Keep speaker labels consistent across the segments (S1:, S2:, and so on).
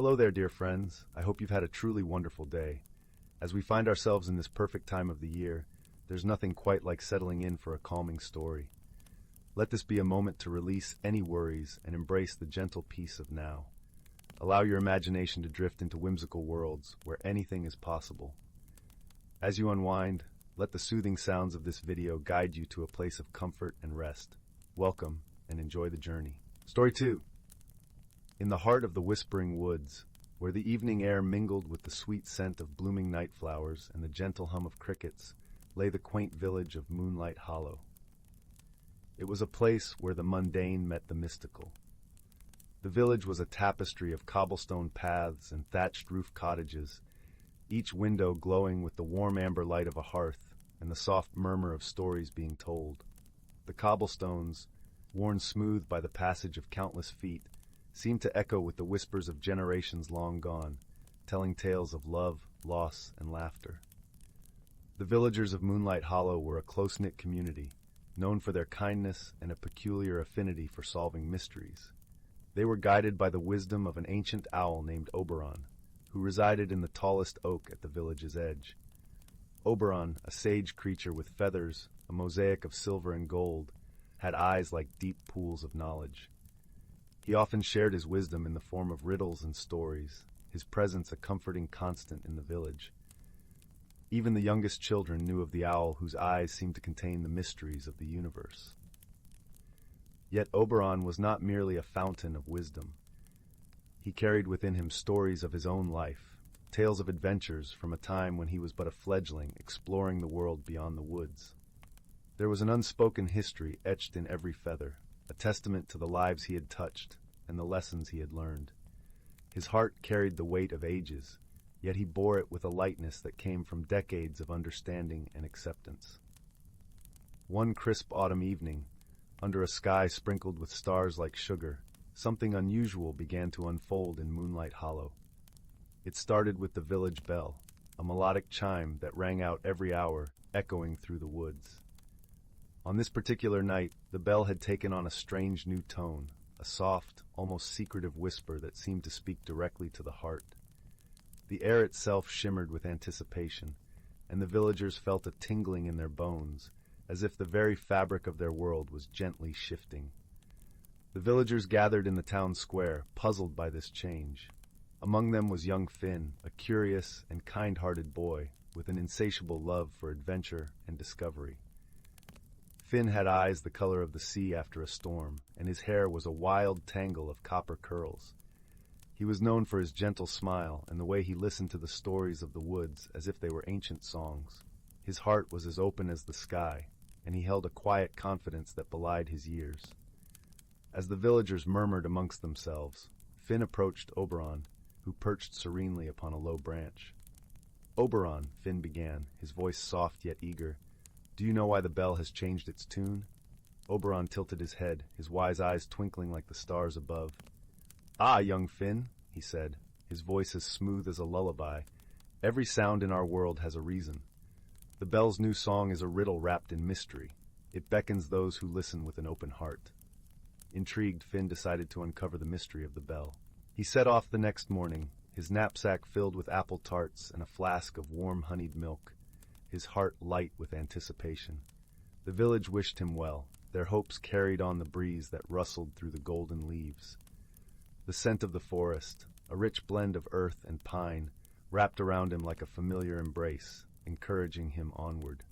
S1: Hello there, dear friends. I hope you've had a truly wonderful day. As we find ourselves in this perfect time of the year, there's nothing quite like settling in for a calming story. Let this be a moment to release any worries and embrace the gentle peace of now. Allow your imagination to drift into whimsical worlds where anything is possible. As you unwind, let the soothing sounds of this video guide you to a place of comfort and rest. Welcome and enjoy the journey. Story 2. In the heart of the whispering woods, where the evening air mingled with the sweet scent of blooming night flowers and the gentle hum of crickets, lay the quaint village of Moonlight Hollow. It was a place where the mundane met the mystical. The village was a tapestry of cobblestone paths and thatched roof cottages, each window glowing with the warm amber light of a hearth and the soft murmur of stories being told. The cobblestones, worn smooth by the passage of countless feet, seemed to echo with the whispers of generations long gone, telling tales of love, loss, and laughter. The villagers of Moonlight Hollow were a close-knit community, known for their kindness and a peculiar affinity for solving mysteries. They were guided by the wisdom of an ancient owl named Oberon, who resided in the tallest oak at the village's edge. Oberon, a sage creature with feathers, a mosaic of silver and gold, had eyes like deep pools of knowledge. He often shared his wisdom in the form of riddles and stories, his presence a comforting constant in the village. Even the youngest children knew of the owl whose eyes seemed to contain the mysteries of the universe. Yet Oberon was not merely a fountain of wisdom. He carried within him stories of his own life, tales of adventures from a time when he was but a fledgling exploring the world beyond the woods. There was an unspoken history etched in every feather, a testament to the lives he had touched and the lessons he had learned. His heart carried the weight of ages, yet he bore it with a lightness that came from decades of understanding and acceptance. One crisp autumn evening, under a sky sprinkled with stars like sugar, something unusual began to unfold in Moonlight Hollow. It started with the village bell, a melodic chime that rang out every hour, echoing through the woods. On this particular night, the bell had taken on a strange new tone, a soft, almost secretive whisper that seemed to speak directly to the heart. The air itself shimmered with anticipation, and the villagers felt a tingling in their bones, as if the very fabric of their world was gently shifting. The villagers gathered in the town square, puzzled by this change. Among them was young Finn, a curious and kind-hearted boy with an insatiable love for adventure and discovery. Finn had eyes the color of the sea after a storm, and his hair was a wild tangle of copper curls. He was known for his gentle smile and the way he listened to the stories of the woods as if they were ancient songs. His heart was as open as the sky, and he held a quiet confidence that belied his years. As the villagers murmured amongst themselves, Finn approached Oberon, who perched serenely upon a low branch. "Oberon," Finn began, his voice soft yet eager, "do you know why the bell has changed its tune?" Oberon tilted his head, his wise eyes twinkling like the stars above. "Ah, young Finn," he said, his voice as smooth as a lullaby, "every sound in our world has a reason. The bell's new song is a riddle wrapped in mystery. It beckons those who listen with an open heart." Intrigued, Finn decided to uncover the mystery of the bell. He set off the next morning, his knapsack filled with apple tarts and a flask of warm honeyed milk, his heart light with anticipation. The village wished him well, their hopes carried on the breeze that rustled through the golden leaves. The scent of the forest, a rich blend of earth and pine, wrapped around him like a familiar embrace, encouraging him onward.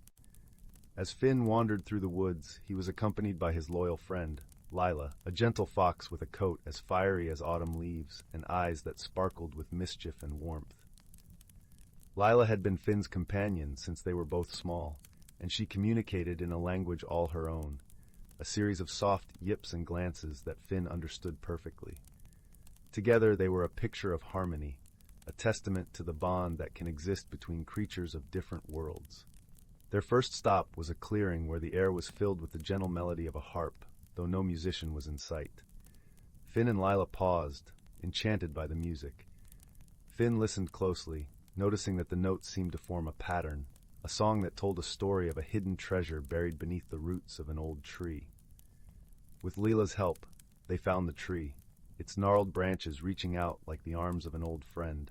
S1: As Finn wandered through the woods, he was accompanied by his loyal friend, Lila, a gentle fox with a coat as fiery as autumn leaves and eyes that sparkled with mischief and warmth. Lila had been Finn's companion since they were both small, and she communicated in a language all her own, a series of soft yips and glances that Finn understood perfectly. Together they were a picture of harmony, a testament to the bond that can exist between creatures of different worlds. Their first stop was a clearing where the air was filled with the gentle melody of a harp, though no musician was in sight. Finn and Lila paused, enchanted by the music. Finn listened closely, noticing that the notes seemed to form a pattern, a song that told a story of a hidden treasure buried beneath the roots of an old tree. With Lila's help, they found the tree, its gnarled branches reaching out like the arms of an old friend.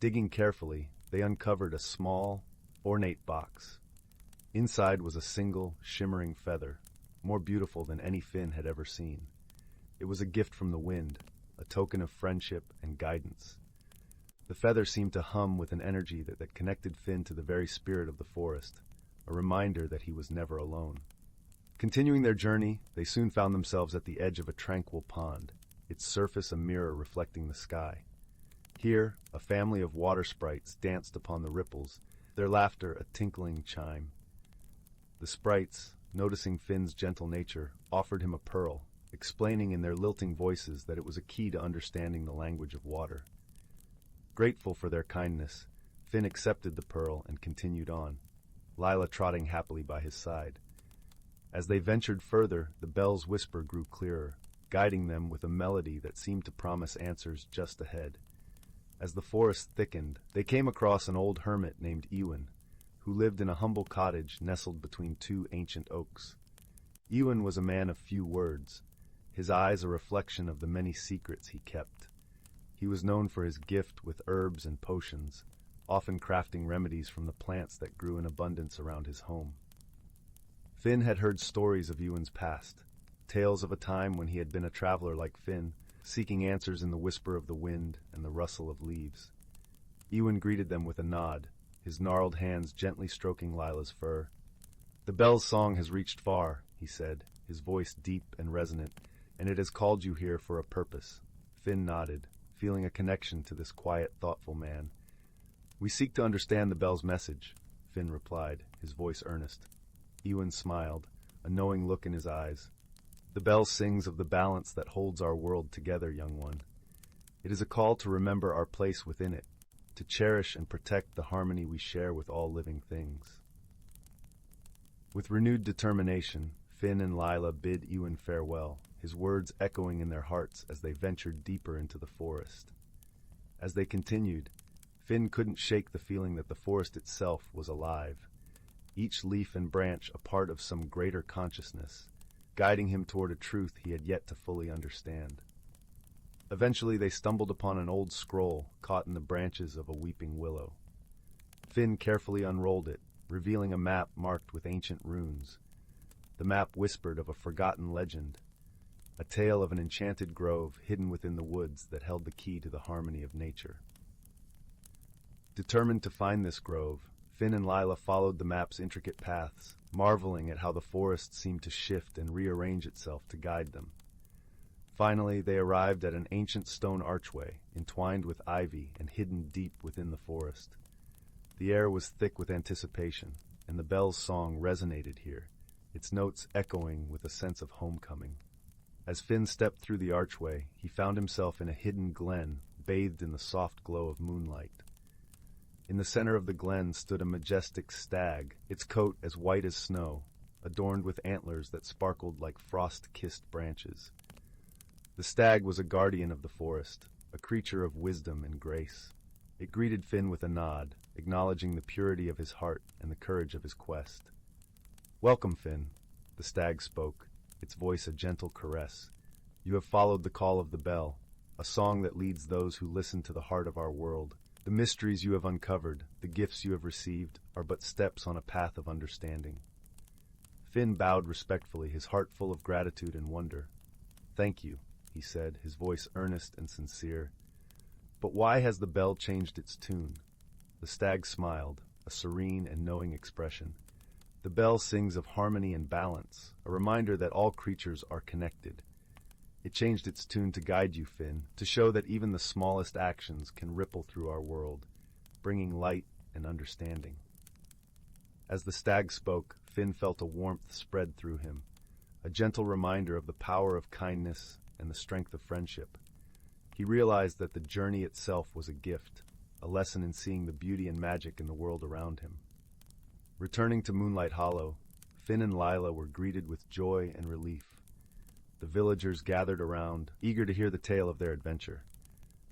S1: Digging carefully, they uncovered a small, ornate box. Inside was a single, shimmering feather, more beautiful than any Finn had ever seen. It was a gift from the wind, a token of friendship and guidance. The feather seemed to hum with an energy that connected Finn to the very spirit of the forest, a reminder that he was never alone. Continuing their journey, they soon found themselves at the edge of a tranquil pond, its surface a mirror reflecting the sky. Here, a family of water sprites danced upon the ripples, their laughter a tinkling chime. The sprites, noticing Finn's gentle nature, offered him a pearl, explaining in their lilting voices that it was a key to understanding the language of water. Grateful for their kindness, Finn accepted the pearl and continued on, Lila trotting happily by his side. As they ventured further, the bell's whisper grew clearer, guiding them with a melody that seemed to promise answers just ahead. As the forest thickened, they came across an old hermit named Ewan, who lived in a humble cottage nestled between two ancient oaks. Ewan was a man of few words, his eyes a reflection of the many secrets he kept. He was known for his gift with herbs and potions, often crafting remedies from the plants that grew in abundance around his home. Finn had heard stories of Ewan's past, tales of a time when he had been a traveler like Finn, seeking answers in the whisper of the wind and the rustle of leaves. Ewan greeted them with a nod, his gnarled hands gently stroking Lila's fur. "The bell's song has reached far," he said, his voice deep and resonant, "and it has called you here for a purpose." Finn nodded, feeling a connection to this quiet, thoughtful man. "We seek to understand the bell's message," Finn replied, his voice earnest. Ewan smiled, a knowing look in his eyes. "The bell sings of the balance that holds our world together, young one. It is a call to remember our place within it, to cherish and protect the harmony we share with all living things." With renewed determination, Finn and Lila bid Ewan farewell, his words echoing in their hearts as they ventured deeper into the forest. As they continued, Finn couldn't shake the feeling that the forest itself was alive, each leaf and branch a part of some greater consciousness, guiding him toward a truth he had yet to fully understand. Eventually they stumbled upon an old scroll caught in the branches of a weeping willow. Finn carefully unrolled it, revealing a map marked with ancient runes. The map whispered of a forgotten legend, a tale of an enchanted grove hidden within the woods that held the key to the harmony of nature. Determined to find this grove, Finn and Lila followed the map's intricate paths, marveling at how the forest seemed to shift and rearrange itself to guide them. Finally, they arrived at an ancient stone archway, entwined with ivy and hidden deep within the forest. The air was thick with anticipation, and the bell's song resonated here, its notes echoing with a sense of homecoming. As Finn stepped through the archway, he found himself in a hidden glen, bathed in the soft glow of moonlight. In the center of the glen stood a majestic stag, its coat as white as snow, adorned with antlers that sparkled like frost-kissed branches. The stag was a guardian of the forest, a creature of wisdom and grace. It greeted Finn with a nod, acknowledging the purity of his heart and the courage of his quest. "Welcome, Finn," the stag spoke, its voice a gentle caress. "You have followed the call of the bell, a song that leads those who listen to the heart of our world. The mysteries you have uncovered, the gifts you have received, are but steps on a path of understanding." Finn bowed respectfully, his heart full of gratitude and wonder. "Thank you," he said, his voice earnest and sincere. "But why has the bell changed its tune?" The stag smiled, a serene and knowing expression. "The bell sings of harmony and balance, a reminder that all creatures are connected. It changed its tune to guide you, Finn, to show that even the smallest actions can ripple through our world, bringing light and understanding." As the stag spoke, Finn felt a warmth spread through him, a gentle reminder of the power of kindness and the strength of friendship. He realized that the journey itself was a gift, a lesson in seeing the beauty and magic in the world around him. Returning to Moonlight Hollow, Finn and Lila were greeted with joy and relief. The villagers gathered around, eager to hear the tale of their adventure.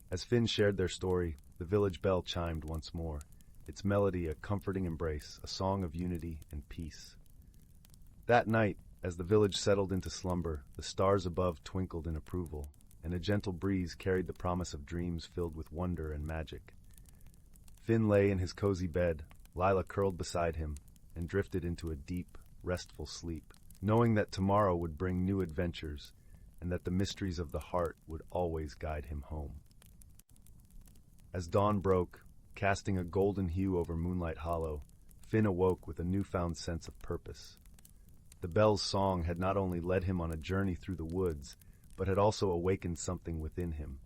S1: As Finn shared their story, the village bell chimed once more, its melody a comforting embrace, a song of unity and peace. That night, as the village settled into slumber, the stars above twinkled in approval, and a gentle breeze carried the promise of dreams filled with wonder and magic. Finn lay in his cozy bed, Lila curled beside him, and drifted into a deep, restful sleep, knowing that tomorrow would bring new adventures, and that the mysteries of the heart would always guide him home. As dawn broke, casting a golden hue over Moonlight Hollow, Finn awoke with a newfound sense of purpose. The bell's song had not only led him on a journey through the woods, but had also awakened something within him,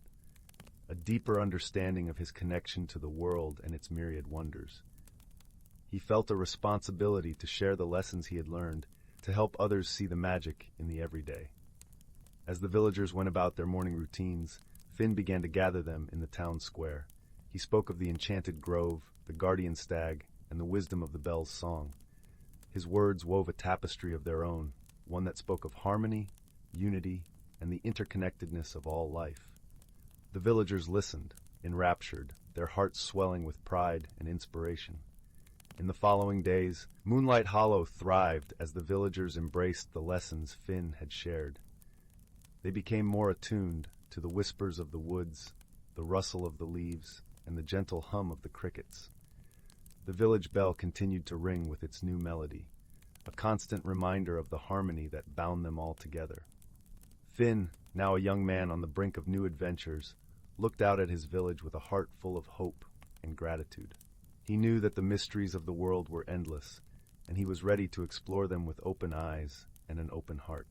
S1: a deeper understanding of his connection to the world and its myriad wonders. He felt a responsibility to share the lessons he had learned, to help others see the magic in the everyday. As the villagers went about their morning routines, Finn began to gather them in the town square. He spoke of the enchanted grove, the guardian stag, and the wisdom of the bell's song. His words wove a tapestry of their own, one that spoke of harmony, unity, and the interconnectedness of all life. The villagers listened, enraptured, their hearts swelling with pride and inspiration. In the following days, Moonlight Hollow thrived as the villagers embraced the lessons Finn had shared. They became more attuned to the whispers of the woods, the rustle of the leaves, and the gentle hum of the crickets. The village bell continued to ring with its new melody, a constant reminder of the harmony that bound them all together. Finn, now a young man on the brink of new adventures, looked out at his village with a heart full of hope and gratitude. He knew that the mysteries of the world were endless, and he was ready to explore them with open eyes and an open heart.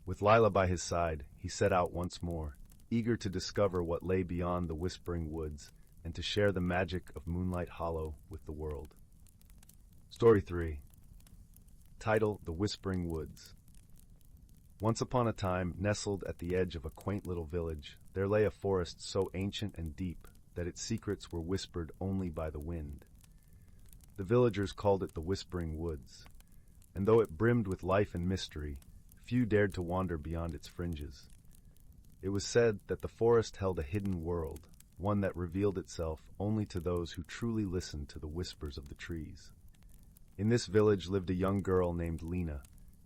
S1: With Lila by his side, he set out once more, eager to discover what lay beyond the whispering woods and to share the magic of Moonlight Hollow with the world. Story 3. Title: The Whispering Woods. Once upon a time, nestled at the edge of a quaint little village, there lay a forest so ancient and deep that its secrets were whispered only by the wind. The villagers called it the Whispering Woods, and though it brimmed with life and mystery, few dared to wander beyond its fringes. It was said that the forest held a hidden world, one that revealed itself only to those who truly listened to the whispers of the trees. In this village lived a young girl named Lila,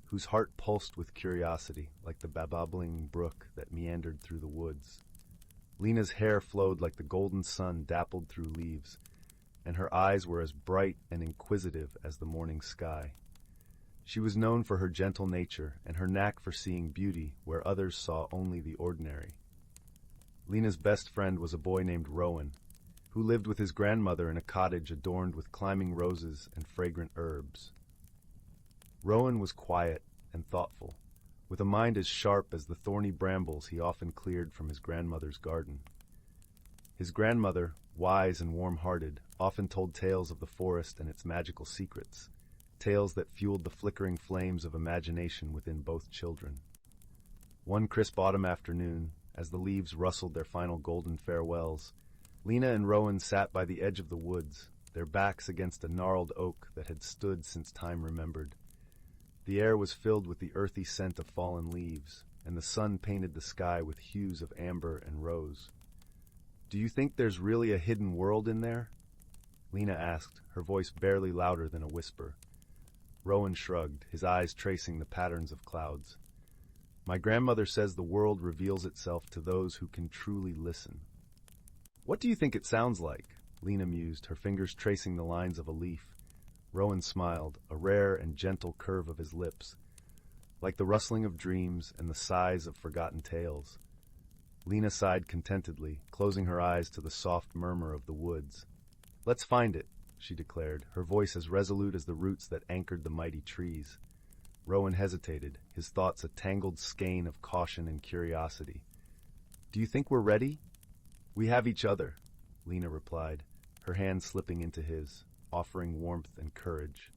S1: whose heart pulsed with curiosity like the babbling brook that meandered through the woods. Lila's hair flowed like the golden sun dappled through leaves, and her eyes were as bright and inquisitive as the morning sky. She was known for her gentle nature and her knack for seeing beauty where others saw only the ordinary. Lila's best friend was a boy named Rowan, who lived with his grandmother in a cottage adorned with climbing roses and fragrant herbs. Rowan was quiet and thoughtful, with a mind as sharp as the thorny brambles he often cleared from his grandmother's garden. His grandmother, wise and warm-hearted, often told tales of the forest and its magical secrets, tales that fueled the flickering flames of imagination within both children. One crisp autumn afternoon, as the leaves rustled their final golden farewells, Lila and Rowan sat by the edge of the woods, their backs against a gnarled oak that had stood since time remembered. The air was filled with the earthy scent of fallen leaves, and the sun painted the sky with hues of amber and rose. "Do you think there's really a hidden world in there?" Lila asked, her voice barely louder than a whisper. Rowan shrugged, his eyes tracing the patterns of clouds. "My grandmother says the world reveals itself to those who can truly listen." "What do you think it sounds like?" Lila mused, her fingers tracing the lines of a leaf. Rowan smiled, a rare and gentle curve of his lips, like the rustling of dreams and the sighs of forgotten tales. Lila sighed contentedly, closing her eyes to the soft murmur of the woods. "Let's find it," she declared, her voice as resolute as the roots that anchored the mighty trees. Rowan hesitated, his thoughts a tangled skein of caution and curiosity. "Do you think we're ready?" "We have each other," Lila replied, her hand slipping into his, offering warmth and courage.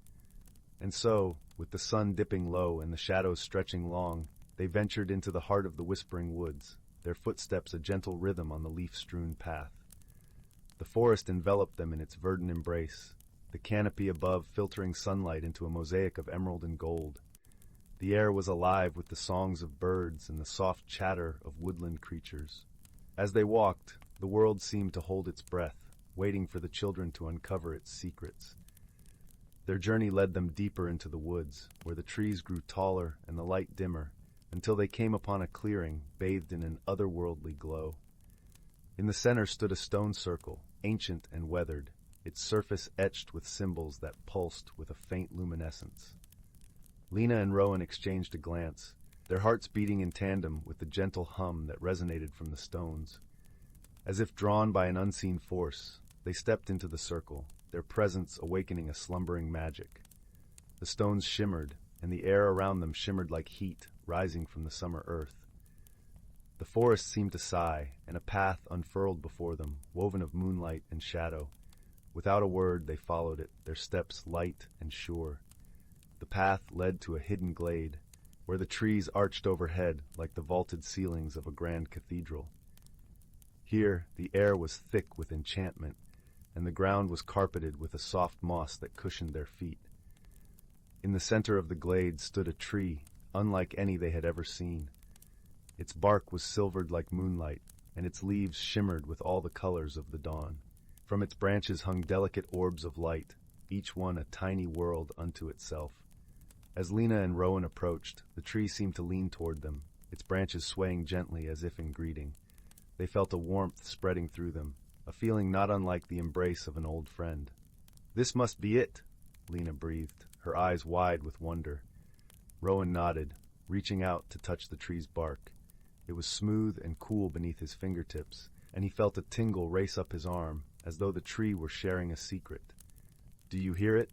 S1: And so, with the sun dipping low and the shadows stretching long, they ventured into the heart of the Whispering Woods, their footsteps a gentle rhythm on the leaf-strewn path. The forest enveloped them in its verdant embrace, the canopy above filtering sunlight into a mosaic of emerald and gold. The air was alive with the songs of birds and the soft chatter of woodland creatures. As they walked, the world seemed to hold its breath, waiting for the children to uncover its secrets. Their journey led them deeper into the woods, where the trees grew taller and the light dimmer, until they came upon a clearing bathed in an otherworldly glow. In the center stood a stone circle, ancient and weathered, its surface etched with symbols that pulsed with a faint luminescence. Lina and Rowan exchanged a glance, their hearts beating in tandem with the gentle hum that resonated from the stones. As if drawn by an unseen force, they stepped into the circle, their presence awakening a slumbering magic. The stones shimmered, and the air around them shimmered like heat rising from the summer earth. The forest seemed to sigh, and a path unfurled before them, woven of moonlight and shadow. Without a word, they followed it, their steps light and sure. The path led to a hidden glade, where the trees arched overhead like the vaulted ceilings of a grand cathedral. Here, the air was thick with enchantment, and the ground was carpeted with a soft moss that cushioned their feet. In the center of the glade stood a tree, unlike any they had ever seen. Its bark was silvered like moonlight, and its leaves shimmered with all the colors of the dawn. From its branches hung delicate orbs of light, each one a tiny world unto itself. As Lina and Rowan approached, the tree seemed to lean toward them, its branches swaying gently as if in greeting. They felt a warmth spreading through them, a feeling not unlike the embrace of an old friend. "This must be it," Lina breathed, her eyes wide with wonder. Rowan nodded, reaching out to touch the tree's bark. It was smooth and cool beneath his fingertips, and he felt a tingle race up his arm, as though the tree were sharing a secret. "Do you hear it?"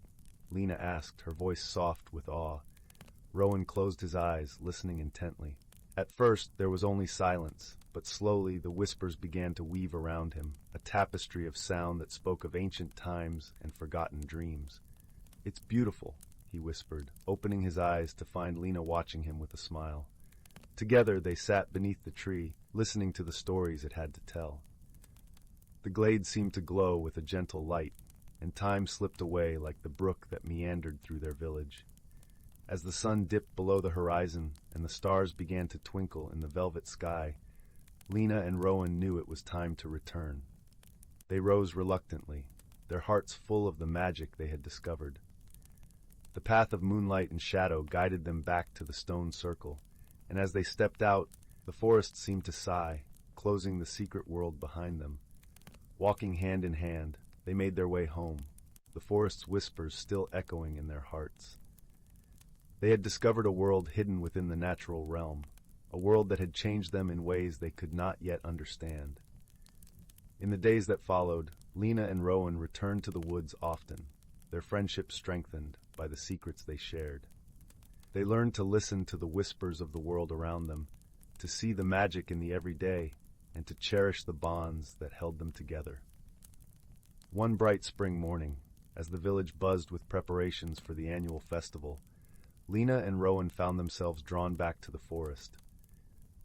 S1: Lina asked, her voice soft with awe. Rowan closed his eyes, listening intently. At first there was only silence, but slowly the whispers began to weave around him, a tapestry of sound that spoke of ancient times and forgotten dreams. "It's beautiful," he whispered, opening his eyes to find Lina watching him with a smile. Together they sat beneath the tree, listening to the stories it had to tell. The glade seemed to glow with a gentle light, and time slipped away like the brook that meandered through their village. As the sun dipped below the horizon and the stars began to twinkle in the velvet sky, Lina and Rowan knew it was time to return. They rose reluctantly, their hearts full of the magic they had discovered. The path of moonlight and shadow guided them back to the stone circle, and as they stepped out, the forest seemed to sigh, closing the secret world behind them. Walking hand in hand, they made their way home, the forest's whispers still echoing in their hearts. They had discovered a world hidden within the natural realm, a world that had changed them in ways they could not yet understand. In the days that followed, Lina and Rowan returned to the woods often, their friendship strengthened by the secrets they shared. They learned to listen to the whispers of the world around them, to see the magic in the everyday, and to cherish the bonds that held them together. One bright spring morning, as the village buzzed with preparations for the annual festival, Lina and Rowan found themselves drawn back to the forest.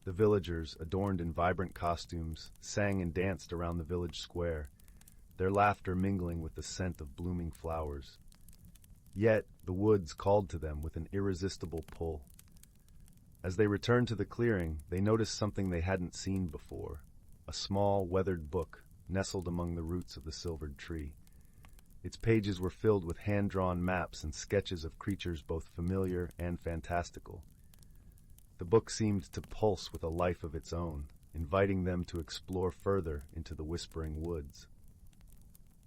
S1: The villagers, adorned in vibrant costumes, sang and danced around the village square, their laughter mingling with the scent of blooming flowers. Yet the woods called to them with an irresistible pull. As they returned to the clearing, they noticed something they hadn't seen before, a small, weathered book nestled among the roots of the silvered tree. Its pages were filled with hand-drawn maps and sketches of creatures both familiar and fantastical. The book seemed to pulse with a life of its own, inviting them to explore further into the whispering woods.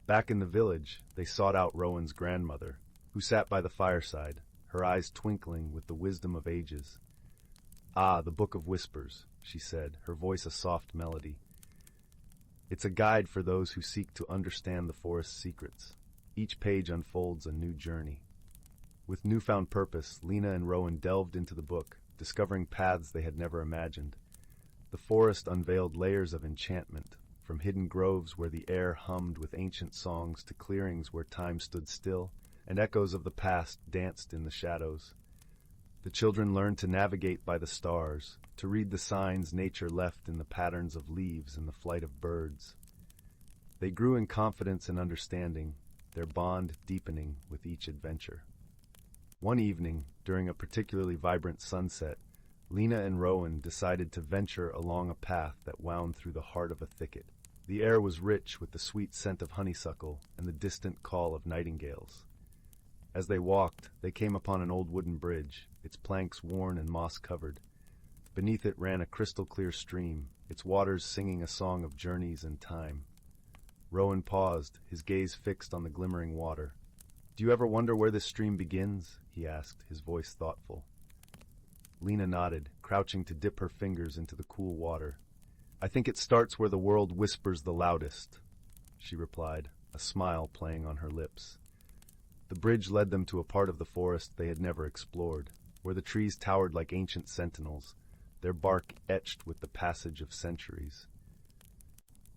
S1: Back in the village, they sought out Rowan's grandmother, who sat by the fireside, her eyes twinkling with the wisdom of ages. "Ah, the Book of Whispers," she said, her voice a soft melody. "It's a guide for those who seek to understand the forest's secrets. Each page unfolds a new journey." With newfound purpose, Lina and Rowan delved into the book, discovering paths they had never imagined. The forest unveiled layers of enchantment, from hidden groves where the air hummed with ancient songs to clearings where time stood still, and echoes of the past danced in the shadows. The children learned to navigate by the stars, to read the signs nature left in the patterns of leaves and the flight of birds. They grew in confidence and understanding, their bond deepening with each adventure. One evening, during a particularly vibrant sunset, Lina and Rowan decided to venture along a path that wound through the heart of a thicket. The air was rich with the sweet scent of honeysuckle and the distant call of nightingales. As they walked, they came upon an old wooden bridge, its planks worn and moss-covered. Beneath it ran a crystal-clear stream, its waters singing a song of journeys and time. Rowan paused, his gaze fixed on the glimmering water. "Do you ever wonder where this stream begins?" he asked, his voice thoughtful. Lina nodded, crouching to dip her fingers into the cool water. "I think it starts where the world whispers the loudest," she replied, a smile playing on her lips. The bridge led them to a part of the forest they had never explored, where the trees towered like ancient sentinels, their bark etched with the passage of centuries.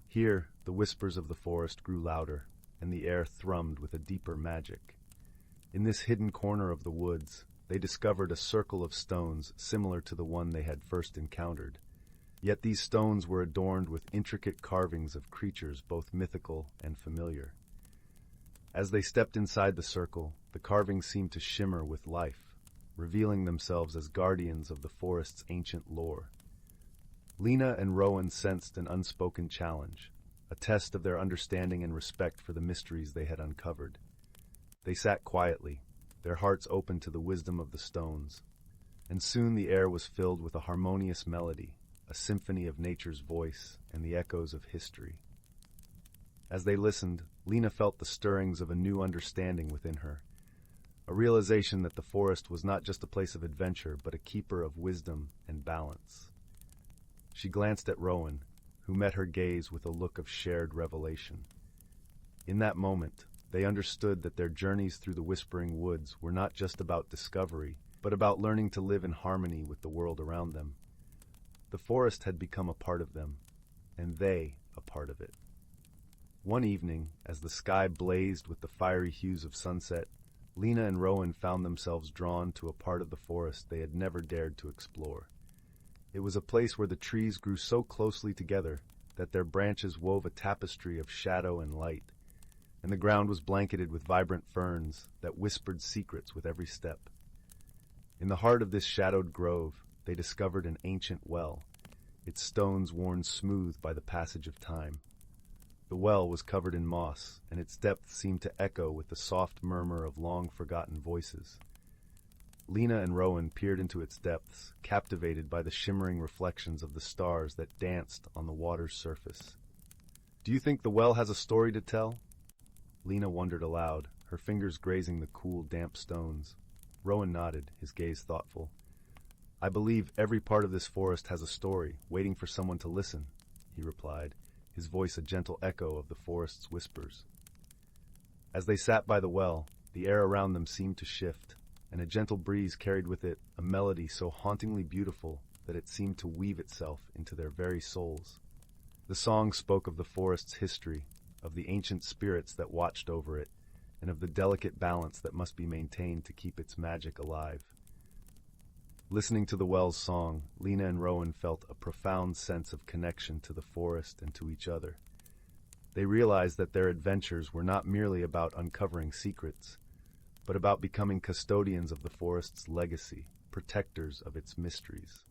S1: Here, the whispers of the forest grew louder, and the air thrummed with a deeper magic. In this hidden corner of the woods, they discovered a circle of stones similar to the one they had first encountered. Yet these stones were adorned with intricate carvings of creatures both mythical and familiar. As they stepped inside the circle, the carvings seemed to shimmer with life, revealing themselves as guardians of the forest's ancient lore. Lina and Rowan sensed an unspoken challenge, a test of their understanding and respect for the mysteries they had uncovered. They sat quietly, their hearts open to the wisdom of the stones, and soon the air was filled with a harmonious melody, a symphony of nature's voice and the echoes of history. As they listened, Lina felt the stirrings of a new understanding within her, a realization that the forest was not just a place of adventure, but a keeper of wisdom and balance. She glanced at Rowan, who met her gaze with a look of shared revelation. In that moment, they understood that their journeys through the Whispering Woods were not just about discovery, but about learning to live in harmony with the world around them. The forest had become a part of them, and they a part of it. One evening, as the sky blazed with the fiery hues of sunset, Lina and Rowan found themselves drawn to a part of the forest they had never dared to explore. It was a place where the trees grew so closely together that their branches wove a tapestry of shadow and light, and the ground was blanketed with vibrant ferns that whispered secrets with every step. In the heart of this shadowed grove, they discovered an ancient well, its stones worn smooth by the passage of time. The well was covered in moss, and its depths seemed to echo with the soft murmur of long-forgotten voices. Lina and Rowan peered into its depths, captivated by the shimmering reflections of the stars that danced on the water's surface. "Do you think the well has a story to tell?" Lina wondered aloud, her fingers grazing the cool, damp stones. Rowan nodded, his gaze thoughtful. "I believe every part of this forest has a story, waiting for someone to listen," he replied, his voice a gentle echo of the forest's whispers. As they sat by the well, the air around them seemed to shift, and a gentle breeze carried with it a melody so hauntingly beautiful that it seemed to weave itself into their very souls. The song spoke of the forest's history, of the ancient spirits that watched over it, and of the delicate balance that must be maintained to keep its magic alive. Listening to the well's song, Lina and Rowan felt a profound sense of connection to the forest and to each other. They realized that their adventures were not merely about uncovering secrets, but about becoming custodians of the forest's legacy, protectors of its mysteries.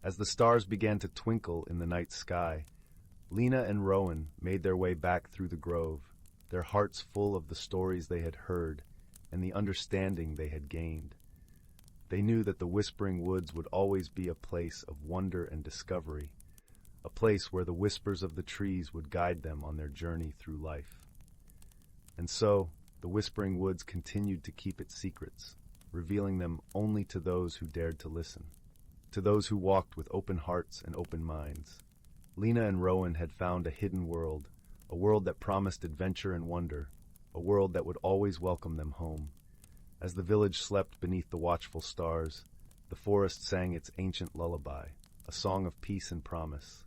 S1: As the stars began to twinkle in the night sky, Lina and Rowan made their way back through the grove, their hearts full of the stories they had heard and the understanding they had gained. They knew that the Whispering Woods would always be a place of wonder and discovery, a place where the whispers of the trees would guide them on their journey through life. And so, the Whispering Woods continued to keep its secrets, revealing them only to those who dared to listen, to those who walked with open hearts and open minds. Lina and Rowan had found a hidden world, a world that promised adventure and wonder, a world that would always welcome them home. As the village slept beneath the watchful stars, the forest sang its ancient lullaby, a song of peace and promise,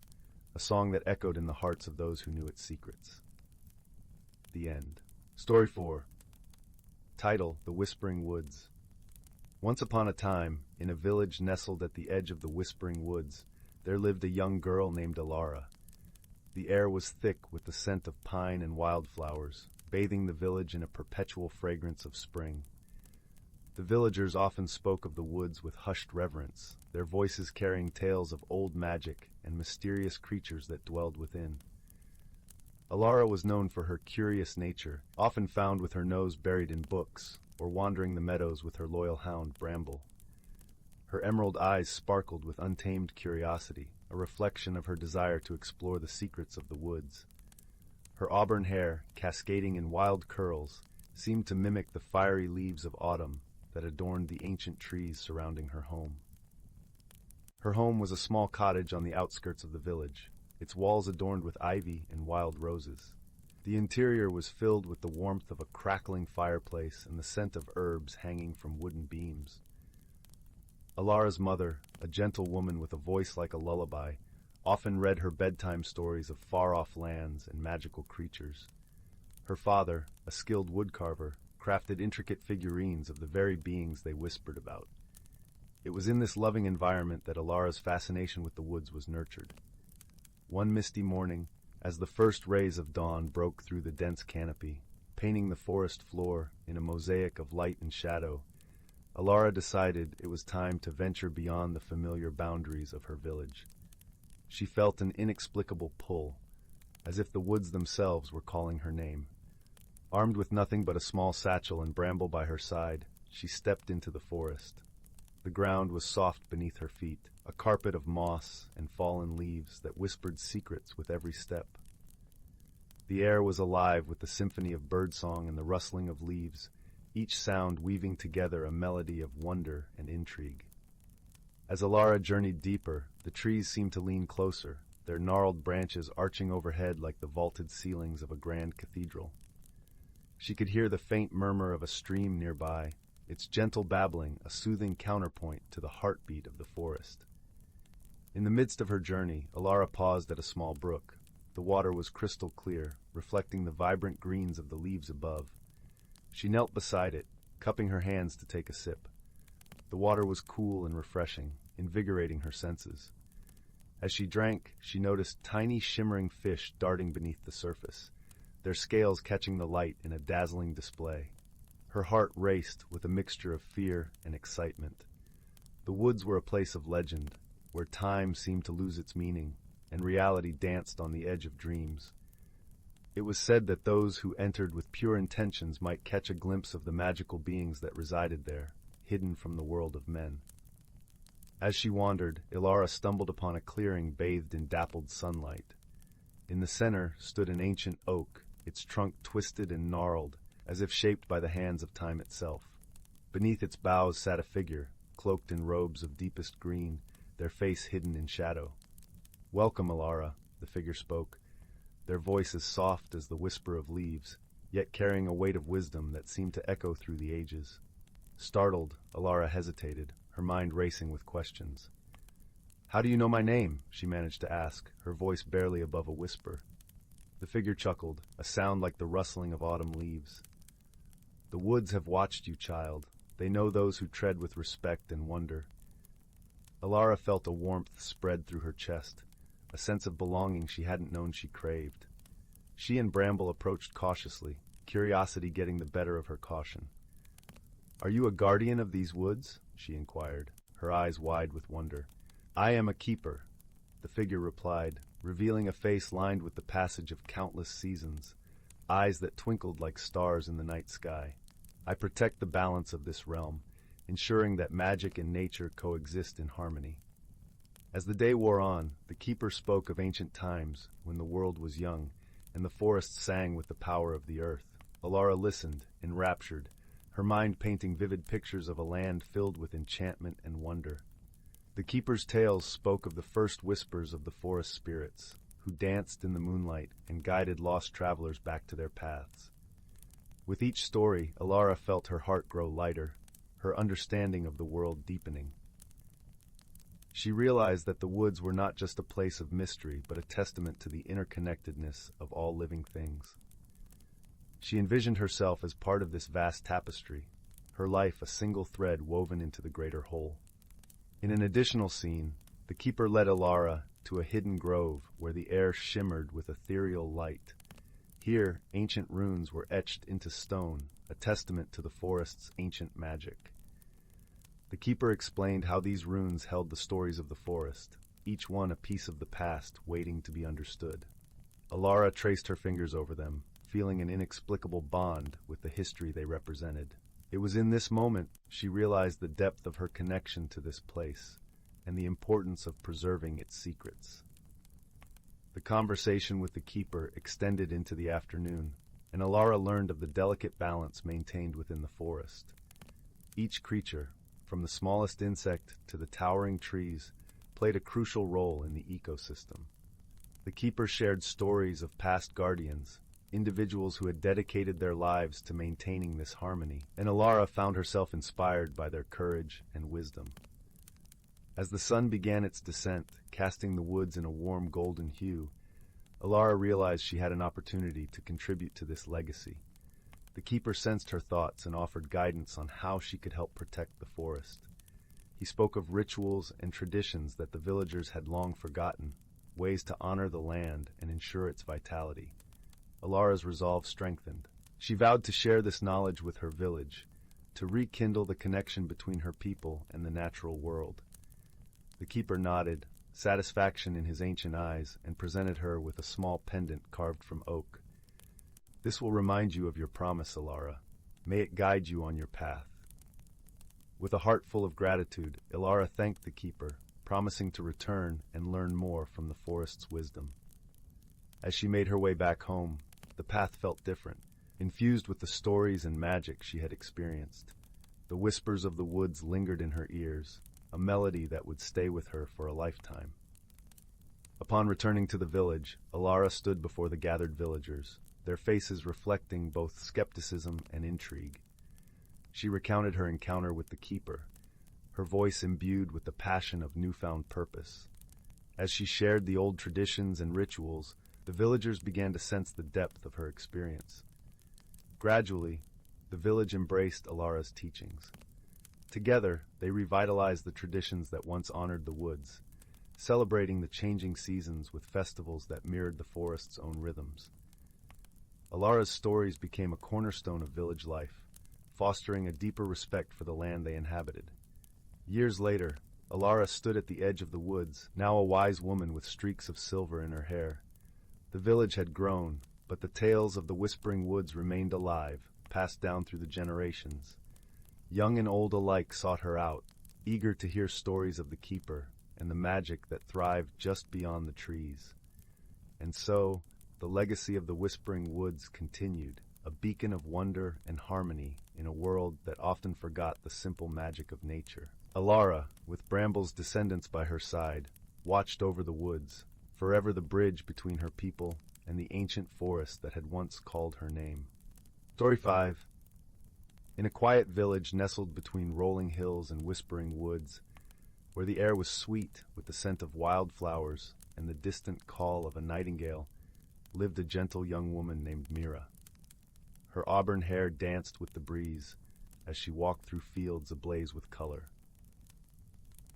S1: a song that echoed in the hearts of those who knew its secrets. The end. Story 4. Title: The Whispering Woods. Once upon a time, in a village nestled at the edge of the Whispering Woods, there lived a young girl named Alara. The air was thick with the scent of pine and wildflowers, bathing the village in a perpetual fragrance of spring. The villagers often spoke of the woods with hushed reverence, their voices carrying tales of old magic and mysterious creatures that dwelled within. Alara was known for her curious nature, often found with her nose buried in books, or wandering the meadows with her loyal hound, Bramble. Her emerald eyes sparkled with untamed curiosity, a reflection of her desire to explore the secrets of the woods. Her auburn hair, cascading in wild curls, seemed to mimic the fiery leaves of autumn that adorned the ancient trees surrounding her home. Her home was a small cottage on the outskirts of the village, its walls adorned with ivy and wild roses. The interior was filled with the warmth of a crackling fireplace and the scent of herbs hanging from wooden beams. Alara's mother, a gentle woman with a voice like a lullaby, often read her bedtime stories of far-off lands and magical creatures. Her father, a skilled woodcarver, crafted intricate figurines of the very beings they whispered about. It was in this loving environment that Alara's fascination with the woods was nurtured. One misty morning, as the first rays of dawn broke through the dense canopy, painting the forest floor in a mosaic of light and shadow, Alara decided it was time to venture beyond the familiar boundaries of her village. She felt an inexplicable pull, as if the woods themselves were calling her name. Armed with nothing but a small satchel and bramble by her side, she stepped into the forest. The ground was soft beneath her feet, a carpet of moss and fallen leaves that whispered secrets with every step. The air was alive with the symphony of birdsong and the rustling of leaves, each sound weaving together a melody of wonder and intrigue. As Alara journeyed deeper, the trees seemed to lean closer, their gnarled branches arching overhead like the vaulted ceilings of a grand cathedral. She could hear the faint murmur of a stream nearby, its gentle babbling a soothing counterpoint to the heartbeat of the forest. In the midst of her journey, Alara paused at a small brook. The water was crystal clear, reflecting the vibrant greens of the leaves above. She knelt beside it, cupping her hands to take a sip. The water was cool and refreshing, invigorating her senses. As she drank, she noticed tiny shimmering fish darting beneath the surface, their scales catching the light in a dazzling display. Her heart raced with a mixture of fear and excitement. The woods were a place of legend, where time seemed to lose its meaning, and reality danced on the edge of dreams. It was said that those who entered with pure intentions might catch a glimpse of the magical beings that resided there, hidden from the world of men. As she wandered, Alara stumbled upon a clearing bathed in dappled sunlight. In the center stood an ancient oak, its trunk twisted and gnarled, as if shaped by the hands of time itself. Beneath its boughs sat a figure, cloaked in robes of deepest green, their face hidden in shadow. "Welcome, Alara," the figure spoke, their voices soft as the whisper of leaves, yet carrying a weight of wisdom that seemed to echo through the ages. Startled, Alara hesitated, her mind racing with questions. "How do you know my name?" she managed to ask, her voice barely above a whisper. The figure chuckled, a sound like the rustling of autumn leaves. "The woods have watched you, child. They know those who tread with respect and wonder." Alara felt a warmth spread through her chest, a sense of belonging she hadn't known she craved. She and Bramble approached cautiously, curiosity getting the better of her caution. "Are you a guardian of these woods?" she inquired, her eyes wide with wonder. "I am a keeper," the figure replied, revealing a face lined with the passage of countless seasons, eyes that twinkled like stars in the night sky. "I protect the balance of this realm, ensuring that magic and nature coexist in harmony." As the day wore on, the keeper spoke of ancient times, when the world was young, and the forest sang with the power of the earth. Alara listened, enraptured, her mind painting vivid pictures of a land filled with enchantment and wonder. The keeper's tales spoke of the first whispers of the forest spirits, who danced in the moonlight and guided lost travelers back to their paths. With each story, Alara felt her heart grow lighter, her understanding of the world deepening. She realized that the woods were not just a place of mystery, but a testament to the interconnectedness of all living things. She envisioned herself as part of this vast tapestry, her life a single thread woven into the greater whole. In an additional scene, the keeper led Alara to a hidden grove where the air shimmered with ethereal light. Here, ancient runes were etched into stone, a testament to the forest's ancient magic. The keeper explained how these runes held the stories of the forest, each one a piece of the past waiting to be understood. Alara traced her fingers over them, feeling an inexplicable bond with the history they represented. It was in this moment she realized the depth of her connection to this place and the importance of preserving its secrets. The conversation with the keeper extended into the afternoon, and Alara learned of the delicate balance maintained within the forest. Each creature, from the smallest insect to the towering trees, played a crucial role in the ecosystem. The keeper shared stories of past guardians, individuals who had dedicated their lives to maintaining this harmony, and Alara found herself inspired by their courage and wisdom. As the sun began its descent, casting the woods in a warm golden hue, Alara realized she had an opportunity to contribute to this legacy. The keeper sensed her thoughts and offered guidance on how she could help protect the forest. He spoke of rituals and traditions that the villagers had long forgotten, ways to honor the land and ensure its vitality. Alara's resolve strengthened. She vowed to share this knowledge with her village, to rekindle the connection between her people and the natural world. The keeper nodded, satisfaction in his ancient eyes, and presented her with a small pendant carved from oak. "This will remind you of your promise, Alara. May it guide you on your path." With a heart full of gratitude, Alara thanked the keeper, promising to return and learn more from the forest's wisdom. As she made her way back home, the path felt different, infused with the stories and magic she had experienced. The whispers of the woods lingered in her ears, a melody that would stay with her for a lifetime. Upon returning to the village, Alara stood before the gathered villagers, their faces reflecting both skepticism and intrigue. She recounted her encounter with the keeper, her voice imbued with the passion of newfound purpose. As she shared the old traditions and rituals, the villagers began to sense the depth of her experience. Gradually, the village embraced Alara's teachings. Together, they revitalized the traditions that once honored the woods, celebrating the changing seasons with festivals that mirrored the forest's own rhythms. Alara's stories became a cornerstone of village life, fostering a deeper respect for the land they inhabited. Years later, Alara stood at the edge of the woods, now a wise woman with streaks of silver in her hair. The village had grown, but the tales of the Whispering Woods remained alive, passed down through the generations. Young and old alike sought her out, eager to hear stories of the keeper and the magic that thrived just beyond the trees. And so, the legacy of the Whispering Woods continued, a beacon of wonder and harmony in a world that often forgot the simple magic of nature. Alara, with Bramble's descendants by her side, watched over the woods, forever the bridge between her people and the ancient forest that had once called her name. Story 5. In a quiet village nestled between rolling hills and whispering woods, where the air was sweet with the scent of wild flowers and the distant call of a nightingale, lived a gentle young woman named Mira. Her auburn hair danced with the breeze as she walked through fields ablaze with color.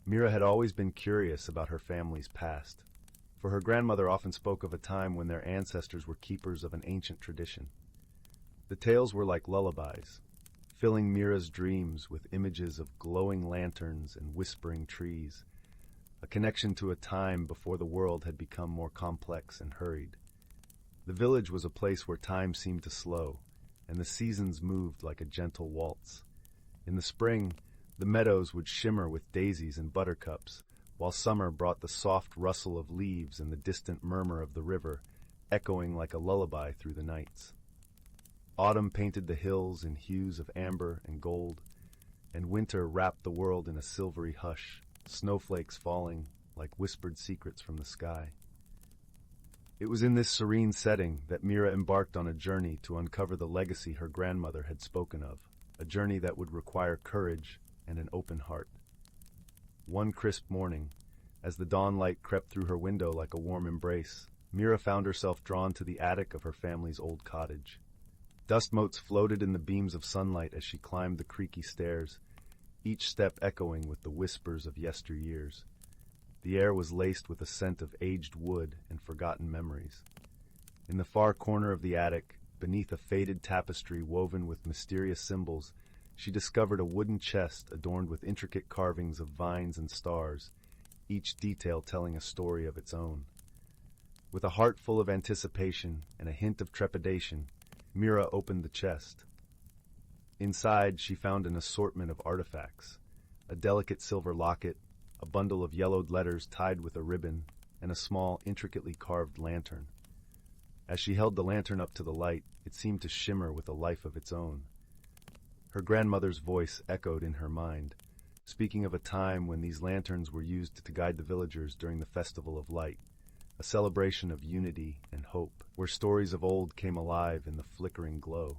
S1: Mira had always been curious about her family's past, for her grandmother often spoke of a time when their ancestors were keepers of an ancient tradition. The tales were like lullabies, filling Mira's dreams with images of glowing lanterns and whispering trees, a connection to a time before the world had become more complex and hurried. The village was a place where time seemed to slow, and the seasons moved like a gentle waltz. In the spring, the meadows would shimmer with daisies and buttercups, while summer brought the soft rustle of leaves and the distant murmur of the river, echoing like a lullaby through the nights. Autumn painted the hills in hues of amber and gold, and winter wrapped the world in a silvery hush, snowflakes falling like whispered secrets from the sky. It was in this serene setting that Mira embarked on a journey to uncover the legacy her grandmother had spoken of, a journey that would require courage and an open heart. One crisp morning, as the dawn light crept through her window like a warm embrace, Mira found herself drawn to the attic of her family's old cottage. Dust motes floated in the beams of sunlight as she climbed the creaky stairs, each step echoing with the whispers of yesteryears. The air was laced with a scent of aged wood and forgotten memories. In the far corner of the attic, beneath a faded tapestry woven with mysterious symbols, she discovered a wooden chest adorned with intricate carvings of vines and stars, each detail telling a story of its own. With a heart full of anticipation and a hint of trepidation, Mira opened the chest. Inside, she found an assortment of artifacts, a delicate silver locket, a bundle of yellowed letters tied with a ribbon, and a small, intricately carved lantern. As she held the lantern up to the light, it seemed to shimmer with a life of its own. Her grandmother's voice echoed in her mind, speaking of a time when these lanterns were used to guide the villagers during the Festival of Light, a celebration of unity and hope, where stories of old came alive in the flickering glow.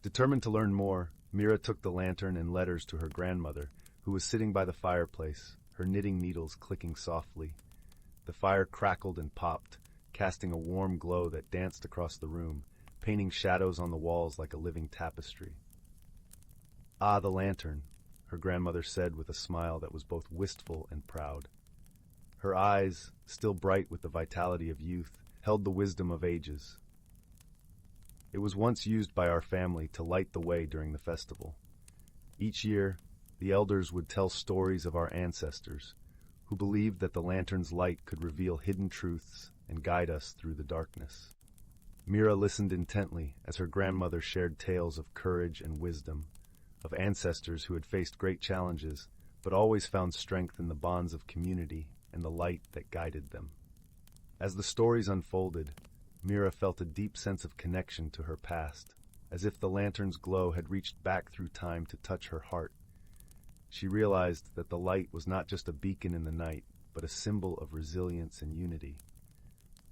S1: Determined to learn more, Mira took the lantern and letters to her grandmother, who was sitting by the fireplace, her knitting needles clicking softly. The fire crackled and popped, casting a warm glow that danced across the room, painting shadows on the walls like a living tapestry. "Ah, the lantern," her grandmother said with a smile that was both wistful and proud. Her eyes, still bright with the vitality of youth, held the wisdom of ages. "It was once used by our family to light the way during the festival. Each year, the elders would tell stories of our ancestors, who believed that the lantern's light could reveal hidden truths and guide us through the darkness." Mira listened intently as her grandmother shared tales of courage and wisdom, of ancestors who had faced great challenges, but always found strength in the bonds of community and the light that guided them. As the stories unfolded, Mira felt a deep sense of connection to her past, as if the lantern's glow had reached back through time to touch her heart. She realized that the light was not just a beacon in the night, but a symbol of resilience and unity.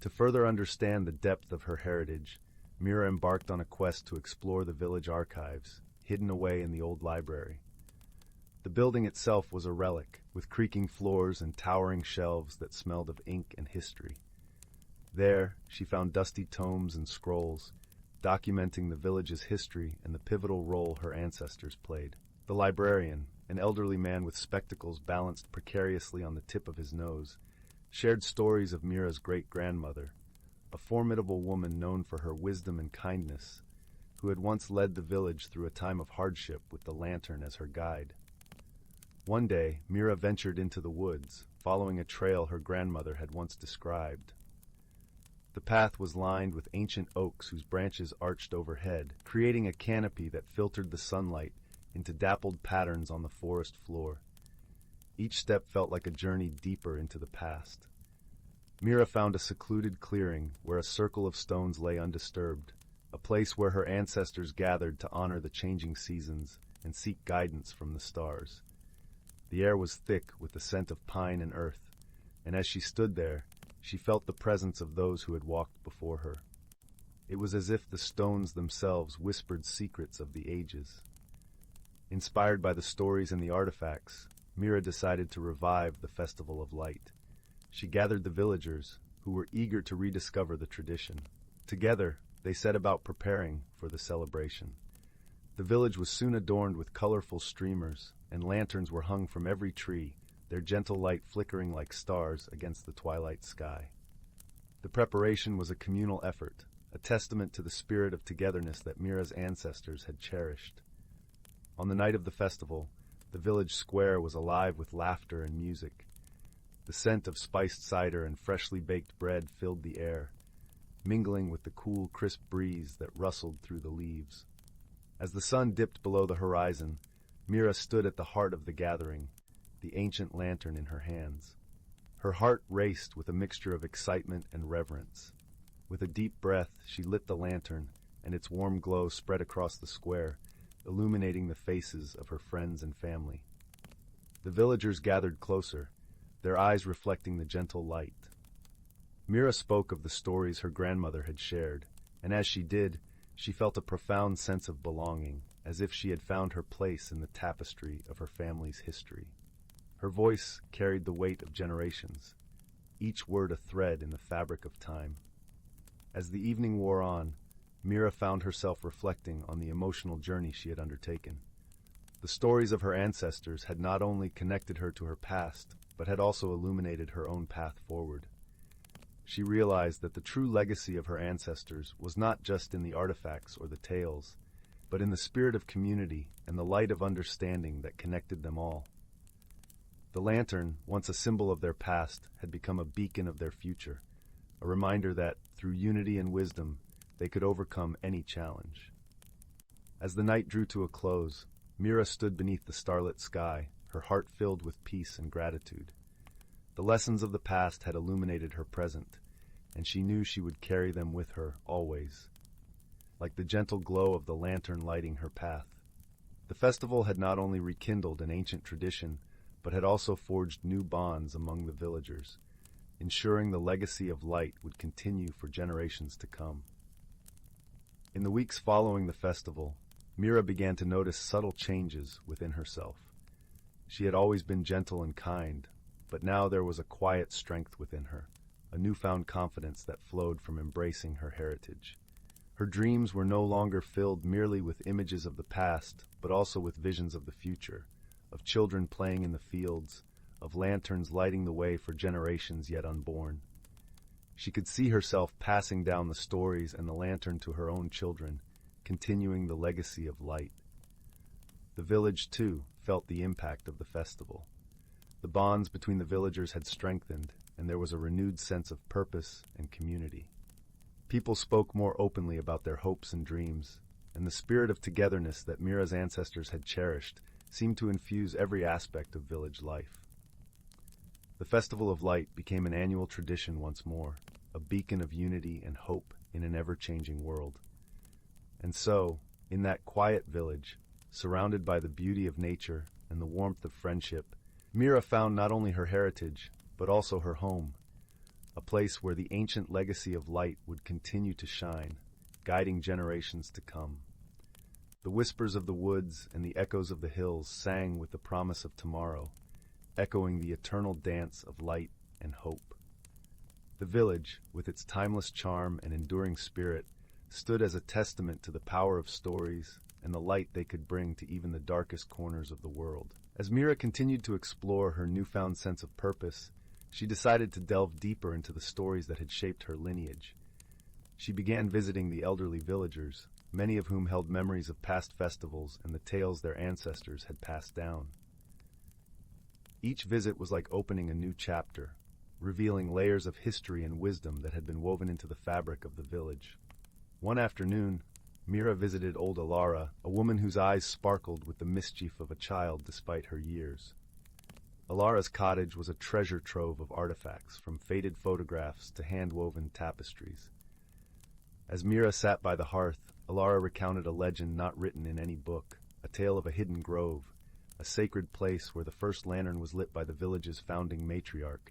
S1: To further understand the depth of her heritage, Mira embarked on a quest to explore the village archives, hidden away in the old library. The building itself was a relic, with creaking floors and towering shelves that smelled of ink and history. There, she found dusty tomes and scrolls, documenting the village's history and the pivotal role her ancestors played. The librarian, an elderly man with spectacles balanced precariously on the tip of his nose, shared stories of Mira's great-grandmother, a formidable woman known for her wisdom and kindness, who had once led the village through a time of hardship with the lantern as her guide. One day, Mira ventured into the woods, following a trail her grandmother had once described. The path was lined with ancient oaks whose branches arched overhead, creating a canopy that filtered the sunlight into dappled patterns on the forest floor. Each step felt like a journey deeper into the past. Mira found a secluded clearing where a circle of stones lay undisturbed, a place where her ancestors gathered to honor the changing seasons and seek guidance from the stars. The air was thick with the scent of pine and earth, and as she stood there, she felt the presence of those who had walked before her. It was as if the stones themselves whispered secrets of the ages. Inspired by the stories and the artifacts, Mira decided to revive the Festival of Light. She gathered the villagers, who were eager to rediscover the tradition. Together, they set about preparing for the celebration. The village was soon adorned with colorful streamers, and lanterns were hung from every tree, their gentle light flickering like stars against the twilight sky. The preparation was a communal effort, a testament to the spirit of togetherness that Mira's ancestors had cherished. On the night of the festival, the village square was alive with laughter and music. The scent of spiced cider and freshly baked bread filled the air, mingling with the cool, crisp breeze that rustled through the leaves. As the sun dipped below the horizon, Mira stood at the heart of the gathering, the ancient lantern in her hands. Her heart raced with a mixture of excitement and reverence. With a deep breath, she lit the lantern, and its warm glow spread across the square, illuminating the faces of her friends and family. The villagers gathered closer, their eyes reflecting the gentle light. Mira spoke of the stories her grandmother had shared, and as she did, she felt a profound sense of belonging, as if she had found her place in the tapestry of her family's history. Her voice carried the weight of generations, each word a thread in the fabric of time. As the evening wore on, Mira found herself reflecting on the emotional journey she had undertaken. The stories of her ancestors had not only connected her to her past, but had also illuminated her own path forward. She realized that the true legacy of her ancestors was not just in the artifacts or the tales, but in the spirit of community and the light of understanding that connected them all. The lantern, once a symbol of their past, had become a beacon of their future, a reminder that, through unity and wisdom, they could overcome any challenge. As the night drew to a close, Mira stood beneath the starlit sky, her heart filled with peace and gratitude. The lessons of the past had illuminated her present, and she knew she would carry them with her always, like the gentle glow of the lantern lighting her path. The festival had not only rekindled an ancient tradition, but had also forged new bonds among the villagers, ensuring the legacy of light would continue for generations to come. In the weeks following the festival, Mira began to notice subtle changes within herself. She had always been gentle and kind, but now there was a quiet strength within her, a newfound confidence that flowed from embracing her heritage. Her dreams were no longer filled merely with images of the past, but also with visions of the future, of children playing in the fields, of lanterns lighting the way for generations yet unborn. She could see herself passing down the stories and the lantern to her own children, continuing the legacy of light. The village, too, felt the impact of the festival. The bonds between the villagers had strengthened, and there was a renewed sense of purpose and community. People spoke more openly about their hopes and dreams, and the spirit of togetherness that Mira's ancestors had cherished seemed to infuse every aspect of village life. The Festival of Light became an annual tradition once more, a beacon of unity and hope in an ever-changing world. And so, in that quiet village, surrounded by the beauty of nature and the warmth of friendship, Mira found not only her heritage, but also her home, a place where the ancient legacy of light would continue to shine, guiding generations to come. The whispers of the woods and the echoes of the hills sang with the promise of tomorrow, echoing the eternal dance of light and hope. The village, with its timeless charm and enduring spirit, stood as a testament to the power of stories and the light they could bring to even the darkest corners of the world. As Mira continued to explore her newfound sense of purpose, she decided to delve deeper into the stories that had shaped her lineage. She began visiting the elderly villagers, many of whom held memories of past festivals and the tales their ancestors had passed down. Each visit was like opening a new chapter, revealing layers of history and wisdom that had been woven into the fabric of the village. One afternoon, Mira visited old Alara, a woman whose eyes sparkled with the mischief of a child despite her years. Alara's cottage was a treasure trove of artifacts, from faded photographs to hand-woven tapestries. As Mira sat by the hearth, Alara recounted a legend not written in any book, a tale of a hidden grove, a sacred place where the first lantern was lit by the village's founding matriarch,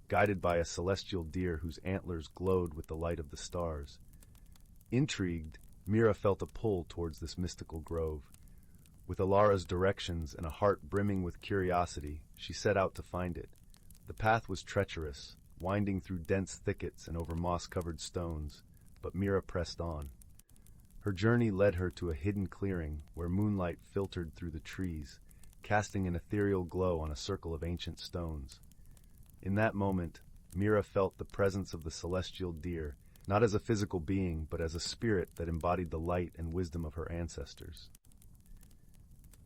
S1: guided by a celestial deer whose antlers glowed with the light of the stars. Intrigued, Mira felt a pull towards this mystical grove. With Alara's directions and a heart brimming with curiosity, she set out to find it. The path was treacherous, winding through dense thickets and over moss-covered stones, but Mira pressed on. Her journey led her to a hidden clearing where moonlight filtered through the trees, casting an ethereal glow on a circle of ancient stones. In that moment, Mira felt the presence of the celestial deer, not as a physical being, but as a spirit that embodied the light and wisdom of her ancestors.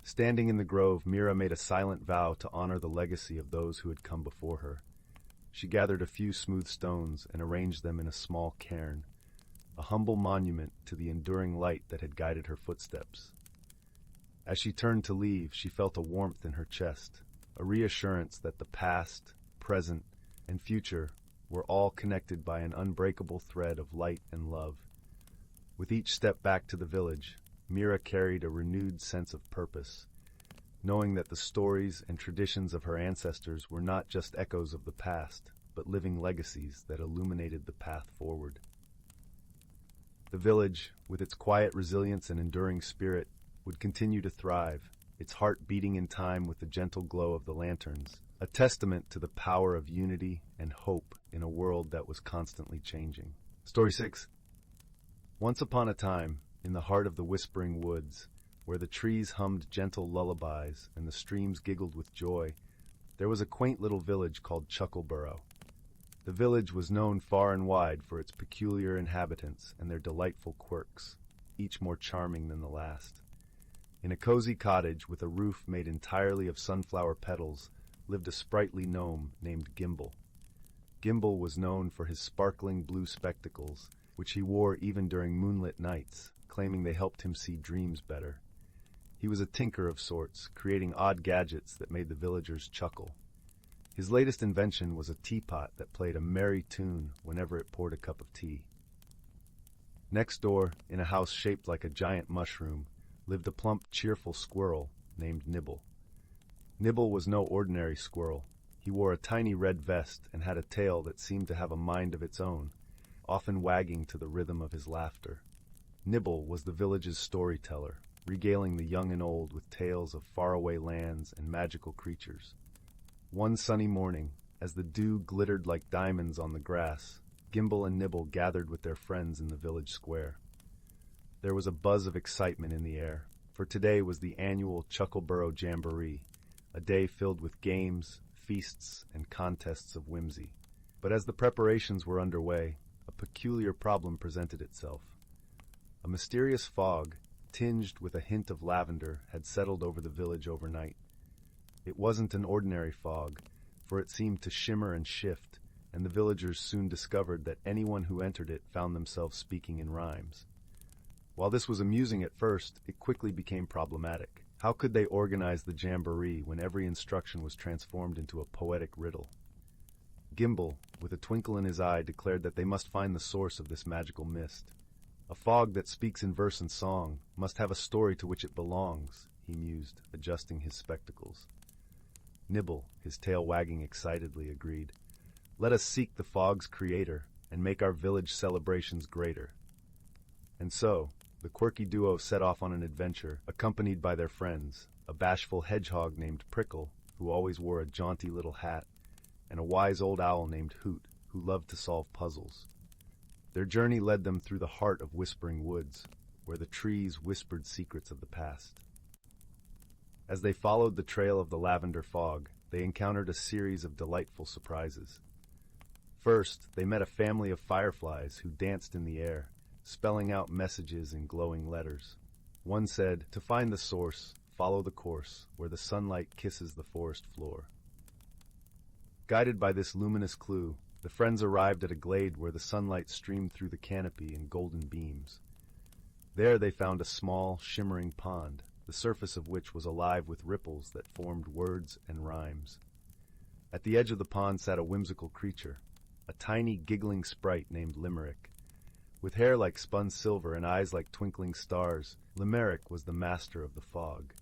S1: Standing in the grove, Mira made a silent vow to honor the legacy of those who had come before her. She gathered a few smooth stones and arranged them in a small cairn, a humble monument to the enduring light that had guided her footsteps. As she turned to leave, she felt a warmth in her chest, a reassurance that the past, present, and future were all connected by an unbreakable thread of light and love. With each step back to the village, Mira carried a renewed sense of purpose, knowing that the stories and traditions of her ancestors were not just echoes of the past, but living legacies that illuminated the path forward. The village, with its quiet resilience and enduring spirit, would continue to thrive, its heart beating in time with the gentle glow of the lanterns, a testament to the power of unity and hope in a world that was constantly changing. Story 6. Once upon a time, in the heart of the whispering woods, where the trees hummed gentle lullabies and the streams giggled with joy, there was a quaint little village called Chuckleborough. The village was known far and wide for its peculiar inhabitants and their delightful quirks, each more charming than the last. In a cozy cottage with a roof made entirely of sunflower petals lived a sprightly gnome named Gimble. Gimble was known for his sparkling blue spectacles, which he wore even during moonlit nights, claiming they helped him see dreams better. He was a tinker of sorts, creating odd gadgets that made the villagers chuckle. His latest invention was a teapot that played a merry tune whenever it poured a cup of tea. Next door, in a house shaped like a giant mushroom, lived a plump, cheerful squirrel named Nibble. Nibble was no ordinary squirrel. He wore a tiny red vest and had a tail that seemed to have a mind of its own, often wagging to the rhythm of his laughter. Nibble was the village's storyteller, regaling the young and old with tales of faraway lands and magical creatures. One sunny morning, as the dew glittered like diamonds on the grass, Gimble and Nibble gathered with their friends in the village square. There was a buzz of excitement in the air, for today was the annual Chuckleboro Jamboree, a day filled with games, feasts, and contests of whimsy. But as the preparations were underway, a peculiar problem presented itself. A mysterious fog, tinged with a hint of lavender, had settled over the village overnight. It wasn't an ordinary fog, for it seemed to shimmer and shift, and the villagers soon discovered that anyone who entered it found themselves speaking in rhymes. While this was amusing at first, it quickly became problematic. How could they organize the jamboree when every instruction was transformed into a poetic riddle? Gimble, with a twinkle in his eye, declared that they must find the source of this magical mist. A fog that speaks in verse and song must have a story to which it belongs, he mused, adjusting his spectacles. Nibble, his tail wagging excitedly, agreed. Let us seek the fog's creator and make our village celebrations greater. And so, the quirky duo set off on an adventure, accompanied by their friends, a bashful hedgehog named Prickle, who always wore a jaunty little hat, and a wise old owl named Hoot, who loved to solve puzzles. Their journey led them through the heart of Whispering Woods, where the trees whispered secrets of the past. As they followed the trail of the lavender fog, they encountered a series of delightful surprises. First, they met a family of fireflies who danced in the air, spelling out messages in glowing letters. One said, "To find the source, follow the course, where the sunlight kisses the forest floor." Guided by this luminous clue, the friends arrived at a glade where the sunlight streamed through the canopy in golden beams. There they found a small, shimmering pond, the surface of which was alive with ripples that formed words and rhymes. At the edge of the pond sat a whimsical creature, a tiny, giggling sprite named Limerick. With hair like spun silver and eyes like twinkling stars, Limerick was the master of the fog.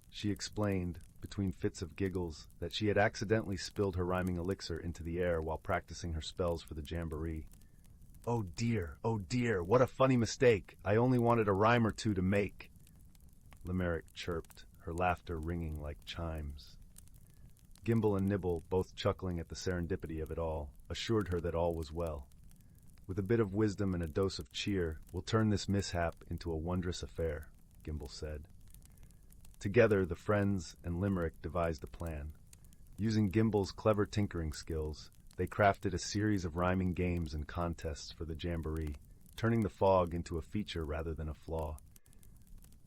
S1: She explained, between fits of giggles, that she had accidentally spilled her rhyming elixir into the air while practicing her spells for the jamboree. Oh dear, what a funny mistake! I only wanted a rhyme or two to make." Limerick chirped, her laughter ringing like chimes. Gimble and Nibble, both chuckling at the serendipity of it all, assured her that all was well. "With a bit of wisdom and a dose of cheer, we'll turn this mishap into a wondrous affair," Gimble said. Together, the friends and Limerick devised a plan. Using Gimble's clever tinkering skills, they crafted a series of rhyming games and contests for the jamboree, turning the fog into a feature rather than a flaw.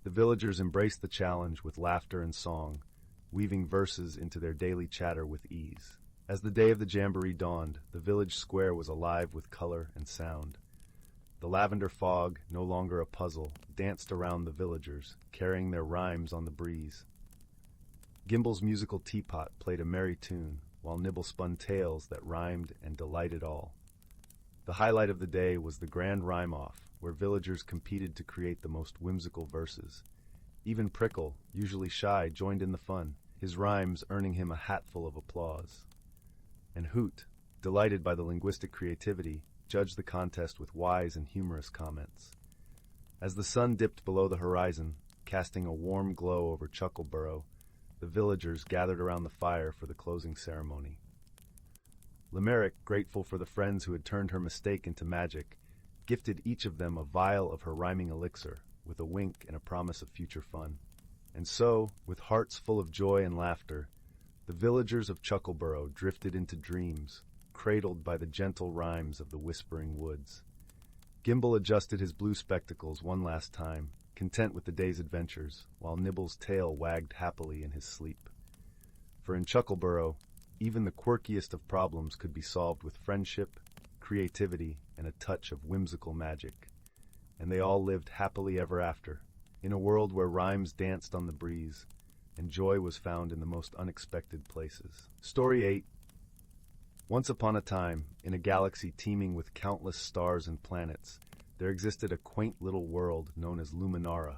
S1: The villagers embraced the challenge with laughter and song, weaving verses into their daily chatter with ease. As the day of the jamboree dawned, the village square was alive with color and sound. The lavender fog, no longer a puzzle, danced around the villagers, carrying their rhymes on the breeze. Gimble's musical teapot played a merry tune, while Nibble spun tales that rhymed and delighted all. The highlight of the day was the grand rhyme-off, where villagers competed to create the most whimsical verses. Even Prickle, usually shy, joined in the fun, his rhymes earning him a hatful of applause. And Hoot, delighted by the linguistic creativity, judged the contest with wise and humorous comments. As the sun dipped below the horizon, casting a warm glow over Chuckleboro, the villagers gathered around the fire for the closing ceremony. Limerick, grateful for the friends who had turned her mistake into magic, gifted each of them a vial of her rhyming elixir, with a wink and a promise of future fun. And so, with hearts full of joy and laughter, the villagers of Chuckleboro drifted into dreams, cradled by the gentle rhymes of the Whispering Woods. Gimble adjusted his blue spectacles one last time, content with the day's adventures, while Nibble's tail wagged happily in his sleep. For in Chuckleboro, even the quirkiest of problems could be solved with friendship, creativity, and a touch of whimsical magic. And they all lived happily ever after, in a world where rhymes danced on the breeze, and joy was found in the most unexpected places. Story 8. Once upon a time, in a galaxy teeming with countless stars and planets, there existed a quaint little world known as Luminara,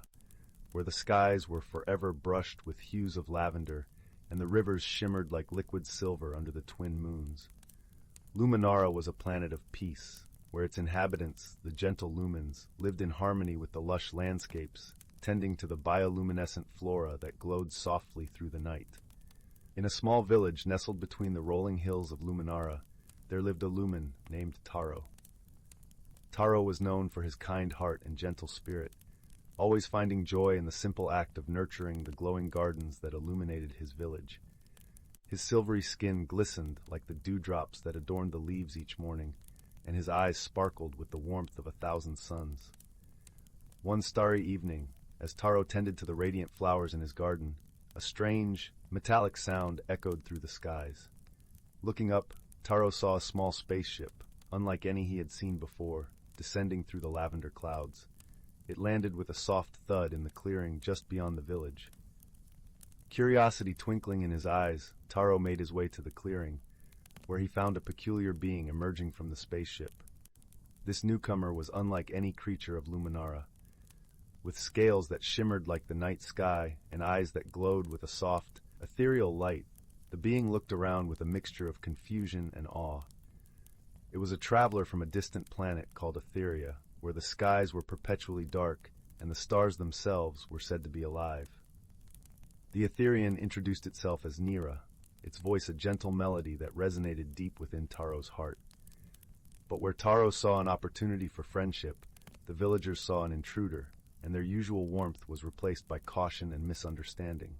S1: where the skies were forever brushed with hues of lavender, and the rivers shimmered like liquid silver under the twin moons. Luminara was a planet of peace, where its inhabitants, the gentle lumens, lived in harmony with the lush landscapes, tending to the bioluminescent flora that glowed softly through the night. In a small village nestled between the rolling hills of Luminara, there lived a lumen named Taro. Taro was known for his kind heart and gentle spirit, always finding joy in the simple act of nurturing the glowing gardens that illuminated his village. His silvery skin glistened like the dewdrops that adorned the leaves each morning, and his eyes sparkled with the warmth of 1,000 suns. One starry evening, as Taro tended to the radiant flowers in his garden, a strange, metallic sound echoed through the skies. Looking up, Taro saw a small spaceship, unlike any he had seen before, descending through the lavender clouds. It landed with a soft thud in the clearing just beyond the village. Curiosity twinkling in his eyes, Taro made his way to the clearing, where he found a peculiar being emerging from the spaceship. This newcomer was unlike any creature of Luminara. With scales that shimmered like the night sky and eyes that glowed with a soft, ethereal light, the being looked around with a mixture of confusion and awe. It was a traveler from a distant planet called Etheria, where the skies were perpetually dark and the stars themselves were said to be alive. The Etherian introduced itself as Nira, its voice a gentle melody that resonated deep within Taro's heart. But where Taro saw an opportunity for friendship, the villagers saw an intruder, and their usual warmth was replaced by caution and misunderstanding.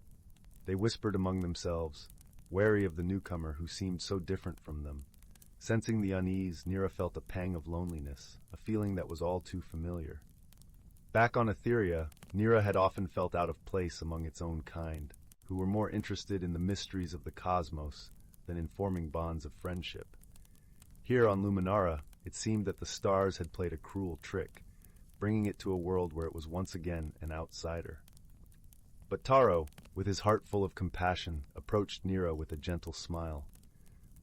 S1: They whispered among themselves, wary of the newcomer who seemed so different from them. Sensing the unease, Nira felt a pang of loneliness, a feeling that was all too familiar. Back on Etheria, Nira had often felt out of place among its own kind, who were more interested in the mysteries of the cosmos than in forming bonds of friendship. Here on Luminara, it seemed that the stars had played a cruel trick, bringing it to a world where it was once again an outsider. But Taro, with his heart full of compassion, approached Nira with a gentle smile.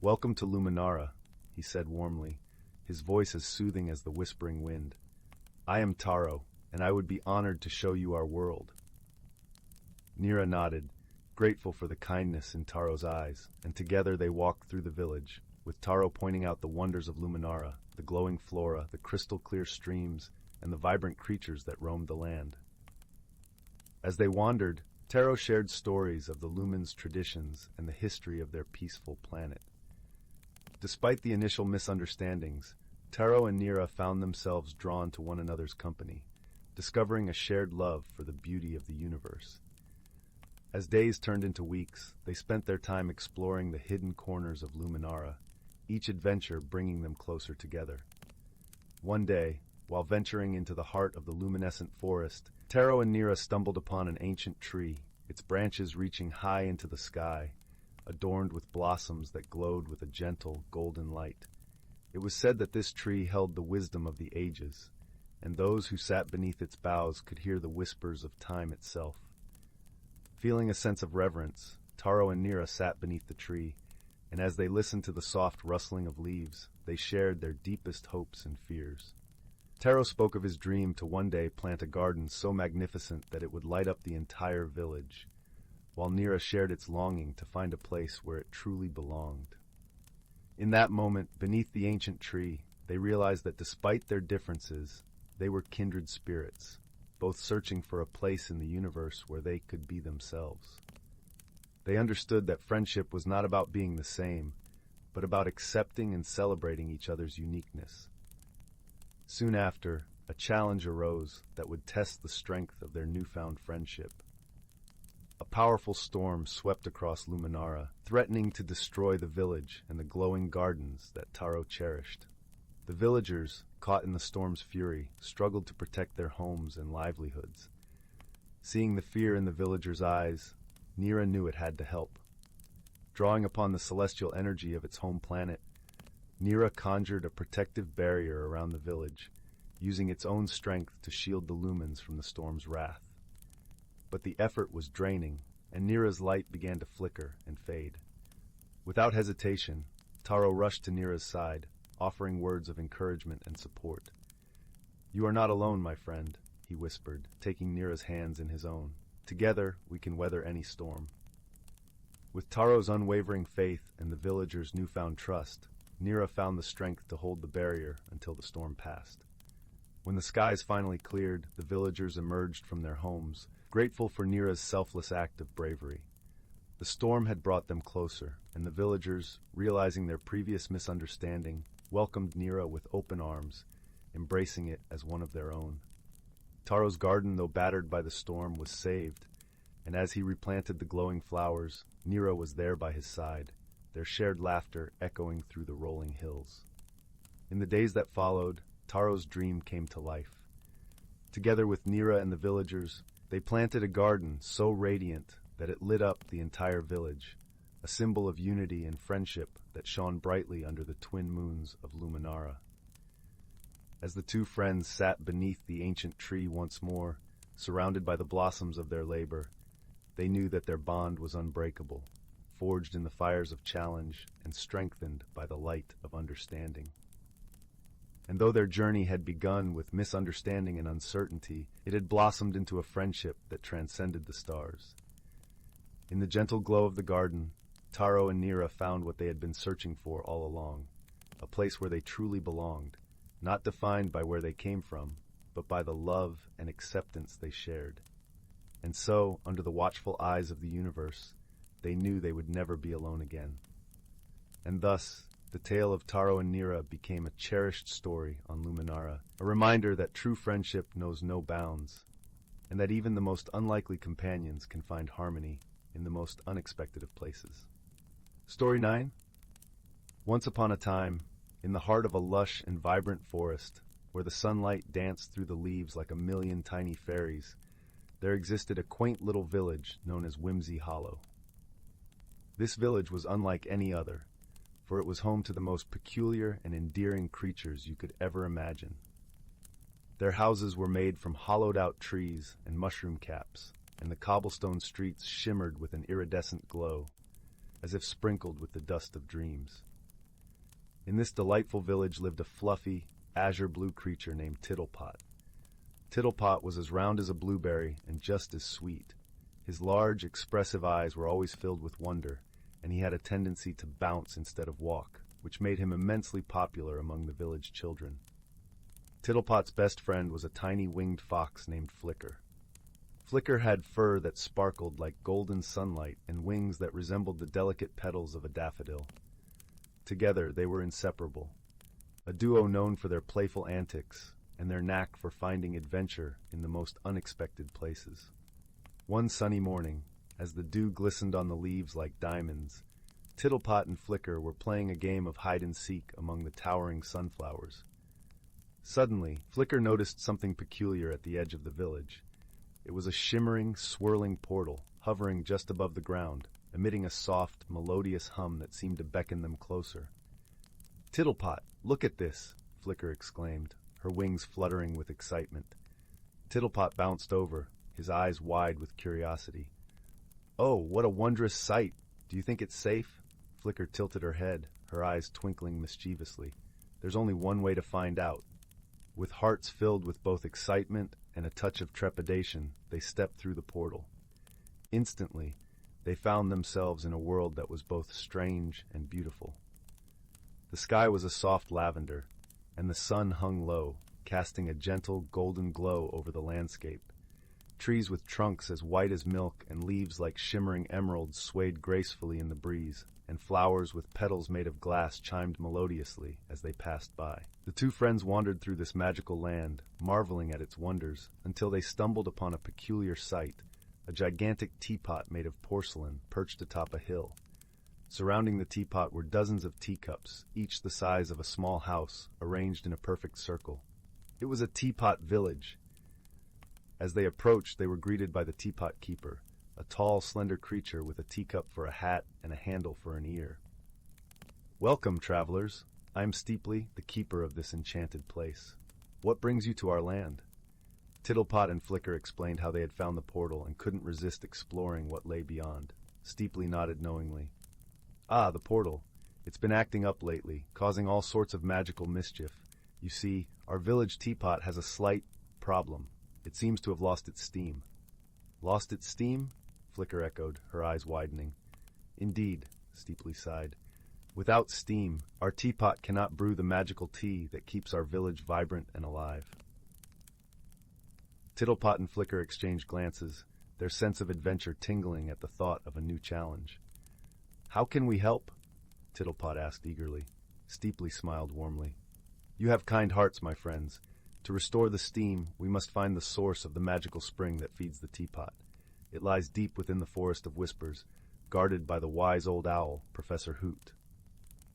S1: "Welcome to Luminara," he said warmly, his voice as soothing as the whispering wind. "I am Taro, and I would be honored to show you our world." Nira nodded, grateful for the kindness in Taro's eyes, and together they walked through the village, with Taro pointing out the wonders of Luminara, the glowing flora, the crystal-clear streams, and the vibrant creatures that roamed the land. As they wandered, Taro shared stories of the Lumens' traditions and the history of their peaceful planet. Despite the initial misunderstandings, Taro and Nira found themselves drawn to one another's company, discovering a shared love for the beauty of the universe. As days turned into weeks, they spent their time exploring the hidden corners of Luminara, each adventure bringing them closer together. One day, while venturing into the heart of the luminescent forest, Taro and Nira stumbled upon an ancient tree, its branches reaching high into the sky, adorned with blossoms that glowed with a gentle, golden light. It was said that this tree held the wisdom of the ages, and those who sat beneath its boughs could hear the whispers of time itself. Feeling a sense of reverence, Taro and Nira sat beneath the tree, and as they listened to the soft rustling of leaves, they shared their deepest hopes and fears. Taro spoke of his dream to one day plant a garden so magnificent that it would light up the entire village, while Nira shared its longing to find a place where it truly belonged. In that moment, beneath the ancient tree, they realized that despite their differences, they were kindred spirits, both searching for a place in the universe where they could be themselves. They understood that friendship was not about being the same, but about accepting and celebrating each other's uniqueness. Soon after, a challenge arose that would test the strength of their newfound friendship. A powerful storm swept across Luminara, threatening to destroy the village and the glowing gardens that Taro cherished. The villagers, caught in the storm's fury, struggled to protect their homes and livelihoods. Seeing the fear in the villagers' eyes, Nira knew it had to help. Drawing upon the celestial energy of its home planet, Nira conjured a protective barrier around the village, using its own strength to shield the lumens from the storm's wrath. But the effort was draining, and Nira's light began to flicker and fade. Without hesitation, Taro rushed to Nira's side, offering words of encouragement and support. "You are not alone, my friend," he whispered, taking Nira's hands in his own. "Together, we can weather any storm." With Taro's unwavering faith and the villagers' newfound trust, Nira found the strength to hold the barrier until the storm passed. When the skies finally cleared, the villagers emerged from their homes, grateful for Nira's selfless act of bravery. The storm had brought them closer, and the villagers, realizing their previous misunderstanding, welcomed Nira with open arms, embracing it as one of their own. Taro's garden, though battered by the storm, was saved, and as he replanted the glowing flowers, Nira was there by his side, their shared laughter echoing through the rolling hills. In the days that followed, Taro's dream came to life. Together with Nira and the villagers, they planted a garden so radiant that it lit up the entire village, a symbol of unity and friendship that shone brightly under the twin moons of Luminara. As the two friends sat beneath the ancient tree once more, surrounded by the blossoms of their labor, they knew that their bond was unbreakable, forged in the fires of challenge and strengthened by the light of understanding. And though their journey had begun with misunderstanding and uncertainty, it had blossomed into a friendship that transcended the stars. In the gentle glow of the garden, Taro and Nira found what they had been searching for all along, a place where they truly belonged, not defined by where they came from, but by the love and acceptance they shared. And so, under the watchful eyes of the universe, they knew they would never be alone again. And thus, the tale of Taro and Nira became a cherished story on Luminara, a reminder that true friendship knows no bounds, and that even the most unlikely companions can find harmony in the most unexpected of places. Story 9. Once upon a time, in the heart of a lush and vibrant forest, where the sunlight danced through the leaves like a million tiny fairies, there existed a quaint little village known as Whimsy Hollow. This village was unlike any other, for it was home to the most peculiar and endearing creatures you could ever imagine. Their houses were made from hollowed-out trees and mushroom caps, and the cobblestone streets shimmered with an iridescent glow, as if sprinkled with the dust of dreams. In this delightful village lived a fluffy, azure-blue creature named Tittlepot. Tittlepot was as round as a blueberry and just as sweet. His large, expressive eyes were always filled with wonder, and he had a tendency to bounce instead of walk, which made him immensely popular among the village children. Tittlepot's best friend was a tiny winged fox named Flicker. Flicker had fur that sparkled like golden sunlight and wings that resembled the delicate petals of a daffodil. Together they were inseparable, a duo known for their playful antics and their knack for finding adventure in the most unexpected places. One sunny morning, as the dew glistened on the leaves like diamonds, Tittlepot and Flicker were playing a game of hide-and-seek among the towering sunflowers. Suddenly, Flicker noticed something peculiar at the edge of the village. It was a shimmering, swirling portal, hovering just above the ground, emitting a soft, melodious hum that seemed to beckon them closer. "Tittlepot, look at this!" Flicker exclaimed, her wings fluttering with excitement. Tittlepot bounced over, his eyes wide with curiosity. "Oh, what a wondrous sight! Do you think it's safe?" Flicker tilted her head, her eyes twinkling mischievously. "There's only one way to find out." With hearts filled with both excitement and a touch of trepidation, they stepped through the portal. Instantly, they found themselves in a world that was both strange and beautiful. The sky was a soft lavender, and the sun hung low, casting a gentle golden glow over the landscape. Trees with trunks as white as milk and leaves like shimmering emeralds swayed gracefully in the breeze, and flowers with petals made of glass chimed melodiously as they passed by. The two friends wandered through this magical land, marveling at its wonders, until they stumbled upon a peculiar sight, a gigantic teapot made of porcelain perched atop a hill. Surrounding the teapot were dozens of teacups, each the size of a small house, arranged in a perfect circle. It was a teapot village. As they approached, they were greeted by the teapot keeper, a tall, slender creature with a teacup for a hat and a handle for an ear. "Welcome, travelers," I am Steeply, the keeper of this enchanted place. What brings you to our land? Tittlepot and Flicker explained how they had found the portal and couldn't resist exploring what lay beyond. Steeply nodded knowingly. Ah, the portal. It's been acting up lately, causing all sorts of magical mischief. You see, our village teapot has a slight problem. It seems to have lost its steam. Lost its steam? Flicker echoed, her eyes widening. Indeed, Steeply sighed. Without steam, our teapot cannot brew the magical tea that keeps our village vibrant and alive. Tittlepot and Flicker exchanged glances, their sense of adventure tingling at the thought of a new challenge. How can we help? Tittlepot asked eagerly. Steeply smiled warmly. You have kind hearts, my friends. To restore the steam, we must find the source of the magical spring that feeds the teapot. It lies deep within the Forest of Whispers, guarded by the wise old owl, Professor Hoot.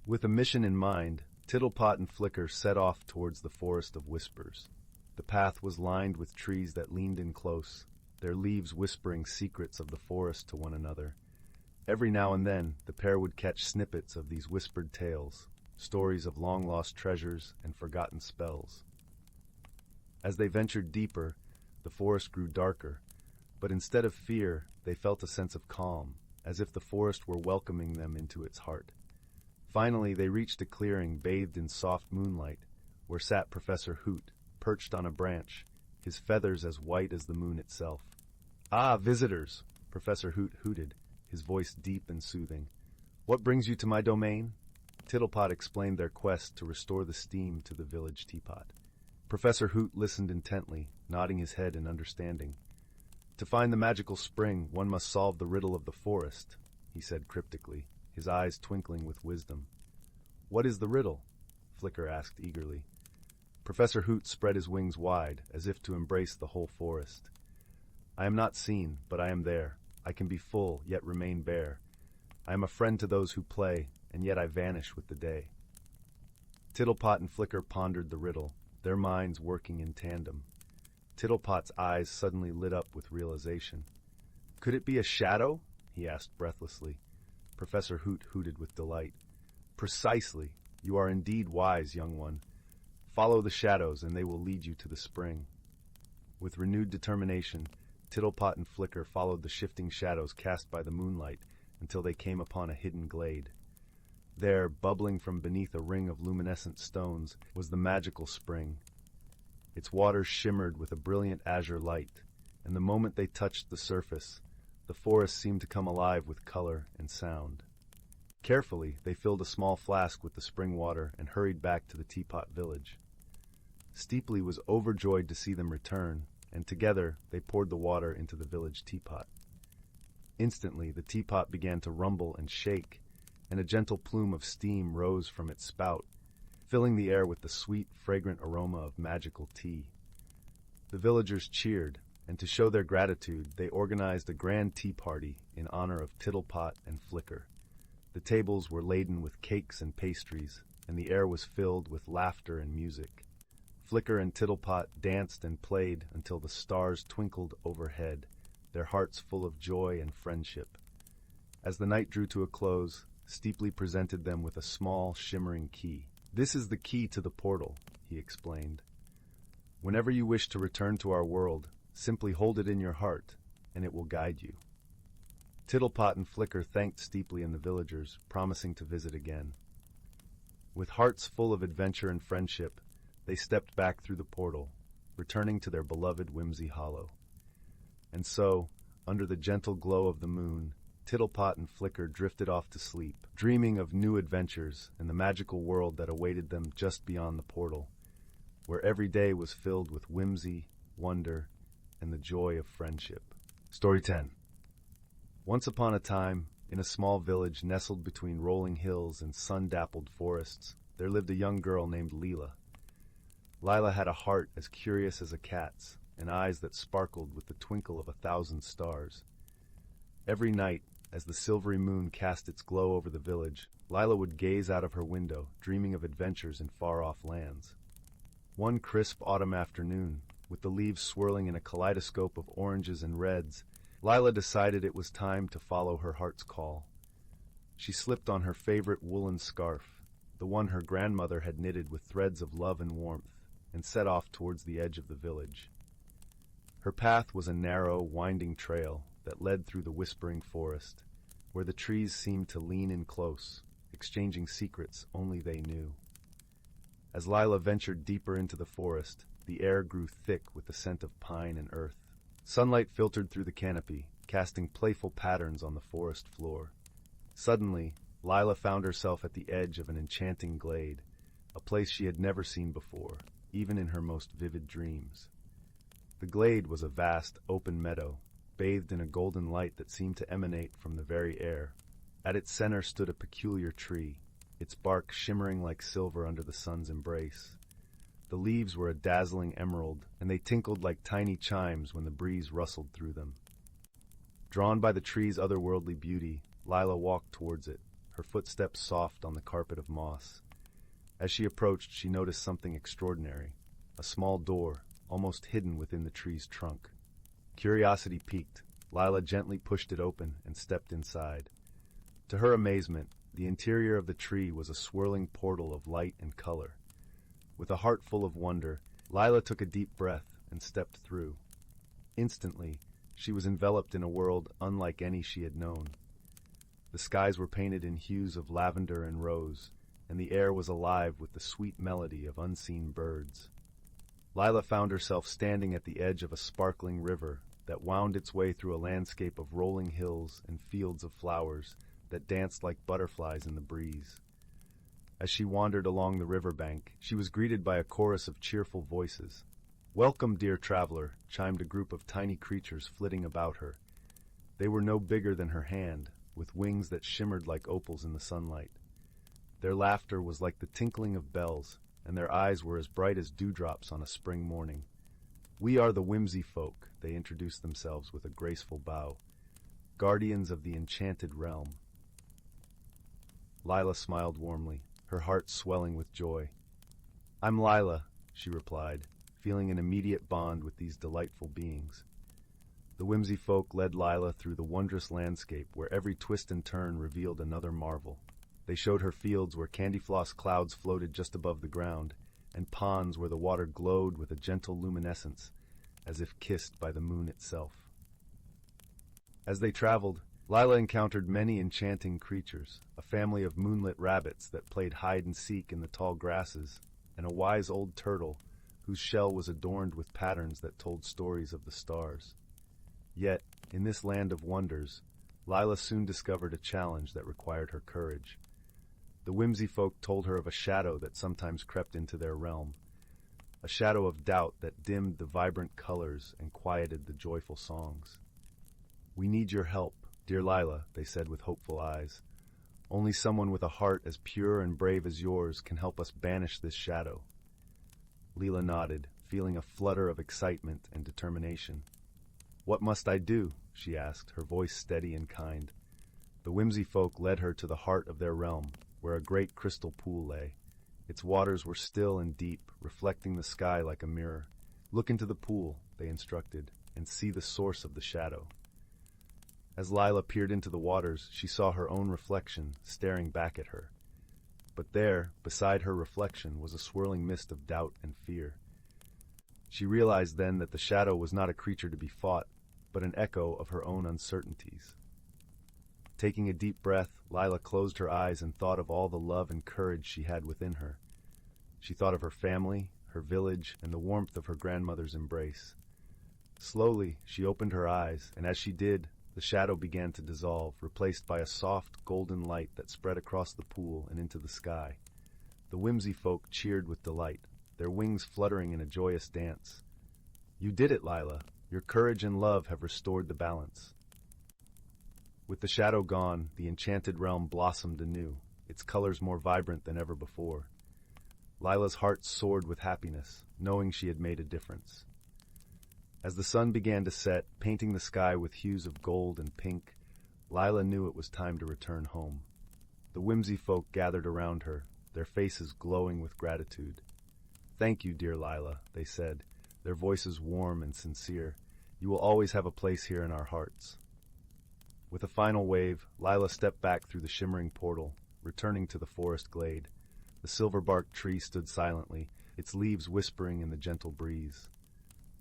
S1: With a mission in mind, Tittlepot and Flicker set off towards the Forest of Whispers. The path was lined with trees that leaned in close, their leaves whispering secrets of the forest to one another. Every now and then, the pair would catch snippets of these whispered tales, stories of long-lost treasures and forgotten spells. As they ventured deeper, the forest grew darker, but instead of fear, they felt a sense of calm, as if the forest were welcoming them into its heart. Finally, they reached a clearing bathed in soft moonlight, where sat Professor Hoot, perched on a branch, his feathers as white as the moon itself. Ah, visitors! Professor Hoot hooted, his voice deep and soothing. What brings you to my domain? Tittlepot explained their quest to restore the steam to the village teapot. Professor Hoot listened intently, nodding his head in understanding. To find the magical spring, one must solve the riddle of the forest, he said cryptically, his eyes twinkling with wisdom. What is the riddle? Flicker asked eagerly. Professor Hoot spread his wings wide, as if to embrace the whole forest. I am not seen, but I am there. I can be full, yet remain bare. I am a friend to those who play, and yet I vanish with the day. Tittlepot and Flicker pondered the riddle, their minds working in tandem. Tittlepot's eyes suddenly lit up with realization. Could it be a shadow? He asked breathlessly. Professor Hoot hooted with delight. Precisely. You are indeed wise, young one. Follow the shadows, and they will lead you to the spring. With renewed determination, Tittlepot and Flicker followed the shifting shadows cast by the moonlight until they came upon a hidden glade. There, bubbling from beneath a ring of luminescent stones, was the magical spring. Its waters shimmered with a brilliant azure light, and the moment they touched the surface, the forest seemed to come alive with color and sound. Carefully, they filled a small flask with the spring water and hurried back to the teapot village. Steeply was overjoyed to see them return, and together they poured the water into the village teapot. Instantly, the teapot began to rumble and shake, and a gentle plume of steam rose from its spout, filling the air with the sweet, fragrant aroma of magical tea. The villagers cheered, and to show their gratitude, they organized a grand tea party in honor of Tittlepot and Flicker. The tables were laden with cakes and pastries, and the air was filled with laughter and music. Flicker and Tittlepot danced and played until the stars twinkled overhead, their hearts full of joy and friendship. As the night drew to a close, Steeply presented them with a small, shimmering key. This is the key to the portal, he explained. Whenever you wish to return to our world, simply hold it in your heart, and it will guide you. Tittlepot and Flicker thanked Steeply and the villagers, promising to visit again. With hearts full of adventure and friendship, they stepped back through the portal, returning to their beloved Whimsy Hollow. And so, under the gentle glow of the moon, Tittlepot and Flicker drifted off to sleep, dreaming of new adventures and the magical world that awaited them just beyond the portal, where every day was filled with whimsy, wonder, and the joy of friendship. Story 10. Once upon a time, in a small village nestled between rolling hills and sun-dappled forests, there lived a young girl named Lila. Lila had a heart as curious as a cat's, and eyes that sparkled with the twinkle of 1,000 stars. Every night, as the silvery moon cast its glow over the village, Lila would gaze out of her window, dreaming of adventures in far-off lands. One crisp autumn afternoon, with the leaves swirling in a kaleidoscope of oranges and reds, Lila decided it was time to follow her heart's call. She slipped on her favorite woolen scarf, the one her grandmother had knitted with threads of love and warmth, and set off towards the edge of the village. Her path was a narrow, winding trail that led through the whispering forest, where the trees seemed to lean in close, exchanging secrets only they knew. As Lila ventured deeper into the forest, the air grew thick with the scent of pine and earth. Sunlight filtered through the canopy, casting playful patterns on the forest floor. Suddenly, Lila found herself at the edge of an enchanting glade, a place she had never seen before, even in her most vivid dreams. The glade was a vast, open meadow, bathed in a golden light that seemed to emanate from the very air. At its center stood a peculiar tree, its bark shimmering like silver under the sun's embrace. The leaves were a dazzling emerald, and they tinkled like tiny chimes when the breeze rustled through them. Drawn by the tree's otherworldly beauty, Lila walked towards it, her footsteps soft on the carpet of moss. As she approached, she noticed something extraordinary, a small door, almost hidden within the tree's trunk. Curiosity piqued, Lila gently pushed it open and stepped inside. To her amazement, the interior of the tree was a swirling portal of light and color. With a heart full of wonder, Lila took a deep breath and stepped through. Instantly, she was enveloped in a world unlike any she had known. The skies were painted in hues of lavender and rose, and the air was alive with the sweet melody of unseen birds. Lila found herself standing at the edge of a sparkling river that wound its way through a landscape of rolling hills and fields of flowers that danced like butterflies in the breeze. As she wandered along the riverbank, she was greeted by a chorus of cheerful voices. "Welcome, dear traveler," chimed a group of tiny creatures flitting about her. They were no bigger than her hand, with wings that shimmered like opals in the sunlight. Their laughter was like the tinkling of bells, and their eyes were as bright as dewdrops on a spring morning. "We are the Whimsy folk," they introduced themselves with a graceful bow. "Guardians of the Enchanted realm." Lila smiled warmly, her heart swelling with joy. "I'm Lila," she replied, feeling an immediate bond with these delightful beings. The Whimsy folk led Lila through the wondrous landscape where every twist and turn revealed another marvel. They showed her fields where candy floss clouds floated just above the ground, and ponds where the water glowed with a gentle luminescence, as if kissed by the moon itself. As they traveled, Lila encountered many enchanting creatures, a family of moonlit rabbits that played hide-and-seek in the tall grasses, and a wise old turtle whose shell was adorned with patterns that told stories of the stars. Yet, in this land of wonders, Lila soon discovered a challenge that required her courage. The Whimsy folk told her of a shadow that sometimes crept into their realm, a shadow of doubt that dimmed the vibrant colors and quieted the joyful songs. "We need your help, dear Lila," they said with hopeful eyes. "Only someone with a heart as pure and brave as yours can help us banish this shadow." Lila nodded, feeling a flutter of excitement and determination. "What must I do?" she asked, her voice steady and kind. The Whimsy folk led her to the heart of their realm, where a great crystal pool lay. Its waters were still and deep, reflecting the sky like a mirror. "Look into the pool," they instructed, "and see the source of the shadow." As Lila peered into the waters, she saw her own reflection staring back at her. But there, beside her reflection, was a swirling mist of doubt and fear. She realized then that the shadow was not a creature to be fought, but an echo of her own uncertainties. Taking a deep breath, Lila closed her eyes and thought of all the love and courage she had within her. She thought of her family, her village, and the warmth of her grandmother's embrace. Slowly, she opened her eyes, and as she did, the shadow began to dissolve, replaced by a soft, golden light that spread across the pool and into the sky. The Whimsy folk cheered with delight, their wings fluttering in a joyous dance. "You did it, Lila. Your courage and love have restored the balance." With the shadow gone, the enchanted realm blossomed anew, its colors more vibrant than ever before. Lila's heart soared with happiness, knowing she had made a difference. As the sun began to set, painting the sky with hues of gold and pink, Lila knew it was time to return home. The Whimsy folk gathered around her, their faces glowing with gratitude. "Thank you, dear Lila," they said, their voices warm and sincere. "You will always have a place here in our hearts." With a final wave, Lila stepped back through the shimmering portal, returning to the forest glade. The silver-barked tree stood silently, its leaves whispering in the gentle breeze.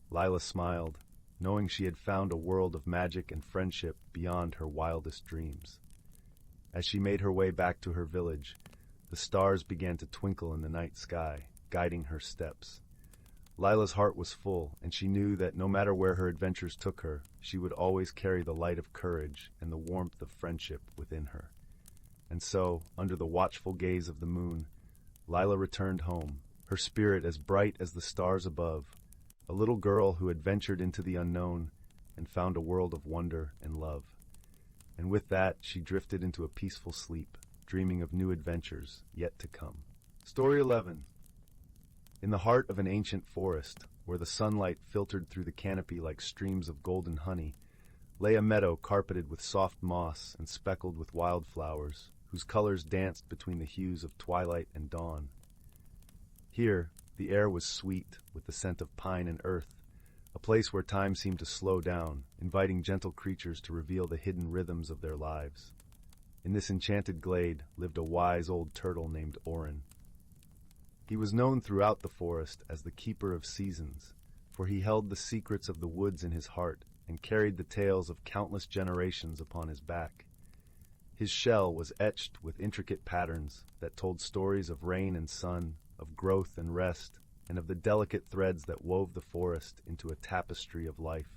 S1: Lila smiled, knowing she had found a world of magic and friendship beyond her wildest dreams. As she made her way back to her village, the stars began to twinkle in the night sky, guiding her steps. Lila's heart was full, and she knew that no matter where her adventures took her, she would always carry the light of courage and the warmth of friendship within her. And so, under the watchful gaze of the moon, Lila returned home, her spirit as bright as the stars above, a little girl who had ventured into the unknown and found a world of wonder and love. And with that, she drifted into a peaceful sleep, dreaming of new adventures yet to come. Story 11. In the heart of an ancient forest, where the sunlight filtered through the canopy like streams of golden honey, lay a meadow carpeted with soft moss and speckled with wildflowers, whose colors danced between the hues of twilight and dawn. Here, the air was sweet, with the scent of pine and earth, a place where time seemed to slow down, inviting gentle creatures to reveal the hidden rhythms of their lives. In this enchanted glade lived a wise old turtle named Orin. He was known throughout the forest as the keeper of seasons, for he held the secrets of the woods in his heart and carried the tales of countless generations upon his back. His shell was etched with intricate patterns that told stories of rain and sun, of growth and rest, and of the delicate threads that wove the forest into a tapestry of life.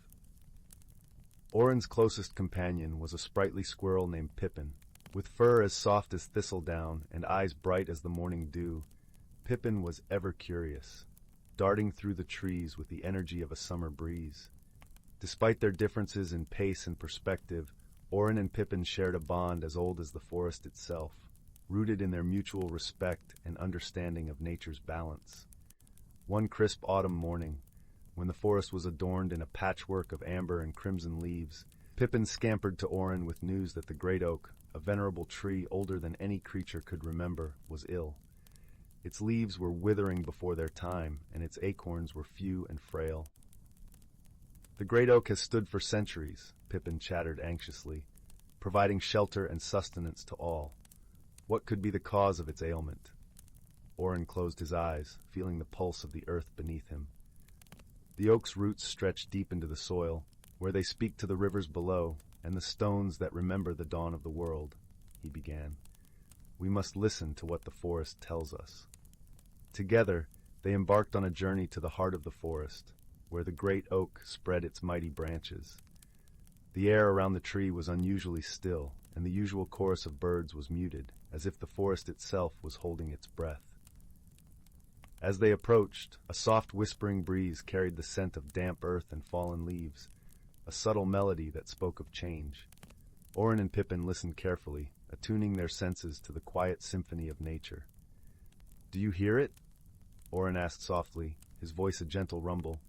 S1: Orin's closest companion was a sprightly squirrel named Pippin. With fur as soft as thistledown and eyes bright as the morning dew, Pippin was ever curious, darting through the trees with the energy of a summer breeze. Despite their differences in pace and perspective, Orin and Pippin shared a bond as old as the forest itself, rooted in their mutual respect and understanding of nature's balance. One crisp autumn morning, when the forest was adorned in a patchwork of amber and crimson leaves, Pippin scampered to Orin with news that the great oak, a venerable tree older than any creature could remember, was ill. Its leaves were withering before their time, and its acorns were few and frail. "The great oak has stood for centuries," Pippin chattered anxiously, "providing shelter and sustenance to all. What could be the cause of its ailment?" Orin closed his eyes, feeling the pulse of the earth beneath him. "The oak's roots stretch deep into the soil, where they speak to the rivers below and the stones that remember the dawn of the world," he began. "We must listen to what the forest tells us." Together, they embarked on a journey to the heart of the forest, where the great oak spread its mighty branches. The air around the tree was unusually still, and the usual chorus of birds was muted, as if the forest itself was holding its breath. As they approached, a soft whispering breeze carried the scent of damp earth and fallen leaves, a subtle melody that spoke of change. Orin and Pippin listened carefully, attuning their senses to the quiet symphony of nature. "Do you hear it?" Orin asked softly, his voice a gentle rumble.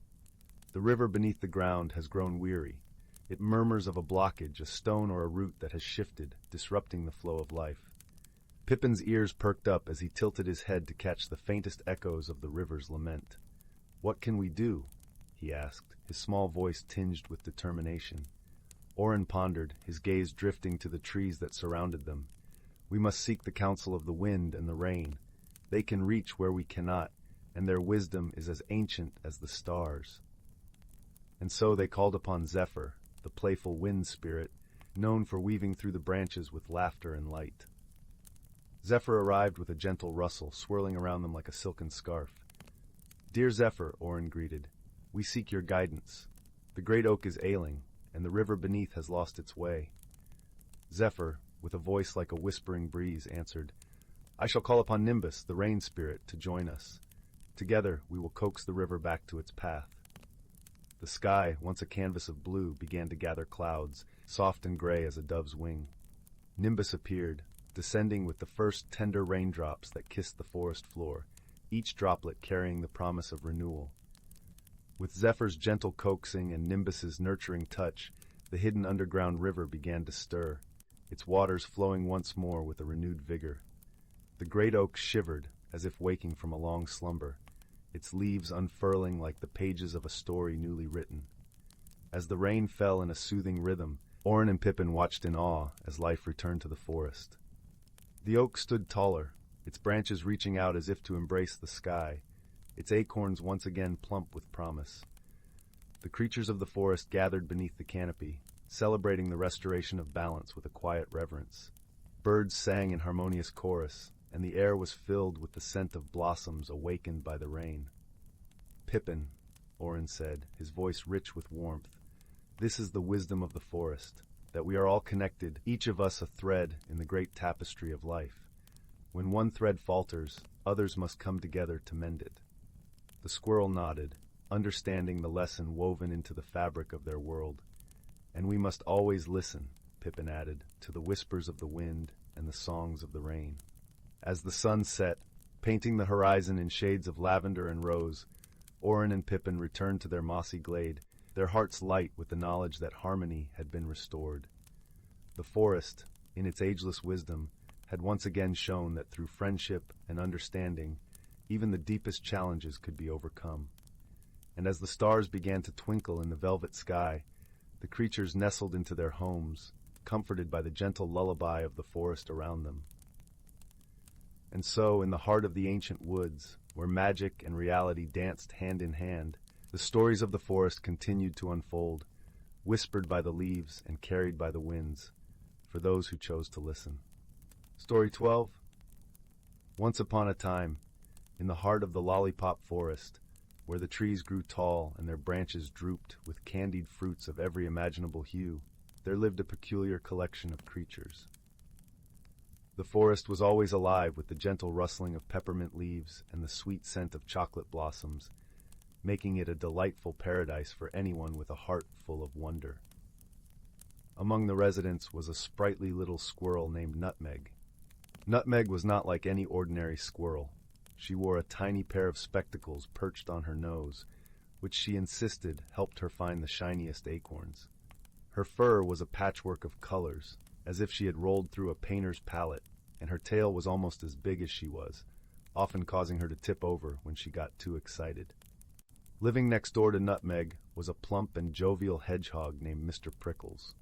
S1: "The river beneath the ground has grown weary. It murmurs of a blockage, a stone or a root that has shifted, disrupting the flow of life." Pippin's ears perked up as he tilted his head to catch the faintest echoes of the river's lament. "What can we do?" he asked, his small voice tinged with determination. Orin pondered, his gaze drifting to the trees that surrounded them. "We must seek the counsel of the wind and the rain. They can reach where we cannot, and their wisdom is as ancient as the stars." And so they called upon Zephyr, the playful wind spirit, known for weaving through the branches with laughter and light. Zephyr arrived with a gentle rustle, swirling around them like a silken scarf. "Dear Zephyr," Orin greeted, "we seek your guidance. The great oak is ailing, and the river beneath has lost its way." Zephyr, with a voice like a whispering breeze, answered, "I shall call upon Nimbus, the rain spirit, to join us. Together we will coax the river back to its path." The sky, once a canvas of blue, began to gather clouds, soft and gray as a dove's wing. Nimbus appeared, descending with the first tender raindrops that kissed the forest floor, each droplet carrying the promise of renewal. With Zephyr's gentle coaxing and Nimbus's nurturing touch, the hidden underground river began to stir, its waters flowing once more with a renewed vigor. The great oak shivered, as if waking from a long slumber, its leaves unfurling like the pages of a story newly written. As the rain fell in a soothing rhythm, Orin and Pippin watched in awe as life returned to the forest. The oak stood taller, its branches reaching out as if to embrace the sky, its acorns once again plump with promise. The creatures of the forest gathered beneath the canopy, celebrating the restoration of balance with a quiet reverence. Birds sang in harmonious chorus, and the air was filled with the scent of blossoms awakened by the rain. "Pippin," Orin said, his voice rich with warmth, "this is the wisdom of the forest, that we are all connected, each of us a thread in the great tapestry of life. When one thread falters, others must come together to mend it." The squirrel nodded, understanding the lesson woven into the fabric of their world. "And we must always listen," Pippin added, "to the whispers of the wind and the songs of the rain." As the sun set, painting the horizon in shades of lavender and rose, Orin and Pippin returned to their mossy glade, their hearts light with the knowledge that harmony had been restored. The forest, in its ageless wisdom, had once again shown that through friendship and understanding, even the deepest challenges could be overcome. And as the stars began to twinkle in the velvet sky, the creatures nestled into their homes, comforted by the gentle lullaby of the forest around them. And so, in the heart of the ancient woods, where magic and reality danced hand in hand, the stories of the forest continued to unfold, whispered by the leaves and carried by the winds, for those who chose to listen. Story 12. Once upon a time, in the heart of the Lollipop forest, where the trees grew tall and their branches drooped with candied fruits of every imaginable hue, there lived a peculiar collection of creatures. The forest was always alive with the gentle rustling of peppermint leaves and the sweet scent of chocolate blossoms, making it a delightful paradise for anyone with a heart full of wonder. Among the residents was a sprightly little squirrel named Nutmeg. Nutmeg was not like any ordinary squirrel. She wore a tiny pair of spectacles perched on her nose, which she insisted helped her find the shiniest acorns. Her fur was a patchwork of colors, as if she had rolled through a painter's palette, and her tail was almost as big as she was, often causing her to tip over when she got too excited. Living next door to Nutmeg was a plump and jovial hedgehog named Mr. Prickles.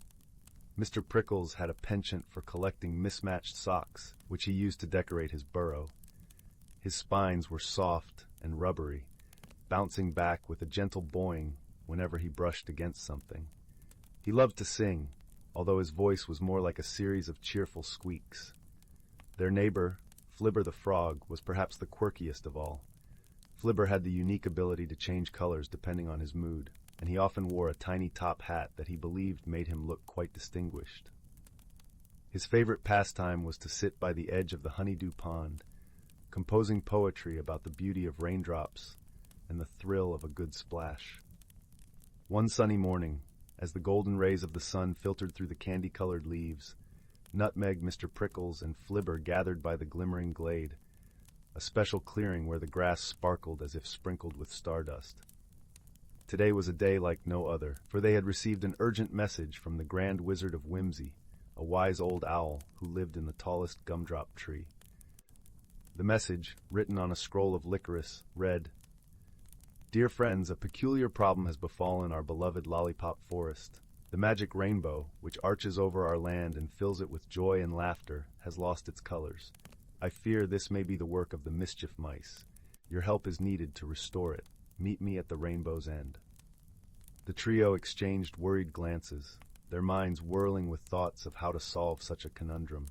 S1: Mr. Prickles had a penchant for collecting mismatched socks, which he used to decorate his burrow. His spines were soft and rubbery, bouncing back with a gentle boing whenever he brushed against something. He loved to sing, although his voice was more like a series of cheerful squeaks. Their neighbor, Flibber the Frog, was perhaps the quirkiest of all. Flibber had the unique ability to change colors depending on his mood, and he often wore a tiny top hat that he believed made him look quite distinguished. His favorite pastime was to sit by the edge of the honeydew pond, composing poetry about the beauty of raindrops and the thrill of a good splash. One sunny morning, as the golden rays of the sun filtered through the candy-colored leaves, Nutmeg, Mr. Prickles, and Flibber gathered by the glimmering glade, a special clearing where the grass sparkled as if sprinkled with stardust. Today was a day like no other, for they had received an urgent message from the Grand Wizard of Whimsy, a wise old owl who lived in the tallest gumdrop tree. The message, written on a scroll of licorice, read, "Dear friends, a peculiar problem has befallen our beloved Lollipop forest. The magic rainbow, which arches over our land and fills it with joy and laughter, has lost its colors. I fear this may be the work of the mischief mice. Your help is needed to restore it. Meet me at the rainbow's end." The trio exchanged worried glances, their minds whirling with thoughts of how to solve such a conundrum.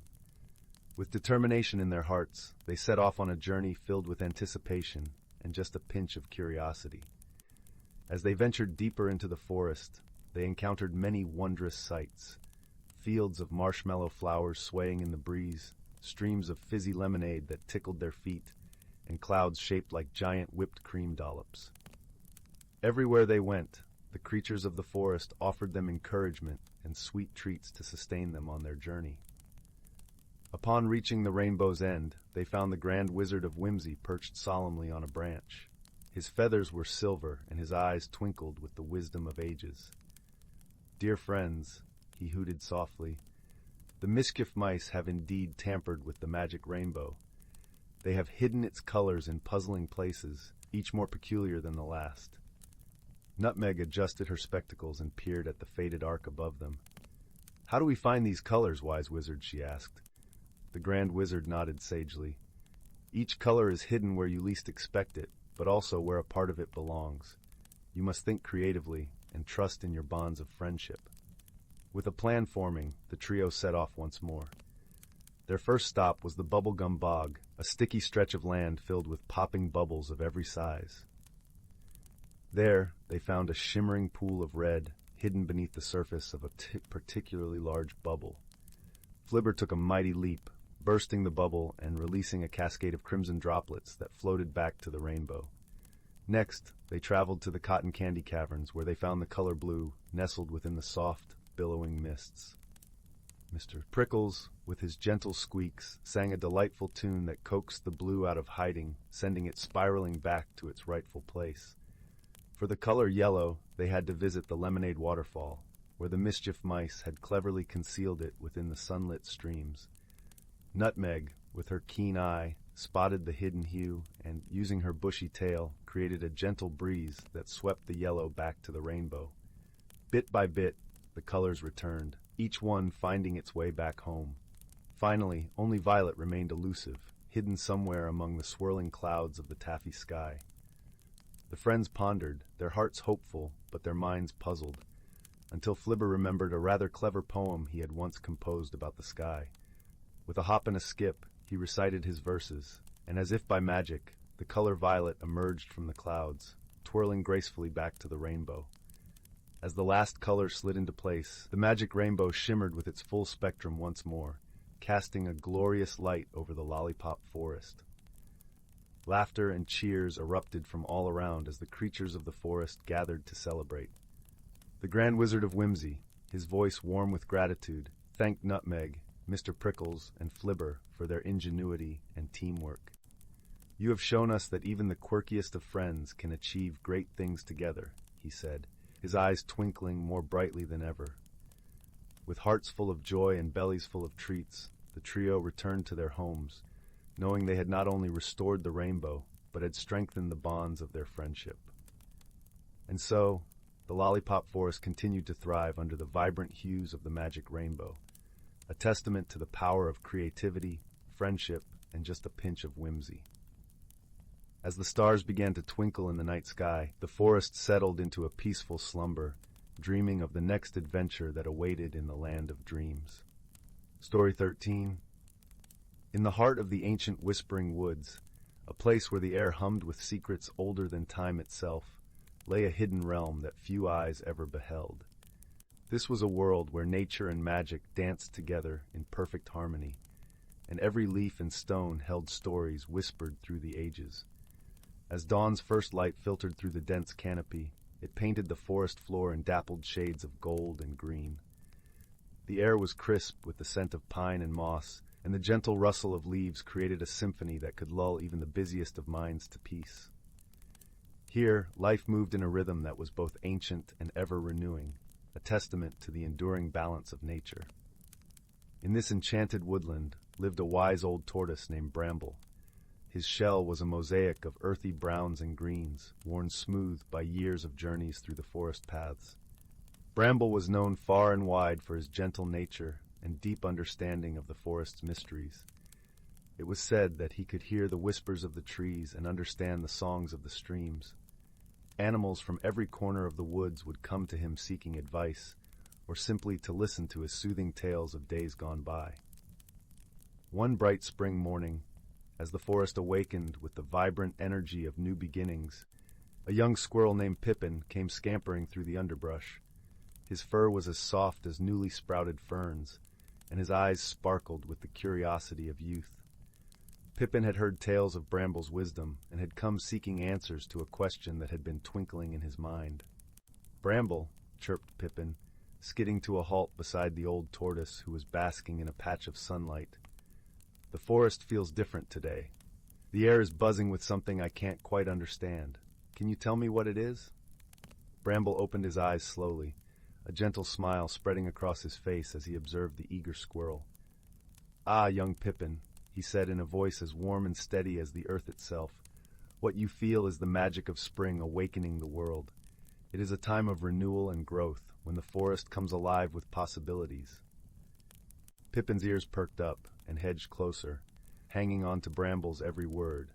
S1: With determination in their hearts, they set off on a journey filled with anticipation and just a pinch of curiosity. As they ventured deeper into the forest, they encountered many wondrous sights: fields of marshmallow flowers swaying in the breeze, streams of fizzy lemonade that tickled their feet, and clouds shaped like giant whipped cream dollops. Everywhere they went, the creatures of the forest offered them encouragement and sweet treats to sustain them on their journey. Upon reaching the rainbow's end, they found the Grand Wizard of Whimsy perched solemnly on a branch. His feathers were silver, and his eyes twinkled with the wisdom of ages. "Dear friends," he hooted softly, "the mischief mice have indeed tampered with the magic rainbow. They have hidden its colors in puzzling places, each more peculiar than the last." Nutmeg adjusted her spectacles and peered at the faded arc above them. "How do we find these colors, wise wizard?" she asked. The Grand Wizard nodded sagely. Each color is hidden where you least expect it, but also where a part of it belongs. You must think creatively and trust in your bonds of friendship. With a plan forming, the trio set off once more. Their first stop was the Bubblegum Bog, a sticky stretch of land filled with popping bubbles of every size. There, they found a shimmering pool of red, hidden beneath the surface of a particularly large bubble. Flibber took a mighty leap, bursting the bubble and releasing a cascade of crimson droplets that floated back to the rainbow. Next, they traveled to the cotton candy caverns, where they found the color blue nestled within the soft, billowing mists. Mr. Prickles, with his gentle squeaks, sang a delightful tune that coaxed the blue out of hiding, sending it spiraling back to its rightful place. For the color yellow, they had to visit the Lemonade Waterfall, where the mischief mice had cleverly concealed it within the sunlit streams. Nutmeg, with her keen eye, spotted the hidden hue and, using her bushy tail, created a gentle breeze that swept the yellow back to the rainbow. Bit by bit, the colors returned, each one finding its way back home. Finally, only Violet remained elusive, hidden somewhere among the swirling clouds of the taffy sky. The friends pondered, their hearts hopeful, but their minds puzzled, until Flibber remembered a rather clever poem he had once composed about the sky. With a hop and a skip, he recited his verses, and as if by magic, the color violet emerged from the clouds, twirling gracefully back to the rainbow. As the last color slid into place, the magic rainbow shimmered with its full spectrum once more, casting a glorious light over the Lollipop forest. Laughter and cheers erupted from all around as the creatures of the forest gathered to celebrate. The Grand Wizard of Whimsy, his voice warm with gratitude, thanked Nutmeg, Mr. Prickles, and Flibber for their ingenuity and teamwork. "You have shown us that even the quirkiest of friends can achieve great things together," he said, his eyes twinkling more brightly than ever. With hearts full of joy and bellies full of treats, the trio returned to their homes, knowing they had not only restored the rainbow, but had strengthened the bonds of their friendship. And so, the Lollipop Forest continued to thrive under the vibrant hues of the magic rainbow, a testament to the power of creativity, friendship, and just a pinch of whimsy. As the stars began to twinkle in the night sky, the forest settled into a peaceful slumber, dreaming of the next adventure that awaited in the land of dreams. Story 13. In the heart of the ancient whispering woods, a place where the air hummed with secrets older than time itself, lay a hidden realm that few eyes ever beheld. This was a world where nature and magic danced together in perfect harmony, and every leaf and stone held stories whispered through the ages. As dawn's first light filtered through the dense canopy, it painted the forest floor in dappled shades of gold and green. The air was crisp with the scent of pine and moss, and the gentle rustle of leaves created a symphony that could lull even the busiest of minds to peace. Here, life moved in a rhythm that was both ancient and ever-renewing, a testament to the enduring balance of nature. In this enchanted woodland lived a wise old tortoise named Bramble. His shell was a mosaic of earthy browns and greens, worn smooth by years of journeys through the forest paths. Bramble was known far and wide for his gentle nature and deep understanding of the forest's mysteries. It was said that he could hear the whispers of the trees and understand the songs of the streams. Animals from every corner of the woods would come to him seeking advice, or simply to listen to his soothing tales of days gone by. One bright spring morning, as the forest awakened with the vibrant energy of new beginnings, a young squirrel named Pippin came scampering through the underbrush. His fur was as soft as newly sprouted ferns, and his eyes sparkled with the curiosity of youth. Pippin had heard tales of Bramble's wisdom and had come seeking answers to a question that had been twinkling in his mind. "Bramble," chirped Pippin, skidding to a halt beside the old tortoise who was basking in a patch of sunlight. "The forest feels different today. The air is buzzing with something I can't quite understand. Can you tell me what it is?" Bramble opened his eyes slowly, a gentle smile spreading across his face as he observed the eager squirrel. "Ah, young Pippin," he said in a voice as warm and steady as the earth itself, "what you feel is the magic of spring awakening the world. It is a time of renewal and growth, when the forest comes alive with possibilities." Pippin's ears perked up and hedged closer, hanging on to Bramble's every word.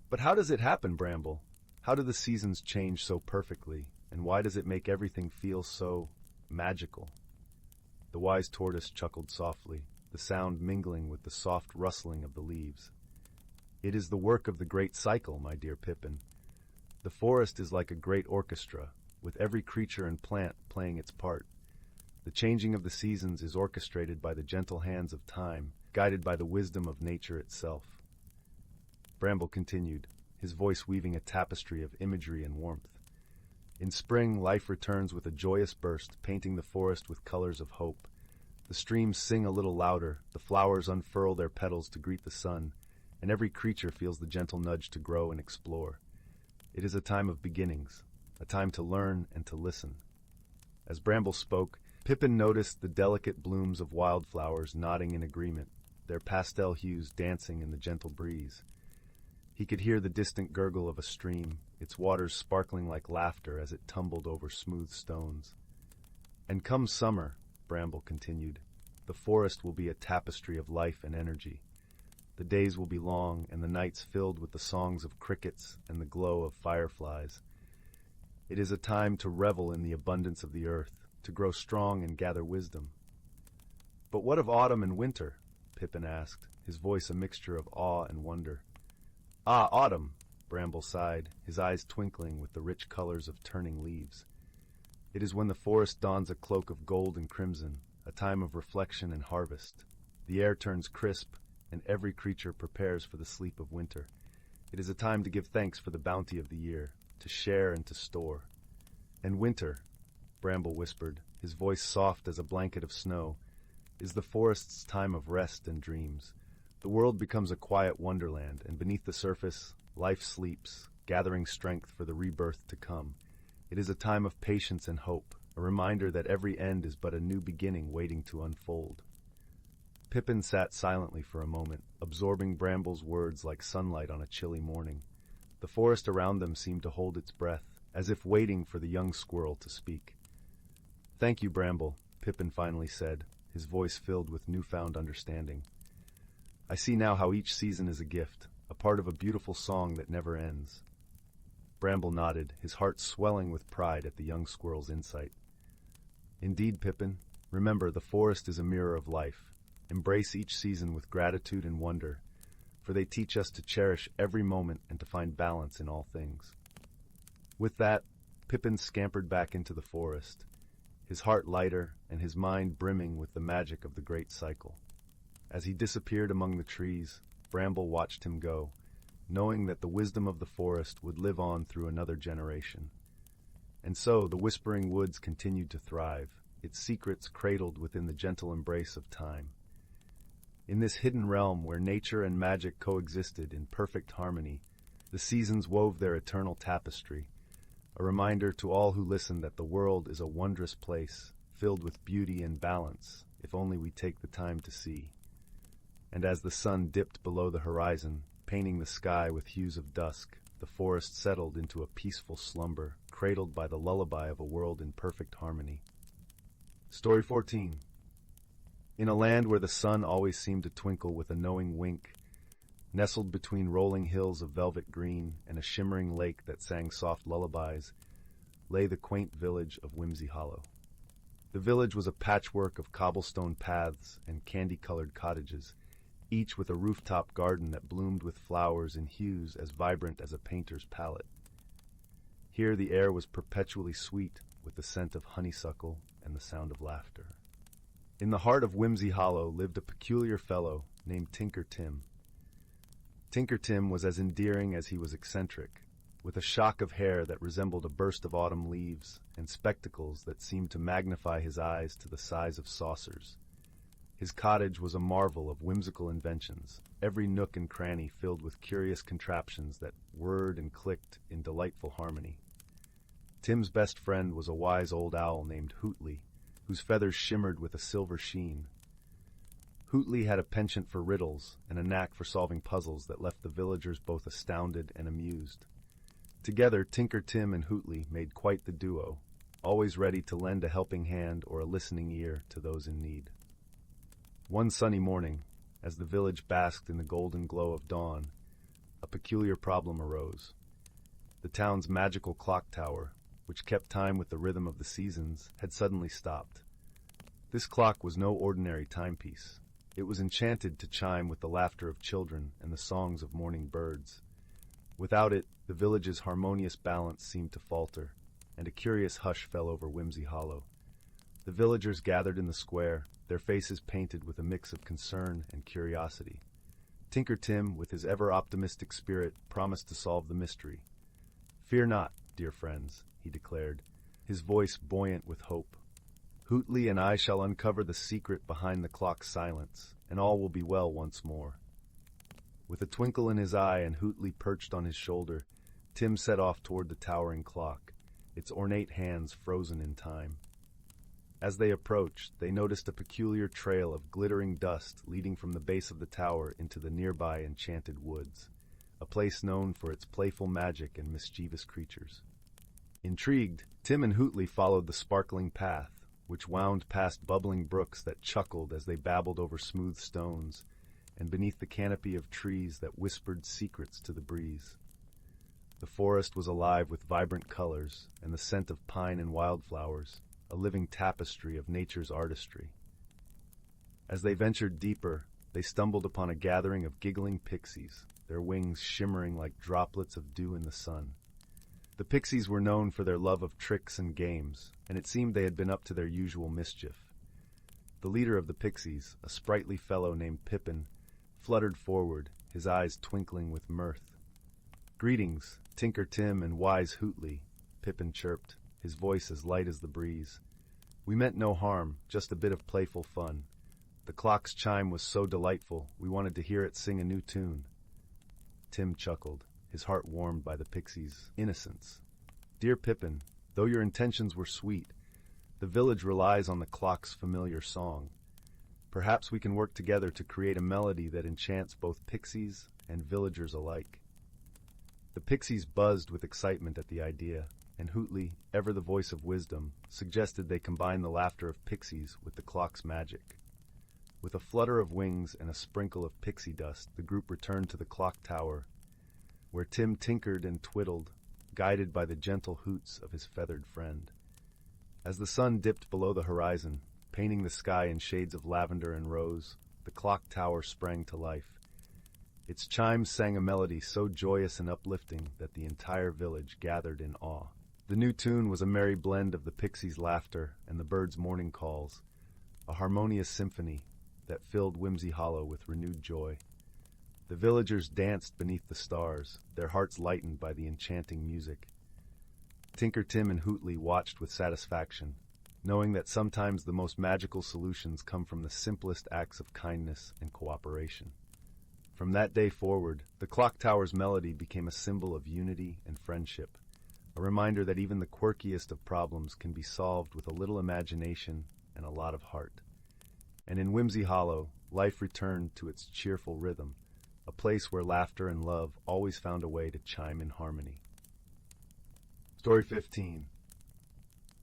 S1: But how does it happen, Bramble? How do the seasons change so perfectly, and why does it make everything feel so magical? The wise tortoise chuckled softly, the sound mingling with the soft rustling of the leaves. It is the work of the great cycle, my dear Pippin. The forest is like a great orchestra, with every creature and plant playing its part. The changing of the seasons is orchestrated by the gentle hands of time, guided by the wisdom of nature itself. Bramble continued, his voice weaving a tapestry of imagery and warmth. In spring, life returns with a joyous burst, painting the forest with colors of hope. The streams sing a little louder, the flowers unfurl their petals to greet the sun, and every creature feels the gentle nudge to grow and explore. It is a time of beginnings, a time to learn and to listen. As Bramble spoke, Pippin noticed the delicate blooms of wildflowers nodding in agreement, their pastel hues dancing in the gentle breeze. He could hear the distant gurgle of a stream, its waters sparkling like laughter as it tumbled over smooth stones. And come summer, Bramble continued, the forest will be a tapestry of life and energy. The days will be long and the nights filled with the songs of crickets and the glow of fireflies. It is a time to revel in the abundance of the earth, to grow strong and gather wisdom. But what of autumn and winter? Pippin asked, his voice a mixture of awe and wonder. Ah, autumn, Bramble sighed, his eyes twinkling with the rich colors of turning leaves. It is when the forest dons a cloak of gold and crimson, a time of reflection and harvest. The air turns crisp, and every creature prepares for the sleep of winter. It is a time to give thanks for the bounty of the year, to share and to store. And winter, Bramble whispered, his voice soft as a blanket of snow, is the forest's time of rest and dreams. The world becomes a quiet wonderland, and beneath the surface, life sleeps, gathering strength for the rebirth to come. It is a time of patience and hope, a reminder that every end is but a new beginning waiting to unfold. Pippin sat silently for a moment, absorbing Bramble's words like sunlight on a chilly morning. The forest around them seemed to hold its breath, as if waiting for the young squirrel to speak. "Thank you, Bramble," Pippin finally said, his voice filled with newfound understanding. "I see now how each season is a gift, a part of a beautiful song that never ends." Bramble nodded, his heart swelling with pride at the young squirrel's insight. "Indeed, Pippin, remember the forest is a mirror of life. Embrace each season with gratitude and wonder, for they teach us to cherish every moment and to find balance in all things." With that, Pippin scampered back into the forest, his heart lighter and his mind brimming with the magic of the great cycle. As he disappeared among the trees, Bramble watched him go, knowing that the wisdom of the forest would live on through another generation. And so the Whispering Woods continued to thrive, its secrets cradled within the gentle embrace of time. In this hidden realm where nature and magic coexisted in perfect harmony, the seasons wove their eternal tapestry, a reminder to all who listen that the world is a wondrous place, filled with beauty and balance, if only we take the time to see. And as the sun dipped below the horizon, painting the sky with hues of dusk, the forest settled into a peaceful slumber, cradled by the lullaby of a world in perfect harmony. Story 14. In a land where the sun always seemed to twinkle with a knowing wink, nestled between rolling hills of velvet green and a shimmering lake that sang soft lullabies, lay the quaint village of Whimsical. The village was a patchwork of cobblestone paths and candy-colored cottages, each with a rooftop garden that bloomed with flowers in hues as vibrant as a painter's palette. Here the air was perpetually sweet, with the scent of honeysuckle and the sound of laughter. In the heart of Whimsy Hollow lived a peculiar fellow named Tinker Tim. Tinker Tim was as endearing as he was eccentric, with a shock of hair that resembled a burst of autumn leaves and spectacles that seemed to magnify his eyes to the size of saucers. His cottage was a marvel of whimsical inventions, every nook and cranny filled with curious contraptions that whirred and clicked in delightful harmony. Tim's best friend was a wise old owl named Hootly, whose feathers shimmered with a silver sheen. Hootly had a penchant for riddles and a knack for solving puzzles that left the villagers both astounded and amused. Together, Tinker Tim and Hootly made quite the duo, always ready to lend a helping hand or a listening ear to those in need. One sunny morning, as the village basked in the golden glow of dawn, a peculiar problem arose. The town's magical clock tower, which kept time with the rhythm of the seasons, had suddenly stopped. This clock was no ordinary timepiece. It was enchanted to chime with the laughter of children and the songs of morning birds. Without it, the village's harmonious balance seemed to falter, and a curious hush fell over Whimsy Hollow. The villagers gathered in the square, their faces painted with a mix of concern and curiosity. Tinker Tim, with his ever-optimistic spirit, promised to solve the mystery. "Fear not, dear friends," he declared, his voice buoyant with hope. "Hootly and I shall uncover the secret behind the clock's silence, and all will be well once more." With a twinkle in his eye and Hootly perched on his shoulder, Tim set off toward the towering clock, its ornate hands frozen in time. As they approached, they noticed a peculiar trail of glittering dust leading from the base of the tower into the nearby Enchanted Woods, a place known for its playful magic and mischievous creatures. Intrigued, Tim and Hootly followed the sparkling path, which wound past bubbling brooks that chuckled as they babbled over smooth stones, and beneath the canopy of trees that whispered secrets to the breeze. The forest was alive with vibrant colors and the scent of pine and wildflowers, a living tapestry of nature's artistry. As they ventured deeper, they stumbled upon a gathering of giggling pixies, their wings shimmering like droplets of dew in the sun. The pixies were known for their love of tricks and games, and it seemed they had been up to their usual mischief. The leader of the pixies, a sprightly fellow named Pippin, fluttered forward, his eyes twinkling with mirth. "Greetings, Tinker Tim and wise Hootly," Pippin chirped, his voice as light as the breeze. "We meant no harm, just a bit of playful fun. The clock's chime was so delightful, we wanted to hear it sing a new tune." Tim chuckled, his heart warmed by the pixie's innocence. "Dear Pippin, though your intentions were sweet, the village relies on the clock's familiar song. Perhaps we can work together to create a melody that enchants both pixies and villagers alike." The pixies buzzed with excitement at the idea, and Hootly, ever the voice of wisdom, suggested they combine the laughter of pixies with the clock's magic. With a flutter of wings and a sprinkle of pixie dust, the group returned to the clock tower, where Tim tinkered and twiddled, guided by the gentle hoots of his feathered friend. As the sun dipped below the horizon, painting the sky in shades of lavender and rose, the clock tower sprang to life. Its chimes sang a melody so joyous and uplifting that the entire village gathered in awe. The new tune was a merry blend of the pixies' laughter and the birds' morning calls, a harmonious symphony that filled Whimsy Hollow with renewed joy. The villagers danced beneath the stars, their hearts lightened by the enchanting music. Tinker Tim and Hootly watched with satisfaction, knowing that sometimes the most magical solutions come from the simplest acts of kindness and cooperation. From that day forward, the clock tower's melody became a symbol of unity and friendship, a reminder that even the quirkiest of problems can be solved with a little imagination and a lot of heart. And in Whimsy Hollow, life returned to its cheerful rhythm, a place where laughter and love always found a way to chime in harmony. Story 15.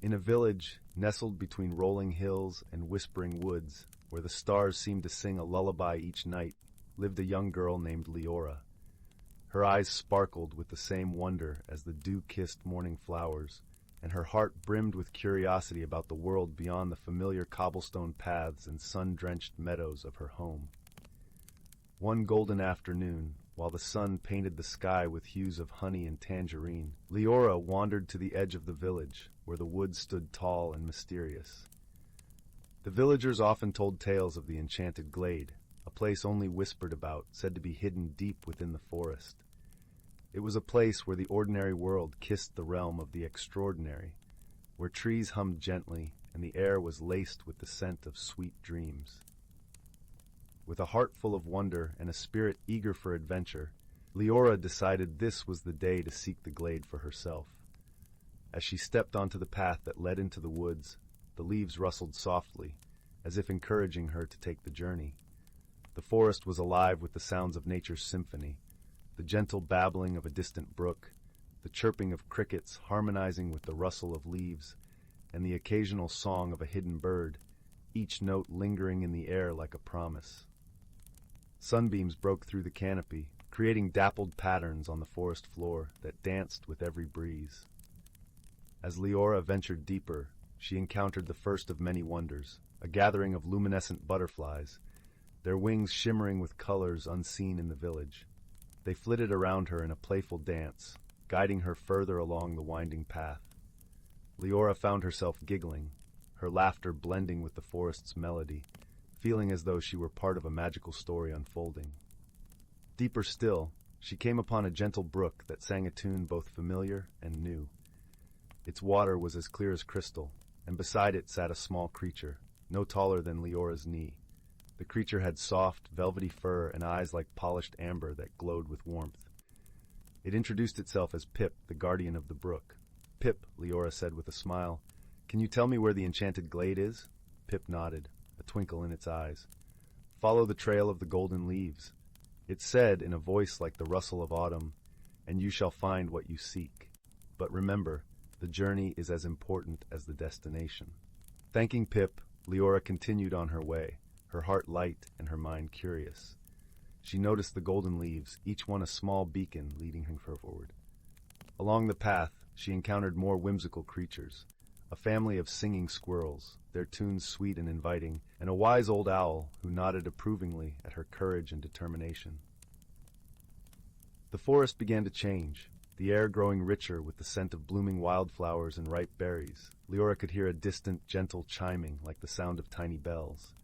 S1: In a village nestled between rolling hills and whispering woods, where the stars seemed to sing a lullaby each night, lived a young girl named Leora. Her eyes sparkled with the same wonder as the dew-kissed morning flowers, and her heart brimmed with curiosity about the world beyond the familiar cobblestone paths and sun-drenched meadows of her home. One golden afternoon, while the sun painted the sky with hues of honey and tangerine, Leora wandered to the edge of the village, where the woods stood tall and mysterious. The villagers often told tales of the enchanted glade, a place only whispered about, said to be hidden deep within the forest. It was a place where the ordinary world kissed the realm of the extraordinary, where trees hummed gently and the air was laced with the scent of sweet dreams. With a heart full of wonder and a spirit eager for adventure, Leora decided this was the day to seek the glade for herself. As she stepped onto the path that led into the woods, the leaves rustled softly, as if encouraging her to take the journey. The forest was alive with the sounds of nature's symphony, the gentle babbling of a distant brook, the chirping of crickets harmonizing with the rustle of leaves, and the occasional song of a hidden bird, each note lingering in the air like a promise. Sunbeams broke through the canopy, creating dappled patterns on the forest floor that danced with every breeze. As Leora ventured deeper, she encountered the first of many wonders, a gathering of luminescent butterflies, their wings shimmering with colors unseen in the village. They flitted around her in a playful dance, guiding her further along the winding path. Leora found herself giggling, her laughter blending with the forest's melody, feeling as though she were part of a magical story unfolding. Deeper still, she came upon a gentle brook that sang a tune both familiar and new. Its water was as clear as crystal, and beside it sat a small creature, no taller than Leora's knee. The creature had soft, velvety fur and eyes like polished amber that glowed with warmth. It introduced itself as Pip, the guardian of the brook. "Pip," Leora said with a smile, "can you tell me where the enchanted glade is?" Pip nodded, a twinkle in its eyes. "Follow the trail of the golden leaves," it said in a voice like the rustle of autumn, "and you shall find what you seek. But remember, the journey is as important as the destination." Thanking Pip, Leora continued on her way, her heart light and her mind curious. She noticed the golden leaves, each one a small beacon leading her forward. Along the path, she encountered more whimsical creatures, a family of singing squirrels, their tunes sweet and inviting, and a wise old owl who nodded approvingly at her courage and determination. The forest began to change, the air growing richer with the scent of blooming wildflowers and ripe berries. Leora could hear a distant, gentle chiming like the sound of tiny bells.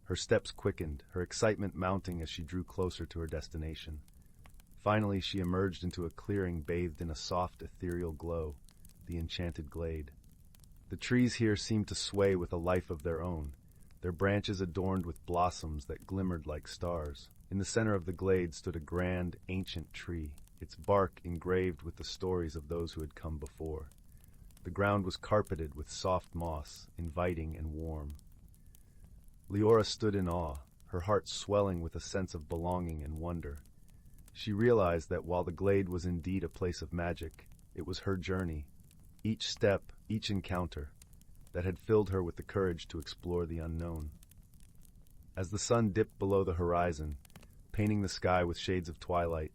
S1: Her steps quickened, her excitement mounting as she drew closer to her destination. Finally, she emerged into a clearing bathed in a soft, ethereal glow, the enchanted glade. The trees here seemed to sway with a life of their own, their branches adorned with blossoms that glimmered like stars. In the center of the glade stood a grand, ancient tree, its bark engraved with the stories of those who had come before. The ground was carpeted with soft moss, inviting and warm. Leora stood in awe, her heart swelling with a sense of belonging and wonder. She realized that while the glade was indeed a place of magic, it was her journey, each step, each encounter, that had filled her with the courage to explore the unknown. As the sun dipped below the horizon, painting the sky with shades of twilight,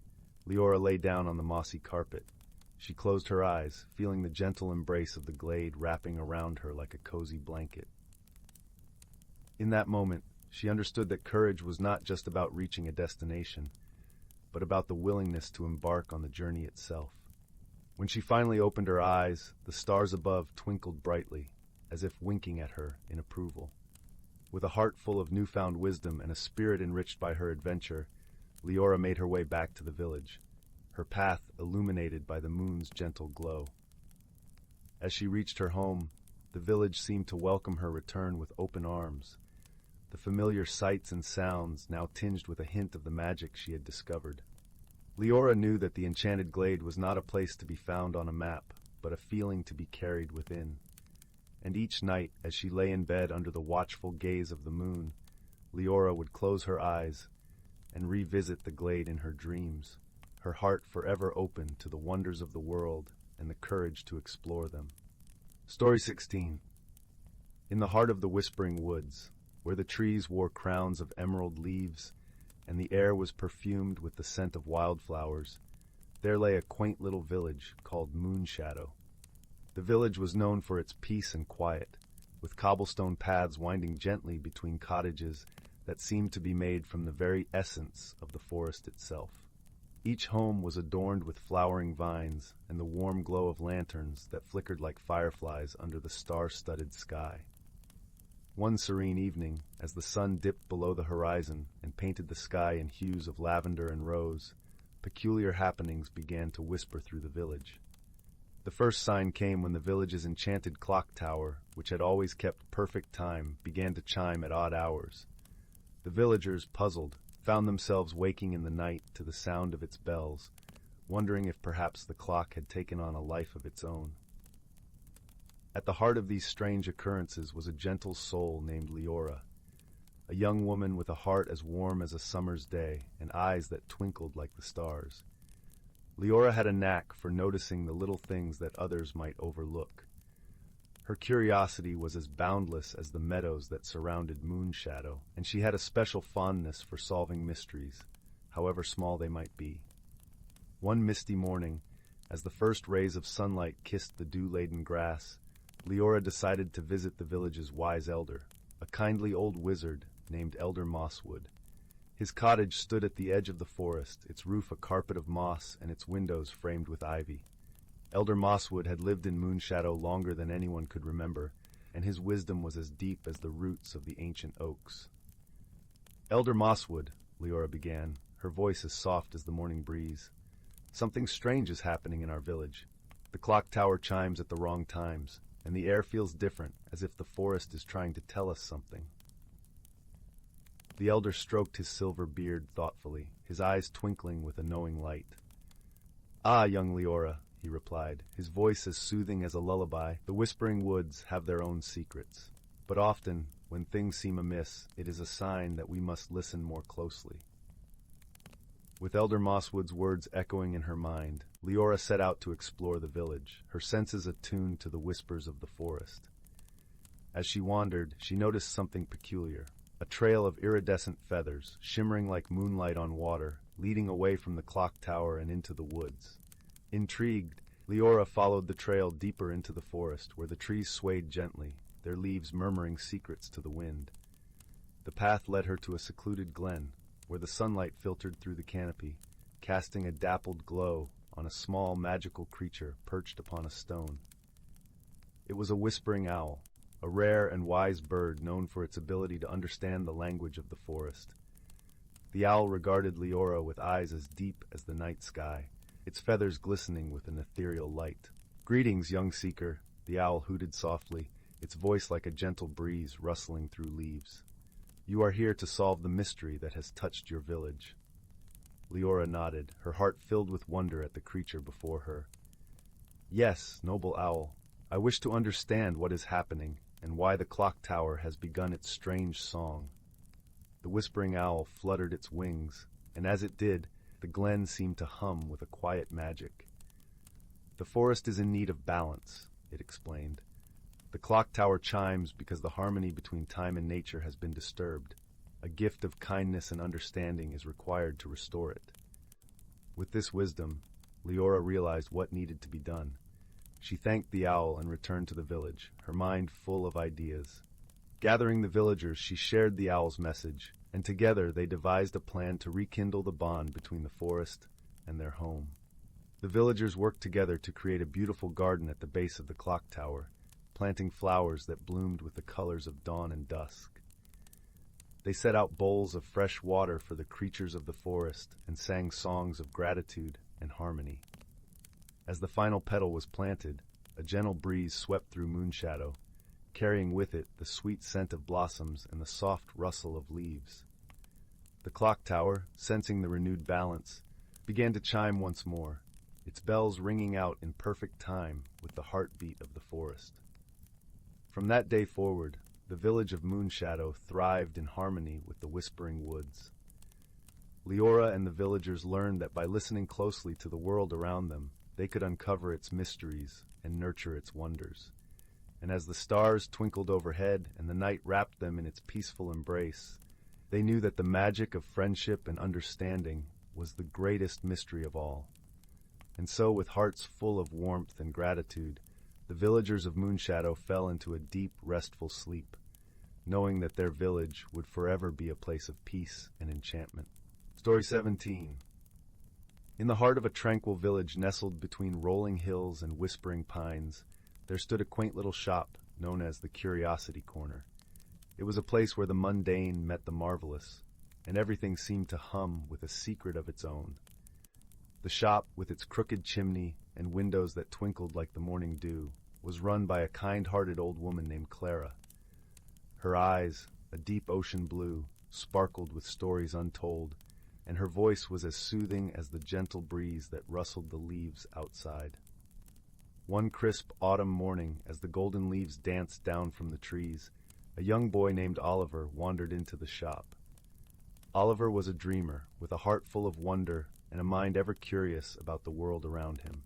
S1: Leora lay down on the mossy carpet. She closed her eyes, feeling the gentle embrace of the glade wrapping around her like a cozy blanket. In that moment, she understood that courage was not just about reaching a destination, but about the willingness to embark on the journey itself. When she finally opened her eyes, the stars above twinkled brightly, as if winking at her in approval. With a heart full of newfound wisdom and a spirit enriched by her adventure, Leora made her way back to the village, her path illuminated by the moon's gentle glow. As she reached her home, the village seemed to welcome her return with open arms, the familiar sights and sounds now tinged with a hint of the magic she had discovered. Leora knew that the enchanted glade was not a place to be found on a map, but a feeling to be carried within. And each night, as she lay in bed under the watchful gaze of the moon, Leora would close her eyes and revisit the glade in her dreams, her heart forever open to the wonders of the world and the courage to explore them. Story 16. In the heart of the whispering woods, where the trees wore crowns of emerald leaves and the air was perfumed with the scent of wildflowers, there lay a quaint little village called Moonshadow. The village was known for its peace and quiet, with cobblestone paths winding gently between cottages that seemed to be made from the very essence of the forest itself. Each home was adorned with flowering vines and the warm glow of lanterns that flickered like fireflies under the star-studded sky. One serene evening, as the sun dipped below the horizon and painted the sky in hues of lavender and rose, peculiar happenings began to whisper through the village. The first sign came when the village's enchanted clock tower, which had always kept perfect time, began to chime at odd hours. The villagers, puzzled, found themselves waking in the night to the sound of its bells, wondering if perhaps the clock had taken on a life of its own. At the heart of these strange occurrences was a gentle soul named Leora, a young woman with a heart as warm as a summer's day and eyes that twinkled like the stars. Leora had a knack for noticing the little things that others might overlook. Her curiosity was as boundless as the meadows that surrounded Moonshadow, and she had a special fondness for solving mysteries, however small they might be. One misty morning, as the first rays of sunlight kissed the dew-laden grass, Leora decided to visit the village's wise elder, a kindly old wizard named Elder Mosswood. His cottage stood at the edge of the forest, its roof a carpet of moss and its windows framed with ivy. Elder Mosswood had lived in Moonshadow longer than anyone could remember, and his wisdom was as deep as the roots of the ancient oaks. "Elder Mosswood," Leora began, her voice as soft as the morning breeze, "something strange is happening in our village. The clock tower chimes at the wrong times, and the air feels different, as if the forest is trying to tell us something." The elder stroked his silver beard thoughtfully, his eyes twinkling with a knowing light. "Ah, young Leora," he replied, his voice as soothing as a lullaby, "the whispering woods have their own secrets. But often, when things seem amiss, it is a sign that we must listen more closely." With Elder Mosswood's words echoing in her mind, Leora set out to explore the village, her senses attuned to the whispers of the forest. As she wandered, she noticed something peculiar, a trail of iridescent feathers, shimmering like moonlight on water, leading away from the clock tower and into the woods. Intrigued, Leora followed the trail deeper into the forest, where the trees swayed gently, their leaves murmuring secrets to the wind. The path led her to a secluded glen, where the sunlight filtered through the canopy, casting a dappled glow on a small magical creature perched upon a stone. It was a whispering owl, a rare and wise bird known for its ability to understand the language of the forest. The owl regarded Leora with eyes as deep as the night sky, its feathers glistening with an ethereal light. "Greetings, young seeker," the owl hooted softly, its voice like a gentle breeze rustling through leaves. "You are here to solve the mystery that has touched your village." Leora nodded, her heart filled with wonder at the creature before her. "Yes, noble owl, I wish to understand what is happening and why the clock tower has begun its strange song." The whispering owl fluttered its wings, and as it did, the glen seemed to hum with a quiet magic. "The forest is in need of balance," it explained. "The clock tower chimes because the harmony between time and nature has been disturbed. A gift of kindness and understanding is required to restore it." With this wisdom, Leora realized what needed to be done. She thanked the owl and returned to the village, her mind full of ideas. Gathering the villagers, she shared the owl's message, and together they devised a plan to rekindle the bond between the forest and their home. The villagers worked together to create a beautiful garden at the base of the clock tower, planting flowers that bloomed with the colors of dawn and dusk. They set out bowls of fresh water for the creatures of the forest and sang songs of gratitude and harmony. As the final petal was planted, a gentle breeze swept through Moonshadow, carrying with it the sweet scent of blossoms and the soft rustle of leaves. The clock tower, sensing the renewed balance, began to chime once more, its bells ringing out in perfect time with the heartbeat of the forest. From that day forward, the village of Moonshadow thrived in harmony with the whispering woods. Leora and the villagers learned that by listening closely to the world around them, they could uncover its mysteries and nurture its wonders. And as the stars twinkled overhead and the night wrapped them in its peaceful embrace, they knew that the magic of friendship and understanding was the greatest mystery of all. And so, with hearts full of warmth and gratitude, the villagers of Moonshadow fell into a deep, restful sleep, knowing that their village would forever be a place of peace and enchantment. Story 17. In the heart of a tranquil village nestled between rolling hills and whispering pines, there stood a quaint little shop known as the Curiosity Corner. It was a place where the mundane met the marvelous, and everything seemed to hum with a secret of its own. The shop, with its crooked chimney and windows that twinkled like the morning dew, was run by a kind-hearted old woman named Clara. Her eyes, a deep ocean blue, sparkled with stories untold, and her voice was as soothing as the gentle breeze that rustled the leaves outside. One crisp autumn morning, as the golden leaves danced down from the trees, a young boy named Oliver wandered into the shop. Oliver was a dreamer, with a heart full of wonder and a mind ever curious about the world around him.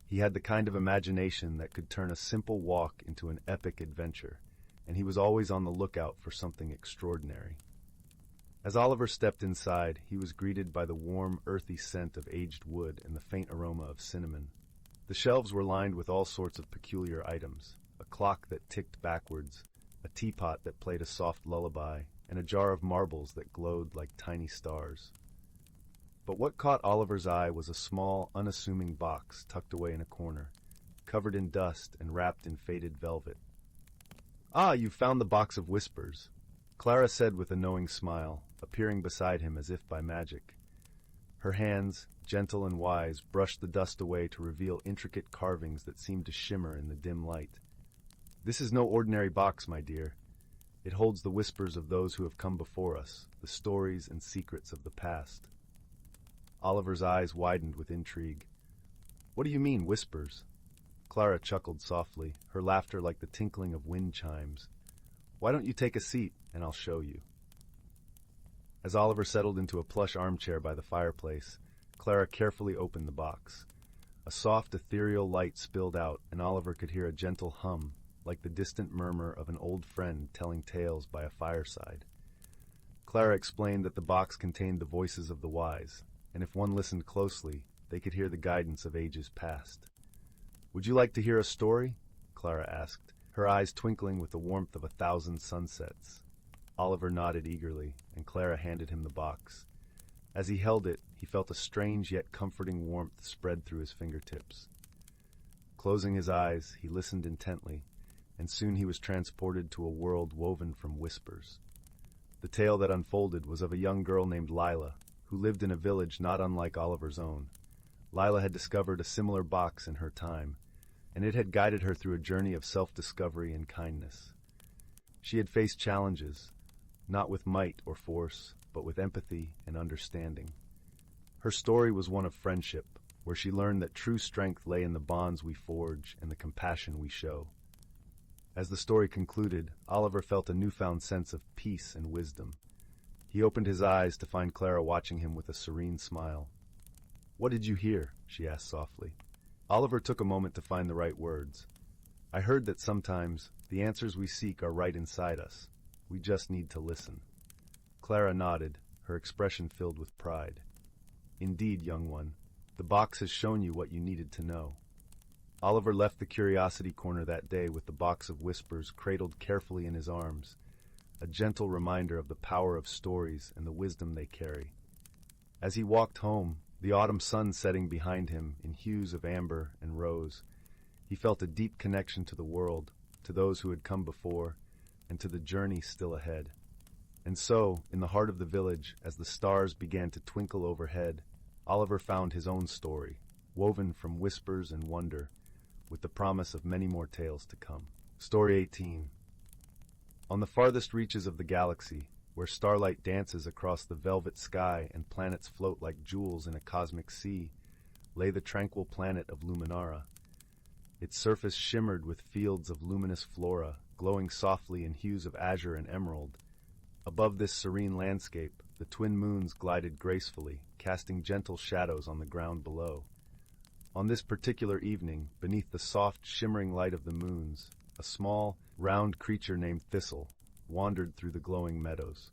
S1: He had the kind of imagination that could turn a simple walk into an epic adventure, and he was always on the lookout for something extraordinary. As Oliver stepped inside, he was greeted by the warm, earthy scent of aged wood and the faint aroma of cinnamon. The shelves were lined with all sorts of peculiar items: a clock that ticked backwards, a teapot that played a soft lullaby, and a jar of marbles that glowed like tiny stars. But what caught Oliver's eye was a small, unassuming box tucked away in a corner, covered in dust and wrapped in faded velvet. "Ah, you've found the box of whispers," Clara said with a knowing smile, appearing beside him as if by magic. Her hands, gentle and wise, brushed the dust away to reveal intricate carvings that seemed to shimmer in the dim light. "This is no ordinary box, my dear. It holds the whispers of those who have come before us, the stories and secrets of the past." Oliver's eyes widened with intrigue. "What do you mean, whispers?" Clara chuckled softly, her laughter like the tinkling of wind chimes. "Why don't you take a seat, and I'll show you." As Oliver settled into a plush armchair by the fireplace, Clara carefully opened the box. A soft, ethereal light spilled out, and Oliver could hear a gentle hum, like the distant murmur of an old friend telling tales by a fireside. Clara explained that the box contained the voices of the wise, and if one listened closely, they could hear the guidance of ages past. "Would you like to hear a story?" Clara asked, her eyes twinkling with the warmth of 1,000 sunsets. Oliver nodded eagerly, and Clara handed him the box. As he held it, he felt a strange yet comforting warmth spread through his fingertips. Closing his eyes, he listened intently, and soon he was transported to a world woven from whispers. The tale that unfolded was of a young girl named Lila, who lived in a village not unlike Oliver's own. Lila had discovered a similar box in her time, and it had guided her through a journey of self-discovery and kindness. She had faced challenges, not with might or force, but with empathy and understanding. Her story was one of friendship, where she learned that true strength lay in the bonds we forge and the compassion we show. As the story concluded, Oliver felt a newfound sense of peace and wisdom. He opened his eyes to find Clara watching him with a serene smile. "What did you hear?" she asked softly. Oliver took a moment to find the right words. "I heard that sometimes the answers we seek are right inside us. We just need to listen." Clara nodded, her expression filled with pride. "Indeed, young one, the box has shown you what you needed to know." Oliver left the curiosity corner that day with the box of whispers cradled carefully in his arms, a gentle reminder of the power of stories and the wisdom they carry. As he walked home, the autumn sun setting behind him in hues of amber and rose, he felt a deep connection to the world, to those who had come before, and to the journey still ahead. And so, in the heart of the village, as the stars began to twinkle overhead, Oliver found his own story, woven from whispers and wonder, with the promise of many more tales to come. Story 18. On the farthest reaches of the galaxy, where starlight dances across the velvet sky and planets float like jewels in a cosmic sea, lay the tranquil planet of Luminara. Its surface shimmered with fields of luminous flora, glowing softly in hues of azure and emerald. Above this serene landscape, the twin moons glided gracefully, casting gentle shadows on the ground below. On this particular evening, beneath the soft, shimmering light of the moons, a small, round creature named Thistle wandered through the glowing meadows.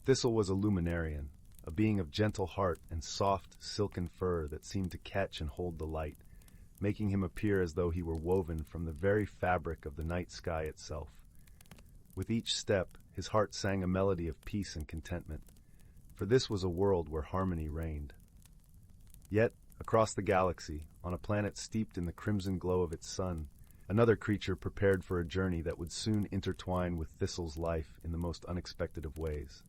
S1: Thistle was a luminarian, a being of gentle heart and soft, silken fur that seemed to catch and hold the light, making him appear as though he were woven from the very fabric of the night sky itself. With each step, his heart sang a melody of peace and contentment, for this was a world where harmony reigned. Yet, across the galaxy, on a planet steeped in the crimson glow of its sun, another creature prepared for a journey that would soon intertwine with Thistle's life in the most unexpected of ways.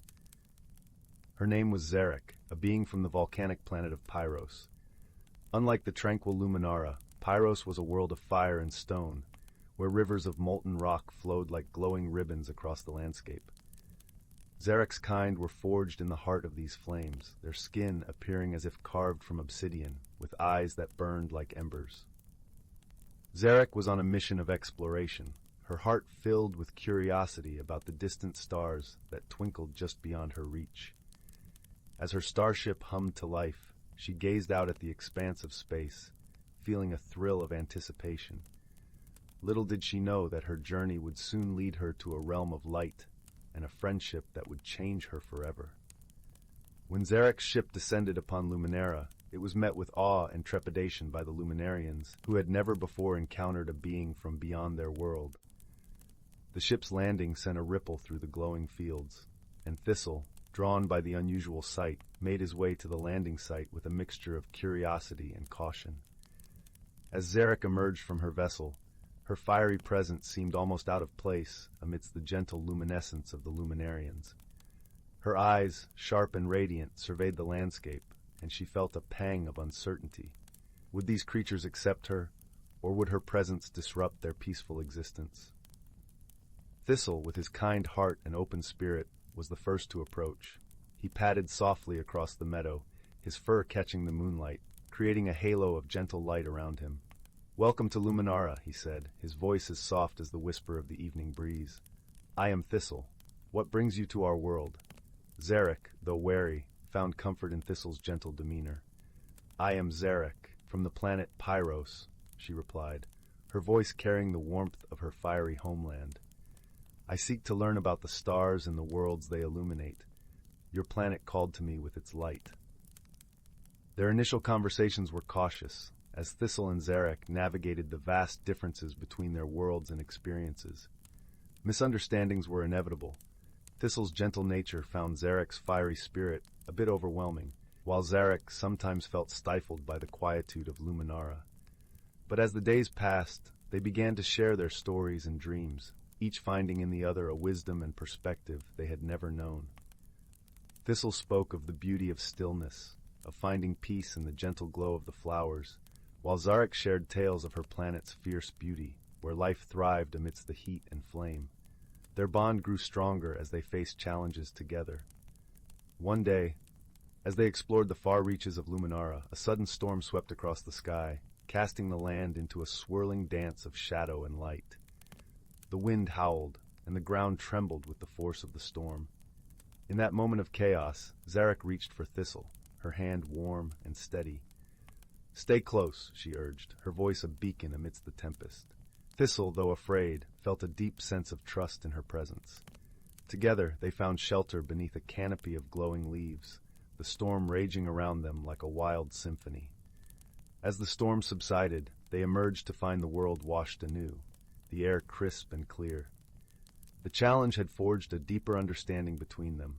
S1: Her name was Zarek, a being from the volcanic planet of Pyros. Unlike the tranquil Luminara, Pyros was a world of fire and stone, where rivers of molten rock flowed like glowing ribbons across the landscape. Zarek's kind were forged in the heart of these flames, their skin appearing as if carved from obsidian, with eyes that burned like embers. Zarek was on a mission of exploration, her heart filled with curiosity about the distant stars that twinkled just beyond her reach. As her starship hummed to life, she gazed out at the expanse of space, feeling a thrill of anticipation. Little did she know that her journey would soon lead her to a realm of light and a friendship that would change her forever. When Zarek's ship descended upon Luminara, it was met with awe and trepidation by the Luminarians, who had never before encountered a being from beyond their world. The ship's landing sent a ripple through the glowing fields, and Thistle, drawn by the unusual sight, made his way to the landing site with a mixture of curiosity and caution. As Zarek emerged from her vessel, her fiery presence seemed almost out of place amidst the gentle luminescence of the Luminarians. Her eyes, sharp and radiant, surveyed the landscape, and she felt a pang of uncertainty. Would these creatures accept her, or would her presence disrupt their peaceful existence? Thistle, with his kind heart and open spirit, was the first to approach. He padded softly across the meadow, his fur catching the moonlight, creating a halo of gentle light around him. "Welcome to Luminara," he said, his voice as soft as the whisper of the evening breeze. "I am Thistle. What brings you to our world?" Zarek, though wary, found comfort in Thistle's gentle demeanor. "I am Zarek, from the planet Pyros," she replied, her voice carrying the warmth of her fiery homeland. "I seek to learn about the stars and the worlds they illuminate. Your planet called to me with its light." Their initial conversations were cautious, as Thistle and Zarek navigated the vast differences between their worlds and experiences. Misunderstandings were inevitable. Thistle's gentle nature found Zarek's fiery spirit a bit overwhelming, while Zarek sometimes felt stifled by the quietude of Luminara. But as the days passed, they began to share their stories and dreams, each finding in the other a wisdom and perspective they had never known. Thistle spoke of the beauty of stillness, of finding peace in the gentle glow of the flowers, while Zarek shared tales of her planet's fierce beauty, where life thrived amidst the heat and flame. Their bond grew stronger as they faced challenges together. One day, as they explored the far reaches of Luminara, a sudden storm swept across the sky, casting the land into a swirling dance of shadow and light. The wind howled, and the ground trembled with the force of the storm. In that moment of chaos, Zarek reached for Thistle, her hand warm and steady. "Stay close," she urged, her voice a beacon amidst the tempest. Thistle, though afraid, felt a deep sense of trust in her presence. Together, they found shelter beneath a canopy of glowing leaves, the storm raging around them like a wild symphony. As the storm subsided, they emerged to find the world washed anew, the air crisp and clear. The challenge had forged a deeper understanding between them,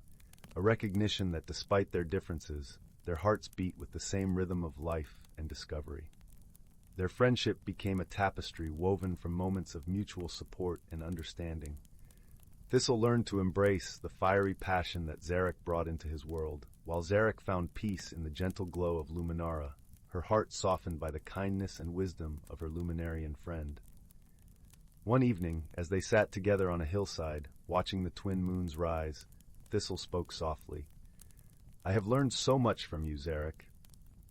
S1: a recognition that despite their differences, their hearts beat with the same rhythm of life and discovery. Their friendship became a tapestry woven from moments of mutual support and understanding. Thistle learned to embrace the fiery passion that Zarek brought into his world, while Zarek found peace in the gentle glow of Luminara, her heart softened by the kindness and wisdom of her Luminarian friend. One evening, as they sat together on a hillside, watching the twin moons rise, Thistle spoke softly. "I have learned so much from you, Zarek.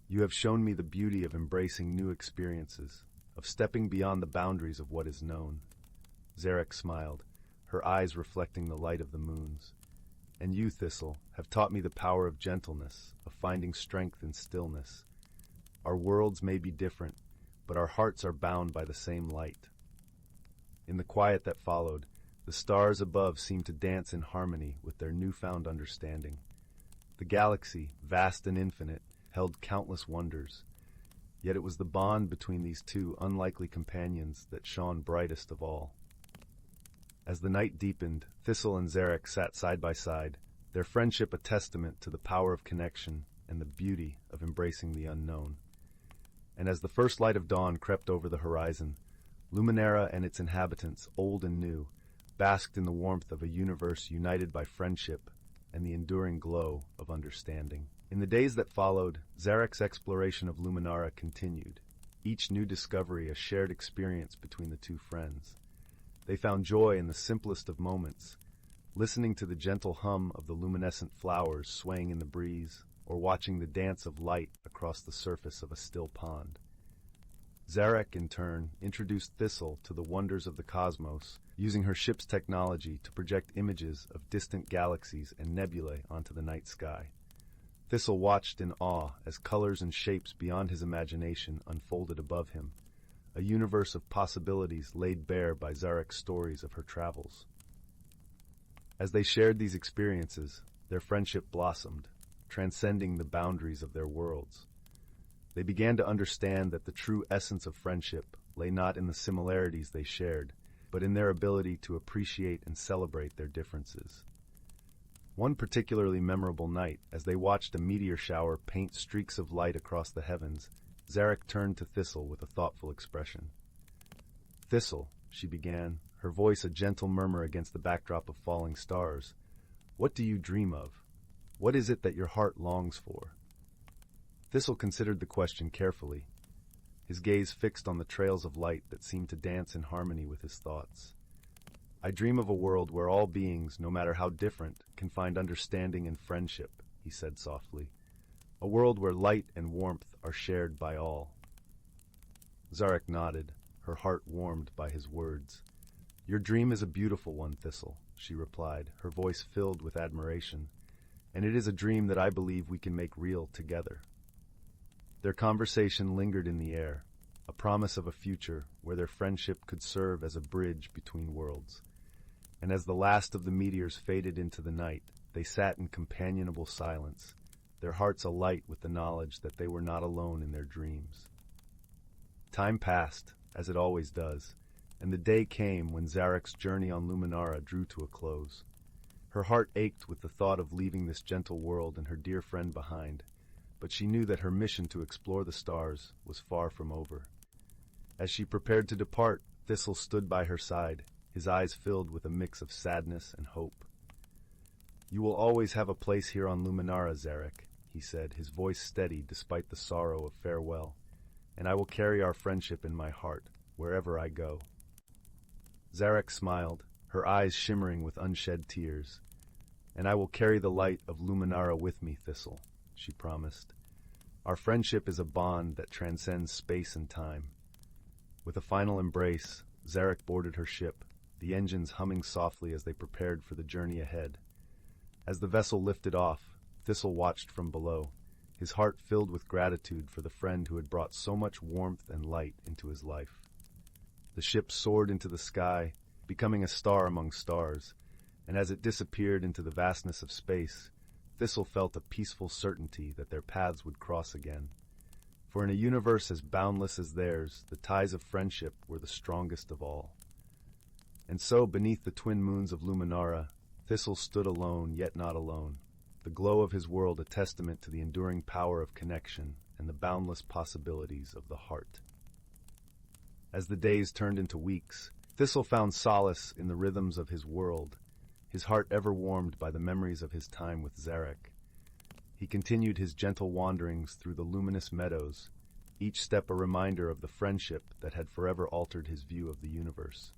S1: You have shown me the beauty of embracing new experiences, of stepping beyond the boundaries of what is known." Zarek smiled, her eyes reflecting the light of the moons. "And you, Thistle, have taught me the power of gentleness, of finding strength in stillness. Our worlds may be different, but our hearts are bound by the same light." In the quiet that followed, the stars above seemed to dance in harmony with their newfound understanding. The galaxy, vast and infinite, held countless wonders, yet it was the bond between these two unlikely companions that shone brightest of all. As the night deepened, Thistle and Zarek sat side by side, their friendship a testament to the power of connection and the beauty of embracing the unknown. And as the first light of dawn crept over the horizon, Luminara and its inhabitants, old and new, basked in the warmth of a universe united by friendship and the enduring glow of understanding. In the days that followed, Zarek's exploration of Luminara continued, each new discovery a shared experience between the two friends. They found joy in the simplest of moments, listening to the gentle hum of the luminescent flowers swaying in the breeze, or watching the dance of light across the surface of a still pond. Zarek, in turn, introduced Thistle to the wonders of the cosmos, using her ship's technology to project images of distant galaxies and nebulae onto the night sky. Thistle watched in awe as colors and shapes beyond his imagination unfolded above him, a universe of possibilities laid bare by Zarek's stories of her travels. As they shared these experiences, their friendship blossomed, transcending the boundaries of their worlds. They began to understand that the true essence of friendship lay not in the similarities they shared, but in their ability to appreciate and celebrate their differences. One particularly memorable night, as they watched a meteor shower paint streaks of light across the heavens, Zarek turned to Thistle with a thoughtful expression. "Thistle," she began, her voice a gentle murmur against the backdrop of falling stars, "what do you dream of? What is it that your heart longs for?" Thistle considered the question carefully, his gaze fixed on the trails of light that seemed to dance in harmony with his thoughts. "I dream of a world where all beings, no matter how different, can find understanding and friendship," he said softly. "A world where light and warmth are shared by all." Zarek nodded, her heart warmed by his words. "Your dream is a beautiful one, Thistle," she replied, her voice filled with admiration, "and it is a dream that I believe we can make real together." Their conversation lingered in the air, a promise of a future where their friendship could serve as a bridge between worlds. And as the last of the meteors faded into the night, they sat in companionable silence, their hearts alight with the knowledge that they were not alone in their dreams. Time passed, as it always does, and the day came when Zarek's journey on Luminara drew to a close. Her heart ached with the thought of leaving this gentle world and her dear friend behind, but she knew that her mission to explore the stars was far from over. As she prepared to depart, Thistle stood by her side, his eyes filled with a mix of sadness and hope. "You will always have a place here on Luminara, Zarek," he said, his voice steady despite the sorrow of farewell, "and I will carry our friendship in my heart, wherever I go." Zarek smiled, her eyes shimmering with unshed tears. "And I will carry the light of Luminara with me, Thistle," she promised. "Our friendship is a bond that transcends space and time." With a final embrace, Zarek boarded her ship, the engines humming softly as they prepared for the journey ahead. As the vessel lifted off, Thistle watched from below, his heart filled with gratitude for the friend who had brought so much warmth and light into his life. The ship soared into the sky, becoming a star among stars, and as it disappeared into the vastness of space, Thistle felt a peaceful certainty that their paths would cross again. For in a universe as boundless as theirs, the ties of friendship were the strongest of all. And so, beneath the twin moons of Luminara, Thistle stood alone, yet not alone, the glow of his world a testament to the enduring power of connection and the boundless possibilities of the heart. As the days turned into weeks, Thistle found solace in the rhythms of his world, his heart ever warmed by the memories of his time with Zarek. He continued his gentle wanderings through the luminous meadows, each step a reminder of the friendship that had forever altered his view of the universe.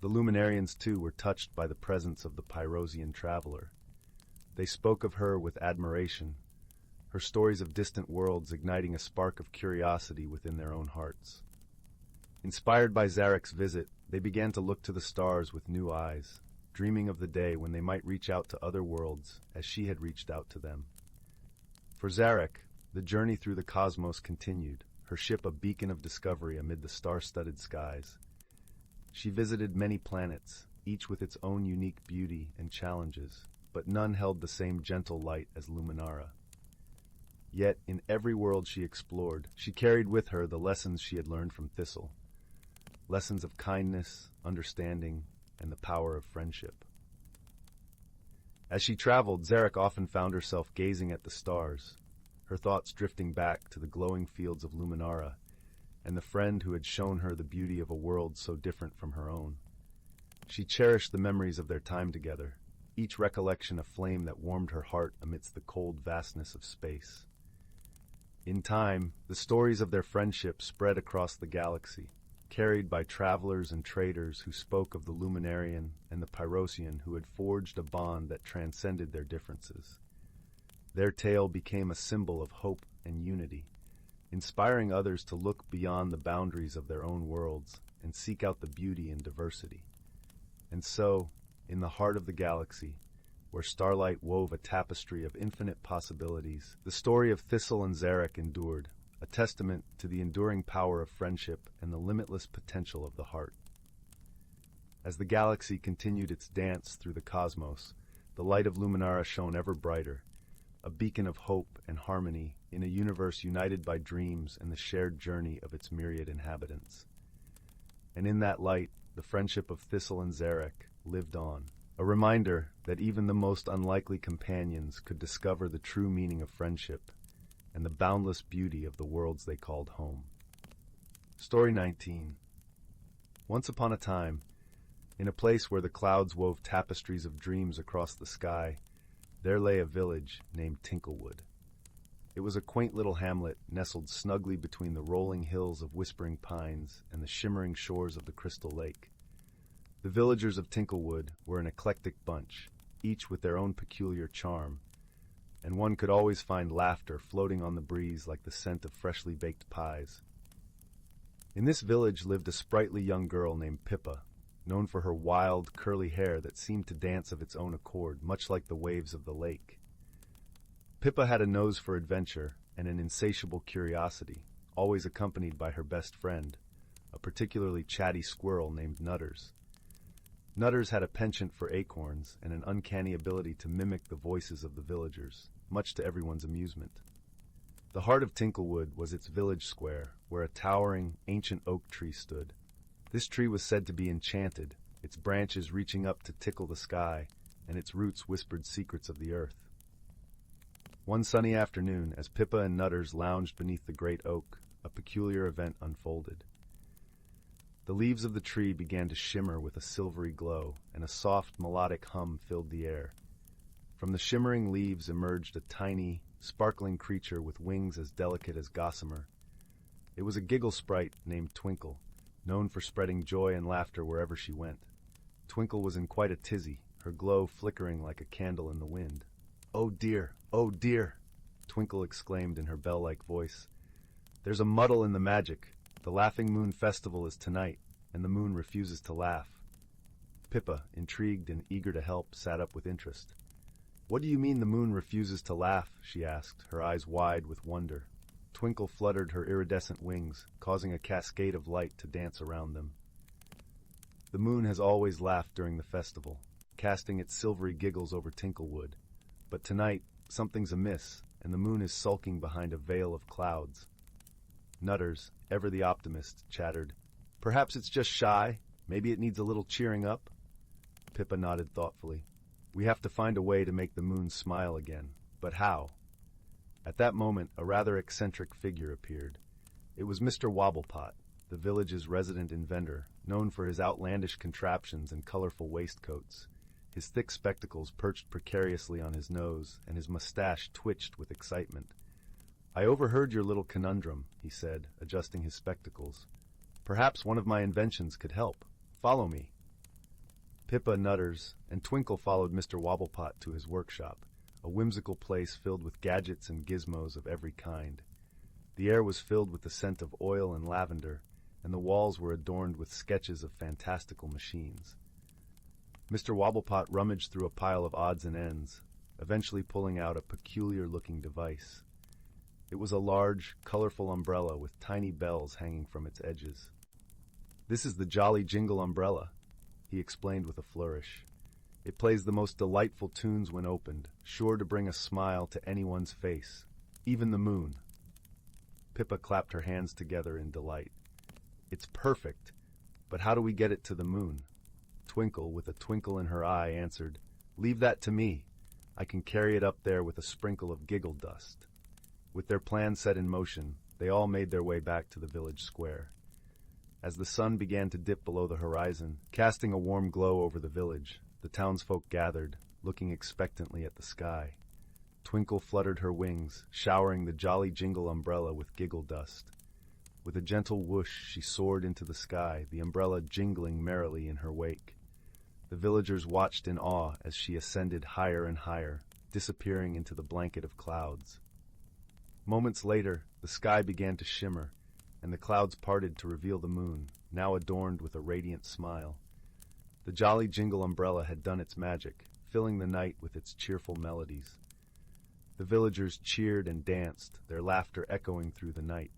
S1: The Luminarians, too, were touched by the presence of the Pyrosian traveler. They spoke of her with admiration, her stories of distant worlds igniting a spark of curiosity within their own hearts. Inspired by Zarek's visit, they began to look to the stars with new eyes, dreaming of the day when they might reach out to other worlds as she had reached out to them. For Zarek, the journey through the cosmos continued, her ship a beacon of discovery amid the star-studded skies. She visited many planets, each with its own unique beauty and challenges, but none held the same gentle light as Luminara. Yet, in every world she explored, she carried with her the lessons she had learned from Thistle. Lessons of kindness, understanding, and the power of friendship. As she traveled, Zarek often found herself gazing at the stars, her thoughts drifting back to the glowing fields of Luminara and the friend who had shown her the beauty of a world so different from her own. She cherished the memories of their time together, each recollection a flame that warmed her heart amidst the cold vastness of space. In time, the stories of their friendship spread across the galaxy, carried by travelers and traders who spoke of the Luminarian and the Pyrosian who had forged a bond that transcended their differences. Their tale became a symbol of hope and unity, inspiring others to look beyond the boundaries of their own worlds and seek out the beauty in diversity. And so, in the heart of the galaxy, where starlight wove a tapestry of infinite possibilities. The story of Thistle and Zarek endured, a testament to the enduring power of friendship and the limitless potential of the heart. As the galaxy continued its dance through the cosmos, the light of Luminara shone ever brighter, a beacon of hope and harmony in a universe united by dreams and the shared journey of its myriad inhabitants. And in that light, the friendship of Thistle and Zarek lived on, a reminder that even the most unlikely companions could discover the true meaning of friendship and the boundless beauty of the worlds they called home. Story 19. Once upon a time, in a place where the clouds wove tapestries of dreams across the sky, there lay a village named Tinklewood. It was a quaint little hamlet nestled snugly between the rolling hills of whispering pines and the shimmering shores of the Crystal Lake. The villagers of Tinklewood were an eclectic bunch, each with their own peculiar charm, and one could always find laughter floating on the breeze like the scent of freshly baked pies. In this village lived a sprightly young girl named Pippa, known for her wild, curly hair that seemed to dance of its own accord, much like the waves of the lake. Pippa had a nose for adventure and an insatiable curiosity, always accompanied by her best friend, a particularly chatty squirrel named Nutters. Nutters had a penchant for acorns and an uncanny ability to mimic the voices of the villagers, much to everyone's amusement. The heart of Tinklewood was its village square, where a towering, ancient oak tree stood. This tree was said to be enchanted, its branches reaching up to tickle the sky, and its roots whispered secrets of the earth. One sunny afternoon, as Pippa and Nutters lounged beneath the great oak, a peculiar event unfolded. The leaves of the tree began to shimmer with a silvery glow, and a soft, melodic hum filled the air. From the shimmering leaves emerged a tiny, sparkling creature with wings as delicate as gossamer. It was a giggle sprite named Twinkle, known for spreading joy and laughter wherever she went. Twinkle was in quite a tizzy, her glow flickering like a candle in the wind. "Oh dear, oh dear," Twinkle exclaimed in her bell-like voice. "There's a muddle in the magic. The Laughing Moon Festival is tonight, and the moon refuses to laugh." Pippa, intrigued and eager to help, sat up with interest. "What do you mean the moon refuses to laugh?" she asked, her eyes wide with wonder. Twinkle fluttered her iridescent wings, causing a cascade of light to dance around them. "The moon has always laughed during the festival, casting its silvery giggles over Tinklewood. But tonight, something's amiss, and the moon is sulking behind a veil of clouds." Nutters, ever the optimist, chattered, "Perhaps it's just shy. Maybe it needs a little cheering up." Pippa nodded thoughtfully. "We have to find a way to make the moon smile again. But how?" At that moment, a rather eccentric figure appeared. It was Mr. Wobblepot, the village's resident inventor, known for his outlandish contraptions and colorful waistcoats. His thick spectacles perched precariously on his nose, and his mustache twitched with excitement. "I overheard your little conundrum," he said, adjusting his spectacles. "Perhaps one of my inventions could help. Follow me." Pippa, Nutters, and Twinkle followed Mr. Wobblepot to his workshop, a whimsical place filled with gadgets and gizmos of every kind. The air was filled with the scent of oil and lavender, and the walls were adorned with sketches of fantastical machines. Mr. Wobblepot rummaged through a pile of odds and ends, eventually pulling out a peculiar-looking device. It was a large, colorful umbrella with tiny bells hanging from its edges. "This is the Jolly Jingle umbrella," he explained with a flourish. "It plays the most delightful tunes when opened, sure to bring a smile to anyone's face, even the moon." Pippa clapped her hands together in delight. "It's perfect, but how do we get it to the moon?" Twinkle, with a twinkle in her eye, answered, "Leave that to me. I can carry it up there with a sprinkle of giggle dust." With their plan set in motion, they all made their way back to the village square. As the sun began to dip below the horizon, casting a warm glow over the village, the townsfolk gathered, looking expectantly at the sky. Twinkle fluttered her wings, showering the Jolly Jingle umbrella with giggle dust. With a gentle whoosh, she soared into the sky, the umbrella jingling merrily in her wake. The villagers watched in awe as she ascended higher and higher, disappearing into the blanket of clouds. Moments later, the sky began to shimmer, and the clouds parted to reveal the moon, now adorned with a radiant smile. The Jolly Jingle umbrella had done its magic, filling the night with its cheerful melodies. The villagers cheered and danced, their laughter echoing through the night.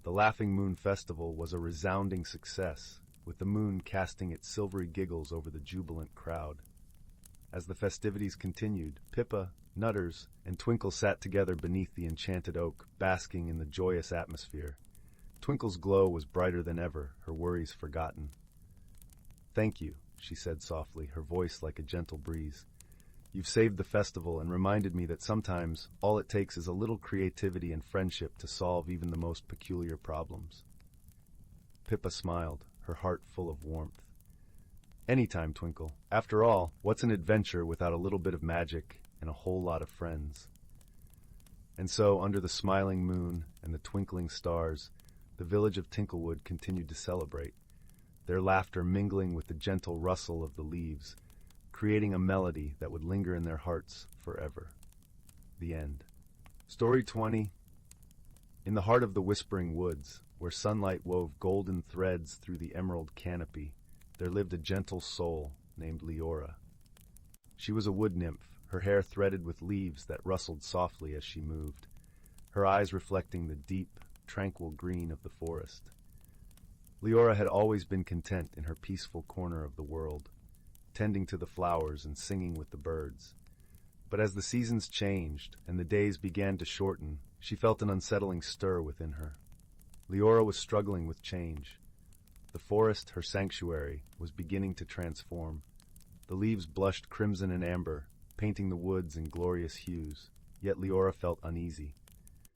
S1: The Laughing Moon Festival was a resounding success, with the moon casting its silvery giggles over the jubilant crowd. As the festivities continued, Pippa, Nutters, and Twinkle sat together beneath the enchanted oak, basking in the joyous atmosphere. Twinkle's glow was brighter than ever, her worries forgotten. "Thank you," she said softly, her voice like a gentle breeze. "You've saved the festival and reminded me that sometimes all it takes is a little creativity and friendship to solve even the most peculiar problems." Pippa smiled, her heart full of warmth. "Anytime, Twinkle. After all, what's an adventure without a little bit of magic and a whole lot of friends?" And so, under the smiling moon and the twinkling stars, the village of Tinklewood continued to celebrate, their laughter mingling with the gentle rustle of the leaves, creating a melody that would linger in their hearts forever. The end. Story 20. In the heart of the whispering woods, where sunlight wove golden threads through the emerald canopy, there lived a gentle soul named Leora. She was a wood nymph, her hair threaded with leaves that rustled softly as she moved, her eyes reflecting the deep, tranquil green of the forest. Leora had always been content in her peaceful corner of the world, tending to the flowers and singing with the birds. But as the seasons changed and the days began to shorten, she felt an unsettling stir within her. Leora was struggling with change. The forest, her sanctuary, was beginning to transform. The leaves blushed crimson and amber, painting the woods in glorious hues, yet Leora felt uneasy.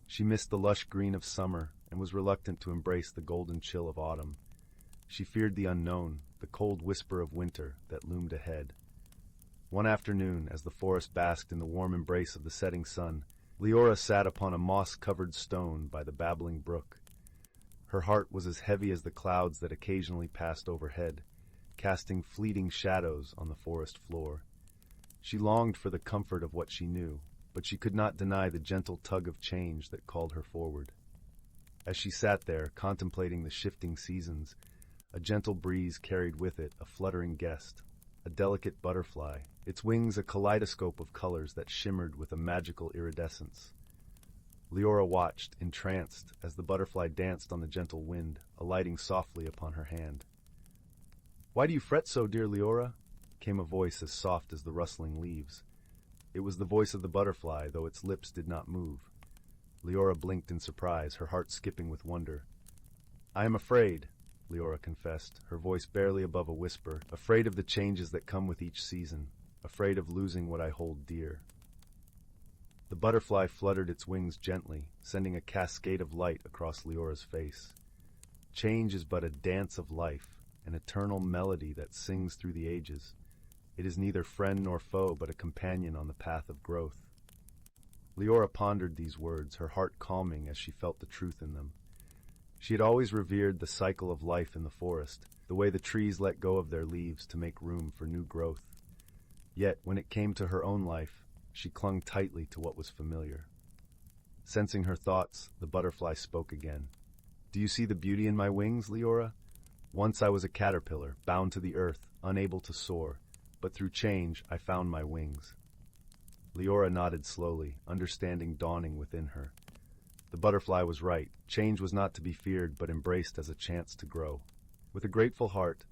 S1: She missed the lush green of summer and was reluctant to embrace the golden chill of autumn. She feared the unknown, the cold whisper of winter that loomed ahead. One afternoon, as the forest basked in the warm embrace of the setting sun, Leora sat upon a moss-covered stone by the babbling brook. Her heart was as heavy as the clouds that occasionally passed overhead, casting fleeting shadows on the forest floor. She longed for the comfort of what she knew, but she could not deny the gentle tug of change that called her forward. As she sat there, contemplating the shifting seasons, a gentle breeze carried with it a fluttering guest, a delicate butterfly, its wings a kaleidoscope of colors that shimmered with a magical iridescence. Leora watched, entranced, as the butterfly danced on the gentle wind, alighting softly upon her hand. "Why do you fret so, dear Leora?" came a voice as soft as the rustling leaves. It was the voice of the butterfly, though its lips did not move. Leora blinked in surprise, her heart skipping with wonder. "I am afraid," Leora confessed, her voice barely above a whisper, "afraid of the changes that come with each season, afraid of losing what I hold dear." The butterfly fluttered its wings gently, sending a cascade of light across Leora's face. Change is but a dance of life, an eternal melody that sings through the ages. It is neither friend nor foe, but a companion on the path of growth. Leora pondered these words, her heart calming as she felt the truth in them. She had always revered the cycle of life in the forest, the way the trees let go of their leaves to make room for new growth. Yet, when it came to her own life, she clung tightly to what was familiar. Sensing her thoughts, the butterfly spoke again. "Do you see the beauty in my wings, Leora? Once I was a caterpillar, bound to the earth, unable to soar, but through change I found my wings." Leora nodded slowly, understanding dawning within her. The butterfly was right. Change was not to be feared, but embraced as a chance to grow. With a grateful heart,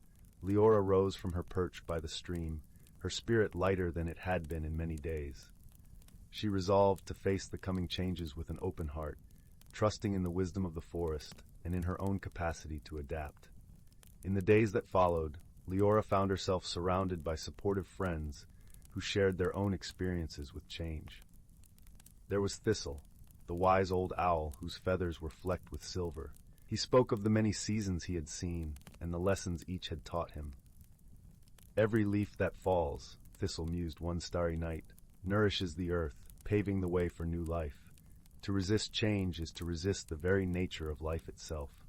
S1: Leora rose from her perch by the stream, her spirit lighter than it had been in many days. She resolved to face the coming changes with an open heart, trusting in the wisdom of the forest and in her own capacity to adapt. In the days that followed, Leora found herself surrounded by supportive friends who shared their own experiences with change. There was Thistle, the wise old owl whose feathers were flecked with silver. He spoke of the many seasons he had seen and the lessons each had taught him. "Every leaf that falls," Thistle mused one starry night, "nourishes the earth, paving the way for new life. To resist change is to resist the very nature of life itself."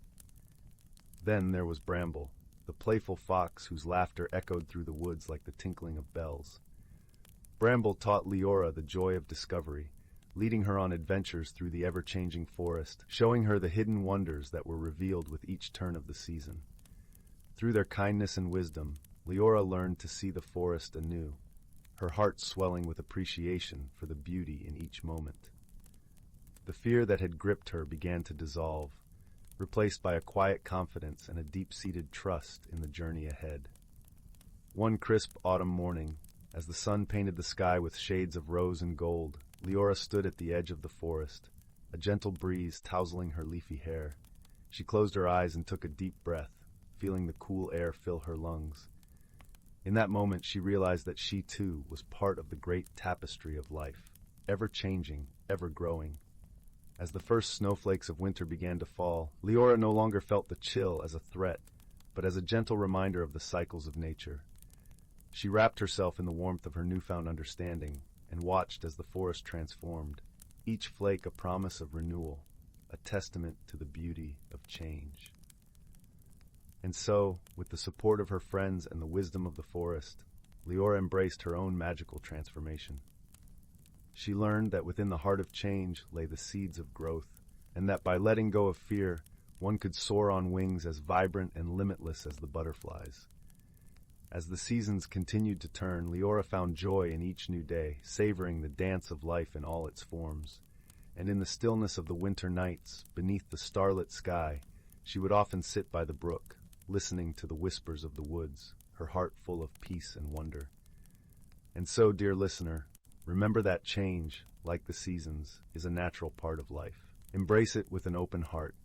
S1: Then there was Bramble, the playful fox whose laughter echoed through the woods like the tinkling of bells. Bramble taught Leora the joy of discovery, leading her on adventures through the ever-changing forest, showing her the hidden wonders that were revealed with each turn of the season. Through their kindness and wisdom, Leora learned to see the forest anew. her heart swelling with appreciation for the beauty in each moment. The fear that had gripped her began to dissolve, replaced by a quiet confidence and a deep-seated trust in the journey ahead. One crisp autumn morning, as the sun painted the sky with shades of rose and gold, Leora stood at the edge of the forest, a gentle breeze tousling her leafy hair. She closed her eyes and took a deep breath, feeling the cool air fill her lungs. In that moment, she realized that she, too, was part of the great tapestry of life, ever-changing, ever-growing. As the first snowflakes of winter began to fall, Leora no longer felt the chill as a threat, but as a gentle reminder of the cycles of nature. She wrapped herself in the warmth of her newfound understanding and watched as the forest transformed, each flake a promise of renewal, a testament to the beauty of change. And so, with the support of her friends and the wisdom of the forest, Leora embraced her own magical transformation. She learned that within the heart of change lay the seeds of growth, and that by letting go of fear, one could soar on wings as vibrant and limitless as the butterflies. As the seasons continued to turn, Leora found joy in each new day, savoring the dance of life in all its forms. And in the stillness of the winter nights, beneath the starlit sky, she would often sit by the brook, listening to the whispers of the woods, her heart full of peace and wonder. And so, dear listener, remember that change, like the seasons, is a natural part of life. Embrace it with an open heart,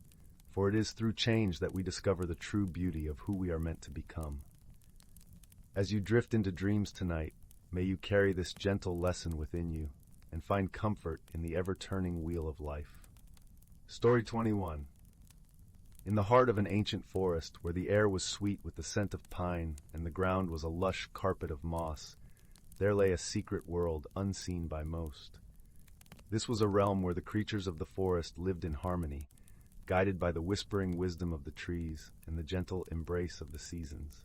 S1: for it is through change that we discover the true beauty of who we are meant to become. As you drift into dreams tonight, may you carry this gentle lesson within you and find comfort in the ever-turning wheel of life. Story 21. In the heart of an ancient forest, where the air was sweet with the scent of pine and the ground was a lush carpet of moss, there lay a secret world unseen by most. This was a realm where the creatures of the forest lived in harmony, guided by the whispering wisdom of the trees and the gentle embrace of the seasons.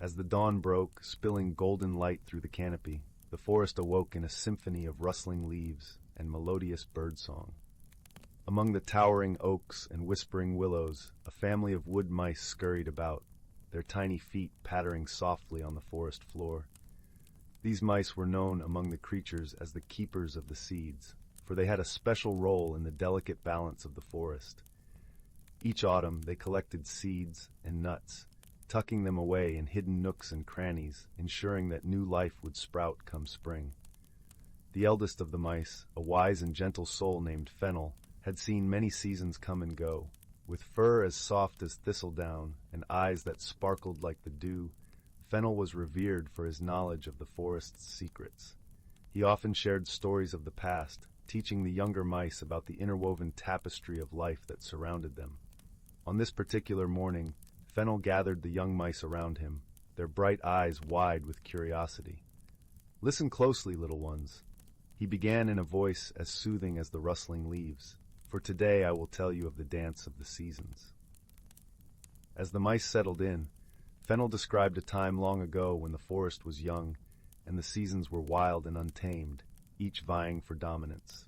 S1: As the dawn broke, spilling golden light through the canopy, the forest awoke in a symphony of rustling leaves and melodious birdsong. Among the towering oaks and whispering willows, a family of wood mice scurried about, their tiny feet pattering softly on the forest floor. These mice were known among the creatures as the keepers of the seeds, for they had a special role in the delicate balance of the forest. Each autumn, they collected seeds and nuts, tucking them away in hidden nooks and crannies, ensuring that new life would sprout come spring. The eldest of the mice, a wise and gentle soul named Fennel, had seen many seasons come and go. With fur as soft as thistledown and eyes that sparkled like the dew, Fennel was revered for his knowledge of the forest's secrets. He often shared stories of the past, teaching the younger mice about the interwoven tapestry of life that surrounded them. On this particular morning, Fennel gathered the young mice around him, their bright eyes wide with curiosity. "Listen closely, little ones," he began in a voice as soothing as the rustling leaves, "for today I will tell you of the dance of the seasons." As the mice settled in, Fennel described a time long ago when the forest was young and the seasons were wild and untamed, each vying for dominance.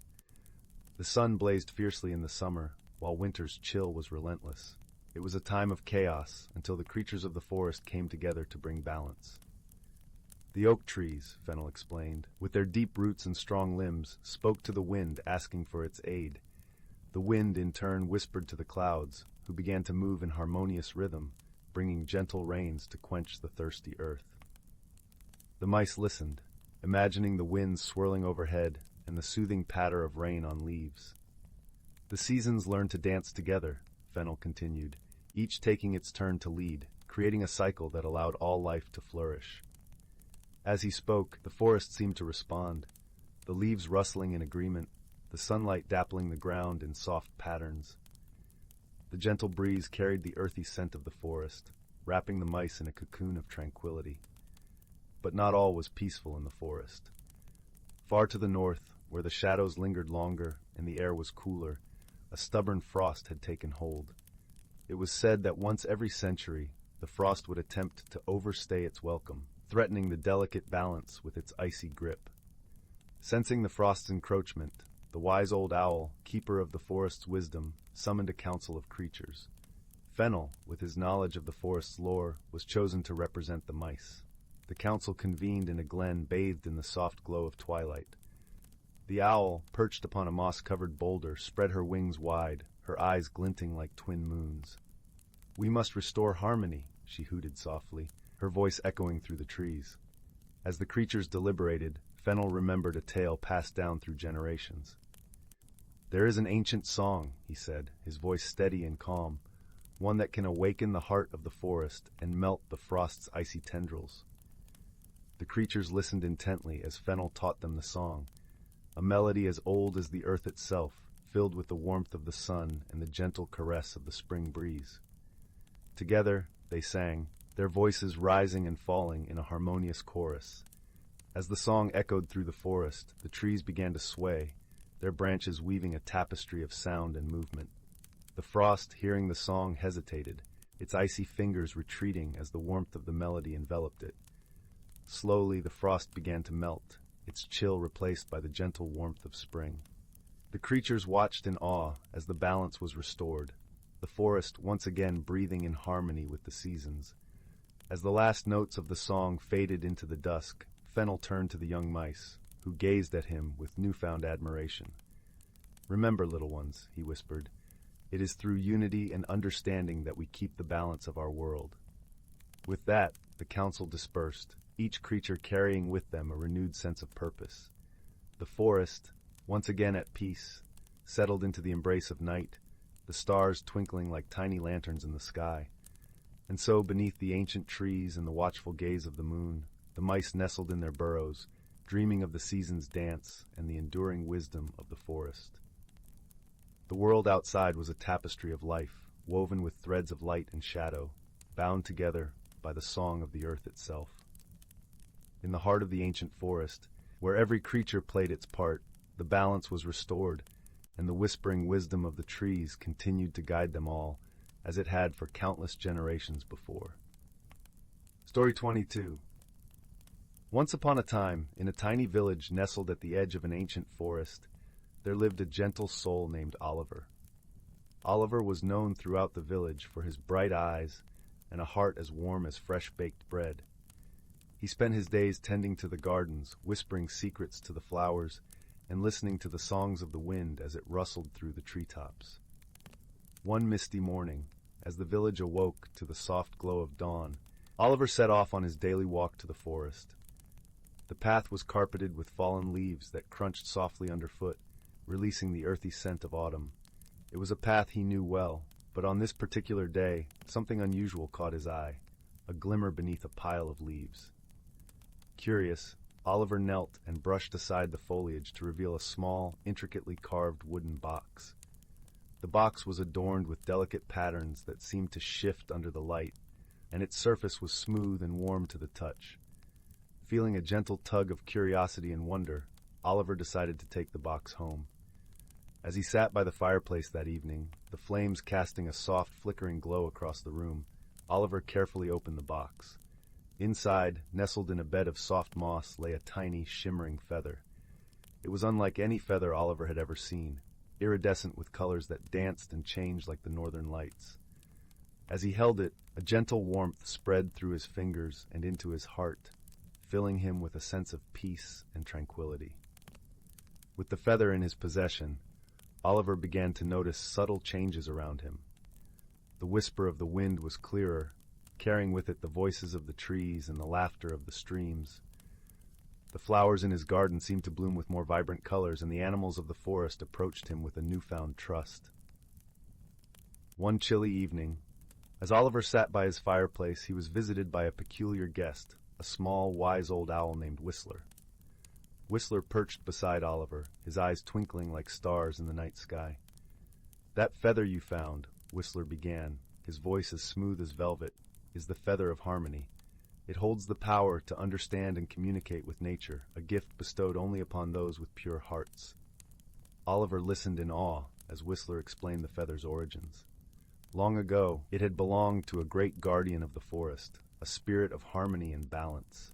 S1: The sun blazed fiercely in the summer, while winter's chill was relentless. It was a time of chaos until the creatures of the forest came together to bring balance. The oak trees, Fennel explained, with their deep roots and strong limbs, spoke to the wind asking for its aid. The wind, in turn, whispered to the clouds, who began to move in harmonious rhythm, bringing gentle rains to quench the thirsty earth. The mice listened, imagining the wind swirling overhead and the soothing patter of rain on leaves. The seasons learned to dance together, Fennel continued, each taking its turn to lead, creating a cycle that allowed all life to flourish. As he spoke, the forest seemed to respond, the leaves rustling in agreement, the sunlight dappling the ground in soft patterns. The gentle breeze carried the earthy scent of the forest, wrapping the mice in a cocoon of tranquility. But not all was peaceful in the forest. Far to the north, where the shadows lingered longer and the air was cooler, a stubborn frost had taken hold. It was said that once every century, the frost would attempt to overstay its welcome, threatening the delicate balance with its icy grip. Sensing the frost's encroachment, the wise old owl, keeper of the forest's wisdom, summoned a council of creatures. Fennel, with his knowledge of the forest's lore, was chosen to represent the mice. the council convened in a glen bathed in the soft glow of twilight. The owl, perched upon a moss-covered boulder, spread her wings wide, her eyes glinting like twin moons. "We must restore harmony," she hooted softly, her voice echoing through the trees. As the creatures deliberated, Fennel remembered a tale passed down through generations. "There is an ancient song," he said, his voice steady and calm, "one that can awaken the heart of the forest and melt the frost's icy tendrils." The creatures listened intently as Fennel taught them the song, a melody as old as the earth itself, filled with the warmth of the sun and the gentle caress of the spring breeze. Together, they sang, their voices rising and falling in a harmonious chorus. As the song echoed through the forest, the trees began to sway, their branches weaving a tapestry of sound and movement. The frost, hearing the song, hesitated, its icy fingers retreating as the warmth of the melody enveloped it. Slowly, the frost began to melt, its chill replaced by the gentle warmth of spring. The creatures watched in awe as the balance was restored, the forest once again breathing in harmony with the seasons. As the last notes of the song faded into the dusk, Fennel turned to the young mice, who gazed at him with newfound admiration. "Remember, little ones," he whispered, "it is through unity and understanding that we keep the balance of our world." With that, the council dispersed, each creature carrying with them a renewed sense of purpose. The forest, once again at peace, settled into the embrace of night, the stars twinkling like tiny lanterns in the sky. And so, beneath the ancient trees and the watchful gaze of the moon, the mice nestled in their burrows, dreaming of the season's dance and the enduring wisdom of the forest. The world outside was a tapestry of life, woven with threads of light and shadow, bound together by the song of the earth itself. In the heart of the ancient forest, where every creature played its part, the balance was restored, and the whispering wisdom of the trees continued to guide them all, as it had for countless generations before. Story 22. Once upon a time, in a tiny village nestled at the edge of an ancient forest, there lived a gentle soul named Oliver. Oliver was known throughout the village for his bright eyes and a heart as warm as fresh-baked bread. He spent his days tending to the gardens, whispering secrets to the flowers, and listening to the songs of the wind as it rustled through the treetops. One misty morning, as the village awoke to the soft glow of dawn, Oliver set off on his daily walk to the forest. The path was carpeted with fallen leaves that crunched softly underfoot, releasing the earthy scent of autumn. It was a path he knew well, but on this particular day, something unusual caught his eye, a glimmer beneath a pile of leaves. Curious, Oliver knelt and brushed aside the foliage to reveal a small, intricately carved wooden box. The box was adorned with delicate patterns that seemed to shift under the light, and its surface was smooth and warm to the touch. Feeling a gentle tug of curiosity and wonder, Oliver decided to take the box home. As he sat by the fireplace that evening, the flames casting a soft, flickering glow across the room, Oliver carefully opened the box. Inside, nestled in a bed of soft moss, lay a tiny, shimmering feather. It was unlike any feather Oliver had ever seen, iridescent with colors that danced and changed like the northern lights. As he held it, a gentle warmth spread through his fingers and into his heart, filling him with a sense of peace and tranquility. With the feather in his possession, Oliver began to notice subtle changes around him. The whisper of the wind was clearer, carrying with it the voices of the trees and the laughter of the streams. The flowers in his garden seemed to bloom with more vibrant colors, and the animals of the forest approached him with a newfound trust. One chilly evening, as Oliver sat by his fireplace, he was visited by a peculiar guest, a small, wise old owl named Whistler. Whistler perched beside Oliver, his eyes twinkling like stars in the night sky. "That feather you found," Whistler began, his voice as smooth as velvet, "is the feather of harmony. It holds the power to understand and communicate with nature, a gift bestowed only upon those with pure hearts." Oliver listened in awe as Whistler explained the feather's origins. Long ago, it had belonged to a great guardian of the forest, a spirit of harmony and balance.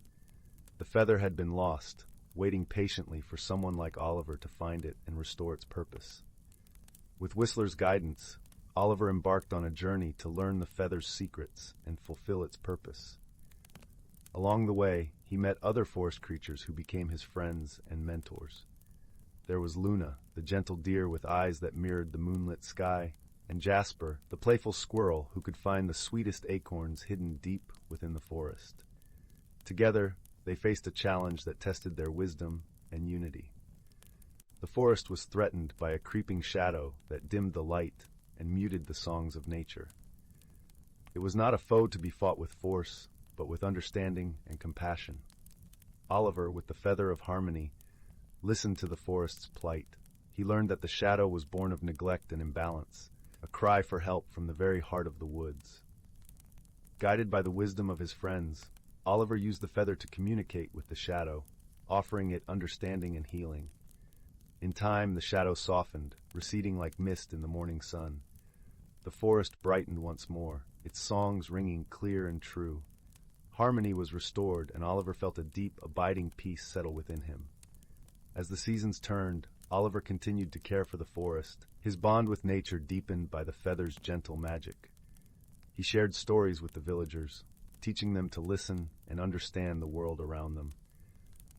S1: The feather had been lost, waiting patiently for someone like Oliver to find it and restore its purpose. With Whistler's guidance, Oliver embarked on a journey to learn the feather's secrets and fulfill its purpose. Along the way, he met other forest creatures who became his friends and mentors. There was Luna, the gentle deer with eyes that mirrored the moonlit sky, and Jasper, the playful squirrel who could find the sweetest acorns hidden deep within the forest. Together, they faced a challenge that tested their wisdom and unity. The forest was threatened by a creeping shadow that dimmed the light and muted the songs of nature. It was not a foe to be fought with force, but with understanding and compassion. Oliver, with the feather of harmony, listened to the forest's plight. He learned that the shadow was born of neglect and imbalance, a cry for help from the very heart of the woods. Guided by the wisdom of his friends, Oliver used the feather to communicate with the shadow, offering it understanding and healing. In time, the shadow softened, receding like mist in the morning sun. The forest brightened once more, its songs ringing clear and true. Harmony was restored, and Oliver felt a deep, abiding peace settle within him. As the seasons turned, Oliver continued to care for the forest, his bond with nature deepened by the feather's gentle magic. He shared stories with the villagers, teaching them to listen and understand the world around them.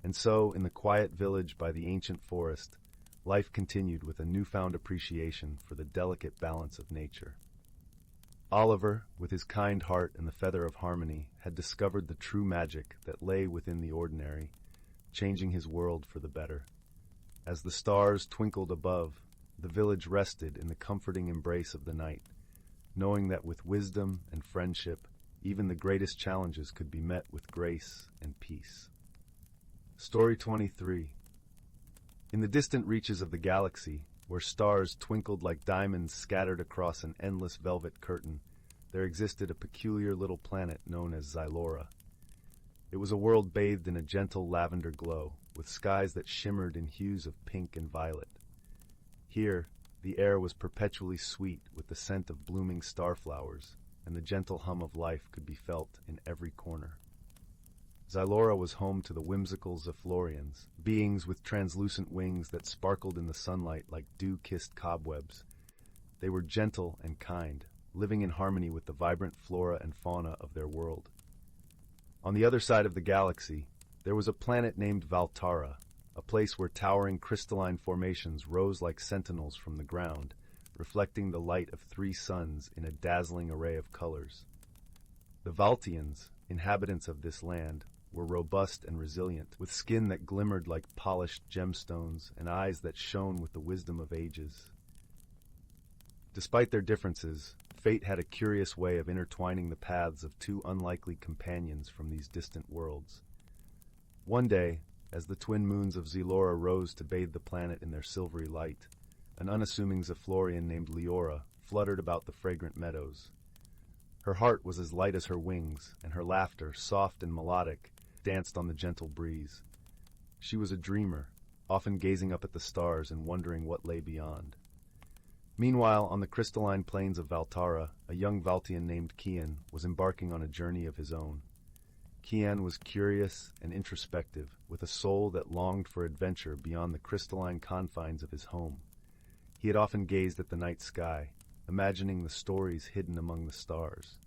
S1: And so, in the quiet village by the ancient forest, life continued with a newfound appreciation for the delicate balance of nature. Oliver, with his kind heart and the feather of harmony, had discovered the true magic that lay within the ordinary, changing his world for the better. As the stars twinkled above, the village rested in the comforting embrace of the night, knowing that with wisdom and friendship, even the greatest challenges could be met with grace and peace. Story 23. In the distant reaches of the galaxy, where stars twinkled like diamonds scattered across an endless velvet curtain, there existed a peculiar little planet known as Xylora. It was a world bathed in a gentle lavender glow, with skies that shimmered in hues of pink and violet. Here, the air was perpetually sweet with the scent of blooming starflowers, and the gentle hum of life could be felt in every corner. Xylora was home to the whimsical Zephlorians, beings with translucent wings that sparkled in the sunlight like dew-kissed cobwebs. They were gentle and kind, living in harmony with the vibrant flora and fauna of their world. On the other side of the galaxy, there was a planet named Valtara, a place where towering crystalline formations rose like sentinels from the ground, reflecting the light of 3 suns in a dazzling array of colors. The Valtians, inhabitants of this land, were robust and resilient, with skin that glimmered like polished gemstones and eyes that shone with the wisdom of ages. Despite their differences, fate had a curious way of intertwining the paths of 2 unlikely companions from these distant worlds. One day, as the twin moons of Xylora rose to bathe the planet in their silvery light, an unassuming Zephlorian named Leora fluttered about the fragrant meadows. Her heart was as light as her wings, and her laughter, soft and melodic, danced on the gentle breeze. She was a dreamer, often gazing up at the stars and wondering what lay beyond. Meanwhile, on the crystalline plains of Valtara, a young Valtian named Kian was embarking on a journey of his own. Kian was curious and introspective, with a soul that longed for adventure beyond the crystalline confines of his home. He had often gazed at the night sky, imagining the stories hidden among the stars.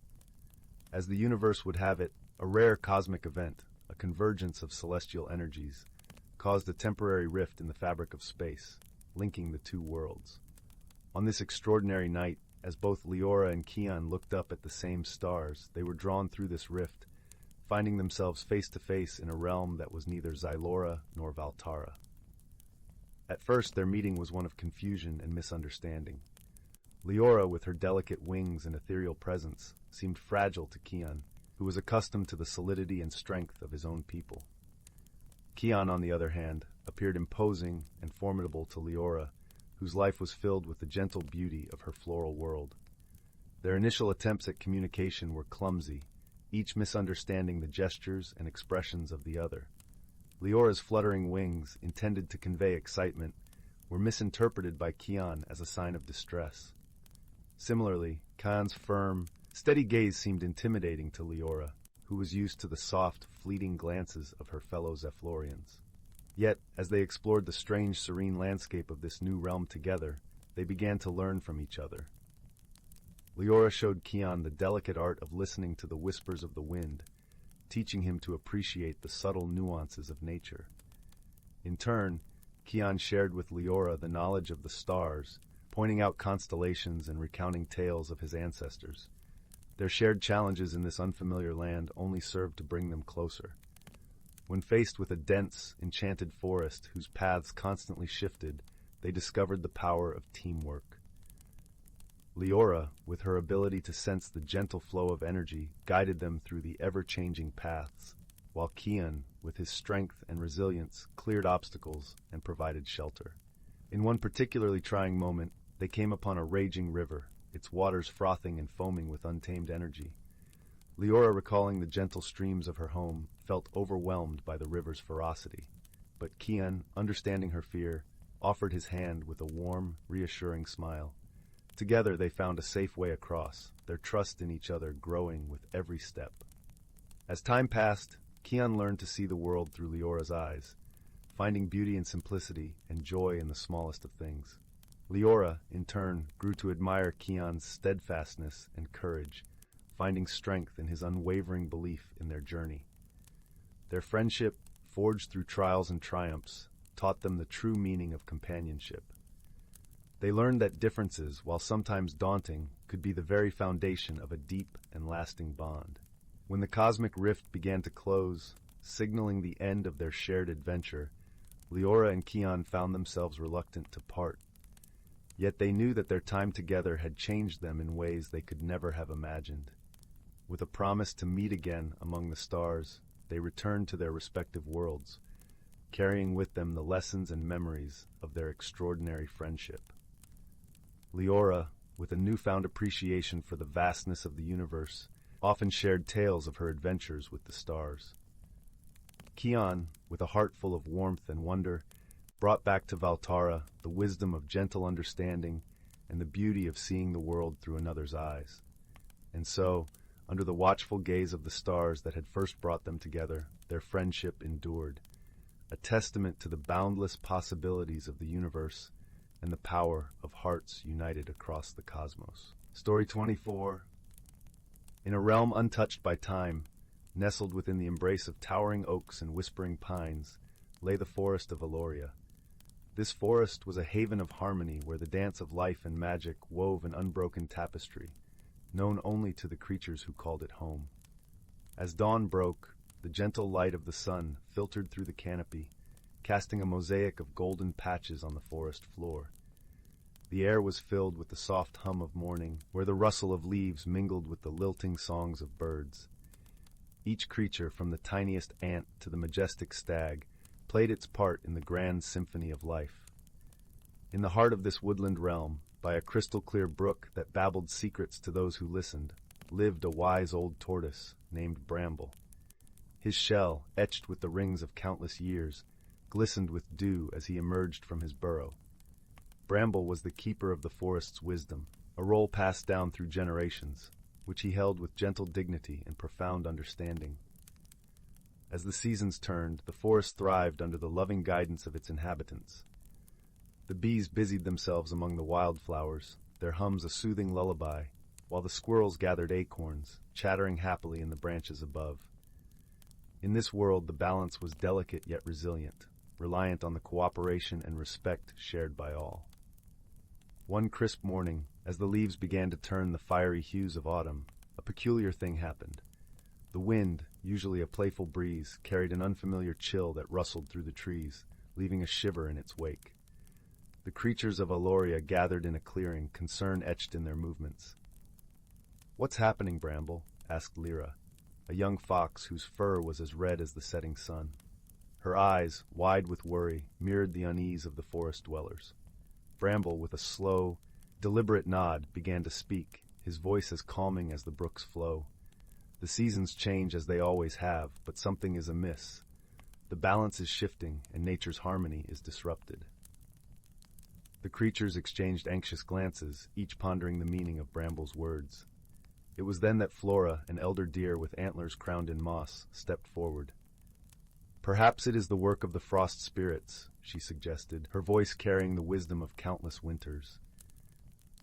S1: As the universe would have it, a rare cosmic event, a convergence of celestial energies, caused a temporary rift in the fabric of space, linking the 2 worlds. On this extraordinary night, as both Leora and Kian looked up at the same stars, they were drawn through this rift, finding themselves face to face in a realm that was neither Xylora nor Valtara. At first, their meeting was one of confusion and misunderstanding. Leora, with her delicate wings and ethereal presence, seemed fragile to Kian, who was accustomed to the solidity and strength of his own people. Kian, on the other hand, appeared imposing and formidable to Leora, whose life was filled with the gentle beauty of her floral world. Their initial attempts at communication were clumsy, each misunderstanding the gestures and expressions of the other. Leora's fluttering wings, intended to convey excitement, were misinterpreted by Kian as a sign of distress. Similarly, Kian's firm, steady gaze seemed intimidating to Leora, who was used to the soft, fleeting glances of her fellow Zephlorians. Yet, as they explored the strange, serene landscape of this new realm together, they began to learn from each other. Leora showed Kian the delicate art of listening to the whispers of the wind, teaching him to appreciate the subtle nuances of nature. In turn, Kian shared with Leora the knowledge of the stars, pointing out constellations and recounting tales of his ancestors. Their shared challenges in this unfamiliar land only served to bring them closer. When faced with a dense, enchanted forest whose paths constantly shifted, they discovered the power of teamwork. Leora, with her ability to sense the gentle flow of energy, guided them through the ever-changing paths, while Kian, with his strength and resilience, cleared obstacles and provided shelter. In one particularly trying moment, they came upon a raging river, its waters frothing and foaming with untamed energy. Leora, recalling the gentle streams of her home, felt overwhelmed by the river's ferocity. But Kian, understanding her fear, offered his hand with a warm, reassuring smile. Together they found a safe way across, their trust in each other growing with every step. As time passed, Kian learned to see the world through Leora's eyes, finding beauty in simplicity and joy in the smallest of things. Leora, in turn, grew to admire Kian's steadfastness and courage, finding strength in his unwavering belief in their journey. Their friendship, forged through trials and triumphs, taught them the true meaning of companionship. They learned that differences, while sometimes daunting, could be the very foundation of a deep and lasting bond. When the cosmic rift began to close, signaling the end of their shared adventure, Leora and Kian found themselves reluctant to part. Yet they knew that their time together had changed them in ways they could never have imagined. With a promise to meet again among the stars, they returned to their respective worlds, carrying with them the lessons and memories of their extraordinary friendship. Leora, with a newfound appreciation for the vastness of the universe, often shared tales of her adventures with the stars. Kian, with a heart full of warmth and wonder, brought back to Valtara the wisdom of gentle understanding and the beauty of seeing the world through another's eyes. And so, under the watchful gaze of the stars that had first brought them together, their friendship endured, a testament to the boundless possibilities of the universe and the power of hearts united across the cosmos. Story 24. In a realm untouched by time, nestled within the embrace of towering oaks and whispering pines, lay the forest of Aloria. This forest was a haven of harmony where the dance of life and magic wove an unbroken tapestry, known only to the creatures who called it home. As dawn broke, the gentle light of the sun filtered through the canopy, casting a mosaic of golden patches on the forest floor. The air was filled with the soft hum of morning, where the rustle of leaves mingled with the lilting songs of birds. Each creature, from the tiniest ant to the majestic stag, played its part in the grand symphony of life. In the heart of this woodland realm, by a crystal-clear brook that babbled secrets to those who listened, lived a wise old tortoise named Bramble. His shell, etched with the rings of countless years, glistened with dew as he emerged from his burrow. Bramble was the keeper of the forest's wisdom, a role passed down through generations, which he held with gentle dignity and profound understanding. As the seasons turned, the forest thrived under the loving guidance of its inhabitants. The bees busied themselves among the wildflowers, their hums a soothing lullaby, while the squirrels gathered acorns, chattering happily in the branches above. In this world, the balance was delicate yet resilient, reliant on the cooperation and respect shared by all. One crisp morning, as the leaves began to turn the fiery hues of autumn, a peculiar thing happened. The wind, usually a playful breeze, carried an unfamiliar chill that rustled through the trees, leaving a shiver in its wake. The creatures of Aloria gathered in a clearing, concern etched in their movements. "What's happening, Bramble?" asked Lyra, a young fox whose fur was as red as the setting sun. Her eyes, wide with worry, mirrored the unease of the forest dwellers. Bramble, with a slow, deliberate nod, began to speak, his voice as calming as the brook's flow. "The seasons change as they always have, but something is amiss. The balance is shifting, and nature's harmony is disrupted." The creatures exchanged anxious glances, each pondering the meaning of Bramble's words. It was then that Flora, an elder deer with antlers crowned in moss, stepped forward. "Perhaps it is the work of the frost spirits," she suggested, her voice carrying the wisdom of countless winters.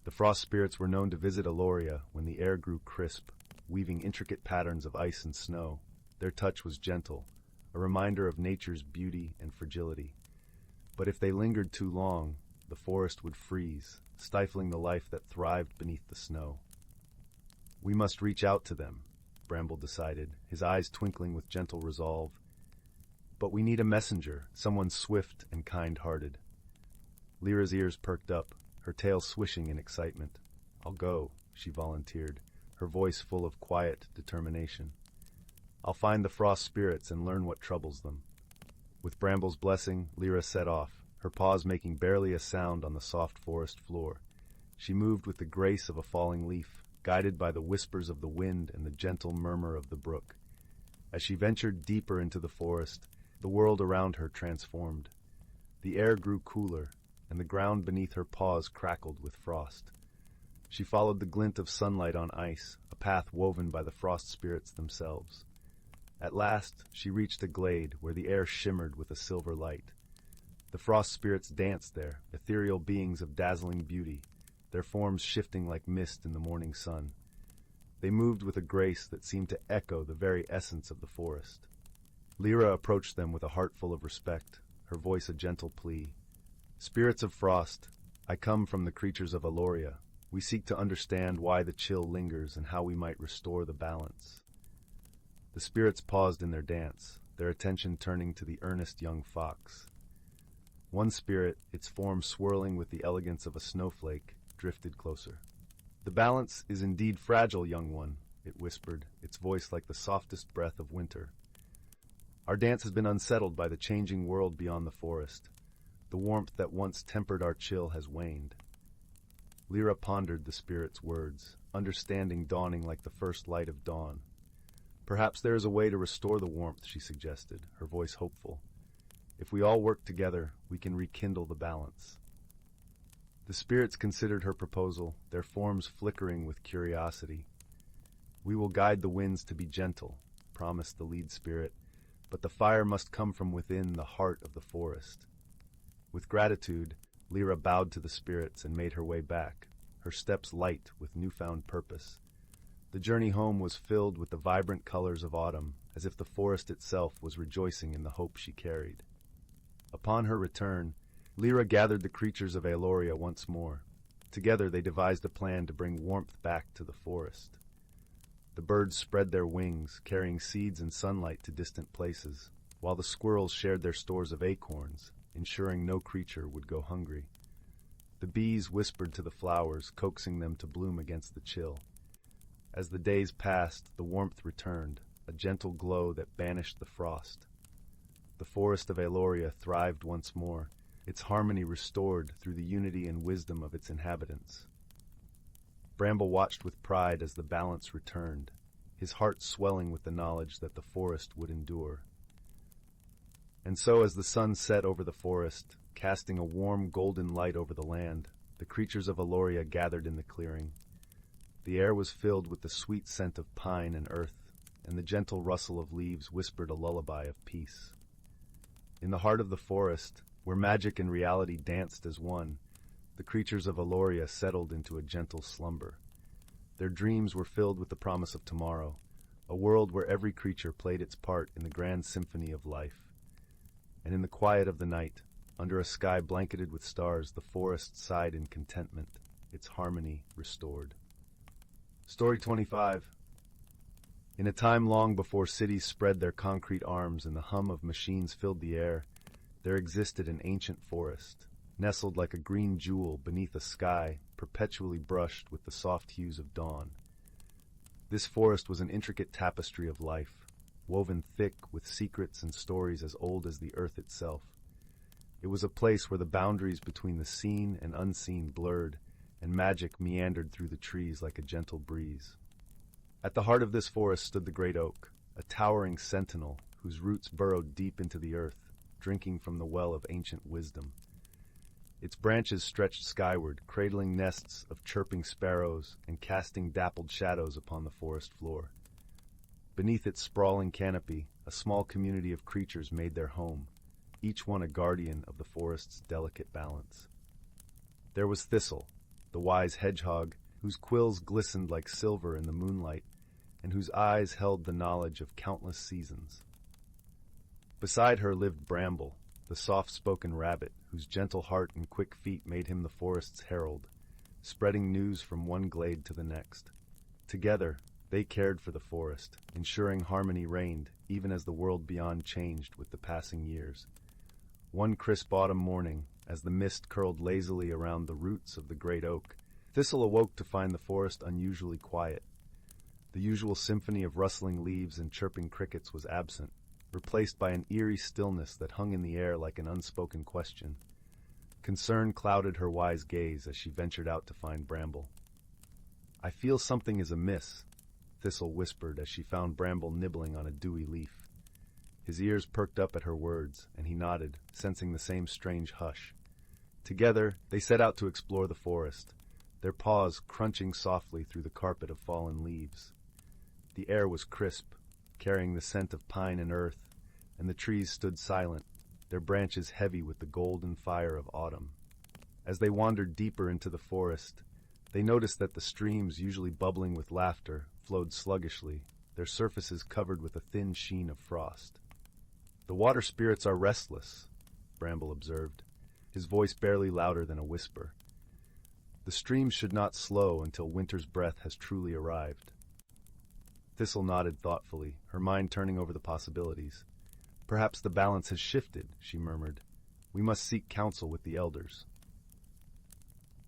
S1: The frost spirits were known to visit Aloria when the air grew crisp, weaving intricate patterns of ice and snow. Their touch was gentle, a reminder of nature's beauty and fragility. But if they lingered too long, the forest would freeze, stifling the life that thrived beneath the snow. We must reach out to them, Bramble decided, his eyes twinkling with gentle resolve. But we need a messenger, someone swift and kind-hearted. Lyra's ears perked up, her tail swishing in excitement. I'll go, she volunteered, her voice full of quiet determination. I'll find the frost spirits and learn what troubles them. With Bramble's blessing, Lyra set off, her paws making barely a sound on the soft forest floor. She moved with the grace of a falling leaf, guided by the whispers of the wind and the gentle murmur of the brook. As she ventured deeper into the forest, the world around her transformed. The air grew cooler, and the ground beneath her paws crackled with frost. She followed the glint of sunlight on ice, a path woven by the frost spirits themselves. At last, she reached a glade where the air shimmered with a silver light. The frost spirits danced there, ethereal beings of dazzling beauty, their forms shifting like mist in the morning sun. They moved with a grace that seemed to echo the very essence of the forest. Lyra approached them with a heart full of respect, her voice a gentle plea. Spirits of frost, I come from the creatures of Eloria. We seek to understand why the chill lingers and how we might restore the balance. The spirits paused in their dance, their attention turning to the earnest young fox. One spirit, its form swirling with the elegance of a snowflake, drifted closer. The balance is indeed fragile, young one, it whispered, its voice like the softest breath of winter. Our dance has been unsettled by the changing world beyond the forest. The warmth that once tempered our chill has waned. Lyra pondered the spirit's words, understanding dawning like the first light of dawn. Perhaps there is a way to restore the warmth, she suggested, her voice hopeful. If we all work together, we can rekindle the balance. The spirits considered her proposal, their forms flickering with curiosity. We will guide the winds to be gentle, promised the lead spirit, but the fire must come from within the heart of the forest. With gratitude, Lyra bowed to the spirits and made her way back, her steps light with newfound purpose. The journey home was filled with the vibrant colors of autumn, as if the forest itself was rejoicing in the hope she carried. Upon her return, Lyra gathered the creatures of Eloria once more. Together they devised a plan to bring warmth back to the forest. The birds spread their wings, carrying seeds and sunlight to distant places, while the squirrels shared their stores of acorns, ensuring no creature would go hungry. The bees whispered to the flowers, coaxing them to bloom against the chill. As the days passed, the warmth returned, a gentle glow that banished the frost. The forest of Eloria thrived once more, its harmony restored through the unity and wisdom of its inhabitants. Bramble watched with pride as the balance returned, his heart swelling with the knowledge that the forest would endure. And so as the sun set over the forest, casting a warm golden light over the land, the creatures of Eloria gathered in the clearing. The air was filled with the sweet scent of pine and earth, and the gentle rustle of leaves whispered a lullaby of peace. In the heart of the forest, where magic and reality danced as one, the creatures of Eloria settled into a gentle slumber. Their dreams were filled with the promise of tomorrow, a world where every creature played its part in the grand symphony of life. And in the quiet of the night, under a sky blanketed with stars, the forest sighed in contentment, its harmony restored. Story 25. In a time long before cities spread their concrete arms and the hum of machines filled the air, there existed an ancient forest, nestled like a green jewel beneath a sky perpetually brushed with the soft hues of dawn. This forest was an intricate tapestry of life, woven thick with secrets and stories as old as the earth itself. It was a place where the boundaries between the seen and unseen blurred, and magic meandered through the trees like a gentle breeze. At the heart of this forest stood the great oak, a towering sentinel whose roots burrowed deep into the earth, drinking from the well of ancient wisdom. Its branches stretched skyward, cradling nests of chirping sparrows and casting dappled shadows upon the forest floor. Beneath its sprawling canopy, a small community of creatures made their home, each one a guardian of the forest's delicate balance. There was Thistle, the wise hedgehog, whose quills glistened like silver in the moonlight, and whose eyes held the knowledge of countless seasons. Beside her lived Bramble, the soft-spoken rabbit, whose gentle heart and quick feet made him the forest's herald, spreading news from one glade to the next. Together, they cared for the forest, ensuring harmony reigned even as the world beyond changed with the passing years. One crisp autumn morning, as the mist curled lazily around the roots of the great oak, Thistle awoke to find the forest unusually quiet. The usual symphony of rustling leaves and chirping crickets was absent, replaced by an eerie stillness that hung in the air like an unspoken question. Concern clouded her wise gaze as she ventured out to find Bramble. "I feel something is amiss," Thistle whispered as she found Bramble nibbling on a dewy leaf. His ears perked up at her words, and he nodded, sensing the same strange hush. Together, they set out to explore the forest, their paws crunching softly through the carpet of fallen leaves. The air was crisp, carrying the scent of pine and earth, and the trees stood silent, their branches heavy with the golden fire of autumn. As they wandered deeper into the forest, they noticed that the streams, usually bubbling with laughter, flowed sluggishly, their surfaces covered with a thin sheen of frost. "The water spirits are restless," Bramble observed, his voice barely louder than a whisper. "The streams should not slow until winter's breath has truly arrived." Thistle nodded thoughtfully, her mind turning over the possibilities. "Perhaps the balance has shifted," she murmured. "We must seek counsel with the elders."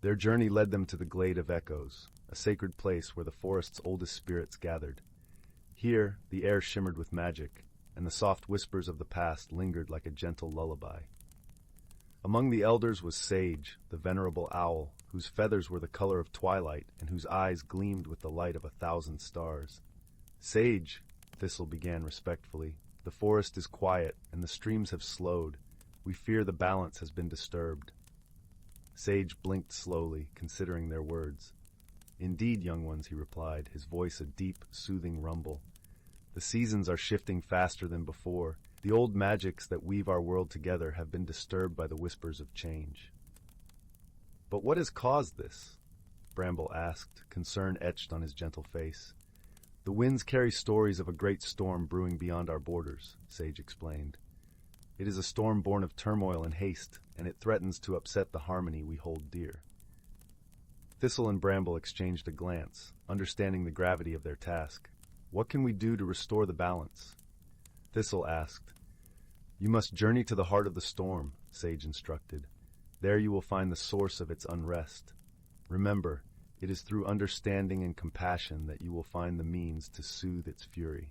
S1: Their journey led them to the Glade of Echoes, a sacred place where the forest's oldest spirits gathered. Here, the air shimmered with magic, and the soft whispers of the past lingered like a gentle lullaby. Among the elders was Sage, the venerable owl, whose feathers were the color of twilight and whose eyes gleamed with the light of 1,000 stars. "Sage," Thistle began respectfully, "the forest is quiet, and the streams have slowed. We fear the balance has been disturbed." Sage blinked slowly, considering their words. "Indeed, young ones," he replied, his voice a deep, soothing rumble. "The seasons are shifting faster than before. The old magics that weave our world together have been disturbed by the whispers of change." "But what has caused this?" Bramble asked, concern etched on his gentle face. "The winds carry stories of a great storm brewing beyond our borders," Sage explained. "It is a storm born of turmoil and haste, and it threatens to upset the harmony we hold dear." Thistle and Bramble exchanged a glance, understanding the gravity of their task. "What can we do to restore the balance?" Thistle asked. "You must journey to the heart of the storm," Sage instructed. "There you will find the source of its unrest. Remember, it is through understanding and compassion that you will find the means to soothe its fury."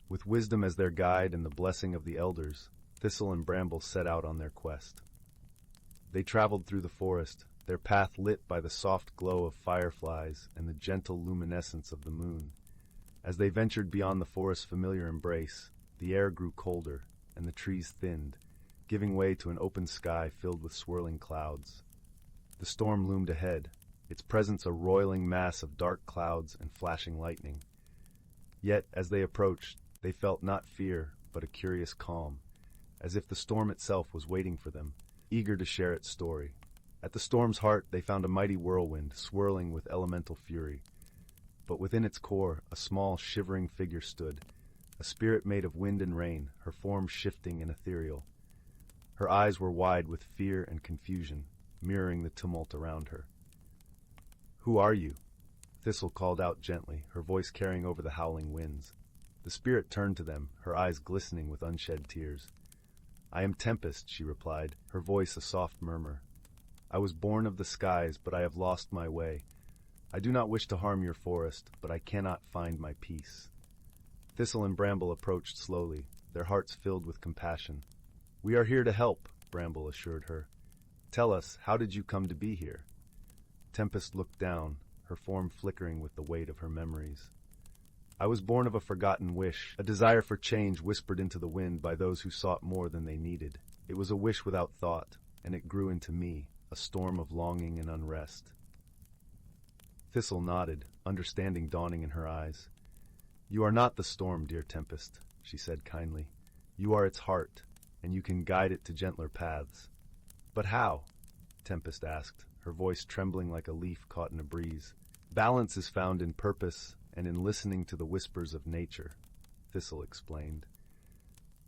S1: With wisdom as their guide and the blessing of the elders, Thistle and Bramble set out on their quest. They traveled through the forest, their path lit by the soft glow of fireflies and the gentle luminescence of the moon. As they ventured beyond the forest's familiar embrace, the air grew colder and the trees thinned, giving way to an open sky filled with swirling clouds. The storm loomed ahead, its presence a roiling mass of dark clouds and flashing lightning. Yet, as they approached, they felt not fear, but a curious calm, as if the storm itself was waiting for them, eager to share its story. At the storm's heart, they found a mighty whirlwind swirling with elemental fury. But within its core, a small, shivering figure stood, a spirit made of wind and rain, her form shifting and ethereal. Her eyes were wide with fear and confusion, mirroring the tumult around her. "Who are you?" Thistle called out gently, her voice carrying over the howling winds. The spirit turned to them, her eyes glistening with unshed tears. "I am Tempest," she replied, her voice a soft murmur. "I was born of the skies, but I have lost my way. I do not wish to harm your forest, but I cannot find my peace." Thistle and Bramble approached slowly, their hearts filled with compassion. "We are here to help," Bramble assured her. "Tell us, how did you come to be here?" Tempest looked down, her form flickering with the weight of her memories. "I was born of a forgotten wish, a desire for change whispered into the wind by those who sought more than they needed. It was a wish without thought, and it grew into me, a storm of longing and unrest." Thistle nodded, understanding dawning in her eyes. "You are not the storm, dear Tempest," she said kindly. "You are its heart, and you can guide it to gentler paths." "But how?" Tempest asked, her voice trembling like a leaf caught in a breeze. "Balance is found in purpose and in listening to the whispers of nature, Thistle explained.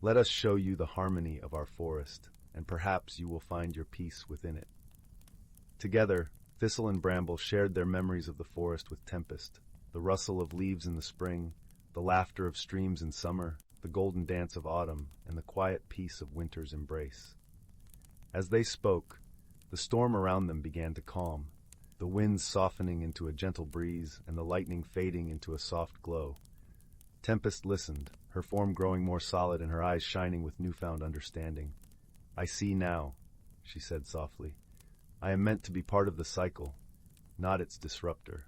S1: Let us show you the harmony of our forest, and perhaps you will find your peace within it. Together, Thistle and Bramble shared their memories of the forest with Tempest, the rustle of leaves in the spring, the laughter of streams in summer, the golden dance of autumn, and the quiet peace of winter's embrace. As they spoke, the storm around them began to calm, the winds softening into a gentle breeze and the lightning fading into a soft glow. Tempest listened, her form growing more solid and her eyes shining with newfound understanding. I see now, she said softly. I am meant to be part of the cycle, not its disruptor.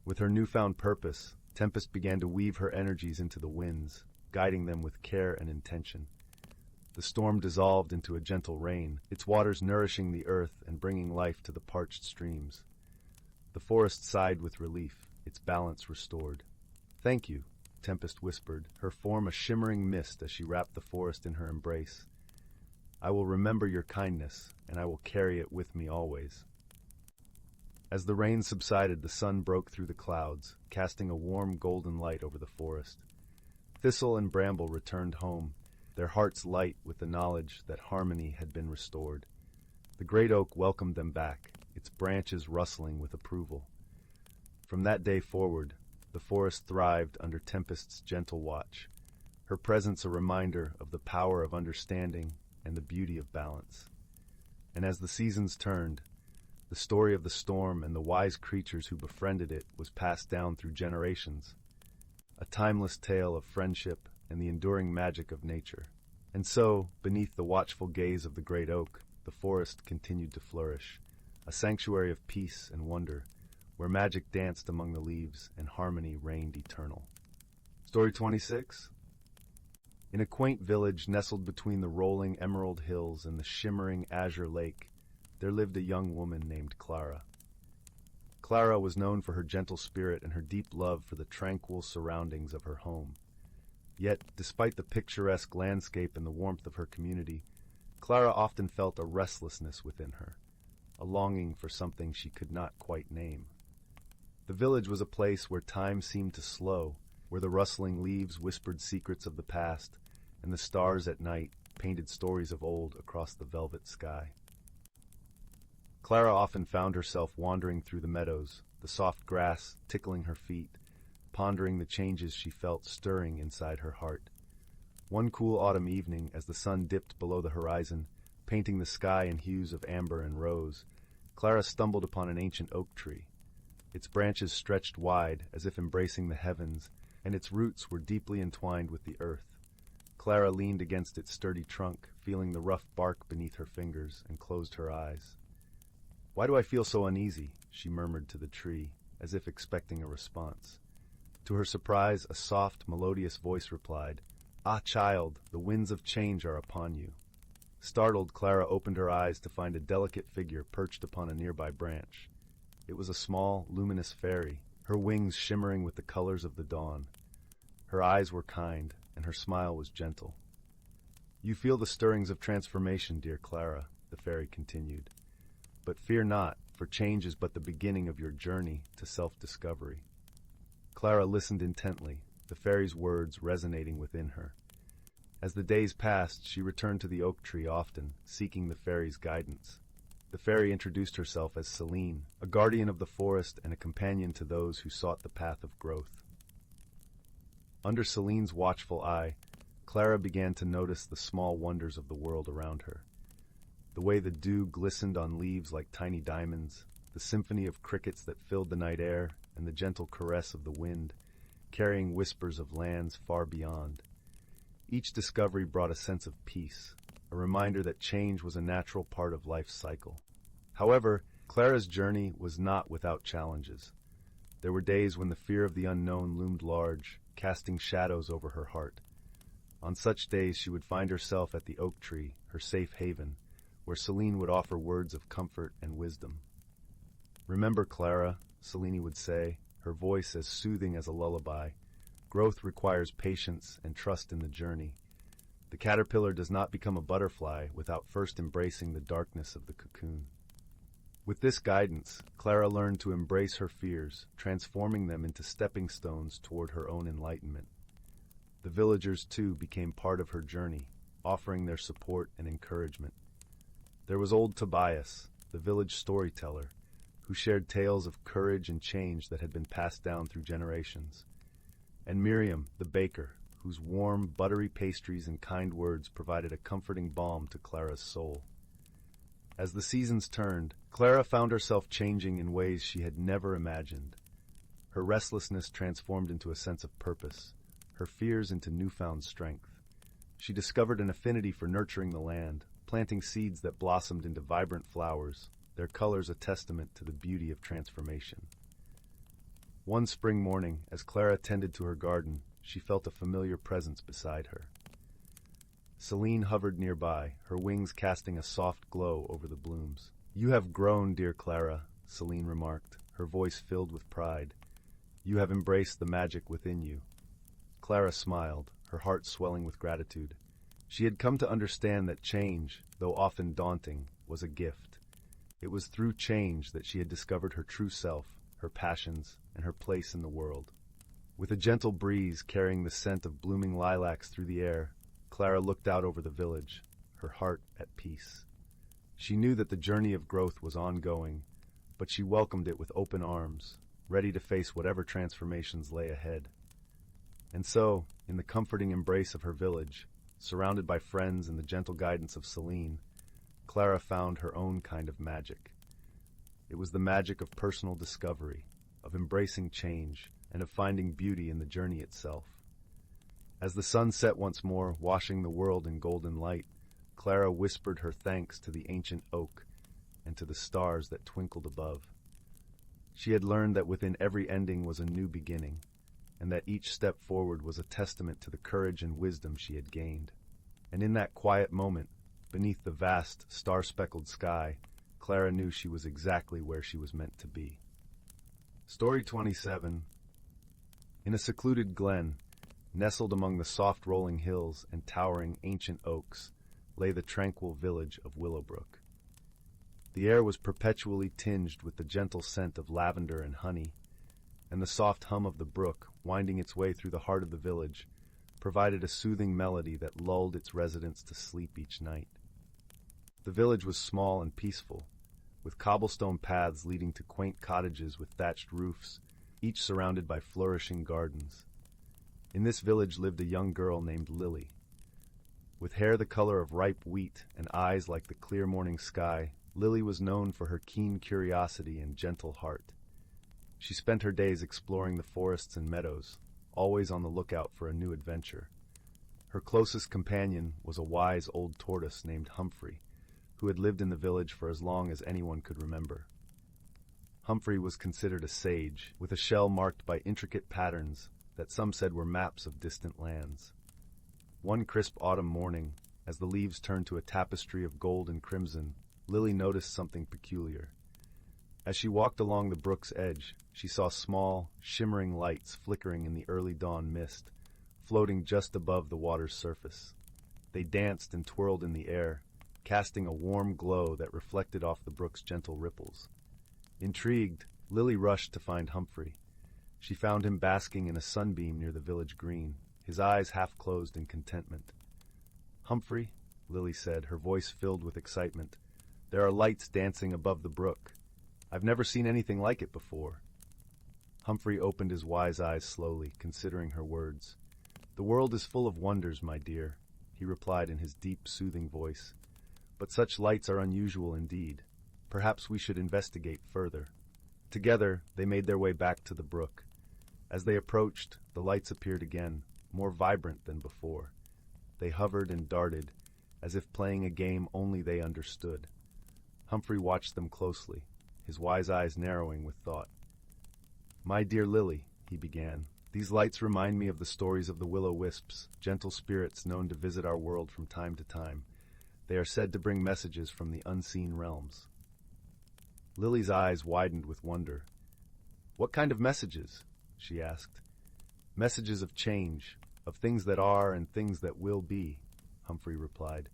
S1: With her newfound purpose, Tempest began to weave her energies into the winds, guiding them with care and intention. The storm dissolved into a gentle rain, its waters nourishing the earth and bringing life to the parched streams. The forest sighed with relief, its balance restored. Thank you, Tempest whispered, her form a shimmering mist as she wrapped the forest in her embrace. I will remember your kindness, and I will carry it with me always. As the rain subsided, the sun broke through the clouds, casting a warm golden light over the forest. Thistle and Bramble returned home, their hearts light with the knowledge that harmony had been restored. The great oak welcomed them back, its branches rustling with approval. From that day forward, the forest thrived under Tempest's gentle watch, her presence a reminder of the power of understanding and the beauty of balance. And as the seasons turned, the story of the storm and the wise creatures who befriended it was passed down through generations, a timeless tale of friendship and the enduring magic of nature. And so, beneath the watchful gaze of the great oak, the forest continued to flourish, a sanctuary of peace and wonder, where magic danced among the leaves and harmony reigned eternal. Story 26. In a quaint village nestled between the rolling emerald hills and the shimmering azure lake, there lived a young woman named Clara. Clara was known for her gentle spirit and her deep love for the tranquil surroundings of her home. Yet, despite the picturesque landscape and the warmth of her community, Clara often felt a restlessness within her, a longing for something she could not quite name. The village was a place where time seemed to slow, where the rustling leaves whispered secrets of the past, and the stars at night painted stories of old across the velvet sky. Clara often found herself wandering through the meadows, the soft grass tickling her feet, pondering the changes she felt stirring inside her heart. One cool autumn evening, as the sun dipped below the horizon, painting the sky in hues of amber and rose, Clara stumbled upon an ancient oak tree. Its branches stretched wide, as if embracing the heavens, and its roots were deeply entwined with the earth. Clara leaned against its sturdy trunk, feeling the rough bark beneath her fingers, and closed her eyes. "Why do I feel so uneasy?" she murmured to the tree, as if expecting a response. To her surprise, a soft, melodious voice replied, "Ah, child, the winds of change are upon you." Startled, Clara opened her eyes to find a delicate figure perched upon a nearby branch. It was a small, luminous fairy, her wings shimmering with the colors of the dawn. Her eyes were kind, and her smile was gentle. "You feel the stirrings of transformation, dear Clara," the fairy continued. "But fear not, for change is but the beginning of your journey to self-discovery." Clara listened intently, the fairy's words resonating within her. As the days passed, she returned to the oak tree often, seeking the fairy's guidance. The fairy introduced herself as Celine, a guardian of the forest and a companion to those who sought the path of growth. Under Celine's watchful eye, Clara began to notice the small wonders of the world around her. The way the dew glistened on leaves like tiny diamonds, the symphony of crickets that filled the night air, and the gentle caress of the wind, carrying whispers of lands far beyond. Each discovery brought a sense of peace, a reminder that change was a natural part of life's cycle. However, Clara's journey was not without challenges. There were days when the fear of the unknown loomed large, casting shadows over her heart. On such days she would find herself at the oak tree, her safe haven, where Celine would offer words of comfort and wisdom. "Remember, Clara," Celine would say, her voice as soothing as a lullaby, "growth requires patience and trust in the journey. The caterpillar does not become a butterfly without first embracing the darkness of the cocoon." With this guidance, Clara learned to embrace her fears, transforming them into stepping stones toward her own enlightenment. The villagers, too, became part of her journey, offering their support and encouragement. There was old Tobias, the village storyteller, who shared tales of courage and change that had been passed down through generations. And Miriam, the baker, whose warm, buttery pastries and kind words provided a comforting balm to Clara's soul. As the seasons turned, Clara found herself changing in ways she had never imagined. Her restlessness transformed into a sense of purpose, her fears into newfound strength. She discovered an affinity for nurturing the land, planting seeds that blossomed into vibrant flowers, their colors a testament to the beauty of transformation. One spring morning, as Clara tended to her garden, she felt a familiar presence beside her. Celine hovered nearby, her wings casting a soft glow over the blooms. "You have grown, dear Clara," Celine remarked, her voice filled with pride. "You have embraced the magic within you." Clara smiled, her heart swelling with gratitude. She had come to understand that change, though often daunting, was a gift. It was through change that she had discovered her true self, her passions, and her place in the world. With a gentle breeze carrying the scent of blooming lilacs through the air, Clara looked out over the village, her heart at peace. She knew that the journey of growth was ongoing, but she welcomed it with open arms, ready to face whatever transformations lay ahead. And so, in the comforting embrace of her village, surrounded by friends and the gentle guidance of Celine, Clara found her own kind of magic. It was the magic of personal discovery, of embracing change, and of finding beauty in the journey itself. As the sun set once more, washing the world in golden light, Clara whispered her thanks to the ancient oak and to the stars that twinkled above. She had learned that within every ending was a new beginning, and that each step forward was a testament to the courage and wisdom she had gained. And in that quiet moment, beneath the vast, star-speckled sky, Clara knew she was exactly where she was meant to be. Story 27. In a secluded glen, nestled among the soft rolling hills and towering ancient oaks, lay the tranquil village of Willowbrook. The air was perpetually tinged with the gentle scent of lavender and honey, and the soft hum of the brook, winding its way through the heart of the village, provided a soothing melody that lulled its residents to sleep each night. The village was small and peaceful, with cobblestone paths leading to quaint cottages with thatched roofs, each surrounded by flourishing gardens. In this village lived a young girl named Lily. With hair the color of ripe wheat and eyes like the clear morning sky, Lily was known for her keen curiosity and gentle heart. She spent her days exploring the forests and meadows, always on the lookout for a new adventure. Her closest companion was a wise old tortoise named Humphrey, who had lived in the village for as long as anyone could remember. Humphrey was considered a sage, with a shell marked by intricate patterns that some said were maps of distant lands. One crisp autumn morning, as the leaves turned to a tapestry of gold and crimson, Lily noticed something peculiar. As she walked along the brook's edge, she saw small, shimmering lights flickering in the early dawn mist, floating just above the water's surface. They danced and twirled in the air, casting a warm glow that reflected off the brook's gentle ripples. Intrigued, Lily rushed to find Humphrey. She found him basking in a sunbeam near the village green, his eyes half closed in contentment. "Humphrey," Lily said, her voice filled with excitement, "there are lights dancing above the brook. I've never seen anything like it before." Humphrey opened his wise eyes slowly, considering her words. "The world is full of wonders, my dear," he replied in his deep, soothing voice. "But such lights are unusual indeed. Perhaps we should investigate further." Together, they made their way back to the brook. As they approached, the lights appeared again, more vibrant than before. They hovered and darted, as if playing a game only they understood. Humphrey watched them closely, his wise eyes narrowing with thought. "My dear Lily," he began, "these lights remind me of the stories of the will-o'-wisps, gentle spirits known to visit our world from time to time. They are said to bring messages from the unseen realms." Lily's eyes widened with wonder. "What kind of messages?" she asked. "Messages of change, of things that are and things that will be," Humphrey replied.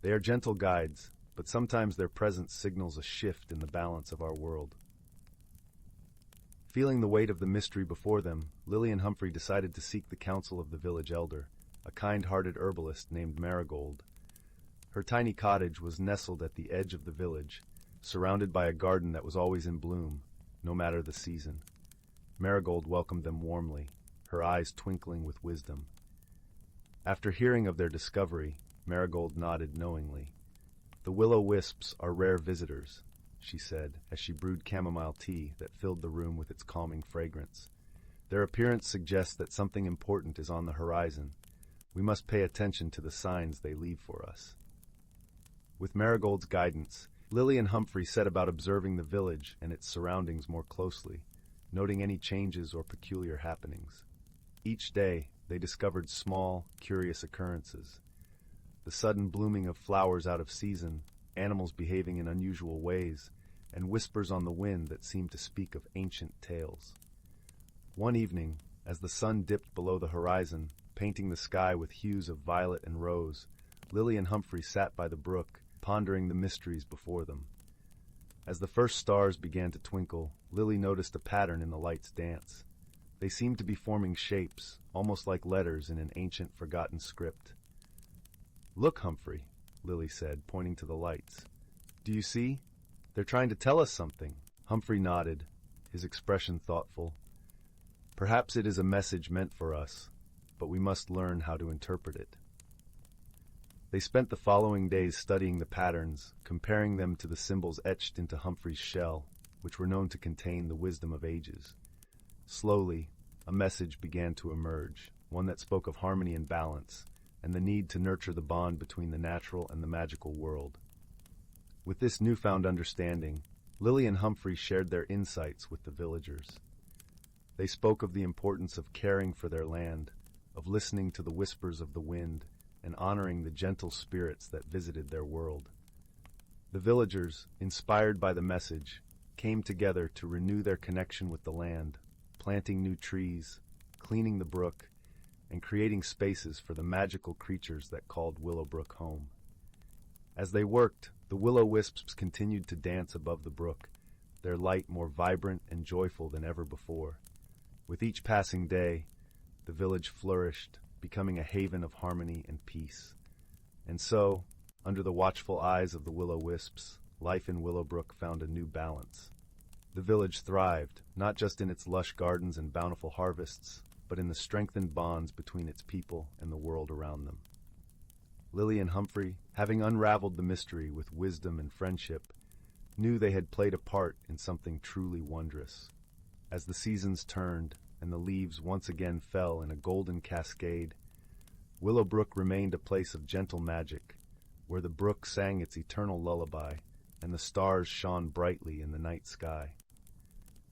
S1: "They are gentle guides, but sometimes their presence signals a shift in the balance of our world. Feeling the weight of the mystery before them, Lily and Humphrey decided to seek the counsel of the village elder, a kind-hearted herbalist named Marigold. Her tiny cottage was nestled at the edge of the village, surrounded by a garden that was always in bloom, no matter the season. Marigold welcomed them warmly, her eyes twinkling with wisdom. After hearing of their discovery, Marigold nodded knowingly. "The will-o'-wisps are rare visitors," she said, as she brewed chamomile tea that filled the room with its calming fragrance. "Their appearance suggests that something important is on the horizon. We must pay attention to the signs they leave for us." With Marigold's guidance, Lily and Humphrey set about observing the village and its surroundings more closely, noting any changes or peculiar happenings. Each day, they discovered small, curious occurrences. The sudden blooming of flowers out of season, animals behaving in unusual ways, and whispers on the wind that seemed to speak of ancient tales. One evening, as the sun dipped below the horizon, painting the sky with hues of violet and rose, Lily and Humphrey sat by the brook, pondering the mysteries before them. As the first stars began to twinkle, Lily noticed a pattern in the light's dance. They seemed to be forming shapes, almost like letters in an ancient, forgotten script. "Look, Humphrey," Lily said, pointing to the lights. "Do you see? They're trying to tell us something." Humphrey nodded, his expression thoughtful. "Perhaps it is a message meant for us, but we must learn how to interpret it." They spent the following days studying the patterns, comparing them to the symbols etched into Humphrey's shell, which were known to contain the wisdom of ages. Slowly, a message began to emerge, one that spoke of harmony and balance, and the need to nurture the bond between the natural and the magical world. With this newfound understanding, Lily and Humphrey shared their insights with the villagers. They spoke of the importance of caring for their land, of listening to the whispers of the wind, and honoring the gentle spirits that visited their world. The villagers, inspired by the message, came together to renew their connection with the land, planting new trees, cleaning the brook, and creating spaces for the magical creatures that called Willowbrook home. As they worked, the will-o'-wisps continued to dance above the brook, their light more vibrant and joyful than ever before. With each passing day, the village flourished, becoming a haven of harmony and peace. And so, under the watchful eyes of the will-o'-wisps, life in Willowbrook found a new balance. The village thrived, not just in its lush gardens and bountiful harvests, but in the strengthened bonds between its people and the world around them. Lily and Humphrey, having unraveled the mystery with wisdom and friendship, knew they had played a part in something truly wondrous. As the seasons turned, and the leaves once again fell in a golden cascade, Willowbrook remained a place of gentle magic, where the brook sang its eternal lullaby, and the stars shone brightly in the night sky.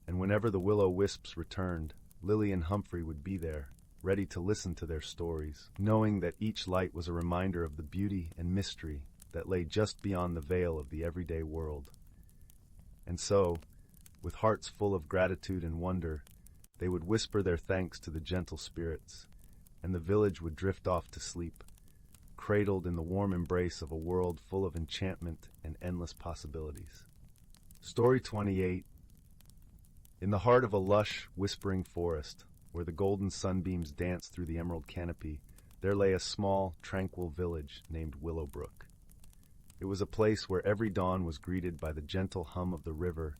S1: And whenever the will-o'-wisps returned, Lily and Humphrey would be there, ready to listen to their stories, knowing that each light was a reminder of the beauty and mystery that lay just beyond the veil of the everyday world. And so, with hearts full of gratitude and wonder, they would whisper their thanks to the gentle spirits, and the village would drift off to sleep, cradled in the warm embrace of a world full of enchantment and endless possibilities. Story 28. In the heart of a lush, whispering forest, where the golden sunbeams danced through the emerald canopy, there lay a small, tranquil village named Willowbrook. It was a place where every dawn was greeted by the gentle hum of the river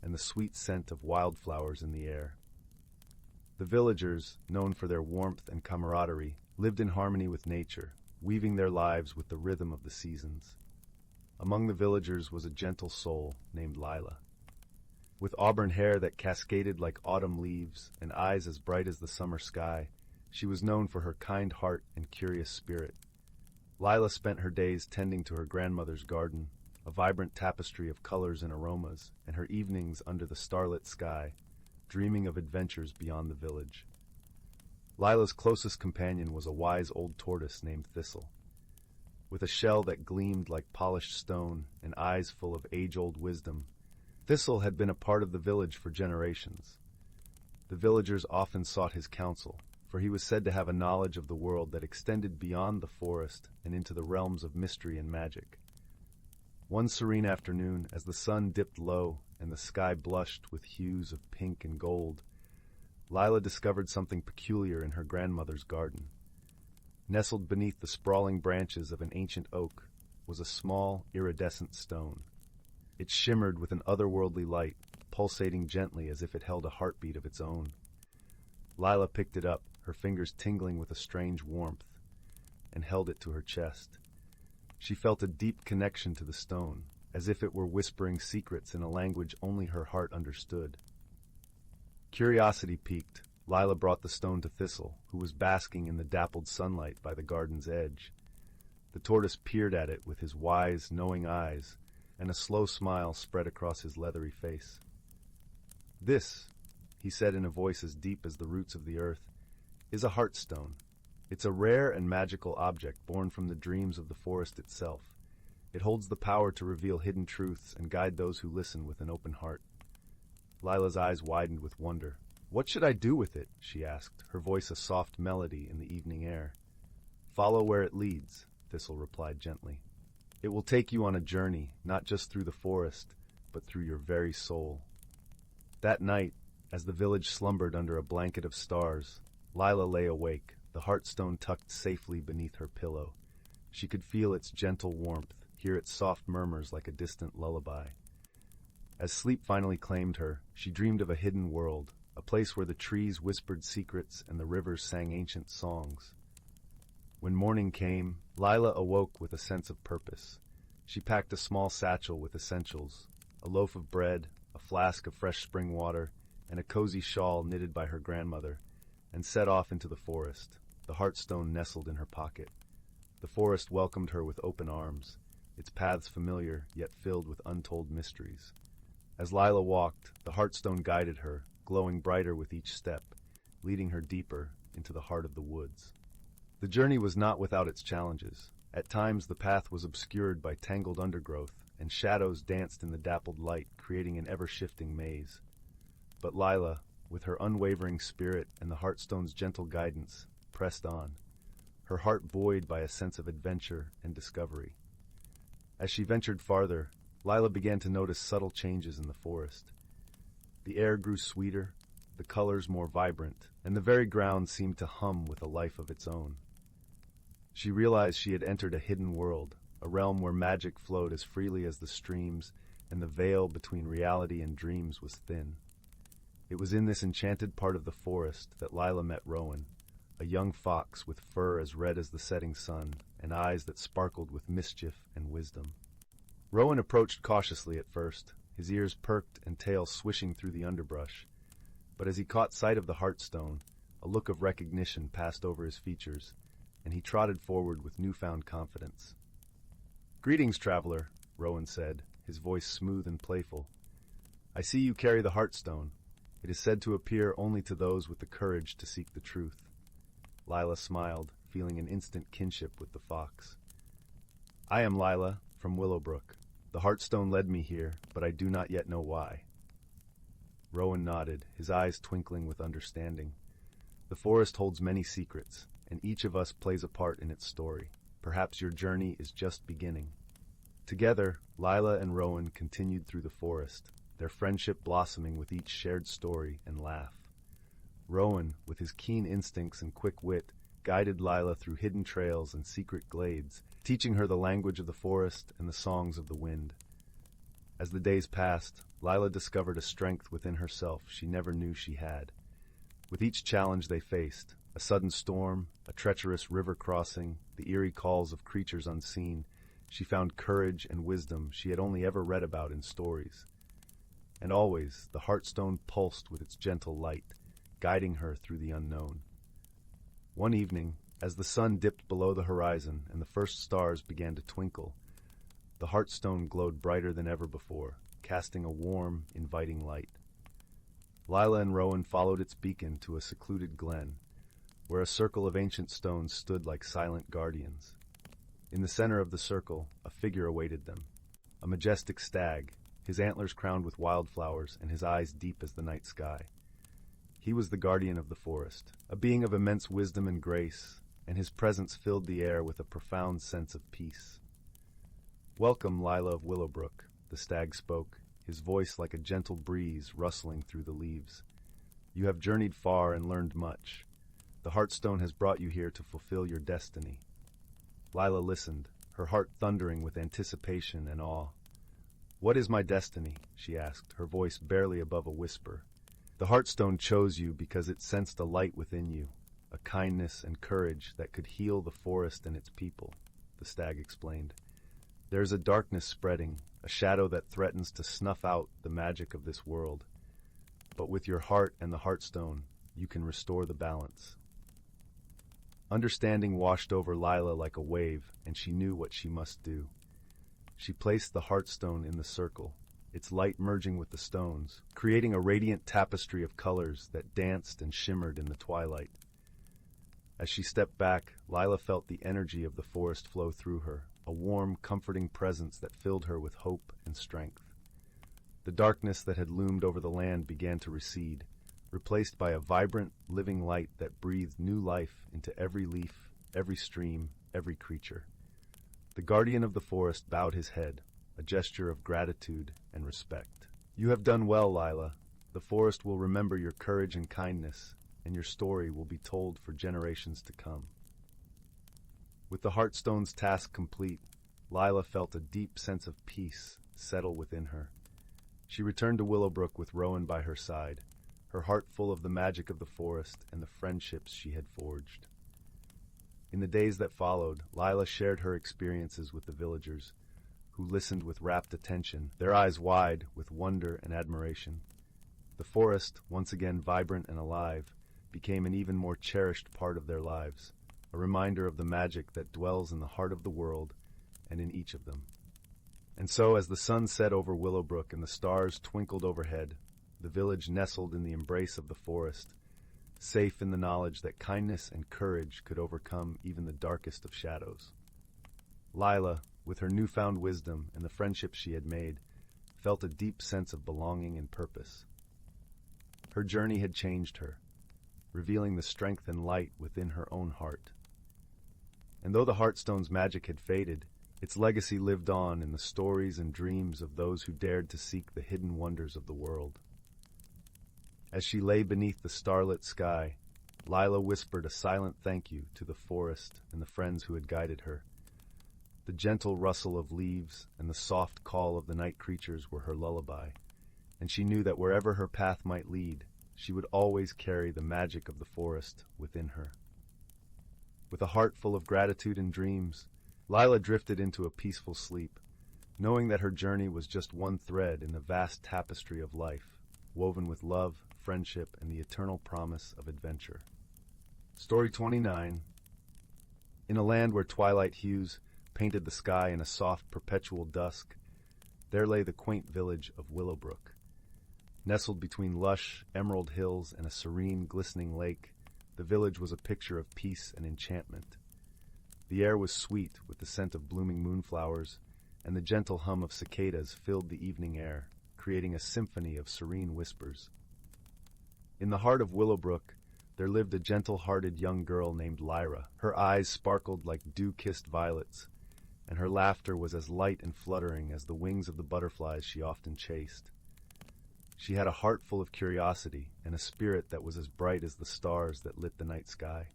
S1: and the sweet scent of wildflowers in the air. The villagers, known for their warmth and camaraderie, lived in harmony with nature, weaving their lives with the rhythm of the seasons. Among the villagers was a gentle soul named Lila. With auburn hair that cascaded like autumn leaves and eyes as bright as the summer sky, she was known for her kind heart and curious spirit. Lila spent her days tending to her grandmother's garden, a vibrant tapestry of colors and aromas, and her evenings under the starlit sky, dreaming of adventures beyond the village. Lila's closest companion was a wise old tortoise named Thistle. With a shell that gleamed like polished stone and eyes full of age-old wisdom, Thistle had been a part of the village for generations. The villagers often sought his counsel, for he was said to have a knowledge of the world that extended beyond the forest and into the realms of mystery and magic. One serene afternoon, as the sun dipped low and the sky blushed with hues of pink and gold, Lila discovered something peculiar in her grandmother's garden. Nestled beneath the sprawling branches of an ancient oak was a small, iridescent stone. It shimmered with an otherworldly light, pulsating gently as if it held a heartbeat of its own. Lila picked it up, her fingers tingling with a strange warmth, and held it to her chest. She felt a deep connection to the stone, as if it were whispering secrets in a language only her heart understood. Curiosity piqued, Lila brought the stone to Thistle, who was basking in the dappled sunlight by the garden's edge. The tortoise peered at it with his wise, knowing eyes, and a slow smile spread across his leathery face. "This," he said in a voice as deep as the roots of the earth, "is a heartstone. It's a rare and magical object born from the dreams of the forest itself. It holds the power to reveal hidden truths and guide those who listen with an open heart." Lila's eyes widened with wonder. "What should I do with it?" she asked, her voice a soft melody in the evening air. "Follow where it leads," Thistle replied gently. "It will take you on a journey, not just through the forest, but through your very soul." That night, as the village slumbered under a blanket of stars, Lila lay awake, the heartstone tucked safely beneath her pillow. She could feel its gentle warmth, hear its soft murmurs like a distant lullaby. As sleep finally claimed her, she dreamed of a hidden world, a place where the trees whispered secrets and the rivers sang ancient songs. When morning came, Lila awoke with a sense of purpose. She packed a small satchel with essentials, a loaf of bread, a flask of fresh spring water, and a cozy shawl knitted by her grandmother, and set off into the forest, the heartstone nestled in her pocket. The forest welcomed her with open arms, its paths familiar yet filled with untold mysteries. As Lila walked, the heartstone guided her, glowing brighter with each step, leading her deeper into the heart of the woods. The journey was not without its challenges. At times the path was obscured by tangled undergrowth, and shadows danced in the dappled light, creating an ever-shifting maze. But Lila, with her unwavering spirit and the heartstone's gentle guidance, pressed on, her heart buoyed by a sense of adventure and discovery. As she ventured farther, Lila began to notice subtle changes in the forest. The air grew sweeter, the colors more vibrant, and the very ground seemed to hum with a life of its own. She realized she had entered a hidden world, a realm where magic flowed as freely as the streams, and the veil between reality and dreams was thin. It was in this enchanted part of the forest that Lila met Rowan, a young fox with fur as red as the setting sun and eyes that sparkled with mischief and wisdom. Rowan approached cautiously at first, his ears perked and tail swishing through the underbrush. But as he caught sight of the heartstone, a look of recognition passed over his features, and he trotted forward with newfound confidence. "Greetings, traveler," Rowan said, his voice smooth and playful. "I see you carry the heartstone. It is said to appear only to those with the courage to seek the truth." Lila smiled, feeling an instant kinship with the fox. "I am Lila, from Willowbrook. The heartstone led me here, but I do not yet know why." Rowan nodded, his eyes twinkling with understanding. "The forest holds many secrets, and each of us plays a part in its story. Perhaps your journey is just beginning." Together, Lila and Rowan continued through the forest, their friendship blossoming with each shared story and laugh. Rowan, with his keen instincts and quick wit, guided Lila through hidden trails and secret glades, teaching her the language of the forest and the songs of the wind. As the days passed, Lila discovered a strength within herself she never knew she had. With each challenge they faced, a sudden storm, a treacherous river crossing, the eerie calls of creatures unseen, she found courage and wisdom she had only ever read about in stories. And always, the heartstone pulsed with its gentle light, guiding her through the unknown. One evening, as the sun dipped below the horizon and the first stars began to twinkle, the heartstone glowed brighter than ever before, casting a warm, inviting light. Lila and Rowan followed its beacon to a secluded glen, where a circle of ancient stones stood like silent guardians. In the center of the circle, a figure awaited them, a majestic stag, his antlers crowned with wildflowers and his eyes deep as the night sky. He was the guardian of the forest, a being of immense wisdom and grace, and his presence filled the air with a profound sense of peace. Welcome, Lila of Willowbrook, the stag spoke, his voice like a gentle breeze rustling through the leaves. You have journeyed far and learned much. The Heartstone has brought you here to fulfill your destiny. Lila listened, her heart thundering with anticipation and awe. What is my destiny? She asked, her voice barely above a whisper. The Heartstone chose you because it sensed a light within you, a kindness and courage that could heal the forest and its people, the stag explained. There is a darkness spreading, a shadow that threatens to snuff out the magic of this world. But with your heart and the Heartstone, you can restore the balance. Understanding washed over Lila like a wave, and she knew what she must do. She placed the Heartstone in the circle, its light merging with the stones, creating a radiant tapestry of colors that danced and shimmered in the twilight. As she stepped back, Lila felt the energy of the forest flow through her, a warm, comforting presence that filled her with hope and strength. The darkness that had loomed over the land began to recede, replaced by a vibrant, living light that breathed new life into every leaf, every stream, every creature. The guardian of the forest bowed his head, a gesture of gratitude and respect. You have done well, Lila. The forest will remember your courage and kindness, and your story will be told for generations to come. With the Heartstone's task complete, Lila felt a deep sense of peace settle within her. She returned to Willowbrook with Rowan by her side, her heart full of the magic of the forest and the friendships she had forged. In the days that followed, Lila shared her experiences with the villagers, who listened with rapt attention, their eyes wide with wonder and admiration. The forest, once again vibrant and alive, became an even more cherished part of their lives, a reminder of the magic that dwells in the heart of the world and in each of them. And so, as the sun set over Willowbrook and the stars twinkled overhead, the village nestled in the embrace of the forest, safe in the knowledge that kindness and courage could overcome even the darkest of shadows. Lila, with her newfound wisdom and the friendships she had made, felt a deep sense of belonging and purpose. Her journey had changed her, revealing the strength and light within her own heart. And though the Heartstone's magic had faded, its legacy lived on in the stories and dreams of those who dared to seek the hidden wonders of the world. As she lay beneath the starlit sky, Lila whispered a silent thank you to the forest and the friends who had guided her. The gentle rustle of leaves and the soft call of the night creatures were her lullaby, and she knew that wherever her path might lead, she would always carry the magic of the forest within her. With a heart full of gratitude and dreams, Lila drifted into a peaceful sleep, knowing that her journey was just one thread in the vast tapestry of life, woven with love, friendship, and the eternal promise of adventure. Story 29. In a land where twilight hues painted the sky in a soft, perpetual dusk, there lay the quaint village of Willowbrook. Nestled between lush, emerald hills and a serene, glistening lake, the village was a picture of peace and enchantment. The air was sweet with the scent of blooming moonflowers, and the gentle hum of cicadas filled the evening air, creating a symphony of serene whispers. In the heart of Willowbrook, there lived a gentle-hearted young girl named Lyra. Her eyes sparkled like dew-kissed violets, and her laughter was as light and fluttering as the wings of the butterflies she often chased. She had a heart full of curiosity and a spirit that was as bright as the stars that lit the night sky.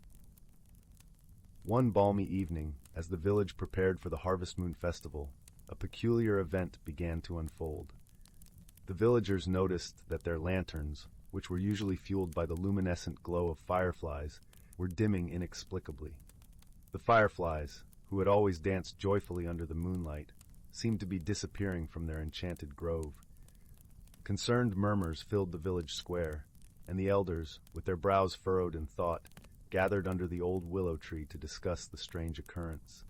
S1: One balmy evening, as the village prepared for the Harvest Moon Festival, a peculiar event began to unfold. The villagers noticed that their lanterns, which were usually fueled by the luminescent glow of fireflies, were dimming inexplicably. The fireflies, who had always danced joyfully under the moonlight, seemed to be disappearing from their enchanted grove. Concerned murmurs filled the village square, and the elders, with their brows furrowed in thought, gathered under the old willow tree to discuss the strange occurrence.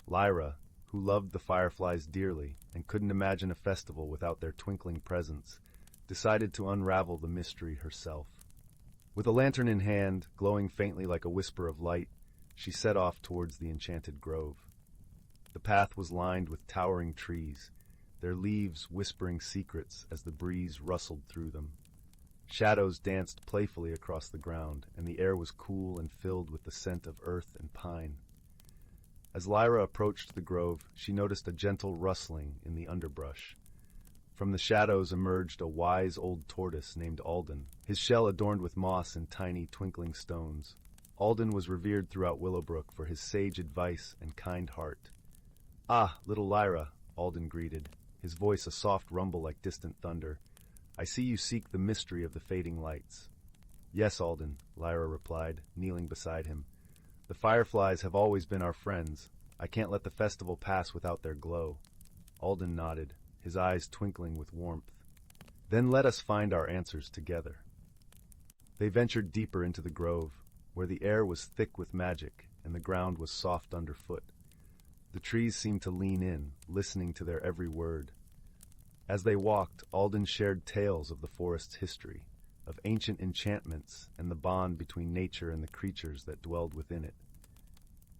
S1: Lyra, who loved the fireflies dearly and couldn't imagine a festival without their twinkling presence, decided to unravel the mystery herself. With a lantern in hand, glowing faintly like a whisper of light, she set off towards the enchanted grove. The path was lined with towering trees, their leaves whispering secrets as the breeze rustled through them. Shadows danced playfully across the ground, and the air was cool and filled with the scent of earth and pine. As Lyra approached the grove, she noticed a gentle rustling in the underbrush. From the shadows emerged a wise old tortoise named Alden, his shell adorned with moss and tiny twinkling stones. Alden was revered throughout Willowbrook for his sage advice and kind heart. "Ah, little Lyra," Alden greeted, his voice a soft rumble like distant thunder. "I see you seek the mystery of the fading lights." "Yes, Alden," Lyra replied, kneeling beside him. "The fireflies have always been our friends. I can't let the festival pass without their glow." Alden nodded, his eyes twinkling with warmth. "Then let us find our answers together." They ventured deeper into the grove, where the air was thick with magic and the ground was soft underfoot. The trees seemed to lean in, listening to their every word. As they walked, Alden shared tales of the forest's history, of ancient enchantments and the bond between nature and the creatures that dwelled within it.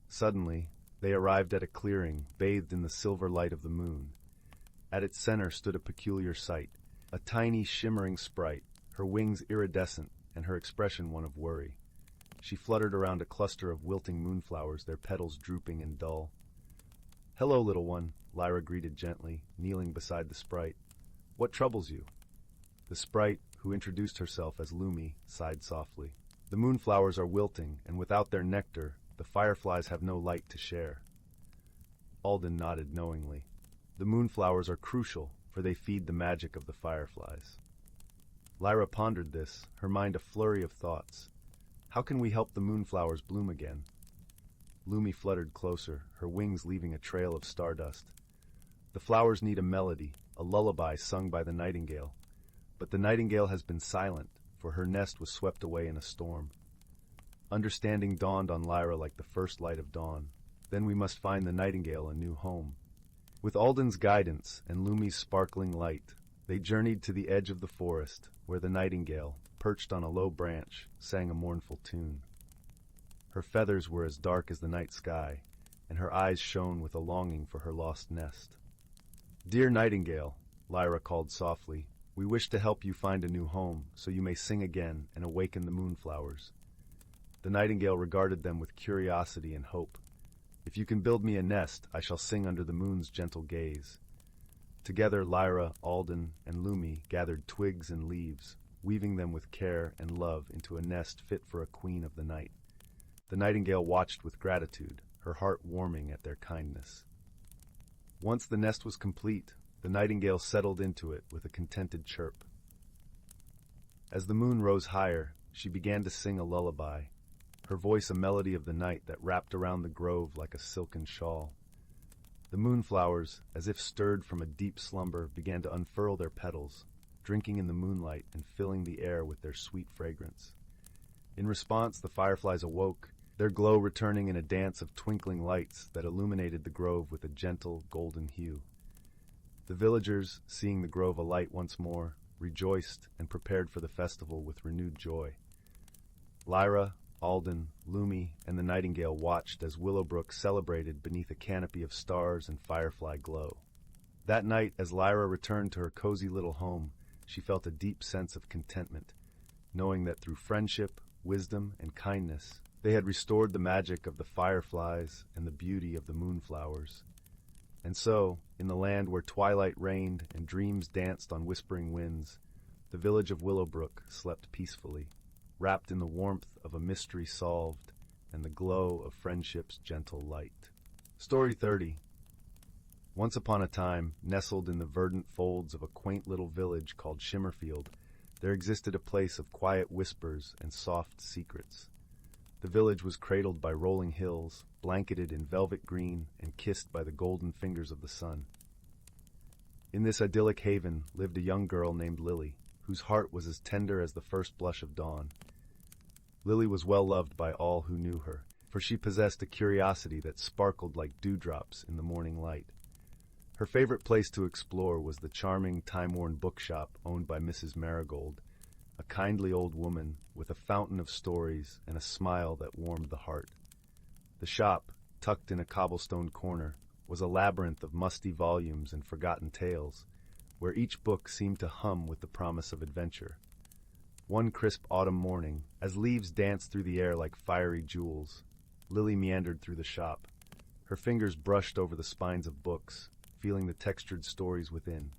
S1: Suddenly, they arrived at a clearing bathed in the silver light of the moon. At its center stood a peculiar sight, a tiny shimmering sprite, her wings iridescent and her expression one of worry. She fluttered around a cluster of wilting moonflowers, their petals drooping and dull. "Hello, little one," Lyra greeted gently, kneeling beside the sprite. "What troubles you?" The sprite, who introduced herself as Lumi, sighed softly. "The moonflowers are wilting, and without their nectar, the fireflies have no light to share." Alden nodded knowingly. "The moonflowers are crucial, for they feed the magic of the fireflies." Lyra pondered this, her mind a flurry of thoughts. How can we help the moonflowers bloom again? Lumi fluttered closer, her wings leaving a trail of stardust. "The flowers need a melody, a lullaby sung by the nightingale. But the nightingale has been silent, for her nest was swept away in a storm." Understanding dawned on Lyra like the first light of dawn. Then we must find the nightingale a new home. With Alden's guidance and Lumi's sparkling light, they journeyed to the edge of the forest, where the nightingale, perched on a low branch, sang a mournful tune. Her feathers were as dark as the night sky, and her eyes shone with a longing for her lost nest. "Dear nightingale," Lyra called softly, "we wish to help you find a new home, so you may sing again and awaken the moonflowers." The nightingale regarded them with curiosity and hope. "If you can build me a nest, I shall sing under the moon's gentle gaze." Together Lyra, Alden, and Lumi gathered twigs and leaves, weaving them with care and love into a nest fit for a queen of the night. The nightingale watched with gratitude, her heart warming at their kindness. Once the nest was complete, the nightingale settled into it with a contented chirp. As the moon rose higher, she began to sing a lullaby, her voice a melody of the night that wrapped around the grove like a silken shawl. The moonflowers, as if stirred from a deep slumber, began to unfurl their petals, drinking in the moonlight and filling the air with their sweet fragrance. In response, the fireflies awoke, their glow returning in a dance of twinkling lights that illuminated the grove with a gentle golden hue. The villagers, seeing the grove alight once more, rejoiced and prepared for the festival with renewed joy. Lyra, Alden, Lumi, and the nightingale watched as Willowbrook celebrated beneath a canopy of stars and firefly glow. That night, as Lyra returned to her cozy little home, she felt a deep sense of contentment, knowing that through friendship, wisdom, and kindness, they had restored the magic of the fireflies and the beauty of the moonflowers. And so, in the land where twilight reigned and dreams danced on whispering winds, the village of Willowbrook slept peacefully, wrapped in the warmth of a mystery solved and the glow of friendship's gentle light. Story 30. Once upon a time, nestled in the verdant folds of a quaint little village called Shimmerfield, there existed a place of quiet whispers and soft secrets. The village was cradled by rolling hills, blanketed in velvet green and kissed by the golden fingers of the sun. In this idyllic haven lived a young girl named Lily, whose heart was as tender as the first blush of dawn. Lily was well loved by all who knew her, for she possessed a curiosity that sparkled like dewdrops in the morning light. Her favorite place to explore was the charming, time-worn bookshop owned by Mrs. Marigold, a kindly old woman with a fountain of stories and a smile that warmed the heart. The shop, tucked in a cobblestone corner, was a labyrinth of musty volumes and forgotten tales, where each book seemed to hum with the promise of adventure. One crisp autumn morning, as leaves danced through the air like fiery jewels, Lily meandered through the shop, Her fingers brushed over the spines of books, feeling the textured stories within.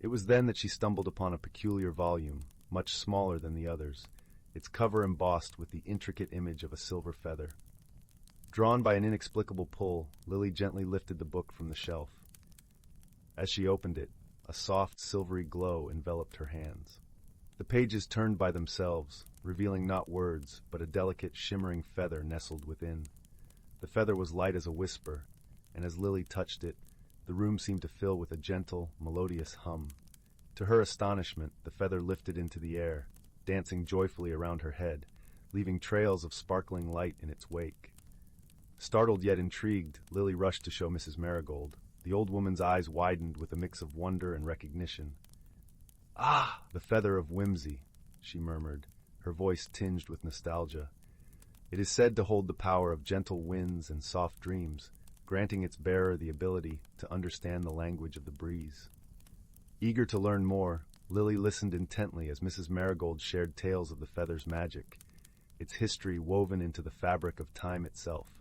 S1: It was then that she stumbled upon a peculiar volume, much smaller than the others, its cover embossed with the intricate image of a silver feather. Drawn by an inexplicable pull, Lily gently lifted the book from the shelf. As she opened it, a soft, silvery glow enveloped her hands. The pages turned by themselves, revealing not words, but a delicate, shimmering feather nestled within. The feather was light as a whisper, and as Lily touched it, the room seemed to fill with a gentle, melodious hum. To her astonishment, the feather lifted into the air, dancing joyfully around her head, leaving trails of sparkling light in its wake. Startled yet intrigued, Lily rushed to show Mrs. Marigold. The old woman's eyes widened with a mix of wonder and recognition. "Ah, the feather of whimsy," she murmured, her voice tinged with nostalgia. "It is said to hold the power of gentle winds and soft dreams, granting its bearer the ability to understand the language of the breeze." Eager to learn more, Lily listened intently as Mrs. Marigold shared tales of the feather's magic, its history woven into the fabric of time itself.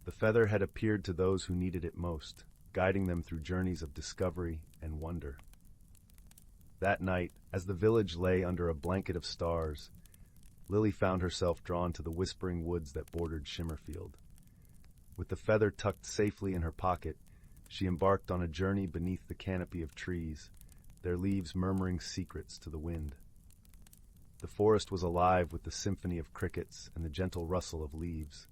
S1: The feather had appeared to those who needed it most, guiding them through journeys of discovery and wonder. That night, as the village lay under a blanket of stars, Lily found herself drawn to the whispering woods that bordered Shimmerfield. With the feather tucked safely in her pocket, she embarked on a journey beneath the canopy of trees, their leaves murmuring secrets to the wind. The forest was alive with the symphony of crickets and the gentle rustle of leaves.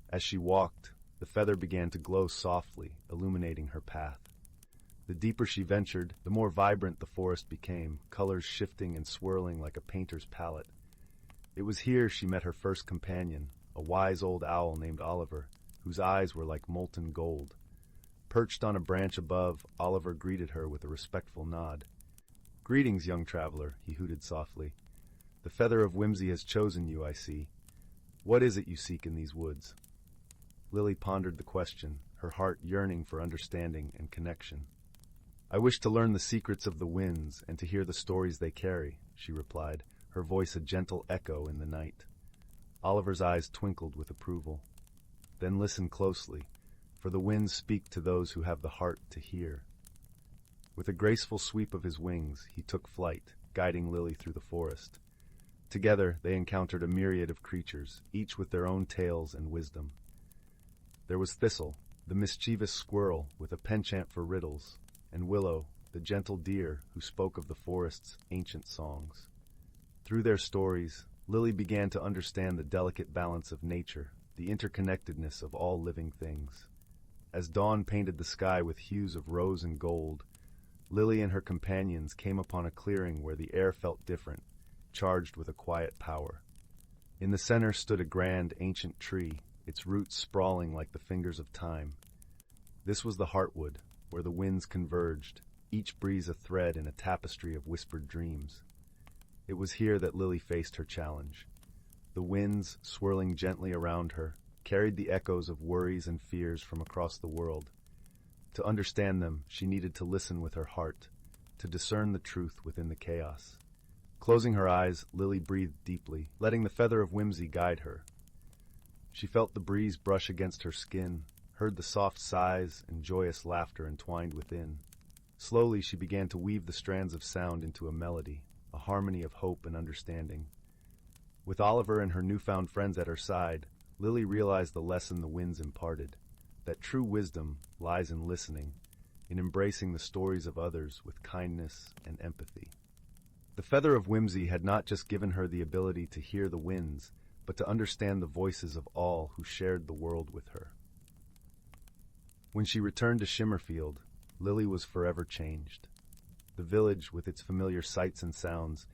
S1: As she walked, the feather began to glow softly, illuminating her path. The deeper she ventured, the more vibrant the forest became, colors shifting and swirling like a painter's palette. It was here she met her first companion, a wise old owl named Oliver, whose eyes were like molten gold. Perched on a branch above, Oliver greeted her with a respectful nod. "Greetings, young traveler," he hooted softly. "The feather of whimsy has chosen you, I see. What is it you seek in these woods?" Lily pondered the question, her heart yearning for understanding and connection. "I wish to learn the secrets of the winds and to hear the stories they carry," she replied, her voice a gentle echo in the night. Oliver's eyes twinkled with approval. "Then listen closely, for the winds speak to those who have the heart to hear." With a graceful sweep of his wings, he took flight, guiding Lily through the forest. Together, they encountered a myriad of creatures, each with their own tales and wisdom. There was Thistle, the mischievous squirrel with a penchant for riddles, and Willow, the gentle deer who spoke of the forest's ancient songs. Through their stories, Lily began to understand the delicate balance of nature, the interconnectedness of all living things. As dawn painted the sky with hues of rose and gold, Lily and her companions came upon a clearing where the air felt different, charged with a quiet power. In the center stood a grand, ancient tree, its roots sprawling like the fingers of time. This was the heartwood, where the winds converged, each breeze a thread in a tapestry of whispered dreams. It was here that Lily faced her challenge. The winds, swirling gently around her, carried the echoes of worries and fears from across the world. To understand them, she needed to listen with her heart, to discern the truth within the chaos. Closing her eyes, Lily breathed deeply, letting the feather of whimsy guide her. She felt the breeze brush against her skin, heard the soft sighs and joyous laughter entwined within. Slowly she began to weave the strands of sound into a melody, a harmony of hope and understanding. With Oliver and her newfound friends at her side, Lily realized the lesson the winds imparted, that true wisdom lies in listening, in embracing the stories of others with kindness and empathy. The feather of whimsy had not just given her the ability to hear the winds, but to understand the voices of all who shared the world with her. When she returned to Shimmerfield, Lily was forever changed. The village, with its familiar sights and sounds,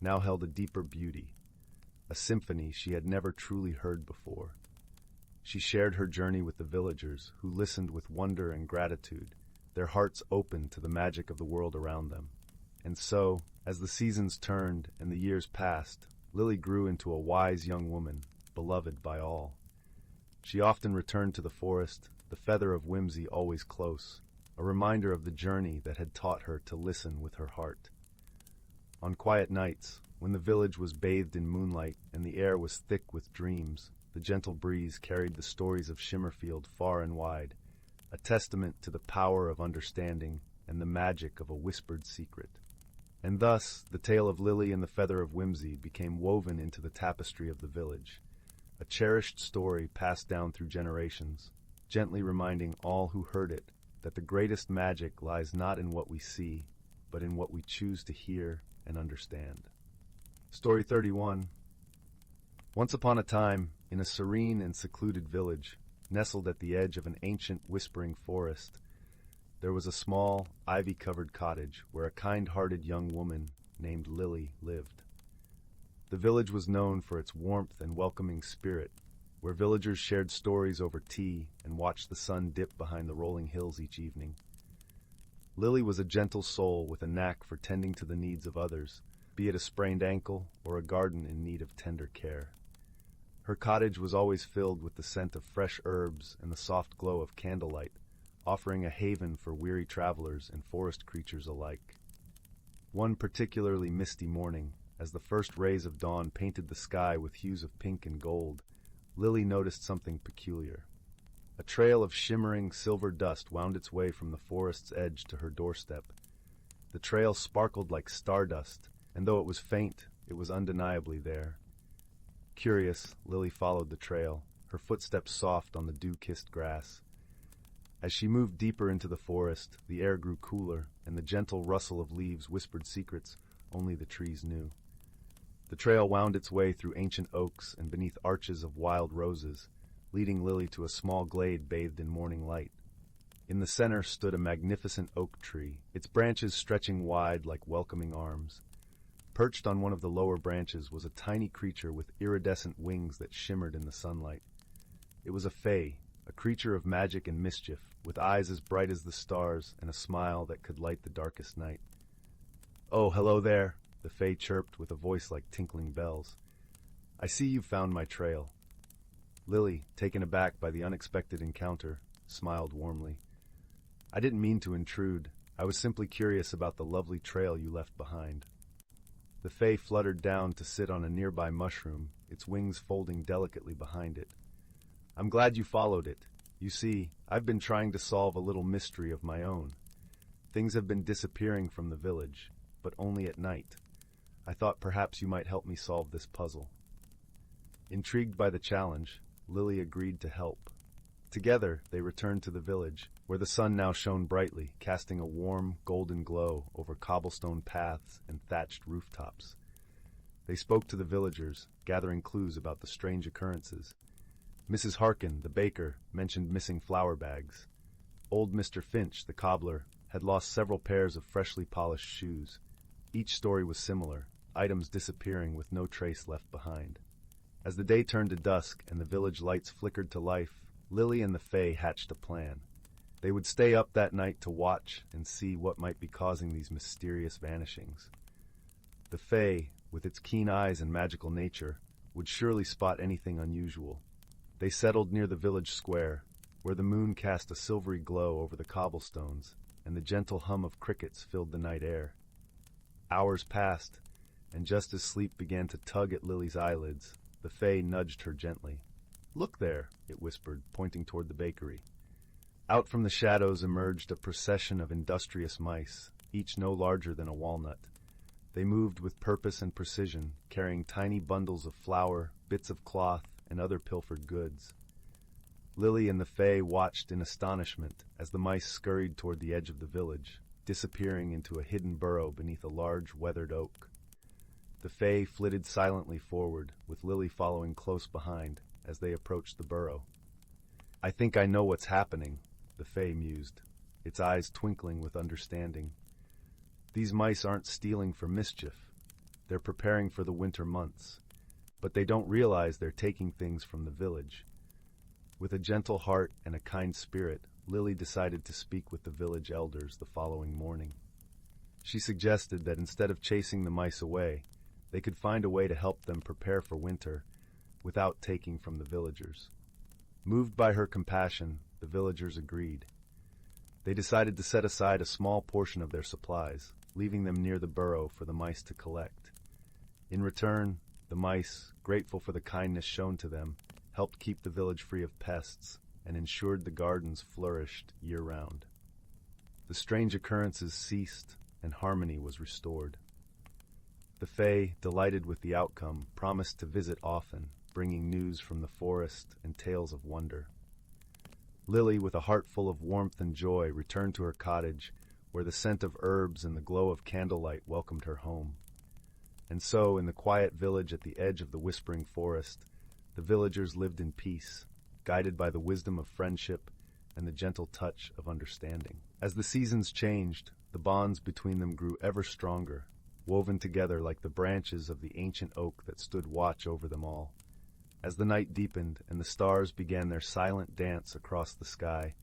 S1: now held a deeper beauty, a symphony she had never truly heard before. She shared her journey with the villagers, who listened with wonder and gratitude, their hearts open to the magic of the world around them. And so, as the seasons turned and the years passed, Lily grew into a wise young woman, beloved by all. She often returned to the forest, the feather of whimsy always close, a reminder of the journey that had taught her to listen with her heart. On quiet nights, when the village was bathed in moonlight and the air was thick with dreams, the gentle breeze carried the stories of Shimmerfield far and wide, a testament to the power of understanding and the magic of a whispered secret. And thus, the tale of Lily and the Feather of Whimsy became woven into the tapestry of the village, a cherished story passed down through generations, gently reminding all who heard it that the greatest magic lies not in what we see, but in what we choose to hear and understand. Story 31. Once upon a time, in a serene and secluded village, nestled at the edge of an ancient whispering forest, there was a small, ivy-covered cottage where a kind-hearted young woman named Lily lived. The village was known for its warmth and welcoming spirit, where villagers shared stories over tea and watched the sun dip behind the rolling hills each evening. Lily was a gentle soul with a knack for tending to the needs of others, be it a sprained ankle or a garden in need of tender care. Her cottage was always filled with the scent of fresh herbs and the soft glow of candlelight, offering a haven for weary travelers and forest creatures alike. One particularly misty morning, as the first rays of dawn painted the sky with hues of pink and gold, Lily noticed something peculiar. A trail of shimmering silver dust wound its way from the forest's edge to her doorstep. The trail sparkled like stardust, and though it was faint, it was undeniably there. Curious, Lily followed the trail, her footsteps soft on the dew-kissed grass. As she moved deeper into the forest, the air grew cooler, and the gentle rustle of leaves whispered secrets only the trees knew. The trail wound its way through ancient oaks and beneath arches of wild roses, leading Lily to a small glade bathed in morning light. In the center stood a magnificent oak tree, its branches stretching wide like welcoming arms. Perched on one of the lower branches was a tiny creature with iridescent wings that shimmered in the sunlight. It was a fae, a creature of magic and mischief, with eyes as bright as the stars and a smile that could light the darkest night. "Oh, hello there," the fae chirped with a voice like tinkling bells. "I see you've found my trail." Lily, taken aback by the unexpected encounter, smiled warmly. "I didn't mean to intrude. I was simply curious about the lovely trail you left behind." The fae fluttered down to sit on a nearby mushroom, its wings folding delicately behind it. "I'm glad you followed it. You see, I've been trying to solve a little mystery of my own. Things have been disappearing from the village, but only at night. I thought perhaps you might help me solve this puzzle." Intrigued by the challenge, Lily agreed to help. Together, they returned to the village, where the sun now shone brightly, casting a warm, golden glow over cobblestone paths and thatched rooftops. They spoke to the villagers, gathering clues about the strange occurrences. Mrs. Harkin, the baker, mentioned missing flour bags. Old Mr. Finch, the cobbler, had lost several pairs of freshly polished shoes. Each story was similar, items disappearing with no trace left behind. As the day turned to dusk and the village lights flickered to life, Lily and the fae hatched a plan. They would stay up that night to watch and see what might be causing these mysterious vanishings. The fae, with its keen eyes and magical nature, would surely spot anything unusual. They settled near the village square, where the moon cast a silvery glow over the cobblestones, and the gentle hum of crickets filled the night air. Hours passed, and just as sleep began to tug at Lily's eyelids, the fae nudged her gently. "Look there," it whispered, pointing toward the bakery. Out from the shadows emerged a procession of industrious mice, each no larger than a walnut. They moved with purpose and precision, carrying tiny bundles of flour, bits of cloth, and other pilfered goods. Lily and the fae watched in astonishment as the mice scurried toward the edge of the village, disappearing into a hidden burrow beneath a large, weathered oak. The fae flitted silently forward, with Lily following close behind as they approached the burrow. "I think I know what's happening," the fae mused, its eyes twinkling with understanding. "These mice aren't stealing for mischief. They're preparing for the winter months. But they don't realize they're taking things from the village." With a gentle heart and a kind spirit, Lily decided to speak with the village elders the following morning. She suggested that instead of chasing the mice away, they could find a way to help them prepare for winter without taking from the villagers. Moved by her compassion, the villagers agreed. They decided to set aside a small portion of their supplies, leaving them near the burrow for the mice to collect. In return, the mice, grateful for the kindness shown to them, helped keep the village free of pests, and ensured the gardens flourished year-round. The strange occurrences ceased, and harmony was restored. The Fae, delighted with the outcome, promised to visit often, bringing news from the forest and tales of wonder. Lily, with a heart full of warmth and joy, returned to her cottage, where the scent of herbs and the glow of candlelight welcomed her home. And so, in the quiet village at the edge of the whispering forest, the villagers lived in peace, guided by the wisdom of friendship and the gentle touch of understanding. As the seasons changed, the bonds between them grew ever stronger, woven together like the branches of the ancient oak that stood watch over them all. As the night deepened and the stars began their silent dance across the sky,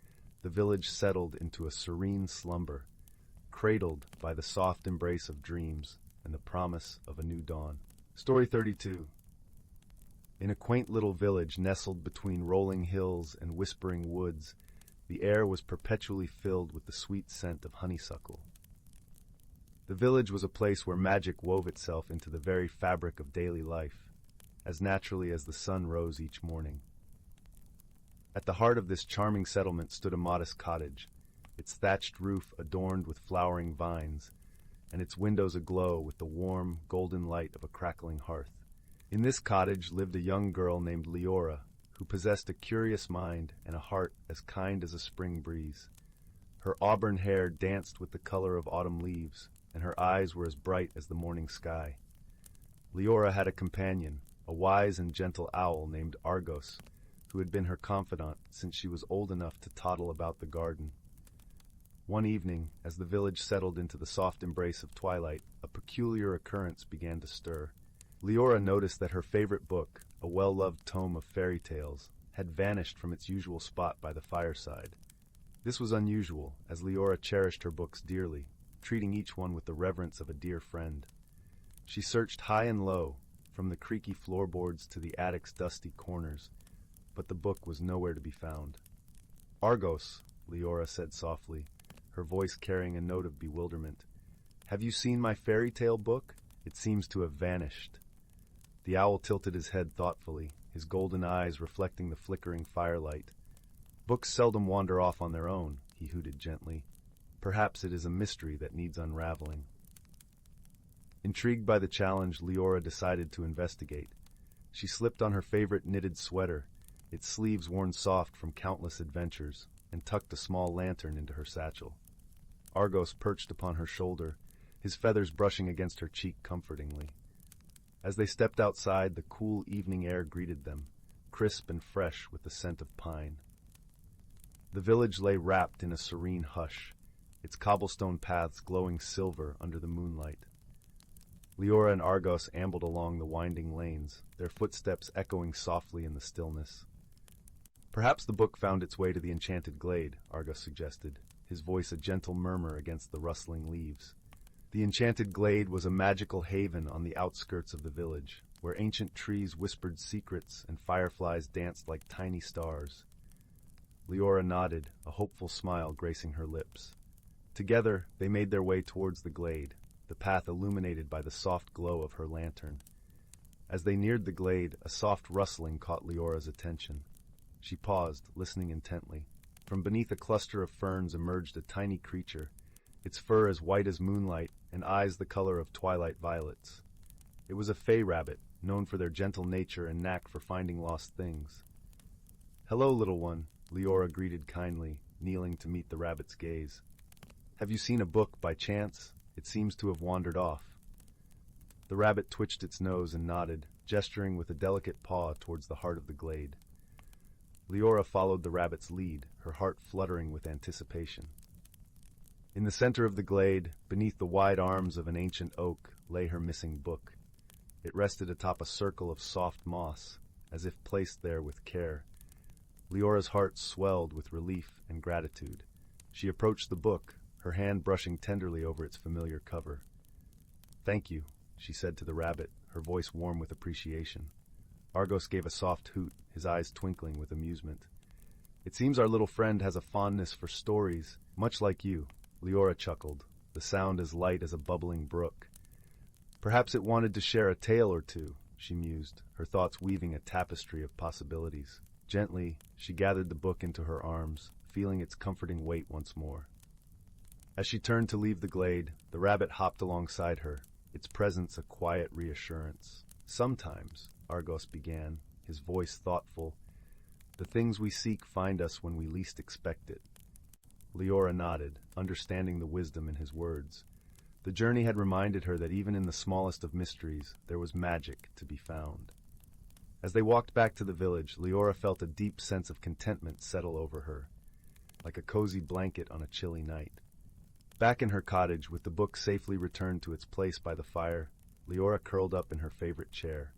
S1: the village settled into a serene slumber, cradled by the soft embrace of dreams and the promise of a new dawn. Story 32. In a quaint little village nestled between rolling hills and whispering woods, the air was perpetually filled with the sweet scent of honeysuckle. The village was a place where magic wove itself into the very fabric of daily life, as naturally as the sun rose each morning. At the heart of this charming settlement stood a modest cottage, its thatched roof adorned with flowering vines, and its windows aglow with the warm, golden light of a crackling hearth. In this cottage lived a young girl named Leora, who possessed a curious mind and a heart as kind as a spring breeze. Her auburn hair danced with the color of autumn leaves, and her eyes were as bright as the morning sky. Leora had a companion, a wise and gentle owl named Argos, who had been her confidant since she was old enough to toddle about the garden. One evening, as the village settled into the soft embrace of twilight, a peculiar occurrence began to stir. Leora noticed that her favorite book, a well-loved tome of fairy tales, had vanished from its usual spot by the fireside. This was unusual, as Leora cherished her books dearly, treating each one with the reverence of a dear friend. She searched high and low, from the creaky floorboards to the attic's dusty corners, but the book was nowhere to be found. "Argos," Leora said softly, her voice carrying a note of bewilderment. "Have you seen my fairy tale book? It seems to have vanished." The owl tilted his head thoughtfully, his golden eyes reflecting the flickering firelight. "Books seldom wander off on their own," he hooted gently. "Perhaps it is a mystery that needs unraveling." Intrigued by the challenge, Leora decided to investigate. She slipped on her favorite knitted sweater, its sleeves worn soft from countless adventures, and tucked a small lantern into her satchel. Argos perched upon her shoulder, his feathers brushing against her cheek comfortingly. As they stepped outside, the cool evening air greeted them, crisp and fresh with the scent of pine. The village lay wrapped in a serene hush, its cobblestone paths glowing silver under the moonlight. Leora and Argos ambled along the winding lanes, their footsteps echoing softly in the stillness. "Perhaps the book found its way to the enchanted glade," Argos suggested, his voice a gentle murmur against the rustling leaves. The enchanted glade was a magical haven on the outskirts of the village, where ancient trees whispered secrets and fireflies danced like tiny stars. Leora nodded, a hopeful smile gracing her lips. Together, they made their way towards the glade, the path illuminated by the soft glow of her lantern. As they neared the glade, a soft rustling caught Leora's attention. She paused, listening intently. From beneath a cluster of ferns emerged a tiny creature, its fur as white as moonlight and eyes the color of twilight violets. It was a fey rabbit, known for their gentle nature and knack for finding lost things. "Hello, little one," Leora greeted kindly, kneeling to meet the rabbit's gaze. "Have you seen a book by chance? It seems to have wandered off." The rabbit twitched its nose and nodded, gesturing with a delicate paw towards the heart of the glade. Leora followed the rabbit's lead, her heart fluttering with anticipation. In the center of the glade, beneath the wide arms of an ancient oak, lay her missing book. It rested atop a circle of soft moss, as if placed there with care. Leora's heart swelled with relief and gratitude. She approached the book, her hand brushing tenderly over its familiar cover. "Thank you," she said to the rabbit, her voice warm with appreciation. Argos gave a soft hoot, his eyes twinkling with amusement. "It seems our little friend has a fondness for stories, much like you," Leora chuckled, the sound as light as a bubbling brook. "Perhaps it wanted to share a tale or two," she mused, her thoughts weaving a tapestry of possibilities. Gently, she gathered the book into her arms, feeling its comforting weight once more. As she turned to leave the glade, the rabbit hopped alongside her, its presence a quiet reassurance. "Sometimes," Argos began, his voice thoughtful, "the things we seek find us when we least expect it." Leora nodded, understanding the wisdom in his words. The journey had reminded her that even in the smallest of mysteries, there was magic to be found. As they walked back to the village, Leora felt a deep sense of contentment settle over her, like a cozy blanket on a chilly night. Back in her cottage, with the book safely returned to its place by the fire, Leora curled up in her favorite chair.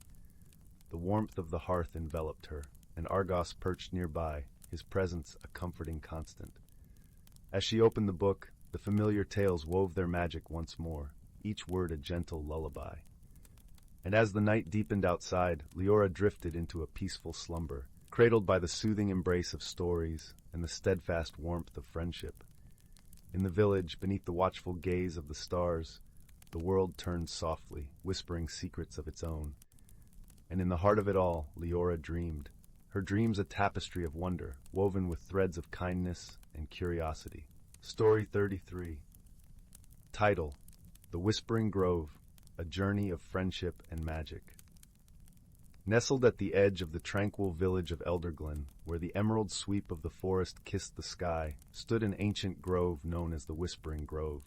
S1: The warmth of the hearth enveloped her, and Argos perched nearby, his presence a comforting constant. As she opened the book, the familiar tales wove their magic once more, each word a gentle lullaby. And as the night deepened outside, Leora drifted into a peaceful slumber, cradled by the soothing embrace of stories and the steadfast warmth of friendship. In the village, beneath the watchful gaze of the stars, the world turned softly, whispering secrets of its own. And in the heart of it all, Leora dreamed, her dreams a tapestry of wonder, woven with threads of kindness and curiosity. Story 33. Title: The Whispering Grove, A Journey of Friendship and Magic. Nestled at the edge of the tranquil village of Elderglen, where the emerald sweep of the forest kissed the sky, stood an ancient grove known as the Whispering Grove.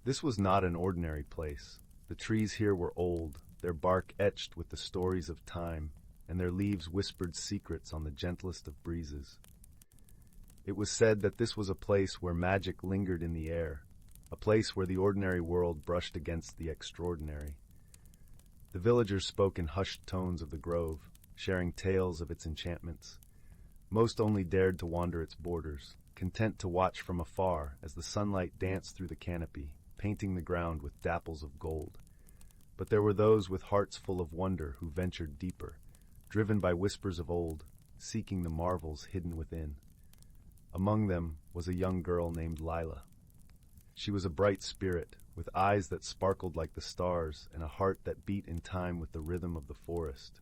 S1: This was not an ordinary place. The trees here were old, their bark etched with the stories of time, and their leaves whispered secrets on the gentlest of breezes. It was said that this was a place where magic lingered in the air, a place where the ordinary world brushed against the extraordinary. The villagers spoke in hushed tones of the grove, sharing tales of its enchantments. Most only dared to wander its borders, content to watch from afar as the sunlight danced through the canopy, painting the ground with dapples of gold. But there were those with hearts full of wonder who ventured deeper, driven by whispers of old, seeking the marvels hidden within. Among them was a young girl named Lila. She was a bright spirit, with eyes that sparkled like the stars and a heart that beat in time with the rhythm of the forest.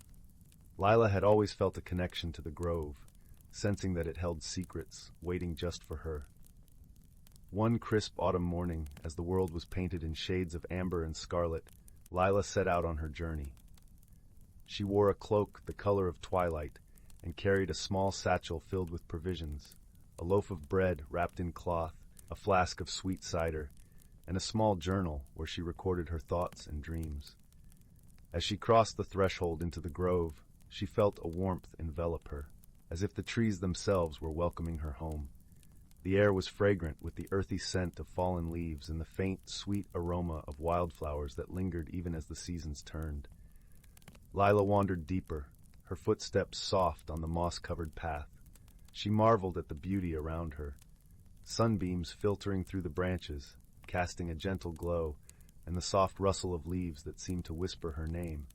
S1: Lila had always felt a connection to the grove, sensing that it held secrets, waiting just for her. One crisp autumn morning, as the world was painted in shades of amber and scarlet, Lila set out on her journey. She wore a cloak the color of twilight and carried a small satchel filled with provisions, a loaf of bread wrapped in cloth, a flask of sweet cider, and a small journal where she recorded her thoughts and dreams. As she crossed the threshold into the grove, she felt a warmth envelop her, as if the trees themselves were welcoming her home. The air was fragrant with the earthy scent of fallen leaves and the faint, sweet aroma of wildflowers that lingered even as the seasons turned. Lila wandered deeper, her footsteps soft on the moss-covered path. She marveled at the beauty around her. Sunbeams filtering through the branches, casting a gentle glow, and the soft rustle of leaves that seemed to whisper her name.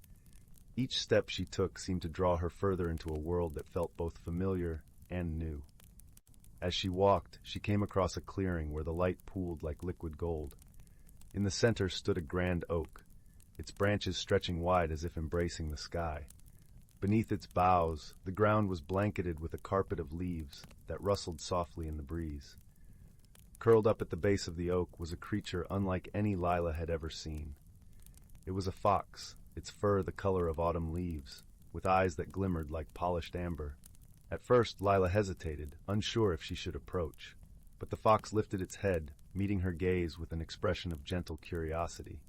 S1: Each step she took seemed to draw her further into a world that felt both familiar and new. As she walked, she came across a clearing where the light pooled like liquid gold. In the center stood a grand oak, its branches stretching wide as if embracing the sky. Beneath its boughs, the ground was blanketed with a carpet of leaves that rustled softly in the breeze. Curled up at the base of the oak was a creature unlike any Lila had ever seen. It was a fox, its fur the color of autumn leaves, with eyes that glimmered like polished amber. At first, Lila hesitated, unsure if she should approach, but the fox lifted its head, meeting her gaze with an expression of gentle curiosity.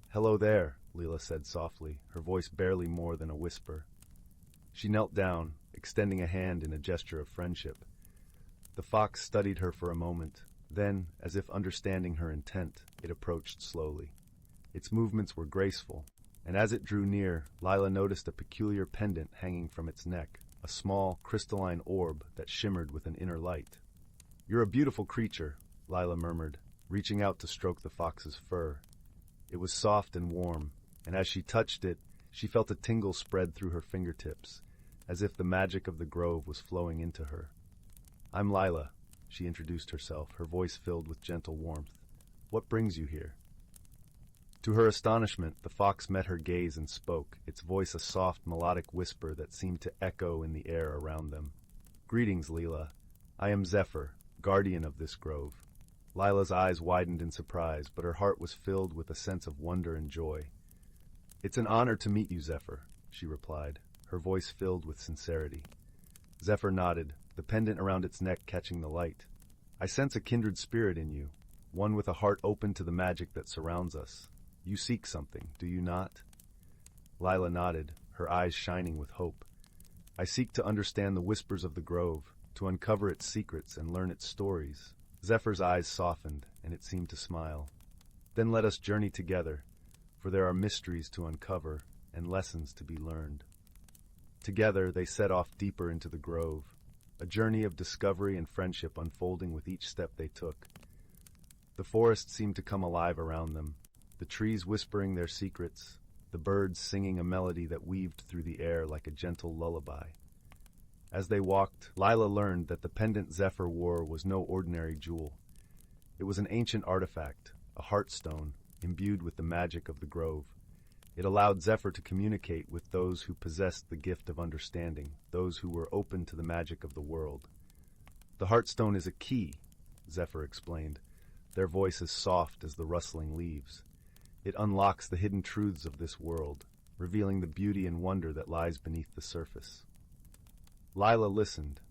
S1: "Hello there," Lila said softly, her voice barely more than a whisper. She knelt down, extending a hand in a gesture of friendship. The fox studied her for a moment. Then, as if understanding her intent, it approached slowly. Its movements were graceful, and as it drew near, Lila noticed a peculiar pendant hanging from its neck, a small, crystalline orb that shimmered with an inner light. "You're a beautiful creature," Lila murmured, reaching out to stroke the fox's fur. It was soft and warm, and as she touched it, she felt a tingle spread through her fingertips, as if the magic of the grove was flowing into her. "I'm Lila," she introduced herself, her voice filled with gentle warmth. "What brings you here?" To her astonishment, the fox met her gaze and spoke, its voice a soft, melodic whisper that seemed to echo in the air around them. "Greetings, Lila. I am Zephyr, guardian of this grove." Lila's eyes widened in surprise, but her heart was filled with a sense of wonder and joy. "It's an honor to meet you, Zephyr," she replied, her voice filled with sincerity. Zephyr nodded, the pendant around its neck catching the light. "I sense a kindred spirit in you, one with a heart open to the magic that surrounds us. You seek something, do you not?" Lila nodded, her eyes shining with hope. "I seek to understand the whispers of the grove, to uncover its secrets and learn its stories." Zephyr's eyes softened, and it seemed to smile. "Then let us journey together, for there are mysteries to uncover and lessons to be learned." Together they set off deeper into the grove, a journey of discovery and friendship unfolding with each step they took. The forest seemed to come alive around them, the trees whispering their secrets, the birds singing a melody that weaved through the air like a gentle lullaby. As they walked, Lila learned that the pendant Zephyr wore was no ordinary jewel. It was an ancient artifact, a heartstone, imbued with the magic of the grove. It allowed Zephyr to communicate with those who possessed the gift of understanding, those who were open to the magic of the world. "The heartstone is a key," Zephyr explained, their voices soft as the rustling leaves. "It unlocks the hidden truths of this world, revealing the beauty and wonder that lies beneath the surface." Lila listened,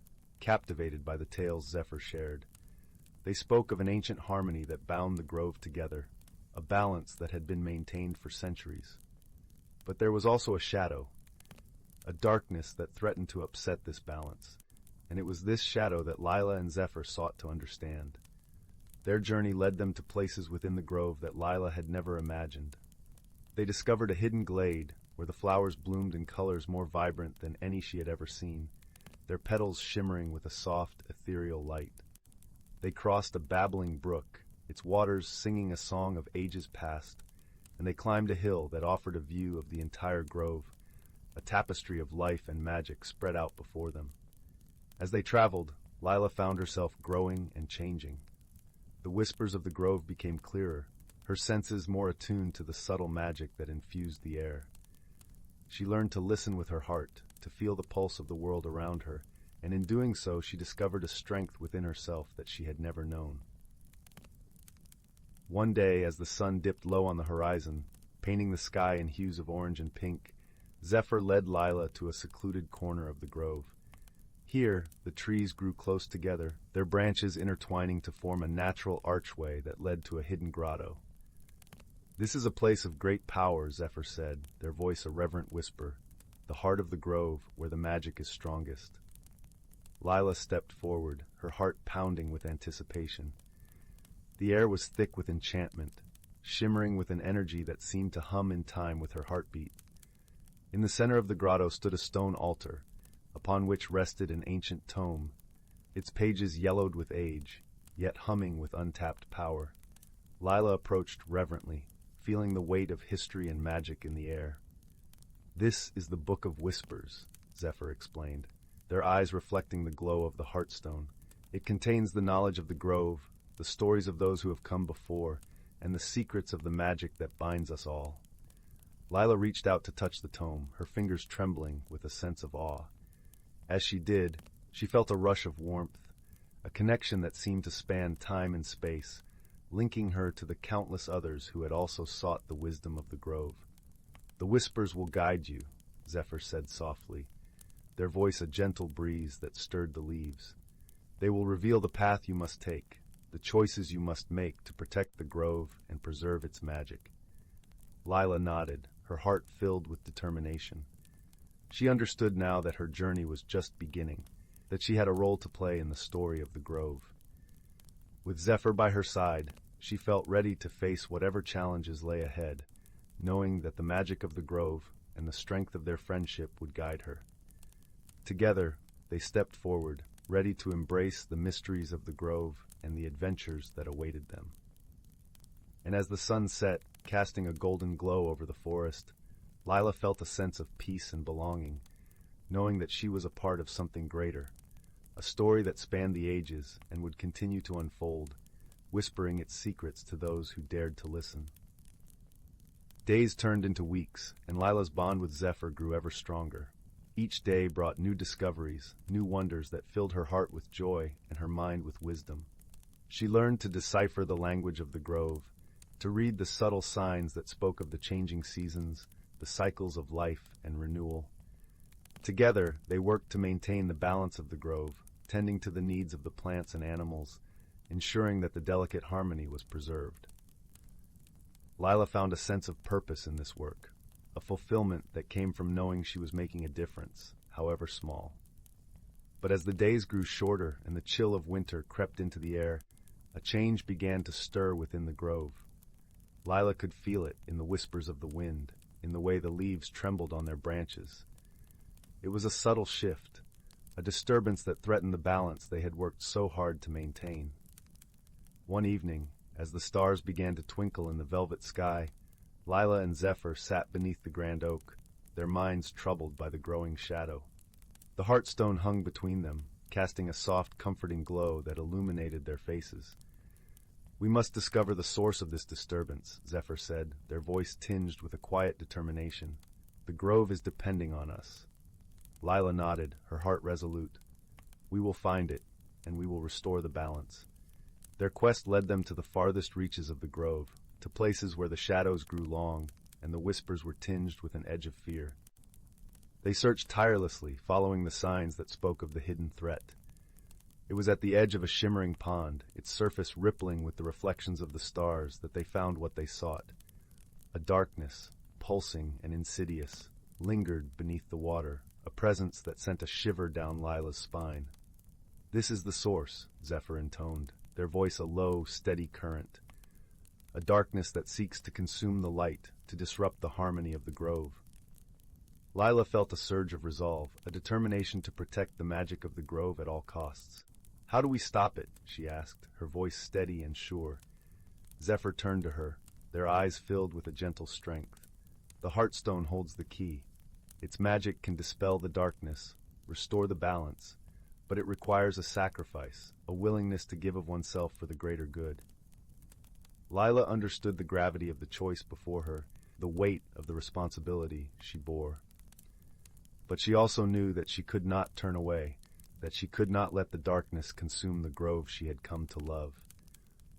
S1: captivated by the tales Zephyr shared. They spoke of an ancient harmony that bound the grove together, a balance that had been maintained for centuries. But there was also a shadow, a darkness that threatened to upset this balance, and it was this shadow that Lila and Zephyr sought to understand. Their journey led them to places within the grove that Lila had never imagined. They discovered a hidden glade where the flowers bloomed in colors more vibrant than any she had ever seen, their petals shimmering with a soft, ethereal light. They crossed a babbling brook, its waters singing a song of ages past, and they climbed a hill that offered a view of the entire grove, a tapestry of life and magic spread out before them. As they traveled, Lila found herself growing and changing. The whispers of the grove became clearer, her senses more attuned to the subtle magic that infused the air. She learned to listen with her heart, to feel the pulse of the world around her, and in doing so she discovered a strength within herself that she had never known. One day, as the sun dipped low on the horizon, painting the sky in hues of orange and pink, Zephyr led Lila to a secluded corner of the grove. Here, the trees grew close together, their branches intertwining to form a natural archway that led to a hidden grotto. "This is a place of great power," Zephyr said, their voice a reverent whisper, "the heart of the grove where the magic is strongest." Lila stepped forward, her heart pounding with anticipation. The air was thick with enchantment, shimmering with an energy that seemed to hum in time with her heartbeat. In the center of the grotto stood a stone altar, upon which rested an ancient tome, its pages yellowed with age, yet humming with untapped power. Lila approached reverently, feeling the weight of history and magic in the air. "This is the Book of Whispers," Zephyr explained, their eyes reflecting the glow of the Heartstone. "It contains the knowledge of the grove, the stories of those who have come before, and the secrets of the magic that binds us all." Lila reached out to touch the tome, her fingers trembling with a sense of awe. As she did, she felt a rush of warmth, a connection that seemed to span time and space, linking her to the countless others who had also sought the wisdom of the grove. "The whispers will guide you," Zephyr said softly, their voice a gentle breeze that stirred the leaves. "They will reveal the path you must take, the choices you must make to protect the grove and preserve its magic." Lila nodded, her heart filled with determination. She understood now that her journey was just beginning, that she had a role to play in the story of the grove. With Zephyr by her side, she felt ready to face whatever challenges lay ahead, knowing that the magic of the grove and the strength of their friendship would guide her. Together, they stepped forward, ready to embrace the mysteries of the grove and the adventures that awaited them. And as the sun set, casting a golden glow over the forest, Lila felt a sense of peace and belonging, knowing that she was a part of something greater, a story that spanned the ages and would continue to unfold, whispering its secrets to those who dared to listen. Days turned into weeks, and Lila's bond with Zephyr grew ever stronger. Each day brought new discoveries, new wonders that filled her heart with joy and her mind with wisdom. She learned to decipher the language of the grove, to read the subtle signs that spoke of the changing seasons, the cycles of life and renewal. Together, they worked to maintain the balance of the grove, tending to the needs of the plants and animals, ensuring that the delicate harmony was preserved. Lila found a sense of purpose in this work, a fulfillment that came from knowing she was making a difference, however small. But as the days grew shorter and the chill of winter crept into the air, a change began to stir within the grove. Lila could feel it in the whispers of the wind, in the way the leaves trembled on their branches. It was a subtle shift, a disturbance that threatened the balance they had worked so hard to maintain. One evening, as the stars began to twinkle in the velvet sky, Lila and Zephyr sat beneath the grand oak, their minds troubled by the growing shadow. The heartstone hung between them, casting a soft, comforting glow that illuminated their faces. "We must discover the source of this disturbance," Zephyr said, their voice tinged with a quiet determination. "The grove is depending on us." Lila nodded, her heart resolute. "We will find it, and we will restore the balance." Their quest led them to the farthest reaches of the grove, to places where the shadows grew long and the whispers were tinged with an edge of fear. They searched tirelessly, following the signs that spoke of the hidden threat. It was at the edge of a shimmering pond, its surface rippling with the reflections of the stars, that they found what they sought. A darkness, pulsing and insidious, lingered beneath the water, a presence that sent a shiver down Lila's spine. "This is the source," Zephyr intoned, their voice a low, steady current. "A darkness that seeks to consume the light, to disrupt the harmony of the grove." Lila felt a surge of resolve, a determination to protect the magic of the grove at all costs. "How do we stop it?" she asked, her voice steady and sure. Zephyr turned to her, their eyes filled with a gentle strength. "The Heartstone holds the key. Its magic can dispel the darkness, restore the balance, but it requires a sacrifice, a willingness to give of oneself for the greater good." Lila understood the gravity of the choice before her, the weight of the responsibility she bore. But she also knew that she could not turn away, that she could not let the darkness consume the grove she had come to love.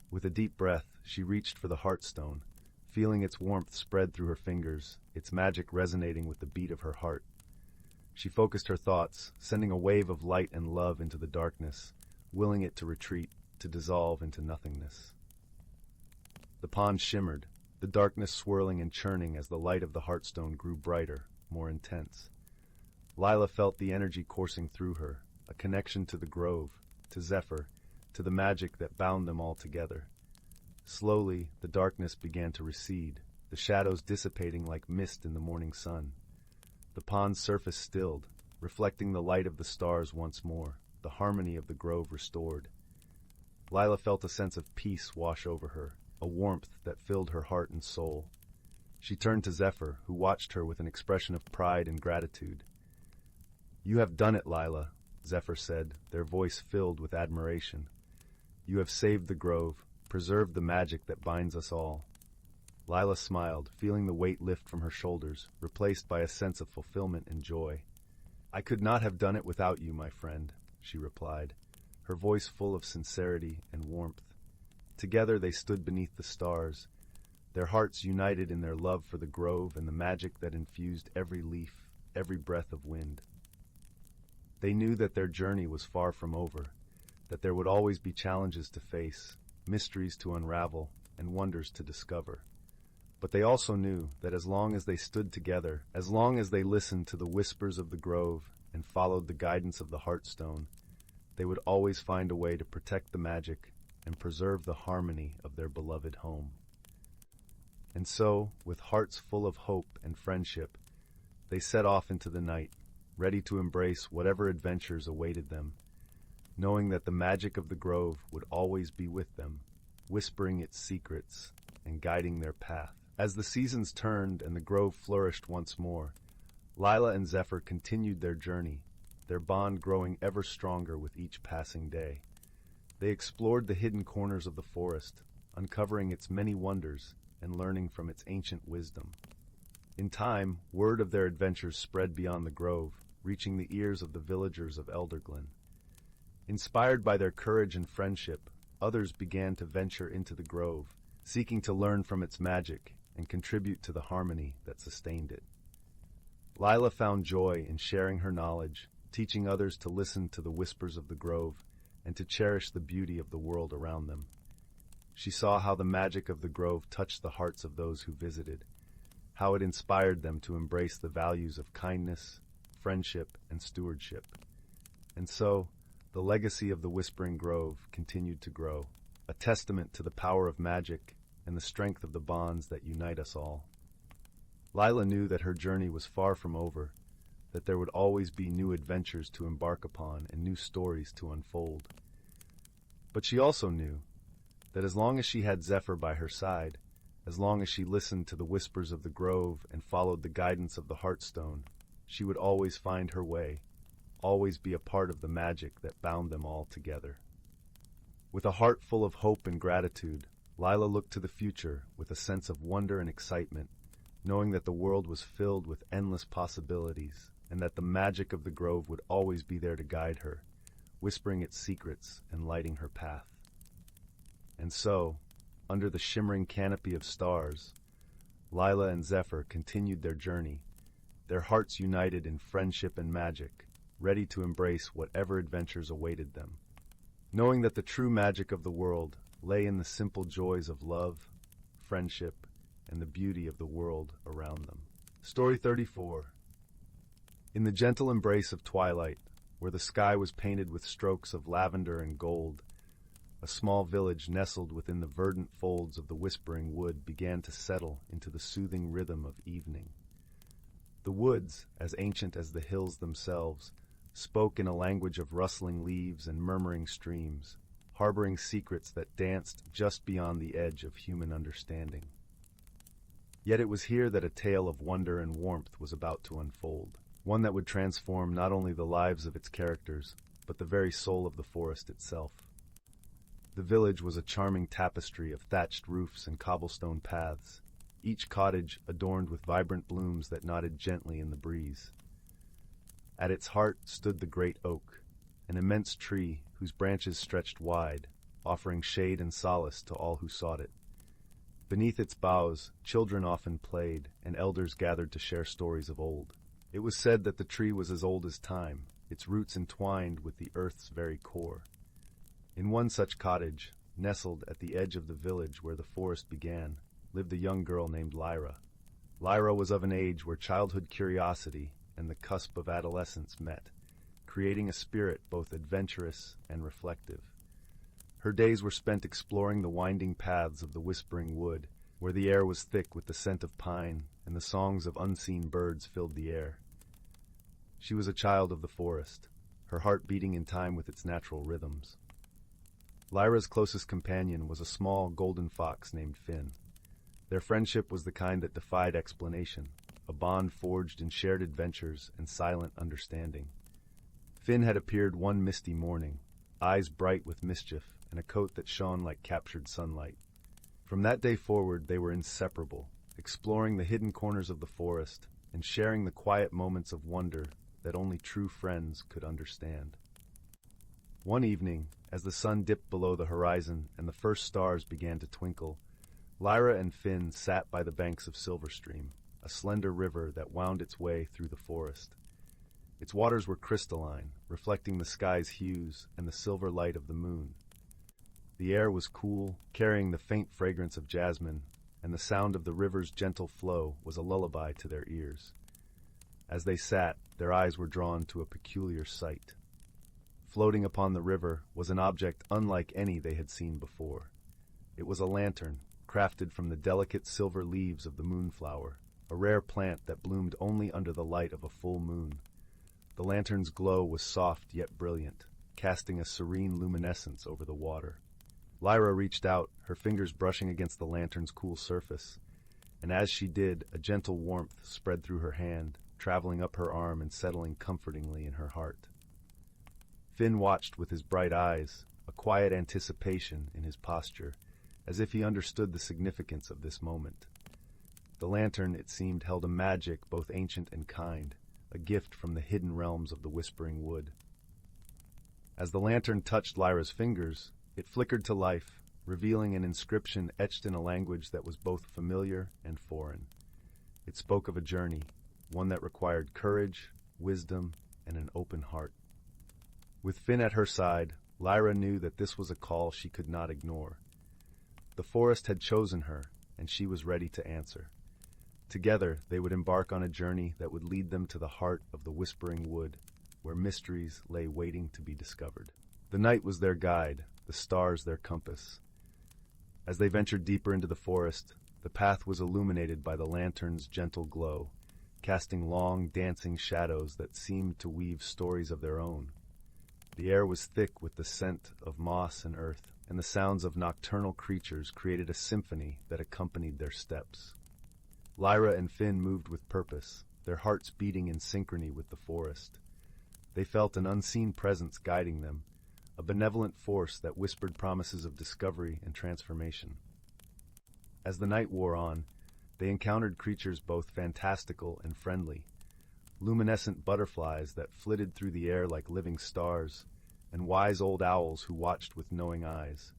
S1: With a deep breath, she reached for the Heartstone, feeling its warmth spread through her fingers, its magic resonating with the beat of her heart. She focused her thoughts, sending a wave of light and love into the darkness, willing it to retreat, to dissolve into nothingness. The pond shimmered, the darkness swirling and churning as the light of the Heartstone grew brighter, more intense. Lila felt the energy coursing through her, a connection to the grove, to Zephyr, to the magic that bound them all together. Slowly, the darkness began to recede, the shadows dissipating like mist in the morning sun. The pond's surface stilled, reflecting the light of the stars once more, the harmony of the grove restored. Lila felt a sense of peace wash over her, a warmth that filled her heart and soul. She turned to Zephyr, who watched her with an expression of pride and gratitude. "You have done it, Lila," Zephyr said, their voice filled with admiration. "You have saved the grove, preserved the magic that binds us all." Lila smiled, feeling the weight lift from her shoulders, replaced by a sense of fulfillment and joy. "I could not have done it without you, my friend," she replied, her voice full of sincerity and warmth. Together they stood beneath the stars, their hearts united in their love for the grove and the magic that infused every leaf, every breath of wind. They knew that their journey was far from over, that there would always be challenges to face, mysteries to unravel, and wonders to discover. But they also knew that as long as they stood together, as long as they listened to the whispers of the grove and followed the guidance of the Heartstone, they would always find a way to protect the magic and preserve the harmony of their beloved home. And so, with hearts full of hope and friendship, they set off into the night, ready to embrace whatever adventures awaited them, knowing that the magic of the grove would always be with them, whispering its secrets and guiding their path. As the seasons turned and the grove flourished once more, Lila and Zephyr continued their journey, their bond growing ever stronger with each passing day. They explored the hidden corners of the forest, uncovering its many wonders, and learning from its ancient wisdom. In time, word of their adventures spread beyond the grove, reaching the ears of the villagers of Elderglen. Inspired by their courage and friendship, others began to venture into the grove, seeking to learn from its magic and contribute to the harmony that sustained it. Lila found joy in sharing her knowledge, teaching others to listen to the whispers of the grove and to cherish the beauty of the world around them. She saw how the magic of the grove touched the hearts of those who visited, how it inspired them to embrace the values of kindness, friendship, and stewardship. And so, the legacy of the Whispering Grove continued to grow, a testament to the power of magic and the strength of the bonds that unite us all. Lila knew that her journey was far from over, that there would always be new adventures to embark upon and new stories to unfold. But she also knew that as long as she had Zephyr by her side, as long as she listened to the whispers of the grove and followed the guidance of the Heartstone, she would always find her way, always be a part of the magic that bound them all together. With a heart full of hope and gratitude, Lila looked to the future with a sense of wonder and excitement, knowing that the world was filled with endless possibilities and that the magic of the grove would always be there to guide her, whispering its secrets and lighting her path. And so, under the shimmering canopy of stars, Lila and Zephyr continued their journey, their hearts united in friendship and magic, ready to embrace whatever adventures awaited them, knowing that the true magic of the world lay in the simple joys of love, friendship, and the beauty of the world around them. Story 34. In the gentle embrace of twilight, where the sky was painted with strokes of lavender and gold, a small village nestled within the verdant folds of the Whispering Wood began to settle into the soothing rhythm of evening. The woods, as ancient as the hills themselves, spoke in a language of rustling leaves and murmuring streams, harboring secrets that danced just beyond the edge of human understanding. Yet it was here that a tale of wonder and warmth was about to unfold, one that would transform not only the lives of its characters, but the very soul of the forest itself. The village was a charming tapestry of thatched roofs and cobblestone paths, each cottage adorned with vibrant blooms that nodded gently in the breeze. At its heart stood the great oak, an immense tree whose branches stretched wide, offering shade and solace to all who sought it. Beneath its boughs, children often played, and elders gathered to share stories of old. It was said that the tree was as old as time, its roots entwined with the earth's very core. In one such cottage, nestled at the edge of the village where the forest began, lived a young girl named Lyra. Lyra was of an age where childhood curiosity and the cusp of adolescence met, creating a spirit both adventurous and reflective. Her days were spent exploring the winding paths of the Whispering Wood, where the air was thick with the scent of pine and the songs of unseen birds filled the air. She was a child of the forest, her heart beating in time with its natural rhythms. Lyra's closest companion was a small golden fox named Finn. Their friendship was the kind that defied explanation, a bond forged in shared adventures and silent understanding. Finn had appeared one misty morning, eyes bright with mischief and a coat that shone like captured sunlight. From that day forward they were inseparable, exploring the hidden corners of the forest and sharing the quiet moments of wonder that only true friends could understand. One evening, as the sun dipped below the horizon and the first stars began to twinkle, Lyra and Finn sat by the banks of Silverstream, a slender river that wound its way through the forest. Its waters were crystalline, reflecting the sky's hues and the silver light of the moon. The air was cool, carrying the faint fragrance of jasmine, and the sound of the river's gentle flow was a lullaby to their ears. As they sat, their eyes were drawn to a peculiar sight. Floating upon the river was an object unlike any they had seen before. It was a lantern, crafted from the delicate silver leaves of the moonflower, a rare plant that bloomed only under the light of a full moon. The lantern's glow was soft yet brilliant, casting a serene luminescence over the water. Lyra reached out, her fingers brushing against the lantern's cool surface, and as she did, a gentle warmth spread through her hand, traveling up her arm and settling comfortingly in her heart. Finn watched with his bright eyes, a quiet anticipation in his posture, as if he understood the significance of this moment. The lantern, it seemed, held a magic both ancient and kind, a gift from the hidden realms of the whispering wood. As the lantern touched Lyra's fingers, it flickered to life, revealing an inscription etched in a language that was both familiar and foreign. It spoke of a journey, one that required courage, wisdom, and an open heart. With Finn at her side, Lyra knew that this was a call she could not ignore. The forest had chosen her, and she was ready to answer. Together, they would embark on a journey that would lead them to the heart of the Whispering Wood, where mysteries lay waiting to be discovered. The night was their guide, the stars their compass. As they ventured deeper into the forest, the path was illuminated by the lantern's gentle glow, casting long, dancing shadows that seemed to weave stories of their own. The air was thick with the scent of moss and earth, and the sounds of nocturnal creatures created a symphony that accompanied their steps. Lyra and Finn moved with purpose, their hearts beating in synchrony with the forest. They felt an unseen presence guiding them, a benevolent force that whispered promises of discovery and transformation. As the night wore on, they encountered creatures both fantastical and friendly, luminescent butterflies that flitted through the air like living stars, and wise old owls who watched with knowing eyes.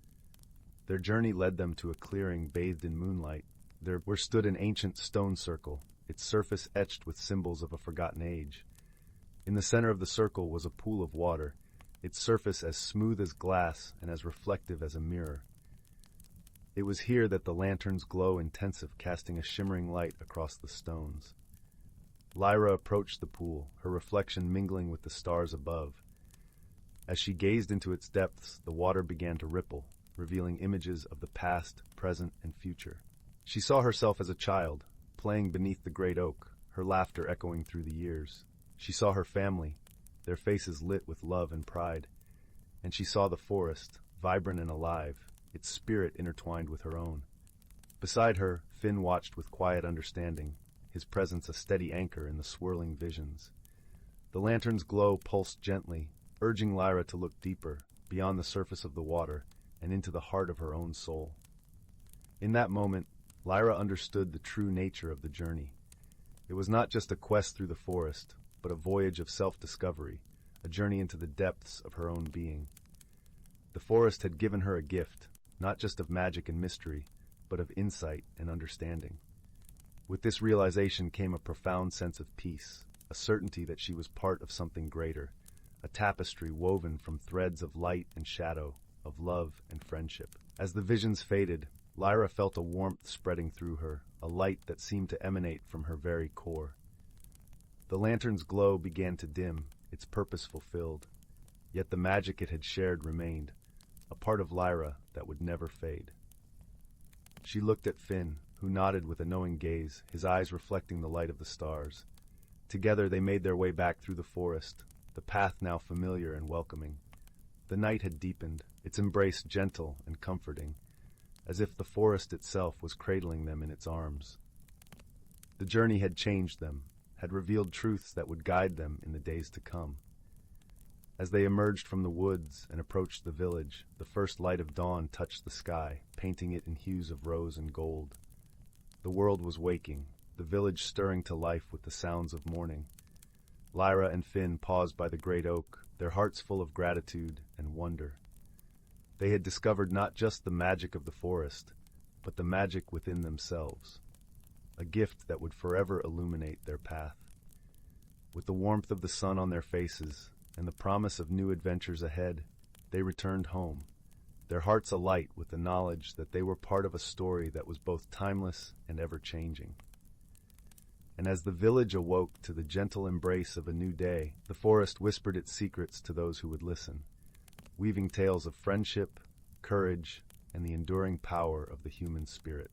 S1: Their journey led them to a clearing bathed in moonlight. There stood an ancient stone circle, its surface etched with symbols of a forgotten age. In the center of the circle was a pool of water, its surface as smooth as glass and as reflective as a mirror. It was here that the lantern's glow intensive, casting a shimmering light across the stones. Lyra approached the pool, her reflection mingling with the stars above. As she gazed into its depths, the water began to ripple, revealing images of the past, present, and future. She saw herself as a child, playing beneath the great oak, her laughter echoing through the years. She saw her family, their faces lit with love and pride. And she saw the forest, vibrant and alive, its spirit intertwined with her own. Beside her, Finn watched with quiet understanding, his presence a steady anchor in the swirling visions. The lantern's glow pulsed gently, urging Lyra to look deeper, beyond the surface of the water, and into the heart of her own soul. In that moment, Lyra understood the true nature of the journey. It was not just a quest through the forest, but a voyage of self-discovery, a journey into the depths of her own being. The forest had given her a gift, not just of magic and mystery, but of insight and understanding. With this realization came a profound sense of peace, a certainty that she was part of something greater, a tapestry woven from threads of light and shadow, of love and friendship. As the visions faded, Lyra felt a warmth spreading through her, a light that seemed to emanate from her very core. The lantern's glow began to dim, its purpose fulfilled, yet the magic it had shared remained, a part of Lyra that would never fade. She looked at Finn, who nodded with a knowing gaze, his eyes reflecting the light of the stars. Together they made their way back through the forest, the path now familiar and welcoming. The night had deepened, its embrace gentle and comforting, as if the forest itself was cradling them in its arms. The journey had changed them, had revealed truths that would guide them in the days to come. As they emerged from the woods and approached the village, the first light of dawn touched the sky, painting it in hues of rose and gold. The world was waking, the village stirring to life with the sounds of morning. Lyra and Finn paused by the great oak, their hearts full of gratitude and wonder. They had discovered not just the magic of the forest, but the magic within themselves, a gift that would forever illuminate their path. With the warmth of the sun on their faces and the promise of new adventures ahead, they returned home, their hearts alight with the knowledge that they were part of a story that was both timeless and ever-changing. And as the village awoke to the gentle embrace of a new day, the forest whispered its secrets to those who would listen, weaving tales of friendship, courage, and the enduring power of the human spirit.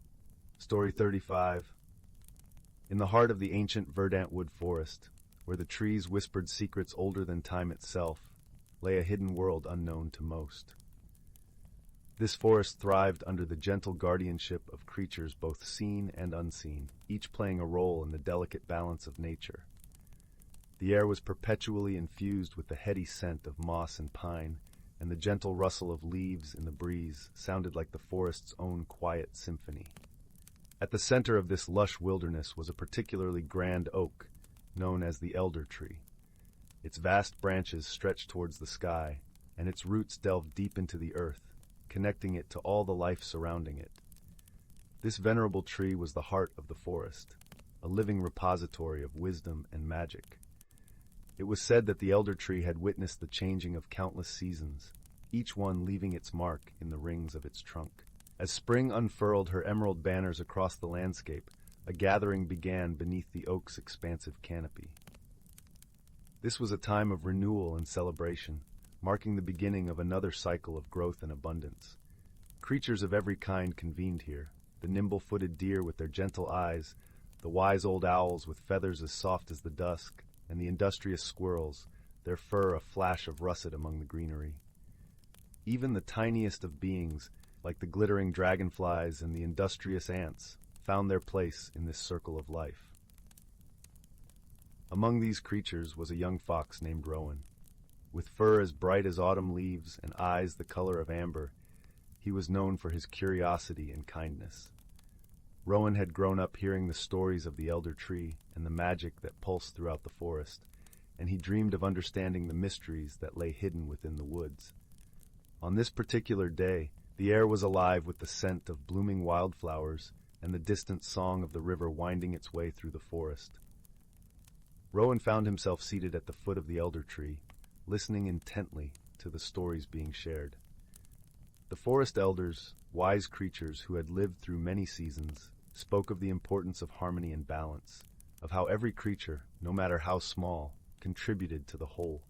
S1: Story 35. In the heart of the ancient verdant wood forest, where the trees whispered secrets older than time itself, lay a hidden world unknown to most. This forest thrived under the gentle guardianship of creatures both seen and unseen, each playing a role in the delicate balance of nature. The air was perpetually infused with the heady scent of moss and pine, and the gentle rustle of leaves in the breeze sounded like the forest's own quiet symphony. At the center of this lush wilderness was a particularly grand oak, known as the elder tree. Its vast branches stretched towards the sky, and its roots delved deep into the earth, connecting it to all the life surrounding it. This venerable tree was the heart of the forest, a living repository of wisdom and magic. It was said that the elder tree had witnessed the changing of countless seasons, each one leaving its mark in the rings of its trunk. As spring unfurled her emerald banners across the landscape, a gathering began beneath the oak's expansive canopy. This was a time of renewal and celebration, marking the beginning of another cycle of growth and abundance. Creatures of every kind convened here, the nimble-footed deer with their gentle eyes, the wise old owls with feathers as soft as the dusk, and the industrious squirrels, their fur a flash of russet among the greenery. Even the tiniest of beings, like the glittering dragonflies and the industrious ants, found their place in this circle of life. Among these creatures was a young fox named Rowan. With fur as bright as autumn leaves and eyes the color of amber, he was known for his curiosity and kindness. Rowan had grown up hearing the stories of the elder tree and the magic that pulsed throughout the forest, and he dreamed of understanding the mysteries that lay hidden within the woods. On this particular day, the air was alive with the scent of blooming wildflowers and the distant song of the river winding its way through the forest. Rowan found himself seated at the foot of the elder tree, listening intently to the stories being shared. The forest elders, wise creatures who had lived through many seasons, spoke of the importance of harmony and balance, of how every creature, no matter how small, contributed to the whole.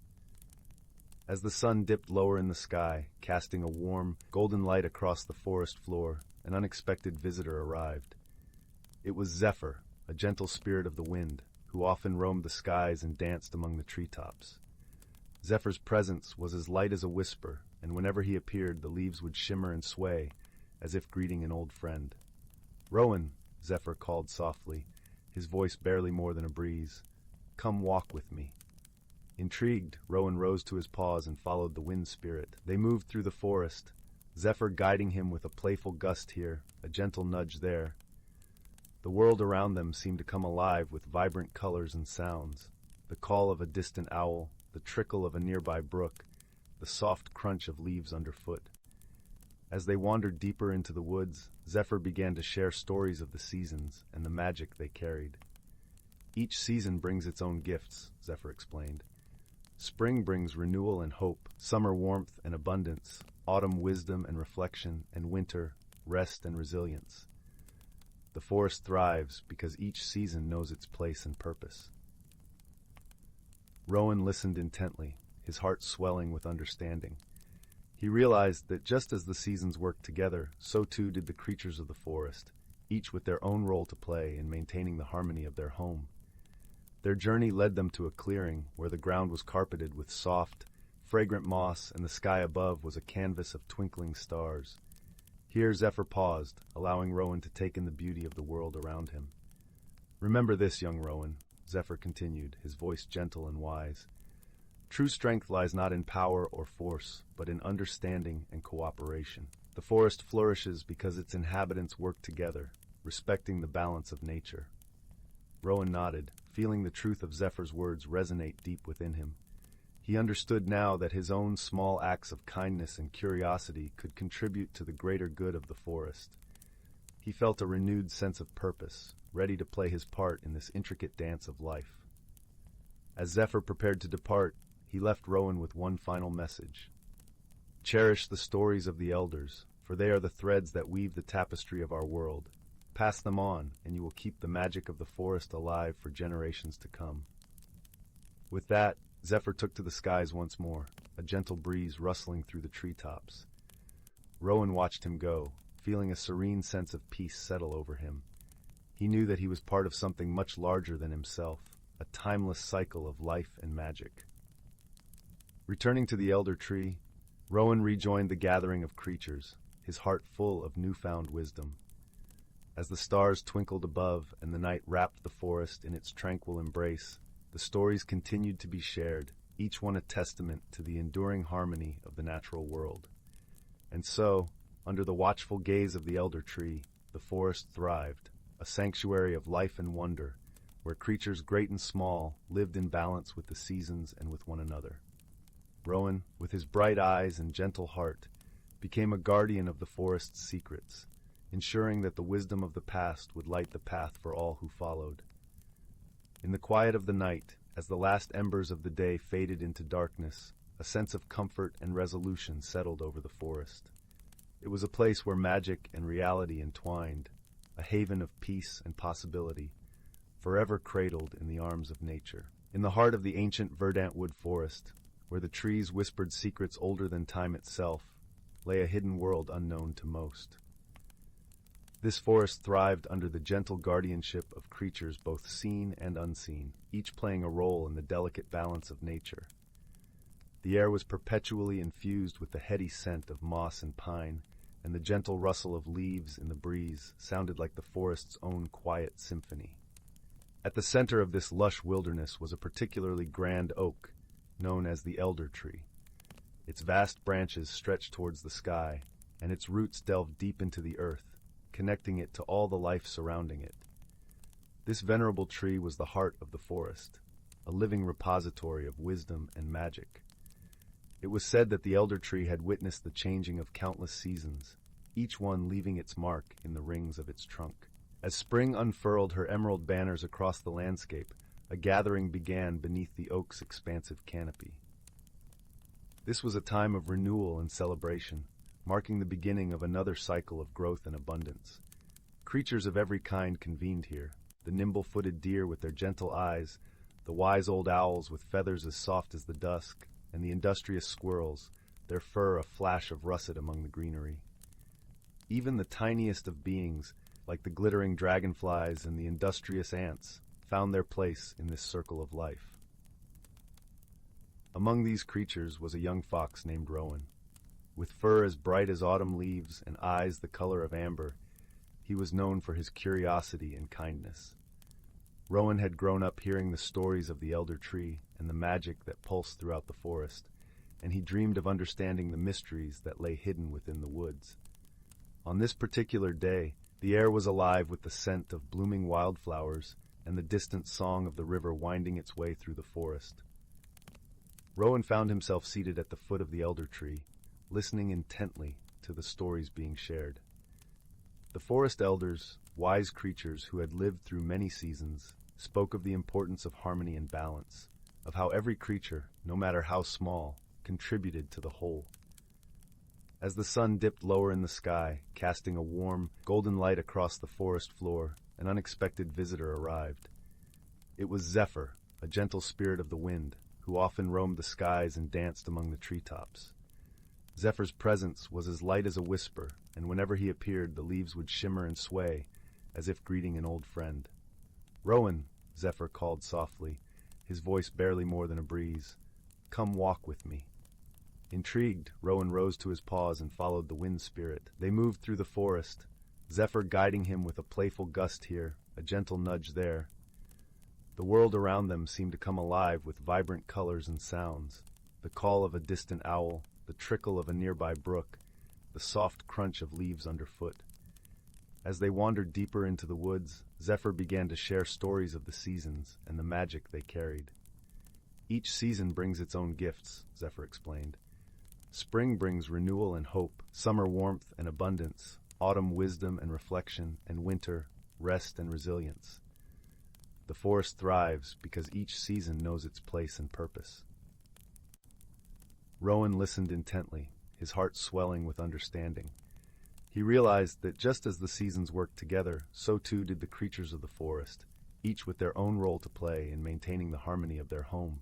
S1: As the sun dipped lower in the sky, casting a warm, golden light across the forest floor, an unexpected visitor arrived. It was Zephyr, a gentle spirit of the wind, who often roamed the skies and danced among the treetops. Zephyr's presence was as light as a whisper, and whenever he appeared, the leaves would shimmer and sway, as if greeting an old friend. "Rowan," Zephyr called softly, his voice barely more than a breeze, "come walk with me." Intrigued, Rowan rose to his paws and followed the wind spirit. They moved through the forest, Zephyr guiding him with a playful gust here, a gentle nudge there. The world around them seemed to come alive with vibrant colors and sounds, the call of a distant owl, the trickle of a nearby brook, the soft crunch of leaves underfoot. As they wandered deeper into the woods, Zephyr began to share stories of the seasons and the magic they carried. "Each season brings its own gifts," Zephyr explained. "Spring brings renewal and hope, summer warmth and abundance, autumn wisdom and reflection, and winter rest and resilience. The forest thrives because each season knows its place and purpose." Rowan listened intently, his heart swelling with understanding. He realized that just as the seasons worked together, so too did the creatures of the forest, each with their own role to play in maintaining the harmony of their home. Their journey led them to a clearing where the ground was carpeted with soft, fragrant moss and the sky above was a canvas of twinkling stars. Here Zephyr paused, allowing Rowan to take in the beauty of the world around him. "Remember this, young Rowan," Zephyr continued, his voice gentle and wise. "True strength lies not in power or force, but in understanding and cooperation. The forest flourishes because its inhabitants work together, respecting the balance of nature." Rowan nodded, feeling the truth of Zephyr's words resonate deep within him. He understood now that his own small acts of kindness and curiosity could contribute to the greater good of the forest. He felt a renewed sense of purpose, ready to play his part in this intricate dance of life. As Zephyr prepared to depart, he left Rowan with one final message. "Cherish the stories of the elders, for they are the threads that weave the tapestry of our world. Pass them on, and you will keep the magic of the forest alive for generations to come." With that, Zephyr took to the skies once more, a gentle breeze rustling through the treetops. Rowan watched him go, feeling a serene sense of peace settle over him. He knew that he was part of something much larger than himself, a timeless cycle of life and magic. Returning to the elder tree, Rowan rejoined the gathering of creatures, his heart full of newfound wisdom. As the stars twinkled above and the night wrapped the forest in its tranquil embrace, the stories continued to be shared, each one a testament to the enduring harmony of the natural world. And so, under the watchful gaze of the elder tree, the forest thrived, a sanctuary of life and wonder, where creatures great and small lived in balance with the seasons and with one another. Rowan, with his bright eyes and gentle heart, became a guardian of the forest's secrets, ensuring that the wisdom of the past would light the path for all who followed. In the quiet of the night, as the last embers of the day faded into darkness, a sense of comfort and resolution settled over the forest. It was a place where magic and reality entwined, a haven of peace and possibility, forever cradled in the arms of nature. In the heart of the ancient verdant wood forest, where the trees whispered secrets older than time itself, lay a hidden world unknown to most. This forest thrived under the gentle guardianship of creatures both seen and unseen, each playing a role in the delicate balance of nature. The air was perpetually infused with the heady scent of moss and pine, and the gentle rustle of leaves in the breeze sounded like the forest's own quiet symphony. At the center of this lush wilderness was a particularly grand oak, known as the elder tree. Its vast branches stretched towards the sky, and its roots delved deep into the earth, connecting it to all the life surrounding it. This venerable tree was the heart of the forest, a living repository of wisdom and magic. It was said that the elder tree had witnessed the changing of countless seasons, each one leaving its mark in the rings of its trunk. As spring unfurled her emerald banners across the landscape, a gathering began beneath the oak's expansive canopy. This was a time of renewal and celebration, marking the beginning of another cycle of growth and abundance. Creatures of every kind convened here, the nimble-footed deer with their gentle eyes, the wise old owls with feathers as soft as the dusk, and the industrious squirrels, their fur a flash of russet among the greenery. Even the tiniest of beings, like the glittering dragonflies and the industrious ants, found their place in this circle of life. Among these creatures was a young fox named Rowan. With fur as bright as autumn leaves and eyes the color of amber, he was known for his curiosity and kindness. Rowan had grown up hearing the stories of the elder tree and the magic that pulsed throughout the forest, and he dreamed of understanding the mysteries that lay hidden within the woods. On this particular day, the air was alive with the scent of blooming wildflowers and the distant song of the river winding its way through the forest. Rowan found himself seated at the foot of the elder tree, listening intently to the stories being shared. The forest elders, wise creatures who had lived through many seasons, spoke of the importance of harmony and balance, of how every creature, no matter how small, contributed to the whole. As the sun dipped lower in the sky, casting a warm, golden light across the forest floor, an unexpected visitor arrived. It was Zephyr, a gentle spirit of the wind, who often roamed the skies and danced among the treetops. Zephyr's presence was as light as a whisper, and whenever he appeared, the leaves would shimmer and sway, as if greeting an old friend. "Rowan," Zephyr called softly, his voice barely more than a breeze, "come walk with me." Intrigued, Rowan rose to his paws and followed the wind spirit. They moved through the forest, Zephyr guiding him with a playful gust here, a gentle nudge there. The world around them seemed to come alive with vibrant colors and sounds, the call of a distant owl, the trickle of a nearby brook, the soft crunch of leaves underfoot. As they wandered deeper into the woods, Zephyr began to share stories of the seasons and the magic they carried. "Each season brings its own gifts," Zephyr explained. "Spring brings renewal and hope, summer warmth and abundance, autumn wisdom and reflection, and winter rest and resilience. The forest thrives because each season knows its place and purpose." Rowan listened intently, his heart swelling with understanding. He realized that just as the seasons worked together, so too did the creatures of the forest, each with their own role to play in maintaining the harmony of their home.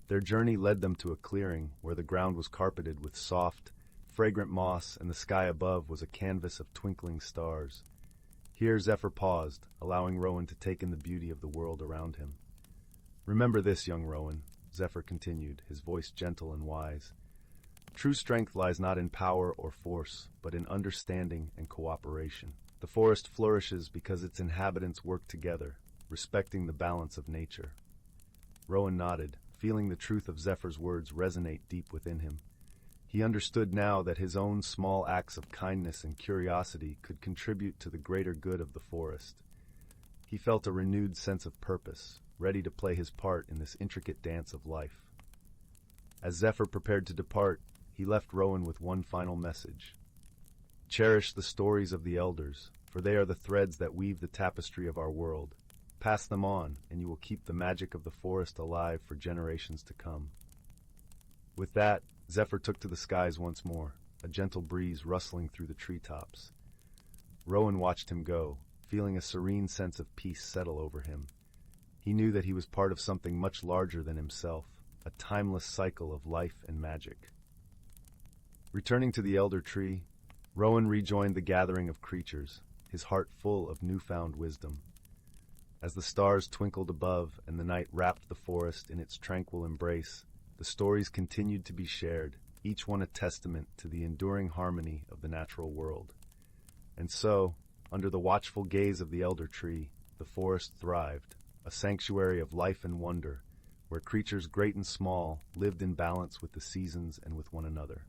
S1: Their journey led them to a clearing where the ground was carpeted with soft, fragrant moss and the sky above was a canvas of twinkling stars. Here Zephyr paused, allowing Rowan to take in the beauty of the world around him. "Remember this, young Rowan," Zephyr continued, his voice gentle and wise. "True strength lies not in power or force, but in understanding and cooperation. The forest flourishes because its inhabitants work together, respecting the balance of nature." Rowan nodded, feeling the truth of Zephyr's words resonate deep within him. He understood now that his own small acts of kindness and curiosity could contribute to the greater good of the forest. He felt a renewed sense of purpose, ready to play his part in this intricate dance of life. As Zephyr prepared to depart, he left Rowan with one final message. Cherish the stories of the elders, for they are the threads that weave the tapestry of our world. Pass them on, and you will keep the magic of the forest alive for generations to come. With that, Zephyr took to the skies once more, a gentle breeze rustling through the treetops. Rowan watched him go, feeling a serene sense of peace settle over him. He knew that he was part of something much larger than himself, a timeless cycle of life and magic. Returning to the elder tree, Rowan rejoined the gathering of creatures, his heart full of newfound wisdom. As the stars twinkled above and the night wrapped the forest in its tranquil embrace, the stories continued to be shared, each one a testament to the enduring harmony of the natural world. And so, under the watchful gaze of the elder tree, the forest thrived, a sanctuary of life and wonder, where creatures great and small lived in balance with the seasons and with one another.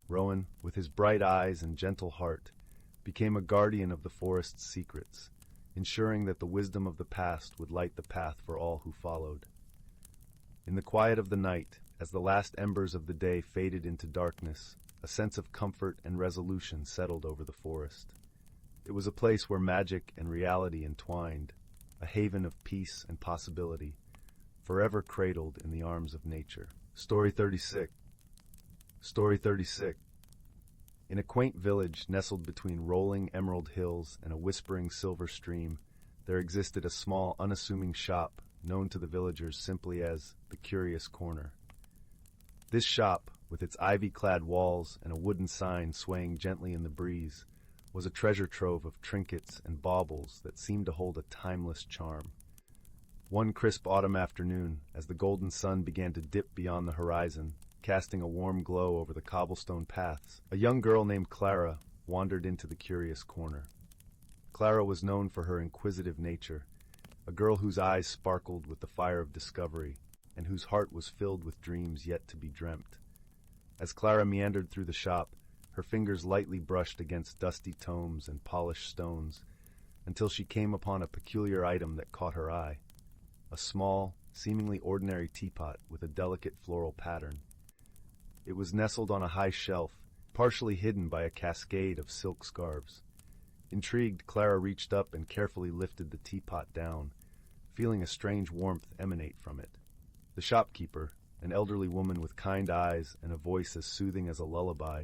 S1: Rowan, with his bright eyes and gentle heart, became a guardian of the forest's secrets, ensuring that the wisdom of the past would light the path for all who followed. In the quiet of the night, as the last embers of the day faded into darkness, a sense of comfort and resolution settled over the forest. It was a place where magic and reality entwined, a haven of peace and possibility, forever cradled in the arms of nature. Story 36. Story 36. In a quaint village nestled between rolling emerald hills and a whispering silver stream, there existed a small, unassuming shop known to the villagers simply as the Curious Corner. This shop, with its ivy-clad walls and a wooden sign swaying gently in the breeze, was a treasure trove of trinkets and baubles that seemed to hold a timeless charm. One crisp autumn afternoon, as the golden sun began to dip beyond the horizon, casting a warm glow over the cobblestone paths, a young girl named Clara wandered into the Curious Corner. Clara was known for her inquisitive nature, a girl whose eyes sparkled with the fire of discovery, and whose heart was filled with dreams yet to be dreamt. As Clara meandered through the shop, her fingers lightly brushed against dusty tomes and polished stones, until she came upon a peculiar item that caught her eye. A small, seemingly ordinary teapot with a delicate floral pattern. It was nestled on a high shelf, partially hidden by a cascade of silk scarves. Intrigued, Clara reached up and carefully lifted the teapot down, feeling a strange warmth emanate from it. The shopkeeper, an elderly woman with kind eyes and a voice as soothing as a lullaby,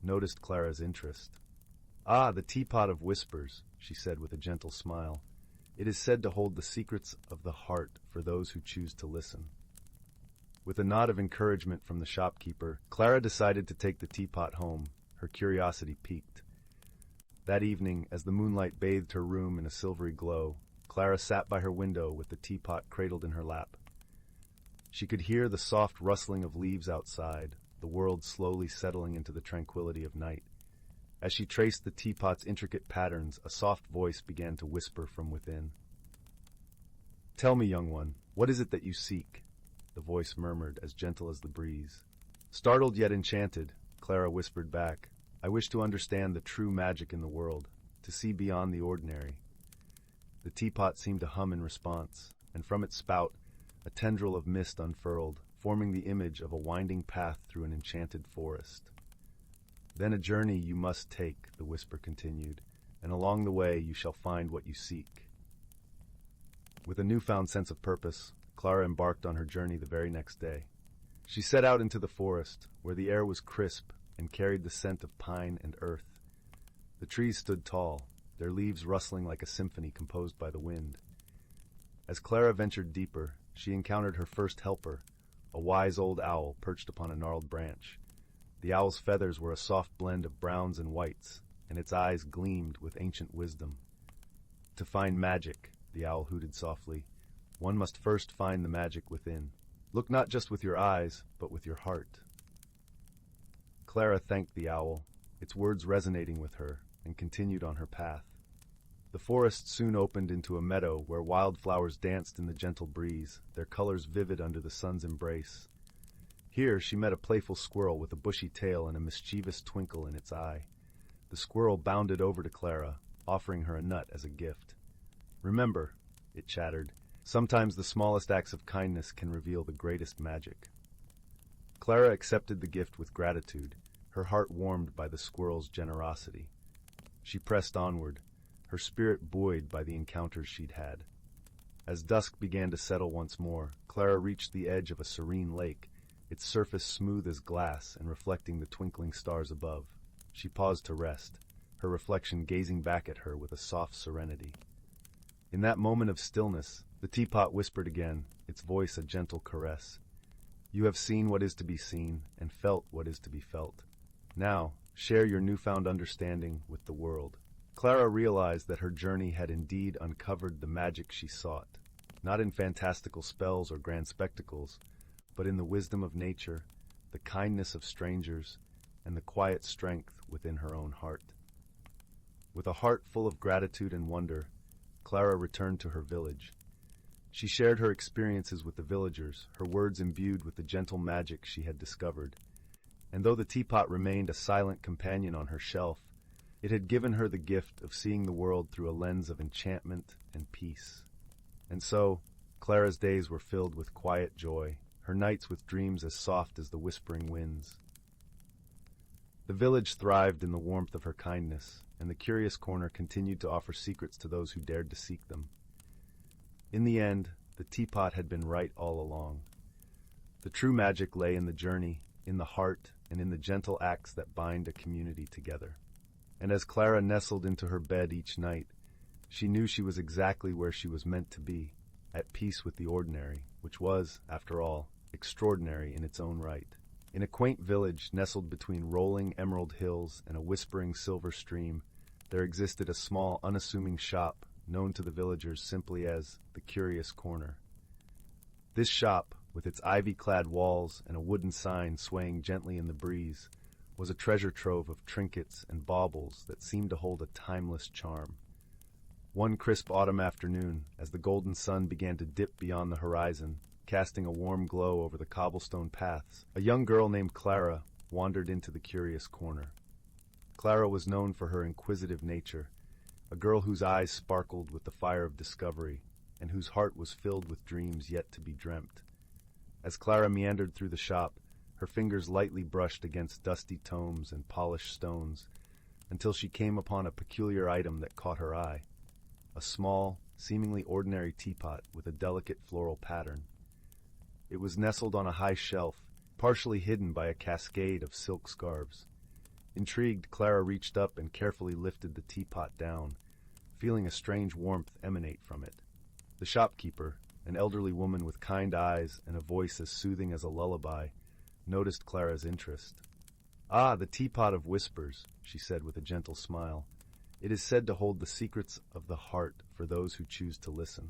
S1: noticed Clara's interest. "Ah, the teapot of whispers," she said with a gentle smile. "It is said to hold the secrets of the heart for those who choose to listen." With a nod of encouragement from the shopkeeper, Clara decided to take the teapot home, her curiosity piqued. That evening, as the moonlight bathed her room in a silvery glow, Clara sat by her window with the teapot cradled in her lap. She could hear the soft rustling of leaves outside, the world slowly settling into the tranquility of night. As she traced the teapot's intricate patterns, a soft voice began to whisper from within. "Tell me, young one, what is it that you seek?" the voice murmured, as gentle as the breeze. Startled yet enchanted, Clara whispered back, "I wish to understand the true magic in the world, to see beyond the ordinary." The teapot seemed to hum in response, and from its spout, a tendril of mist unfurled, forming the image of a winding path through an enchanted forest. "Then a journey you must take," the whisper continued, "and along the way you shall find what you seek." With a newfound sense of purpose, Clara embarked on her journey the very next day. She set out into the forest, where the air was crisp and carried the scent of pine and earth. The trees stood tall, their leaves rustling like a symphony composed by the wind. As Clara ventured deeper, she encountered her first helper, a wise old owl perched upon a gnarled branch. The owl's feathers were a soft blend of browns and whites, and its eyes gleamed with ancient wisdom. "To find magic," the owl hooted softly, "one must first find the magic within. Look not just with your eyes, but with your heart." Clara thanked the owl, its words resonating with her, and continued on her path. The forest soon opened into a meadow where wildflowers danced in the gentle breeze, their colors vivid under the sun's embrace. Here she met a playful squirrel with a bushy tail and a mischievous twinkle in its eye. The squirrel bounded over to Clara, offering her a nut as a gift. "Remember," it chattered, "sometimes the smallest acts of kindness can reveal the greatest magic." Clara accepted the gift with gratitude, her heart warmed by the squirrel's generosity. She pressed onward, her spirit buoyed by the encounters she'd had. As dusk began to settle once more, Clara reached the edge of a serene lake, its surface smooth as glass and reflecting the twinkling stars above. She paused to rest, her reflection gazing back at her with a soft serenity. In that moment of stillness, the teapot whispered again, its voice a gentle caress. "You have seen what is to be seen, and felt what is to be felt. Now, share your newfound understanding with the world." Clara realized that her journey had indeed uncovered the magic she sought, not in fantastical spells or grand spectacles, but in the wisdom of nature, the kindness of strangers, and the quiet strength within her own heart. With a heart full of gratitude and wonder, Clara returned to her village. She shared her experiences with the villagers, her words imbued with the gentle magic she had discovered. And though the teapot remained a silent companion on her shelf, it had given her the gift of seeing the world through a lens of enchantment and peace. And so, Clara's days were filled with quiet joy, her nights with dreams as soft as the whispering winds. The village thrived in the warmth of her kindness, and the curious corner continued to offer secrets to those who dared to seek them. In the end, the teapot had been right all along. The true magic lay in the journey, in the heart, and in the gentle acts that bind a community together. And as Clara nestled into her bed each night, she knew she was exactly where she was meant to be, at peace with the ordinary, which was, after all, extraordinary in its own right. In a quaint village nestled between rolling emerald hills and a whispering silver stream, there existed a small, unassuming shop known to the villagers simply as the Curious Corner. This shop, with its ivy-clad walls and a wooden sign swaying gently in the breeze, was a treasure trove of trinkets and baubles that seemed to hold a timeless charm. One crisp autumn afternoon, as the golden sun began to dip beyond the horizon, casting a warm glow over the cobblestone paths, a young girl named Clara wandered into the Curious Corner. Clara was known for her inquisitive nature, a girl whose eyes sparkled with the fire of discovery, and whose heart was filled with dreams yet to be dreamt. As Clara meandered through the shop, her fingers lightly brushed against dusty tomes and polished stones, until she came upon a peculiar item that caught her eye, a small, seemingly ordinary teapot with a delicate floral pattern. It was nestled on a high shelf, partially hidden by a cascade of silk scarves. Intrigued, Clara reached up and carefully lifted the teapot down, feeling a strange warmth emanate from it. The shopkeeper, an elderly woman with kind eyes and a voice as soothing as a lullaby, noticed Clara's interest. "Ah, the teapot of whispers," she said with a gentle smile. "It is said to hold the secrets of the heart for those who choose to listen."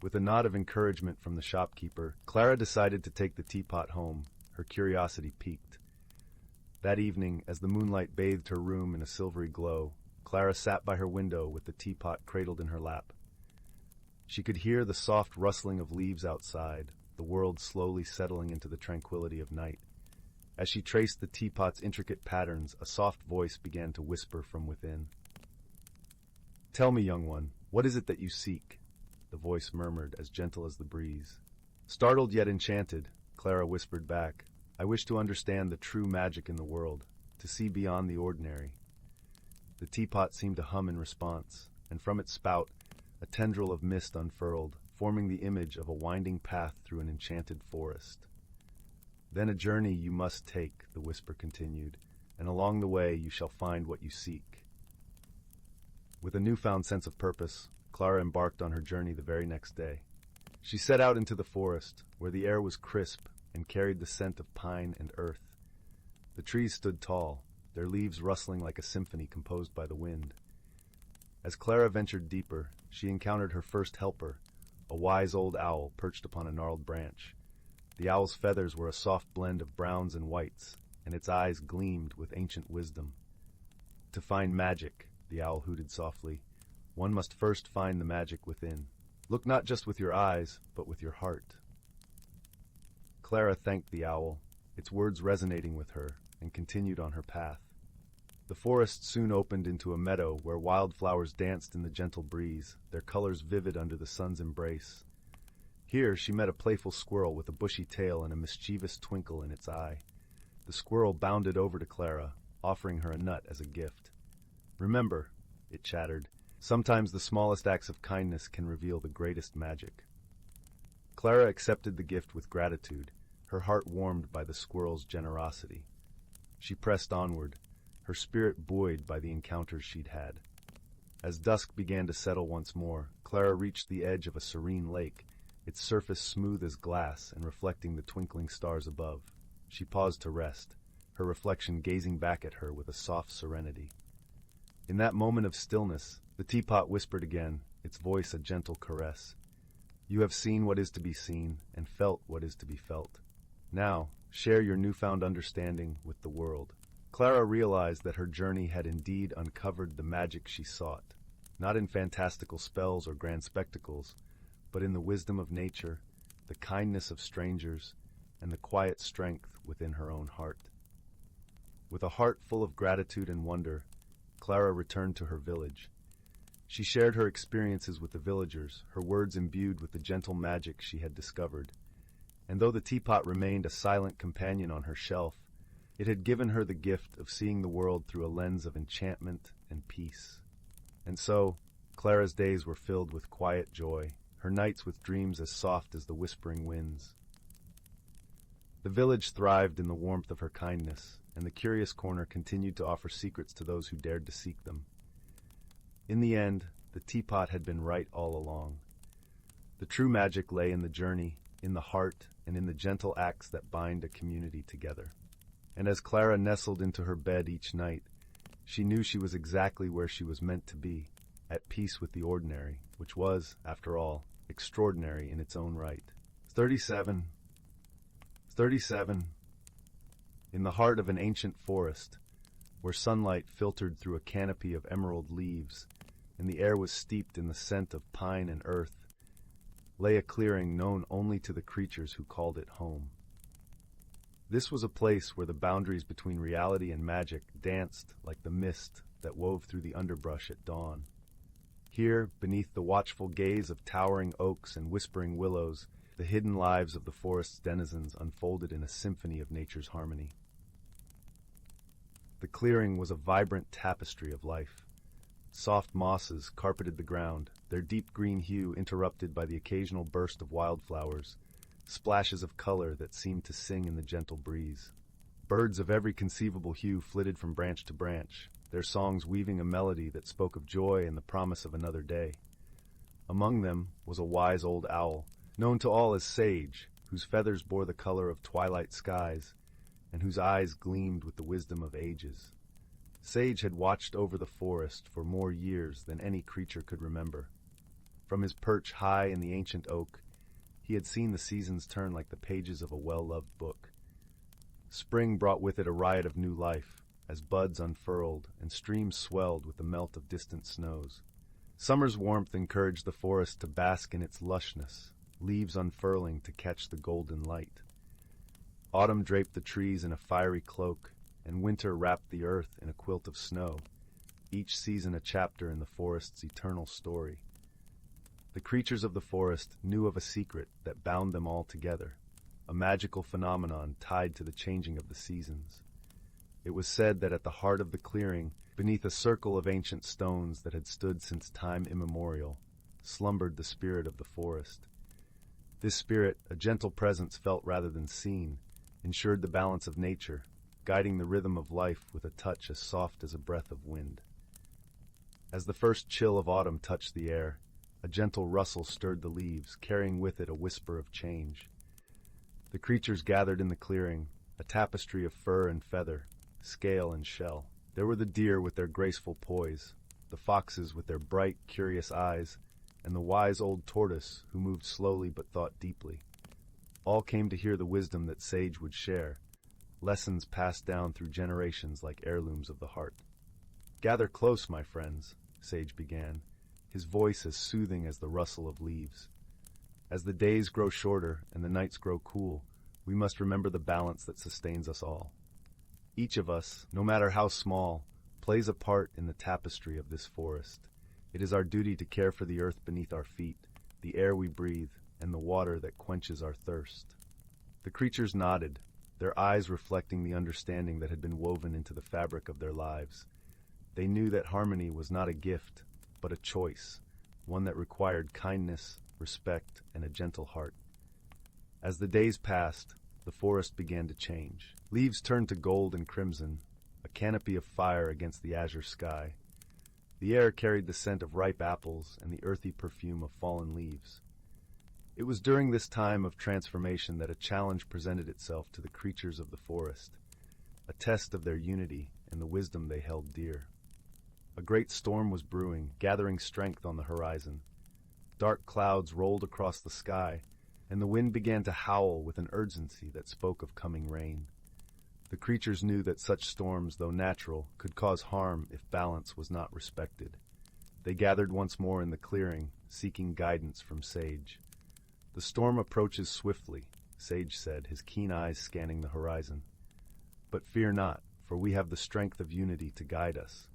S1: With a nod of encouragement from the shopkeeper, Clara decided to take the teapot home, her curiosity piqued. That evening, as the moonlight bathed her room in a silvery glow, Clara sat by her window with the teapot cradled in her lap. She could hear the soft rustling of leaves outside, the world slowly settling into the tranquility of night. As she traced the teapot's intricate patterns, a soft voice began to whisper from within. "Tell me, young one, what is it that you seek?" the voice murmured, as gentle as the breeze. Startled yet enchanted, Clara whispered back, "I wish to understand the true magic in the world, to see beyond the ordinary." The teapot seemed to hum in response, and from its spout, a tendril of mist unfurled, forming the image of a winding path through an enchanted forest. "Then a journey you must take," the whisper continued, "and along the way you shall find what you seek." With a newfound sense of purpose, Clara embarked on her journey the very next day. She set out into the forest, where the air was crisp and carried the scent of pine and earth. The trees stood tall, their leaves rustling like a symphony composed by the wind. As Clara ventured deeper, she encountered her first helper, a wise old owl perched upon a gnarled branch. The owl's feathers were a soft blend of browns and whites, and its eyes gleamed with ancient wisdom. "To find magic," the owl hooted softly, one must first find the magic within. Look not just with your eyes, but with your heart. Clara thanked the owl, its words resonating with her, and continued on her path. The forest soon opened into a meadow where wildflowers danced in the gentle breeze, their colors vivid under the sun's embrace. Here she met a playful squirrel with a bushy tail and a mischievous twinkle in its eye. The squirrel bounded over to Clara, offering her a nut as a gift. "Remember," it chattered, "sometimes the smallest acts of kindness can reveal the greatest magic." Clara accepted the gift with gratitude, her heart warmed by the squirrel's generosity. She pressed onward, her spirit buoyed by the encounters she'd had. As dusk began to settle once more, Clara reached the edge of a serene lake, its surface smooth as glass and reflecting the twinkling stars above. She paused to rest, her reflection gazing back at her with a soft serenity. In that moment of stillness, the teapot whispered again, its voice a gentle caress. "You have seen what is to be seen, and felt what is to be felt. Now, share your newfound understanding with the world." Clara realized that her journey had indeed uncovered the magic she sought, not in fantastical spells or grand spectacles, but in the wisdom of nature, the kindness of strangers, and the quiet strength within her own heart. With a heart full of gratitude and wonder, Clara returned to her village. She shared her experiences with the villagers, her words imbued with the gentle magic she had discovered. And though the teapot remained a silent companion on her shelf, it had given her the gift of seeing the world through a lens of enchantment and peace. And so, Clara's days were filled with quiet joy, her nights with dreams as soft as the whispering winds. The village thrived in the warmth of her kindness, and the curious corner continued to offer secrets to those who dared to seek them. In the end, the teapot had been right all along. The true magic lay in the journey, in the heart, and in the gentle acts that bind a community together. And as Clara nestled into her bed each night, she knew she was exactly where she was meant to be, at peace with the ordinary, which was, after all, extraordinary in its own right. 37. In the heart of an ancient forest, where sunlight filtered through a canopy of emerald leaves, and the air was steeped in the scent of pine and earth, lay a clearing known only to the creatures who called it home. This was a place where the boundaries between reality and magic danced like the mist that wove through the underbrush at dawn. Here, beneath the watchful gaze of towering oaks and whispering willows, the hidden lives of the forest's denizens unfolded in a symphony of nature's harmony. The clearing was a vibrant tapestry of life. Soft mosses carpeted the ground, their deep green hue interrupted by the occasional burst of wildflowers, splashes of color that seemed to sing in the gentle breeze. Birds of every conceivable hue flitted from branch to branch, their songs weaving a melody that spoke of joy and the promise of another day. Among them was a wise old owl, known to all as Sage, whose feathers bore the color of twilight skies, and whose eyes gleamed with the wisdom of ages. Sage had watched over the forest for more years than any creature could remember. From his perch high in the ancient oak, he had seen the seasons turn like the pages of a well-loved book. Spring brought with it a riot of new life, as buds unfurled and streams swelled with the melt of distant snows. Summer's warmth encouraged the forest to bask in its lushness, leaves unfurling to catch the golden light. Autumn draped the trees in a fiery cloak, and winter wrapped the earth in a quilt of snow, each season a chapter in the forest's eternal story. The creatures of the forest knew of a secret that bound them all together, a magical phenomenon tied to the changing of the seasons. It was said that at the heart of the clearing, beneath a circle of ancient stones that had stood since time immemorial, slumbered the spirit of the forest. This spirit, a gentle presence felt rather than seen, ensured the balance of nature, guiding the rhythm of life with a touch as soft as a breath of wind. As the first chill of autumn touched the air, a gentle rustle stirred the leaves, carrying with it a whisper of change. The creatures gathered in the clearing, a tapestry of fur and feather, scale and shell. There were the deer with their graceful poise, the foxes with their bright, curious eyes, and the wise old tortoise who moved slowly but thought deeply. All came to hear the wisdom that Sage would share, lessons passed down through generations like heirlooms of the heart. "Gather close, my friends," Sage began, his voice as soothing as the rustle of leaves. As the days grow shorter and the nights grow cool, we must remember the balance that sustains us all. Each of us, no matter how small, plays a part in the tapestry of this forest. It is our duty to care for the earth beneath our feet, the air we breathe, and the water that quenches our thirst. The creatures nodded, their eyes reflecting the understanding that had been woven into the fabric of their lives. They knew that harmony was not a gift, but a choice, one that required kindness, respect, and a gentle heart. As the days passed, the forest began to change. Leaves turned to gold and crimson, a canopy of fire against the azure sky. The air carried the scent of ripe apples and the earthy perfume of fallen leaves. It was during this time of transformation that a challenge presented itself to the creatures of the forest, a test of their unity and the wisdom they held dear. A great storm was brewing, gathering strength on the horizon. Dark clouds rolled across the sky, and the wind began to howl with an urgency that spoke of coming rain. The creatures knew that such storms, though natural, could cause harm if balance was not respected. They gathered once more in the clearing, seeking guidance from Sage. "The storm approaches swiftly," Sage said, his keen eyes scanning the horizon. "But fear not, for we have the strength of unity to guide us.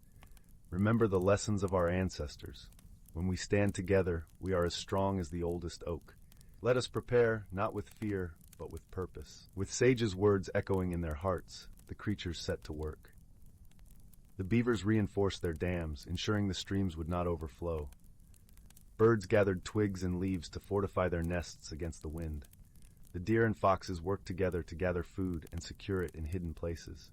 S1: Remember the lessons of our ancestors. When we stand together, we are as strong as the oldest oak. Let us prepare, not with fear, but with purpose." With Sage's words echoing in their hearts, the creatures set to work. The beavers reinforced their dams, ensuring the streams would not overflow. Birds gathered twigs and leaves to fortify their nests against the wind. The deer and foxes worked together to gather food and secure it in hidden places.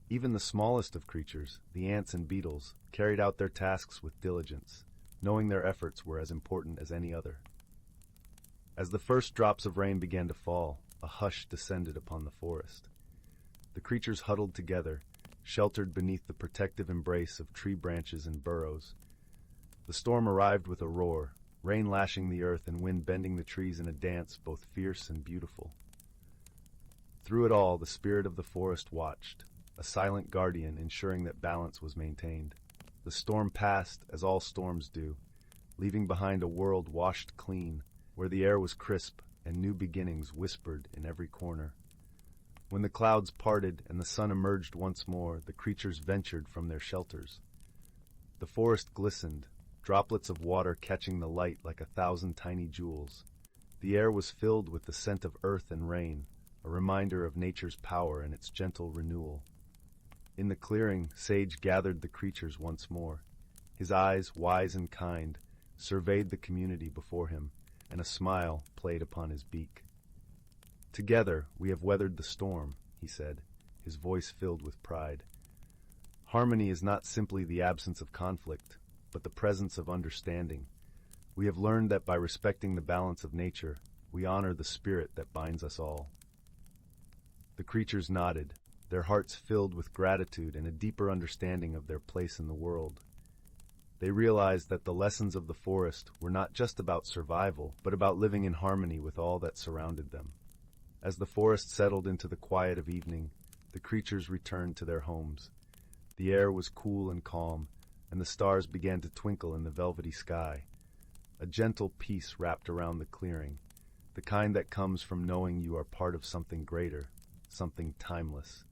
S1: Even the smallest of creatures, the ants and beetles, carried out their tasks with diligence, knowing their efforts were as important as any other. As the first drops of rain began to fall, a hush descended upon the forest. The creatures huddled together, sheltered beneath the protective embrace of tree branches and burrows. The storm arrived with a roar, rain lashing the earth and wind bending the trees in a dance both fierce and beautiful. Through it all, the spirit of the forest watched, a silent guardian ensuring that balance was maintained. The storm passed, as all storms do, leaving behind a world washed clean, where the air was crisp and new beginnings whispered in every corner. When the clouds parted and the sun emerged once more, the creatures ventured from their shelters. The forest glistened, droplets of water catching the light like 1,000 tiny jewels. The air was filled with the scent of earth and rain, a reminder of nature's power and its gentle renewal. In the clearing, Sage gathered the creatures once more. His eyes, wise and kind, surveyed the community before him, and a smile played upon his beak. "Together we have weathered the storm," he said, his voice filled with pride. "Harmony is not simply the absence of conflict, but the presence of understanding. We have learned that by respecting the balance of nature, we honor the spirit that binds us all." The creatures nodded, their hearts filled with gratitude and a deeper understanding of their place in the world. They realized that the lessons of the forest were not just about survival, but about living in harmony with all that surrounded them. As the forest settled into the quiet of evening, the creatures returned to their homes. The air was cool and calm, and the stars began to twinkle in the velvety sky. A gentle peace wrapped around the clearing, the kind that comes from knowing you are part of something greater, something timeless.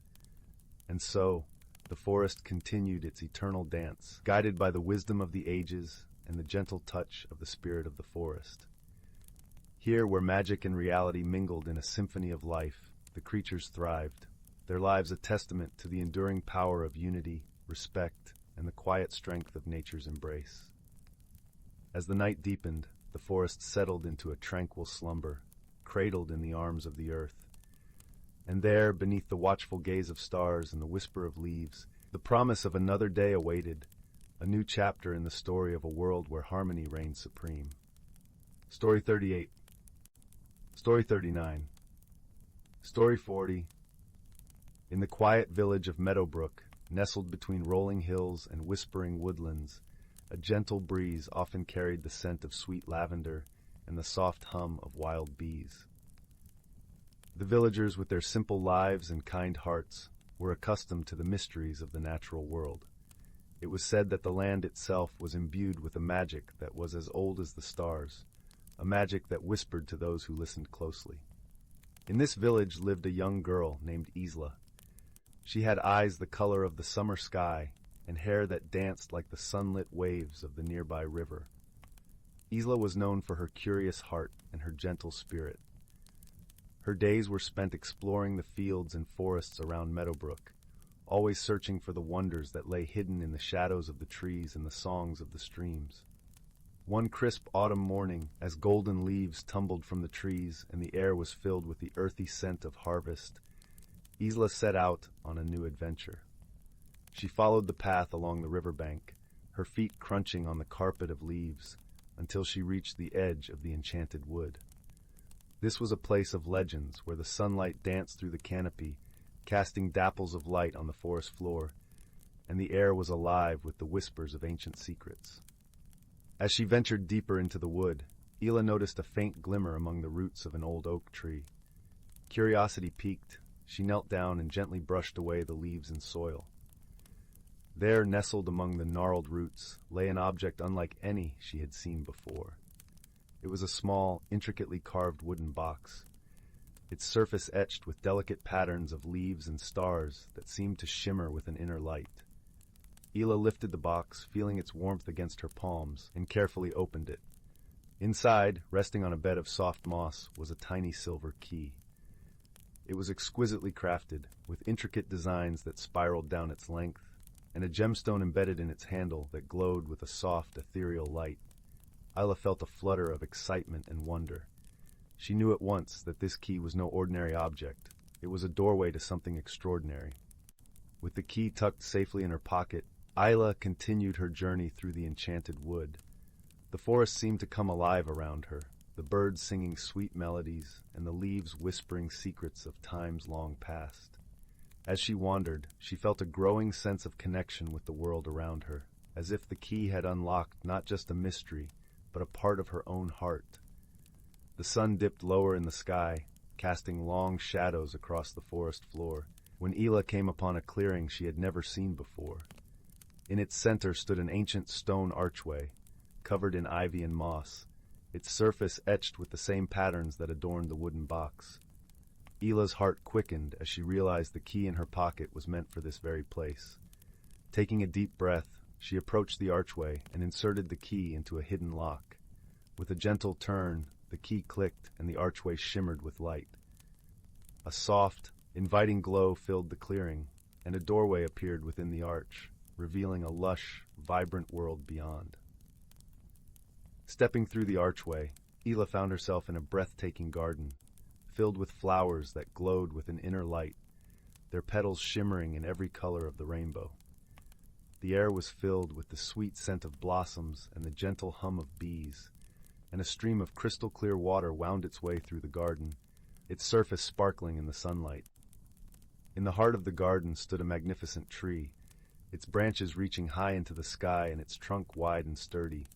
S1: And so, the forest continued its eternal dance, guided by the wisdom of the ages and the gentle touch of the spirit of the forest. Here, where magic and reality mingled in a symphony of life, the creatures thrived, their lives a testament to the enduring power of unity, respect, and the quiet strength of nature's embrace. As the night deepened, the forest settled into a tranquil slumber, cradled in the arms of the earth. And there, beneath the watchful gaze of stars and the whisper of leaves, the promise of another day awaited, a new chapter in the story of a world where harmony reigns supreme. Story 38. Story 39. Story 40. In the quiet village of Meadowbrook, nestled between rolling hills and whispering woodlands, a gentle breeze often carried the scent of sweet lavender and the soft hum of wild bees. The villagers, with their simple lives and kind hearts, were accustomed to the mysteries of the natural world. It was said that the land itself was imbued with a magic that was as old as the stars, a magic that whispered to those who listened closely. In this village lived a young girl named Isla. She had eyes the color of the summer sky and hair that danced like the sunlit waves of the nearby river. Isla was known for her curious heart and her gentle spirit. Her days were spent exploring the fields and forests around Meadowbrook, always searching for the wonders that lay hidden in the shadows of the trees and the songs of the streams. One crisp autumn morning, as golden leaves tumbled from the trees and the air was filled with the earthy scent of harvest, Isla set out on a new adventure. She followed the path along the riverbank, her feet crunching on the carpet of leaves, until she reached the edge of the enchanted wood. This was a place of legends where the sunlight danced through the canopy, casting dapples of light on the forest floor, and the air was alive with the whispers of ancient secrets. As she ventured deeper into the wood, Ela noticed a faint glimmer among the roots of an old oak tree. Curiosity piqued, she knelt down and gently brushed away the leaves and soil. There, nestled among the gnarled roots, lay an object unlike any she had seen before. It was a small, intricately carved wooden box, its surface etched with delicate patterns of leaves and stars that seemed to shimmer with an inner light. Ela lifted the box, feeling its warmth against her palms, and carefully opened it. Inside, resting on a bed of soft moss, was a tiny silver key. It was exquisitely crafted, with intricate designs that spiraled down its length, and a gemstone embedded in its handle that glowed with a soft, ethereal light. Isla felt a flutter of excitement and wonder. She knew at once that this key was no ordinary object. It was a doorway to something extraordinary. With the key tucked safely in her pocket, Isla continued her journey through the enchanted wood. The forest seemed to come alive around her, the birds singing sweet melodies and the leaves whispering secrets of times long past. As she wandered, she felt a growing sense of connection with the world around her, as if the key had unlocked not just a mystery, but a part of her own heart. The sun dipped lower in the sky, casting long shadows across the forest floor, when Ela came upon a clearing she had never seen before. In its center stood an ancient stone archway, covered in ivy and moss, its surface etched with the same patterns that adorned the wooden box. Ela's heart quickened as she realized the key in her pocket was meant for this very place. Taking a deep breath, she approached the archway and inserted the key into a hidden lock. With a gentle turn, the key clicked and the archway shimmered with light. A soft, inviting glow filled the clearing, and a doorway appeared within the arch, revealing a lush, vibrant world beyond. Stepping through the archway, Ela found herself in a breathtaking garden, filled with flowers that glowed with an inner light, their petals shimmering in every color of the rainbow. The air was filled with the sweet scent of blossoms and the gentle hum of bees, and a stream of crystal-clear water wound its way through the garden, its surface sparkling in the sunlight. In the heart of the garden stood a magnificent tree, its branches reaching high into the sky and its trunk wide and sturdy.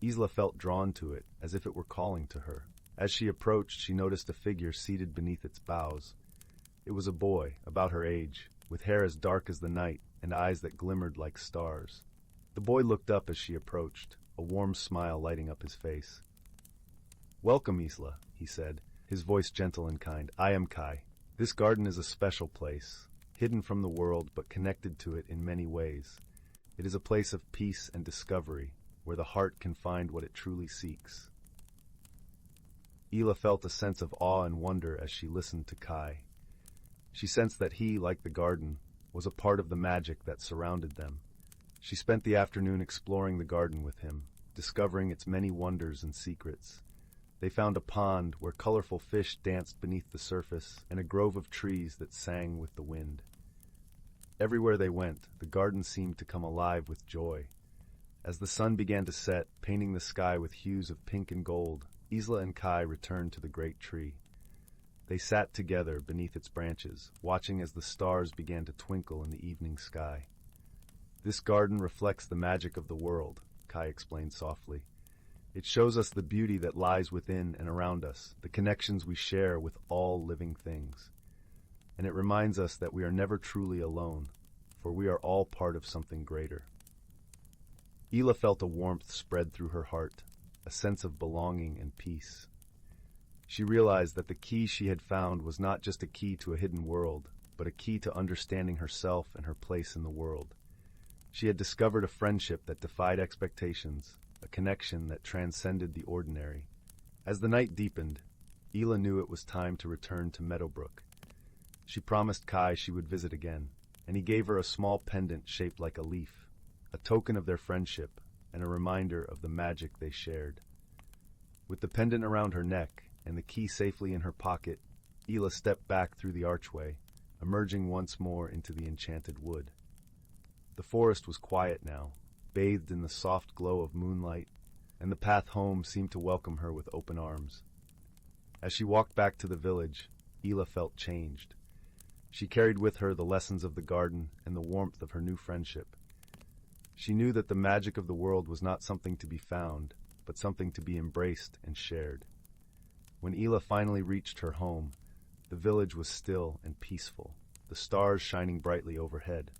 S1: Isla felt drawn to it, as if it were calling to her. As she approached, she noticed a figure seated beneath its boughs. It was a boy, about her age, with hair as dark as the night and eyes that glimmered like stars. The boy looked up as she approached, a warm smile lighting up his face. "Welcome, Isla," he said, his voice gentle and kind. "I am Kai. This garden is a special place, hidden from the world but connected to it in many ways. It is a place of peace and discovery, where the heart can find what it truly seeks." Ela felt a sense of awe and wonder as she listened to Kai. She sensed that he, like the garden, was a part of the magic that surrounded them. She spent the afternoon exploring the garden with him, discovering its many wonders and secrets. They found a pond where colorful fish danced beneath the surface and a grove of trees that sang with the wind. Everywhere they went, the garden seemed to come alive with joy. As the sun began to set, painting the sky with hues of pink and gold, Isla and Kai returned to the great tree. They sat together beneath its branches, watching as the stars began to twinkle in the evening sky. "This garden reflects the magic of the world," Kai explained softly. "It shows us the beauty that lies within and around us, the connections we share with all living things. And it reminds us that we are never truly alone, for we are all part of something greater." Hila felt a warmth spread through her heart, a sense of belonging and peace. She realized that the key she had found was not just a key to a hidden world, but a key to understanding herself and her place in the world. She had discovered a friendship that defied expectations, a connection that transcended the ordinary. As the night deepened, Hila knew it was time to return to Meadowbrook. She promised Kai she would visit again, and he gave her a small pendant shaped like a leaf, a token of their friendship and a reminder of the magic they shared. With the pendant around her neck and the key safely in her pocket, Hila stepped back through the archway, emerging once more into the enchanted wood. The forest was quiet now, bathed in the soft glow of moonlight, and the path home seemed to welcome her with open arms. As she walked back to the village, Hila felt changed. She carried with her the lessons of the garden and the warmth of her new friendship. She knew that the magic of the world was not something to be found, but something to be embraced and shared. When Hila finally reached her home, the village was still and peaceful, the stars shining brightly overhead.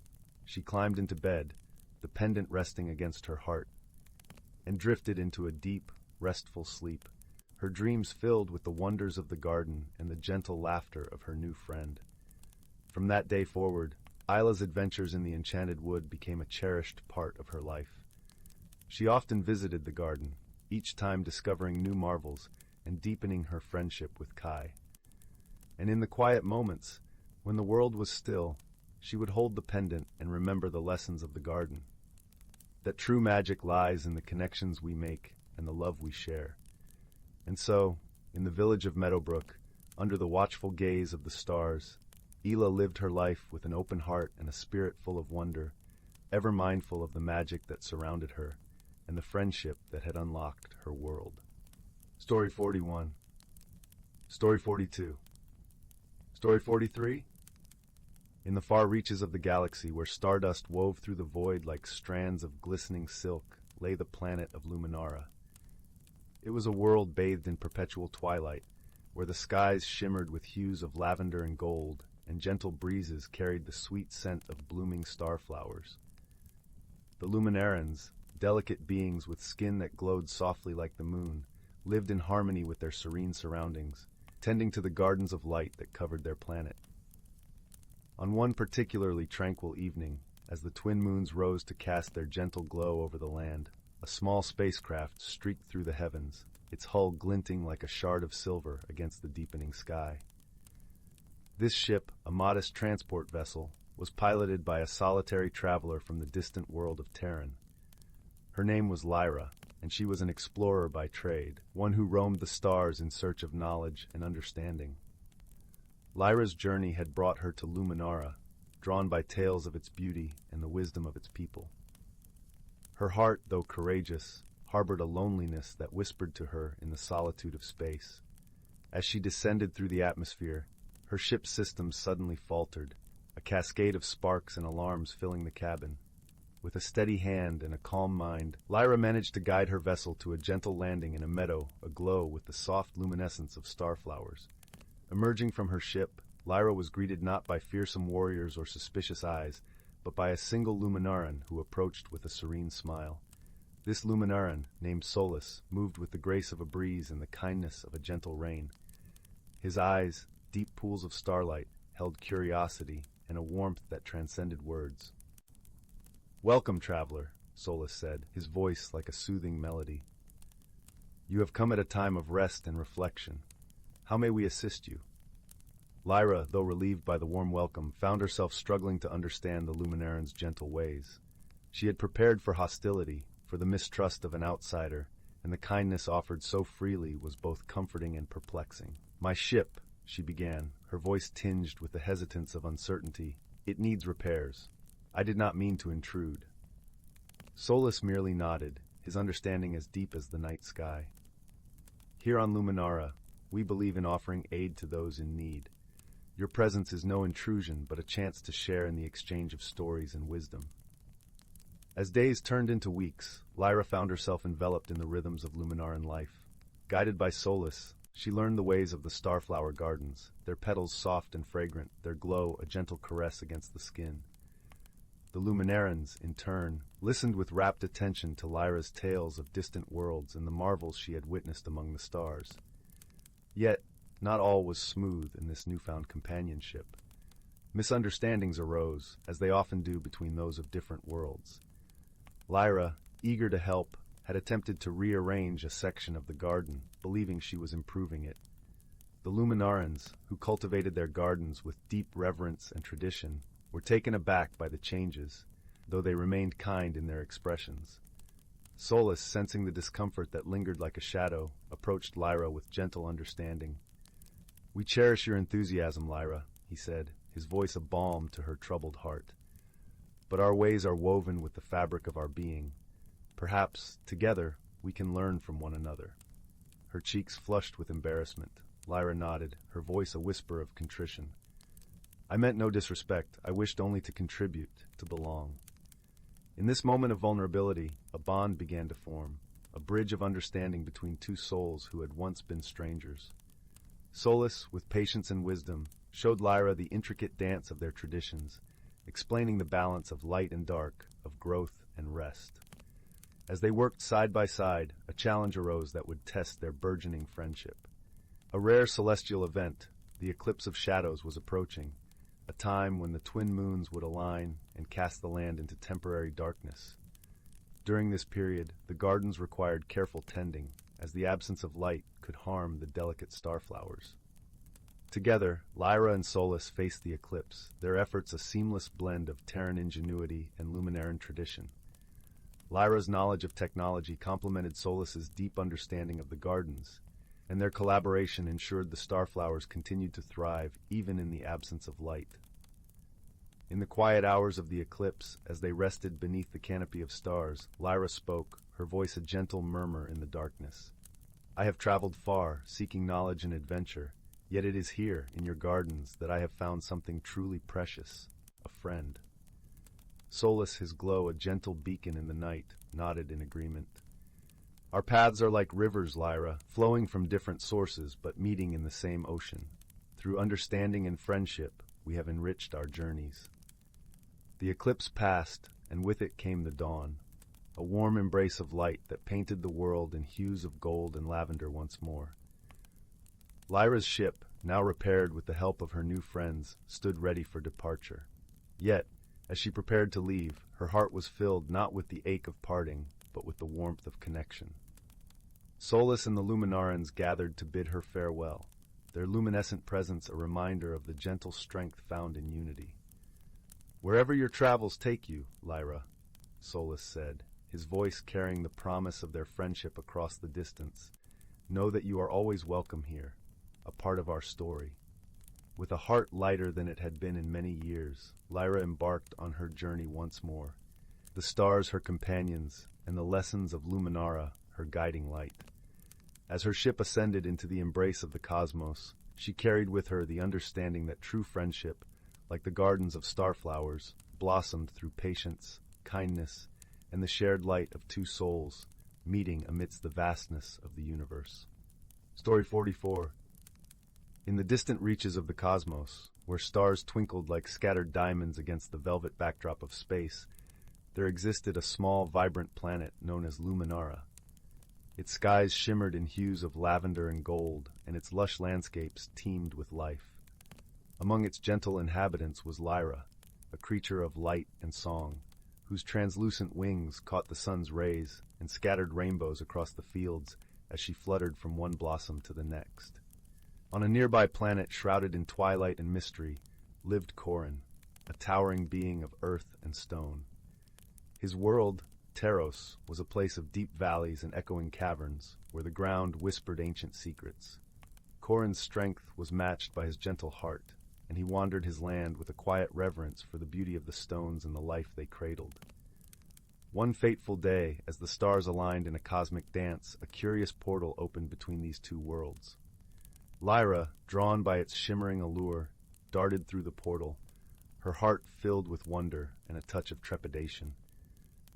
S1: She climbed into bed, the pendant resting against her heart, and drifted into a deep, restful sleep, her dreams filled with the wonders of the garden and the gentle laughter of her new friend. From that day forward, Hila's adventures in the enchanted wood became a cherished part of her life. She often visited the garden, each time discovering new marvels and deepening her friendship with Kai. And in the quiet moments, when the world was still, she would hold the pendant and remember the lessons of the garden. That true magic lies in the connections we make and the love we share. And so, in the village of Meadowbrook, under the watchful gaze of the stars, Hila lived her life with an open heart and a spirit full of wonder, ever mindful of the magic that surrounded her and the friendship that had unlocked her world. Story 41. Story 42. Story 43. In the far reaches of the galaxy, where stardust wove through the void like strands of glistening silk, lay the planet of Luminara. It was a world bathed in perpetual twilight, where the skies shimmered with hues of lavender and gold, and gentle breezes carried the sweet scent of blooming starflowers. The Luminarans, delicate beings with skin that glowed softly like the moon, lived in harmony with their serene surroundings, tending to the gardens of light that covered their planet. On one particularly tranquil evening, as the twin moons rose to cast their gentle glow over the land, a small spacecraft streaked through the heavens, its hull glinting like a shard of silver against the deepening sky. This ship, a modest transport vessel, was piloted by a solitary traveler from the distant world of Terran. Her name was Lyra, and she was an explorer by trade, one who roamed the stars in search of knowledge and understanding. Lyra's journey had brought her to Luminara, drawn by tales of its beauty and the wisdom of its people. Her heart, though courageous, harbored a loneliness that whispered to her in the solitude of space. As she descended through the atmosphere, her ship's systems suddenly faltered, a cascade of sparks and alarms filling the cabin. With a steady hand and a calm mind, Lyra managed to guide her vessel to a gentle landing in a meadow aglow with the soft luminescence of starflowers. Emerging from her ship, Lyra was greeted not by fearsome warriors or suspicious eyes, but by a single Luminaran who approached with a serene smile. This Luminaran, named Solus, moved with the grace of a breeze and the kindness of a gentle rain. His eyes, deep pools of starlight, held curiosity and a warmth that transcended words. "Welcome, traveler," Solus said, his voice like a soothing melody. "You have come at a time of rest and reflection. How may we assist you?" Lyra, though relieved by the warm welcome, found herself struggling to understand the Luminaran's gentle ways. She had prepared for hostility, for the mistrust of an outsider, and the kindness offered so freely was both comforting and perplexing. "My ship," she began, her voice tinged with the hesitance of uncertainty, "it needs repairs. I did not mean to intrude." Solus merely nodded, his understanding as deep as the night sky. "Here on Luminara, we believe in offering aid to those in need. Your presence is no intrusion, but a chance to share in the exchange of stories and wisdom." As days turned into weeks, Lyra found herself enveloped in the rhythms of Luminaran life. Guided by Solus, she learned the ways of the starflower gardens, their petals soft and fragrant, their glow a gentle caress against the skin. The Luminarans, in turn, listened with rapt attention to Lyra's tales of distant worlds and the marvels she had witnessed among the stars. Yet, not all was smooth in this newfound companionship. Misunderstandings arose, as they often do between those of different worlds. Lyra, eager to help, had attempted to rearrange a section of the garden, believing she was improving it. The Luminarans, who cultivated their gardens with deep reverence and tradition, were taken aback by the changes, though they remained kind in their expressions. Solus, sensing the discomfort that lingered like a shadow, approached Lyra with gentle understanding. "We cherish your enthusiasm, Lyra," he said, his voice a balm to her troubled heart. "But our ways are woven with the fabric of our being. Perhaps, together, we can learn from one another." Her cheeks flushed with embarrassment. Lyra nodded, her voice a whisper of contrition. "I meant no disrespect. I wished only to contribute, to belong." In this moment of vulnerability, a bond began to form, a bridge of understanding between two souls who had once been strangers. Solus, with patience and wisdom, showed Lyra the intricate dance of their traditions, explaining the balance of light and dark, of growth and rest. As they worked side by side, a challenge arose that would test their burgeoning friendship. A rare celestial event, the eclipse of shadows, was approaching, a time when the twin moons would align and cast the land into temporary darkness. During this period, the gardens required careful tending, as the absence of light could harm the delicate starflowers. Together, Lyra and Solus faced the eclipse, their efforts a seamless blend of Terran ingenuity and Luminaran tradition. Lyra's knowledge of technology complemented Solus's deep understanding of the gardens, and their collaboration ensured the starflowers continued to thrive even in the absence of light. In the quiet hours of the eclipse, as they rested beneath the canopy of stars, Lyra spoke, her voice a gentle murmur in the darkness. "I have traveled far, seeking knowledge and adventure, yet it is here, in your gardens, that I have found something truly precious, a friend." Solus, his glow a gentle beacon in the night, nodded in agreement. "Our paths are like rivers, Lyra, flowing from different sources but meeting in the same ocean. Through understanding and friendship, we have enriched our journeys." The eclipse passed, and with it came the dawn, a warm embrace of light that painted the world in hues of gold and lavender once more. Lyra's ship, now repaired with the help of her new friends, stood ready for departure. Yet, as she prepared to leave, her heart was filled not with the ache of parting, but with the warmth of connection. Solus and the Luminarans gathered to bid her farewell, their luminescent presence a reminder of the gentle strength found in unity. "Wherever your travels take you, Lyra," Solus said, his voice carrying the promise of their friendship across the distance, "know that you are always welcome here, a part of our story." With a heart lighter than it had been in many years, Lyra embarked on her journey once more, the stars her companions, and the lessons of Luminara her guiding light. As her ship ascended into the embrace of the cosmos, she carried with her the understanding that true friendship, like the gardens of starflowers, blossomed through patience, kindness, and the shared light of two souls, meeting amidst the vastness of the universe. Story 44. In the distant reaches of the cosmos, where stars twinkled like scattered diamonds against the velvet backdrop of space, there existed a small, vibrant planet known as Luminara. Its skies shimmered in hues of lavender and gold, and its lush landscapes teemed with life. Among its gentle inhabitants was Lyra, a creature of light and song, whose translucent wings caught the sun's rays and scattered rainbows across the fields as she fluttered from one blossom to the next. On a nearby planet shrouded in twilight and mystery lived Orin, a towering being of earth and stone. His world, Teros, was a place of deep valleys and echoing caverns, where the ground whispered ancient secrets. Orin's strength was matched by his gentle heart, and he wandered his land with a quiet reverence for the beauty of the stones and the life they cradled. One fateful day, as the stars aligned in a cosmic dance, a curious portal opened between these two worlds. Lyra, drawn by its shimmering allure, darted through the portal, her heart filled with wonder and a touch of trepidation.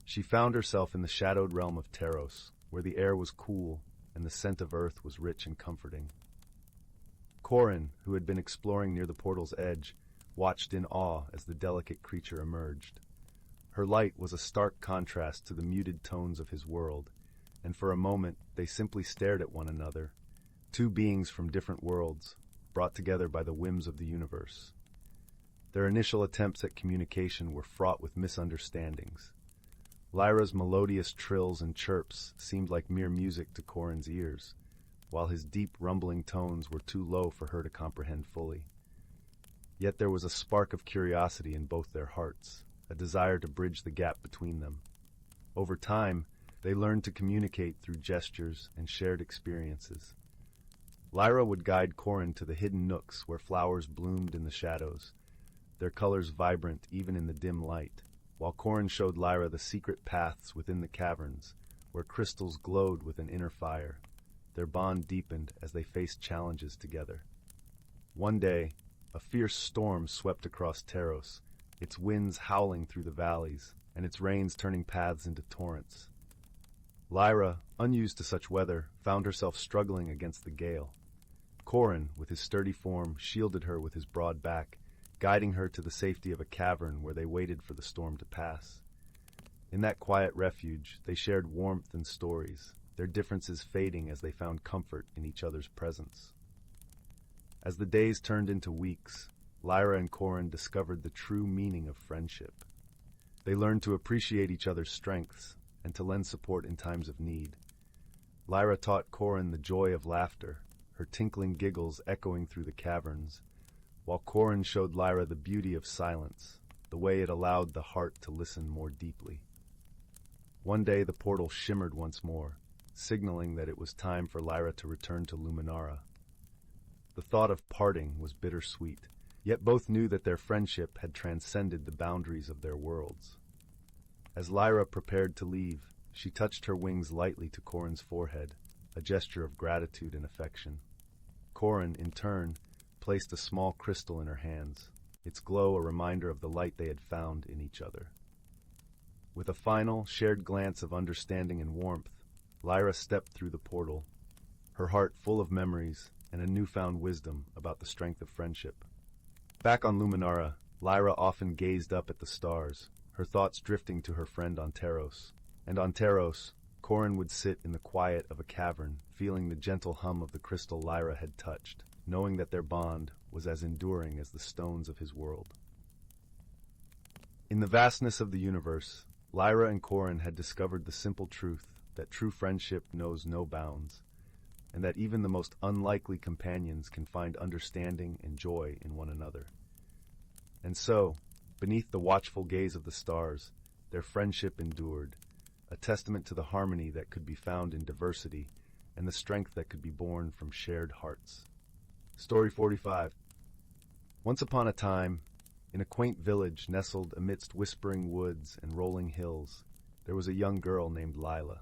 S1: She found herself in the shadowed realm of Teros, where the air was cool and the scent of earth was rich and comforting. Orin, who had been exploring near the portal's edge, watched in awe as the delicate creature emerged. Her light was a stark contrast to the muted tones of his world, and for a moment they simply stared at one another, two beings from different worlds, brought together by the whims of the universe. Their initial attempts at communication were fraught with misunderstandings. Lyra's melodious trills and chirps seemed like mere music to Corin's ears, while his deep, rumbling tones were too low for her to comprehend fully. Yet there was a spark of curiosity in both their hearts, a desire to bridge the gap between them. Over time, they learned to communicate through gestures and shared experiences. Lyra would guide Corin to the hidden nooks where flowers bloomed in the shadows, their colors vibrant even in the dim light, while Corin showed Lyra the secret paths within the caverns, where crystals glowed with an inner fire. Their bond deepened as they faced challenges together. One day, a fierce storm swept across Taros, its winds howling through the valleys, and its rains turning paths into torrents. Lyra, unused to such weather, found herself struggling against the gale. Corin, with his sturdy form, shielded her with his broad back, guiding her to the safety of a cavern where they waited for the storm to pass. In that quiet refuge, they shared warmth and stories, their differences fading as they found comfort in each other's presence. As the days turned into weeks, Lyra and Corin discovered the true meaning of friendship. They learned to appreciate each other's strengths and to lend support in times of need. Lyra taught Corin the joy of laughter, her tinkling giggles echoing through the caverns, while Corin showed Lyra the beauty of silence, the way it allowed the heart to listen more deeply. One day the portal shimmered once more, signaling that it was time for Lyra to return to Luminara. The thought of parting was bittersweet, yet both knew that their friendship had transcended the boundaries of their worlds. As Lyra prepared to leave, she touched her wings lightly to Corin's forehead, a gesture of gratitude and affection. Corin, in turn, placed a small crystal in her hands, its glow a reminder of the light they had found in each other. With a final, shared glance of understanding and warmth, Lyra stepped through the portal, her heart full of memories and a newfound wisdom about the strength of friendship. Back on Luminara, Lyra often gazed up at the stars, her thoughts drifting to her friend on Taros. And on Taros, Corin would sit in the quiet of a cavern, feeling the gentle hum of the crystal Lyra had touched, knowing that their bond was as enduring as the stones of his world. In the vastness of the universe, Lyra and Corin had discovered the simple truth that true friendship knows no bounds, and that even the most unlikely companions can find understanding and joy in one another. And so, beneath the watchful gaze of the stars, their friendship endured, a testament to the harmony that could be found in diversity and the strength that could be born from shared hearts. Story 45. Once upon a time, in a quaint village nestled amidst whispering woods and rolling hills, there was a young girl named Lila.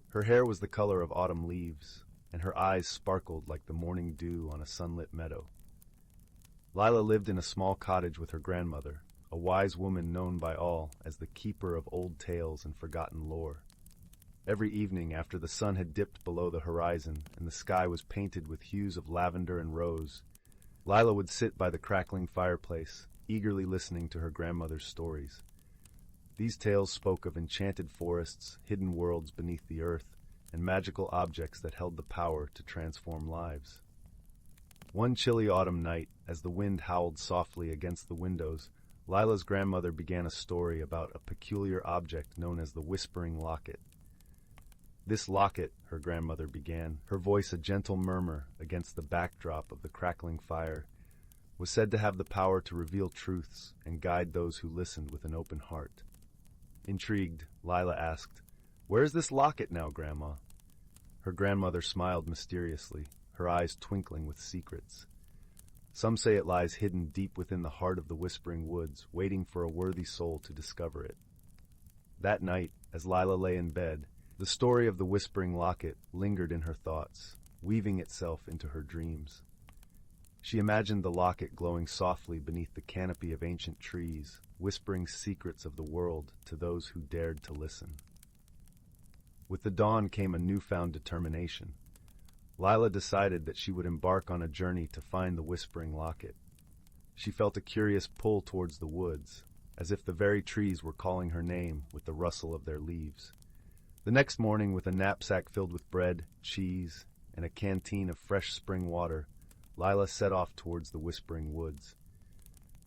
S1: Her hair was the color of autumn leaves, and her eyes sparkled like the morning dew on a sunlit meadow. Lila lived in a small cottage with her grandmother, a wise woman known by all as the keeper of old tales and forgotten lore. Every evening after the sun had dipped below the horizon and the sky was painted with hues of lavender and rose, Lila would sit by the crackling fireplace, eagerly listening to her grandmother's stories. These tales spoke of enchanted forests, hidden worlds beneath the earth, and magical objects that held the power to transform lives. One chilly autumn night, as the wind howled softly against the windows, Lila's grandmother began a story about a peculiar object known as the Whispering Locket. This locket, her grandmother began, her voice a gentle murmur against the backdrop of the crackling fire, was said to have the power to reveal truths and guide those who listened with an open heart. Intrigued, Lila asked, "Where is this locket now, Grandma?" Her grandmother smiled mysteriously, her eyes twinkling with secrets. Some say it lies hidden deep within the heart of the Whispering Woods, waiting for a worthy soul to discover it. That night, as Lila lay in bed, the story of the Whispering Locket lingered in her thoughts, weaving itself into her dreams. She imagined the locket glowing softly beneath the canopy of ancient trees, whispering secrets of the world to those who dared to listen. With the dawn came a newfound determination. Lila decided that she would embark on a journey to find the Whispering Locket. She felt a curious pull towards the woods, as if the very trees were calling her name with the rustle of their leaves. The next morning, with a knapsack filled with bread, cheese, and a canteen of fresh spring water, Lila set off towards the whispering woods.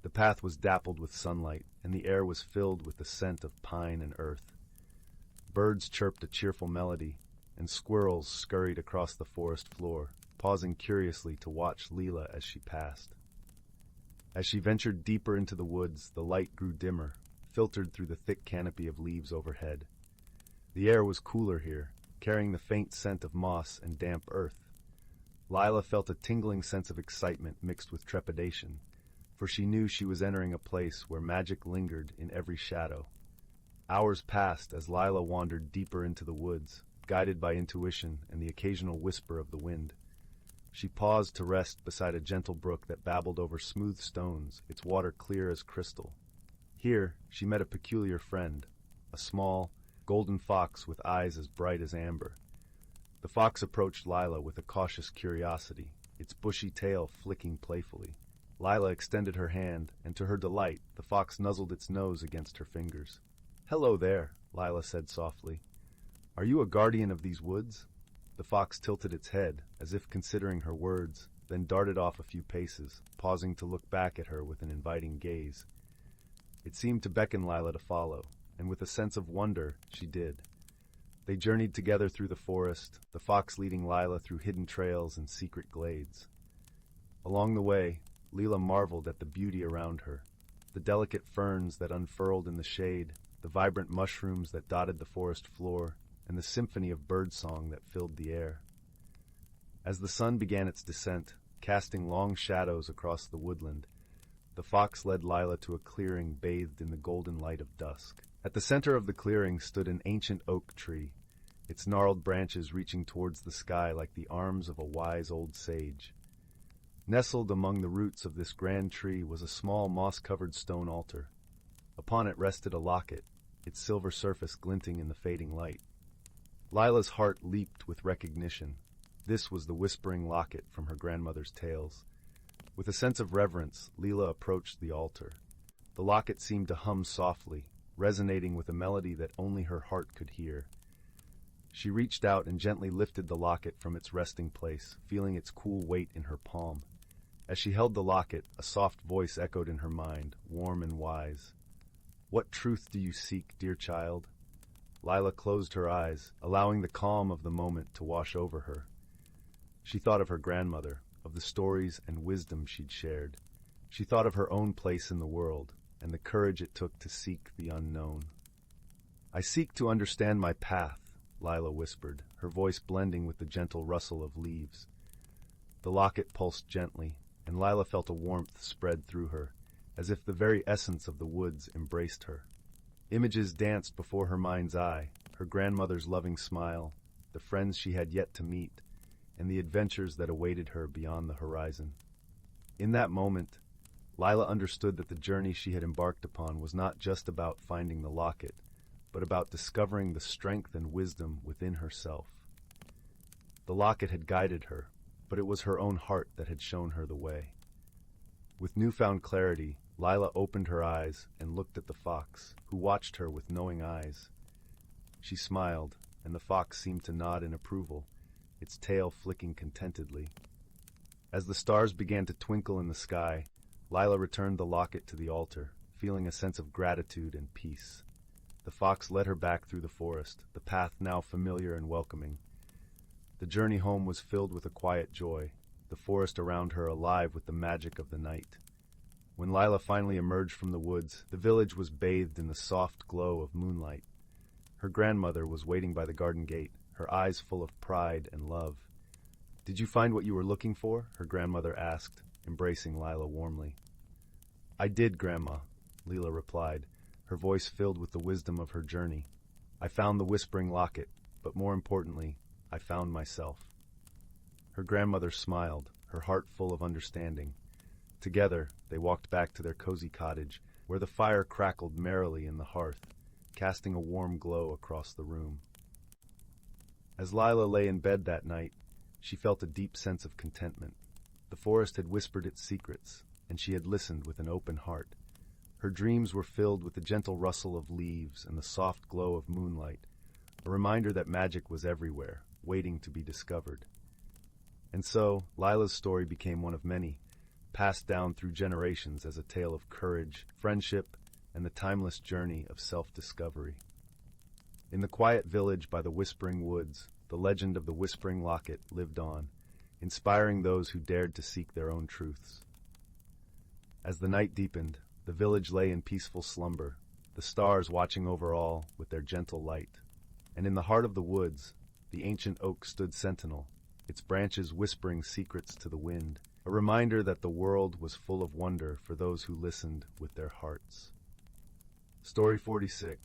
S1: The path was dappled with sunlight, and the air was filled with the scent of pine and earth. Birds chirped a cheerful melody, and squirrels scurried across the forest floor, pausing curiously to watch Lila as she passed. As she ventured deeper into the woods, the light grew dimmer, filtered through the thick canopy of leaves overhead. The air was cooler here, carrying the faint scent of moss and damp earth. Lila felt a tingling sense of excitement mixed with trepidation, for she knew she was entering a place where magic lingered in every shadow. Hours passed as Lila wandered deeper into the woods, guided by intuition and the occasional whisper of the wind. She paused to rest beside a gentle brook that babbled over smooth stones, its water clear as crystal. Here, she met a peculiar friend, a small, golden fox with eyes as bright as amber. The fox approached Lila with a cautious curiosity, its bushy tail flicking playfully. Lila extended her hand, and to her delight, the fox nuzzled its nose against her fingers. "Hello there," Lila said softly. "Are you a guardian of these woods?" The fox tilted its head, as if considering her words, then darted off a few paces, pausing to look back at her with an inviting gaze. It seemed to beckon Lila to follow, and with a sense of wonder, she did. They journeyed together through the forest, the fox leading Lila through hidden trails and secret glades. Along the way, Lila marveled at the beauty around her, the delicate ferns that unfurled in the shade, the vibrant mushrooms that dotted the forest floor, and the symphony of birdsong that filled the air. As the sun began its descent, casting long shadows across the woodland, the fox led Lila to a clearing bathed in the golden light of dusk. At the center of the clearing stood an ancient oak tree, its gnarled branches reaching towards the sky like the arms of a wise old sage. Nestled among the roots of this grand tree was a small moss-covered stone altar. Upon it rested a locket, its silver surface glinting in the fading light. Lila's heart leaped with recognition. This was the whispering locket from her grandmother's tales. With a sense of reverence, Lila approached the altar. The locket seemed to hum softly, resonating with a melody that only her heart could hear. She reached out and gently lifted the locket from its resting place, feeling its cool weight in her palm. As she held the locket, a soft voice echoed in her mind, warm and wise. "What truth do you seek, dear child?" Lila closed her eyes, allowing the calm of the moment to wash over her. She thought of her grandmother, of the stories and wisdom she'd shared. She thought of her own place in the world, and the courage it took to seek the unknown. "I seek to understand my path," Lila whispered, her voice blending with the gentle rustle of leaves. The locket pulsed gently, and Lila felt a warmth spread through her, as if the very essence of the woods embraced her. Images danced before her mind's eye, her grandmother's loving smile, the friends she had yet to meet, and the adventures that awaited her beyond the horizon. In that moment, Lila understood that the journey she had embarked upon was not just about finding the locket, but about discovering the strength and wisdom within herself. The locket had guided her, but it was her own heart that had shown her the way. With newfound clarity, Lila opened her eyes and looked at the fox, who watched her with knowing eyes. She smiled, and the fox seemed to nod in approval, its tail flicking contentedly. As the stars began to twinkle in the sky, Lila returned the locket to the altar, feeling a sense of gratitude and peace. The fox led her back through the forest, the path now familiar and welcoming. The journey home was filled with a quiet joy, the forest around her alive with the magic of the night. When Lila finally emerged from the woods, the village was bathed in the soft glow of moonlight. Her grandmother was waiting by the garden gate, her eyes full of pride and love. "Did you find what you were looking for?" her grandmother asked, embracing Lila warmly. "I did, Grandma," Lila replied, her voice filled with the wisdom of her journey. "I found the whispering locket, but more importantly, I found myself." Her grandmother smiled, her heart full of understanding. Together, they walked back to their cozy cottage, where the fire crackled merrily in the hearth, casting a warm glow across the room. As Lila lay in bed that night, she felt a deep sense of contentment. The forest had whispered its secrets, and she had listened with an open heart. Her dreams were filled with the gentle rustle of leaves and the soft glow of moonlight, a reminder that magic was everywhere, waiting to be discovered. And so, Lila's story became one of many, passed down through generations as a tale of courage, friendship, and the timeless journey of self-discovery. In the quiet village by the Whispering Woods, the legend of the Whispering Locket lived on, inspiring those who dared to seek their own truths. As the night deepened, the village lay in peaceful slumber, the stars watching over all with their gentle light. And in the heart of the woods, the ancient oak stood sentinel, its branches whispering secrets to the wind, a reminder that the world was full of wonder for those who listened with their hearts. Story 46.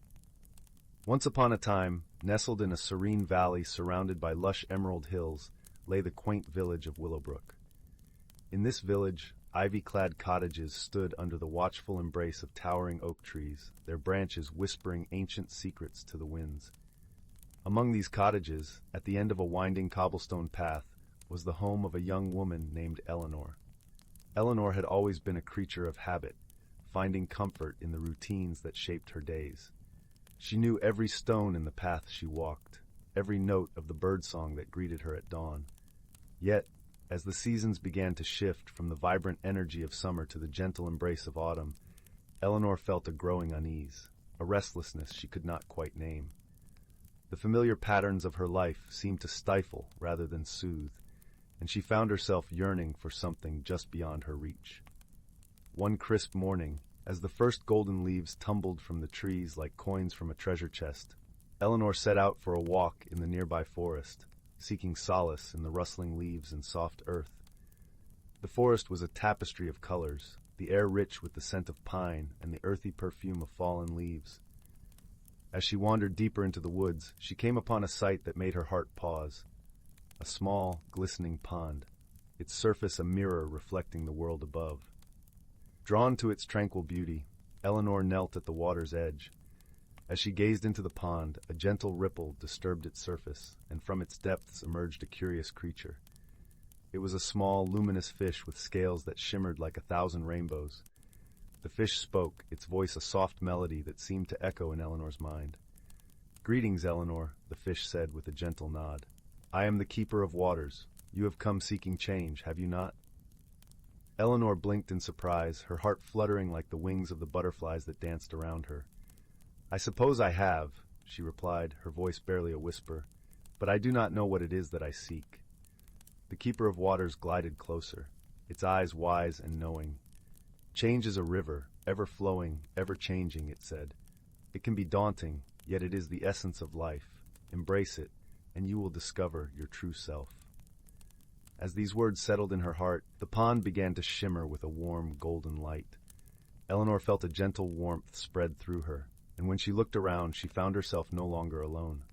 S1: Once upon a time, nestled in a serene valley surrounded by lush emerald hills, lay the quaint village of Willowbrook. In this village, ivy-clad cottages stood under the watchful embrace of towering oak trees, their branches whispering ancient secrets to the winds. Among these cottages, at the end of a winding cobblestone path, was the home of a young woman named Eleanor. Eleanor had always been a creature of habit, finding comfort in the routines that shaped her days. She knew every stone in the path she walked, every note of the birdsong that greeted her at dawn. Yet, as the seasons began to shift from the vibrant energy of summer to the gentle embrace of autumn, Eleanor felt a growing unease, a restlessness she could not quite name. The familiar patterns of her life seemed to stifle rather than soothe, and she found herself yearning for something just beyond her reach. One crisp morning, as the first golden leaves tumbled from the trees like coins from a treasure chest, Eleanor set out for a walk in the nearby forest, seeking solace in the rustling leaves and soft earth. The forest was a tapestry of colors, the air rich with the scent of pine and the earthy perfume of fallen leaves. As she wandered deeper into the woods, she came upon a sight that made her heart pause. A small, glistening pond, its surface a mirror reflecting the world above. Drawn to its tranquil beauty, Eleanor knelt at the water's edge. As she gazed into the pond, a gentle ripple disturbed its surface, and from its depths emerged a curious creature. It was a small, luminous fish with scales that shimmered like 1,000 rainbows. The fish spoke, its voice a soft melody that seemed to echo in Eleanor's mind. "Greetings, Eleanor," the fish said with a gentle nod. "I am the Keeper of Waters. You have come seeking change, have you not?" Eleanor blinked in surprise, her heart fluttering like the wings of the butterflies that danced around her. "I suppose I have," she replied, her voice barely a whisper, "but I do not know what it is that I seek." The Keeper of Waters glided closer, its eyes wise and knowing. "Change is a river, ever flowing, ever changing," it said. "It can be daunting, yet it is the essence of life. Embrace it, and you will discover your true self." As these words settled in her heart, the pond began to shimmer with a warm, golden light. Eleanor felt a gentle warmth spread through her, and when she looked around, she found herself no longer alone.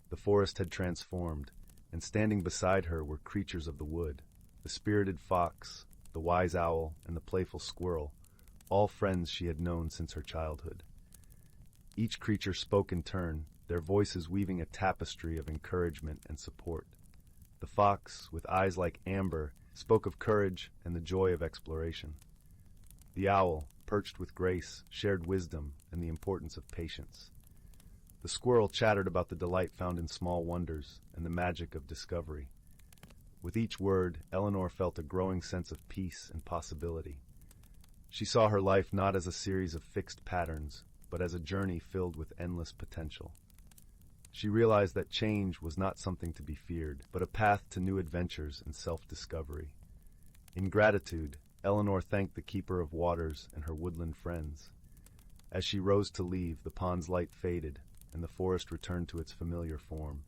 S1: The forest had transformed, and standing beside her were creatures of the wood, the spirited fox, the wise owl, and the playful squirrel, all friends she had known since her childhood. Each creature spoke in turn, their voices weaving a tapestry of encouragement and support. The fox, with eyes like amber, spoke of courage and the joy of exploration. The owl, perched with grace, shared wisdom and the importance of patience. The squirrel chattered about the delight found in small wonders and the magic of discovery. With each word, Eleanor felt a growing sense of peace and possibility. She saw her life not as a series of fixed patterns, but as a journey filled with endless potential. She realized that change was not something to be feared, but a path to new adventures and self-discovery. In gratitude, Eleanor thanked the Keeper of Waters and her woodland friends. As she rose to leave, the pond's light faded, and the forest returned to its familiar form.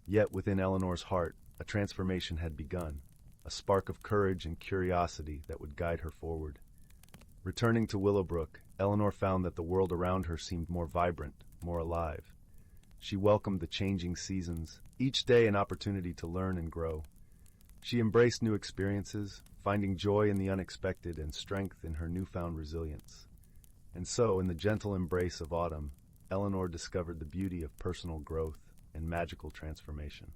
S1: Yet within Eleanor's heart, a transformation had begun, a spark of courage and curiosity that would guide her forward. Returning to Willowbrook, Eleanor found that the world around her seemed more vibrant, more alive. She welcomed the changing seasons, each day an opportunity to learn and grow. She embraced new experiences, finding joy in the unexpected and strength in her newfound resilience. And so, in the gentle embrace of autumn, Eleanor discovered the beauty of personal growth and magical transformation.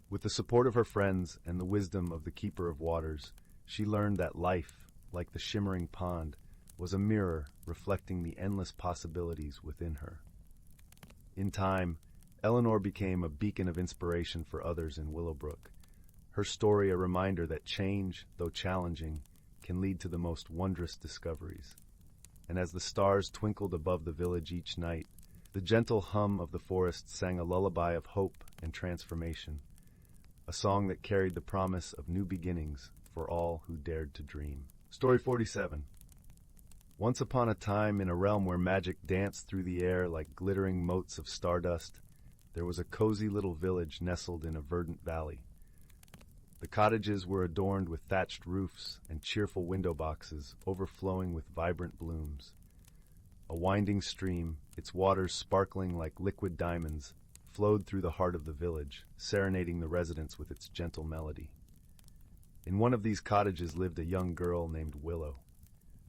S1: With the support of her friends and the wisdom of the Keeper of Waters, she learned that life, like the shimmering pond, was a mirror reflecting the endless possibilities within her. In time, Eleanor became a beacon of inspiration for others in Willowbrook, her story a reminder that change, though challenging, can lead to the most wondrous discoveries. And as the stars twinkled above the village each night, the gentle hum of the forest sang a lullaby of hope and transformation, a song that carried the promise of new beginnings for all who dared to dream. Story 47. Once upon a time, in a realm where magic danced through the air like glittering motes of stardust, there was a cozy little village nestled in a verdant valley. The cottages were adorned with thatched roofs and cheerful window boxes overflowing with vibrant blooms. A winding stream, its waters sparkling like liquid diamonds, flowed through the heart of the village, serenading the residents with its gentle melody. In one of these cottages lived a young girl named Willow.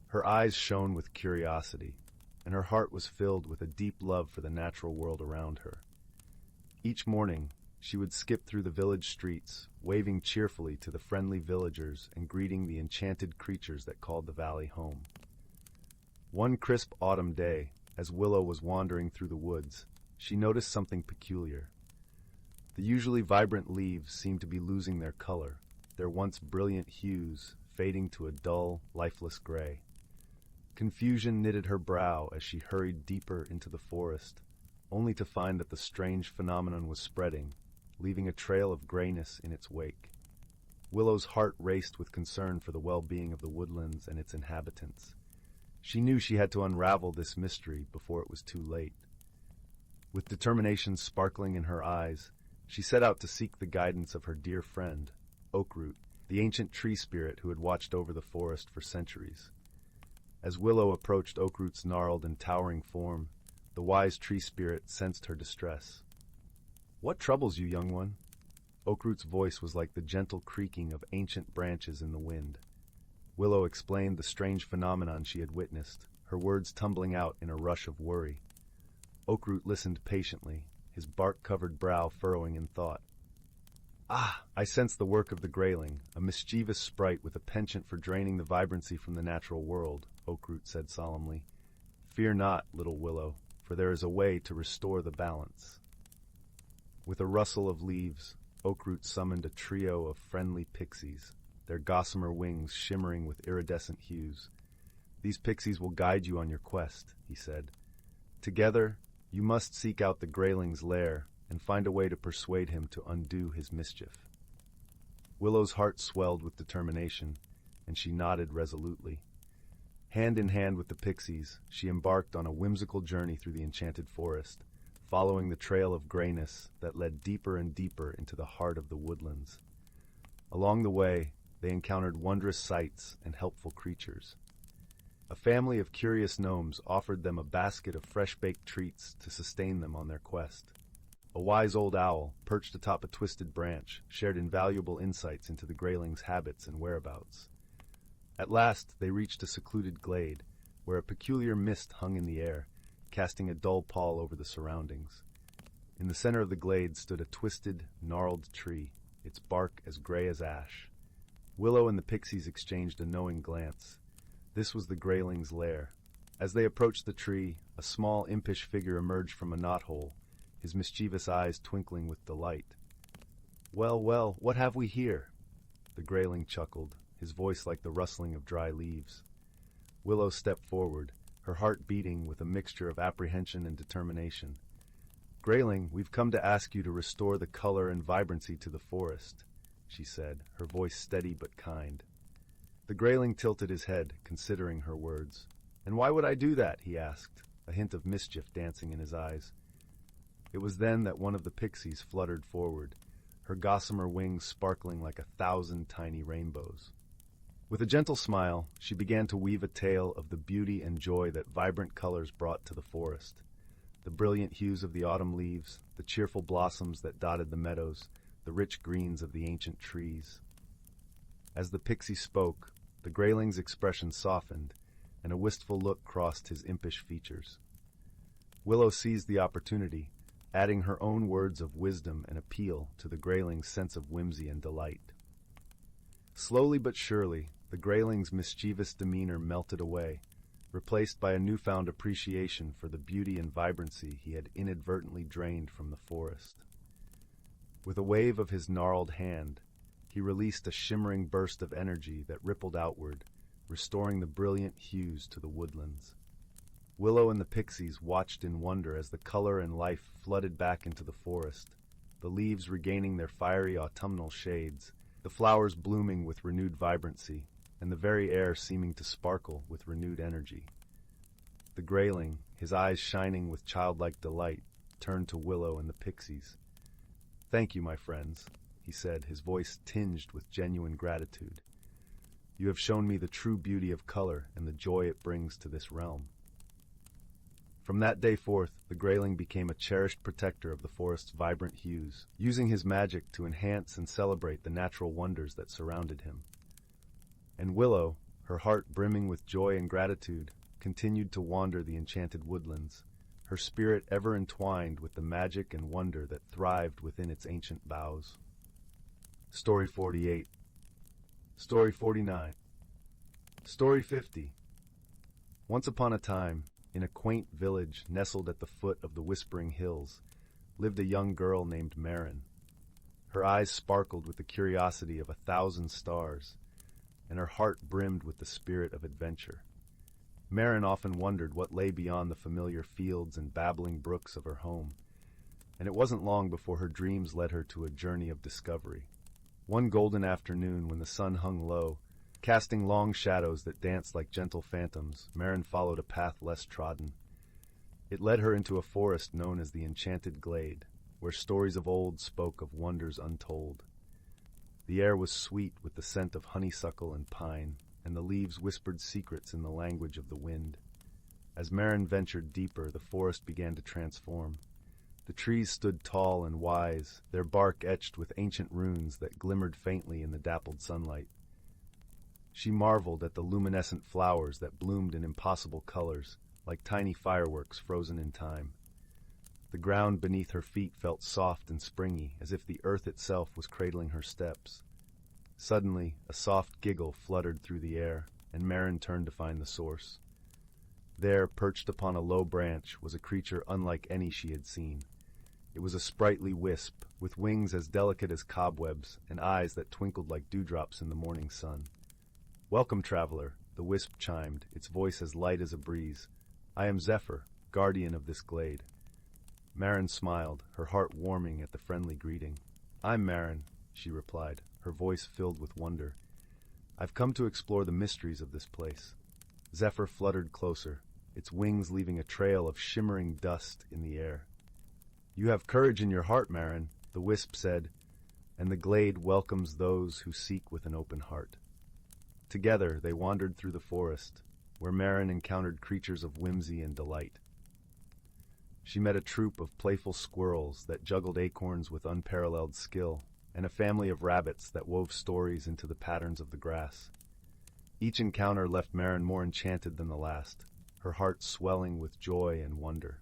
S1: Her eyes shone with curiosity, and her heart was filled with a deep love for the natural world around her. Each morning, she would skip through the village streets, waving cheerfully to the friendly villagers and greeting the enchanted creatures that called the valley home. One crisp autumn day, as Willow was wandering through the woods, she noticed something peculiar. The usually vibrant leaves seemed to be losing their color, their once brilliant hues fading to a dull, lifeless gray. Confusion knitted her brow as she hurried deeper into the forest, only to find that the strange phenomenon was spreading, leaving a trail of grayness in its wake. Willow's heart raced with concern for the well-being of the woodlands and its inhabitants. She knew she had to unravel this mystery before it was too late. With determination sparkling in her eyes, she set out to seek the guidance of her dear friend, Oakroot, the ancient tree spirit who had watched over the forest for centuries. As Willow approached Oakroot's gnarled and towering form, the wise tree spirit sensed her distress. "What troubles you, young one?" Oakroot's voice was like the gentle creaking of ancient branches in the wind. Willow explained the strange phenomenon she had witnessed, her words tumbling out in a rush of worry. Oakroot listened patiently, his bark-covered brow furrowing in thought. "Ah, I sense the work of the Grayling, a mischievous sprite with a penchant for draining the vibrancy from the natural world," Oakroot said solemnly. "Fear not, little Willow, for there is a way to restore the balance." With a rustle of leaves, Oakroot summoned a trio of friendly pixies, their gossamer wings shimmering with iridescent hues. "These pixies will guide you on your quest," he said. "Together, you must seek out the Grayling's lair and find a way to persuade him to undo his mischief." Willow's heart swelled with determination, and she nodded resolutely. Hand in hand with the pixies, she embarked on a whimsical journey through the enchanted forest, following the trail of grayness that led deeper and deeper into the heart of the woodlands. Along the way, they encountered wondrous sights and helpful creatures. A family of curious gnomes offered them a basket of fresh-baked treats to sustain them on their quest. A wise old owl, perched atop a twisted branch, shared invaluable insights into the Grayling's habits and whereabouts. At last, they reached a secluded glade, where a peculiar mist hung in the air, casting a dull pall over the surroundings. In the center of the glade stood a twisted, gnarled tree, its bark as gray as ash. Willow and the pixies exchanged a knowing glance. This was the Grayling's lair. As they approached the tree, a small, impish figure emerged from a knothole, his mischievous eyes twinkling with delight. "Well, well, what have we here?" The Grayling chuckled, his voice like the rustling of dry leaves. Willow stepped forward, her heart beating with a mixture of apprehension and determination. "Grayling, we've come to ask you to restore the color and vibrancy to the forest," she said, her voice steady but kind. The Grayling tilted his head, considering her words. "And why would I do that?" he asked, a hint of mischief dancing in his eyes. It was then that one of the pixies fluttered forward, her gossamer wings sparkling like 1,000 tiny rainbows. With a gentle smile, she began to weave a tale of the beauty and joy that vibrant colors brought to the forest. The brilliant hues of the autumn leaves, the cheerful blossoms that dotted the meadows, the rich greens of the ancient trees. As the pixie spoke, the Grayling's expression softened, and a wistful look crossed his impish features. Willow seized the opportunity, adding her own words of wisdom and appeal to the Grayling's sense of whimsy and delight. Slowly but surely, the Grayling's mischievous demeanor melted away, replaced by a newfound appreciation for the beauty and vibrancy he had inadvertently drained from the forest. With a wave of his gnarled hand, he released a shimmering burst of energy that rippled outward, restoring the brilliant hues to the woodlands. Willow and the pixies watched in wonder as the color and life flooded back into the forest, the leaves regaining their fiery autumnal shades, the flowers blooming with renewed vibrancy, and the very air seeming to sparkle with renewed energy. The grayling, his eyes shining with childlike delight, turned to Willow and the pixies. "Thank you, my friends," he said, his voice tinged with genuine gratitude. "You have shown me the true beauty of color and the joy it brings to this realm." From that day forth, the grayling became a cherished protector of the forest's vibrant hues, using his magic to enhance and celebrate the natural wonders that surrounded him. And Willow, her heart brimming with joy and gratitude, continued to wander the enchanted woodlands, her spirit ever entwined with the magic and wonder that thrived within its ancient boughs. Story 48. Story 49. Story 50. Once upon a time, in a quaint village nestled at the foot of the Whispering Hills, lived a young girl named Marin. Her eyes sparkled with the curiosity of 1,000 stars, and her heart brimmed with the spirit of adventure. Marin often wondered what lay beyond the familiar fields and babbling brooks of her home, and it wasn't long before her dreams led her to a journey of discovery. One golden afternoon, when the sun hung low, casting long shadows that danced like gentle phantoms, Marin followed a path less trodden. It led her into a forest known as the Enchanted Glade, where stories of old spoke of wonders untold. The air was sweet with the scent of honeysuckle and pine, and the leaves whispered secrets in the language of the wind. As Marin ventured deeper, the forest began to transform. The trees stood tall and wise, their bark etched with ancient runes that glimmered faintly in the dappled sunlight. She marveled at the luminescent flowers that bloomed in impossible colors, like tiny fireworks frozen in time. The ground beneath her feet felt soft and springy, as if the earth itself was cradling her steps. Suddenly, a soft giggle fluttered through the air, and Marin turned to find the source. There, perched upon a low branch, was a creature unlike any she had seen. It was a sprightly wisp, with wings as delicate as cobwebs and eyes that twinkled like dewdrops in the morning sun. "Welcome, traveler," the wisp chimed, its voice as light as a breeze. "I am Zephyr, guardian of this glade." Marin smiled, her heart warming at the friendly greeting. "I'm Marin," she replied, her voice filled with wonder. "I've come to explore the mysteries of this place." Zephyr fluttered closer, its wings leaving a trail of shimmering dust in the air. "You have courage in your heart, Marin," the wisp said, "and the glade welcomes those who seek with an open heart." Together they wandered through the forest, where Marin encountered creatures of whimsy and delight. She met a troop of playful squirrels that juggled acorns with unparalleled skill, and a family of rabbits that wove stories into the patterns of the grass. Each encounter left Marin more enchanted than the last, her heart swelling with joy and wonder.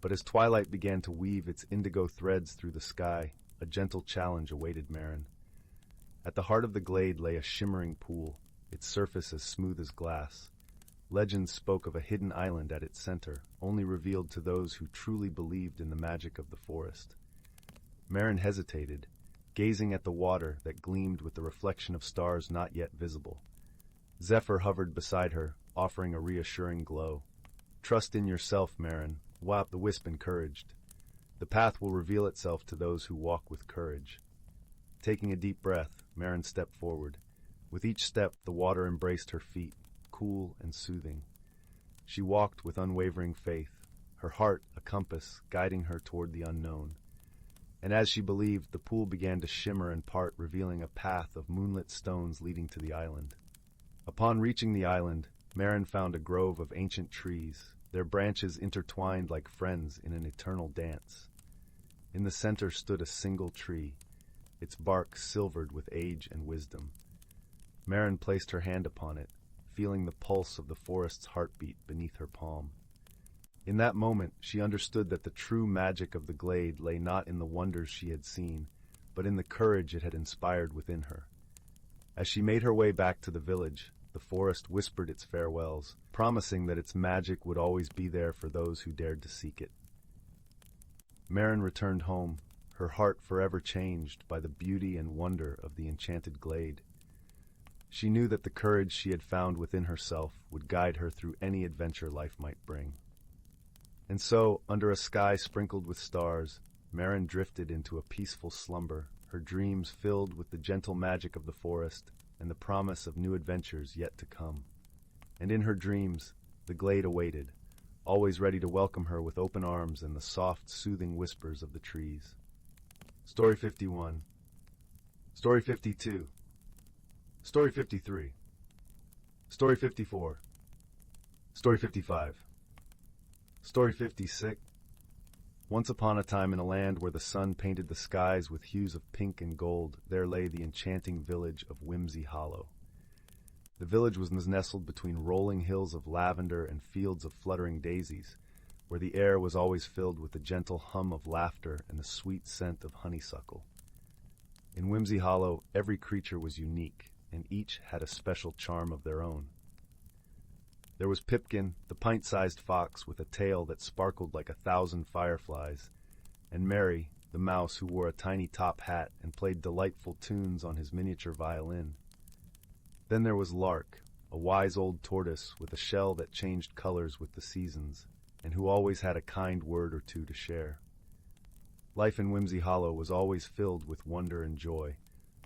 S1: But as twilight began to weave its indigo threads through the sky, a gentle challenge awaited Marin. At the heart of the glade lay a shimmering pool, its surface as smooth as glass. Legends spoke of a hidden island at its center, only revealed to those who truly believed in the magic of the forest. Marin hesitated, gazing at the water that gleamed with the reflection of stars not yet visible. Zephyr hovered beside her, offering a reassuring glow. "Trust in yourself, Marin," the wisp encouraged. "The path will reveal itself to those who walk with courage." Taking a deep breath, Marin stepped forward. With each step, the water embraced her feet, cool and soothing. She walked with unwavering faith, her heart a compass guiding her toward the unknown. And as she believed, the pool began to shimmer and part, revealing a path of moonlit stones leading to the island. Upon reaching the island, Marin found a grove of ancient trees, their branches intertwined like friends in an eternal dance. In the center stood a single tree, its bark silvered with age and wisdom. Marin placed her hand upon it, feeling the pulse of the forest's heartbeat beneath her palm. In that moment, she understood that the true magic of the glade lay not in the wonders she had seen, but in the courage it had inspired within her. As she made her way back to the village, the forest whispered its farewells, promising that its magic would always be there for those who dared to seek it. Marin returned home, her heart forever changed by the beauty and wonder of the enchanted glade. She knew that the courage she had found within herself would guide her through any adventure life might bring. And so, under a sky sprinkled with stars, Marin drifted into a peaceful slumber, her dreams filled with the gentle magic of the forest and the promise of new adventures yet to come. And in her dreams, the glade awaited, always ready to welcome her with open arms and the soft, soothing whispers of the trees. Story 51. Story 52. Story 53. Story 54. Story 55. Story 56. Once upon a time in a land where the sun painted the skies with hues of pink and gold, there lay the enchanting village of Whimsical. The village was nestled between rolling hills of lavender and fields of fluttering daisies, where the air was always filled with the gentle hum of laughter and the sweet scent of honeysuckle. In Whimsical, every creature was unique, and each had a special charm of their own. There was Pippin, the pint-sized fox with a tail that sparkled like 1,000 fireflies, and Mary, the mouse who wore a tiny top hat and played delightful tunes on his miniature violin. Then there was Lark, a wise old tortoise with a shell that changed colors with the seasons, and who always had a kind word or two to share. Life in Whimsical was always filled with wonder and joy,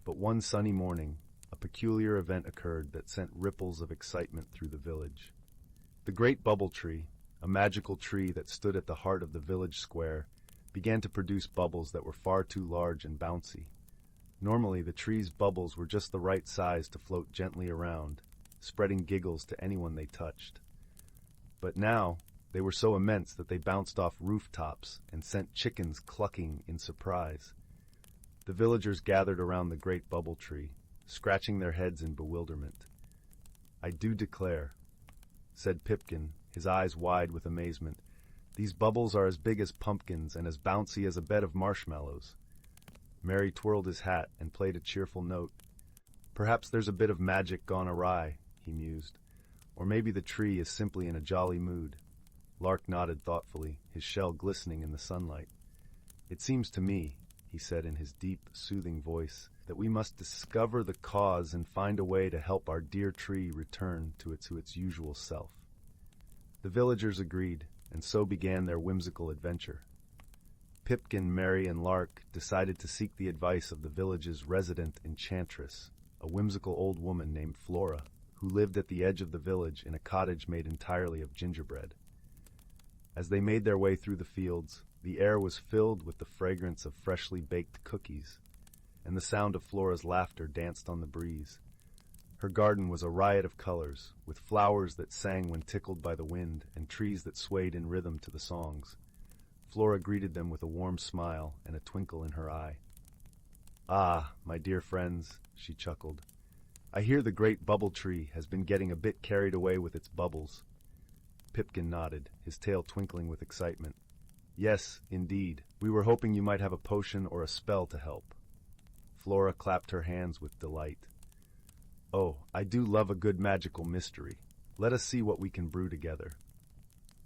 S1: but one sunny morning, a peculiar event occurred that sent ripples of excitement through the village. The great bubble tree, a magical tree that stood at the heart of the village square, began to produce bubbles that were far too large and bouncy. Normally, the tree's bubbles were just the right size to float gently around, spreading giggles to anyone they touched. But now, they were so immense that they bounced off rooftops and sent chickens clucking in surprise. The villagers gathered around the great bubble tree, scratching their heads in bewilderment. "I do declare," said Pippin, his eyes wide with amazement, "these bubbles are as big as pumpkins and as bouncy as a bed of marshmallows." Mary twirled his hat and played a cheerful note. "Perhaps there's a bit of magic gone awry," he mused. "Or maybe the tree is simply in a jolly mood." Lark nodded thoughtfully, his shell glistening in the sunlight. "It seems to me," he said in his deep, soothing voice, "that we must discover the cause and find a way to help our dear tree return to its usual self." The villagers agreed, and so began their whimsical adventure. Pippin, Mary, and Lark decided to seek the advice of the village's resident enchantress, a whimsical old woman named Flora, who lived at the edge of the village in a cottage made entirely of gingerbread. As they made their way through the fields, the air was filled with the fragrance of freshly baked cookies, and the sound of Flora's laughter danced on the breeze. Her garden was a riot of colors, with flowers that sang when tickled by the wind and trees that swayed in rhythm to the songs. Flora greeted them with a warm smile and a twinkle in her eye. "Ah, my dear friends," she chuckled. "I hear the great bubble tree has been getting a bit carried away with its bubbles." Pippin nodded, his tail twinkling with excitement. "Yes, indeed. We were hoping you might have a potion or a spell to help." Flora clapped her hands with delight. "Oh, I do love a good magical mystery. Let us see what we can brew together."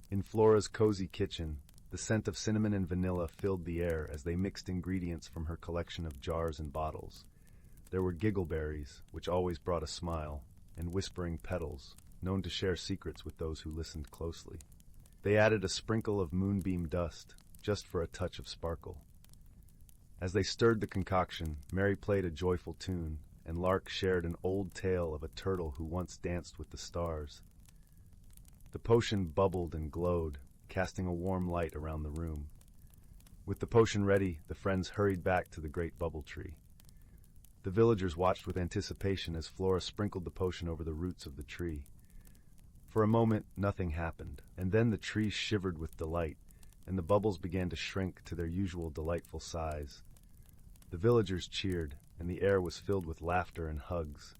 S1: In Flora's cozy kitchen, the scent of cinnamon and vanilla filled the air as they mixed ingredients from her collection of jars and bottles. There were giggleberries, which always brought a smile, and whispering petals, known to share secrets with those who listened closely. They added a sprinkle of moonbeam dust, just for a touch of sparkle. As they stirred the concoction, Mary played a joyful tune, and Lark shared an old tale of a turtle who once danced with the stars. The potion bubbled and glowed, casting a warm light around the room. With the potion ready, the friends hurried back to the great bubble tree. The villagers watched with anticipation as Flora sprinkled the potion over the roots of the tree. For a moment, nothing happened, and then the tree shivered with delight, and the bubbles began to shrink to their usual delightful size. The villagers cheered, and the air was filled with laughter and hugs.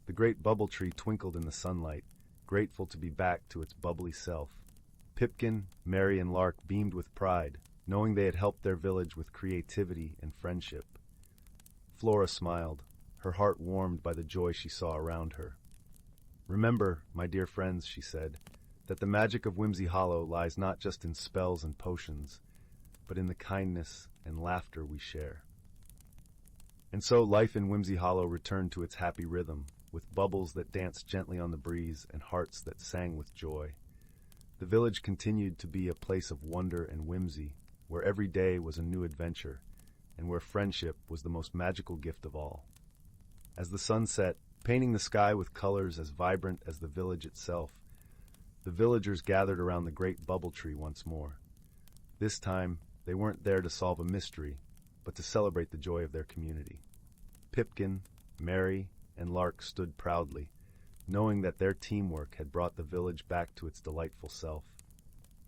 S1: The great bubble tree twinkled in the sunlight, grateful to be back to its bubbly self. Pippin, Mary, and Lark beamed with pride, knowing they had helped their village with creativity and friendship. Flora smiled, her heart warmed by the joy she saw around her. Remember, my dear friends, she said, that the magic of Whimsy Hollow lies not just in spells and potions, but in the kindness and laughter we share. And so life in Whimsy Hollow returned to its happy rhythm, with bubbles that danced gently on the breeze and hearts that sang with joy. The village continued to be a place of wonder and whimsy, where every day was a new adventure, and where friendship was the most magical gift of all. As the sun set, painting the sky with colors as vibrant as the village itself, the villagers gathered around the great bubble tree once more. This time, they weren't there to solve a mystery, but to celebrate the joy of their community. Pipkin, Mary, and Lark stood proudly, knowing that their teamwork had brought the village back to its delightful self.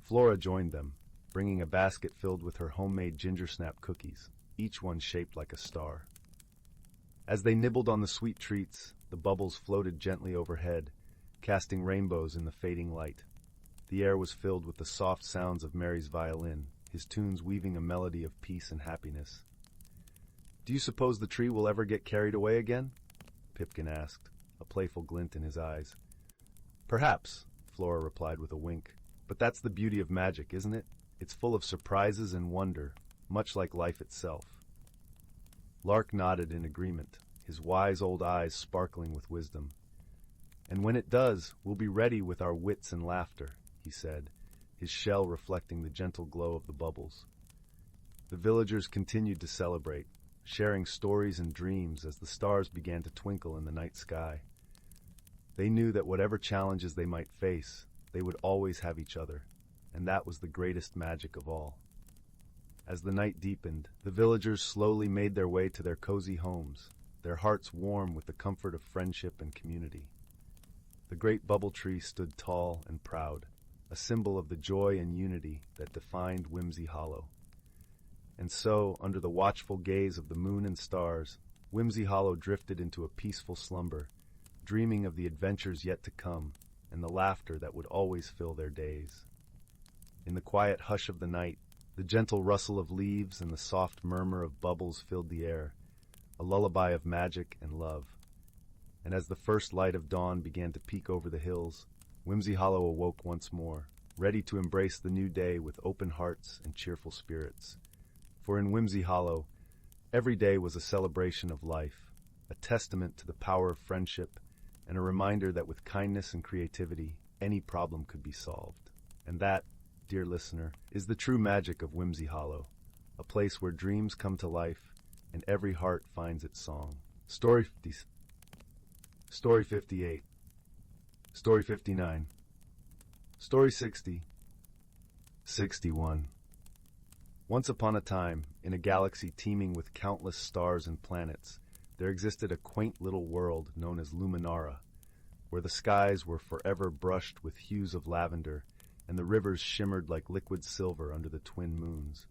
S1: Flora joined them, bringing a basket filled with her homemade ginger snap cookies, each one shaped like a star. As they nibbled on the sweet treats, the bubbles floated gently overhead, casting rainbows in the fading light. The air was filled with the soft sounds of Mary's violin, his tunes weaving a melody of peace and happiness. "Do you suppose the tree will ever get carried away again?" Pipkin asked, a playful glint in his eyes. "Perhaps," Flora replied with a wink. "But that's the beauty of magic, isn't it? It's full of surprises and wonder, much like life itself." Lark nodded in agreement, his wise old eyes sparkling with wisdom. "And when it does, we'll be ready with our wits and laughter," he said, his shell reflecting the gentle glow of the bubbles. The villagers continued to celebrate, sharing stories and dreams as the stars began to twinkle in the night sky. They knew that whatever challenges they might face, they would always have each other, and that was the greatest magic of all. As the night deepened, the villagers slowly made their way to their cozy homes, their hearts warm with the comfort of friendship and community. The great bubble tree stood tall and proud, a symbol of the joy and unity that defined Whimsy Hollow. And so, under the watchful gaze of the moon and stars, Whimsy Hollow drifted into a peaceful slumber, dreaming of the adventures yet to come and the laughter that would always fill their days. In the quiet hush of the night, the gentle rustle of leaves and the soft murmur of bubbles filled the air, a lullaby of magic and love. And as the first light of dawn began to peek over the hills, Whimsy Hollow awoke once more, ready to embrace the new day with open hearts and cheerful spirits. For in Whimsy Hollow, every day was a celebration of life, a testament to the power of friendship, and a reminder that with kindness and creativity, any problem could be solved. And that, dear listener, is the true magic of Whimsy Hollow, a place where dreams come to life and every heart finds its song. Story 58. Story 59. Story 60. 61. Once upon a time, in a galaxy teeming with countless stars and planets, there existed a quaint little world known as Luminara, where the skies were forever brushed with hues of lavender and the rivers shimmered like liquid silver under the twin moons.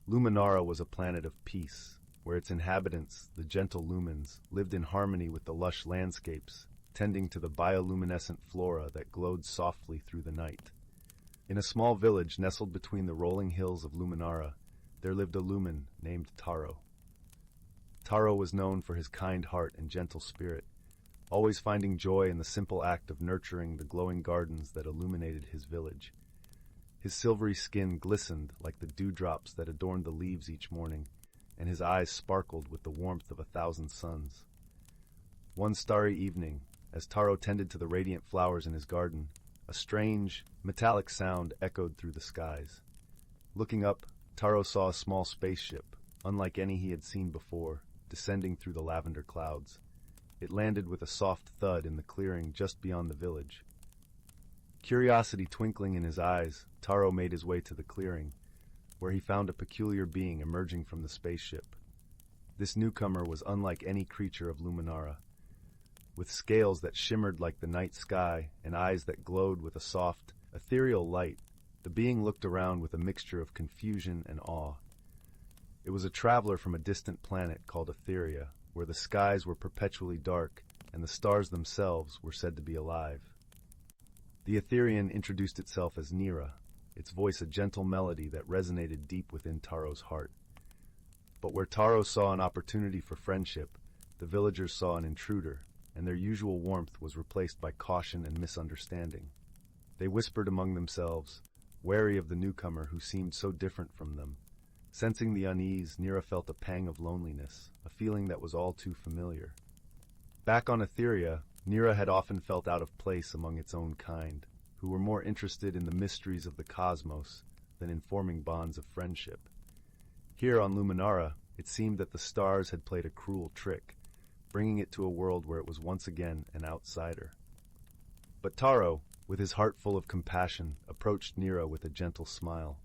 S1: Luminara was a planet of peace, where its inhabitants, the gentle lumens, lived in harmony with the lush landscapes, tending to the bioluminescent flora that glowed softly through the night. In a small village nestled between the rolling hills of Luminara, there lived a lumen named Taro. Taro was known for his kind heart and gentle spirit, always finding joy in the simple act of nurturing the glowing gardens that illuminated his village. His silvery skin glistened like the dewdrops that adorned the leaves each morning, and his eyes sparkled with the warmth of 1,000 suns. One starry evening, as Taro tended to the radiant flowers in his garden, a strange, metallic sound echoed through the skies. Looking up, Taro saw a small spaceship, unlike any he had seen before, descending through the lavender clouds. It landed with a soft thud in the clearing just beyond the village. Curiosity twinkling in his eyes, Taro made his way to the clearing, where he found a peculiar being emerging from the spaceship. This newcomer was unlike any creature of Luminara. With scales that shimmered like the night sky and eyes that glowed with a soft, ethereal light, the being looked around with a mixture of confusion and awe. It was a traveler from a distant planet called Etheria, where the skies were perpetually dark and the stars themselves were said to be alive. The Etherian introduced itself as Nira, its voice a gentle melody that resonated deep within Taro's heart. But where Taro saw an opportunity for friendship, the villagers saw an intruder, and their usual warmth was replaced by caution and misunderstanding. They whispered among themselves, wary of the newcomer who seemed so different from them. Sensing the unease, Nira felt a pang of loneliness, a feeling that was all too familiar. Back on Etheria, Nira had often felt out of place among its own kind, who were more interested in the mysteries of the cosmos than in forming bonds of friendship. Here on Luminara, it seemed that the stars had played a cruel trick, bringing it to a world where it was once again an outsider. But Taro, with his heart full of compassion, approached Nira with a gentle smile.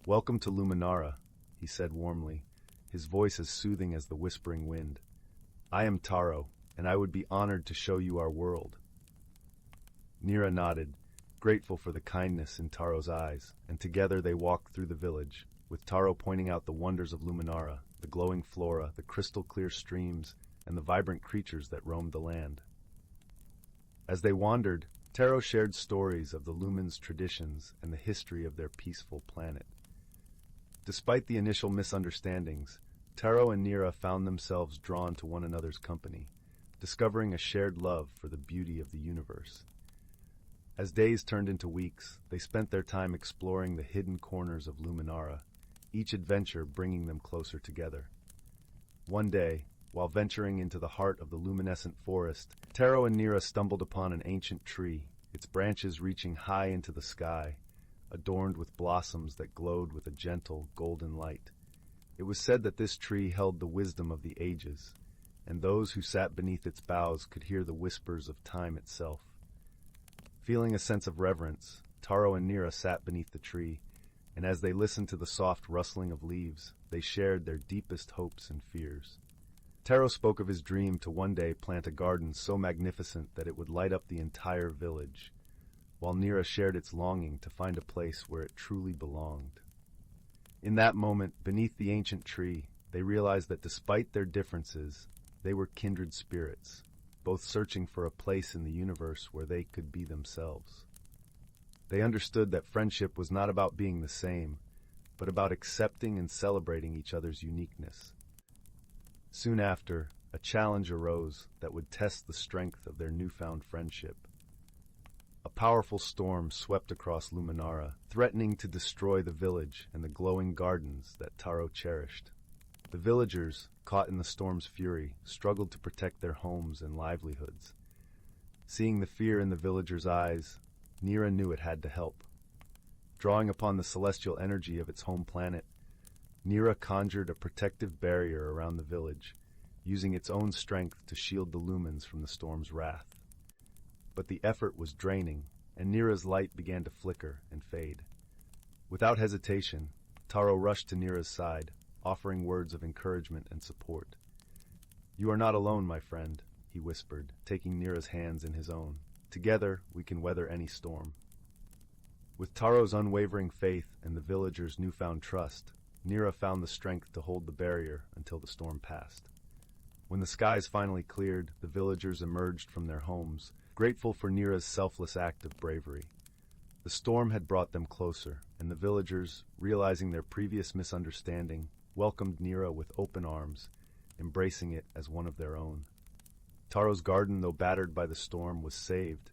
S1: "Welcome to Luminara," he said warmly, his voice as soothing as the whispering wind. "I am Taro, and I would be honored to show you our world." Nira nodded, grateful for the kindness in Taro's eyes, and together they walked through the village, with Taro pointing out the wonders of Luminara, the glowing flora, the crystal-clear streams, and the vibrant creatures that roamed the land. As they wandered, Taro shared stories of the Lumens' traditions and the history of their peaceful planet. Despite the initial misunderstandings, Taro and Nira found themselves drawn to one another's company, discovering a shared love for the beauty of the universe. As days turned into weeks, they spent their time exploring the hidden corners of Luminara, each adventure bringing them closer together. One day, while venturing into the heart of the luminescent forest, Taro and Nira stumbled upon an ancient tree, its branches reaching high into the sky, adorned with blossoms that glowed with a gentle, golden light. It was said that this tree held the wisdom of the ages, and those who sat beneath its boughs could hear the whispers of time itself. Feeling a sense of reverence, Taro and Nira sat beneath the tree, and as they listened to the soft rustling of leaves, they shared their deepest hopes and fears. Taro spoke of his dream to one day plant a garden so magnificent that it would light up the entire village, while Nira shared its longing to find a place where it truly belonged. In that moment, beneath the ancient tree, they realized that despite their differences, they were kindred spirits, both searching for a place in the universe where they could be themselves. They understood that friendship was not about being the same, but about accepting and celebrating each other's uniqueness. Soon after, a challenge arose that would test the strength of their newfound friendship. A powerful storm swept across Luminara, threatening to destroy the village and the glowing gardens that Taro cherished. The villagers, caught in the storm's fury, struggled to protect their homes and livelihoods. Seeing the fear in the villagers' eyes, Nira knew it had to help. Drawing upon the celestial energy of its home planet, Nira conjured a protective barrier around the village, using its own strength to shield the lumens from the storm's wrath. But the effort was draining, and Nira's light began to flicker and fade. Without hesitation, Taro rushed to Nira's side, offering words of encouragement and support. "You are not alone, my friend," he whispered, taking Nira's hands in his own. "Together, we can weather any storm." With Taro's unwavering faith and the villagers' newfound trust, Nira found the strength to hold the barrier until the storm passed. When the skies finally cleared, the villagers emerged from their homes, grateful for Nira's selfless act of bravery. The storm had brought them closer, and the villagers, realizing their previous misunderstanding, welcomed Nira with open arms, embracing it as one of their own. Taro's garden, though battered by the storm, was saved,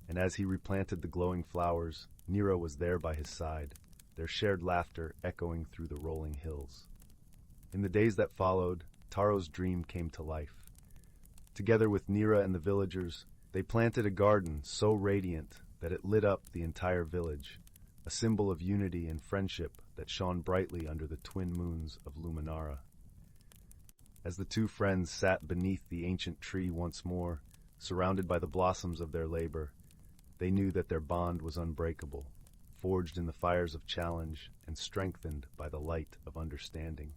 S1: and as he replanted the glowing flowers, Nira was there by his side, their shared laughter echoing through the rolling hills. In the days that followed, Taro's dream came to life. Together with Nira and the villagers, they planted a garden so radiant that it lit up the entire village, a symbol of unity and friendship that shone brightly under the twin moons of Luminara. As the two friends sat beneath the ancient tree once more, surrounded by the blossoms of their labor, they knew that their bond was unbreakable, forged in the fires of challenge and strengthened by the light of understanding.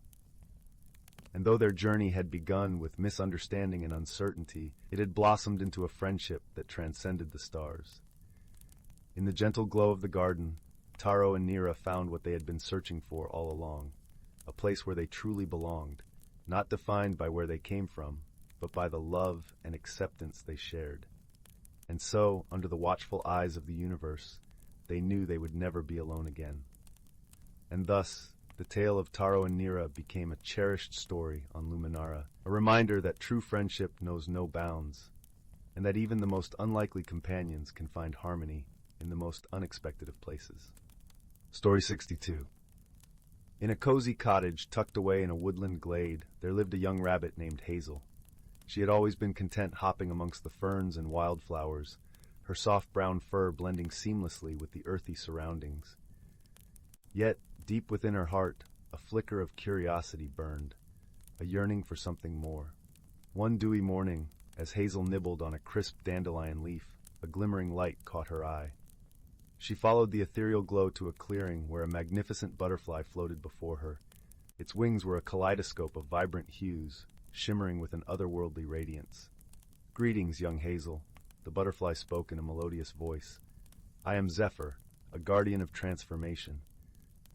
S1: And though their journey had begun with misunderstanding and uncertainty, it had blossomed into a friendship that transcended the stars. In the gentle glow of the garden, Taro and Nira found what they had been searching for all along, a place where they truly belonged, not defined by where they came from, but by the love and acceptance they shared. And so, under the watchful eyes of the universe, they knew they would never be alone again. And thus, the tale of Taro and Nira became a cherished story on Luminara, a reminder that true friendship knows no bounds, and that even the most unlikely companions can find harmony in the most unexpected of places. Story 62. In a cozy cottage tucked away in a woodland glade, there lived a young rabbit named Hazel. She had always been content hopping amongst the ferns and wildflowers, her soft brown fur blending seamlessly with the earthy surroundings. Yet, deep within her heart, a flicker of curiosity burned, a yearning for something more. One dewy morning, as Hazel nibbled on a crisp dandelion leaf, a glimmering light caught her eye. She followed the ethereal glow to a clearing where a magnificent butterfly floated before her. Its wings were a kaleidoscope of vibrant hues, shimmering with an otherworldly radiance. "Greetings, young Hazel," the butterfly spoke in a melodious voice. "I am Zephyr, a guardian of transformation."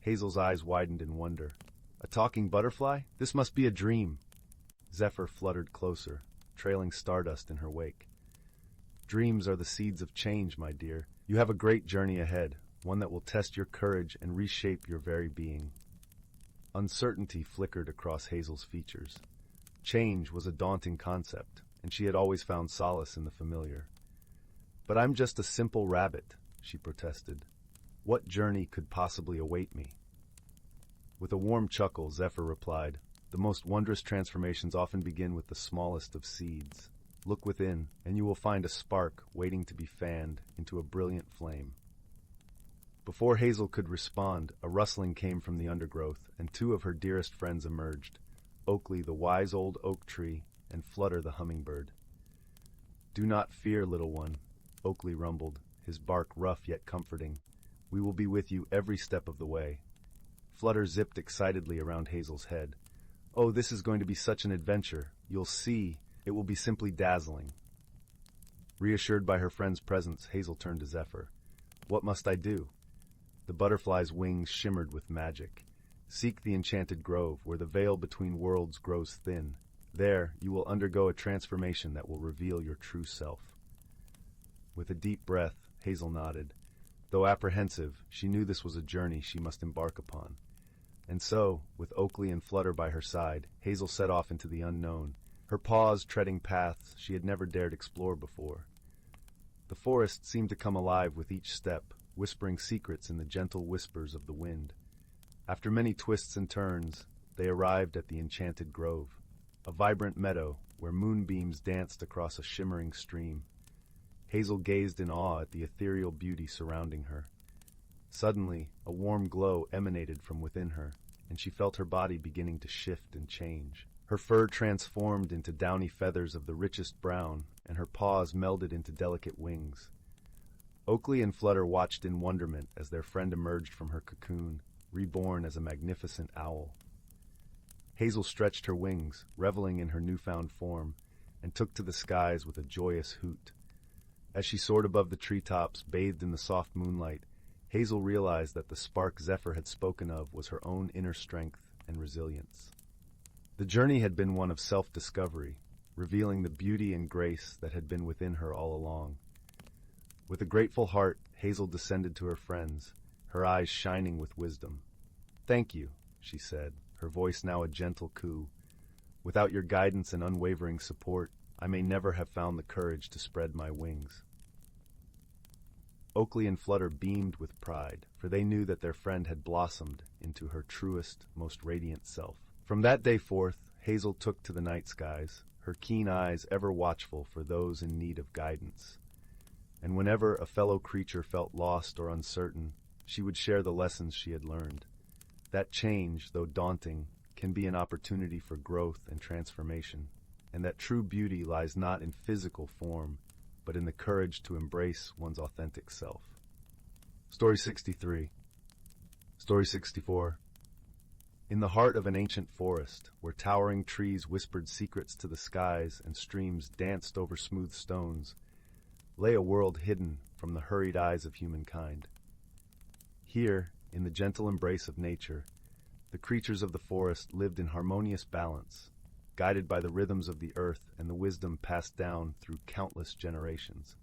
S1: Hazel's eyes widened in wonder. "A talking butterfly? This must be a dream." Zephyr fluttered closer, trailing stardust in her wake. "Dreams are the seeds of change, my dear. You have a great journey ahead, one that will test your courage and reshape your very being." Uncertainty flickered across Hazel's features. Change was a daunting concept, and she had always found solace in the familiar. "But I'm just a simple rabbit," she protested. "What journey could possibly await me?" With a warm chuckle, Zephyr replied, "The most wondrous transformations often begin with the smallest of seeds. Look within, and you will find a spark waiting to be fanned into a brilliant flame." Before Hazel could respond, a rustling came from the undergrowth, and two of her dearest friends emerged, Oakley, the wise old oak tree, and Flutter, the hummingbird. "Do not fear, little one," Oakley rumbled, his bark rough yet comforting. "We will be with you every step of the way." Flutter zipped excitedly around Hazel's head. "Oh, this is going to be such an adventure. You'll see. It will be simply dazzling." Reassured by her friend's presence, Hazel turned to Zephyr. "What must I do?" The butterfly's wings shimmered with magic. "Seek the enchanted grove, where the veil between worlds grows thin. There, you will undergo a transformation that will reveal your true self." With a deep breath, Hazel nodded. Though apprehensive, she knew this was a journey she must embark upon. And so, with Oakley and Flutter by her side, Hazel set off into the unknown, her paws treading paths she had never dared explore before. The forest seemed to come alive with each step, whispering secrets in the gentle whispers of the wind. After many twists and turns, they arrived at the Enchanted Grove, a vibrant meadow where moonbeams danced across a shimmering stream. Hazel gazed in awe at the ethereal beauty surrounding her. Suddenly, a warm glow emanated from within her, and she felt her body beginning to shift and change. Her fur transformed into downy feathers of the richest brown, and her paws melded into delicate wings. Oakley and Flutter watched in wonderment as their friend emerged from her cocoon, reborn as a magnificent owl. Hazel stretched her wings, reveling in her newfound form, and took to the skies with a joyous hoot. As she soared above the treetops, bathed in the soft moonlight, Hazel realized that the spark Zephyr had spoken of was her own inner strength and resilience. The journey had been one of self-discovery, revealing the beauty and grace that had been within her all along. With a grateful heart, Hazel descended to her friends, her eyes shining with wisdom. "Thank you," she said, her voice now a gentle coo. "Without your guidance and unwavering support, I may never have found the courage to spread my wings." Oakley and Flutter beamed with pride, for they knew that their friend had blossomed into her truest, most radiant self. From that day forth, Hazel took to the night skies, her keen eyes ever watchful for those in need of guidance. And whenever a fellow creature felt lost or uncertain, she would share the lessons she had learned. That change, though daunting, can be an opportunity for growth and transformation, and that true beauty lies not in physical form, but in the courage to embrace one's authentic self. Story 63. Story 64. In the heart of an ancient forest, where towering trees whispered secrets to the skies and streams danced over smooth stones, lay a world hidden from the hurried eyes of humankind. Here, in the gentle embrace of nature, the creatures of the forest lived in harmonious balance, guided by the rhythms of the earth and the wisdom passed down through countless generations.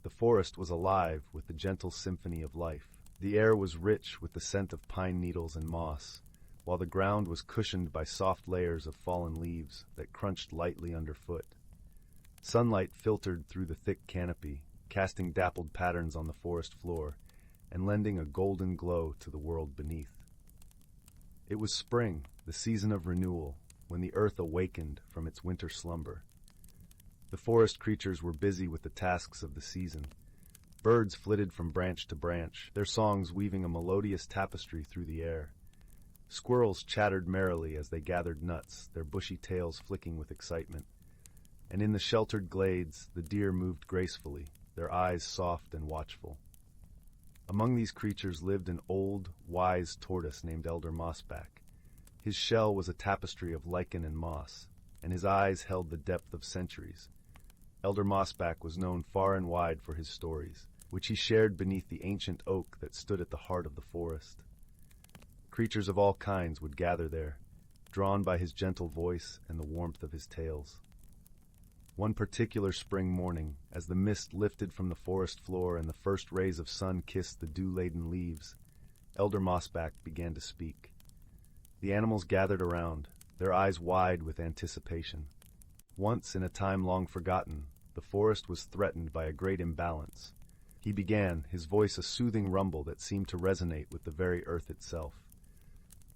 S1: The forest was alive with the gentle symphony of life. The air was rich with the scent of pine needles and moss, while the ground was cushioned by soft layers of fallen leaves that crunched lightly underfoot. Sunlight filtered through the thick canopy, casting dappled patterns on the forest floor and lending a golden glow to the world beneath. It was spring, the season of renewal, when the earth awakened from its winter slumber. The forest creatures were busy with the tasks of the season. Birds flitted from branch to branch, their songs weaving a melodious tapestry through the air. Squirrels chattered merrily as they gathered nuts, their bushy tails flicking with excitement. And in the sheltered glades, the deer moved gracefully, their eyes soft and watchful. Among these creatures lived an old, wise tortoise named Elder Mossback. His shell was a tapestry of lichen and moss, and his eyes held the depth of centuries. Elder Mossback was known far and wide for his stories, which he shared beneath the ancient oak that stood at the heart of the forest. Creatures of all kinds would gather there, drawn by his gentle voice and the warmth of his tales. One particular spring morning, as the mist lifted from the forest floor and the first rays of sun kissed the dew-laden leaves, Elder Mossback began to speak. The animals gathered around, their eyes wide with anticipation. Once, in a time long forgotten, the forest was threatened by a great imbalance. He began, his voice a soothing rumble that seemed to resonate with the very earth itself.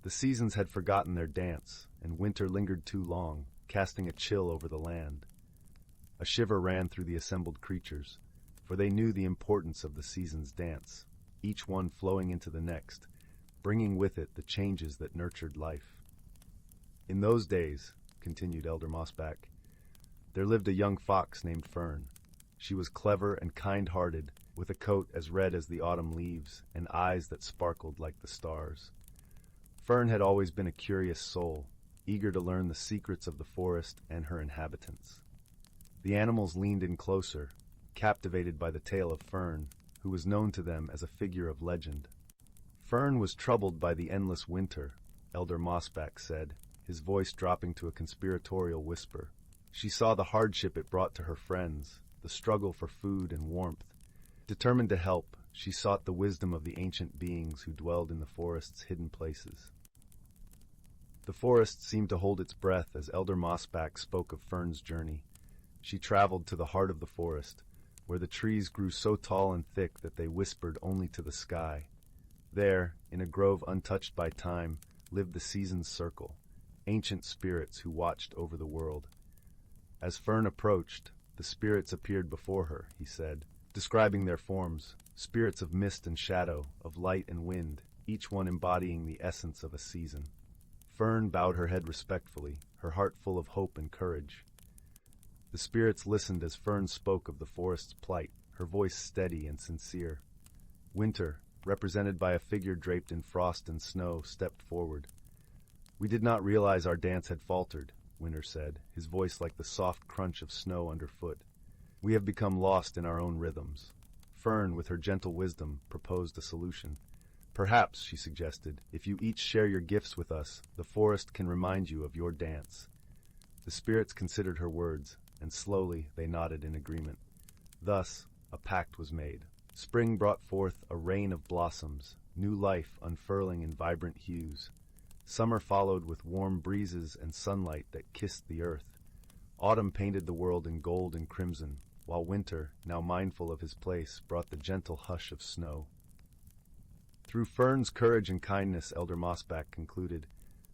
S1: The seasons had forgotten their dance, and winter lingered too long, casting a chill over the land. A shiver ran through the assembled creatures, for they knew the importance of the season's dance, each one flowing into the next, bringing with it the changes that nurtured life. In those days, continued Elder Mossback, there lived a young fox named Fern. She was clever and kind-hearted, with a coat as red as the autumn leaves and eyes that sparkled like the stars. Fern had always been a curious soul, eager to learn the secrets of the forest and her inhabitants. The animals leaned in closer, captivated by the tale of Fern, who was known to them as a figure of legend. Fern was troubled by the endless winter, Elder Mossback said, his voice dropping to a conspiratorial whisper. She saw the hardship it brought to her friends, the struggle for food and warmth. Determined to help, she sought the wisdom of the ancient beings who dwelled in the forest's hidden places. The forest seemed to hold its breath as Elder Mossback spoke of Fern's journey. She traveled to the heart of the forest, where the trees grew so tall and thick that they whispered only to the sky. There, in a grove untouched by time, lived the season's circle, ancient spirits who watched over the world. As Fern approached, the spirits appeared before her, he said, describing their forms, spirits of mist and shadow, of light and wind, each one embodying the essence of a season. Fern bowed her head respectfully, her heart full of hope and courage. The spirits listened as Fern spoke of the forest's plight, her voice steady and sincere. Winter, represented by a figure draped in frost and snow, stepped forward. We did not realize our dance had faltered, Winter said, his voice like the soft crunch of snow underfoot. We have become lost in our own rhythms. Fern, with her gentle wisdom, proposed a solution. Perhaps, she suggested, if you each share your gifts with us, the forest can remind you of your dance. The spirits considered her words, and slowly they nodded in agreement. Thus, a pact was made. Spring brought forth a rain of blossoms, new life unfurling in vibrant hues. Summer followed with warm breezes and sunlight that kissed the earth. Autumn painted the world in gold and crimson, while winter, now mindful of his place, brought the gentle hush of snow. Through Fern's courage and kindness, Elder Mossback concluded,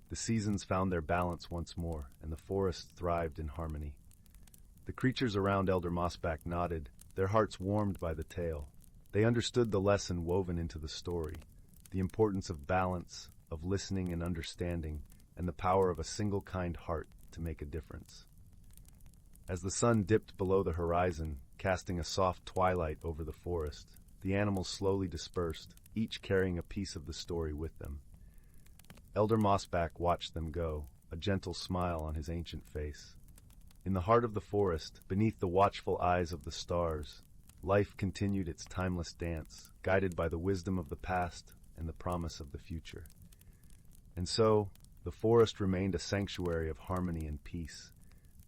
S1: the seasons found their balance once more, and the forest thrived in harmony. The creatures around Elder Mossback nodded, their hearts warmed by the tale. They understood the lesson woven into the story, the importance of balance, of listening and understanding, and the power of a single kind heart to make a difference. As the sun dipped below the horizon, casting a soft twilight over the forest, the animals slowly dispersed, each carrying a piece of the story with them. Elder Mossback watched them go, a gentle smile on his ancient face. In the heart of the forest, beneath the watchful eyes of the stars, life continued its timeless dance, guided by the wisdom of the past and the promise of the future. And so, the forest remained a sanctuary of harmony and peace,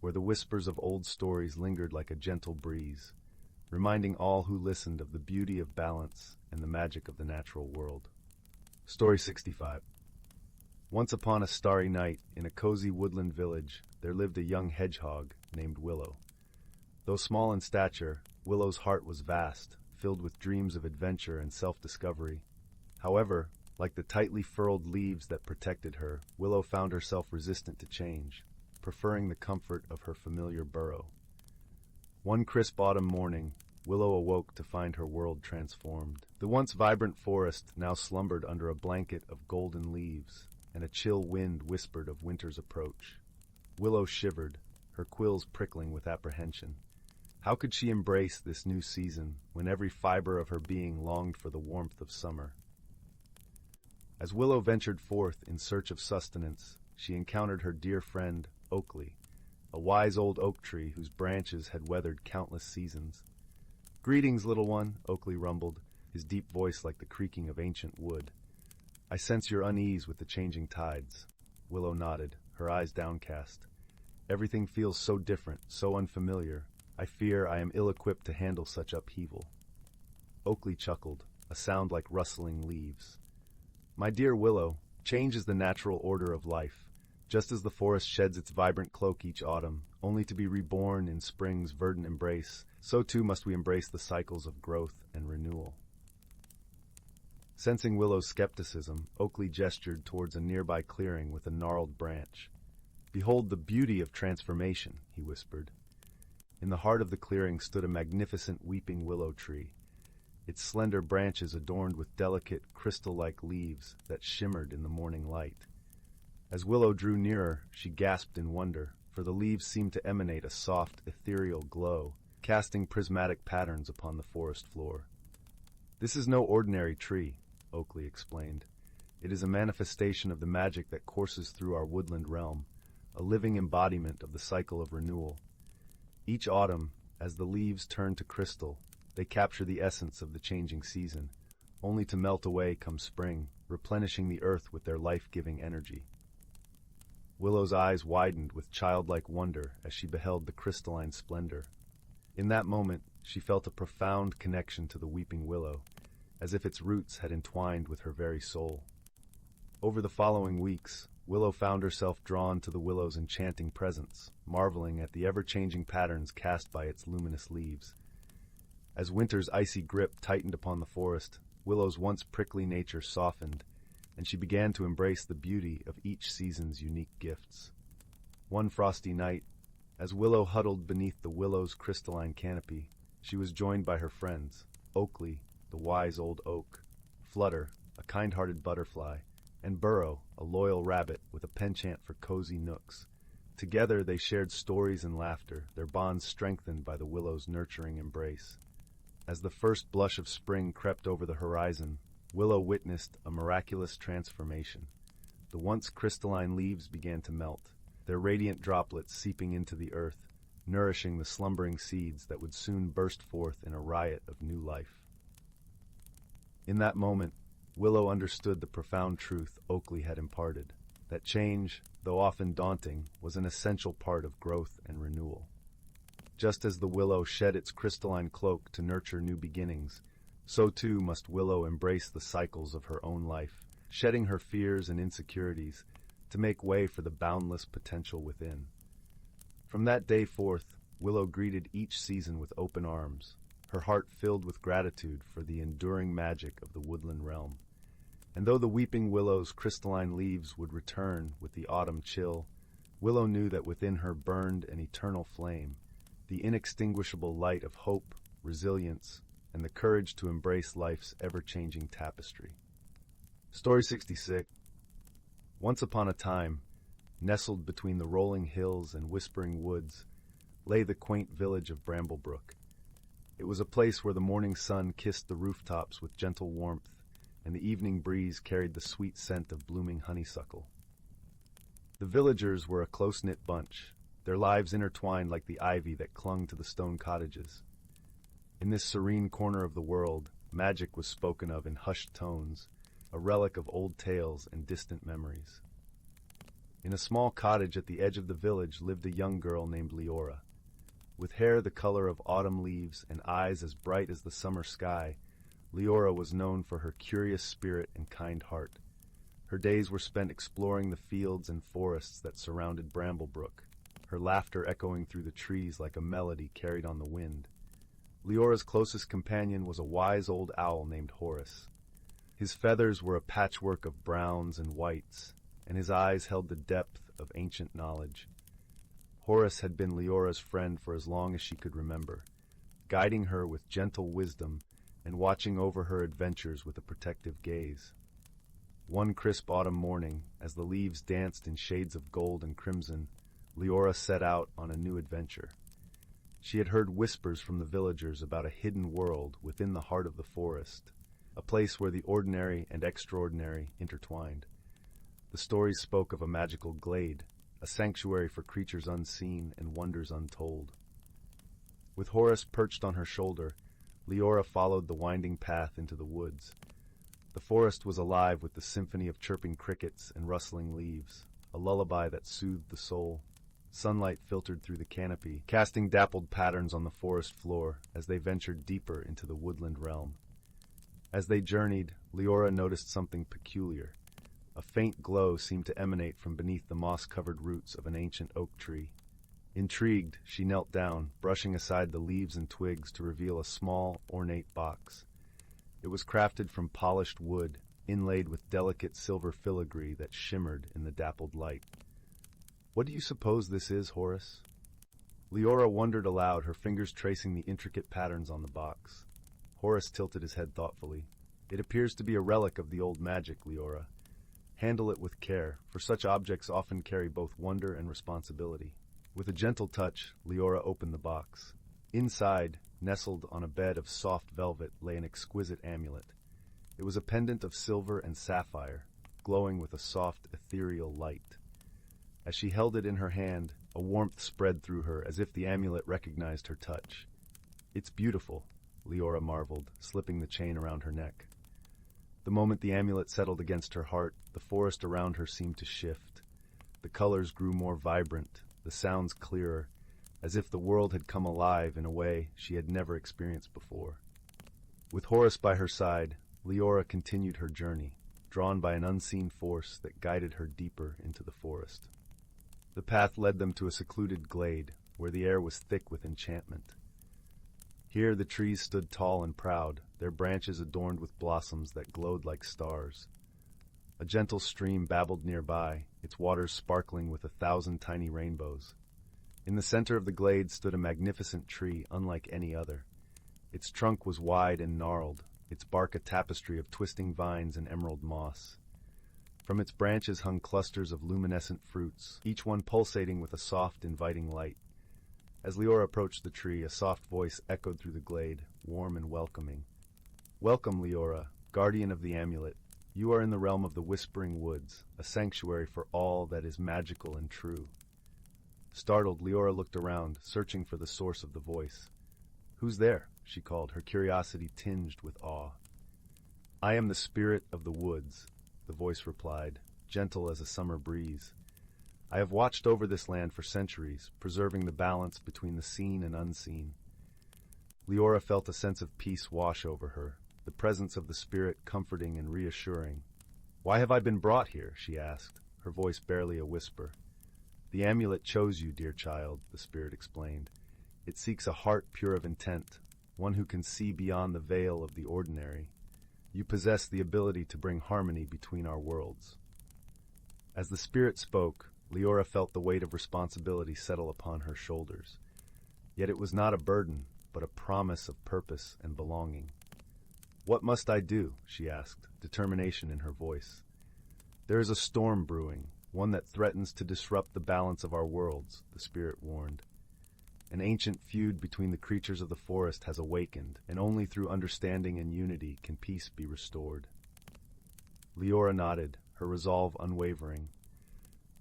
S1: where the whispers of old stories lingered like a gentle breeze, reminding all who listened of the beauty of balance and the magic of the natural world. Story 65. Once upon a starry night, in a cozy woodland village, there lived a young hedgehog named Willow. Though small in stature, Willow's heart was vast, filled with dreams of adventure and self-discovery. However, like the tightly furled leaves that protected her, Willow found herself resistant to change, preferring the comfort of her familiar burrow. One crisp autumn morning, Willow awoke to find her world transformed. The once vibrant forest now slumbered under a blanket of golden leaves, and a chill wind whispered of winter's approach. Willow shivered, her quills prickling with apprehension. How could she embrace this new season when every fiber of her being longed for the warmth of summer? As Willow ventured forth in search of sustenance, she encountered her dear friend, Oakley, a wise old oak tree whose branches had weathered countless seasons. "Greetings, little one," Oakley rumbled, his deep voice like the creaking of ancient wood. "I sense your unease with the changing tides." Willow nodded, her eyes downcast. "Everything feels so different, so unfamiliar. I fear I am ill-equipped to handle such upheaval." Oakley chuckled, a sound like rustling leaves. "My dear Willow, change is the natural order of life. Just as the forest sheds its vibrant cloak each autumn, only to be reborn in spring's verdant embrace, so too must we embrace the cycles of growth and renewal." Sensing Willow's skepticism, Oakley gestured towards a nearby clearing with a gnarled branch. "Behold the beauty of transformation," he whispered. In the heart of the clearing stood a magnificent weeping willow tree, its slender branches adorned with delicate, crystal-like leaves that shimmered in the morning light. As Willow drew nearer, she gasped in wonder, for the leaves seemed to emanate a soft, ethereal glow, casting prismatic patterns upon the forest floor. "This is no ordinary tree," Oakley explained. "It is a manifestation of the magic that courses through our woodland realm, a living embodiment of the cycle of renewal. Each autumn, as the leaves turn to crystal, they capture the essence of the changing season, only to melt away come spring, replenishing the earth with their life-giving energy." Willow's eyes widened with childlike wonder as she beheld the crystalline splendor. In that moment, she felt a profound connection to the weeping willow, as if its roots had entwined with her very soul. Over the following weeks, Willow found herself drawn to the willow's enchanting presence, marveling at the ever-changing patterns cast by its luminous leaves. As winter's icy grip tightened upon the forest, Willow's once prickly nature softened, and she began to embrace the beauty of each season's unique gifts. One frosty night, as Willow huddled beneath the willow's crystalline canopy, she was joined by her friends, Oakley, the wise old oak, Flutter, a kind-hearted butterfly, and Burrow, a loyal rabbit with a penchant for cozy nooks. Together they shared stories and laughter, their bonds strengthened by the willow's nurturing embrace. As the first blush of spring crept over the horizon, Willow witnessed a miraculous transformation. The once crystalline leaves began to melt, their radiant droplets seeping into the earth, nourishing the slumbering seeds that would soon burst forth in a riot of new life. In that moment, Willow understood the profound truth Oakley had imparted, that change, though often daunting, was an essential part of growth and renewal. Just as the willow shed its crystalline cloak to nurture new beginnings, so too must Willow embrace the cycles of her own life, shedding her fears and insecurities to make way for the boundless potential within. From that day forth, Willow greeted each season with open arms, her heart filled with gratitude for the enduring magic of the woodland realm. And though the weeping willow's crystalline leaves would return with the autumn chill, Willow knew that within her burned an eternal flame, the inextinguishable light of hope, resilience, and the courage to embrace life's ever-changing tapestry. Story 66. Once upon a time, nestled between the rolling hills and whispering woods, lay the quaint village of Bramblebrook. It was a place where the morning sun kissed the rooftops with gentle warmth, and the evening breeze carried the sweet scent of blooming honeysuckle. The villagers were a close-knit bunch, their lives intertwined like the ivy that clung to the stone cottages. In this serene corner of the world, magic was spoken of in hushed tones, a relic of old tales and distant memories. In a small cottage at the edge of the village lived a young girl named Leora. With hair the color of autumn leaves and eyes as bright as the summer sky, Leora was known for her curious spirit and kind heart. Her days were spent exploring the fields and forests that surrounded Bramblebrook, her laughter echoing through the trees like a melody carried on the wind. Leora's closest companion was a wise old owl named Horace. His feathers were a patchwork of browns and whites, and his eyes held the depth of ancient knowledge. Horace had been Leora's friend for as long as she could remember, guiding her with gentle wisdom and watching over her adventures with a protective gaze. One crisp autumn morning, as the leaves danced in shades of gold and crimson, Leora set out on a new adventure. She had heard whispers from the villagers about a hidden world within the heart of the forest, a place where the ordinary and extraordinary intertwined. The stories spoke of a magical glade, a sanctuary for creatures unseen and wonders untold. With Horace perched on her shoulder, Leora followed the winding path into the woods. The forest was alive with the symphony of chirping crickets and rustling leaves, a lullaby that soothed the soul. Sunlight filtered through the canopy, casting dappled patterns on the forest floor as they ventured deeper into the woodland realm. As they journeyed, Leora noticed something peculiar. A faint glow seemed to emanate from beneath the moss-covered roots of an ancient oak tree. Intrigued, she knelt down, brushing aside the leaves and twigs to reveal a small, ornate box. It was crafted from polished wood, inlaid with delicate silver filigree that shimmered in the dappled light. "What do you suppose this is, Horace?" Leora wondered aloud, her fingers tracing the intricate patterns on the box. Horace tilted his head thoughtfully. "It appears to be a relic of the old magic, Leora. Handle it with care, for such objects often carry both wonder and responsibility." With a gentle touch, Leora opened the box. Inside, nestled on a bed of soft velvet, lay an exquisite amulet. It was a pendant of silver and sapphire, glowing with a soft, ethereal light. As she held it in her hand, a warmth spread through her as if the amulet recognized her touch. "It's beautiful," Leora marveled, slipping the chain around her neck. The moment the amulet settled against her heart, the forest around her seemed to shift. The colors grew more vibrant, the sounds clearer, as if the world had come alive in a way she had never experienced before. With Horace by her side, Leora continued her journey, drawn by an unseen force that guided her deeper into the forest. The path led them to a secluded glade, where the air was thick with enchantment. Here the trees stood tall and proud, their branches adorned with blossoms that glowed like stars. A gentle stream babbled nearby, its waters sparkling with 1,000 tiny rainbows. In the center of the glade stood a magnificent tree unlike any other. Its trunk was wide and gnarled, its bark a tapestry of twisting vines and emerald moss. From its branches hung clusters of luminescent fruits, each one pulsating with a soft, inviting light. As Leora approached the tree, a soft voice echoed through the glade, warm and welcoming. "Welcome, Leora, guardian of the amulet. You are in the realm of the Whispering Woods, a sanctuary for all that is magical and true." Startled, Leora looked around, searching for the source of the voice. "Who's there?" she called, her curiosity tinged with awe. "I am the spirit of the woods," the voice replied, gentle as a summer breeze. "I have watched over this land for centuries, preserving the balance between the seen and unseen." Leora felt a sense of peace wash over her, the presence of the spirit comforting and reassuring. "Why have I been brought here?" she asked, her voice barely a whisper. "The amulet chose you, dear child," the spirit explained. "It seeks a heart pure of intent, one who can see beyond the veil of the ordinary. You possess the ability to bring harmony between our worlds." As the spirit spoke, Leora felt the weight of responsibility settle upon her shoulders. Yet it was not a burden, but a promise of purpose and belonging. "What must I do?" she asked, determination in her voice. "There is a storm brewing, one that threatens to disrupt the balance of our worlds," the spirit warned. "An ancient feud between the creatures of the forest has awakened, and only through understanding and unity can peace be restored." Leora nodded, her resolve unwavering.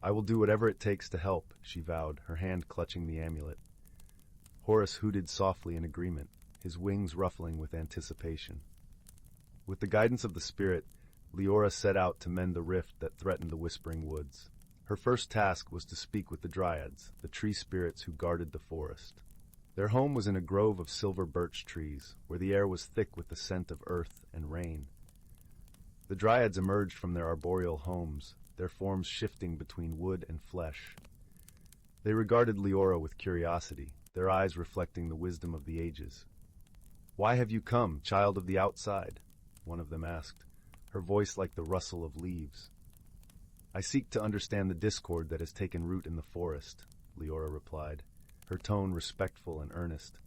S1: "I will do whatever it takes to help," she vowed, her hand clutching the amulet. Horace hooted softly in agreement, his wings ruffling with anticipation. With the guidance of the spirit, Leora set out to mend the rift that threatened the Whispering Woods. Her first task was to speak with the Dryads, the tree spirits who guarded the forest. Their home was in a grove of silver birch trees, where the air was thick with the scent of earth and rain. The Dryads emerged from their arboreal homes, their forms shifting between wood and flesh. They regarded Leora with curiosity, their eyes reflecting the wisdom of the ages. "Why have you come, child of the outside?" one of them asked, her voice like the rustle of leaves. "I seek to understand the discord that has taken root in the forest," Leora replied, her tone respectful and earnest.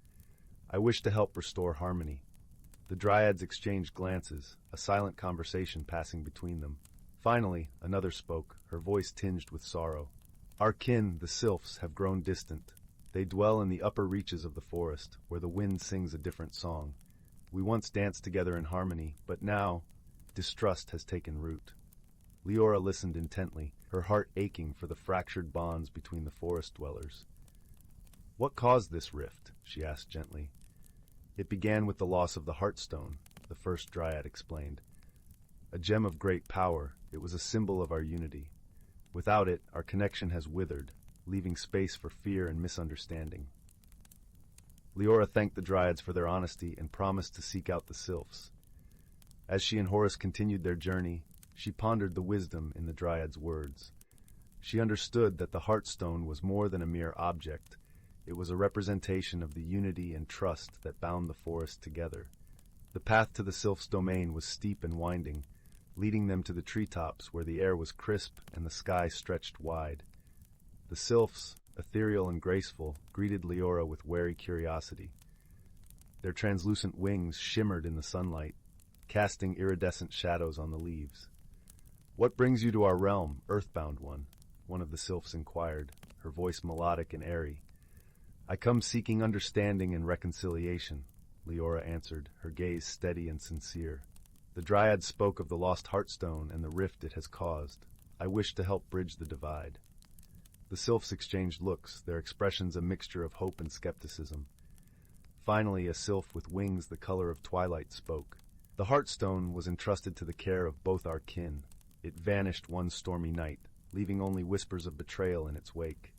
S1: "I wish to help restore harmony." The dryads exchanged glances, a silent conversation passing between them. Finally, another spoke, her voice tinged with sorrow. "Our kin, the sylphs, have grown distant. They dwell in the upper reaches of the forest, where the wind sings a different song. We once danced together in harmony, but now distrust has taken root." Leora listened intently, her heart aching for the fractured bonds between the forest dwellers. "What caused this rift?" she asked gently. "It began with the loss of the Heartstone," the first dryad explained. "A gem of great power, it was a symbol of our unity. Without it, our connection has withered, leaving space for fear and misunderstanding." Leora thanked the dryads for their honesty and promised to seek out the sylphs. As she and Horace continued their journey, she pondered the wisdom in the dryad's words. She understood that the Heartstone was more than a mere object. It was a representation of the unity and trust that bound the forest together. The path to the sylphs' domain was steep and winding, leading them to the treetops where the air was crisp and the sky stretched wide. The sylphs, ethereal and graceful, greeted Leora with wary curiosity. Their translucent wings shimmered in the sunlight, casting iridescent shadows on the leaves. "What brings you to our realm, earthbound one of the sylphs inquired, her voice melodic and airy. "I come seeking understanding and reconciliation," Leora answered, her gaze steady and sincere. "The dryad spoke of the lost Heartstone and the rift it has caused. I wish to help bridge the divide." The sylphs exchanged looks, their expressions a mixture of hope and skepticism. Finally, a sylph with wings the color of twilight spoke. "The Heartstone was entrusted to the care of both our kin. It vanished one stormy night, leaving only whispers of betrayal in its wake."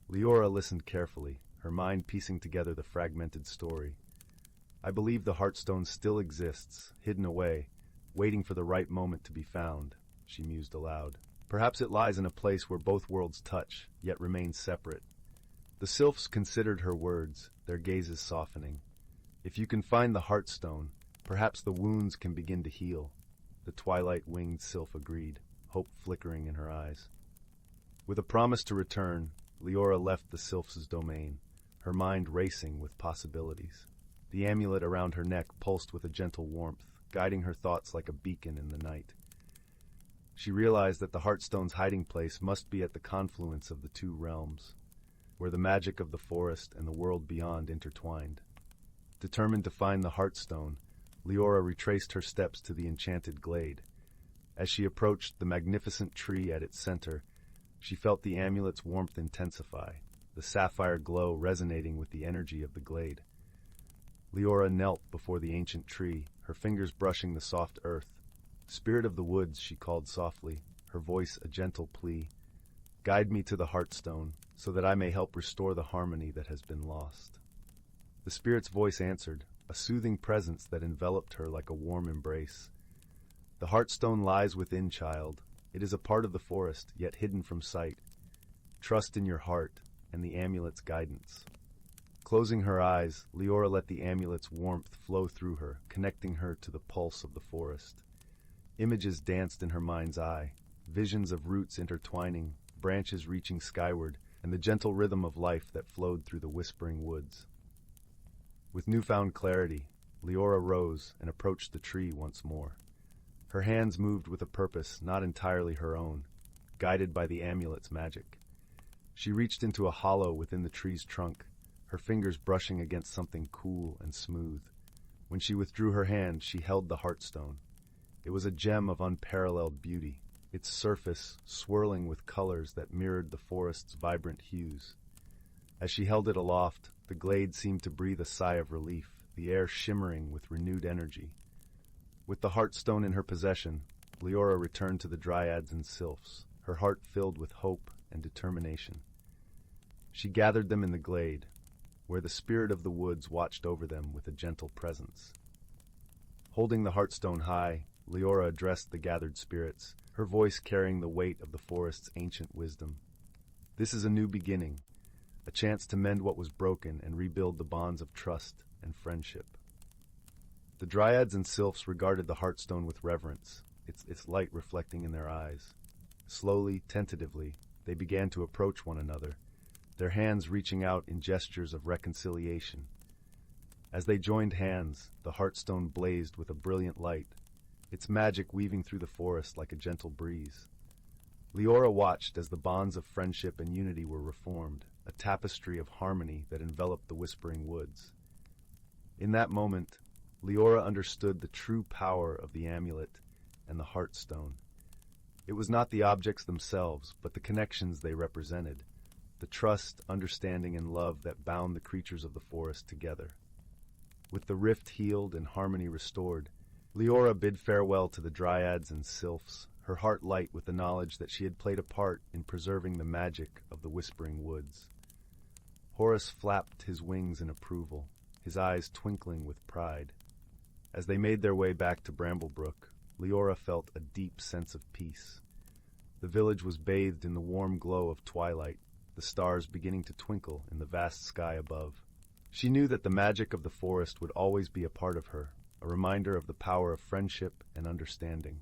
S1: Leora listened carefully, her mind piecing together the fragmented story. "I believe the Heartstone still exists, hidden away, waiting for the right moment to be found," she mused aloud. "Perhaps it lies in a place where both worlds touch, yet remain separate." The sylphs considered her words, their gazes softening. "If you can find the Heartstone, perhaps the wounds can begin to heal," the twilight-winged sylph agreed, hope flickering in her eyes. With a promise to return, Leora left the sylphs' domain, her mind racing with possibilities. The amulet around her neck pulsed with a gentle warmth, guiding her thoughts like a beacon in the night. She realized that the Heartstone's hiding place must be at the confluence of the two realms, where the magic of the forest and the world beyond intertwined. Determined to find the Heartstone, Leora retraced her steps to the enchanted glade. As she approached the magnificent tree at its center, she felt the amulet's warmth intensify, the sapphire glow resonating with the energy of the glade. Leora knelt before the ancient tree, her fingers brushing the soft earth. "Spirit of the woods," she called softly, her voice a gentle plea. "Guide me to the Heartstone, so that I may help restore the harmony that has been lost." The spirit's voice answered, a soothing presence that enveloped her like a warm embrace. "The Heartstone lies within, child. It is a part of the forest, yet hidden from sight. Trust in your heart and the amulet's guidance." Closing her eyes, Leora let the amulet's warmth flow through her, connecting her to the pulse of the forest. Images danced in her mind's eye, visions of roots intertwining, branches reaching skyward, and the gentle rhythm of life that flowed through the whispering woods. With newfound clarity, Leora rose and approached the tree once more. Her hands moved with a purpose not entirely her own, guided by the amulet's magic. She reached into a hollow within the tree's trunk, her fingers brushing against something cool and smooth. When she withdrew her hand, she held the Heartstone. It was a gem of unparalleled beauty, its surface swirling with colors that mirrored the forest's vibrant hues. As she held it aloft, the glade seemed to breathe a sigh of relief, the air shimmering with renewed energy. With the Heartstone in her possession, Leora returned to the dryads and sylphs, her heart filled with hope and determination. She gathered them in the glade, where the spirit of the woods watched over them with a gentle presence. Holding the Heartstone high, Leora addressed the gathered spirits, her voice carrying the weight of the forest's ancient wisdom. This is a new beginning, a chance to mend what was broken and rebuild the bonds of trust and friendship. The dryads and sylphs regarded the heartstone with reverence, its light reflecting in their eyes. Slowly, tentatively, they began to approach one another, their hands reaching out in gestures of reconciliation. As they joined hands, the heartstone blazed with a brilliant light, its magic weaving through the forest like a gentle breeze. Leora watched as the bonds of friendship and unity were reformed, a tapestry of harmony that enveloped the whispering woods. In that moment, Leora understood the true power of the amulet and the heartstone. It was not the objects themselves, but the connections they represented, the trust, understanding, and love that bound the creatures of the forest together. With the rift healed and harmony restored, Leora bid farewell to the dryads and sylphs, her heart light with the knowledge that she had played a part in preserving the magic of the whispering woods. Horace flapped his wings in approval, his eyes twinkling with pride. As they made their way back to Bramblebrook, Leora felt a deep sense of peace. The village was bathed in the warm glow of twilight, the stars beginning to twinkle in the vast sky above. She knew that the magic of the forest would always be a part of her, a reminder of the power of friendship and understanding.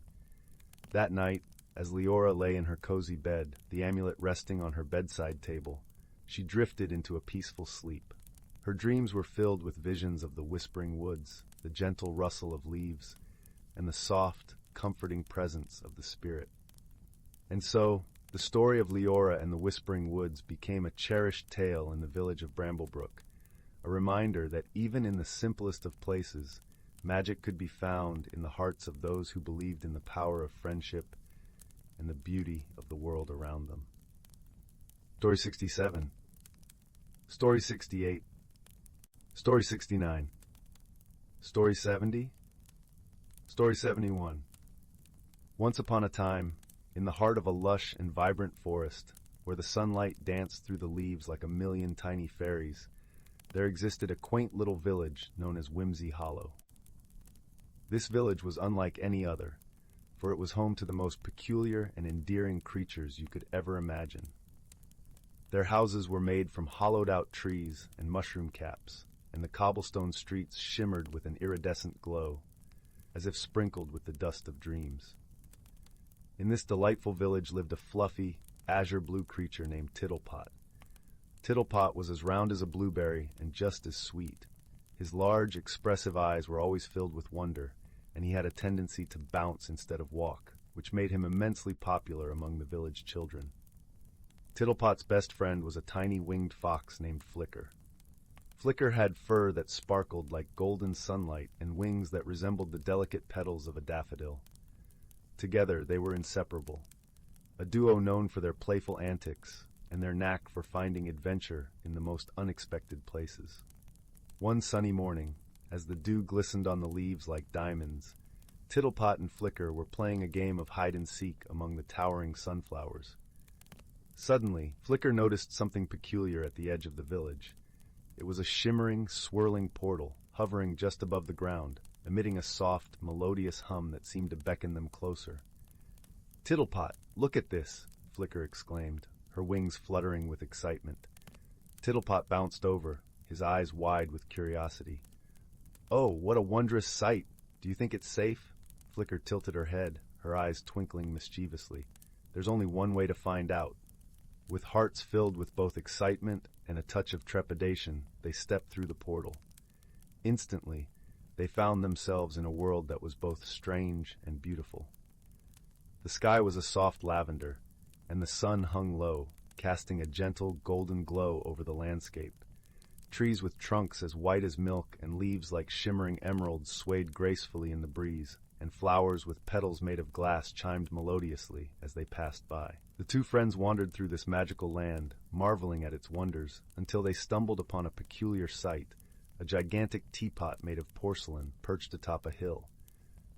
S1: That night, as Leora lay in her cozy bed, the amulet resting on her bedside table, she drifted into a peaceful sleep. Her dreams were filled with visions of the whispering woods, the gentle rustle of leaves, and the soft, comforting presence of the spirit. And so, the story of Leora and the whispering woods became a cherished tale in the village of Bramblebrook, a reminder that even in the simplest of places, magic could be found in the hearts of those who believed in the power of friendship and the beauty of the world around them. Story 67. Story 68. Story 69. Story 70. Story 71. Once upon a time, in the heart of a lush and vibrant forest, where the sunlight danced through the leaves like a million tiny fairies, there existed a quaint little village known as Whimsy Hollow. This village was unlike any other, for it was home to the most peculiar and endearing creatures you could ever imagine. Their houses were made from hollowed-out trees and mushroom caps, and the cobblestone streets shimmered with an iridescent glow, as if sprinkled with the dust of dreams. In this delightful village lived a fluffy, azure-blue creature named Tittlepot. Tittlepot was as round as a blueberry and just as sweet. His large, expressive eyes were always filled with wonder, and he had a tendency to bounce instead of walk, which made him immensely popular among the village children. Tittlepot's best friend was a tiny winged fox named Flicker. Flicker had fur that sparkled like golden sunlight and wings that resembled the delicate petals of a daffodil. Together they were inseparable, a duo known for their playful antics and their knack for finding adventure in the most unexpected places. One sunny morning, as the dew glistened on the leaves like diamonds, Tittlepot and Flicker were playing a game of hide-and-seek among the towering sunflowers. Suddenly, Flicker noticed something peculiar at the edge of the village. It was a shimmering, swirling portal, hovering just above the ground, emitting a soft, melodious hum that seemed to beckon them closer. "Tittlepot, look at this!" Flicker exclaimed, her wings fluttering with excitement. Tittlepot bounced over, his eyes wide with curiosity. "Oh, what a wondrous sight! Do you think it's safe?" Flicker tilted her head, her eyes twinkling mischievously. "There's only one way to find out." With hearts filled with both excitement and a touch of trepidation, they stepped through the portal. Instantly, they found themselves in a world that was both strange and beautiful. The sky was a soft lavender, and the sun hung low, casting a gentle golden glow over the landscape. Trees with trunks as white as milk and leaves like shimmering emeralds swayed gracefully in the breeze, and flowers with petals made of glass chimed melodiously as they passed by. The two friends wandered through this magical land, marveling at its wonders, until they stumbled upon a peculiar sight, a gigantic teapot made of porcelain perched atop a hill.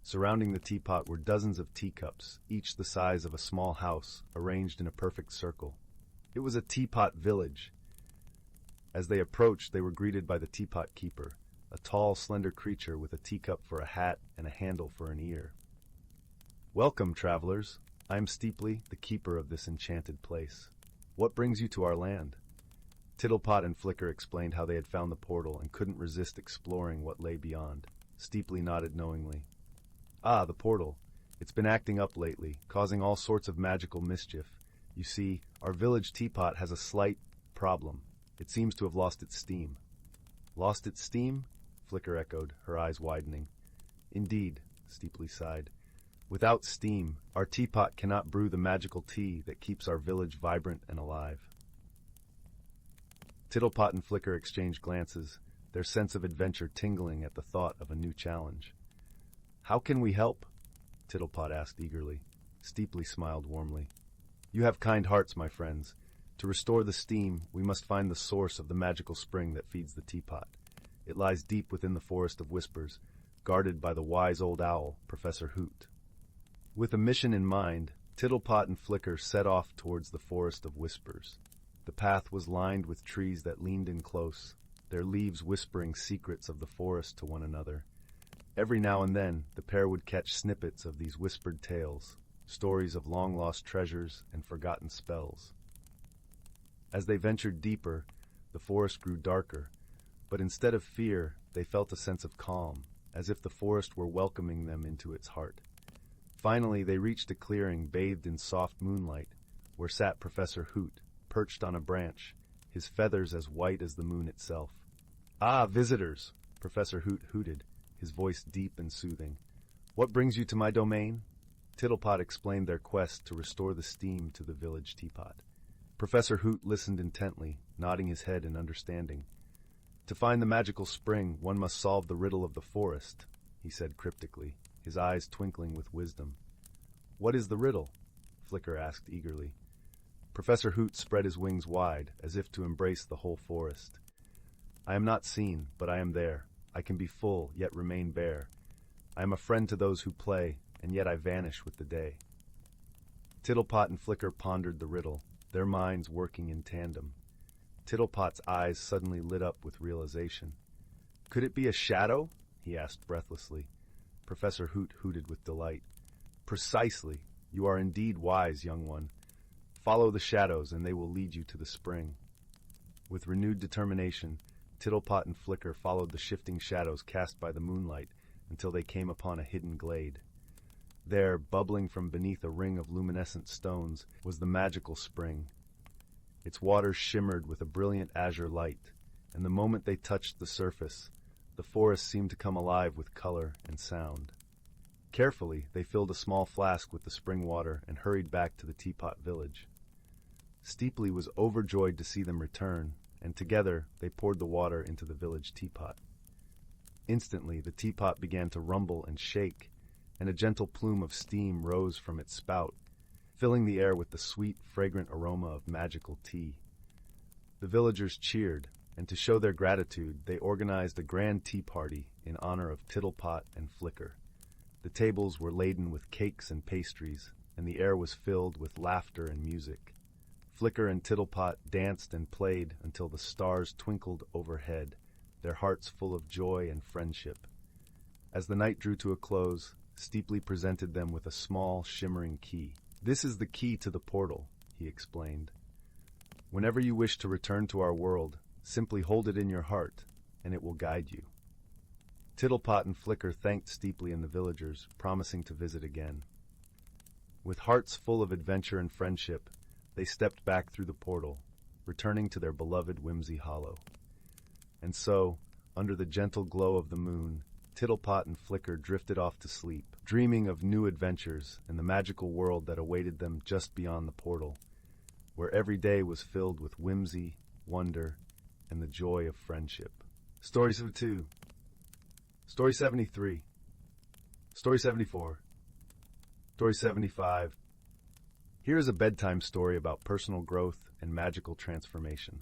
S1: Surrounding the teapot were dozens of teacups, each the size of a small house, arranged in a perfect circle. It was a teapot village. As they approached, they were greeted by the teapot keeper, a tall, slender creature with a teacup for a hat and a handle for an ear. "Welcome, travelers. I am Steeply, the keeper of this enchanted place. What brings you to our land? Tittlepot and Flicker explained how they had found the portal and couldn't resist exploring what lay beyond. Steeply nodded knowingly. Ah, the portal. It's been acting up lately, causing all sorts of magical mischief. You see, our village teapot has a slight problem. It seems to have lost its steam. Lost its steam? Flicker echoed, her eyes widening. Indeed, Steeply sighed. Without steam, our teapot cannot brew the magical tea that keeps our village vibrant and alive. Tittlepot and Flicker exchanged glances, their sense of adventure tingling at the thought of a new challenge. How can we help? Tittlepot asked eagerly. Steeply smiled warmly. You have kind hearts, my friends. To restore the steam, we must find the source of the magical spring that feeds the teapot. It lies deep within the Forest of Whispers, guarded by the wise old owl, Professor Hoot. With a mission in mind, Tittlepot and Flicker set off towards the Forest of Whispers. The path was lined with trees that leaned in close, their leaves whispering secrets of the forest to one another. Every now and then, the pair would catch snippets of these whispered tales, stories of long-lost treasures and forgotten spells. As they ventured deeper, the forest grew darker, but instead of fear, they felt a sense of calm, as if the forest were welcoming them into its heart. Finally, they reached a clearing bathed in soft moonlight, where sat Professor Hoot, perched on a branch, his feathers as white as the moon itself. Ah, visitors! Professor Hoot hooted, his voice deep and soothing. What brings you to my domain? Tittlepot explained their quest to restore the steam to the village teapot. Professor Hoot listened intently, nodding his head in understanding. To find the magical spring, one must solve the riddle of the forest, he said cryptically, his eyes twinkling with wisdom. What is the riddle? Flicker asked eagerly. Professor Hoot spread his wings wide, as if to embrace the whole forest. I am not seen, but I am there. I can be full, yet remain bare. I am a friend to those who play, and yet I vanish with the day. Tittlepot and Flicker pondered the riddle, their minds working in tandem. Tittlepot's eyes suddenly lit up with realization. Could it be a shadow? He asked breathlessly. Professor Hoot hooted with delight. Precisely. You are indeed wise, young one. Follow the shadows, and they will lead you to the spring. With renewed determination, Tittlepot and Flicker followed the shifting shadows cast by the moonlight until they came upon a hidden glade. There, bubbling from beneath a ring of luminescent stones, was the magical spring. Its waters shimmered with a brilliant azure light, and the moment they touched the surface, the forest seemed to come alive with color and sound. Carefully, they filled a small flask with the spring water and hurried back to the teapot village. Steeply was overjoyed to see them return, and together they poured the water into the village teapot. Instantly, the teapot began to rumble and shake, and a gentle plume of steam rose from its spout, filling the air with the sweet, fragrant aroma of magical tea. The villagers cheered, and to show their gratitude, they organized a grand tea party in honor of Tittlepot and Flicker. The tables were laden with cakes and pastries, and the air was filled with laughter and music. Flicker and Tittlepot danced and played until the stars twinkled overhead, their hearts full of joy and friendship. As the night drew to a close, Steeply presented them with a small, shimmering key. This is the key to the portal, he explained. Whenever you wish to return to our world, simply hold it in your heart, and it will guide you. Tittlepot and Flicker thanked Steeply and the villagers, promising to visit again. With hearts full of adventure and friendship, they stepped back through the portal, returning to their beloved Whimsy Hollow. And so, under the gentle glow of the moon, Tittlepot and Flicker drifted off to sleep, dreaming of new adventures and the magical world that awaited them just beyond the portal, where every day was filled with whimsy, wonder, and the joy of friendship. Story 72. Story 73. Story 74. Story 75. Here is a bedtime story about personal growth and magical transformation.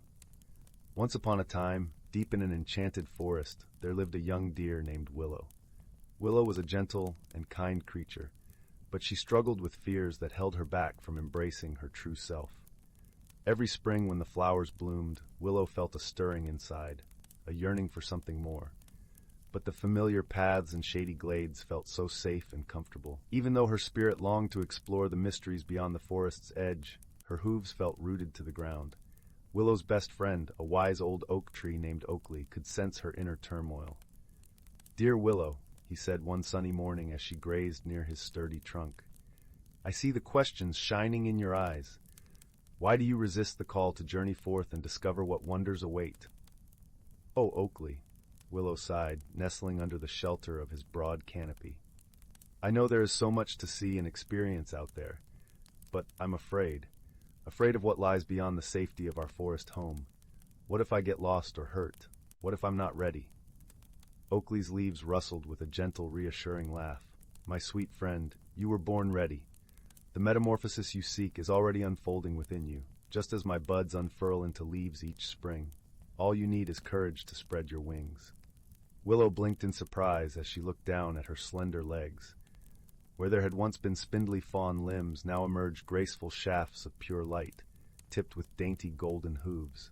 S1: Once upon a time, deep in an enchanted forest, there lived a young deer named Willow. Willow was a gentle and kind creature, but she struggled with fears that held her back from embracing her true self. Every spring when the flowers bloomed, Willow felt a stirring inside, a yearning for something more. But the familiar paths and shady glades felt so safe and comfortable. Even though her spirit longed to explore the mysteries beyond the forest's edge, Her hooves felt rooted to the ground. Willow's best friend, a wise old oak tree named Oakley, could sense her inner turmoil. "Dear Willow," he said one sunny morning as she grazed near his sturdy trunk, "I see the questions shining in your eyes. Why do you resist the call to journey forth and discover what wonders await?" "Oh, Oakley," Willow sighed, nestling under the shelter of his broad canopy. "I know there is so much to see and experience out there, but I'm afraid of what lies beyond the safety of our forest home. What if I get lost or hurt? What if I'm not ready?" Oakley's leaves rustled with a gentle, reassuring laugh. "My sweet friend, you were born ready. The metamorphosis you seek is already unfolding within you, just as my buds unfurl into leaves each spring. All you need is courage to spread your wings." Willow blinked in surprise as she looked down at her slender legs. Where there had once been spindly fawn limbs, now emerged graceful shafts of pure light, tipped with dainty golden hooves.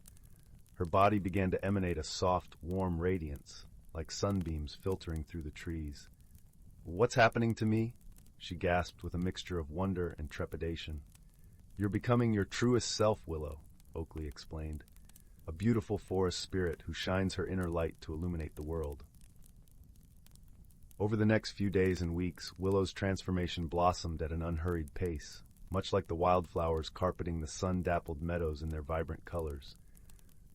S1: Her body began to emanate a soft, warm radiance, like sunbeams filtering through the trees. "What's happening to me?" she gasped with a mixture of wonder and trepidation. "You're becoming your truest self, Willow," Oakley explained. "A beautiful forest spirit who shines her inner light to illuminate the world." Over the next few days and weeks, Willow's transformation blossomed at an unhurried pace, much like the wildflowers carpeting the sun-dappled meadows in their vibrant colors.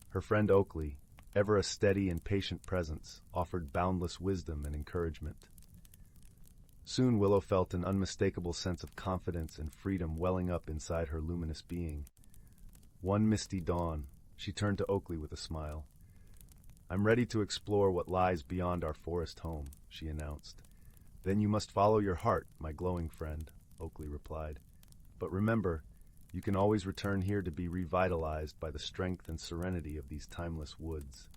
S1: Her friend Oakley, ever a steady and patient presence, offered boundless wisdom and encouragement. Soon Willow felt an unmistakable sense of confidence and freedom welling up inside her luminous being. One misty dawn, she turned to Oakley with a smile. "I'm ready to explore what lies beyond our forest home," she announced. "Then you must follow your heart, my glowing friend," Oakley replied. "But remember, you can always return here to be revitalized by the strength and serenity of these timeless woods."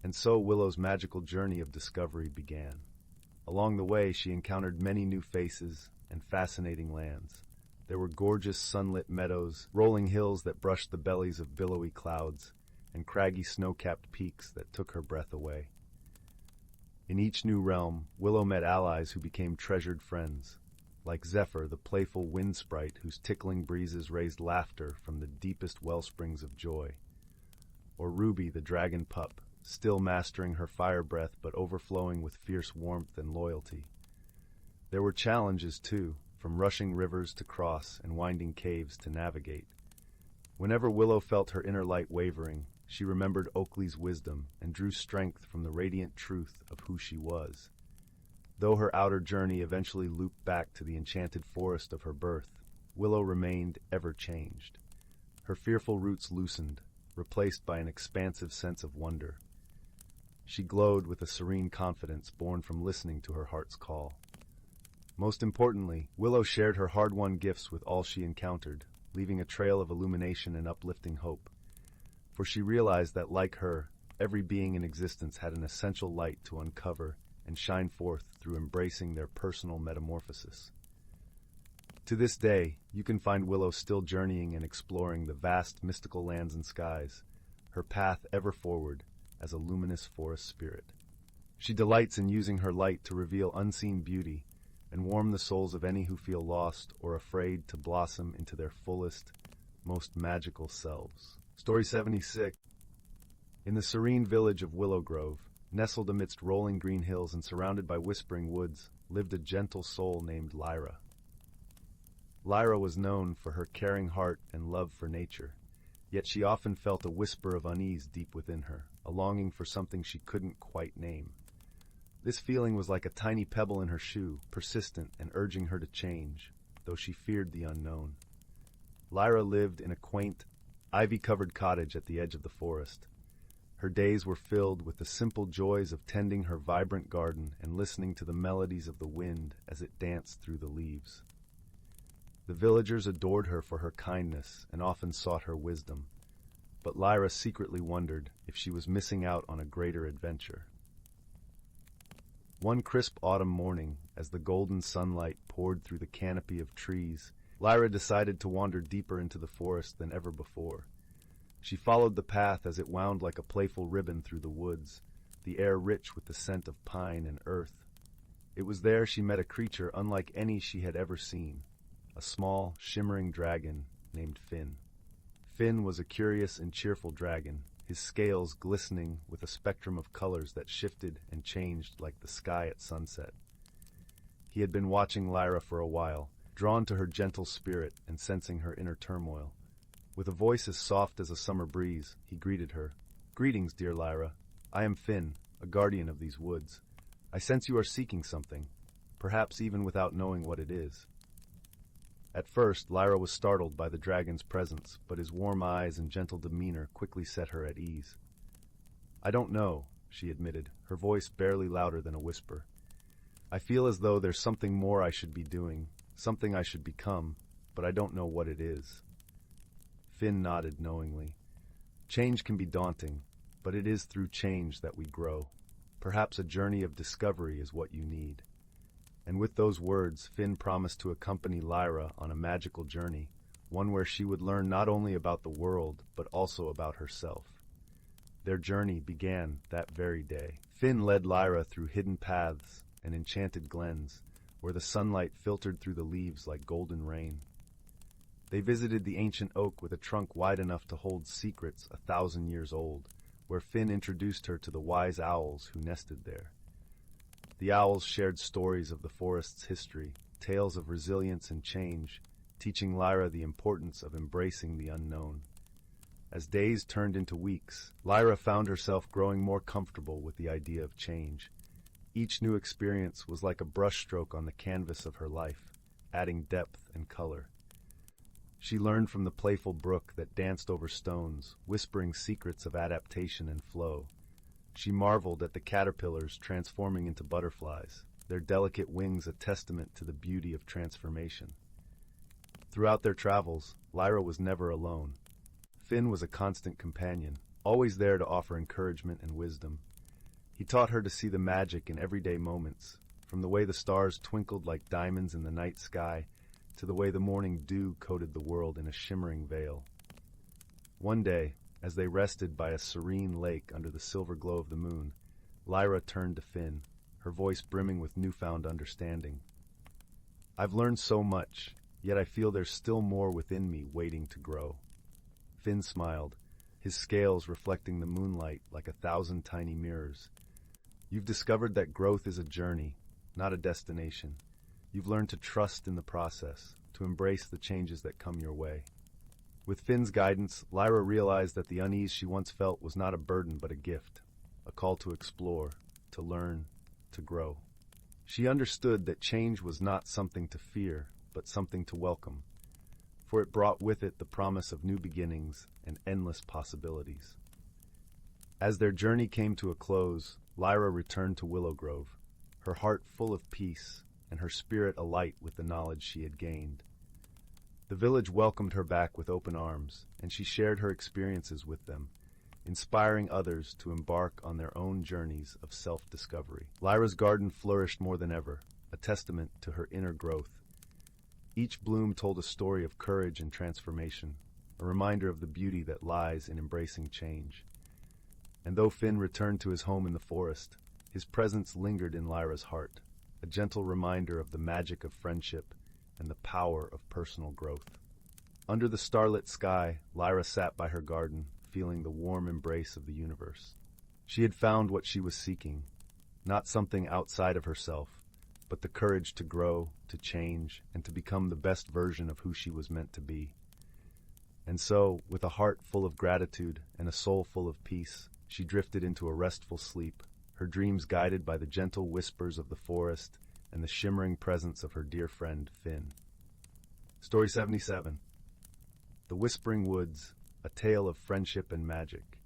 S1: And so Willow's magical journey of discovery began. Along the way, she encountered many new faces and fascinating lands. There were gorgeous sunlit meadows, rolling hills that brushed the bellies of billowy clouds, and craggy snow-capped peaks that took her breath away. In each new realm, Willow met allies who became treasured friends, like Zephyr, the playful wind sprite whose tickling breezes raised laughter from the deepest wellsprings of joy, or Ruby, the dragon pup, still mastering her fire breath but overflowing with fierce warmth and loyalty. There were challenges, too, from rushing rivers to cross and winding caves to navigate. Whenever Willow felt her inner light wavering, she remembered Oakley's wisdom and drew strength from the radiant truth of who she was. Though her outer journey eventually looped back to the enchanted forest of her birth, Willow remained ever changed. Her fearful roots loosened, replaced by an expansive sense of wonder. She glowed with a serene confidence born from listening to her heart's call. Most importantly, Willow shared her hard-won gifts with all she encountered, leaving a trail of illumination and uplifting hope. For she realized that, like her, every being in existence had an essential light to uncover and shine forth through embracing their personal metamorphosis. To this day, you can find Willow still journeying and exploring the vast mystical lands and skies, her path ever forward as a luminous forest spirit. She delights in using her light to reveal unseen beauty and warm the souls of any who feel lost or afraid to blossom into their fullest, most magical selves. Story 76. In the serene village of Willow Grove, nestled amidst rolling green hills and surrounded by whispering woods, lived a gentle soul named Lyra. Lyra was known for her caring heart and love for nature, yet she often felt a whisper of unease deep within her, a longing for something she couldn't quite name. This feeling was like a tiny pebble in her shoe, persistent and urging her to change, though she feared the unknown. Lyra lived in a quaint, ivy-covered cottage at the edge of the forest. Her days were filled with the simple joys of tending her vibrant garden and listening to the melodies of the wind as it danced through the leaves. The villagers adored her for her kindness and often sought her wisdom, but Lyra secretly wondered if she was missing out on a greater adventure. One crisp autumn morning, as the golden sunlight poured through the canopy of trees, Lyra decided to wander deeper into the forest than ever before. She followed the path as it wound like a playful ribbon through the woods, the air rich with the scent of pine and earth. It was there she met a creature unlike any she had ever seen, a small, shimmering dragon named Finn. Finn was a curious and cheerful dragon, his scales glistening with a spectrum of colors that shifted and changed like the sky at sunset. He had been watching Lyra for a while, drawn to her gentle spirit and sensing her inner turmoil. With a voice as soft as a summer breeze, he greeted her. "Greetings, dear Lyra. I am Finn, a guardian of these woods. I sense you are seeking something, perhaps even without knowing what it is." At first, Lyra was startled by the dragon's presence, but his warm eyes and gentle demeanor quickly set her at ease. "I don't know," she admitted, her voice barely louder than a whisper. "I feel as though there's something more I should be doing, something I should become, but I don't know what it is." Finn nodded knowingly. Change can be daunting, but it is through change that we grow. Perhaps a journey of discovery is what you need. And with those words, Finn promised to accompany Lyra on a magical journey, one where she would learn not only about the world, but also about herself. Their journey began that very day. Finn led Lyra through hidden paths and enchanted glens, where the sunlight filtered through the leaves like golden rain. They visited the ancient oak with a trunk wide enough to hold secrets 1,000 years old, where Finn introduced her to the wise owls who nested there. The owls shared stories of the forest's history, tales of resilience and change, teaching Lyra the importance of embracing the unknown. As days turned into weeks, Lyra found herself growing more comfortable with the idea of change. Each new experience was like a brushstroke on the canvas of her life, adding depth and color. She learned from the playful brook that danced over stones, whispering secrets of adaptation and flow. She marveled at the caterpillars transforming into butterflies, their delicate wings a testament to the beauty of transformation. Throughout their travels, Lyra was never alone. Finn was a constant companion, always there to offer encouragement and wisdom. He taught her to see the magic in everyday moments, from the way the stars twinkled like diamonds in the night sky to the way the morning dew coated the world in a shimmering veil. One day, as they rested by a serene lake under the silver glow of the moon, Lyra turned to Finn, her voice brimming with newfound understanding. "I've learned so much, yet I feel there's still more within me waiting to grow." Finn smiled, his scales reflecting the moonlight like 1,000 tiny mirrors. "You've discovered that growth is a journey, not a destination. You've learned to trust in the process, to embrace the changes that come your way." With Finn's guidance, Lyra realized that the unease she once felt was not a burden but a gift, a call to explore, to learn, to grow. She understood that change was not something to fear, but something to welcome, for it brought with it the promise of new beginnings and endless possibilities. As their journey came to a close, Lyra returned to Willow Grove, her heart full of peace and her spirit alight with the knowledge she had gained. The village welcomed her back with open arms, and she shared her experiences with them, inspiring others to embark on their own journeys of self-discovery. Lyra's garden flourished more than ever, a testament to her inner growth. Each bloom told a story of courage and transformation, a reminder of the beauty that lies in embracing change. And though Finn returned to his home in the forest, his presence lingered in Lyra's heart, a gentle reminder of the magic of friendship and the power of personal growth. Under the starlit sky, Lyra sat by her garden, feeling the warm embrace of the universe. She had found what she was seeking, not something outside of herself, but the courage to grow, to change, and to become the best version of who she was meant to be. And so, with a heart full of gratitude and a soul full of peace, she drifted into a restful sleep, her dreams guided by the gentle whispers of the forest and the shimmering presence of her dear friend, Finn. Story 77. The Whispering Woods, a tale of friendship and magic.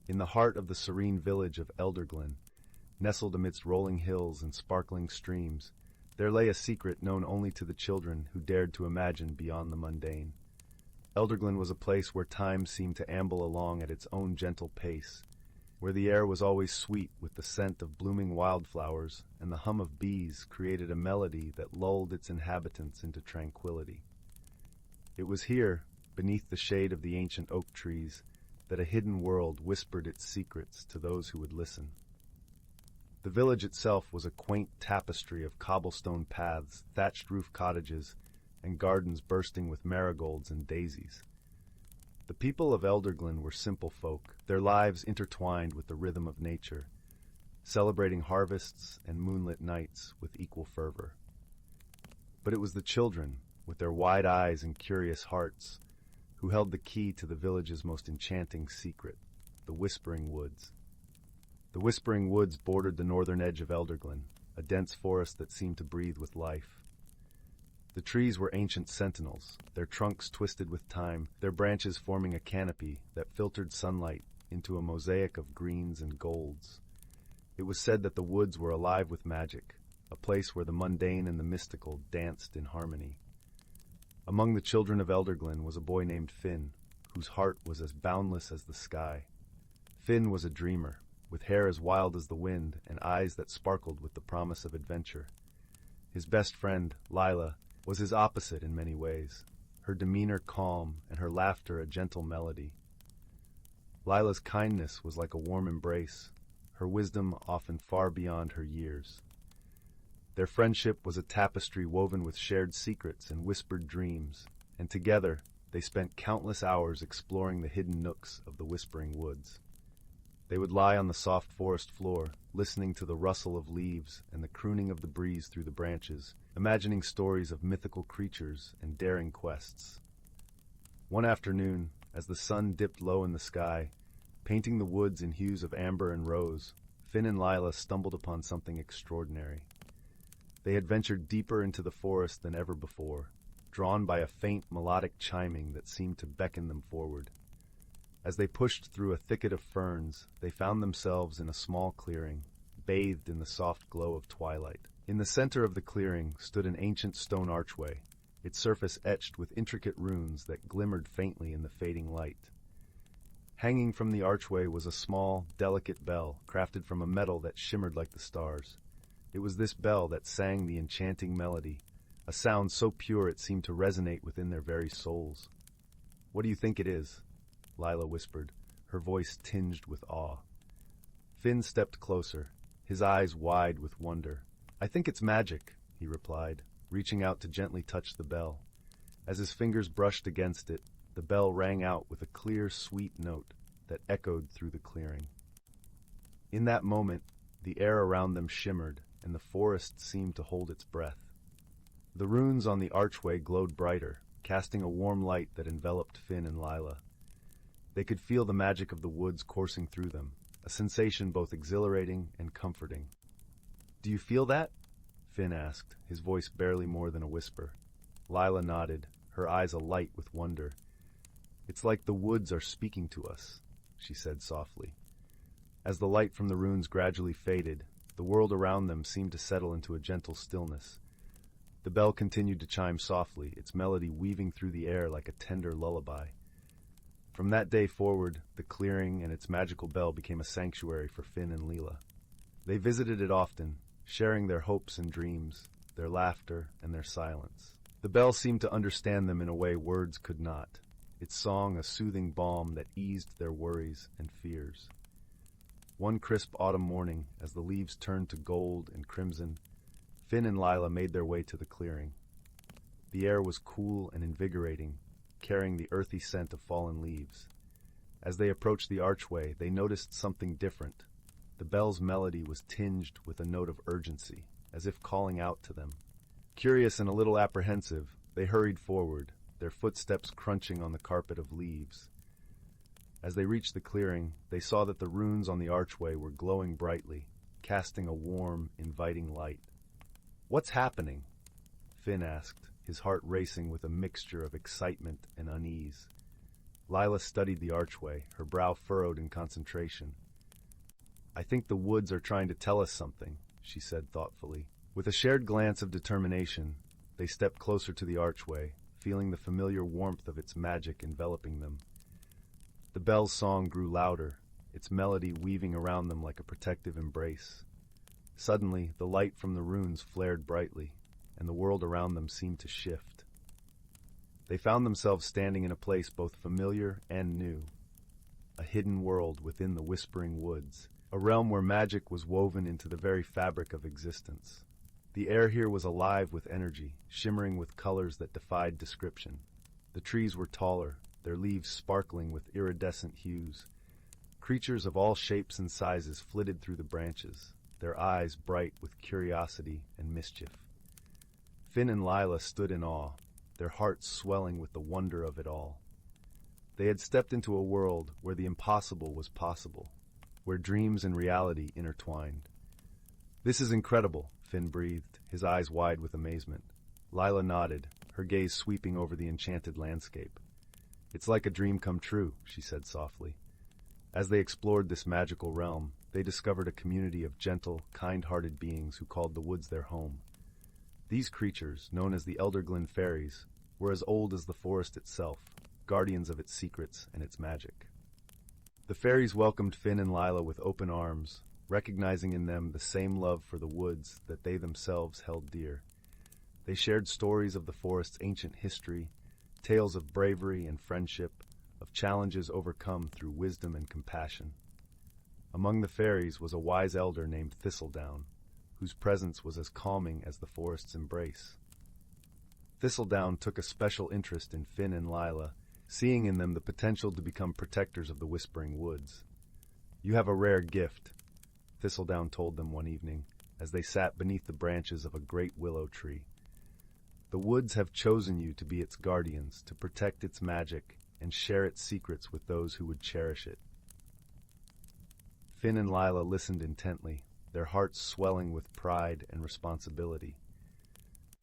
S1: In the heart of the serene village of Elderglen, nestled amidst rolling hills and sparkling streams, there lay a secret known only to the children who dared to imagine beyond the mundane. Elderglen was a place where time seemed to amble along at its own gentle pace, where the air was always sweet with the scent of blooming wildflowers, and the hum of bees created a melody that lulled its inhabitants into tranquility. It was here, beneath the shade of the ancient oak trees, that a hidden world whispered its secrets to those who would listen. The village itself was a quaint tapestry of cobblestone paths, thatched roof cottages, and gardens bursting with marigolds and daisies. The people of Elderglen were simple folk, their lives intertwined with the rhythm of nature, celebrating harvests and moonlit nights with equal fervor. But it was the children, with their wide eyes and curious hearts, who held the key to the village's most enchanting secret, the Whispering Woods. The Whispering Woods bordered the northern edge of Elderglen, a dense forest that seemed to breathe with life. The trees were ancient sentinels, their trunks twisted with time, their branches forming a canopy that filtered sunlight into a mosaic of greens and golds. It was said that the woods were alive with magic, a place where the mundane and the mystical danced in harmony. Among the children of Elderglen was a boy named Finn, whose heart was as boundless as the sky. Finn was a dreamer, with hair as wild as the wind and eyes that sparkled with the promise of adventure. His best friend, Lila, was his opposite in many ways, her demeanor calm and her laughter a gentle melody. Lila's kindness was like a warm embrace, her wisdom often far beyond her years. Their friendship was a tapestry woven with shared secrets and whispered dreams, and together they spent countless hours exploring the hidden nooks of the Whispering Woods. They would lie on the soft forest floor, listening to the rustle of leaves and the crooning of the breeze through the branches, imagining stories of mythical creatures and daring quests. One afternoon, as the sun dipped low in the sky, painting the woods in hues of amber and rose, Finn and Lila stumbled upon something extraordinary. They had ventured deeper into the forest than ever before, drawn by a faint melodic chiming that seemed to beckon them forward. As they pushed through a thicket of ferns, they found themselves in a small clearing, bathed in the soft glow of twilight. In the center of the clearing stood an ancient stone archway, its surface etched with intricate runes that glimmered faintly in the fading light. Hanging from the archway was a small, delicate bell, crafted from a metal that shimmered like the stars. It was this bell that sang the enchanting melody, a sound so pure it seemed to resonate within their very souls. "What do you think it is?" Lila whispered, her voice tinged with awe. Finn stepped closer, his eyes wide with wonder. "I think it's magic," he replied, reaching out to gently touch the bell. As his fingers brushed against it, the bell rang out with a clear, sweet note that echoed through the clearing. In that moment, the air around them shimmered, and the forest seemed to hold its breath. The runes on the archway glowed brighter, casting a warm light that enveloped Finn and Lila. They could feel the magic of the woods coursing through them, a sensation both exhilarating and comforting. "Do you feel that?" Finn asked, his voice barely more than a whisper. Lila nodded, her eyes alight with wonder. "It's like the woods are speaking to us," she said softly. As the light from the runes gradually faded, the world around them seemed to settle into a gentle stillness. The bell continued to chime softly, its melody weaving through the air like a tender lullaby. From that day forward, the clearing and its magical bell became a sanctuary for Finn and Lila. They visited it often, sharing their hopes and dreams, their laughter and their silence. The bell seemed to understand them in a way words could not, its song a soothing balm that eased their worries and fears. One crisp autumn morning, as the leaves turned to gold and crimson, Finn and Lila made their way to the clearing. The air was cool and invigorating, carrying the earthy scent of fallen leaves. As they approached the archway, they noticed something different. The bell's melody was tinged with a note of urgency, as if calling out to them. Curious and a little apprehensive, they hurried forward, their footsteps crunching on the carpet of leaves. As they reached the clearing, they saw that the runes on the archway were glowing brightly, casting a warm, inviting light. "What's happening?" Finn asked, his heart racing with a mixture of excitement and unease. Lila studied the archway, her brow furrowed in concentration. "I think the woods are trying to tell us something," she said thoughtfully. With a shared glance of determination, they stepped closer to the archway, feeling the familiar warmth of its magic enveloping them. The bell's song grew louder, its melody weaving around them like a protective embrace. Suddenly, the light from the runes flared brightly, and the world around them seemed to shift. They found themselves standing in a place both familiar and new, a hidden world within the Whispering Woods, a realm where magic was woven into the very fabric of existence. The air here was alive with energy, shimmering with colors that defied description. The trees were taller, their leaves sparkling with iridescent hues. Creatures of all shapes and sizes flitted through the branches, their eyes bright with curiosity and mischief. Finn and Lila stood in awe, their hearts swelling with the wonder of it all. They had stepped into a world where the impossible was possible, where dreams and reality intertwined. "This is incredible," Finn breathed, his eyes wide with amazement. Lila nodded, her gaze sweeping over the enchanted landscape. "It's like a dream come true," she said softly. As they explored this magical realm, they discovered a community of gentle, kind-hearted beings who called the woods their home. These creatures, known as the Elderglen fairies, were as old as the forest itself, guardians of its secrets and its magic. The fairies welcomed Finn and Lila with open arms, recognizing in them the same love for the woods that they themselves held dear. They shared stories of the forest's ancient history, tales of bravery and friendship, of challenges overcome through wisdom and compassion. Among the fairies was a wise elder named Thistledown, whose presence was as calming as the forest's embrace. Thistledown took a special interest in Finn and Lila, seeing in them the potential to become protectors of the Whispering Woods. "You have a rare gift," Thistledown told them one evening, as they sat beneath the branches of a great willow tree. "The woods have chosen you to be its guardians, to protect its magic, and share its secrets with those who would cherish it." Finn and Lila listened intently, their hearts swelling with pride and responsibility.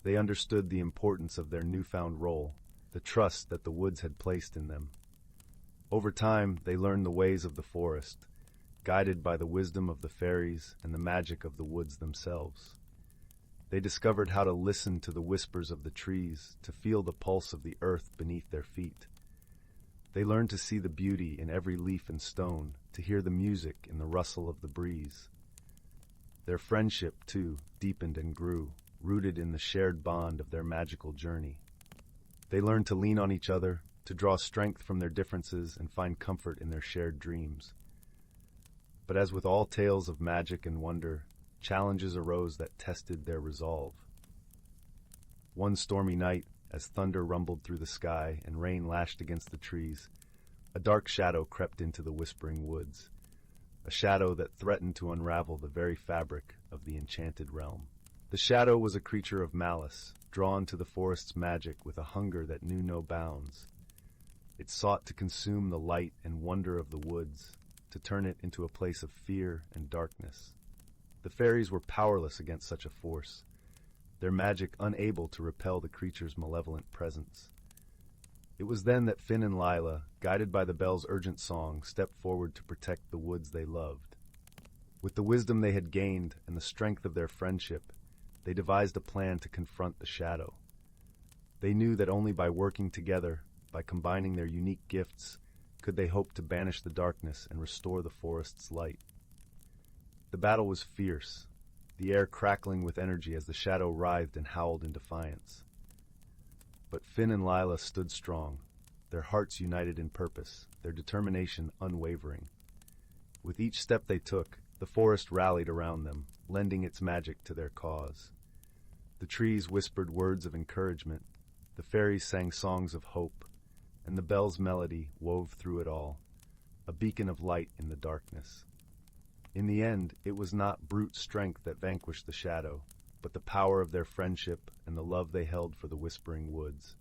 S1: They understood the importance of their newfound role, the trust that the woods had placed in them. Over time, they learned the ways of the forest, guided by the wisdom of the fairies and the magic of the woods themselves. They discovered how to listen to the whispers of the trees, to feel the pulse of the earth beneath their feet. They learned to see the beauty in every leaf and stone, to hear the music in the rustle of the breeze. Their friendship, too, deepened and grew, rooted in the shared bond of their magical journey. They learned to lean on each other, to draw strength from their differences and find comfort in their shared dreams. But as with all tales of magic and wonder, challenges arose that tested their resolve. One stormy night, as thunder rumbled through the sky and rain lashed against the trees, a dark shadow crept into the Whispering Woods, a shadow that threatened to unravel the very fabric of the enchanted realm. The shadow was a creature of malice, drawn to the forest's magic with a hunger that knew no bounds. It sought to consume the light and wonder of the woods, to turn it into a place of fear and darkness. The fairies were powerless against such a force, their magic unable to repel the creature's malevolent presence. It was then that Finn and Lila, guided by the bell's urgent song, stepped forward to protect the woods they loved. With the wisdom they had gained and the strength of their friendship, they devised a plan to confront the shadow. They knew that only by working together, by combining their unique gifts, could they hope to banish the darkness and restore the forest's light. The battle was fierce, the air crackling with energy as the shadow writhed and howled in defiance. But Finn and Lila stood strong, their hearts united in purpose, their determination unwavering. With each step they took, the forest rallied around them, lending its magic to their cause. The trees whispered words of encouragement, the fairies sang songs of hope, and the bell's melody wove through it all, a beacon of light in the darkness. In the end, it was not brute strength that vanquished the shadow, but the power of their friendship and the love they held for the Whispering Woods.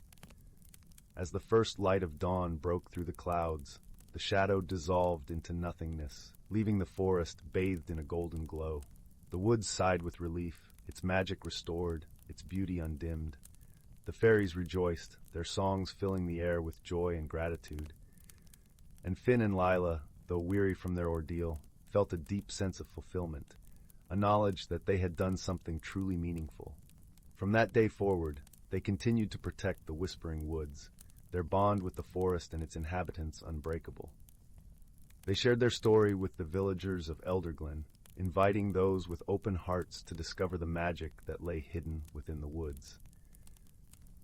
S1: As the first light of dawn broke through the clouds, the shadow dissolved into nothingness, leaving the forest bathed in a golden glow. The woods sighed with relief, its magic restored, its beauty undimmed. The fairies rejoiced, their songs filling the air with joy and gratitude. And Finn and Lila, though weary from their ordeal, felt a deep sense of fulfillment, a knowledge that they had done something truly meaningful. From that day forward, they continued to protect the Whispering Woods, their bond with the forest and its inhabitants unbreakable. They shared their story with the villagers of Elderglen, inviting those with open hearts to discover the magic that lay hidden within the woods.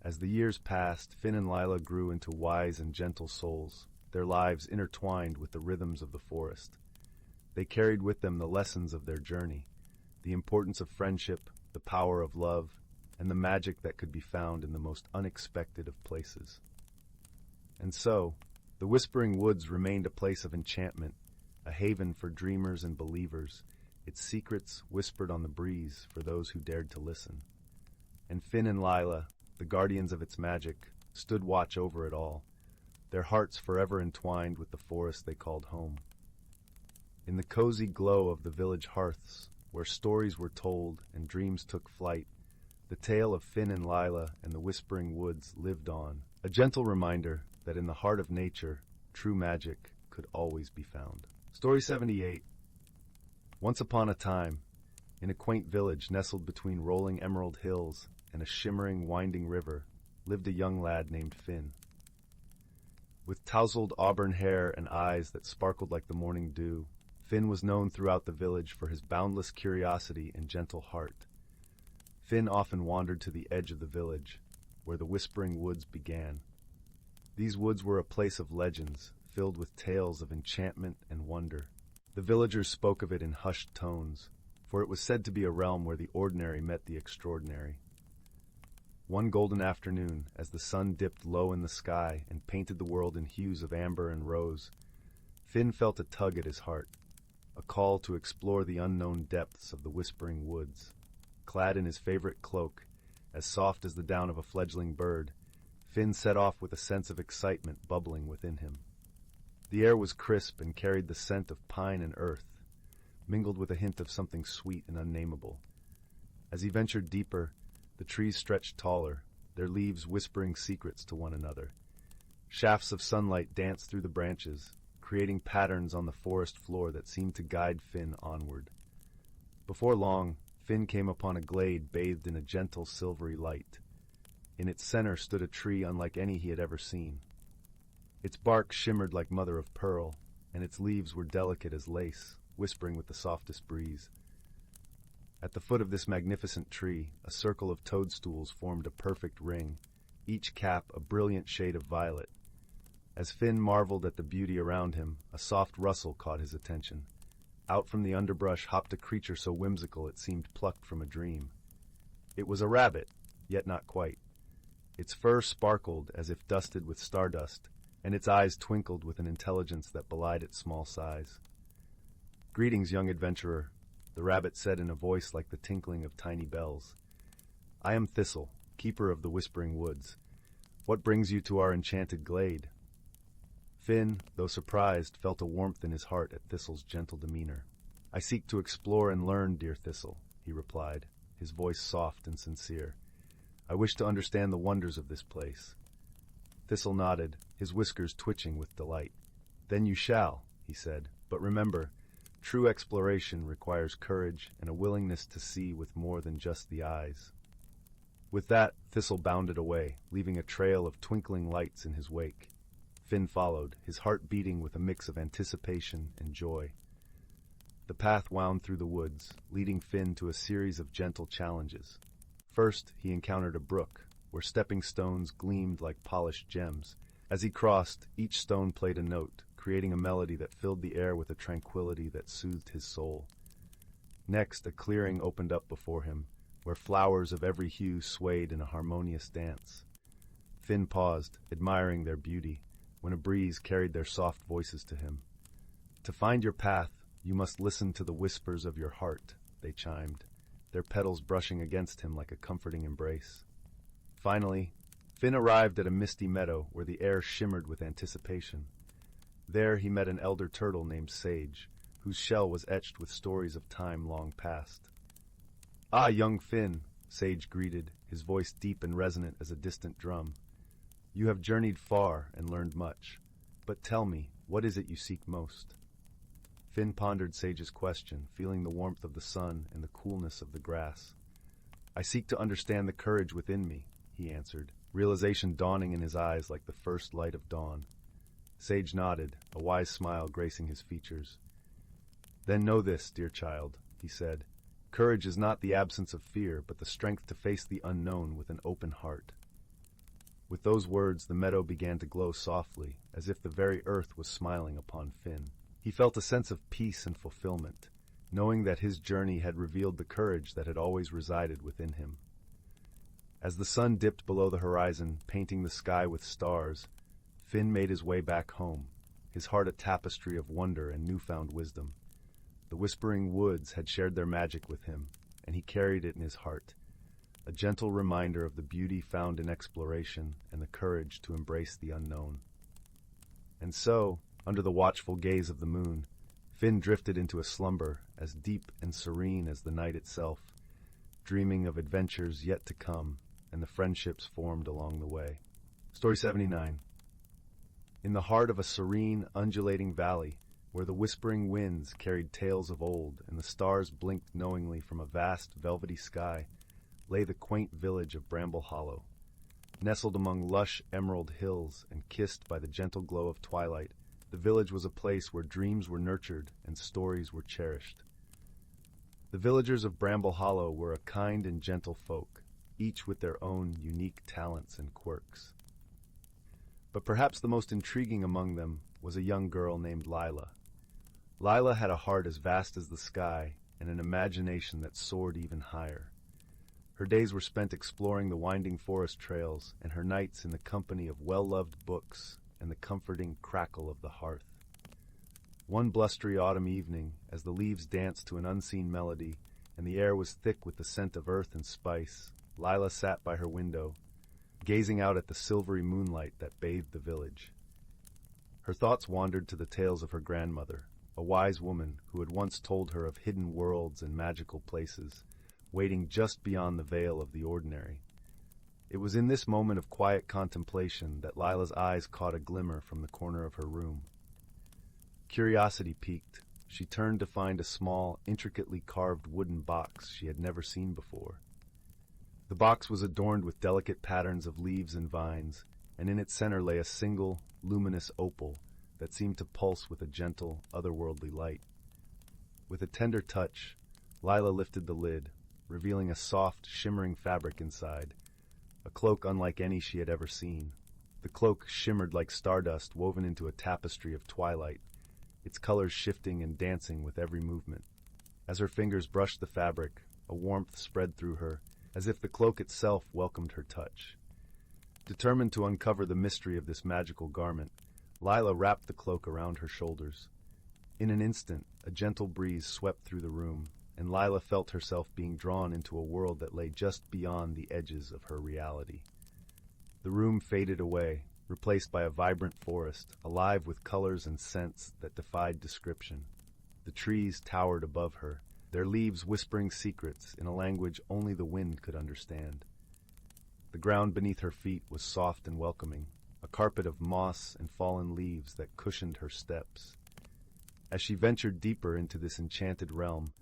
S1: As the years passed, Finn and Lila grew into wise and gentle souls, their lives intertwined with the rhythms of the forest. They carried with them the lessons of their journey, the importance of friendship, the power of love, and the magic that could be found in the most unexpected of places. And so, the Whispering Woods remained a place of enchantment, a haven for dreamers and believers, its secrets whispered on the breeze for those who dared to listen. And Finn and Lila, the guardians of its magic, stood watch over it all, their hearts forever entwined with the forest they called home. In the cozy glow of the village hearths, where stories were told and dreams took flight, the tale of Finn and Lila and the Whispering Woods lived on, a gentle reminder that in the heart of nature, true magic could always be found. Story 78. Once upon a time, in a quaint village nestled between rolling emerald hills and a shimmering, winding river, lived a young lad named Finn. With tousled auburn hair and eyes that sparkled like the morning dew, Finn was known throughout the village for his boundless curiosity and gentle heart. Finn often wandered to the edge of the village, where the Whispering Woods began. These woods were a place of legends, filled with tales of enchantment and wonder. The villagers spoke of it in hushed tones, for it was said to be a realm where the ordinary met the extraordinary. One golden afternoon, as the sun dipped low in the sky and painted the world in hues of amber and rose, Finn felt a tug at his heart, a call to explore the unknown depths of the Whispering Woods. Clad in his favorite cloak, as soft as the down of a fledgling bird, Finn set off with a sense of excitement bubbling within him. The air was crisp and carried the scent of pine and earth, mingled with a hint of something sweet and unnameable. As he ventured deeper, the trees stretched taller, their leaves whispering secrets to one another. Shafts of sunlight danced through the branches, creating patterns on the forest floor that seemed to guide Finn onward. Before long, Finn came upon a glade bathed in a gentle silvery light. In its center stood a tree unlike any he had ever seen. Its bark shimmered like mother of pearl, and its leaves were delicate as lace, whispering with the softest breeze. At the foot of this magnificent tree, a circle of toadstools formed a perfect ring, each cap a brilliant shade of violet. As Finn marveled at the beauty around him, a soft rustle caught his attention. Out from the underbrush hopped a creature so whimsical it seemed plucked from a dream. It was a rabbit, yet not quite. Its fur sparkled as if dusted with stardust, and its eyes twinkled with an intelligence that belied its small size. "Greetings, young adventurer," the rabbit said in a voice like the tinkling of tiny bells. "I am Thistle, keeper of the Whispering Woods. What brings you to our enchanted glade?" Finn, though surprised, felt a warmth in his heart at Thistle's gentle demeanor. "I seek to explore and learn, dear Thistle," he replied, his voice soft and sincere. "I wish to understand the wonders of this place." Thistle nodded, his whiskers twitching with delight. "Then you shall," he said, "but remember, true exploration requires courage and a willingness to see with more than just the eyes." With that, Thistle bounded away, leaving a trail of twinkling lights in his wake. Finn followed, his heart beating with a mix of anticipation and joy. The path wound through the woods, leading Finn to a series of gentle challenges. First, he encountered a brook, where stepping stones gleamed like polished gems. As he crossed, each stone played a note, creating a melody that filled the air with a tranquility that soothed his soul. Next, a clearing opened up before him, where flowers of every hue swayed in a harmonious dance. Finn paused, admiring their beauty, when a breeze carried their soft voices to him. "To find your path, you must listen to the whispers of your heart," they chimed, their petals brushing against him like a comforting embrace. Finally, Finn arrived at a misty meadow where the air shimmered with anticipation. There he met an elder turtle named Sage, whose shell was etched with stories of time long past. "Ah, young Finn," Sage greeted, his voice deep and resonant as a distant drum. "You have journeyed far and learned much. But tell me, what is it you seek most?" Finn pondered Sage's question, feeling the warmth of the sun and the coolness of the grass. "I seek to understand the courage within me," he answered, realization dawning in his eyes like the first light of dawn. Sage nodded, a wise smile gracing his features. "Then know this, dear child," he said. "Courage is not the absence of fear, but the strength to face the unknown with an open heart." With those words, the meadow began to glow softly, as if the very earth was smiling upon Finn. He felt a sense of peace and fulfillment, knowing that his journey had revealed the courage that had always resided within him. As the sun dipped below the horizon, painting the sky with stars, Finn made his way back home, his heart a tapestry of wonder and newfound wisdom. The whispering woods had shared their magic with him, and he carried it in his heart, a gentle reminder of the beauty found in exploration and the courage to embrace the unknown. And so, under the watchful gaze of the moon, Finn drifted into a slumber as deep and serene as the night itself, dreaming of adventures yet to come and the friendships formed along the way. Story 79. In the heart of a serene, undulating valley, where the whispering winds carried tales of old and the stars blinked knowingly from a vast, velvety sky, lay the quaint village of Bramble Hollow. Nestled among lush emerald hills and kissed by the gentle glow of twilight, the village was a place where dreams were nurtured and stories were cherished. The villagers of Bramble Hollow were a kind and gentle folk, each with their own unique talents and quirks. But perhaps the most intriguing among them was a young girl named Lila. Lila had a heart as vast as the sky and an imagination that soared even higher. Her days were spent exploring the winding forest trails and her nights in the company of well-loved books and the comforting crackle of the hearth. One blustery autumn evening, as the leaves danced to an unseen melody and the air was thick with the scent of earth and spice, Lila sat by her window, gazing out at the silvery moonlight that bathed the village. Her thoughts wandered to the tales of her grandmother, a wise woman who had once told her of hidden worlds and magical places, waiting just beyond the veil of the ordinary. It was in this moment of quiet contemplation that Lila's eyes caught a glimmer from the corner of her room. Curiosity piqued. She turned to find a small, intricately carved wooden box she had never seen before. The box was adorned with delicate patterns of leaves and vines, and in its center lay a single, luminous opal that seemed to pulse with a gentle, otherworldly light. With a tender touch, Lila lifted the lid, revealing a soft, shimmering fabric inside, a cloak unlike any she had ever seen. The cloak shimmered like stardust woven into a tapestry of twilight, its colors shifting and dancing with every movement. As her fingers brushed the fabric, a warmth spread through her, as if the cloak itself welcomed her touch. Determined to uncover the mystery of this magical garment, Lila wrapped the cloak around her shoulders. In an instant, a gentle breeze swept through the room, and Lila felt herself being drawn into a world that lay just beyond the edges of her reality. The room faded away, replaced by a vibrant forest, alive with colors and scents that defied description. The trees towered above her, their leaves whispering secrets in a language only the wind could understand. The ground beneath her feet was soft and welcoming, a carpet of moss and fallen leaves that cushioned her steps. As she ventured deeper into this enchanted realm,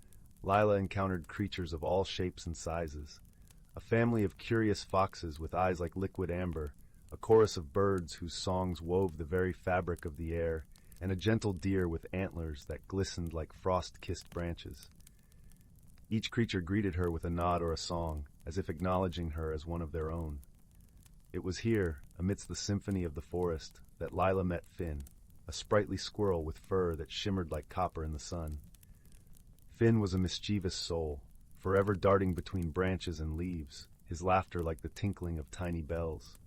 S1: Lila encountered creatures of all shapes and sizes. A family of curious foxes with eyes like liquid amber, a chorus of birds whose songs wove the very fabric of the air, and a gentle deer with antlers that glistened like frost-kissed branches. Each creature greeted her with a nod or a song, as if acknowledging her as one of their own. It was here, amidst the symphony of the forest, that Lila met Finn, a sprightly squirrel with fur that shimmered like copper in the sun. Finn was a mischievous soul, forever darting between branches and leaves, his laughter like the tinkling of tiny bells.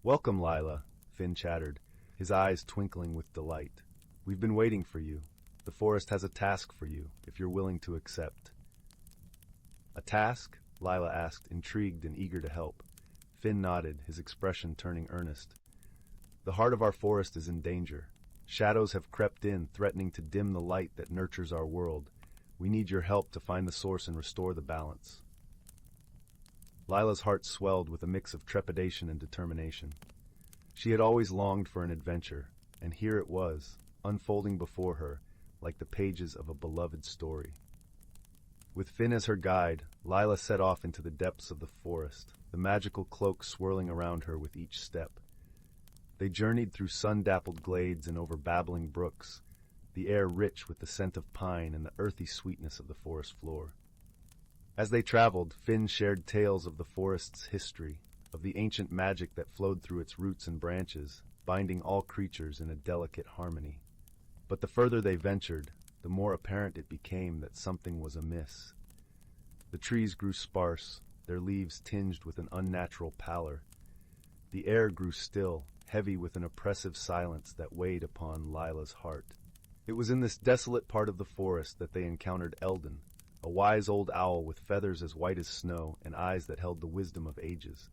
S1: "Welcome, Lila," Finn chattered, his eyes twinkling with delight. "We've been waiting for you. The forest has a task for you, if you're willing to accept." "A task?" Lila asked, intrigued and eager to help. Finn nodded, his expression turning earnest. "The heart of our forest is in danger. Shadows have crept in, threatening to dim the light that nurtures our world. We need your help to find the source and restore the balance." Lila's heart swelled with a mix of trepidation and determination. She had always longed for an adventure, and here it was, unfolding before her, like the pages of a beloved story. With Finn as her guide, Lila set off into the depths of the forest, the magical cloak swirling around her with each step. They journeyed through sun-dappled glades and over babbling brooks, the air rich with the scent of pine and the earthy sweetness of the forest floor. As they traveled, Finn shared tales of the forest's history, of the ancient magic that flowed through its roots and branches, binding all creatures in a delicate harmony. But the further they ventured, the more apparent it became that something was amiss. The trees grew sparse, their leaves tinged with an unnatural pallor. The air grew still, heavy with an oppressive silence that weighed upon Lila's heart. It was in this desolate part of the forest that they encountered Eldon, a wise old owl with feathers as white as snow and eyes that held the wisdom of ages.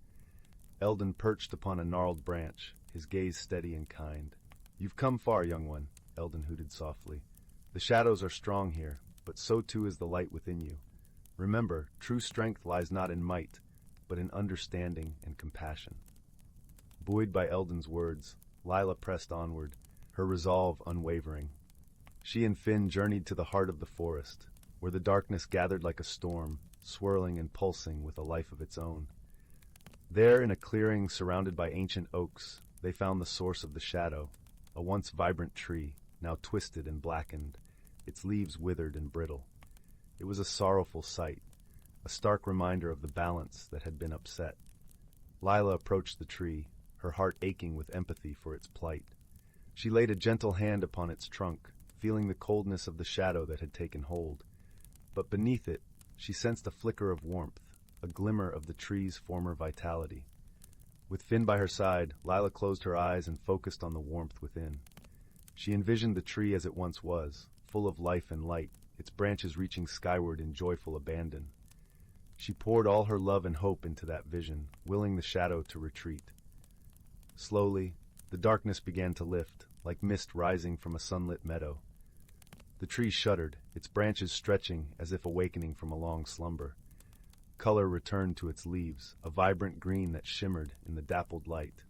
S1: Eldon perched upon a gnarled branch, his gaze steady and kind. "You've come far, young one," Eldon hooted softly. "The shadows are strong here, but so too is the light within you. Remember, true strength lies not in might, but in understanding and compassion." Buoyed by Eldon's words, Lila pressed onward, her resolve unwavering. She and Finn journeyed to the heart of the forest, where the darkness gathered like a storm, swirling and pulsing with a life of its own. There, in a clearing surrounded by ancient oaks, they found the source of the shadow, a once vibrant tree, now twisted and blackened, its leaves withered and brittle. It was a sorrowful sight, a stark reminder of the balance that had been upset. Lila approached the tree, her heart aching with empathy for its plight. She laid a gentle hand upon its trunk, feeling the coldness of the shadow that had taken hold. But beneath it, she sensed a flicker of warmth, a glimmer of the tree's former vitality. With Finn by her side, Lila closed her eyes and focused on the warmth within. She envisioned the tree as it once was, full of life and light, its branches reaching skyward in joyful abandon. She poured all her love and hope into that vision, willing the shadow to retreat. Slowly, the darkness began to lift, like mist rising from a sunlit meadow. The tree shuddered, its branches stretching as if awakening from a long slumber. Color returned to its leaves, a vibrant green that shimmered in the dappled light.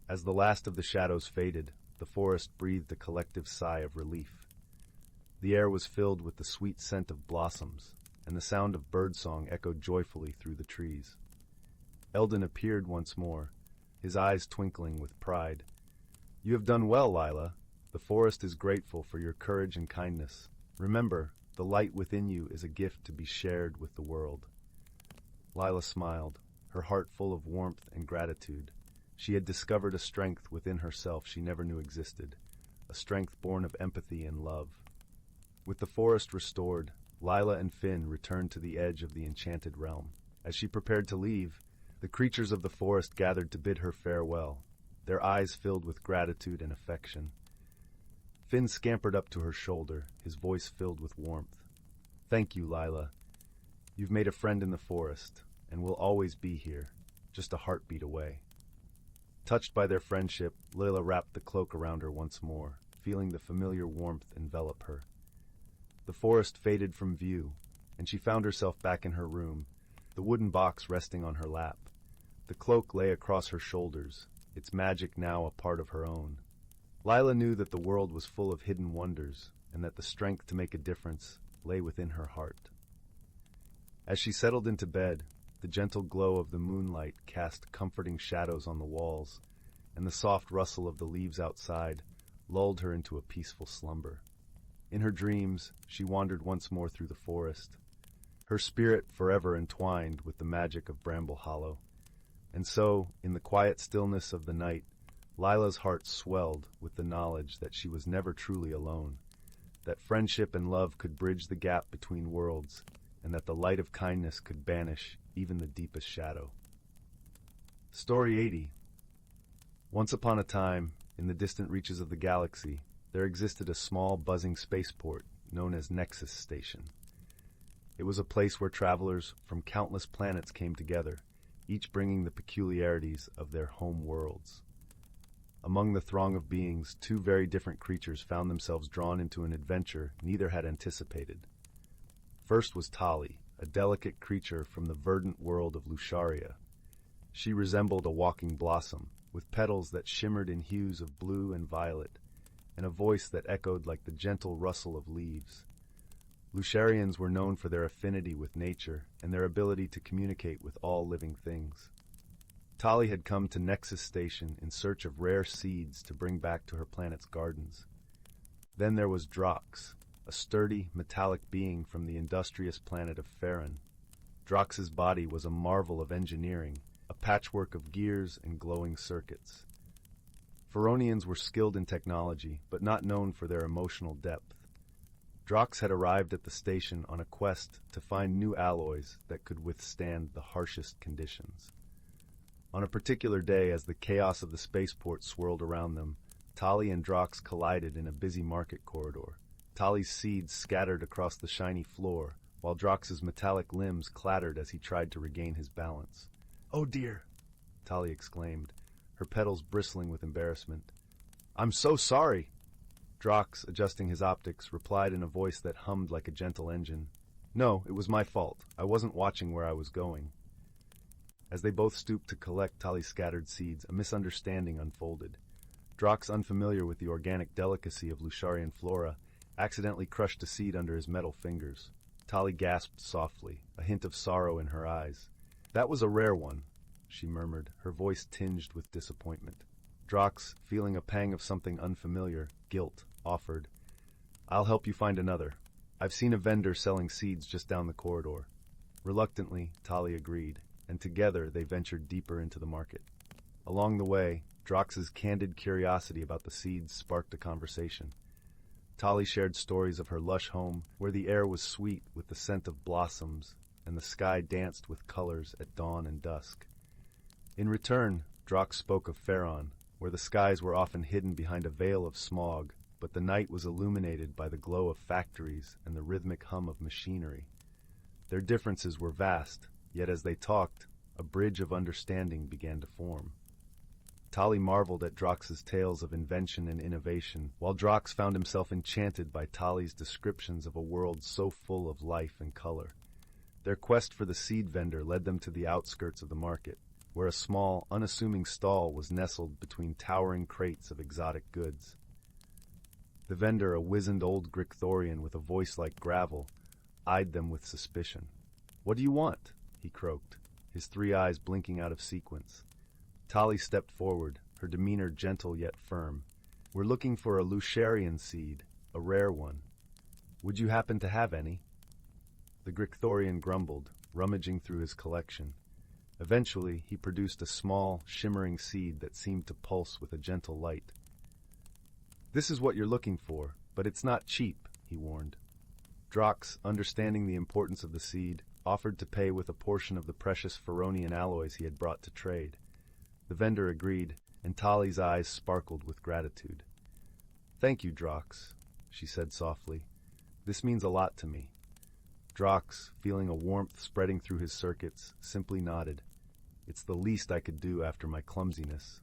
S1: As the last of the shadows faded, the forest breathed a collective sigh of relief. The air was filled with the sweet scent of blossoms, and the sound of birdsong echoed joyfully through the trees. Eldon appeared once more, his eyes twinkling with pride. "You have done well, Lila. The forest is grateful for your courage and kindness. Remember, the light within you is a gift to be shared with the world." Lila smiled, her heart full of warmth and gratitude. She had discovered a strength within herself she never knew existed, a strength born of empathy and love. With the forest restored, Lila and Finn returned to the edge of the enchanted realm. As she prepared to leave, the creatures of the forest gathered to bid her farewell, their eyes filled with gratitude and affection. Finn scampered up to her shoulder, his voice filled with warmth. "Thank you, Lila. You've made a friend in the forest, and will always be here, just a heartbeat away." Touched by their friendship, Lila wrapped the cloak around her once more, feeling the familiar warmth envelop her. The forest faded from view, and she found herself back in her room, the wooden box resting on her lap. The cloak lay across her shoulders, its magic now a part of her own. Lila knew that the world was full of hidden wonders, and that the strength to make a difference lay within her heart. As she settled into bed, the gentle glow of the moonlight cast comforting shadows on the walls, and the soft rustle of the leaves outside lulled her into a peaceful slumber. In her dreams, she wandered once more through the forest, her spirit forever entwined with the magic of Bramble Hollow. And so, in the quiet stillness of the night, Lila's heart swelled with the knowledge that she was never truly alone, that friendship and love could bridge the gap between worlds, and that the light of kindness could banish even the deepest shadow. Story 80. Once upon a time, in the distant reaches of the galaxy, there existed a small, buzzing spaceport known as Nexus Station. It was a place where travelers from countless planets came together, each bringing the peculiarities of their home worlds. Among the throng of beings, two very different creatures found themselves drawn into an adventure neither had anticipated. First was Tali, a delicate creature from the verdant world of Lusharia. She resembled a walking blossom, with petals that shimmered in hues of blue and violet, and a voice that echoed like the gentle rustle of leaves. Lusharians were known for their affinity with nature and their ability to communicate with all living things. Tali had come to Nexus Station in search of rare seeds to bring back to her planet's gardens. Then there was Drox, a sturdy, metallic being from the industrious planet of Farron. Drox's body was a marvel of engineering, a patchwork of gears and glowing circuits. Faronians were skilled in technology, but not known for their emotional depth. Drox had arrived at the station on a quest to find new alloys that could withstand the harshest conditions. On a particular day, as the chaos of the spaceport swirled around them, Tali and Drox collided in a busy market corridor. Tali's seeds scattered across the shiny floor, while Drox's metallic limbs clattered as he tried to regain his balance. "Oh dear," Tali exclaimed, her petals bristling with embarrassment. "I'm so sorry." Drox, adjusting his optics, replied in a voice that hummed like a gentle engine. "No, it was my fault. I wasn't watching where I was going." As they both stooped to collect Tali's scattered seeds, a misunderstanding unfolded. Drox, unfamiliar with the organic delicacy of Lusharian flora, accidentally crushed a seed under his metal fingers. Tali gasped softly, a hint of sorrow in her eyes. "That was a rare one," she murmured, her voice tinged with disappointment. Drox, feeling a pang of something unfamiliar, guilt, offered, "I'll help you find another. I've seen a vendor selling seeds just down the corridor." Reluctantly, Tali agreed, and together they ventured deeper into the market. Along the way, Drox's candid curiosity about the seeds sparked a conversation. Tali shared stories of her lush home, where the air was sweet with the scent of blossoms and the sky danced with colors at dawn and dusk. In return, Drox spoke of Pharaon, where the skies were often hidden behind a veil of smog, but the night was illuminated by the glow of factories and the rhythmic hum of machinery. Their differences were vast, yet as they talked, a bridge of understanding began to form. Tali marveled at Drox's tales of invention and innovation, while Drox found himself enchanted by Tali's descriptions of a world so full of life and color. Their quest for the seed vendor led them to the outskirts of the market, where a small, unassuming stall was nestled between towering crates of exotic goods. The vendor, a wizened old Gricthorian with a voice like gravel, eyed them with suspicion. "What do you want?" he croaked, his three eyes blinking out of sequence. Tali stepped forward, her demeanor gentle yet firm. "We're looking for a Lusharian seed, a rare one. Would you happen to have any?" The Gricthorian grumbled, rummaging through his collection. Eventually, he produced a small, shimmering seed that seemed to pulse with a gentle light. "This is what you're looking for, but it's not cheap," he warned. Drox, understanding the importance of the seed, offered to pay with a portion of the precious Pharaonian alloys he had brought to trade. The vendor agreed, and Tali's eyes sparkled with gratitude. "Thank you, Drox," she said softly. "This means a lot to me." Drox, feeling a warmth spreading through his circuits, simply nodded. "It's the least I could do after my clumsiness."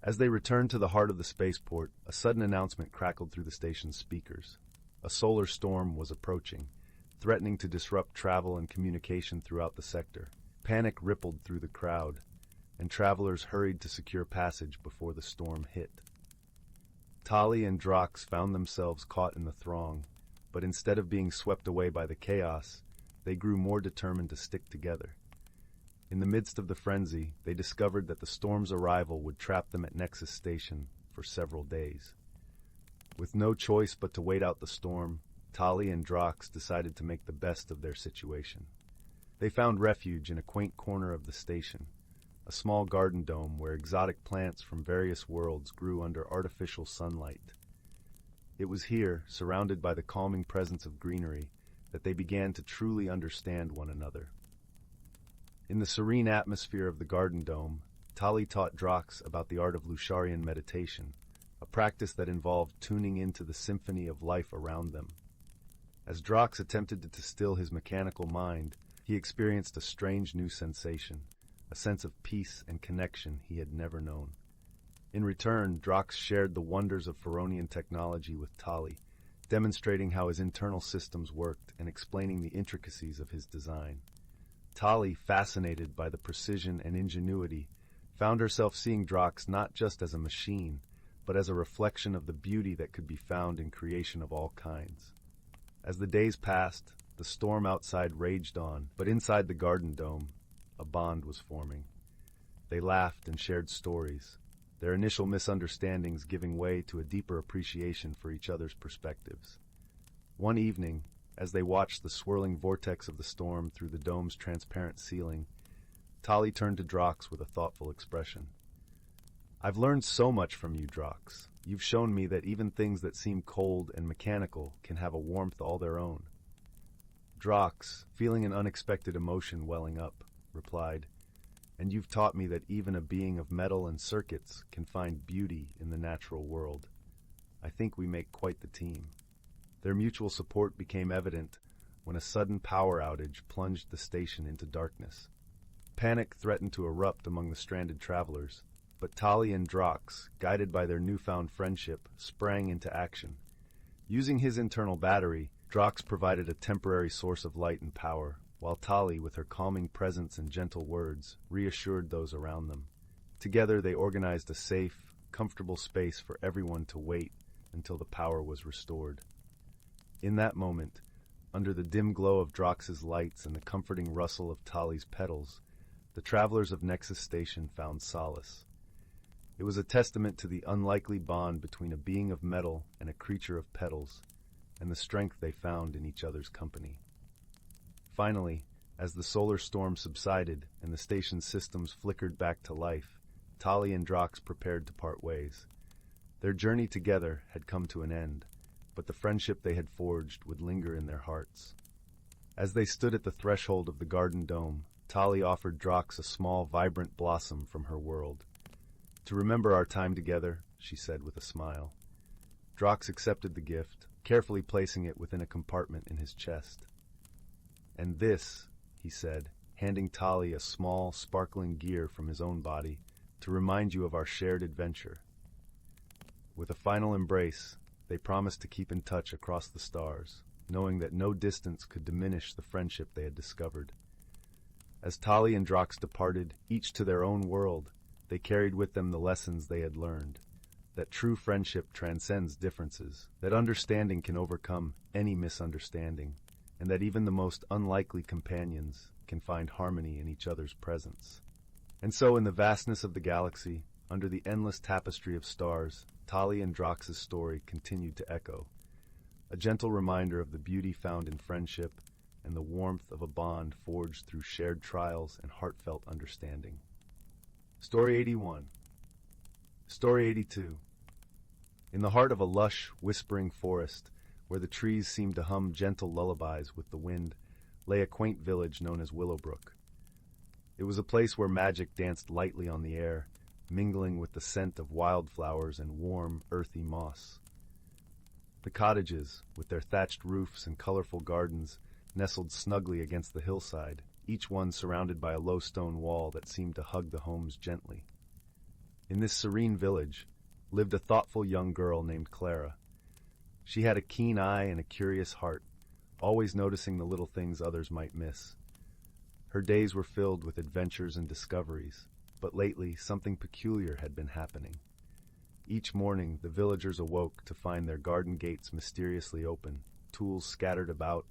S1: As they returned to the heart of the spaceport, a sudden announcement crackled through the station's speakers. A solar storm was approaching, threatening to disrupt travel and communication throughout the sector. Panic rippled through the crowd, and travelers hurried to secure passage before the storm hit. Tali and Drox found themselves caught in the throng, but instead of being swept away by the chaos, they grew more determined to stick together. In the midst of the frenzy, they discovered that the storm's arrival would trap them at Nexus Station for several days. With no choice but to wait out the storm, Tali and Drox decided to make the best of their situation. They found refuge in a quaint corner of the station, a small garden dome where exotic plants from various worlds grew under artificial sunlight. It was here, surrounded by the calming presence of greenery, that they began to truly understand one another. In the serene atmosphere of the garden dome, Tali taught Drox about the art of Lusharian meditation, a practice that involved tuning into the symphony of life around them. As Drox attempted to still his mechanical mind, he experienced a strange new sensation, a sense of peace and connection he had never known. In return, Drox shared the wonders of Pharaonian technology with Tali, demonstrating how his internal systems worked and explaining the intricacies of his design. Tali, fascinated by the precision and ingenuity, found herself seeing Drox not just as a machine, but as a reflection of the beauty that could be found in creation of all kinds. As the days passed, the storm outside raged on, but inside the garden dome, a bond was forming. They laughed and shared stories, their initial misunderstandings giving way to a deeper appreciation for each other's perspectives. One evening, as they watched the swirling vortex of the storm through the dome's transparent ceiling, Tali turned to Drox with a thoughtful expression. I've learned so much from you, Drox. You've shown me that even things that seem cold and mechanical can have a warmth all their own. Drox, feeling an unexpected emotion welling up, replied, "And you've taught me that even a being of metal and circuits can find beauty in the natural world. I think we make quite the team." Their mutual support became evident when a sudden power outage plunged the station into darkness. Panic threatened to erupt among the stranded travelers, but Tali and Drox, guided by their newfound friendship, sprang into action. Using his internal battery, Drox provided a temporary source of light and power, while Tali, with her calming presence and gentle words, reassured those around them. Together they organized a safe, comfortable space for everyone to wait until the power was restored. In that moment, under the dim glow of Drox's lights and the comforting rustle of Tali's petals, the travelers of Nexus Station found solace. It was a testament to the unlikely bond between a being of metal and a creature of petals, and the strength they found in each other's company. Finally, as the solar storm subsided and the station's systems flickered back to life, Tali and Drox prepared to part ways. Their journey together had come to an end, but the friendship they had forged would linger in their hearts. As they stood at the threshold of the garden dome, Tali offered Drox a small, vibrant blossom from her world. "To remember our time together," she said with a smile. Drox accepted the gift, carefully placing it within a compartment in his chest. "And this," he said, handing Tali a small, sparkling gear from his own body, "to remind you of our shared adventure." With a final embrace, they promised to keep in touch across the stars, knowing that no distance could diminish the friendship they had discovered. As Tali and Drox departed, each to their own world, they carried with them the lessons they had learned, that true friendship transcends differences, that understanding can overcome any misunderstanding, and that even the most unlikely companions can find harmony in each other's presence. And so in the vastness of the galaxy, under the endless tapestry of stars, Tali and Drox's story continued to echo, a gentle reminder of the beauty found in friendship and the warmth of a bond forged through shared trials and heartfelt understanding. Story 81. Story 82. In the heart of a lush, whispering forest, where the trees seemed to hum gentle lullabies with the wind, lay a quaint village known as Willowbrook. It was a place where magic danced lightly on the air, mingling with the scent of wildflowers and warm, earthy moss. The cottages, with their thatched roofs and colorful gardens, nestled snugly against the hillside, each one surrounded by a low stone wall that seemed to hug the homes gently. In this serene village lived a thoughtful young girl named Clara. She had a keen eye and a curious heart, always noticing the little things others might miss. Her days were filled with adventures and discoveries, but lately something peculiar had been happening. Each morning the villagers awoke to find their garden gates mysteriously open, tools scattered about,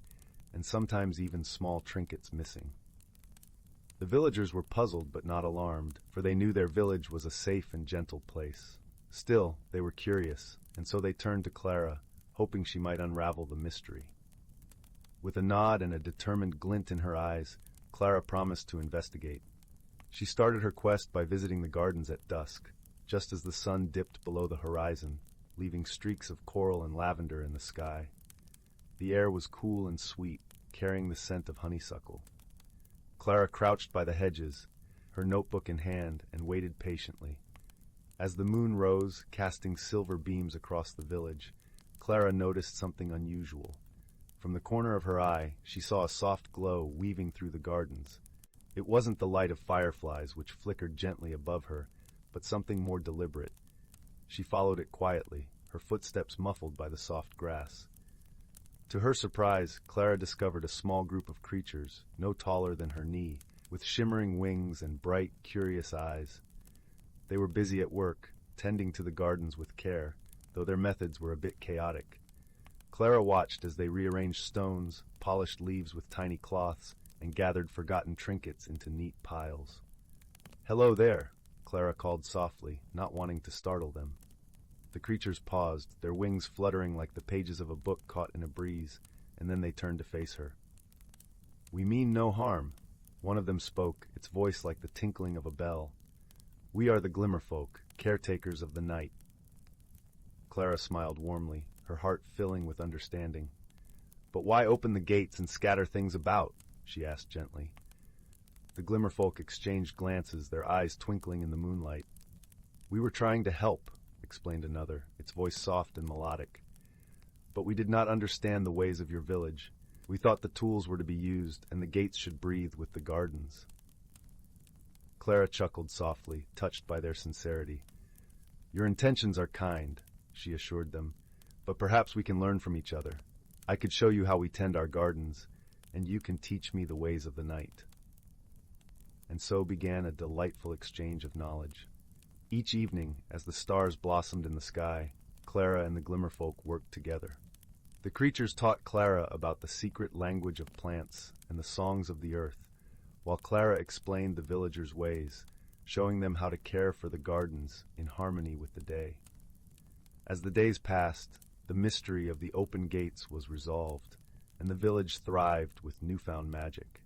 S1: and sometimes even small trinkets missing. The villagers were puzzled but not alarmed, for they knew their village was a safe and gentle place. Still, they were curious, and so they turned to Clara, hoping she might unravel the mystery. With a nod and a determined glint in her eyes, Clara promised to investigate. She started her quest by visiting the gardens at dusk, just as the sun dipped below the horizon, leaving streaks of coral and lavender in the sky. The air was cool and sweet, carrying the scent of honeysuckle. Clara crouched by the hedges, her notebook in hand, and waited patiently. As the moon rose, casting silver beams across the village, Clara noticed something unusual. From the corner of her eye, she saw a soft glow weaving through the gardens. It wasn't the light of fireflies which flickered gently above her, but something more deliberate. She followed it quietly, her footsteps muffled by the soft grass. To her surprise, Clara discovered a small group of creatures, no taller than her knee, with shimmering wings and bright, curious eyes. They were busy at work, tending to the gardens with care, though their methods were a bit chaotic. Clara watched as they rearranged stones, polished leaves with tiny cloths, and gathered forgotten trinkets into neat piles. "Hello there," Clara called softly, not wanting to startle them. The creatures paused, their wings fluttering like the pages of a book caught in a breeze, and then they turned to face her. "We mean no harm," one of them spoke, its voice like the tinkling of a bell. We are the Glimmerfolk, caretakers of the night. Clara smiled warmly, her heart filling with understanding. But why open the gates and scatter things about? She asked gently. The Glimmerfolk exchanged glances, their eyes twinkling in the moonlight. We were trying to help, explained another, its voice soft and melodic. But we did not understand the ways of your village. We thought the tools were to be used, and the gates should breathe with the gardens. Clara chuckled softly, touched by their sincerity. Your intentions are kind, she assured them, but perhaps we can learn from each other. I could show you how we tend our gardens, and you can teach me the ways of the night. And so began a delightful exchange of knowledge. Each evening, as the stars blossomed in the sky, Clara and the Glimmerfolk worked together. The creatures taught Clara about the secret language of plants and the songs of the earth, while Clara explained the villagers' ways, showing them how to care for the gardens in harmony with the day. As the days passed, the mystery of the open gates was resolved, and the village thrived with newfound magic.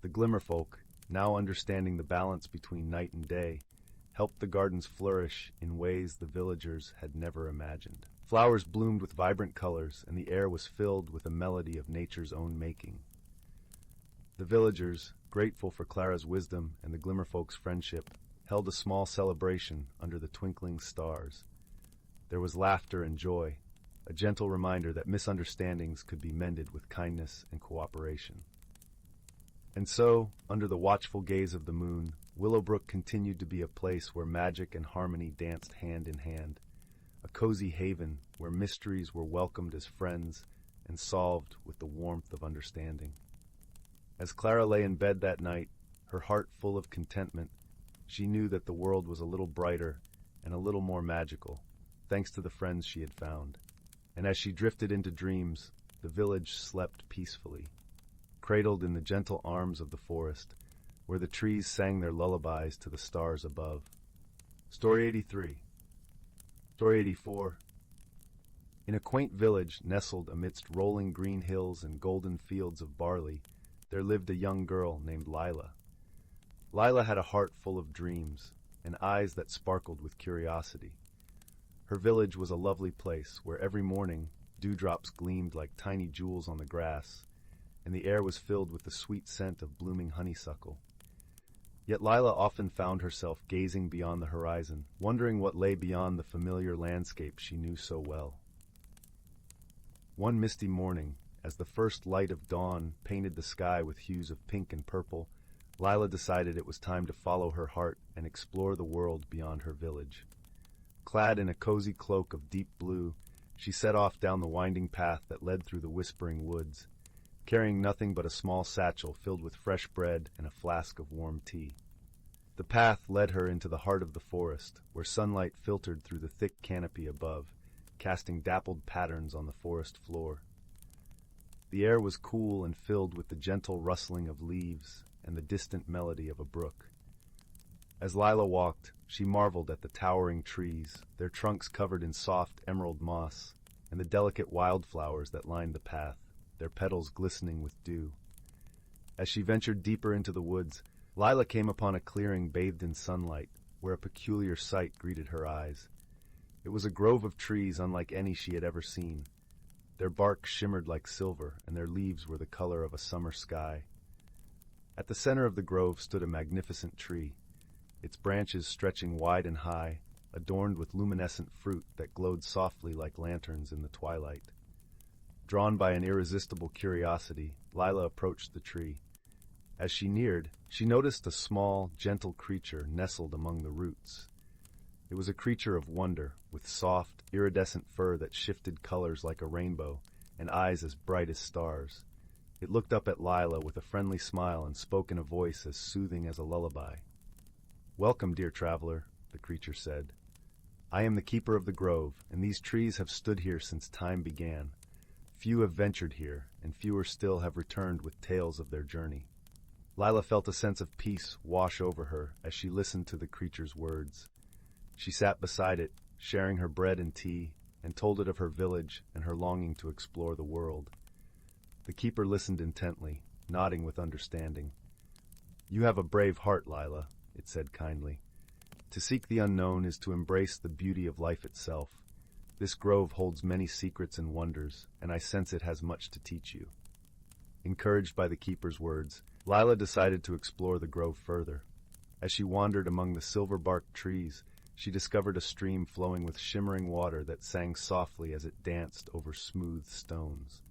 S1: The Glimmerfolk, now understanding the balance between night and day, helped the gardens flourish in ways the villagers had never imagined. Flowers bloomed with vibrant colors, and the air was filled with a melody of nature's own making. The villagers, grateful for Clara's wisdom and the Glimmerfolk's friendship, held a small celebration under the twinkling stars. There was laughter and joy, a gentle reminder that misunderstandings could be mended with kindness and cooperation. And so, under the watchful gaze of the moon, Willowbrook continued to be a place where magic and harmony danced hand in hand, a cozy haven where mysteries were welcomed as friends and solved with the warmth of understanding. As Clara lay in bed that night, her heart full of contentment, she knew that the world was a little brighter and a little more magical, thanks to the friends she had found. And as she drifted into dreams, the village slept peacefully, cradled in the gentle arms of the forest, where the trees sang their lullabies to the stars above. Story 83. Story 84. In a quaint village nestled amidst rolling green hills and golden fields of barley, there lived a young girl named Lila. Lila had a heart full of dreams and eyes that sparkled with curiosity. Her village was a lovely place where every morning dewdrops gleamed like tiny jewels on the grass, and the air was filled with the sweet scent of blooming honeysuckle. Yet Lila often found herself gazing beyond the horizon, wondering what lay beyond the familiar landscape she knew so well. One misty morning, as the first light of dawn painted the sky with hues of pink and purple, Lila decided it was time to follow her heart and explore the world beyond her village. Clad in a cozy cloak of deep blue, she set off down the winding path that led through the whispering woods, carrying nothing but a small satchel filled with fresh bread and a flask of warm tea. The path led her into the heart of the forest, where sunlight filtered through the thick canopy above, casting dappled patterns on the forest floor. The air was cool and filled with the gentle rustling of leaves and the distant melody of a brook. As Lila walked, she marveled at the towering trees, their trunks covered in soft emerald moss, and the delicate wildflowers that lined the path, their petals glistening with dew. As she ventured deeper into the woods, Lila came upon a clearing bathed in sunlight, where a peculiar sight greeted her eyes. It was a grove of trees unlike any she had ever seen. Their bark shimmered like silver, and their leaves were the color of a summer sky. At the center of the grove stood a magnificent tree, its branches stretching wide and high, adorned with luminescent fruit that glowed softly like lanterns in the twilight. Drawn by an irresistible curiosity, Lila approached the tree. As she neared, she noticed a small, gentle creature nestled among the roots. It was a creature of wonder, with soft, iridescent fur that shifted colors like a rainbow, and eyes as bright as stars. It looked up at Lila with a friendly smile and spoke in a voice as soothing as a lullaby. "Welcome, dear traveler," the creature said. "I am the keeper of the grove, and these trees have stood here since time began. Few have ventured here, and fewer still have returned with tales of their journey." Lila felt a sense of peace wash over her as she listened to the creature's words. She sat beside it, sharing her bread and tea, and told it of her village and her longing to explore the world. The keeper listened intently, nodding with understanding. "You have a brave heart, Lila," it said kindly. To seek the unknown is to embrace the beauty of life itself. This grove holds many secrets and wonders, and I sense it has much to teach you. Encouraged by the keeper's words, Lila decided to explore the grove further. As she wandered among the silver-barked trees, she discovered a stream flowing with shimmering water that sang softly as it danced over smooth stones.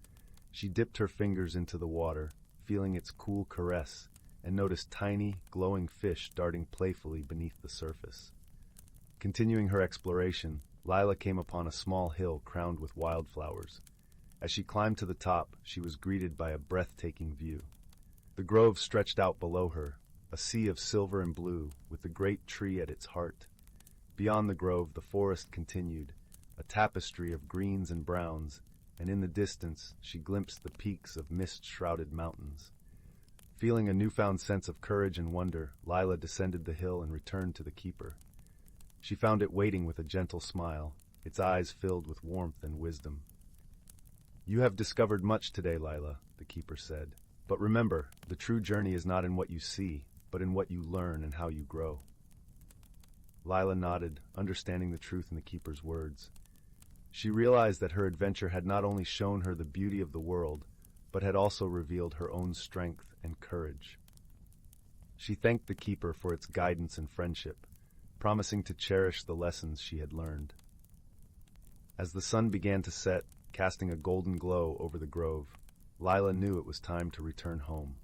S1: She dipped her fingers into the water, feeling its cool caress, and noticed tiny, glowing fish darting playfully beneath the surface. Continuing her exploration, Lila came upon a small hill crowned with wildflowers. As she climbed to the top, she was greeted by a breathtaking view. The grove stretched out below her, a sea of silver and blue, with the great tree at its heart. Beyond the grove, the forest continued, a tapestry of greens and browns, and in the distance she glimpsed the peaks of mist-shrouded mountains. Feeling a newfound sense of courage and wonder, Lila descended the hill and returned to the keeper. She found it waiting with a gentle smile, its eyes filled with warmth and wisdom. "You have discovered much today, Lila," the keeper said. "But remember, the true journey is not in what you see, but in what you learn and how you grow." Lila nodded, understanding the truth in the keeper's words. She realized that her adventure had not only shown her the beauty of the world, but had also revealed her own strength and courage. She thanked the keeper for its guidance and friendship, promising to cherish the lessons she had learned. As the sun began to set, casting a golden glow over the grove, Lila knew it was time to return home.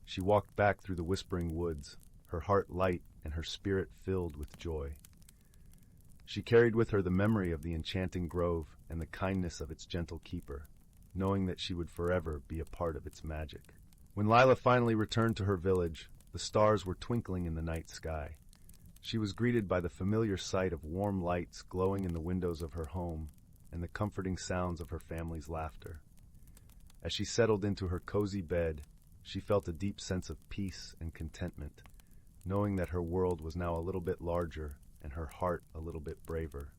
S1: She walked back through the whispering woods, her heart light and her spirit filled with joy. She carried with her the memory of the enchanting grove and the kindness of its gentle keeper, knowing that she would forever be a part of its magic. When Lila finally returned to her village, the stars were twinkling in the night sky. She was greeted by the familiar sight of warm lights glowing in the windows of her home and the comforting sounds of her family's laughter. As she settled into her cozy bed, she felt a deep sense of peace and contentment, knowing that her world was now a little bit larger and her heart a little bit braver.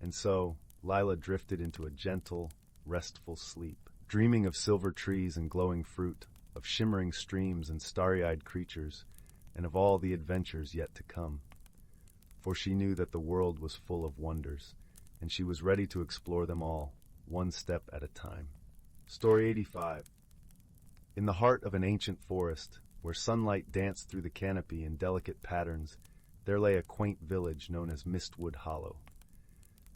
S1: And so, Lila drifted into a gentle, restful sleep, dreaming of silver trees and glowing fruit, of shimmering streams and starry-eyed creatures, and of all the adventures yet to come. For she knew that the world was full of wonders, and she was ready to explore them all, one step at a time. Story 85. In the heart of an ancient forest, where sunlight danced through the canopy in delicate patterns, there lay a quaint village known as Mistwood Hollow.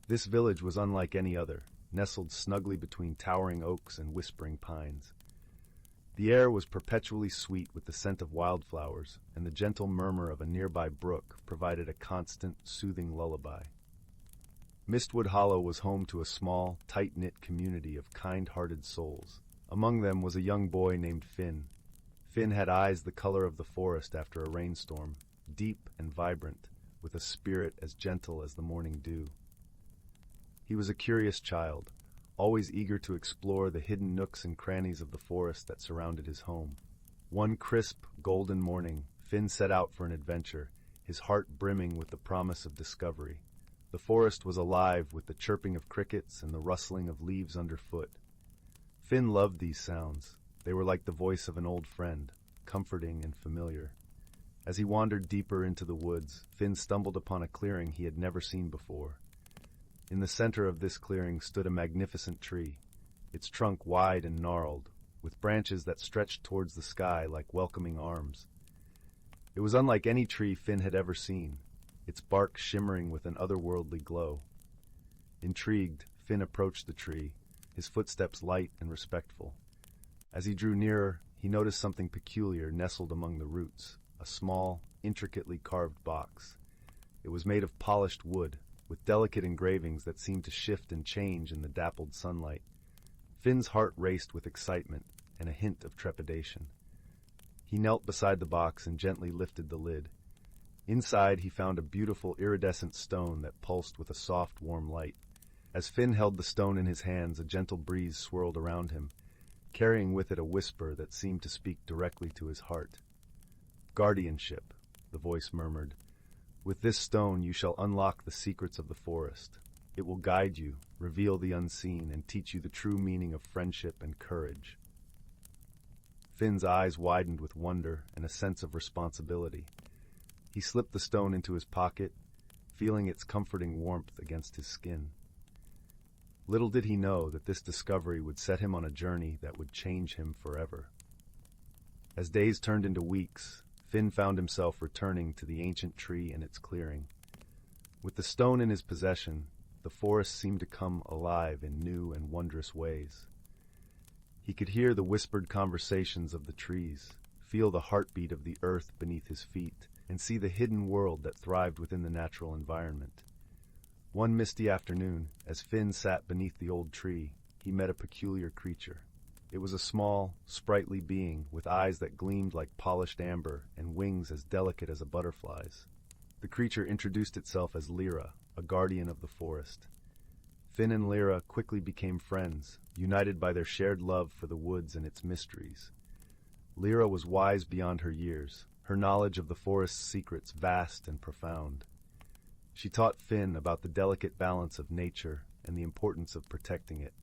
S1: This village was unlike any other, nestled snugly between towering oaks and whispering pines. The air was perpetually sweet with the scent of wildflowers, and the gentle murmur of a nearby brook provided a constant, soothing lullaby. Mistwood Hollow was home to a small, tight-knit community of kind-hearted souls. Among them was a young boy named Finn. Finn had eyes the color of the forest after a rainstorm, deep and vibrant, with a spirit as gentle as the morning dew. He was a curious child, always eager to explore the hidden nooks and crannies of the forest that surrounded his home. One crisp, golden morning, Finn set out for an adventure, his heart brimming with the promise of discovery. The forest was alive with the chirping of crickets and the rustling of leaves underfoot. Finn loved these sounds. They were like the voice of an old friend, comforting and familiar. As he wandered deeper into the woods, Finn stumbled upon a clearing he had never seen before. In the center of this clearing stood a magnificent tree, its trunk wide and gnarled, with branches that stretched towards the sky like welcoming arms. It was unlike any tree Finn had ever seen, its bark shimmering with an otherworldly glow. Intrigued, Finn approached the tree, his footsteps light and respectful. As he drew nearer, he noticed something peculiar nestled among the roots, a small, intricately carved box. It was made of polished wood, with delicate engravings that seemed to shift and change in the dappled sunlight. Finn's heart raced with excitement and a hint of trepidation. He knelt beside the box and gently lifted the lid. Inside, he found a beautiful iridescent stone that pulsed with a soft, warm light. As Finn held the stone in his hands, a gentle breeze swirled around him, carrying with it a whisper that seemed to speak directly to his heart. "Guardianship," the voice murmured. "With this stone you shall unlock the secrets of the forest. It will guide you, reveal the unseen, and teach you the true meaning of friendship and courage." Finn's eyes widened with wonder and a sense of responsibility. He slipped the stone into his pocket, feeling its comforting warmth against his skin. Little did he know that this discovery would set him on a journey that would change him forever. As days turned into weeks, Finn found himself returning to the ancient tree and its clearing. With the stone in his possession, the forest seemed to come alive in new and wondrous ways. He could hear the whispered conversations of the trees, feel the heartbeat of the earth beneath his feet, and see the hidden world that thrived within the natural environment. One misty afternoon, as Finn sat beneath the old tree, he met a peculiar creature. It was a small, sprightly being with eyes that gleamed like polished amber and wings as delicate as a butterfly's. The creature introduced itself as Lila, a guardian of the forest. Finn and Lila quickly became friends, united by their shared love for the woods and its mysteries. Lila was wise beyond her years, her knowledge of the forest's secrets vast and profound. She taught Finn about the delicate balance of nature and the importance of protecting it.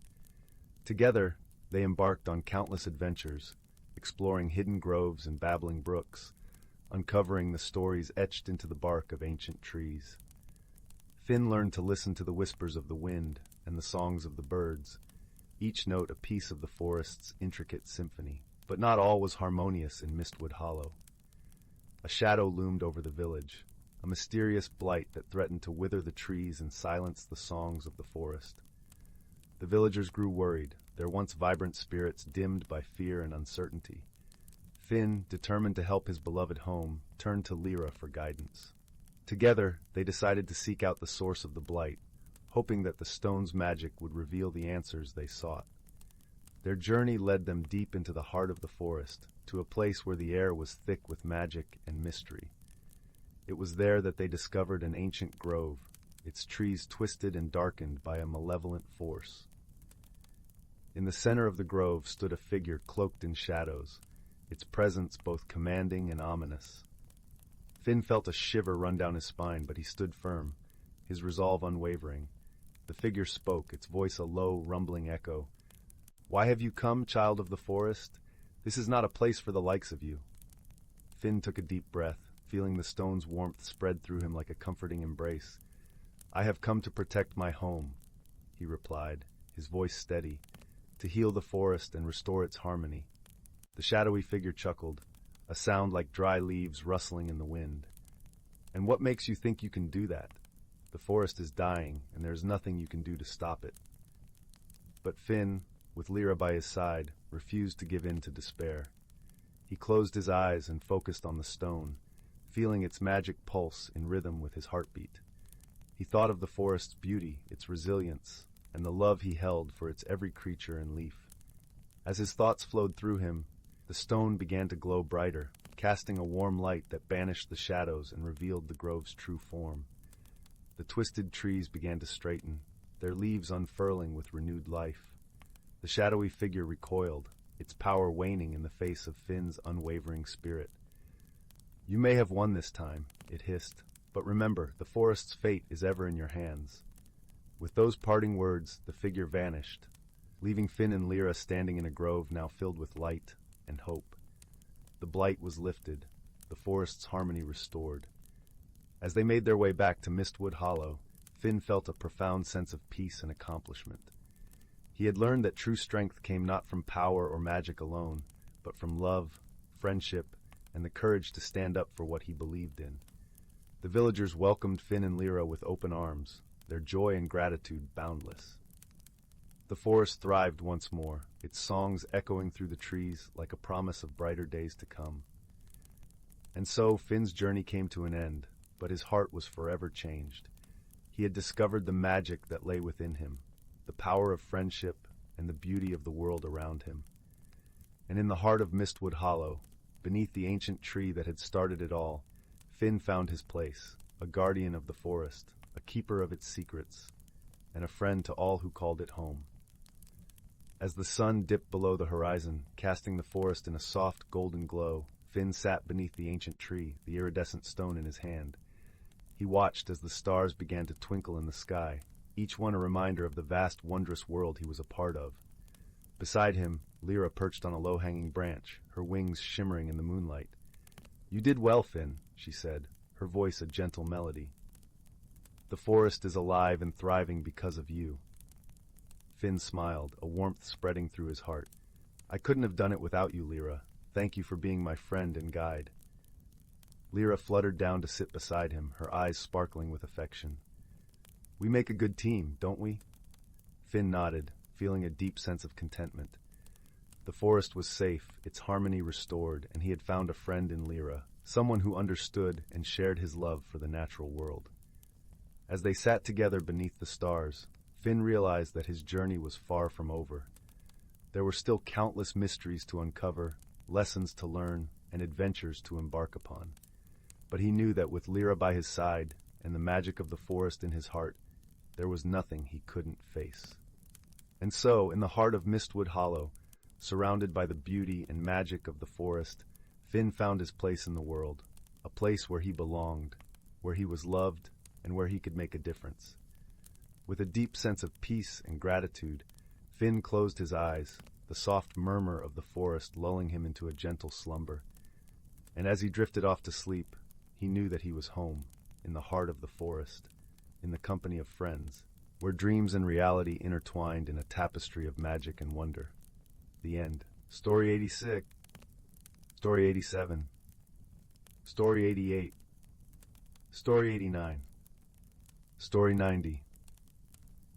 S1: Together, they embarked on countless adventures, exploring hidden groves and babbling brooks, uncovering the stories etched into the bark of ancient trees. Finn learned to listen to the whispers of the wind and the songs of the birds, each note a piece of the forest's intricate symphony. But not all was harmonious in Mistwood Hollow. A shadow loomed over the village, a mysterious blight that threatened to wither the trees and silence the songs of the forest. The villagers grew worried, their once vibrant spirits dimmed by fear and uncertainty. Finn, determined to help his beloved home, turned to Lila for guidance. Together, they decided to seek out the source of the blight, hoping that the stone's magic would reveal the answers they sought. Their journey led them deep into the heart of the forest, to a place where the air was thick with magic and mystery. It was there that they discovered an ancient grove, its trees twisted and darkened by a malevolent force. In the center of the grove stood a figure cloaked in shadows, its presence both commanding and ominous. Finn felt a shiver run down his spine, but he stood firm, his resolve unwavering. The figure spoke, its voice a low, rumbling echo. "Why have you come, child of the forest? This is not a place for the likes of you." Finn took a deep breath, feeling the stone's warmth spread through him like a comforting embrace. "I have come to protect my home," he replied, his voice steady, "to heal the forest and restore its harmony." The shadowy figure chuckled, a sound like dry leaves rustling in the wind. "And what makes you think you can do that? The forest is dying, and there is nothing you can do to stop it." But Finn, with Lila by his side, refused to give in to despair. He closed his eyes and focused on the stone, feeling its magic pulse in rhythm with his heartbeat. He thought of the forest's beauty, its resilience, and the love he held for its every creature and leaf. As his thoughts flowed through him, the stone began to glow brighter, casting a warm light that banished the shadows and revealed the grove's true form. The twisted trees began to straighten, their leaves unfurling with renewed life. The shadowy figure recoiled, its power waning in the face of Finn's unwavering spirit. "You may have won this time," it hissed, "but remember, the forest's fate is ever in your hands." With those parting words, the figure vanished, leaving Finn and Lila standing in a grove now filled with light and hope. The blight was lifted, the forest's harmony restored. As they made their way back to Mistwood Hollow, Finn felt a profound sense of peace and accomplishment. He had learned that true strength came not from power or magic alone, but from love, friendship, and the courage to stand up for what he believed in. The villagers welcomed Finn and Lila with open arms, their joy and gratitude boundless. The forest thrived once more, its songs echoing through the trees like a promise of brighter days to come. And so Finn's journey came to an end, but his heart was forever changed. He had discovered the magic that lay within him, the power of friendship, and the beauty of the world around him. And in the heart of Mistwood Hollow, beneath the ancient tree that had started it all, Finn found his place, a guardian of the forest, a keeper of its secrets, and a friend to all who called it home. As the sun dipped below the horizon, casting the forest in a soft golden glow, Finn sat beneath the ancient tree, the iridescent stone in his hand. He watched as the stars began to twinkle in the sky, each one a reminder of the vast, wondrous world he was a part of. Beside him, Lila perched on a low-hanging branch, her wings shimmering in the moonlight. "You did well, Finn," she said. her voice a gentle melody. "The forest is alive and thriving because of you." Finn smiled, a warmth spreading through his heart. "I couldn't have done it without you, Lyra. Thank you for being my friend and guide." Lyra fluttered down to sit beside him, her eyes sparkling with affection. "We make a good team, don't we?" Finn nodded, feeling a deep sense of contentment. The forest was safe, its harmony restored, and he had found a friend in Lyra, someone who understood and shared his love for the natural world. As they sat together beneath the stars, Finn realized that his journey was far from over. There were still countless mysteries to uncover, lessons to learn, and adventures to embark upon. But he knew that with Lyra by his side and the magic of the forest in his heart, there was nothing he couldn't face. And so, in the heart of Mistwood Hollow, surrounded by the beauty and magic of the forest, Finn found his place in the world, a place where he belonged, where he was loved, and where he could make a difference. With a deep sense of peace and gratitude, Finn closed his eyes, the soft murmur of the forest lulling him into a gentle slumber. And as he drifted off to sleep, he knew that he was home, in the heart of the forest, in the company of friends, where dreams and reality intertwined in a tapestry of magic and wonder. The end. Story 86. Story 87. Story 88. Story 89. Story 90.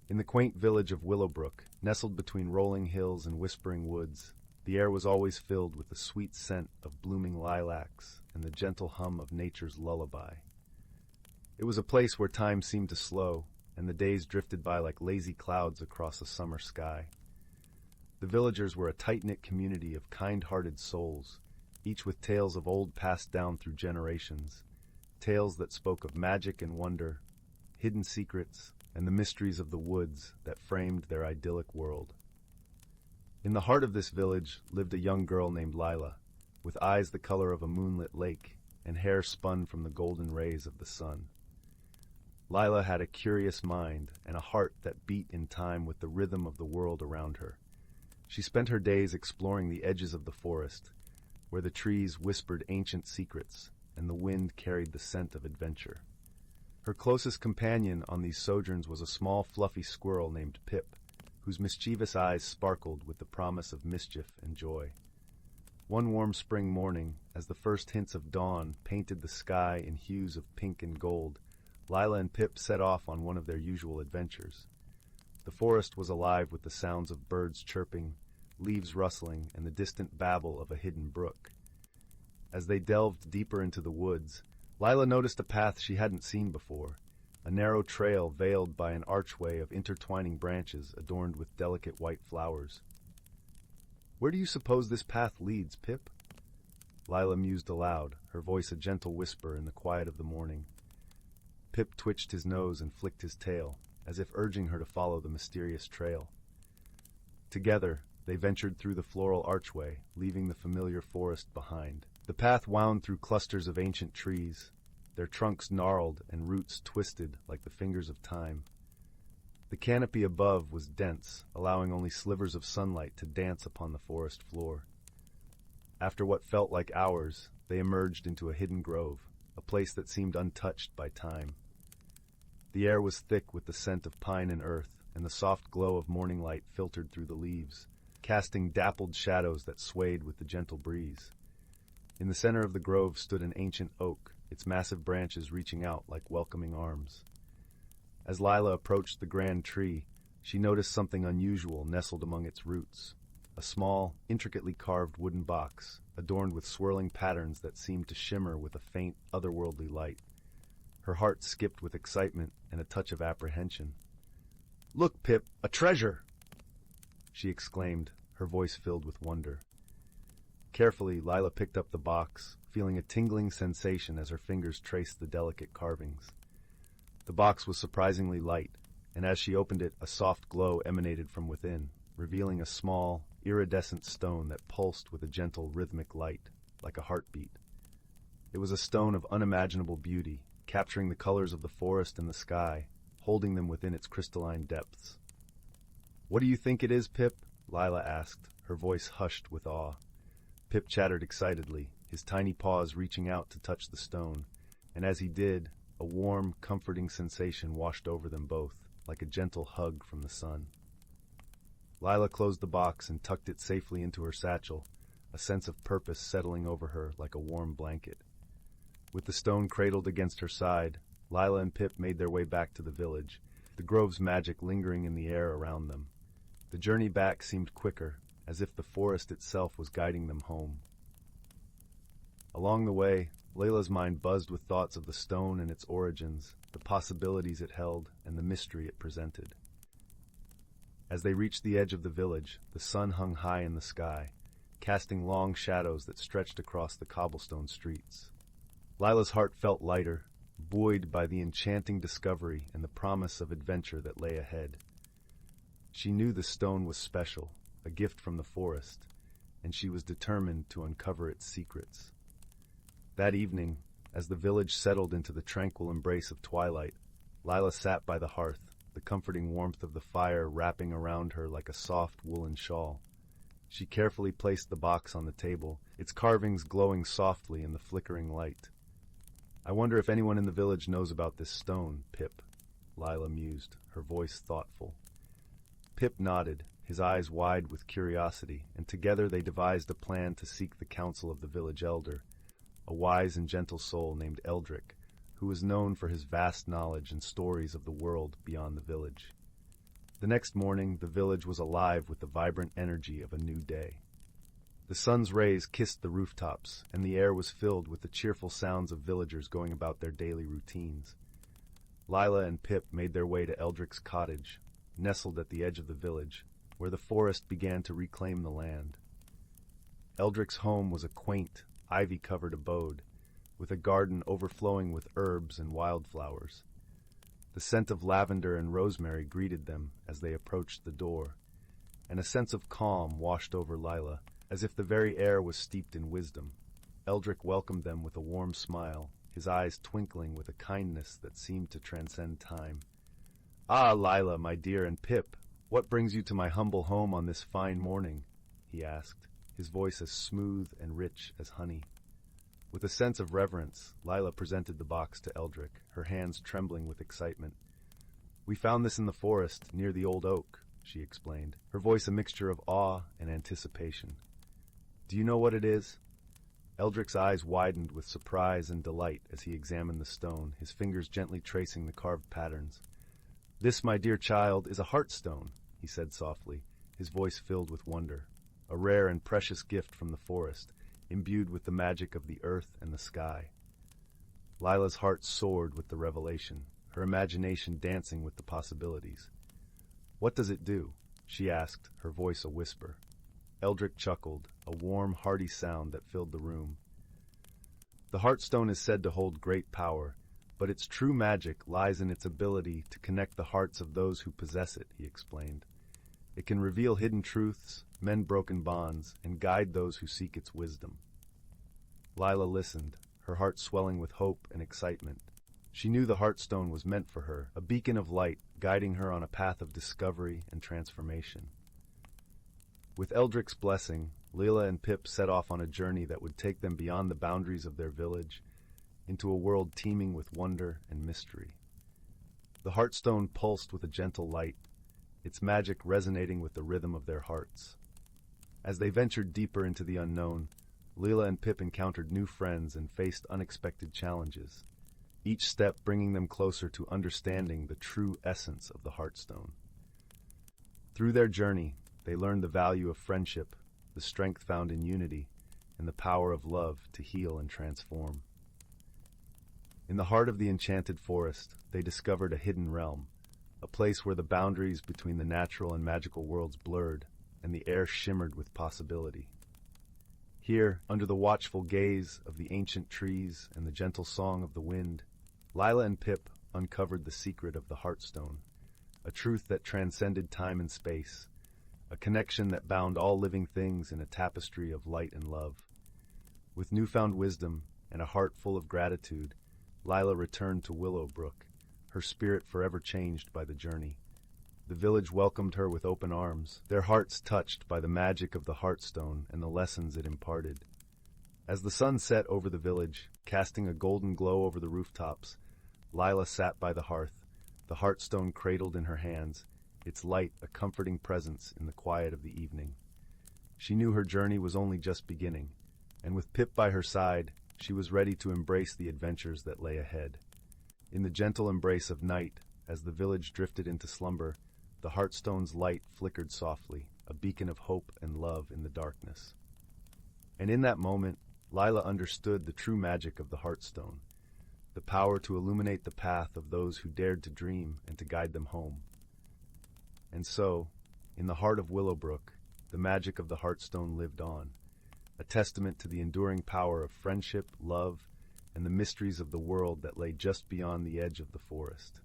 S1: In the quaint village of Willowbrook, nestled between rolling hills and whispering woods, the air was always filled with the sweet scent of blooming lilacs and the gentle hum of nature's lullaby. It was a place where time seemed to slow, and the days drifted by like lazy clouds across a summer sky. The villagers were a tight-knit community of kind-hearted souls, each with tales of old passed down through generations, tales that spoke of magic and wonder, hidden secrets, and the mysteries of the woods that framed their idyllic world. In the heart of this village lived a young girl named Lila, with eyes the color of a moonlit lake and hair spun from the golden rays of the sun. Lila had a curious mind and a heart that beat in time with the rhythm of the world around her. She spent her days exploring the edges of the forest, where the trees whispered ancient secrets and the wind carried the scent of adventure. Her closest companion on these sojourns was a small, fluffy squirrel named Pip, whose mischievous eyes sparkled with the promise of mischief and joy. One warm spring morning, as the first hints of dawn painted the sky in hues of pink and gold, Lila and Pip set off on one of their usual adventures. The forest was alive with the sounds of birds chirping, leaves rustling, and the distant babble of a hidden brook. As they delved deeper into the woods, Lila noticed a path she hadn't seen before, a narrow trail veiled by an archway of intertwining branches adorned with delicate white flowers. "Where do you suppose this path leads, Pip?" Lila mused aloud, her voice a gentle whisper in the quiet of the morning. Pip twitched his nose and flicked his tail, as if urging her to follow the mysterious trail. Together, they ventured through the floral archway, leaving the familiar forest behind. The path wound through clusters of ancient trees, their trunks gnarled and roots twisted like the fingers of time. The canopy above was dense, allowing only slivers of sunlight to dance upon the forest floor. After what felt like hours, they emerged into a hidden grove, a place that seemed untouched by time. The air was thick with the scent of pine and earth, and the soft glow of morning light filtered through the leaves, casting dappled shadows that swayed with the gentle breeze. In the center of the grove stood an ancient oak, its massive branches reaching out like welcoming arms. As Lila approached the grand tree, she noticed something unusual nestled among its roots. A small, intricately carved wooden box, adorned with swirling patterns that seemed to shimmer with a faint, otherworldly light. Her heart skipped with excitement and a touch of apprehension. "Look, Pip, a treasure!" she exclaimed, her voice filled with wonder. Carefully, Lila picked up the box, feeling a tingling sensation as her fingers traced the delicate carvings. The box was surprisingly light, and as she opened it, a soft glow emanated from within, revealing a small, iridescent stone that pulsed with a gentle, rhythmic light, like a heartbeat. It was a stone of unimaginable beauty, capturing the colors of the forest and the sky, holding them within its crystalline depths. "What do you think it is, Pip?" Lila asked, her voice hushed with awe. Pip chattered excitedly, his tiny paws reaching out to touch the stone, and as he did, a warm, comforting sensation washed over them both, like a gentle hug from the sun. Lila closed the box and tucked it safely into her satchel, a sense of purpose settling over her like a warm blanket. With the stone cradled against her side, Lila and Pip made their way back to the village, the grove's magic lingering in the air around them. The journey back seemed quicker, as if the forest itself was guiding them home. Along the way, Layla's mind buzzed with thoughts of the stone and its origins, the possibilities it held, and the mystery it presented. As they reached the edge of the village, the sun hung high in the sky, casting long shadows that stretched across the cobblestone streets. Lila's heart felt lighter, buoyed by the enchanting discovery and the promise of adventure that lay ahead. She knew the stone was special, a gift from the forest, and she was determined to uncover its secrets. That evening, as the village settled into the tranquil embrace of twilight, Lila sat by the hearth, the comforting warmth of the fire wrapping around her like a soft woolen shawl. She carefully placed the box on the table, its carvings glowing softly in the flickering light. "I wonder if anyone in the village knows about this stone, Pip," Lila mused, her voice thoughtful. Pip nodded, his eyes wide with curiosity, and together they devised a plan to seek the counsel of the village elder, a wise and gentle soul named Eldrick, who was known for his vast knowledge and stories of the world beyond the village. The next morning, the village was alive with the vibrant energy of a new day. The sun's rays kissed the rooftops, and the air was filled with the cheerful sounds of villagers going about their daily routines. Lila and Pip made their way to Eldrick's cottage, nestled at the edge of the village, where the forest began to reclaim the land. Eldrick's home was a quaint, ivy-covered abode, with a garden overflowing with herbs and wildflowers. The scent of lavender and rosemary greeted them as they approached the door, and a sense of calm washed over Lila, as if the very air was steeped in wisdom. Eldrick welcomed them with a warm smile, his eyes twinkling with a kindness that seemed to transcend time. "Ah, Lila, my dear, and Pip, what brings you to my humble home on this fine morning?" he asked, his voice as smooth and rich as honey. With a sense of reverence, Lila presented the box to Eldrick, her hands trembling with excitement. "We found this in the forest, near the old oak," she explained, her voice a mixture of awe and anticipation. "Do you know what it is?" Eldrick's eyes widened with surprise and delight as he examined the stone, his fingers gently tracing the carved patterns. "This, my dear child, is a heartstone," he said softly, his voice filled with wonder. "A rare and precious gift from the forest, imbued with the magic of the earth and the sky." Lila's heart soared with the revelation, her imagination dancing with the possibilities. "What does it do?" she asked, her voice a whisper. Eldrick chuckled, a warm, hearty sound that filled the room. "The heartstone is said to hold great power, but its true magic lies in its ability to connect the hearts of those who possess it," he explained. "It can reveal hidden truths, mend broken bonds, and guide those who seek its wisdom." Lila listened, her heart swelling with hope and excitement. She knew the heartstone was meant for her, a beacon of light guiding her on a path of discovery and transformation. With Eldrick's blessing, Lila and Pip set off on a journey that would take them beyond the boundaries of their village, into a world teeming with wonder and mystery. The heartstone pulsed with a gentle light, its magic resonating with the rhythm of their hearts. As they ventured deeper into the unknown, Lila and Pip encountered new friends and faced unexpected challenges, each step bringing them closer to understanding the true essence of the heartstone. Through their journey, they learned the value of friendship, the strength found in unity, and the power of love to heal and transform. In the heart of the enchanted forest, they discovered a hidden realm, a place where the boundaries between the natural and magical worlds blurred, and the air shimmered with possibility. Here, under the watchful gaze of the ancient trees and the gentle song of the wind, Lila and Pip uncovered the secret of the heartstone, a truth that transcended time and space, a connection that bound all living things in a tapestry of light and love. With newfound wisdom and a heart full of gratitude, Lila returned to Willowbrook, her spirit forever changed by the journey. The village welcomed her with open arms, their hearts touched by the magic of the heartstone and the lessons it imparted. As the sun set over the village, casting a golden glow over the rooftops, Lila sat by the hearth, the heartstone cradled in her hands, its light a comforting presence in the quiet of the evening. She knew her journey was only just beginning, and with Pip by her side, she was ready to embrace the adventures that lay ahead. In the gentle embrace of night, as the village drifted into slumber, the heartstone's light flickered softly, a beacon of hope and love in the darkness. And in that moment, Lila understood the true magic of the heartstone, the power to illuminate the path of those who dared to dream and to guide them home. And so, in the heart of Willowbrook, the magic of the heartstone lived on, a testament to the enduring power of friendship, love, and the mysteries of the world that lay just beyond the edge of the forest.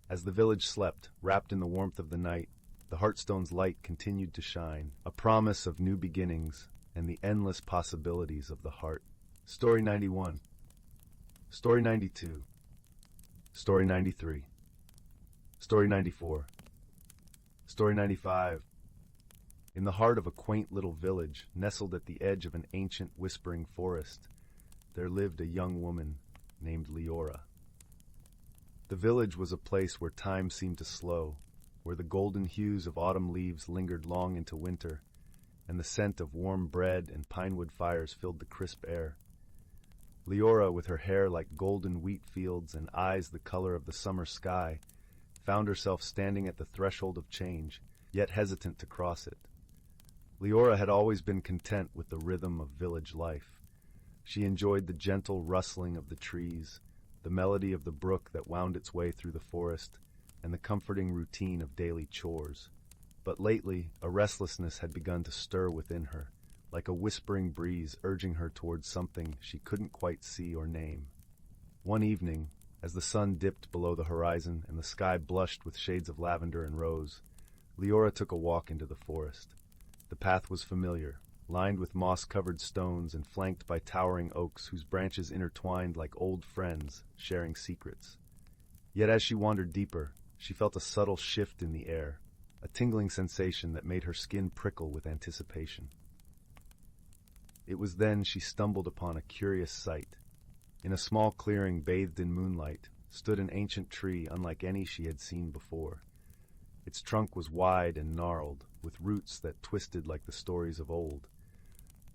S1: As the village slept, wrapped in the warmth of the night, the heartstone's light continued to shine, a promise of new beginnings and the endless possibilities of the heart. Story 91. Story 92. Story 93. Story 94. Story 95. In the heart of a quaint little village, nestled at the edge of an ancient whispering forest, there lived a young woman named Leora. The village was a place where time seemed to slow, where the golden hues of autumn leaves lingered long into winter, and the scent of warm bread and pinewood fires filled the crisp air. Leora, with her hair like golden wheat fields and eyes the color of the summer sky, found herself standing at the threshold of change, yet hesitant to cross it. Leora had always been content with the rhythm of village life. She enjoyed the gentle rustling of the trees, the melody of the brook that wound its way through the forest, and the comforting routine of daily chores. But lately, a restlessness had begun to stir within her, like a whispering breeze urging her towards something she couldn't quite see or name. One evening, as the sun dipped below the horizon and the sky blushed with shades of lavender and rose, Leora took a walk into the forest. The path was familiar, lined with moss-covered stones and flanked by towering oaks whose branches intertwined like old friends, sharing secrets. Yet as she wandered deeper, she felt a subtle shift in the air, a tingling sensation that made her skin prickle with anticipation. It was then she stumbled upon a curious sight. In a small clearing bathed in moonlight stood an ancient tree unlike any she had seen before. Its trunk was wide and gnarled, with roots that twisted like the stories of old.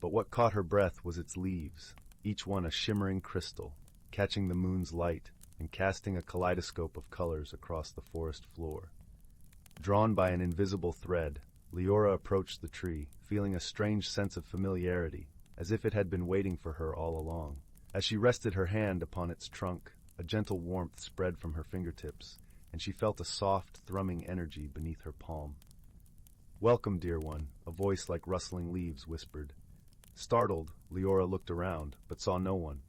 S1: But what caught her breath was its leaves, each one a shimmering crystal, catching the moon's light and casting a kaleidoscope of colors across the forest floor. Drawn by an invisible thread, Leora approached the tree, feeling a strange sense of familiarity, as if it had been waiting for her all along. As she rested her hand upon its trunk, a gentle warmth spread from her fingertips, and she felt a soft, thrumming energy beneath her palm. "Welcome, dear one," a voice like rustling leaves whispered. Startled, Leora looked around, but saw no one.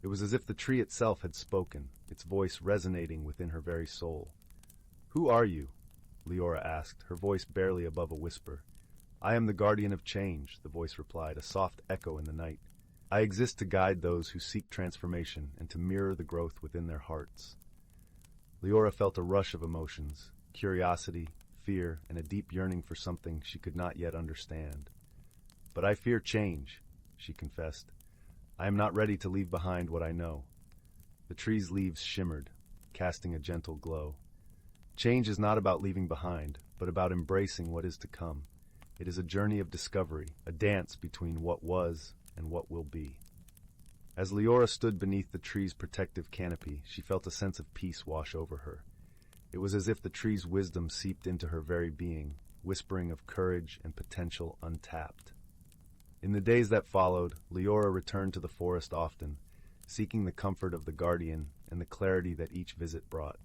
S1: It was as if the tree itself had spoken, its voice resonating within her very soul. "Who are you?" Leora asked, her voice barely above a whisper. "I am the guardian of change," the voice replied, a soft echo in the night. "I exist to guide those who seek transformation and to mirror the growth within their hearts." Leora felt a rush of emotions, curiosity, fear, and a deep yearning for something she could not yet understand. "But I fear change," she confessed. "I am not ready to leave behind what I know." The tree's leaves shimmered, casting a gentle glow. Change is not about leaving behind, but about embracing what is to come. It is a journey of discovery, a dance between what was and what will be. As Leora stood beneath the tree's protective canopy, she felt a sense of peace wash over her. It was as if the tree's wisdom seeped into her very being, whispering of courage and potential untapped. In the days that followed, Leora returned to the forest often, seeking the comfort of the guardian and the clarity that each visit brought.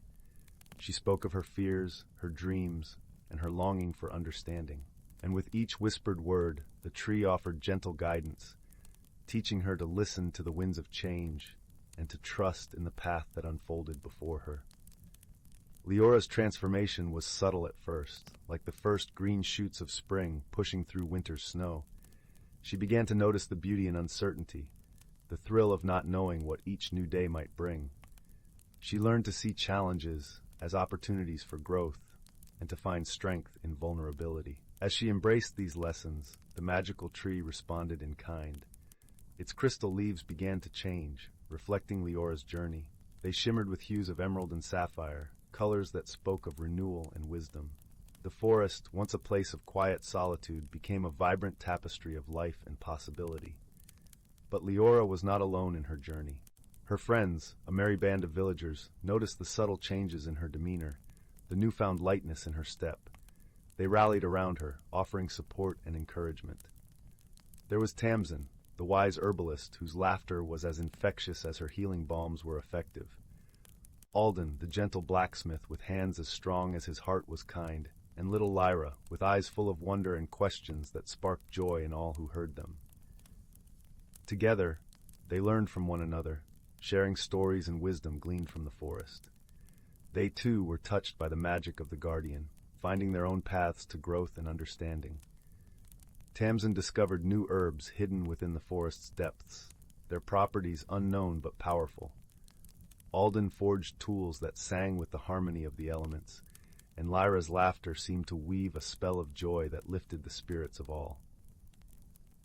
S1: She spoke of her fears, her dreams, and her longing for understanding. And with each whispered word, the tree offered gentle guidance, teaching her to listen to the winds of change and to trust in the path that unfolded before her. Leora's transformation was subtle at first, like the first green shoots of spring pushing through winter's snow. She began to notice the beauty in uncertainty, the thrill of not knowing what each new day might bring. She learned to see challenges as opportunities for growth and to find strength in vulnerability. As she embraced these lessons, the magical tree responded in kind. Its crystal leaves began to change, reflecting Leora's journey. They shimmered with hues of emerald and sapphire, colors that spoke of renewal and wisdom. The forest, once a place of quiet solitude, became a vibrant tapestry of life and possibility. But Leora was not alone in her journey. Her friends, a merry band of villagers, noticed the subtle changes in her demeanor, the newfound lightness in her step. They rallied around her, offering support and encouragement. There was Tamsin, the wise herbalist whose laughter was as infectious as her healing balms were effective. Alden, the gentle blacksmith with hands as strong as his heart was kind, and little Lyra, with eyes full of wonder and questions that sparked joy in all who heard them. Together, they learned from one another, sharing stories and wisdom gleaned from the forest. They too were touched by the magic of the Guardian, finding their own paths to growth and understanding. Tamsin discovered new herbs hidden within the forest's depths, their properties unknown but powerful. Alden forged tools that sang with the harmony of the elements, and Lyra's laughter seemed to weave a spell of joy that lifted the spirits of all.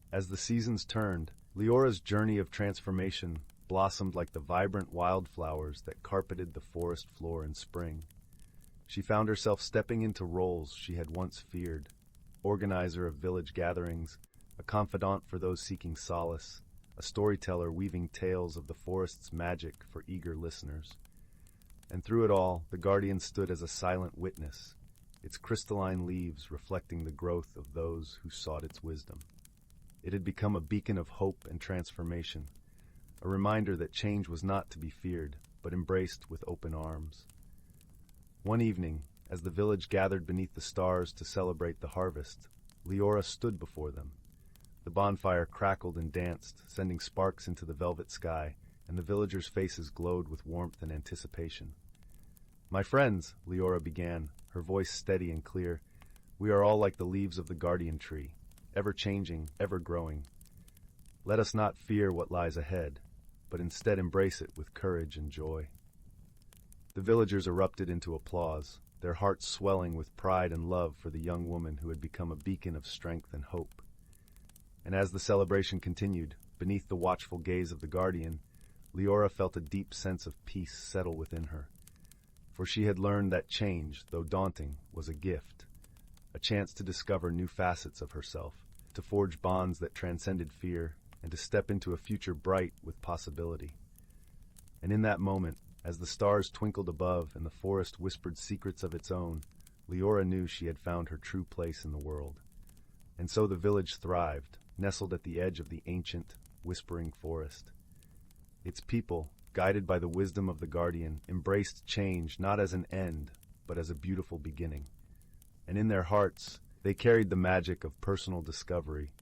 S1: As the seasons turned, Leora's journey of transformation blossomed like the vibrant wildflowers that carpeted the forest floor in spring. She found herself stepping into roles she had once feared: organizer of village gatherings, a confidant for those seeking solace, a storyteller weaving tales of the forest's magic for eager listeners. And through it all, the Guardian stood as a silent witness, its crystalline leaves reflecting the growth of those who sought its wisdom. It had become a beacon of hope and transformation, a reminder that change was not to be feared, but embraced with open arms. One evening, as the village gathered beneath the stars to celebrate the harvest, Leora stood before them. The bonfire crackled and danced, sending sparks into the velvet sky, and the villagers' faces glowed with warmth and anticipation. "My friends," Leora began, her voice steady and clear, "we are all like the leaves of the Guardian tree, ever changing, ever growing. Let us not fear what lies ahead, but instead embrace it with courage and joy." The villagers erupted into applause, their hearts swelling with pride and love for the young woman who had become a beacon of strength and hope. And as the celebration continued, beneath the watchful gaze of the Guardian, Leora felt a deep sense of peace settle within her. For she had learned that change, though daunting, was a gift, a chance to discover new facets of herself, to forge bonds that transcended fear, and to step into a future bright with possibility. And in that moment, as the stars twinkled above and the forest whispered secrets of its own, Leora knew she had found her true place in the world. And so the village thrived, nestled at the edge of the ancient, whispering forest. Its people, guided by the wisdom of the Guardian, embraced change not as an end, but as a beautiful beginning. And in their hearts, they carried the magic of personal discovery,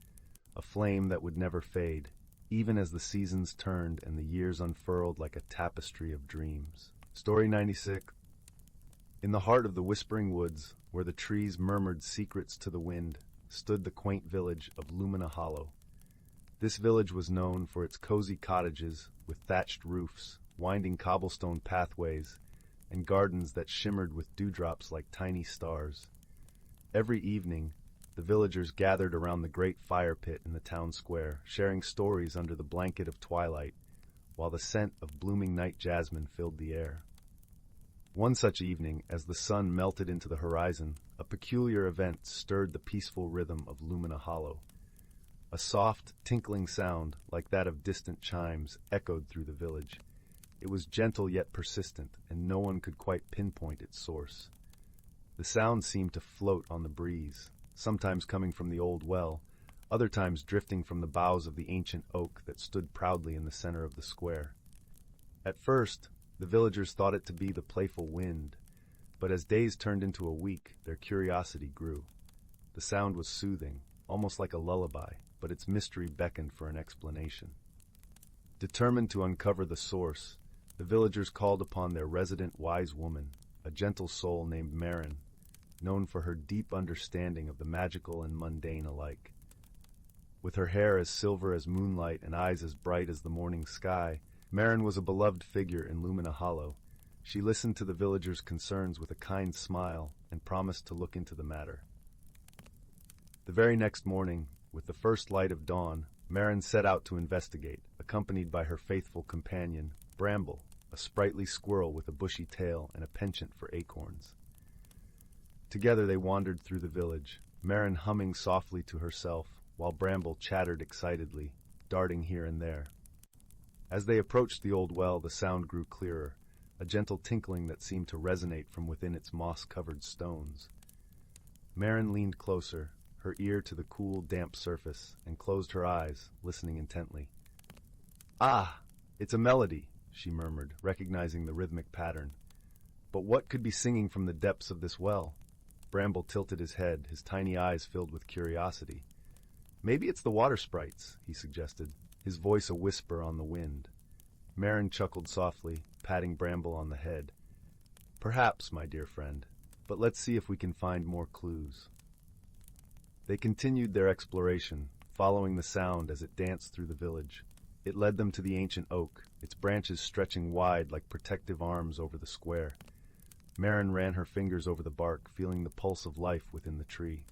S1: a flame that would never fade, even as the seasons turned and the years unfurled like a tapestry of dreams. Story 96. In the heart of the whispering woods, where the trees murmured secrets to the wind, stood the quaint village of Lumina Hollow. This village was known for its cozy cottages with thatched roofs, winding cobblestone pathways, and gardens that shimmered with dewdrops like tiny stars. Every evening, the villagers gathered around the great fire pit in the town square, sharing stories under the blanket of twilight, while the scent of blooming night jasmine filled the air. One such evening, as the sun melted into the horizon, a peculiar event stirred the peaceful rhythm of Lumina Hollow. A soft, tinkling sound, like that of distant chimes, echoed through the village. It was gentle yet persistent, and no one could quite pinpoint its source. The sound seemed to float on the breeze, sometimes coming from the old well, other times drifting from the boughs of the ancient oak that stood proudly in the center of the square. At first, the villagers thought it to be the playful wind, but as days turned into a week, their curiosity grew. The sound was soothing, almost like a lullaby, but its mystery beckoned for an explanation. Determined to uncover the source, the villagers called upon their resident wise woman, a gentle soul named Marin, known for her deep understanding of the magical and mundane alike. With her hair as silver as moonlight and eyes as bright as the morning sky, Marin was a beloved figure in Lumina Hollow. She listened to the villagers' concerns with a kind smile and promised to look into the matter. The very next morning, with the first light of dawn, Marin set out to investigate, accompanied by her faithful companion, Bramble, a sprightly squirrel with a bushy tail and a penchant for acorns. Together they wandered through the village, Marin humming softly to herself, while Bramble chattered excitedly, darting here and there. As they approached the old well, the sound grew clearer, a gentle tinkling that seemed to resonate from within its moss-covered stones. Marin leaned closer, her ear to the cool, damp surface, and closed her eyes, listening intently. "Ah, it's a melody," she murmured, recognizing the rhythmic pattern. "But what could be singing from the depths of this well?" Bramble tilted his head, his tiny eyes filled with curiosity. "Maybe it's the water sprites," he suggested, his voice a whisper on the wind. Marin chuckled softly, patting Bramble on the head. "Perhaps, my dear friend, but let's see if we can find more clues." They continued their exploration, following the sound as it danced through the village. It led them to the ancient oak, its branches stretching wide like protective arms over the square. Marin ran her fingers over the bark, feeling the pulse of life within the tree.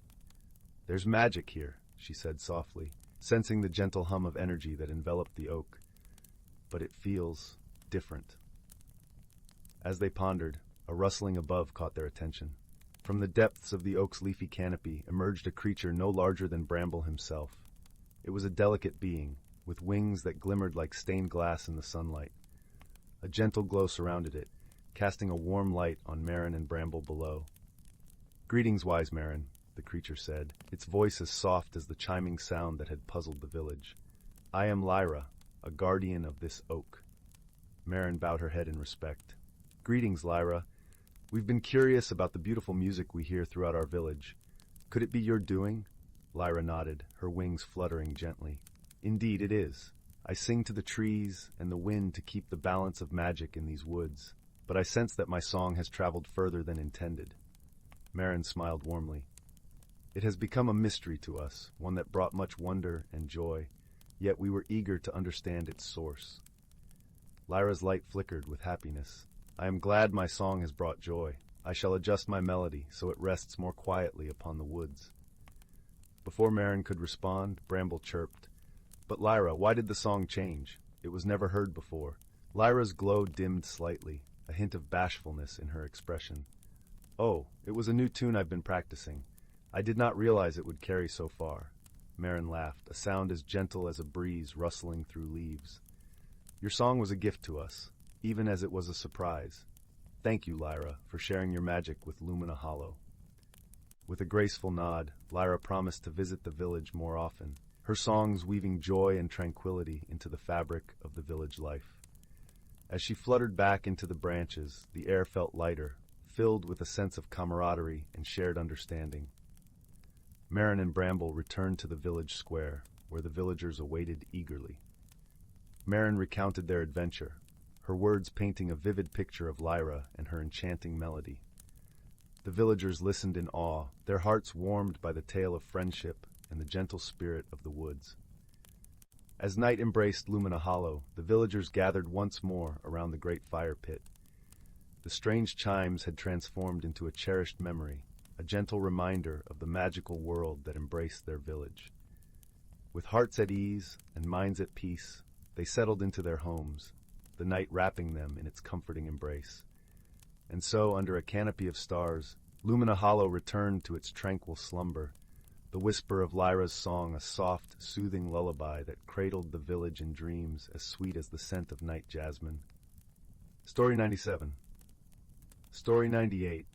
S1: "There's magic here," she said softly, sensing the gentle hum of energy that enveloped the oak. "But it feels different." As they pondered, a rustling above caught their attention. From the depths of the oak's leafy canopy emerged a creature no larger than Bramble himself. It was a delicate being, with wings that glimmered like stained glass in the sunlight. A gentle glow surrounded it, casting a warm light on Marin and Bramble below. "Greetings, wise Marin," the creature said, its voice as soft as the chiming sound that had puzzled the village. "I am Lyra, a guardian of this oak." Marin bowed her head in respect. "Greetings, Lyra. We've been curious about the beautiful music we hear throughout our village. Could it be your doing?" Lyra nodded, her wings fluttering gently. "Indeed it is. I sing to the trees and the wind to keep the balance of magic in these woods, but I sense that my song has traveled further than intended." Marin smiled warmly. "It has become a mystery to us, one that brought much wonder and joy, yet we were eager to understand its source." Lyra's light flickered with happiness. "I am glad my song has brought joy. I shall adjust my melody so it rests more quietly upon the woods." Before Marin could respond, Bramble chirped, "But Lyra, why did the song change? It was never heard before." Lyra's glow dimmed slightly, a hint of bashfulness in her expression. "Oh, it was a new tune I've been practicing. I did not realize it would carry so far." Marin laughed, a sound as gentle as a breeze rustling through leaves. "Your song was a gift to us, even as it was a surprise. Thank you, Lyra, for sharing your magic with Lumina Hollow." With a graceful nod, Lyra promised to visit the village more often, her songs weaving joy and tranquility into the fabric of the village life. As she fluttered back into the branches, the air felt lighter, filled with a sense of camaraderie and shared understanding. Marin and Bramble returned to the village square, where the villagers awaited eagerly. Marin recounted their adventure, her words painting a vivid picture of Lyra and her enchanting melody. The villagers listened in awe, their hearts warmed by the tale of friendship and the gentle spirit of the woods. As night embraced Lumina Hollow, the villagers gathered once more around the great fire pit. The strange chimes had transformed into a cherished memory, a gentle reminder of the magical world that embraced their village. With hearts at ease and minds at peace, they settled into their homes, the night wrapping them in its comforting embrace. And so, under a canopy of stars, Lumina Hollow returned to its tranquil slumber, the whisper of Lyra's song a soft, soothing lullaby that cradled the village in dreams as sweet as the scent of night jasmine. Story 97. Story 98.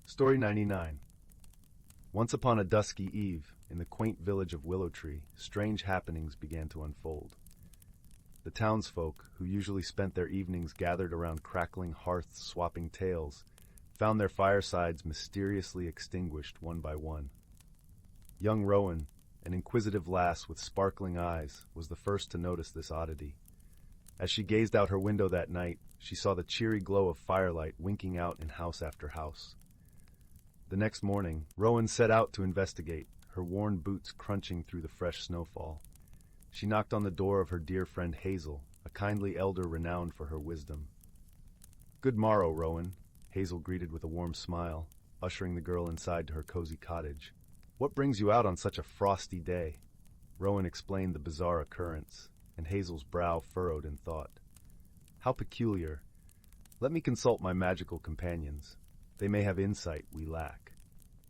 S1: Story 99. Once upon a dusky eve, in the quaint village of Willow Tree, strange happenings began to unfold. The townsfolk, who usually spent their evenings gathered around crackling hearths swapping tales, found their firesides mysteriously extinguished one by one. Young Rowan, an inquisitive lass with sparkling eyes, was the first to notice this oddity. As she gazed out her window that night, she saw the cheery glow of firelight winking out in house after house. The next morning, Rowan set out to investigate, her worn boots crunching through the fresh snowfall. She knocked on the door of her dear friend Hazel, a kindly elder renowned for her wisdom. "Good morrow, Rowan," Hazel greeted with a warm smile, ushering the girl inside to her cozy cottage. What brings you out on such a frosty day? Rowan explained the bizarre occurrence, and Hazel's brow furrowed in thought. How peculiar. Let me consult my magical companions. They may have insight we lack.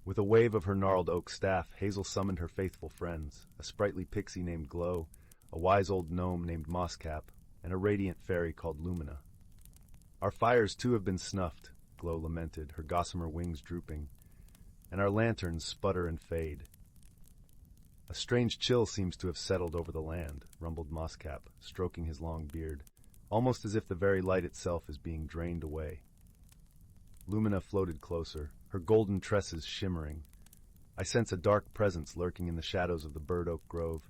S1: With a wave of her gnarled oak staff, Hazel summoned her faithful friends, a sprightly pixie named Glow, a wise old gnome named Mosscap, and a radiant fairy called Lumina. Our fires too have been snuffed, Glow lamented, her gossamer wings drooping, and our lanterns sputter and fade. A strange chill seems to have settled over the land, rumbled Mosscap, stroking his long beard, almost as if the very light itself is being drained away. Lumina floated closer, her golden tresses shimmering. I sense a dark presence lurking in the shadows of the burd oak grove.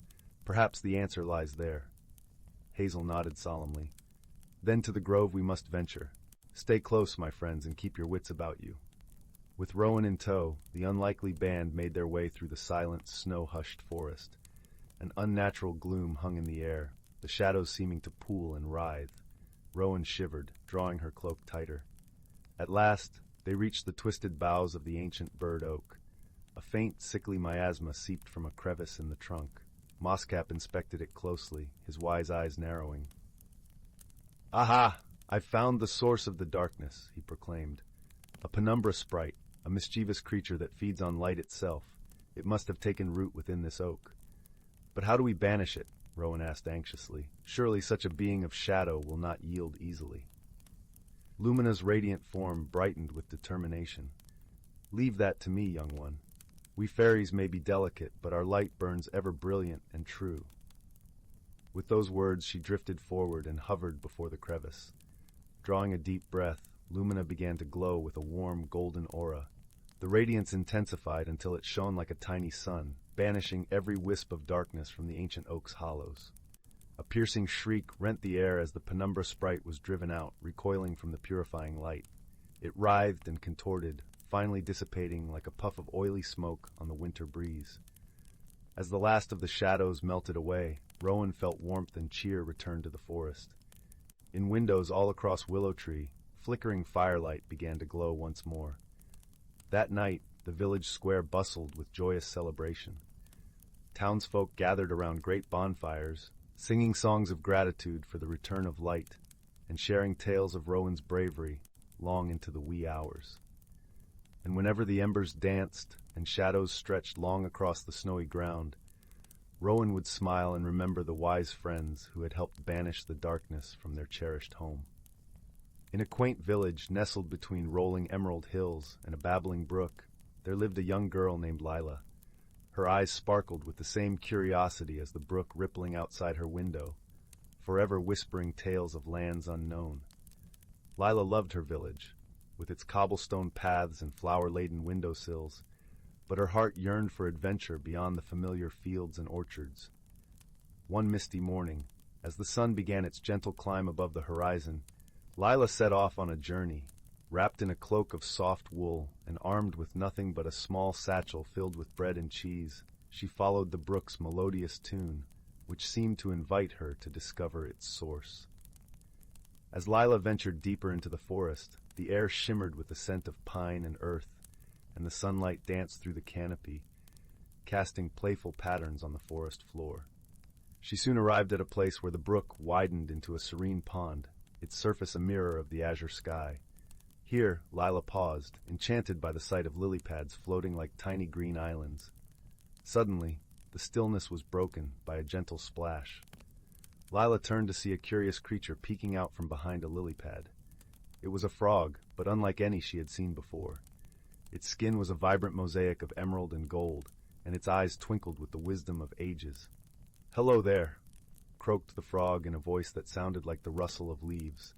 S1: Perhaps the answer lies there. Hazel nodded solemnly. Then to the grove we must venture. Stay close, my friends, and keep your wits about you. With Rowan in tow, the unlikely band made their way through the silent, snow-hushed forest. An unnatural gloom hung in the air, the shadows seeming to pool and writhe. Rowan shivered, drawing her cloak tighter. At last, they reached the twisted boughs of the ancient burd oak. A faint, sickly miasma seeped from a crevice in the trunk. Mosscap inspected it closely, his wise eyes narrowing. "Aha! I've found the source of the darkness," he proclaimed. "A penumbra sprite, a mischievous creature that feeds on light itself. It must have taken root within this oak." "But how do we banish it?" Rowan asked anxiously. "Surely such a being of shadow will not yield easily." Lumina's radiant form brightened with determination. "Leave that to me, young one. We fairies may be delicate, but our light burns ever brilliant and true." With those words she drifted forward and hovered before the crevice. Drawing a deep breath, Lumina began to glow with a warm golden aura. The radiance intensified until it shone like a tiny sun, banishing every wisp of darkness from the ancient oak's hollows. A piercing shriek rent the air as the penumbra sprite was driven out, recoiling from the purifying light. It writhed and contorted, finally dissipating like a puff of oily smoke on the winter breeze. As the last of the shadows melted away, Rowan felt warmth and cheer return to the forest. In windows all across Willow Tree, flickering firelight began to glow once more. That night, the village square bustled with joyous celebration. Townsfolk gathered around great bonfires, singing songs of gratitude for the return of light, and sharing tales of Rowan's bravery long into the wee hours. And whenever the embers danced and shadows stretched long across the snowy ground, Rowan would smile and remember the wise friends who had helped banish the darkness from their cherished home. In a quaint village nestled between rolling emerald hills and a babbling brook, there lived a young girl named Lila. Her eyes sparkled with the same curiosity as the brook rippling outside her window, forever whispering tales of lands unknown. Lila loved her village, with its cobblestone paths and flower-laden windowsills, but her heart yearned for adventure beyond the familiar fields and orchards. One misty morning, as the sun began its gentle climb above the horizon, Lila set off on a journey, wrapped in a cloak of soft wool and armed with nothing but a small satchel filled with bread and cheese. She followed the brook's melodious tune, which seemed to invite her to discover its source. As Lila ventured deeper into the forest, the air shimmered with the scent of pine and earth, and the sunlight danced through the canopy, casting playful patterns on the forest floor. She soon arrived at a place where the brook widened into a serene pond, its surface a mirror of the azure sky. Here, Lila paused, enchanted by the sight of lily pads floating like tiny green islands. Suddenly, the stillness was broken by a gentle splash. Lila turned to see a curious creature peeking out from behind a lily pad. It was a frog, but unlike any she had seen before. Its skin was a vibrant mosaic of emerald and gold, and its eyes twinkled with the wisdom of ages. "Hello there," croaked the frog in a voice that sounded like the rustle of leaves.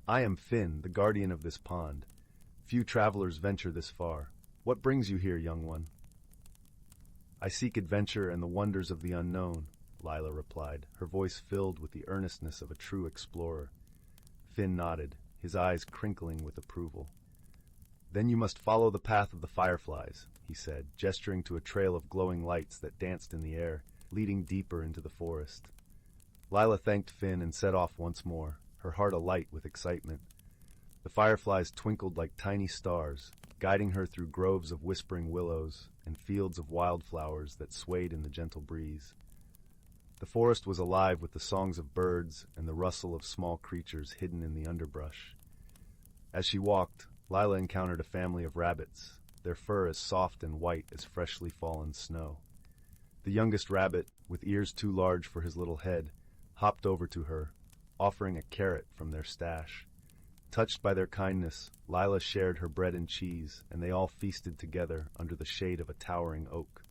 S1: "I am Finn, the guardian of this pond. Few travelers venture this far. What brings you here, young one?" "I seek adventure and the wonders of the unknown," Lila replied, her voice filled with the earnestness of a true explorer. Finn nodded, his eyes crinkling with approval. "Then you must follow the path of the fireflies," he said, gesturing to a trail of glowing lights that danced in the air, leading deeper into the forest. Lila thanked Finn and set off once more, her heart alight with excitement. The The fireflies twinkled like tiny stars, guiding her through groves of whispering willows and fields of wildflowers that swayed in the gentle breeze. The forest was alive with the songs of birds and the rustle of small creatures hidden in the underbrush. As she walked, Lila encountered a family of rabbits, their fur as soft and white as freshly fallen snow. The youngest rabbit, with ears too large for his little head, hopped over to her, offering a carrot from their stash. Touched by their kindness, Lila shared her bread and cheese, and they all feasted together under the shade of a towering oak.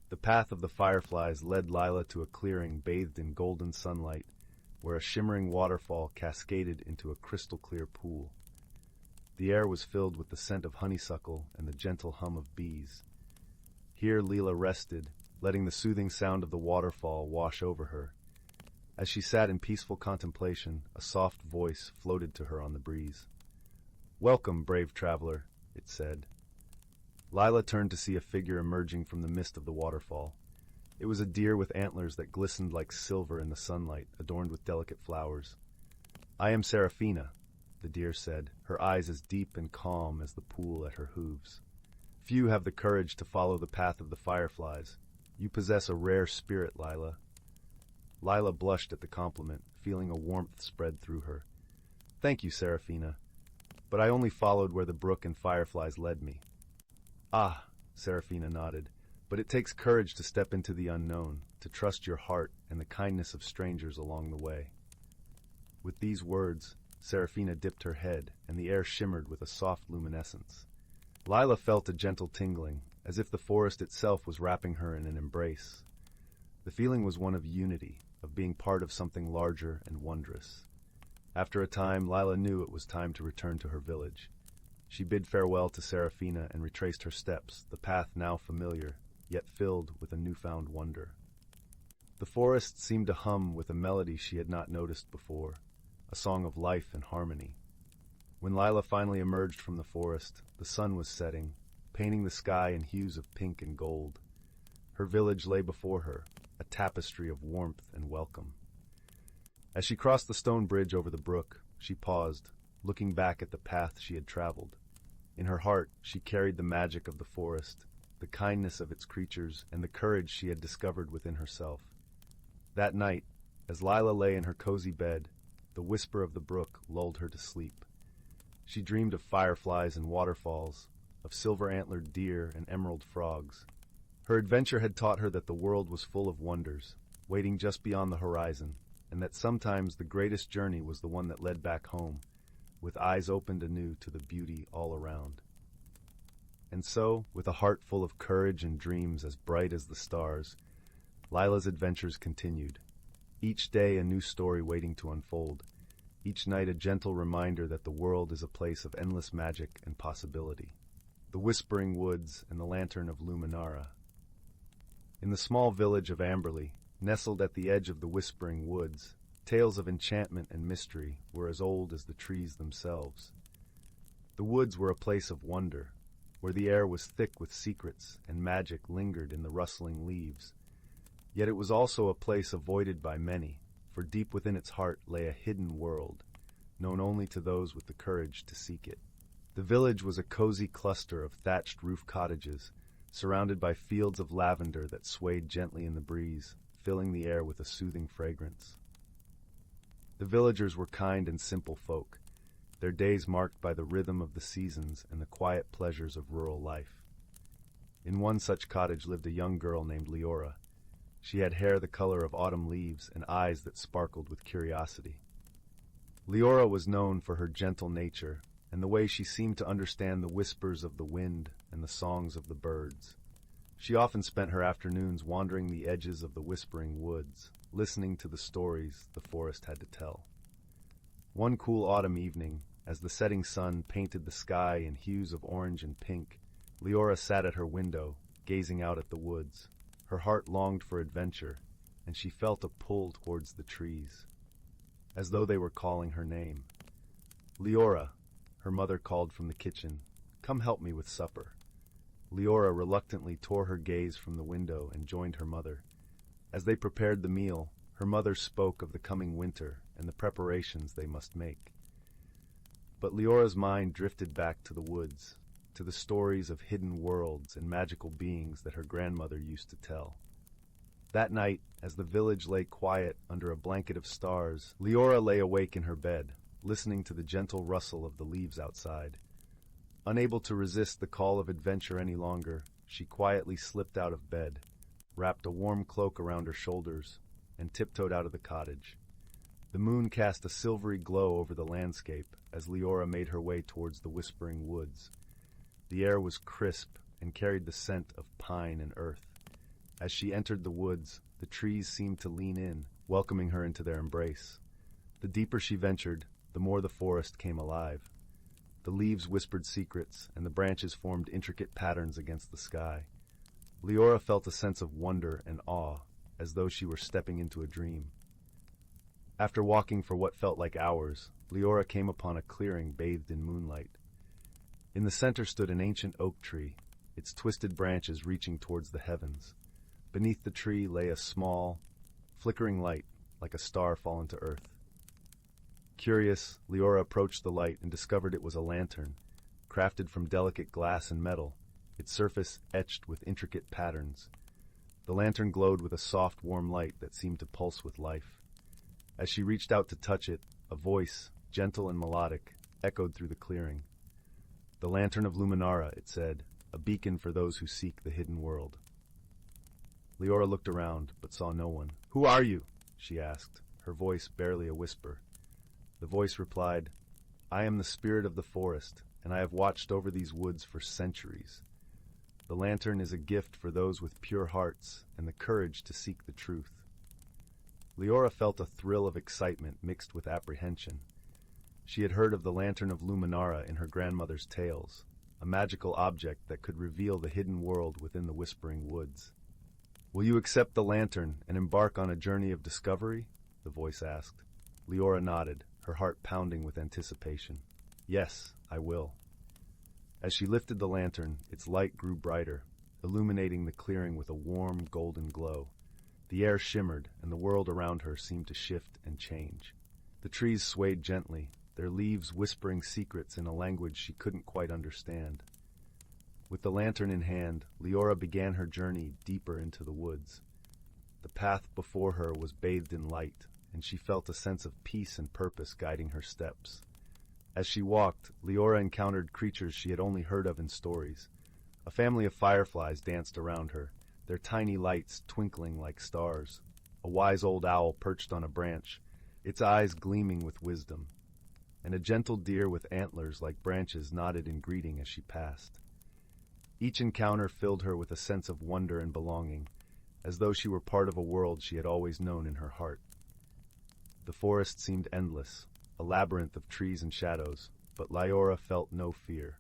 S1: The path of the fireflies led Lila to a clearing bathed in golden sunlight, where a shimmering waterfall cascaded into a crystal-clear pool. The air was filled with the scent of honeysuckle and the gentle hum of bees. Here Lila rested, letting the soothing sound of the waterfall wash over her. As she sat in peaceful contemplation, a soft voice floated to her on the breeze. "Welcome, brave traveler," it said. Lila turned to see a figure emerging from the mist of the waterfall. It was a deer with antlers that glistened like silver in the sunlight, adorned with delicate flowers. "I am Seraphina," the deer said, her eyes as deep and calm as the pool at her hooves. "Few have the courage to follow the path of the fireflies. You possess a rare spirit, Lila." Lila blushed at the compliment, feeling a warmth spread through her. "Thank you, Seraphina, but I only followed where the brook and fireflies led me." "Ah," Seraphina nodded, "but it takes courage to step into the unknown, to trust your heart and the kindness of strangers along the way." With these words, Seraphina dipped her head, and the air shimmered with a soft luminescence. Lila felt a gentle tingling, as if the forest itself was wrapping her in an embrace. The feeling was one of unity, of being part of something larger and wondrous. After a time, Lila knew it was time to return to her village. She bid farewell to Seraphina and retraced her steps, the path now familiar, yet filled with a newfound wonder. The forest seemed to hum with a melody she had not noticed before, a song of life and harmony. When Lila finally emerged from the forest, the sun was setting, painting the sky in hues of pink and gold. Her village lay before her, a tapestry of warmth and welcome. As she crossed the stone bridge over the brook, she paused, looking back at the path she had traveled. In her heart, she carried the magic of the forest, the kindness of its creatures, and the courage she had discovered within herself. That night, as Lila lay in her cozy bed, the whisper of the brook lulled her to sleep. She dreamed of fireflies and waterfalls, of silver-antlered deer and emerald frogs. Her adventure had taught her that the world was full of wonders, waiting just beyond the horizon, and that sometimes the greatest journey was the one that led back home, with eyes opened anew to the beauty all around. And so, with a heart full of courage and dreams as bright as the stars, Lila's adventures continued. Each day a new story waiting to unfold, each night a gentle reminder that the world is a place of endless magic and possibility. The whispering woods and the lantern of Luminara. In the small village of Amberley, nestled at the edge of the whispering woods, tales of enchantment and mystery were as old as the trees themselves. The woods were a place of wonder, where the air was thick with secrets and magic lingered in the rustling leaves. Yet it was also a place avoided by many, for deep within its heart lay a hidden world, known only to those with the courage to seek it. The village was a cozy cluster of thatched roof cottages, surrounded by fields of lavender that swayed gently in the breeze, filling the air with a soothing fragrance. The villagers were kind and simple folk, their days marked by the rhythm of the seasons and the quiet pleasures of rural life. In one such cottage lived a young girl named Leora. She had hair the color of autumn leaves and eyes that sparkled with curiosity. Leora was known for her gentle nature and the way she seemed to understand the whispers of the wind and the songs of the birds. She often spent her afternoons wandering the edges of the whispering woods, listening to the stories the forest had to tell. One cool autumn evening, as the setting sun painted the sky in hues of orange and pink, Leora sat at her window, gazing out at the woods. Her heart longed for adventure, and she felt a pull towards the trees, as though they were calling her name. "Leora," her mother called from the kitchen, "come help me with supper." Leora reluctantly tore her gaze from the window and joined her mother. As they prepared the meal, her mother spoke of the coming winter and the preparations they must make. But Leora's mind drifted back to the woods, to the stories of hidden worlds and magical beings that her grandmother used to tell. That night, as the village lay quiet under a blanket of stars, Leora lay awake in her bed, listening to the gentle rustle of the leaves outside. Unable to resist the call of adventure any longer, she quietly slipped out of bed, wrapped a warm cloak around her shoulders, and tiptoed out of the cottage. The moon cast a silvery glow over the landscape as Leora made her way towards the whispering woods. The air was crisp and carried the scent of pine and earth. As she entered the woods, the trees seemed to lean in, welcoming her into their embrace. The deeper she ventured, the more the forest came alive. The leaves whispered secrets, and the branches formed intricate patterns against the sky. Leora felt a sense of wonder and awe, as though she were stepping into a dream. After walking for what felt like hours, Leora came upon a clearing bathed in moonlight. In the center stood an ancient oak tree, its twisted branches reaching towards the heavens. Beneath the tree lay a small, flickering light, like a star fallen to earth. Curious, Leora approached the light and discovered it was a lantern, crafted from delicate glass and metal, its surface etched with intricate patterns. The lantern glowed with a soft, warm light that seemed to pulse with life. As she reached out to touch it, a voice, gentle and melodic, echoed through the clearing. "The Lantern of Luminara," it said, "a beacon for those who seek the hidden world." Leora looked around, but saw no one. "Who are you?" she asked, her voice barely a whisper. The voice replied, "I am the spirit of the forest, and I have watched over these woods for centuries. The lantern is a gift for those with pure hearts and the courage to seek the truth." Leora felt a thrill of excitement mixed with apprehension. She had heard of the Lantern of Luminara in her grandmother's tales, a magical object that could reveal the hidden world within the whispering woods. "Will you accept the lantern and embark on a journey of discovery?" the voice asked. Leora nodded, her heart pounding with anticipation. "Yes, I will." As she lifted the lantern, its light grew brighter, illuminating the clearing with a warm, golden glow. The air shimmered, and the world around her seemed to shift and change. The trees swayed gently, their leaves whispering secrets in a language she couldn't quite understand. With the lantern in hand, Leora began her journey deeper into the woods. The path before her was bathed in light, and she felt a sense of peace and purpose guiding her steps. As she walked, Leora encountered creatures she had only heard of in stories. A family of fireflies danced around her, their tiny lights twinkling like stars. A wise old owl perched on a branch, its eyes gleaming with wisdom. And a gentle deer with antlers like branches nodded in greeting as she passed. Each encounter filled her with a sense of wonder and belonging, as though she were part of a world she had always known in her heart. The forest seemed endless, a labyrinth of trees and shadows, but Leora felt no fear.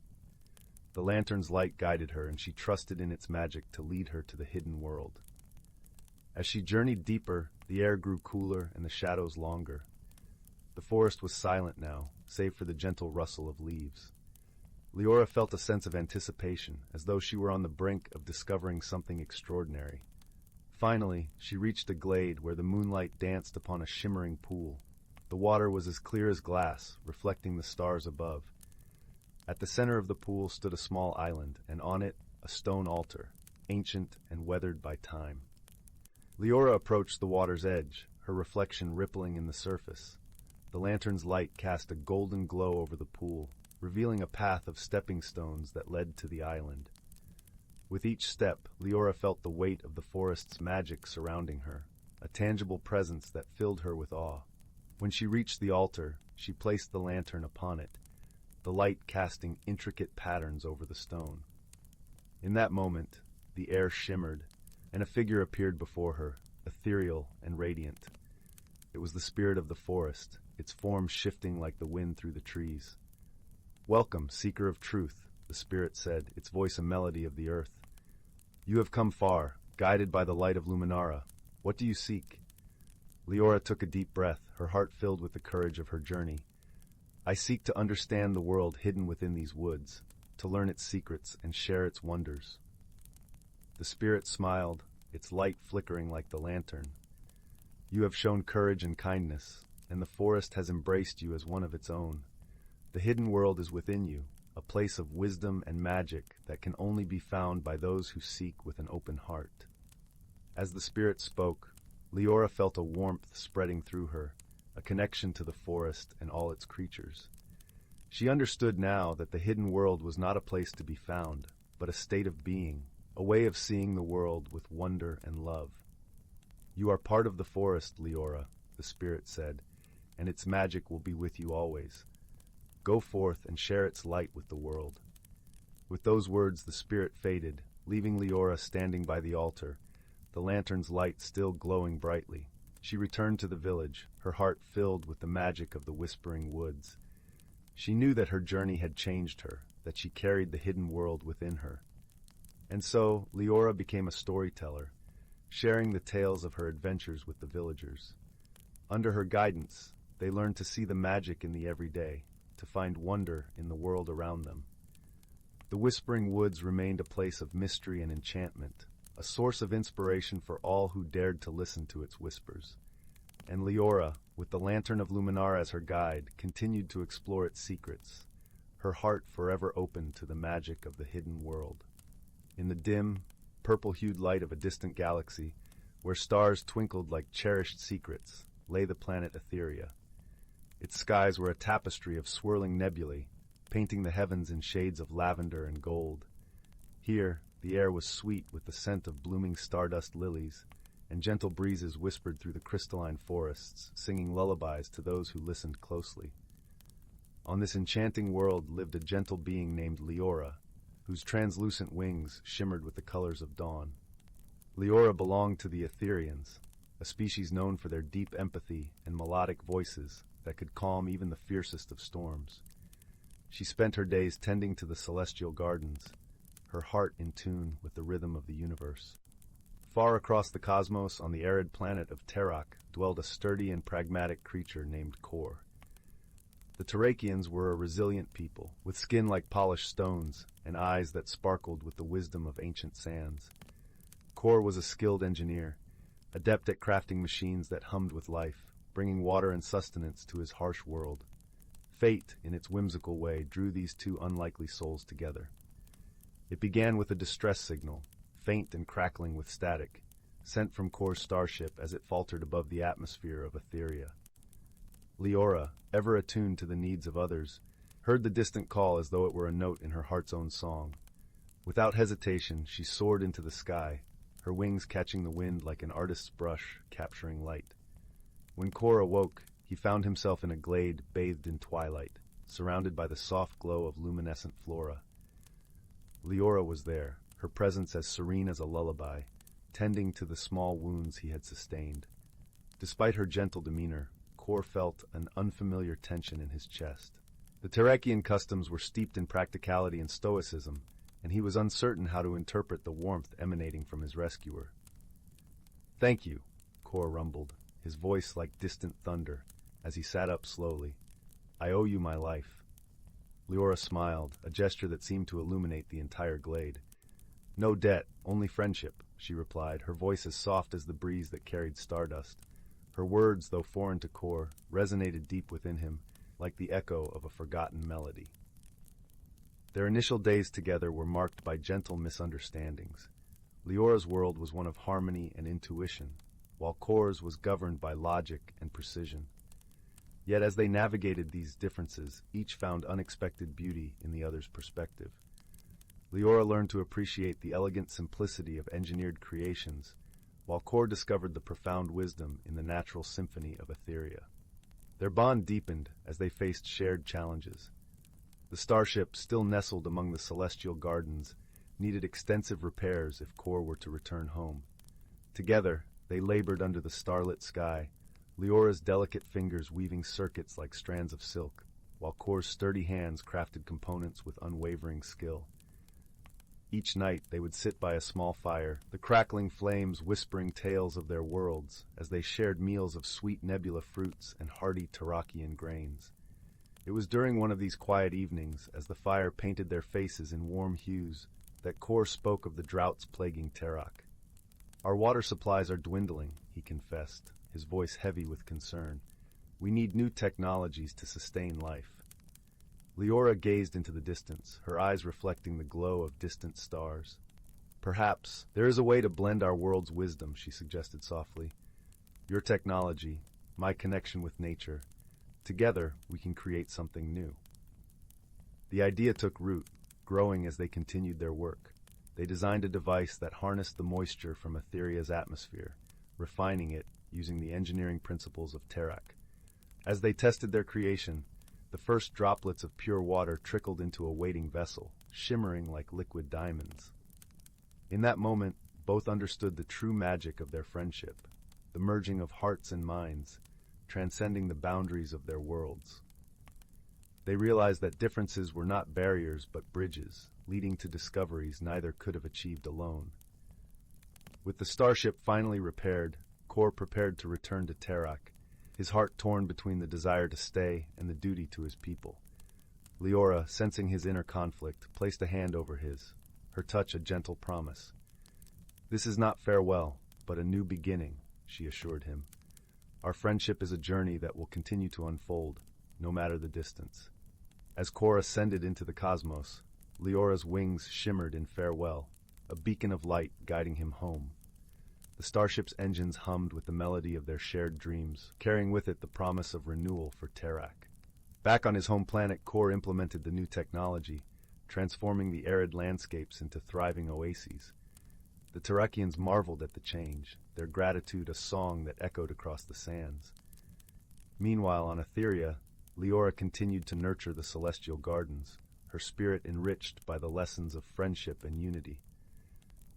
S1: The lantern's light guided her, and she trusted in its magic to lead her to the hidden world. As she journeyed deeper, the air grew cooler and the shadows longer. The forest was silent now, save for the gentle rustle of leaves. Leora felt a sense of anticipation, as though she were on the brink of discovering something extraordinary. Finally, she reached a glade where the moonlight danced upon a shimmering pool. The water was as clear as glass, reflecting the stars above. At the center of the pool stood a small island, and on it, a stone altar, ancient and weathered by time. Leora approached the water's edge, her reflection rippling in the surface. The lantern's light cast a golden glow over the pool, revealing a path of stepping stones that led to the island. With each step, Leora felt the weight of the forest's magic surrounding her, a tangible presence that filled her with awe. When she reached the altar, she placed the lantern upon it, the light casting intricate patterns over the stone. In that moment, the air shimmered, and a figure appeared before her, ethereal and radiant. It was the spirit of the forest, its form shifting like the wind through the trees. "Welcome, seeker of truth," the spirit said, its voice a melody of the earth. "You have come far, guided by the light of Luminara. What do you seek?" Leora took a deep breath, her heart filled with the courage of her journey. "I seek to understand the world hidden within these woods, to learn its secrets and share its wonders." The spirit smiled, its light flickering like the lantern. "You have shown courage and kindness, and the forest has embraced you as one of its own. The hidden world is within you, a place of wisdom and magic that can only be found by those who seek with an open heart. As the spirit spoke, Leora felt a warmth spreading through her, a connection to the forest and all its creatures. She understood now that the hidden world was not a place to be found, but a state of being, a way of seeing the world with wonder and love. "You are part of the forest, Leora," the spirit said, "and its magic will be with you always. Go forth and share its light with the world." With those words the spirit faded, leaving Leora standing by the altar, the lantern's light still glowing brightly. She returned to the village, her heart filled with the magic of the whispering woods. She knew that her journey had changed her, that she carried the hidden world within her. And so Leora became a storyteller, sharing the tales of her adventures with the villagers. Under her guidance, they learned to see the magic in the everyday, to find wonder in the world around them. The Whispering Woods remained a place of mystery and enchantment, a source of inspiration for all who dared to listen to its whispers. And Leora, with the Lantern of Luminar as her guide, continued to explore its secrets, her heart forever open to the magic of the hidden world. In the dim, purple-hued light of a distant galaxy, where stars twinkled like cherished secrets, lay the planet Etheria. Its skies were a tapestry of swirling nebulae, painting the heavens in shades of lavender and gold. Here, the air was sweet with the scent of blooming stardust lilies, and gentle breezes whispered through the crystalline forests, singing lullabies to those who listened closely. On this enchanting world lived a gentle being named Leora, whose translucent wings shimmered with the colors of dawn. Leora belonged to the Etherians, a species known for their deep empathy and melodic voices that could calm even the fiercest of storms. She spent her days tending to the celestial gardens, her heart in tune with the rhythm of the universe. Far across the cosmos, on the arid planet of Terok, dwelled a sturdy and pragmatic creature named Kor. The Terrakians were a resilient people, with skin like polished stones and eyes that sparkled with the wisdom of ancient sands. Kor was a skilled engineer, adept at crafting machines that hummed with life, bringing water and sustenance to his harsh world. Fate, in its whimsical way, drew these two unlikely souls together. It began with a distress signal, faint and crackling with static, sent from Kor's starship as it faltered above the atmosphere of Etheria. Leora, ever attuned to the needs of others, heard the distant call as though it were a note in her heart's own song. Without hesitation, she soared into the sky, her wings catching the wind like an artist's brush capturing light. When Kor awoke, he found himself in a glade bathed in twilight, surrounded by the soft glow of luminescent flora. Leora was there, her presence as serene as a lullaby, tending to the small wounds he had sustained. Despite her gentle demeanor, Kor felt an unfamiliar tension in his chest. The Terrakian customs were steeped in practicality and stoicism, and he was uncertain how to interpret the warmth emanating from his rescuer. "Thank you," Kor rumbled, his voice like distant thunder, as he sat up slowly. "I owe you my life." Leora smiled, a gesture that seemed to illuminate the entire glade. "No debt, only friendship," she replied, her voice as soft as the breeze that carried stardust. Her words, though foreign to Kor, resonated deep within him, like the echo of a forgotten melody. Their initial days together were marked by gentle misunderstandings. Leora's world was one of harmony and intuition, while Kor's was governed by logic and precision. Yet as they navigated these differences, each found unexpected beauty in the other's perspective. Leora learned to appreciate the elegant simplicity of engineered creations, while Kor discovered the profound wisdom in the natural symphony of Etheria. Their bond deepened as they faced shared challenges. The starship, still nestled among the celestial gardens, needed extensive repairs if Kor were to return home. Together, they labored under the starlit sky, Leora's delicate fingers weaving circuits like strands of silk, while Kor's sturdy hands crafted components with unwavering skill. Each night they would sit by a small fire, the crackling flames whispering tales of their worlds, as they shared meals of sweet nebula fruits and hearty Tarakian grains. It was during one of these quiet evenings, as the fire painted their faces in warm hues, that Kor spoke of the droughts plaguing Terok. "Our water supplies are dwindling," he confessed, his voice heavy with concern. "We need new technologies to sustain life." Leora gazed into the distance, her eyes reflecting the glow of distant stars. Perhaps there is a way to blend our world's wisdom, she suggested softly. Your technology, my connection with nature. Together, we can create something new. The idea took root, growing as they continued their work. They designed a device that harnessed the moisture from Etheria's atmosphere, refining it using the engineering principles of Terak. As they tested their creation, the first droplets of pure water trickled into a waiting vessel, shimmering like liquid diamonds. In that moment, both understood the true magic of their friendship, the merging of hearts and minds, transcending the boundaries of their worlds. They realized that differences were not barriers but bridges, leading to discoveries neither could have achieved alone. With the starship finally repaired, Kor prepared to return to Terak, his heart torn between the desire to stay and the duty to his people. Leora, sensing his inner conflict, placed a hand over his, her touch a gentle promise. "This is not farewell, but a new beginning," she assured him. "Our friendship is a journey that will continue to unfold, no matter the distance." As Kor ascended into the cosmos, Leora's wings shimmered in farewell, a beacon of light guiding him home. The starship's engines hummed with the melody of their shared dreams, carrying with it the promise of renewal for Terak. Back on his home planet, Kor implemented the new technology, transforming the arid landscapes into thriving oases. The Terakians marveled at the change, their gratitude a song that echoed across the sands. Meanwhile, on Etheria, Leora continued to nurture the celestial gardens, her spirit enriched by the lessons of friendship and unity.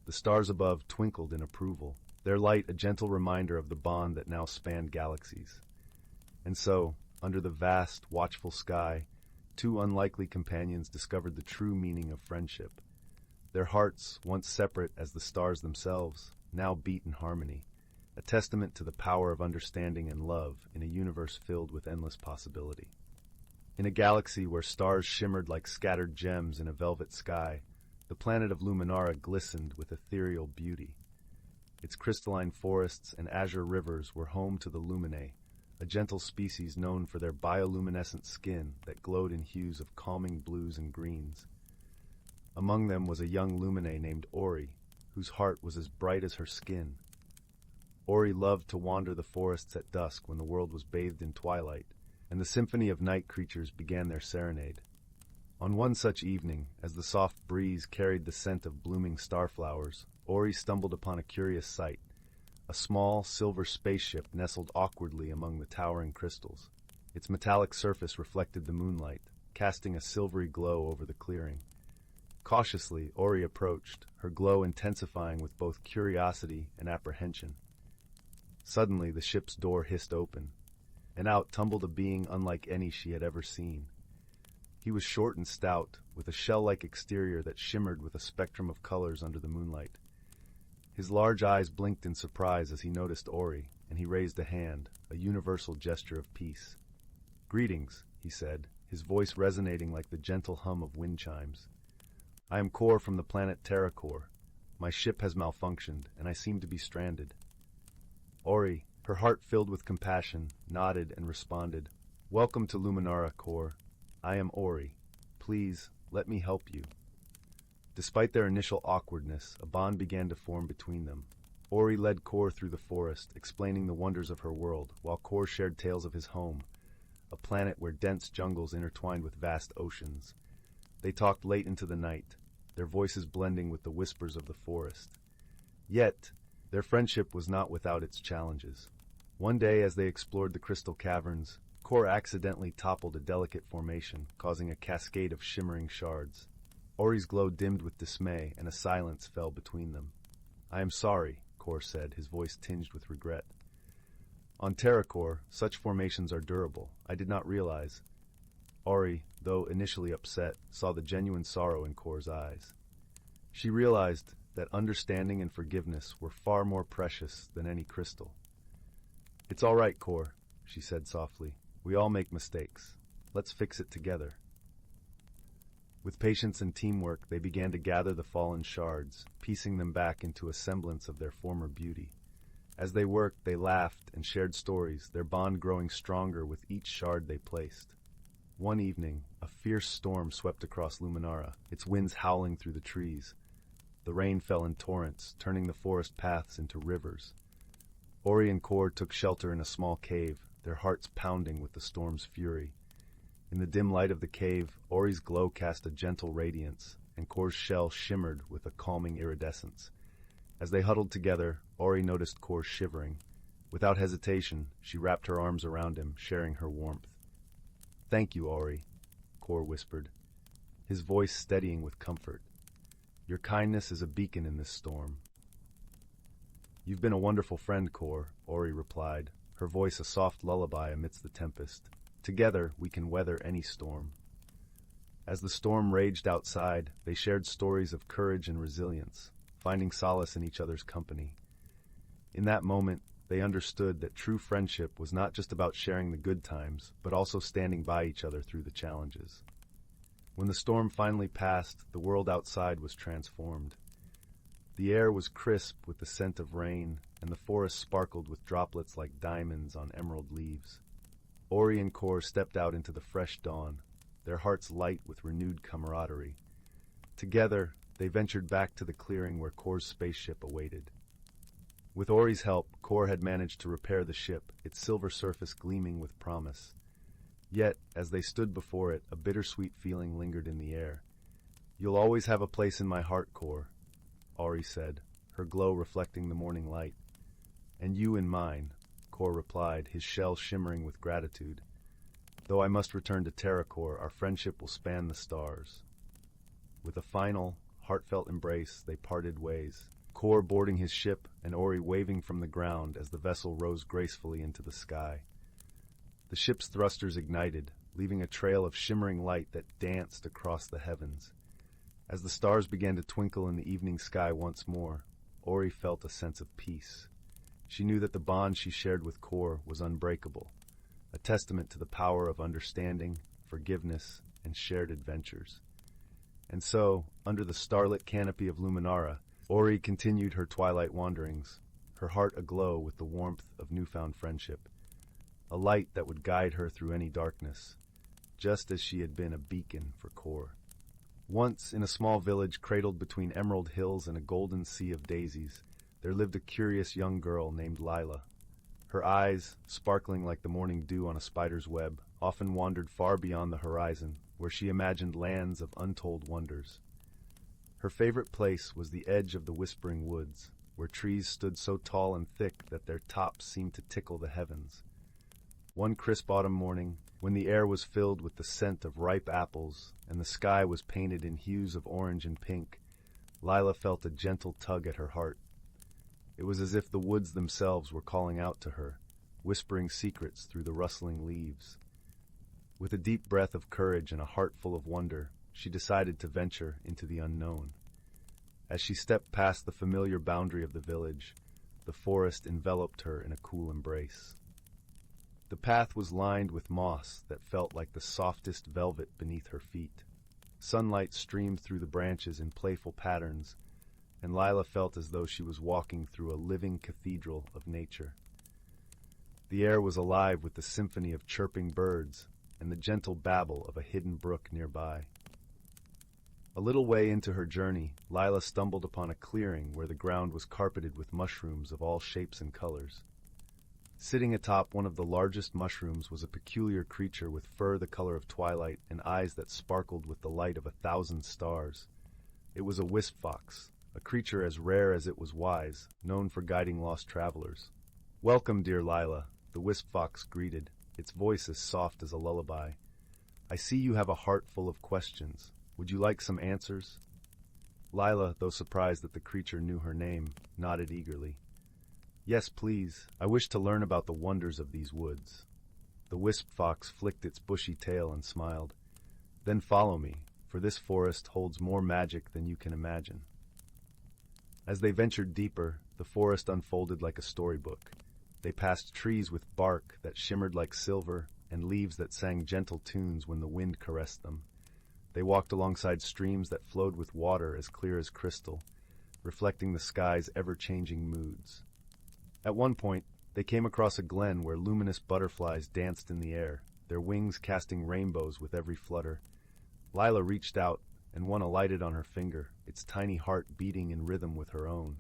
S1: The stars above twinkled in approval, their light a gentle reminder of the bond that now spanned galaxies. And so, under the vast, watchful sky, two unlikely companions discovered the true meaning of friendship. Their hearts, once separate as the stars themselves, now beat in harmony, a testament to the power of understanding and love in a universe filled with endless possibility. In a galaxy where stars shimmered like scattered gems in a velvet sky, the planet of Luminara glistened with ethereal beauty. Its crystalline forests and azure rivers were home to the Luminae, a gentle species known for their bioluminescent skin that glowed in hues of calming blues and greens. Among them was a young Luminae named Ori, whose heart was as bright as her skin. Ori loved to wander the forests at dusk when the world was bathed in twilight, and the symphony of night creatures began their serenade. On one such evening, as the soft breeze carried the scent of blooming starflowers, Ori stumbled upon a curious sight, a small, silver spaceship nestled awkwardly among the towering crystals. Its metallic surface reflected the moonlight, casting a silvery glow over the clearing. Cautiously, Ori approached, her glow intensifying with both curiosity and apprehension. Suddenly, the ship's door hissed open, and out tumbled a being unlike any she had ever seen. He was short and stout, with a shell-like exterior that shimmered with a spectrum of colors under the moonlight. His large eyes blinked in surprise as he noticed Ori, and he raised a hand, a universal gesture of peace. "Greetings," he said, his voice resonating like the gentle hum of wind chimes. "I am Kor from the planet Terracor. My ship has malfunctioned, and I seem to be stranded." Ori, her heart filled with compassion, nodded and responded, "Welcome to Luminara, Kor. I am Ori. Please, let me help you." Despite their initial awkwardness, a bond began to form between them. Ori led Kor through the forest, explaining the wonders of her world, while Kor shared tales of his home, a planet where dense jungles intertwined with vast oceans. They talked late into the night, their voices blending with the whispers of the forest. Yet, their friendship was not without its challenges. One day, as they explored the crystal caverns, Kor accidentally toppled a delicate formation, causing a cascade of shimmering shards. Ori's glow dimmed with dismay, and a silence fell between them. "I am sorry," Kor said, his voice tinged with regret. "On Terracor, such formations are durable. I did not realize." Ori, though initially upset, saw the genuine sorrow in Kor's eyes. She realized that understanding and forgiveness were far more precious than any crystal. "It's all right, Kor," she said softly. "We all make mistakes. Let's fix it together." With patience and teamwork, they began to gather the fallen shards, piecing them back into a semblance of their former beauty. As they worked, they laughed and shared stories, their bond growing stronger with each shard they placed. One evening, a fierce storm swept across Luminara, its winds howling through the trees. The rain fell in torrents, turning the forest paths into rivers. Ori and Kor took shelter in a small cave, their hearts pounding with the storm's fury. In the dim light of the cave, Ori's glow cast a gentle radiance, and Kor's shell shimmered with a calming iridescence. As they huddled together, Ori noticed Kor shivering. Without hesitation, she wrapped her arms around him, sharing her warmth. "Thank you, Ori," Kor whispered, his voice steadying with comfort. "Your kindness is a beacon in this storm." "You've been a wonderful friend, Kor," Ori replied, her voice a soft lullaby amidst the tempest. "Together, we can weather any storm." As the storm raged outside, they shared stories of courage and resilience, finding solace in each other's company. In that moment, they understood that true friendship was not just about sharing the good times, but also standing by each other through the challenges. When the storm finally passed, the world outside was transformed. The air was crisp with the scent of rain, and the forest sparkled with droplets like diamonds on emerald leaves. Ori and Kor stepped out into the fresh dawn, their hearts light with renewed camaraderie. Together, they ventured back to the clearing where Kor's spaceship awaited. With Ori's help, Kor had managed to repair the ship, its silver surface gleaming with promise. Yet, as they stood before it, a bittersweet feeling lingered in the air. "You'll always have a place in my heart, Kor," Ori said, her glow reflecting the morning light. "And you in mine," Kor replied, his shell shimmering with gratitude. "Though I must return to Terra, Kor, our friendship will span the stars." With a final, heartfelt embrace, they parted ways, Kor boarding his ship and Ori waving from the ground as the vessel rose gracefully into the sky. The ship's thrusters ignited, leaving a trail of shimmering light that danced across the heavens. As the stars began to twinkle in the evening sky once more, Ori felt a sense of peace. She knew that the bond she shared with Kor was unbreakable, a testament to the power of understanding, forgiveness, and shared adventures. And so, under the starlit canopy of Luminara, Ori continued her twilight wanderings, her heart aglow with the warmth of newfound friendship, a light that would guide her through any darkness, just as she had been a beacon for Kor. Once, in a small village cradled between emerald hills and a golden sea of daisies, there lived a curious young girl named Lila. Her eyes, sparkling like the morning dew on a spider's web, often wandered far beyond the horizon, where she imagined lands of untold wonders. Her favorite place was the edge of the whispering woods, where trees stood so tall and thick that their tops seemed to tickle the heavens. One crisp autumn morning, when the air was filled with the scent of ripe apples and the sky was painted in hues of orange and pink, Lila felt a gentle tug at her heart. It was as if the woods themselves were calling out to her, whispering secrets through the rustling leaves. With a deep breath of courage and a heart full of wonder, she decided to venture into the unknown. As she stepped past the familiar boundary of the village, the forest enveloped her in a cool embrace. The path was lined with moss that felt like the softest velvet beneath her feet. Sunlight streamed through the branches in playful patterns, and Lila felt as though she was walking through a living cathedral of nature. The air was alive with the symphony of chirping birds and the gentle babble of a hidden brook nearby. A little way into her journey, Lila stumbled upon a clearing where the ground was carpeted with mushrooms of all shapes and colors. Sitting atop one of the largest mushrooms was a peculiar creature with fur the color of twilight and eyes that sparkled with the light of 1,000 stars. It was a wisp fox, a creature as rare as it was wise, known for guiding lost travelers. "Welcome, dear Lila," the wisp fox greeted, its voice as soft as a lullaby. "I see you have a heart full of questions. Would you like some answers?" Lila, though surprised that the creature knew her name, nodded eagerly. "Yes, please. I wish to learn about the wonders of these woods." The wisp fox flicked its bushy tail and smiled. "Then follow me, for this forest holds more magic than you can imagine." As they ventured deeper, the forest unfolded like a storybook. They passed trees with bark that shimmered like silver and leaves that sang gentle tunes when the wind caressed them. They walked alongside streams that flowed with water as clear as crystal, reflecting the sky's ever-changing moods. At one point, they came across a glen where luminous butterflies danced in the air, their wings casting rainbows with every flutter. Lila reached out, and one alighted on her finger, its tiny heart beating in rhythm with her own.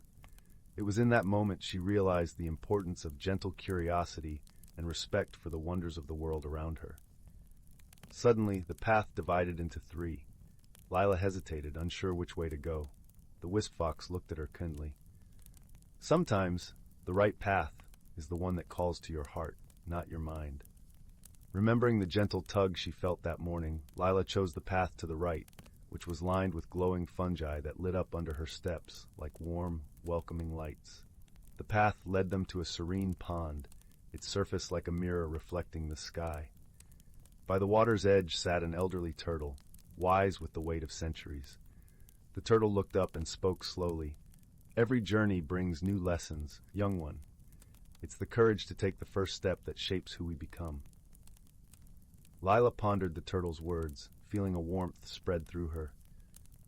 S1: It was in that moment she realized the importance of gentle curiosity and respect for the wonders of the world around her. Suddenly, the path divided into three. Lila hesitated, unsure which way to go. The wisp fox looked at her kindly. Sometimes, the right path is the one that calls to your heart, not your mind. Remembering the gentle tug she felt that morning, Lila chose the path to the right, which was lined with glowing fungi that lit up under her steps like warm, welcoming lights. The path led them to a serene pond, its surface like a mirror reflecting the sky. By the water's edge sat an elderly turtle, wise with the weight of centuries. The turtle looked up and spoke slowly. "Every journey brings new lessons, young one. It's the courage to take the first step that shapes who we become." Lila pondered the turtle's words, feeling a warmth spread through her.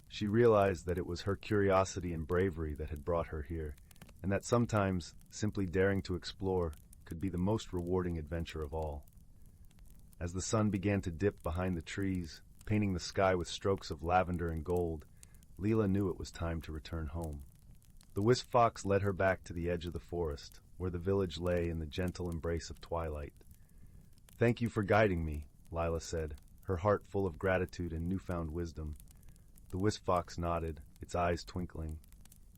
S1: She realized that it was her curiosity and bravery that had brought her here, and that sometimes simply daring to explore could be the most rewarding adventure of all. As the sun began to dip behind the trees, painting the sky with strokes of lavender and gold, Lila knew it was time to return home. The wisp fox led her back to the edge of the forest, where the village lay in the gentle embrace of twilight. "Thank you for guiding me," Lila said, her heart full of gratitude and newfound wisdom. The wisp fox nodded, its eyes twinkling.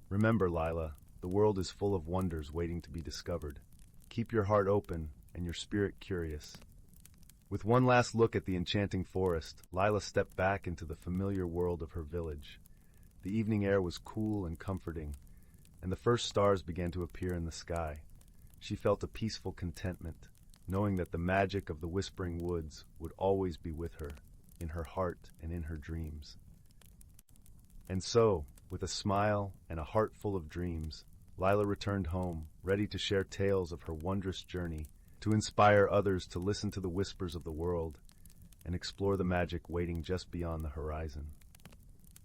S1: "Remember, Lila, the world is full of wonders waiting to be discovered. Keep your heart open and your spirit curious." With one last look at the enchanting forest, Lila stepped back into the familiar world of her village. The evening air was cool and comforting, and the first stars began to appear in the sky. She felt a peaceful contentment, knowing that the magic of the whispering woods would always be with her, in her heart and in her dreams. And so, with a smile and a heart full of dreams, Lila returned home, ready to share tales of her wondrous journey, to inspire others to listen to the whispers of the world and explore the magic waiting just beyond the horizon.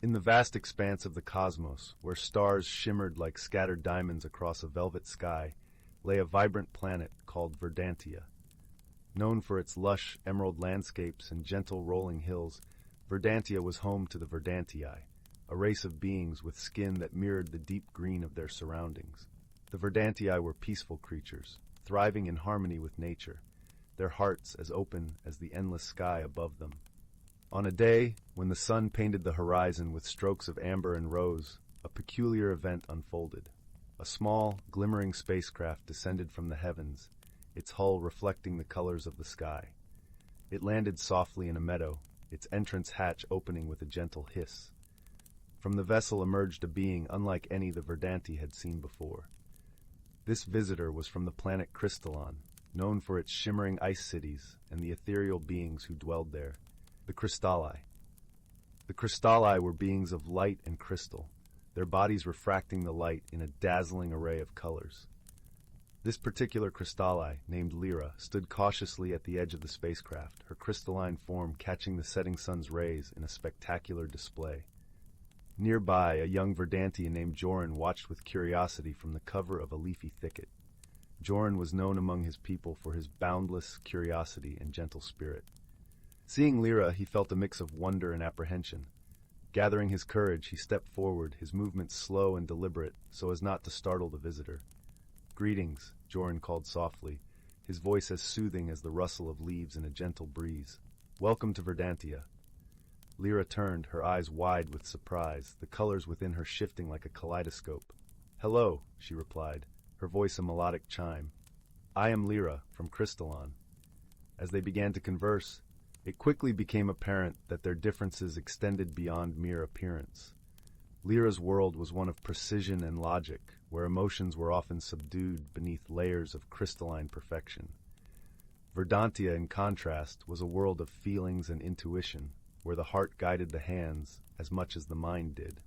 S1: In the vast expanse of the cosmos, where stars shimmered like scattered diamonds across a velvet sky, lay a vibrant planet called Verdantia. Known for its lush, emerald landscapes and gentle rolling hills, Verdantia was home to the Verdantii, a race of beings with skin that mirrored the deep green of their surroundings. The Verdantii were peaceful creatures, thriving in harmony with nature, their hearts as open as the endless sky above them. On a day when the sun painted the horizon with strokes of amber and rose, a peculiar event unfolded. A small, glimmering spacecraft descended from the heavens, its hull reflecting the colors of the sky. It landed softly in a meadow, its entrance hatch opening with a gentle hiss. From the vessel emerged a being unlike any the Verdanti had seen before. This visitor was from the planet Crystallon, known for its shimmering ice cities and the ethereal beings who dwelled there, the Crystalli. The Crystalli were beings of light and crystal, their bodies refracting the light in a dazzling array of colors. This particular Crystalli, named Lira, stood cautiously at the edge of the spacecraft, her crystalline form catching the setting sun's rays in a spectacular display. Nearby, a young Verdanti named Jorin watched with curiosity from the cover of a leafy thicket. Jorin was known among his people for his boundless curiosity and gentle spirit. Seeing Lira, he felt a mix of wonder and apprehension. Gathering his courage, he stepped forward, his movements slow and deliberate, so as not to startle the visitor. "Greetings," Jorin called softly, his voice as soothing as the rustle of leaves in a gentle breeze. "Welcome to Verdantia." Lira turned, her eyes wide with surprise, the colors within her shifting like a kaleidoscope. "Hello," she replied, her voice a melodic chime. "I am Lira, from Crystallon." As they began to converse, it quickly became apparent that their differences extended beyond mere appearance. Lira's world was one of precision and logic, where emotions were often subdued beneath layers of crystalline perfection. Verdantia, in contrast, was a world of feelings and intuition, where the heart guided the hands as much as the mind did.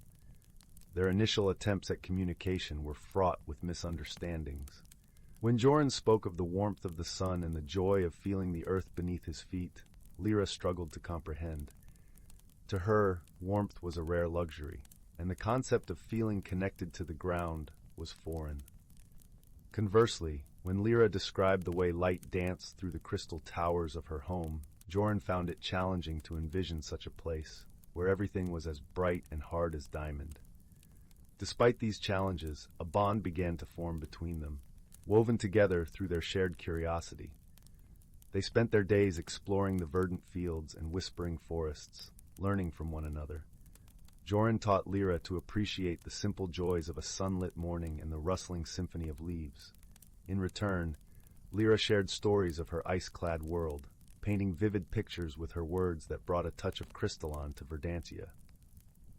S1: Their initial attempts at communication were fraught with misunderstandings. When Jorin spoke of the warmth of the sun and the joy of feeling the earth beneath his feet, Lira struggled to comprehend. To her, warmth was a rare luxury, and the concept of feeling connected to the ground was foreign. Conversely, When Lyra described the way light danced through the crystal towers of her home, Jorin found it challenging to envision such a place, where everything was as bright and hard as diamond. Despite these challenges, a bond began to form between them, woven together through their shared curiosity. They spent their days exploring the verdant fields and whispering forests, learning from one another. Jorin taught Lyra to appreciate the simple joys of a sunlit morning and the rustling symphony of leaves. In return, Lyra shared stories of her ice-clad world, painting vivid pictures with her words that brought a touch of crystalline to Verdantia.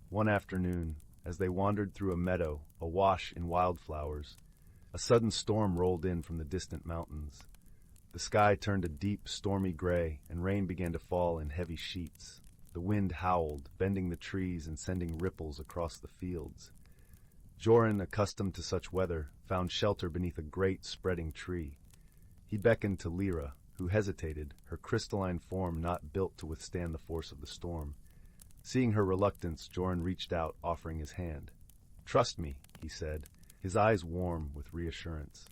S1: One afternoon, as they wandered through a meadow awash in wildflowers, a sudden storm rolled in from the distant mountains. The sky turned a deep, stormy gray, and rain began to fall in heavy sheets. The wind howled, bending the trees and sending ripples across the fields. Jorin, accustomed to such weather, found shelter beneath a great, spreading tree. He beckoned to Lyra, who hesitated, her crystalline form not built to withstand the force of the storm. Seeing her reluctance, Jorin reached out, offering his hand. "Trust me," he said, his eyes warm with reassurance.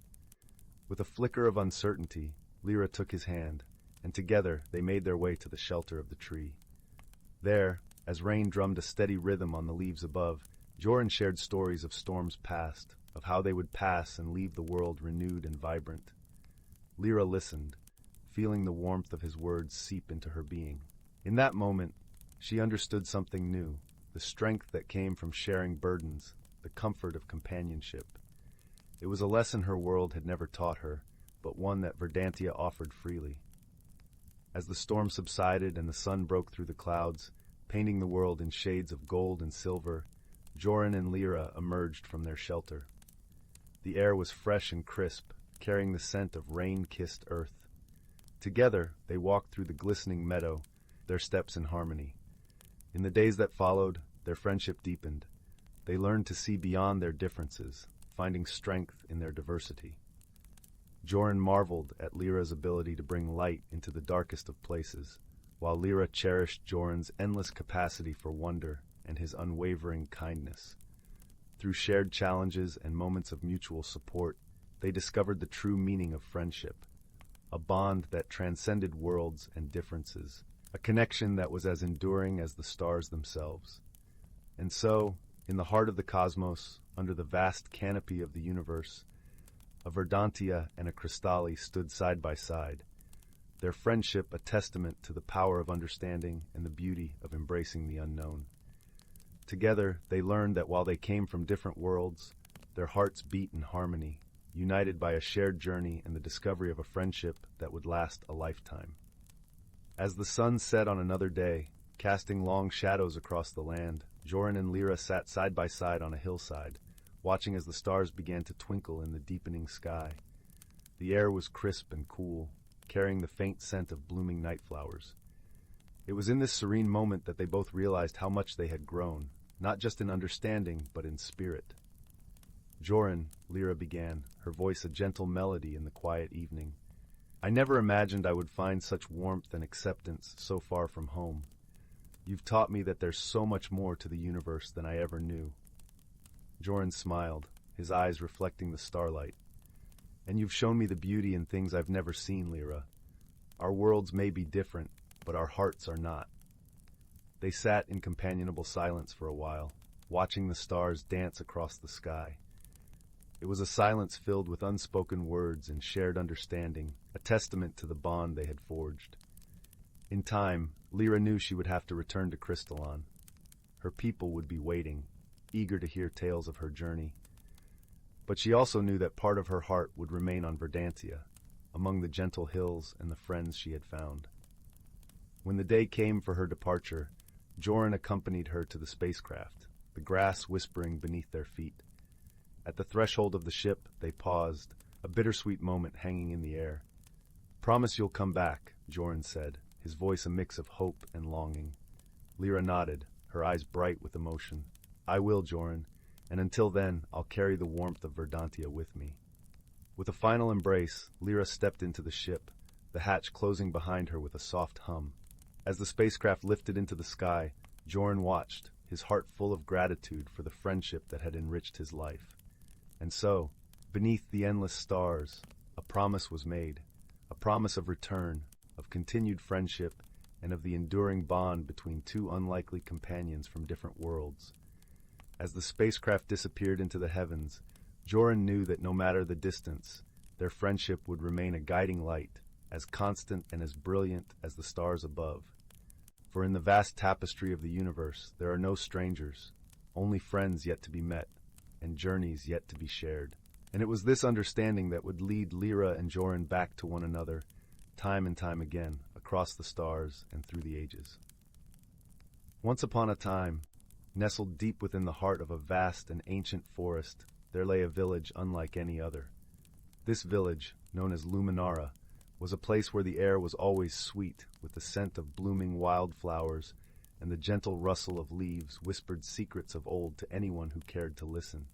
S1: With a flicker of uncertainty, Lyra took his hand, and together they made their way to the shelter of the tree. There, as rain drummed a steady rhythm on the leaves above, Jorin shared stories of storms past, of how they would pass and leave the world renewed and vibrant. Lyra listened, feeling the warmth of his words seep into her being. In that moment, she understood something new, the strength that came from sharing burdens, the comfort of companionship. It was a lesson her world had never taught her, but one that Verdantia offered freely. As the storm subsided and the sun broke through the clouds, painting the world in shades of gold and silver, Jorin and Lyra emerged from their shelter. The air was fresh and crisp, carrying the scent of rain-kissed earth. Together, they walked through the glistening meadow, their steps in harmony. In the days that followed, their friendship deepened. They learned to see beyond their differences, finding strength in their diversity. Jorin marveled at Lyra's ability to bring light into the darkest of places, while Lyra cherished Jorin's endless capacity for wonder and his unwavering kindness. Through shared challenges and moments of mutual support, they discovered the true meaning of friendship, a bond that transcended worlds and differences, a connection that was as enduring as the stars themselves. And so, in the heart of the cosmos, under the vast canopy of the universe, a Verdantia and a Crystali stood side by side, their friendship a testament to the power of understanding and the beauty of embracing the unknown. Together, they learned that while they came from different worlds, their hearts beat in harmony, united by a shared journey and the discovery of a friendship that would last a lifetime. As the sun set on another day, casting long shadows across the land, Jorin and Lyra sat side by side on a hillside, watching as the stars began to twinkle in the deepening sky. The air was crisp and cool, carrying the faint scent of blooming night flowers. It was in this serene moment that they both realized how much they had grown, not just in understanding, but in spirit. "Jorin," Lyra began, her voice a gentle melody in the quiet evening, "I never imagined I would find such warmth and acceptance so far from home. You've taught me that there's so much more to the universe than I ever knew." Jorin smiled, his eyes reflecting the starlight. "And you've shown me the beauty in things I've never seen, Lyra. Our worlds may be different, but our hearts are not." They sat in companionable silence for a while, watching the stars dance across the sky. It was a silence filled with unspoken words and shared understanding, a testament to the bond they had forged. In time, Lyra knew she would have to return to Crystalon. Her people would be waiting, eager to hear tales of her journey. But she also knew that part of her heart would remain on Verdantia, among the gentle hills and the friends she had found. When the day came for her departure, Jorin accompanied her to the spacecraft, the grass whispering beneath their feet. At the threshold of the ship, they paused, a bittersweet moment hanging in the air. "Promise you'll come back," Jorin said, his voice a mix of hope and longing. Lyra nodded, her eyes bright with emotion. "I will, Jorin, and until then, I'll carry the warmth of Verdantia with me." With a final embrace, Lyra stepped into the ship, the hatch closing behind her with a soft hum. As the spacecraft lifted into the sky, Jorin watched, his heart full of gratitude for the friendship that had enriched his life. And so, beneath the endless stars, a promise was made, a promise of return, of continued friendship, and of the enduring bond between two unlikely companions from different worlds. As the spacecraft disappeared into the heavens, Jorin knew that no matter the distance, their friendship would remain a guiding light, as constant and as brilliant as the stars above. For in the vast tapestry of the universe, there are no strangers, only friends yet to be met, and journeys yet to be shared. And it was this understanding that would lead Lila and Jorin back to one another, time and time again, across the stars and through the ages. Once upon a time, nestled deep within the heart of a vast and ancient forest, there lay a village unlike any other. This village, known as Luminara, was a place where the air was always sweet, with the scent of blooming wildflowers, and the gentle rustle of leaves whispered secrets of old to anyone who cared to listen.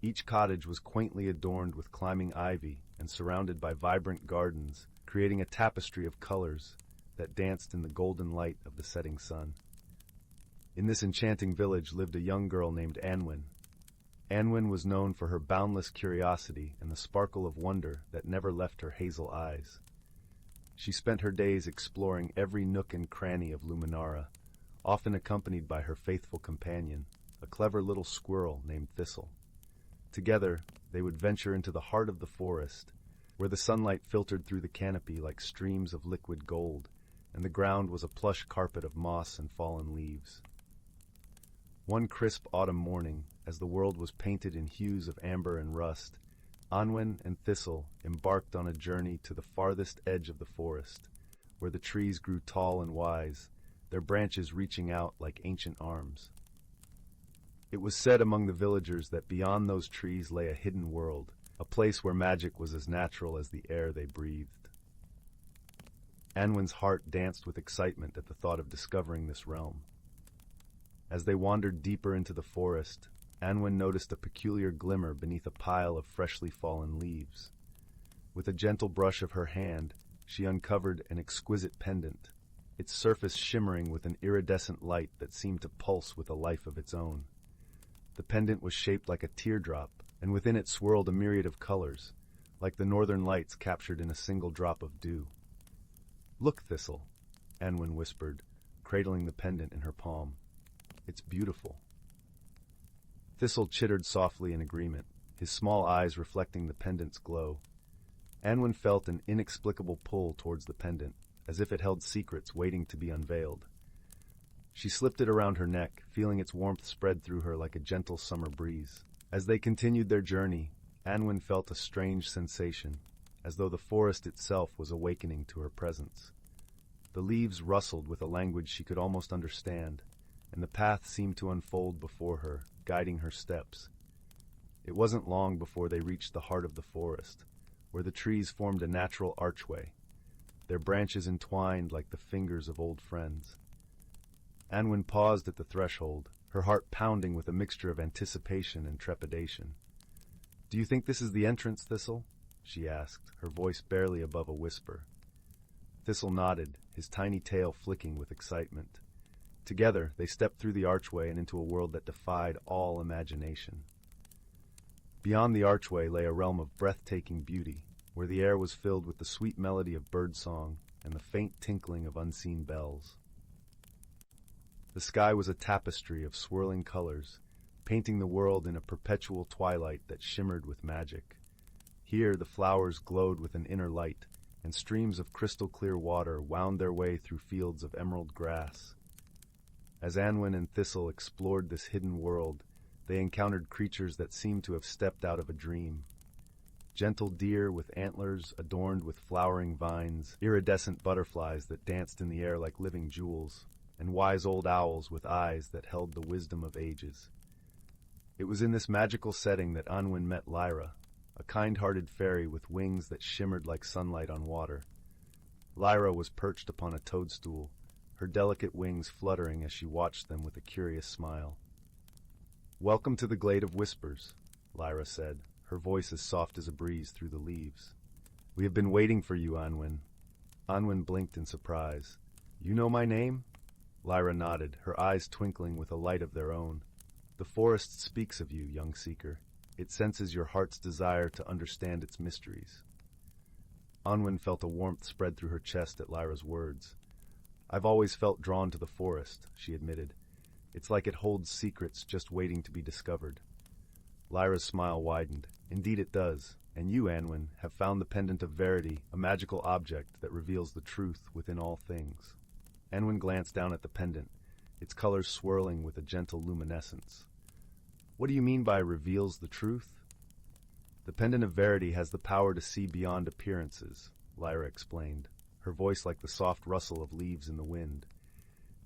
S1: Each cottage was quaintly adorned with climbing ivy and surrounded by vibrant gardens, creating a tapestry of colors that danced in the golden light of the setting sun. In this enchanting village lived a young girl named Anwen. Anwen was known for her boundless curiosity and the sparkle of wonder that never left her hazel eyes. She spent her days exploring every nook and cranny of Luminara, often accompanied by her faithful companion, a clever little squirrel named Thistle. Together, they would venture into the heart of the forest, where the sunlight filtered through the canopy like streams of liquid gold, and the ground was a plush carpet of moss and fallen leaves. One crisp autumn morning, as the world was painted in hues of amber and rust, Anwen and Thistle embarked on a journey to the farthest edge of the forest, where the trees grew tall and wise, their branches reaching out like ancient arms. It was said among the villagers that beyond those trees lay a hidden world, a place where magic was as natural as the air they breathed. Anwen's heart danced with excitement at the thought of discovering this realm. As they wandered deeper into the forest, Anwen noticed a peculiar glimmer beneath a pile of freshly fallen leaves. With a gentle brush of her hand, she uncovered an exquisite pendant, its surface shimmering with an iridescent light that seemed to pulse with a life of its own. The pendant was shaped like a teardrop, and within it swirled a myriad of colors, like the northern lights captured in a single drop of dew. "Look, Thistle," Anwen whispered, cradling the pendant in her palm. "It's beautiful." Thistle chittered softly in agreement, his small eyes reflecting the pendant's glow. Anwen felt an inexplicable pull towards the pendant, as if it held secrets waiting to be unveiled. She slipped it around her neck, feeling its warmth spread through her like a gentle summer breeze. As they continued their journey, Anwen felt a strange sensation, as though the forest itself was awakening to her presence. The leaves rustled with a language she could almost understand, and the path seemed to unfold before her, guiding her steps. It wasn't long before they reached the heart of the forest, where the trees formed a natural archway, their branches entwined like the fingers of old friends. Anwen paused at the threshold, her heart pounding with a mixture of anticipation and trepidation. "Do you think this is the entrance, Thistle?" she asked, her voice barely above a whisper. Thistle nodded, his tiny tail flicking with excitement. Together, they stepped through the archway and into a world that defied all imagination. Beyond the archway lay a realm of breathtaking beauty, where the air was filled with the sweet melody of birdsong and the faint tinkling of unseen bells. The sky was a tapestry of swirling colors, painting the world in a perpetual twilight that shimmered with magic. Here the flowers glowed with an inner light, and streams of crystal-clear water wound their way through fields of emerald grass. As Anwen and Thistle explored this hidden world, they encountered creatures that seemed to have stepped out of a dream. Gentle deer with antlers adorned with flowering vines, iridescent butterflies that danced in the air like living jewels, and wise old owls with eyes that held the wisdom of ages. It was in this magical setting that Anwen met Lila, a kind-hearted fairy with wings that shimmered like sunlight on water. Lila was perched upon a toadstool, her delicate wings fluttering as she watched them with a curious smile. "Welcome to the Glade of Whispers," Lila said, her voice as soft as a breeze through the leaves. "We have been waiting for you, Anwen." Anwen blinked in surprise. "You know my name?" Lila nodded, her eyes twinkling with a light of their own. "The forest speaks of you, young seeker. It senses your heart's desire to understand its mysteries." Anwen felt a warmth spread through her chest at Lyra's words. "I've always felt drawn to the forest," she admitted. "It's like it holds secrets just waiting to be discovered." Lyra's smile widened. "Indeed it does. And you, Anwen, have found the pendant of verity, a magical object that reveals the truth within all things." Anwen glanced down at the pendant, its colors swirling with a gentle luminescence. "What do you mean by reveals the truth?" "The pendant of verity has the power to see beyond appearances," Lyra explained, her voice like the soft rustle of leaves in the wind.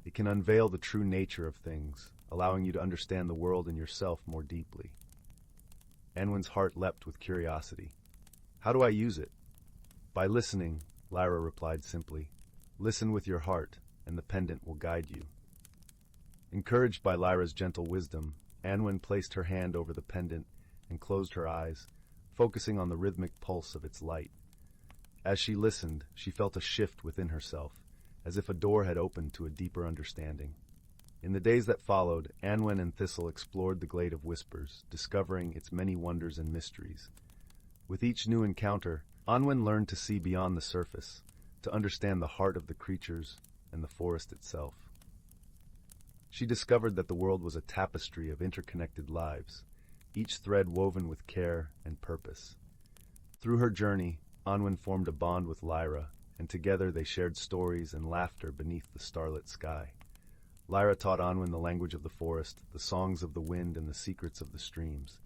S1: "It can unveil the true nature of things, allowing you to understand the world and yourself more deeply." Anwen's heart leapt with curiosity. "How do I use it?" "By listening," Lyra replied simply. "Listen with your heart, and the pendant will guide you." Encouraged by Lyra's gentle wisdom, Anwen placed her hand over the pendant and closed her eyes, focusing on the rhythmic pulse of its light. As she listened, she felt a shift within herself, as if a door had opened to a deeper understanding. In the days that followed, Anwen and Thistle explored the Glade of Whispers, discovering its many wonders and mysteries. With each new encounter, Anwen learned to see beyond the surface, to understand the heart of the creatures and the forest itself. She discovered that the world was a tapestry of interconnected lives, each thread woven with care and purpose. Through her journey, Anwen formed a bond with Lyra, and together they shared stories and laughter beneath the starlit sky. Lyra taught Anwen the language of the forest, the songs of the wind, and the secrets of the streams.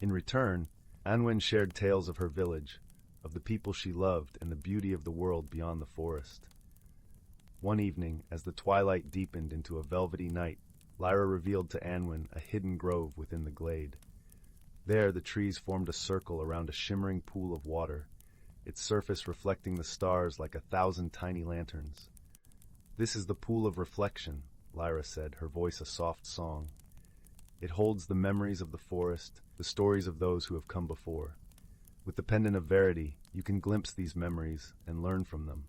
S1: In return, Anwen shared tales of her village, of the people she loved, and the beauty of the world beyond the forest. One evening, as the twilight deepened into a velvety night, Lyra revealed to Anwen a hidden grove within the glade. There, the trees formed a circle around a shimmering pool of water, its surface reflecting the stars like 1,000 tiny lanterns. "This is the pool of reflection," Lyra said, her voice a soft song. "It holds the memories of the forest, the stories of those who have come before. With the pendant of verity, you can glimpse these memories and learn from them."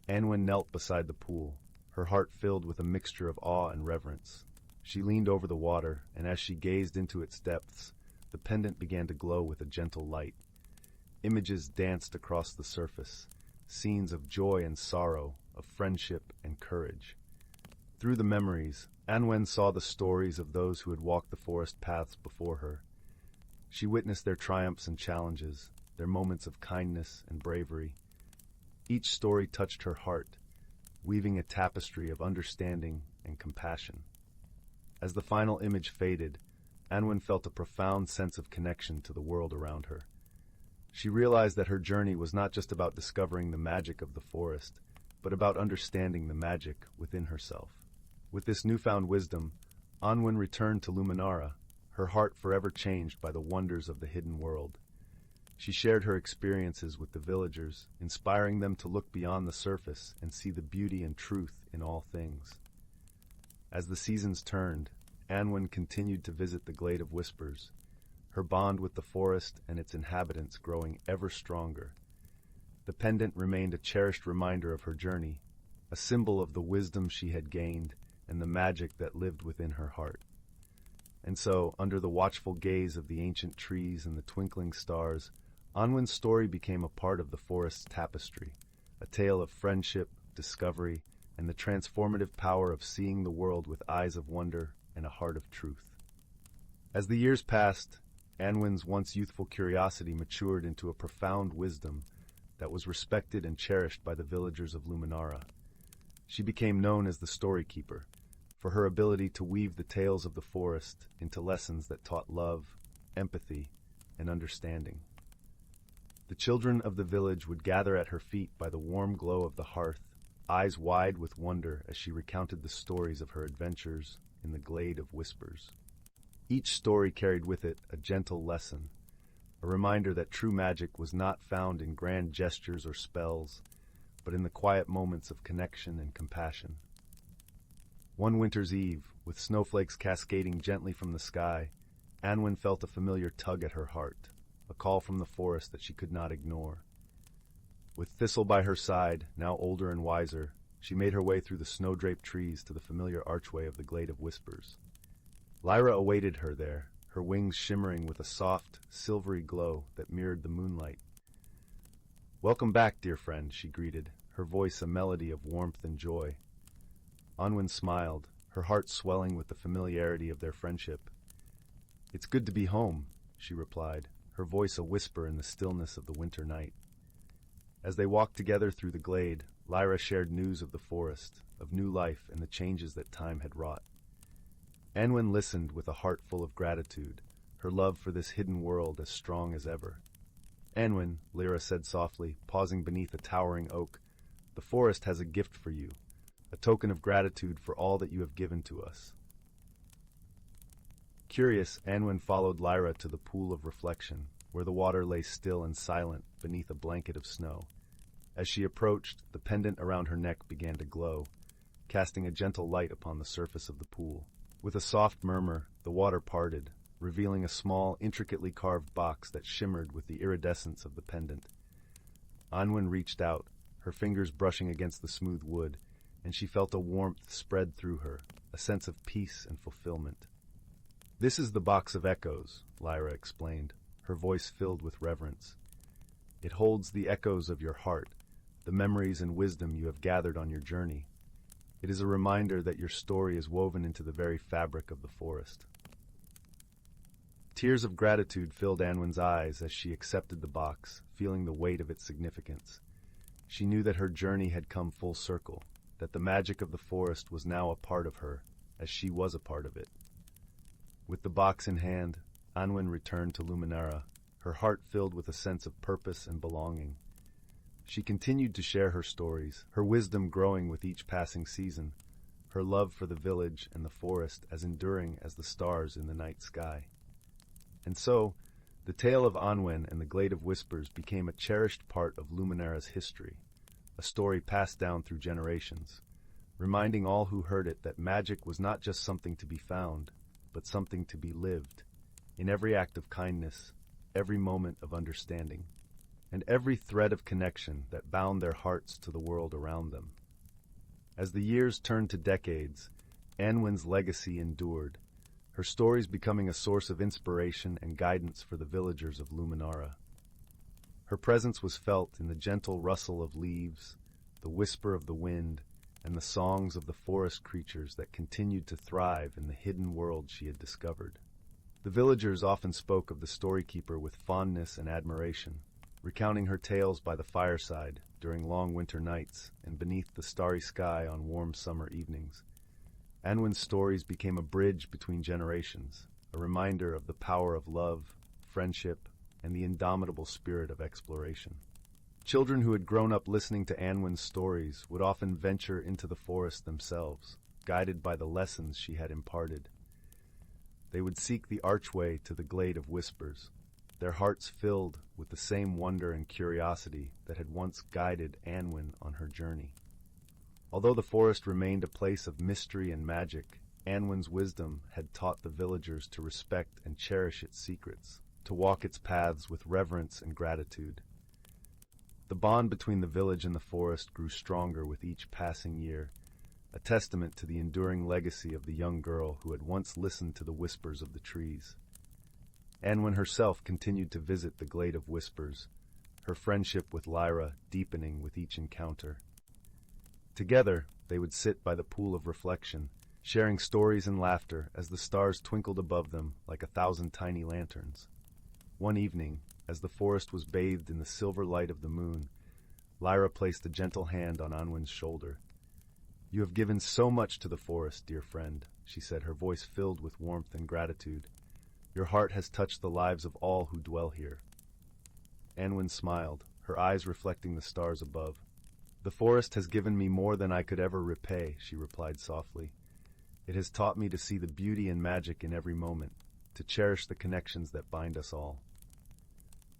S1: Anwen knelt beside the pool, her heart filled with a mixture of awe and reverence. She leaned over the water, and as she gazed into its depths, the pendant began to glow with a gentle light. Images danced across the surface, scenes of joy and sorrow, of friendship and courage. Through the memories, Anwen saw the stories of those who had walked the forest paths before her. She witnessed their triumphs and challenges, their moments of kindness and bravery. Each story touched her heart, weaving a tapestry of understanding and compassion. As the final image faded, Anwen felt a profound sense of connection to the world around her. She realized that her journey was not just about discovering the magic of the forest, but about understanding the magic within herself. With this newfound wisdom, Anwen returned to Luminara, her heart forever changed by the wonders of the hidden world. She shared her experiences with the villagers, inspiring them to look beyond the surface and see the beauty and truth in all things. As the seasons turned, Anwen continued to visit the Glade of Whispers, her bond with the forest and its inhabitants growing ever stronger. The pendant remained a cherished reminder of her journey, a symbol of the wisdom she had gained and the magic that lived within her heart. And so, under the watchful gaze of the ancient trees and the twinkling stars, Anwen's story became a part of the forest's tapestry, a tale of friendship, discovery, and the transformative power of seeing the world with eyes of wonder and a heart of truth. As the years passed, Anwen's once youthful curiosity matured into a profound wisdom that was respected and cherished by the villagers of Luminara. She became known as the Story Keeper, for her ability to weave the tales of the forest into lessons that taught love, empathy, and understanding. The children of the village would gather at her feet by the warm glow of the hearth, eyes wide with wonder as she recounted the stories of her adventures in the Glade of Whispers. Each story carried with it a gentle lesson, a reminder that true magic was not found in grand gestures or spells, but in the quiet moments of connection and compassion. One winter's eve, with snowflakes cascading gently from the sky, Anwen felt a familiar tug at her heart, a call from the forest that she could not ignore. With Thistle by her side, now older and wiser, she made her way through the snow-draped trees to the familiar archway of the Glade of Whispers. Lyra awaited her there, her wings shimmering with a soft, silvery glow that mirrored the moonlight. Welcome back, dear friend, she greeted, her voice a melody of warmth and joy. Anwen smiled, her heart swelling with the familiarity of their friendship. It's good to be home, she replied, her voice a whisper in the stillness of the winter night. As they walked together through the glade, Lyra shared news of the forest, of new life and the changes that time had wrought. Anwen listened with a heart full of gratitude, her love for this hidden world as strong as ever. Anwen, Lyra said softly, pausing beneath a towering oak, the forest has a gift for you, a token of gratitude for all that you have given to us. Curious, Anwen followed Lyra to the pool of reflection, where the water lay still and silent beneath a blanket of snow. As she approached, the pendant around her neck began to glow, casting a gentle light upon the surface of the pool. With a soft murmur, the water parted, revealing a small, intricately carved box that shimmered with the iridescence of the pendant. Anwen reached out, her fingers brushing against the smooth wood, and she felt a warmth spread through her, a sense of peace and fulfillment. This is the box of echoes, Lyra explained, her voice filled with reverence. It holds the echoes of your heart, the memories and wisdom you have gathered on your journey. It is a reminder that your story is woven into the very fabric of the forest. Tears of gratitude filled Anwen's eyes as she accepted the box, feeling the weight of its significance. She knew that her journey had come full circle, that the magic of the forest was now a part of her, as she was a part of it. With the box in hand, Anwen returned to Luminara, her heart filled with a sense of purpose and belonging. She continued to share her stories, her wisdom growing with each passing season, her love for the village and the forest as enduring as the stars in the night sky. And so, the tale of Anwen and the Glade of Whispers became a cherished part of Luminara's history, a story passed down through generations, reminding all who heard it that magic was not just something to be found, but something to be lived, in every act of kindness, every moment of understanding, and every thread of connection that bound their hearts to the world around them. As the years turned to decades, Anwen's legacy endured, her stories becoming a source of inspiration and guidance for the villagers of Luminara. Her presence was felt in the gentle rustle of leaves, the whisper of the wind, and the songs of the forest creatures that continued to thrive in the hidden world she had discovered. The villagers often spoke of the storykeeper with fondness and admiration, recounting her tales by the fireside during long winter nights and beneath the starry sky on warm summer evenings. Anwen's stories became a bridge between generations, a reminder of the power of love, friendship, and the indomitable spirit of exploration. Children who had grown up listening to Anwen's stories would often venture into the forest themselves, guided by the lessons she had imparted. They would seek the archway to the Glade of Whispers, their hearts filled with the same wonder and curiosity that had once guided Anwen on her journey. Although the forest remained a place of mystery and magic, Anwen's wisdom had taught the villagers to respect and cherish its secrets, to walk its paths with reverence and gratitude. The bond between the village and the forest grew stronger with each passing year, a testament to the enduring legacy of the young girl who had once listened to the whispers of the trees. Anwen herself continued to visit the Glade of Whispers, her friendship with Lyra deepening with each encounter. Together, they would sit by the pool of reflection, sharing stories and laughter as the stars twinkled above them like 1,000 tiny lanterns. One evening, as the forest was bathed in the silver light of the moon, Lyra placed a gentle hand on Anwen's shoulder. "You have given so much to the forest, dear friend," she said, her voice filled with warmth and gratitude. "Your heart has touched the lives of all who dwell here." Anwen smiled, her eyes reflecting the stars above. "The forest has given me more than I could ever repay," she replied softly. "It has taught me to see the beauty and magic in every moment, to cherish the connections that bind us all."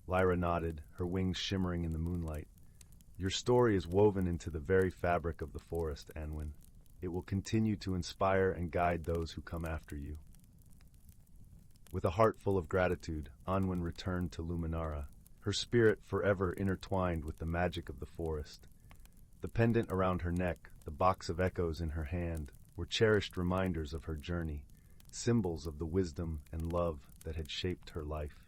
S1: Lyra nodded, her wings shimmering in the moonlight. "Your story is woven into the very fabric of the forest, Anwen. It will continue to inspire and guide those who come after you." With a heart full of gratitude, Anwen returned to Luminara, her spirit forever intertwined with the magic of the forest. The pendant around her neck, the box of echoes in her hand, were cherished reminders of her journey, symbols of the wisdom and love that had shaped her life.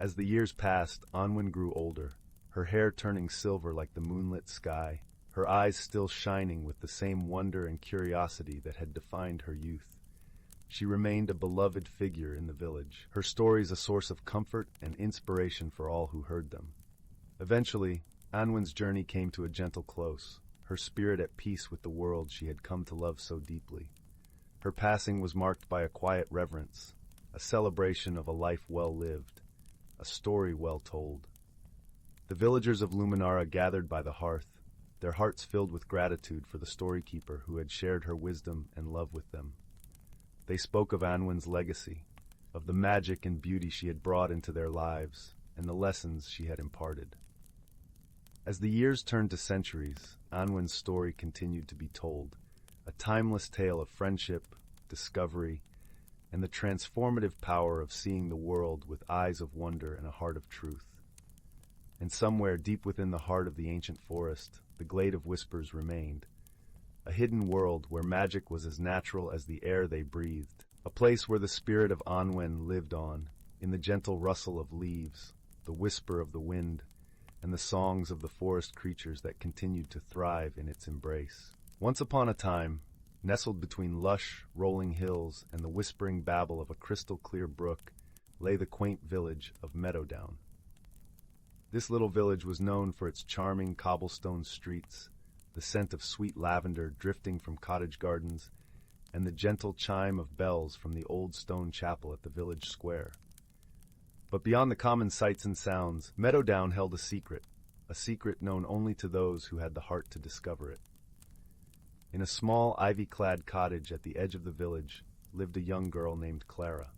S1: As the years passed, Anwen grew older, her hair turning silver like the moonlit sky, her eyes still shining with the same wonder and curiosity that had defined her youth. She remained a beloved figure in the village, her stories a source of comfort and inspiration for all who heard them. Eventually, Anwen's journey came to a gentle close, her spirit at peace with the world she had come to love so deeply. Her passing was marked by a quiet reverence, a celebration of a life well lived, a story well told. The villagers of Luminara gathered by the hearth, their hearts filled with gratitude for the storykeeper who had shared her wisdom and love with them. They spoke of Anwen's legacy, of the magic and beauty she had brought into their lives, and the lessons she had imparted. As the years turned to centuries, Anwen's story continued to be told, a timeless tale of friendship, discovery, and the transformative power of seeing the world with eyes of wonder and a heart of truth. And somewhere deep within the heart of the ancient forest, the glade of whispers remained, a hidden world where magic was as natural as the air they breathed, a place where the spirit of Anwen lived on, in the gentle rustle of leaves, the whisper of the wind, and the songs of the forest creatures that continued to thrive in its embrace. Once upon a time, nestled between lush, rolling hills and the whispering babble of a crystal-clear brook, lay the quaint village of Meadowdown. This little village was known for its charming cobblestone streets, the scent of sweet lavender drifting from cottage gardens, and the gentle chime of bells from the old stone chapel at the village square. But beyond the common sights and sounds, Meadowdown held a secret known only to those who had the heart to discover it. In a small, ivy-clad cottage at the edge of the village lived a young girl named Clara.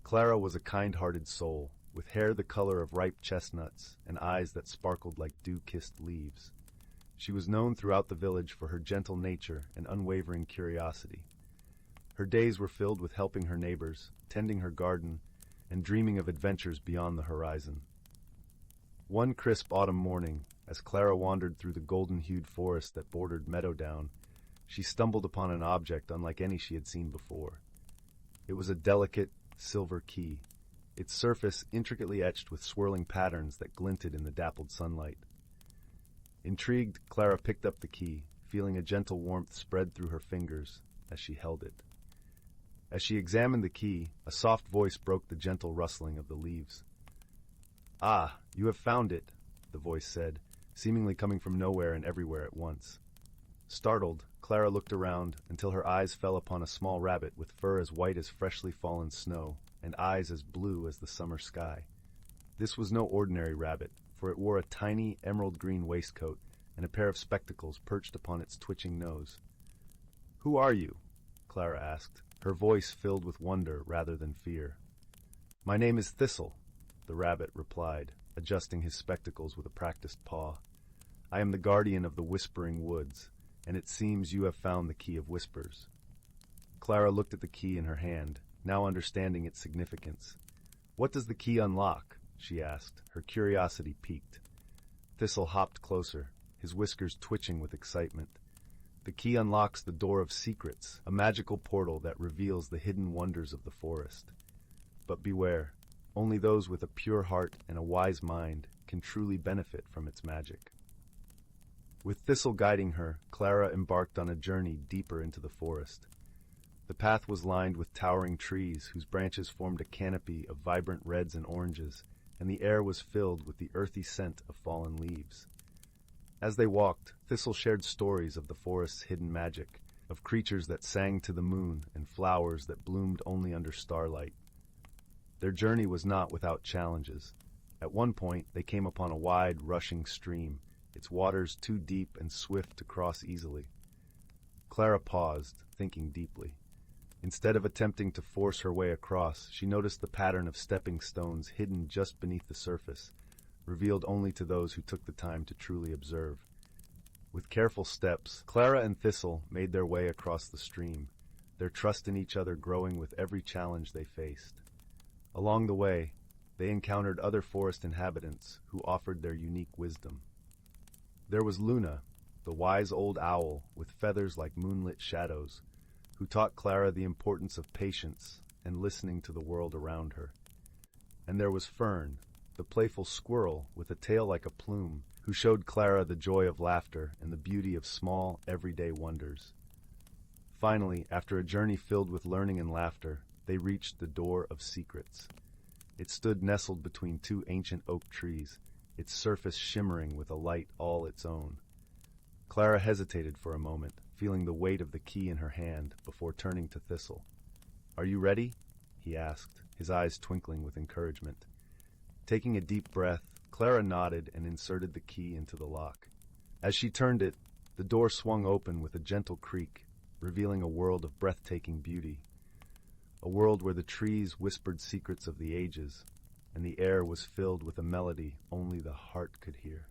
S1: Clara was a kind-hearted soul, with hair the color of ripe chestnuts and eyes that sparkled like dew-kissed leaves. She was known throughout the village for her gentle nature and unwavering curiosity. Her days were filled with helping her neighbors, tending her garden, and dreaming of adventures beyond the horizon. One crisp autumn morning, as Clara wandered through the golden-hued forest that bordered Meadowdown, she stumbled upon an object unlike any she had seen before. It was a delicate, silver key, its surface intricately etched with swirling patterns that glinted in the dappled sunlight. Intrigued, Clara picked up the key, feeling a gentle warmth spread through her fingers as she held it. As she examined the key, a soft voice broke the gentle rustling of the leaves. "Ah, you have found it," the voice said, seemingly coming from nowhere and everywhere at once. Startled, Clara looked around until her eyes fell upon a small rabbit with fur as white as freshly fallen snow and eyes as blue as the summer sky. This was no ordinary rabbit, for it wore a tiny emerald-green waistcoat and a pair of spectacles perched upon its twitching nose. "Who are you?" Clara asked, her voice filled with wonder rather than fear. "My name is Thistle," the rabbit replied, adjusting his spectacles with a practiced paw. "I am the guardian of the Whispering Woods, and it seems you have found the Key of Whispers." Clara looked at the key in her hand, now understanding its significance. "What does the key unlock?" she asked, her curiosity piqued. Thistle hopped closer, his whiskers twitching with excitement. "The key unlocks the Door of Secrets, a magical portal that reveals the hidden wonders of the forest. But beware, only those with a pure heart and a wise mind can truly benefit from its magic." With Thistle guiding her, Clara embarked on a journey deeper into the forest. The path was lined with towering trees whose branches formed a canopy of vibrant reds and oranges, and the air was filled with the earthy scent of fallen leaves. As they walked, Thistle shared stories of the forest's hidden magic, of creatures that sang to the moon and flowers that bloomed only under starlight. Their journey was not without challenges. At one point, they came upon a wide, rushing stream, its waters too deep and swift to cross easily. Clara paused, thinking deeply. Instead of attempting to force her way across, she noticed the pattern of stepping stones hidden just beneath the surface, revealed only to those who took the time to truly observe. With careful steps, Clara and Thistle made their way across the stream, their trust in each other growing with every challenge they faced. Along the way, they encountered other forest inhabitants who offered their unique wisdom. There was Luna, the wise old owl with feathers like moonlit shadows, who taught Clara the importance of patience and listening to the world around her. And there was Fern, the playful squirrel with a tail like a plume, who showed Clara the joy of laughter and the beauty of small, everyday wonders. Finally, after a journey filled with learning and laughter, they reached the door of secrets. It stood nestled between two ancient oak trees, its surface shimmering with a light all its own. Clara hesitated for a moment, feeling the weight of the key in her hand, before turning to Thistle. "Are you ready?" he asked, his eyes twinkling with encouragement. Taking a deep breath, Clara nodded and inserted the key into the lock. As she turned it, the door swung open with a gentle creak, revealing a world of breathtaking beauty. A world where the trees whispered secrets of the ages, and the air was filled with a melody only the heart could hear.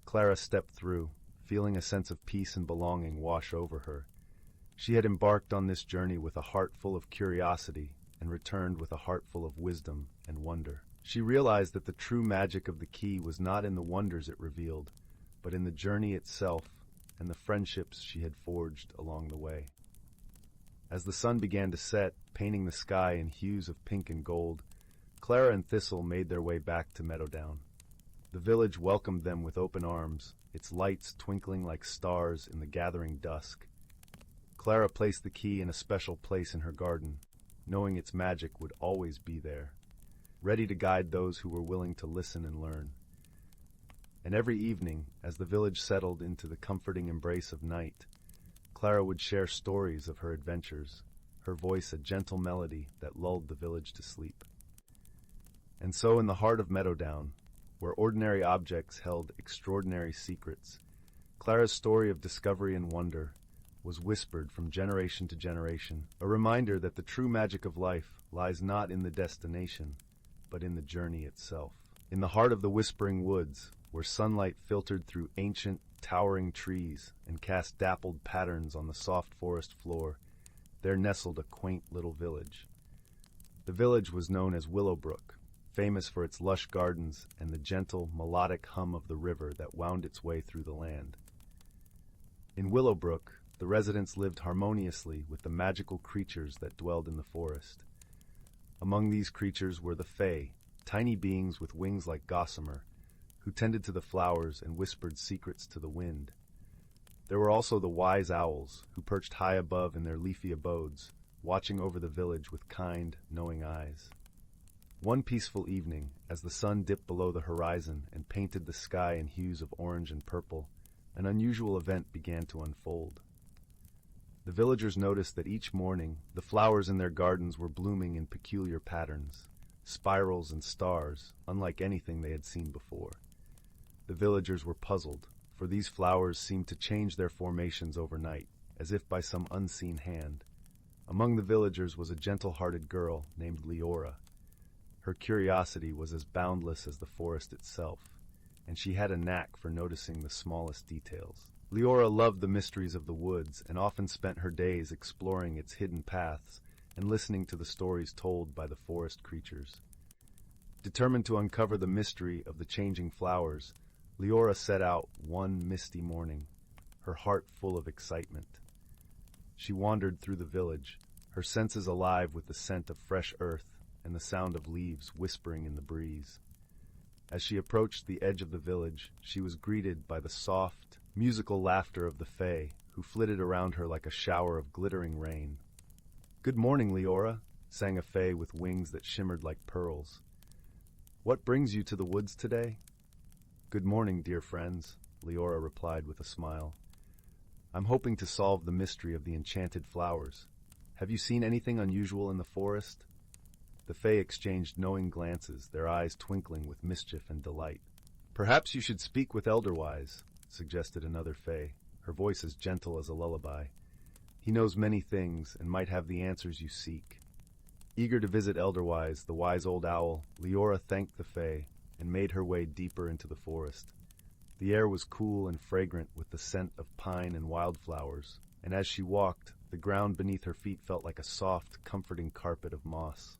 S1: Clara stepped through, feeling a sense of peace and belonging wash over her. She had embarked on this journey with a heart full of curiosity and returned with a heart full of wisdom and wonder. She realized that the true magic of the key was not in the wonders it revealed, but in the journey itself and the friendships she had forged along the way. As the sun began to set, painting the sky in hues of pink and gold, Clara and Thistle made their way back to Meadowdown. The village welcomed them with open arms, its lights twinkling like stars in the gathering dusk. Clara placed the key in a special place in her garden, knowing its magic would always be there, ready to guide those who were willing to listen and learn. And every evening, as the village settled into the comforting embrace of night, Clara would share stories of her adventures, her voice a gentle melody that lulled the village to sleep. And so in the heart of Meadowdown, where ordinary objects held extraordinary secrets, Clara's story of discovery and wonder was whispered from generation to generation, a reminder that the true magic of life lies not in the destination, but in the journey itself. In the heart of the whispering woods, where sunlight filtered through ancient, towering trees and cast dappled patterns on the soft forest floor, there nestled a quaint little village. The village was known as Willowbrook, famous for its lush gardens and the gentle, melodic hum of the river that wound its way through the land. In Willowbrook, the residents lived harmoniously with the magical creatures that dwelled in the forest. Among these creatures were the Fae, tiny beings with wings like gossamer, who tended to the flowers and whispered secrets to the wind. There were also the wise owls, who perched high above in their leafy abodes, watching over the village with kind, knowing eyes. One peaceful evening, as the sun dipped below the horizon and painted the sky in hues of orange and purple, an unusual event began to unfold. The villagers noticed that each morning the flowers in their gardens were blooming in peculiar patterns, spirals and stars, unlike anything they had seen before. The villagers were puzzled, for these flowers seemed to change their formations overnight, as if by some unseen hand. Among the villagers was a gentle-hearted girl named Leora. Her curiosity was as boundless as the forest itself, and she had a knack for noticing the smallest details. Leora loved the mysteries of the woods and often spent her days exploring its hidden paths and listening to the stories told by the forest creatures. Determined to uncover the mystery of the changing flowers, Leora set out one misty morning, her heart full of excitement. She wandered through the village, her senses alive with the scent of fresh earth and the sound of leaves whispering in the breeze. As she approached the edge of the village, she was greeted by the soft, musical laughter of the Fae, who flitted around her like a shower of glittering rain. "Good morning, Leora," sang a Fae with wings that shimmered like pearls. "What brings you to the woods today?" "Good morning, dear friends," Leora replied with a smile. "I'm hoping to solve the mystery of the enchanted flowers. Have you seen anything unusual in the forest?" The Fae exchanged knowing glances, their eyes twinkling with mischief and delight. "Perhaps you should speak with Elderwise," suggested another Fae, her voice as gentle as a lullaby. "He knows many things and might have the answers you seek." Eager to visit Elderwise, the wise old owl, Leora thanked the Fae and made her way deeper into the forest. The air was cool and fragrant with the scent of pine and wildflowers, and as she walked, the ground beneath her feet felt like a soft, comforting carpet of moss.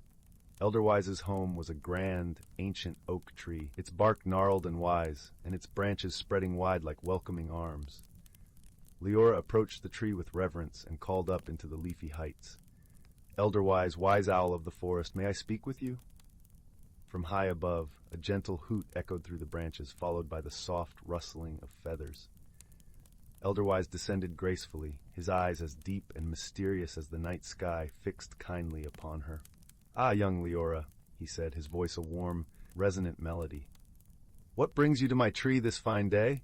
S1: Elderwise's home was a grand, ancient oak tree, its bark gnarled and wise, and its branches spreading wide like welcoming arms. Leora approached the tree with reverence and called up into the leafy heights. "Elderwise, wise owl of the forest, may I speak with you?" From high above, a gentle hoot echoed through the branches, followed by the soft rustling of feathers. Elderwise descended gracefully, his eyes as deep and mysterious as the night sky fixed kindly upon her. "Ah, young Leora," he said, his voice a warm, resonant melody. "What brings you to my tree this fine day?"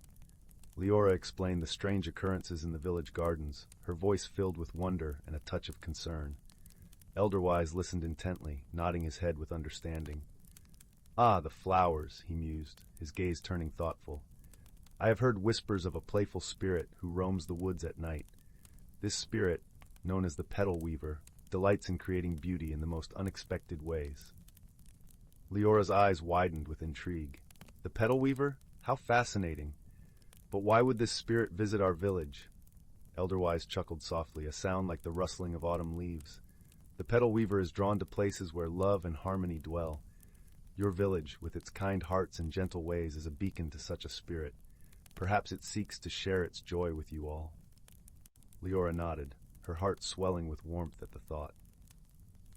S1: Leora explained the strange occurrences in the village gardens, her voice filled with wonder and a touch of concern. Elderwise listened intently, nodding his head with understanding. "Ah, the flowers," he mused, his gaze turning thoughtful. "I have heard whispers of a playful spirit who roams the woods at night. This spirit, known as the petal weaver, delights in creating beauty in the most unexpected ways." Leora's eyes widened with intrigue. "The petal weaver? How fascinating! But why would this spirit visit our village?" Elderwise chuckled softly, a sound like the rustling of autumn leaves. "The petal weaver is drawn to places where love and harmony dwell. Your village, with its kind hearts and gentle ways, is a beacon to such a spirit. Perhaps it seeks to share its joy with you all." Leora nodded, her heart swelling with warmth at the thought.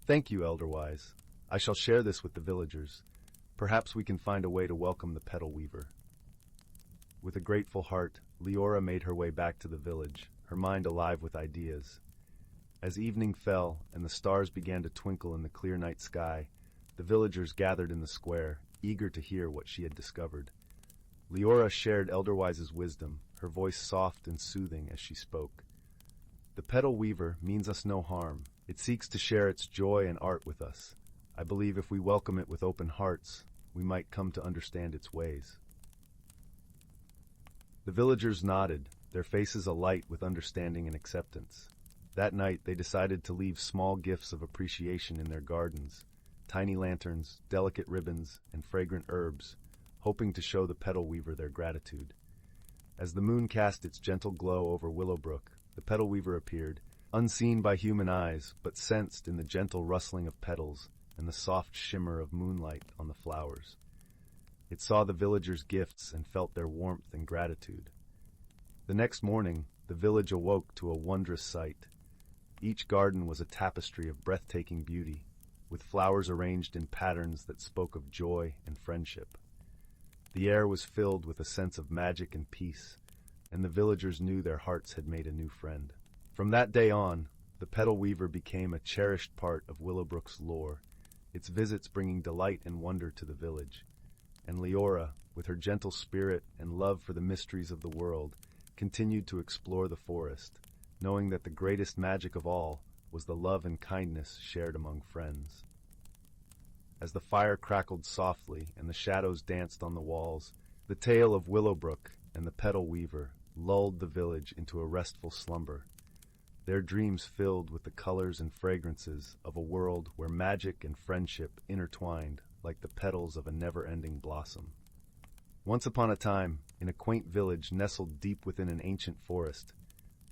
S1: "Thank you, Elderwise. I shall share this with the villagers. Perhaps we can find a way to welcome the petal weaver." With a grateful heart, Leora made her way back to the village, her mind alive with ideas. As evening fell and the stars began to twinkle in the clear night sky, the villagers gathered in the square, eager to hear what she had discovered. Leora shared Elderwise's wisdom, her voice soft and soothing as she spoke. "The petal weaver means us no harm. It seeks to share its joy and art with us. I believe if we welcome it with open hearts, we might come to understand its ways." The villagers nodded, their faces alight with understanding and acceptance. That night they decided to leave small gifts of appreciation in their gardens, tiny lanterns, delicate ribbons, and fragrant herbs, hoping to show the petal weaver their gratitude. As the moon cast its gentle glow over Willowbrook, the petal weaver appeared, unseen by human eyes, but sensed in the gentle rustling of petals and the soft shimmer of moonlight on the flowers. It saw the villagers' gifts and felt their warmth and gratitude. The next morning, the village awoke to a wondrous sight. Each garden was a tapestry of breathtaking beauty, with flowers arranged in patterns that spoke of joy and friendship. The air was filled with a sense of magic and peace, and the villagers knew their hearts had made a new friend. From that day on, the petal weaver became a cherished part of Willowbrook's lore, its visits bringing delight and wonder to the village. And Leora, with her gentle spirit and love for the mysteries of the world, continued to explore the forest, knowing that the greatest magic of all was the love and kindness shared among friends. As the fire crackled softly and the shadows danced on the walls, the tale of Willowbrook and the petal weaver lulled the village into a restful slumber, their dreams filled with the colors and fragrances of a world where magic and friendship intertwined like the petals of a never-ending blossom. Once upon a time, in a quaint village nestled deep within an ancient forest,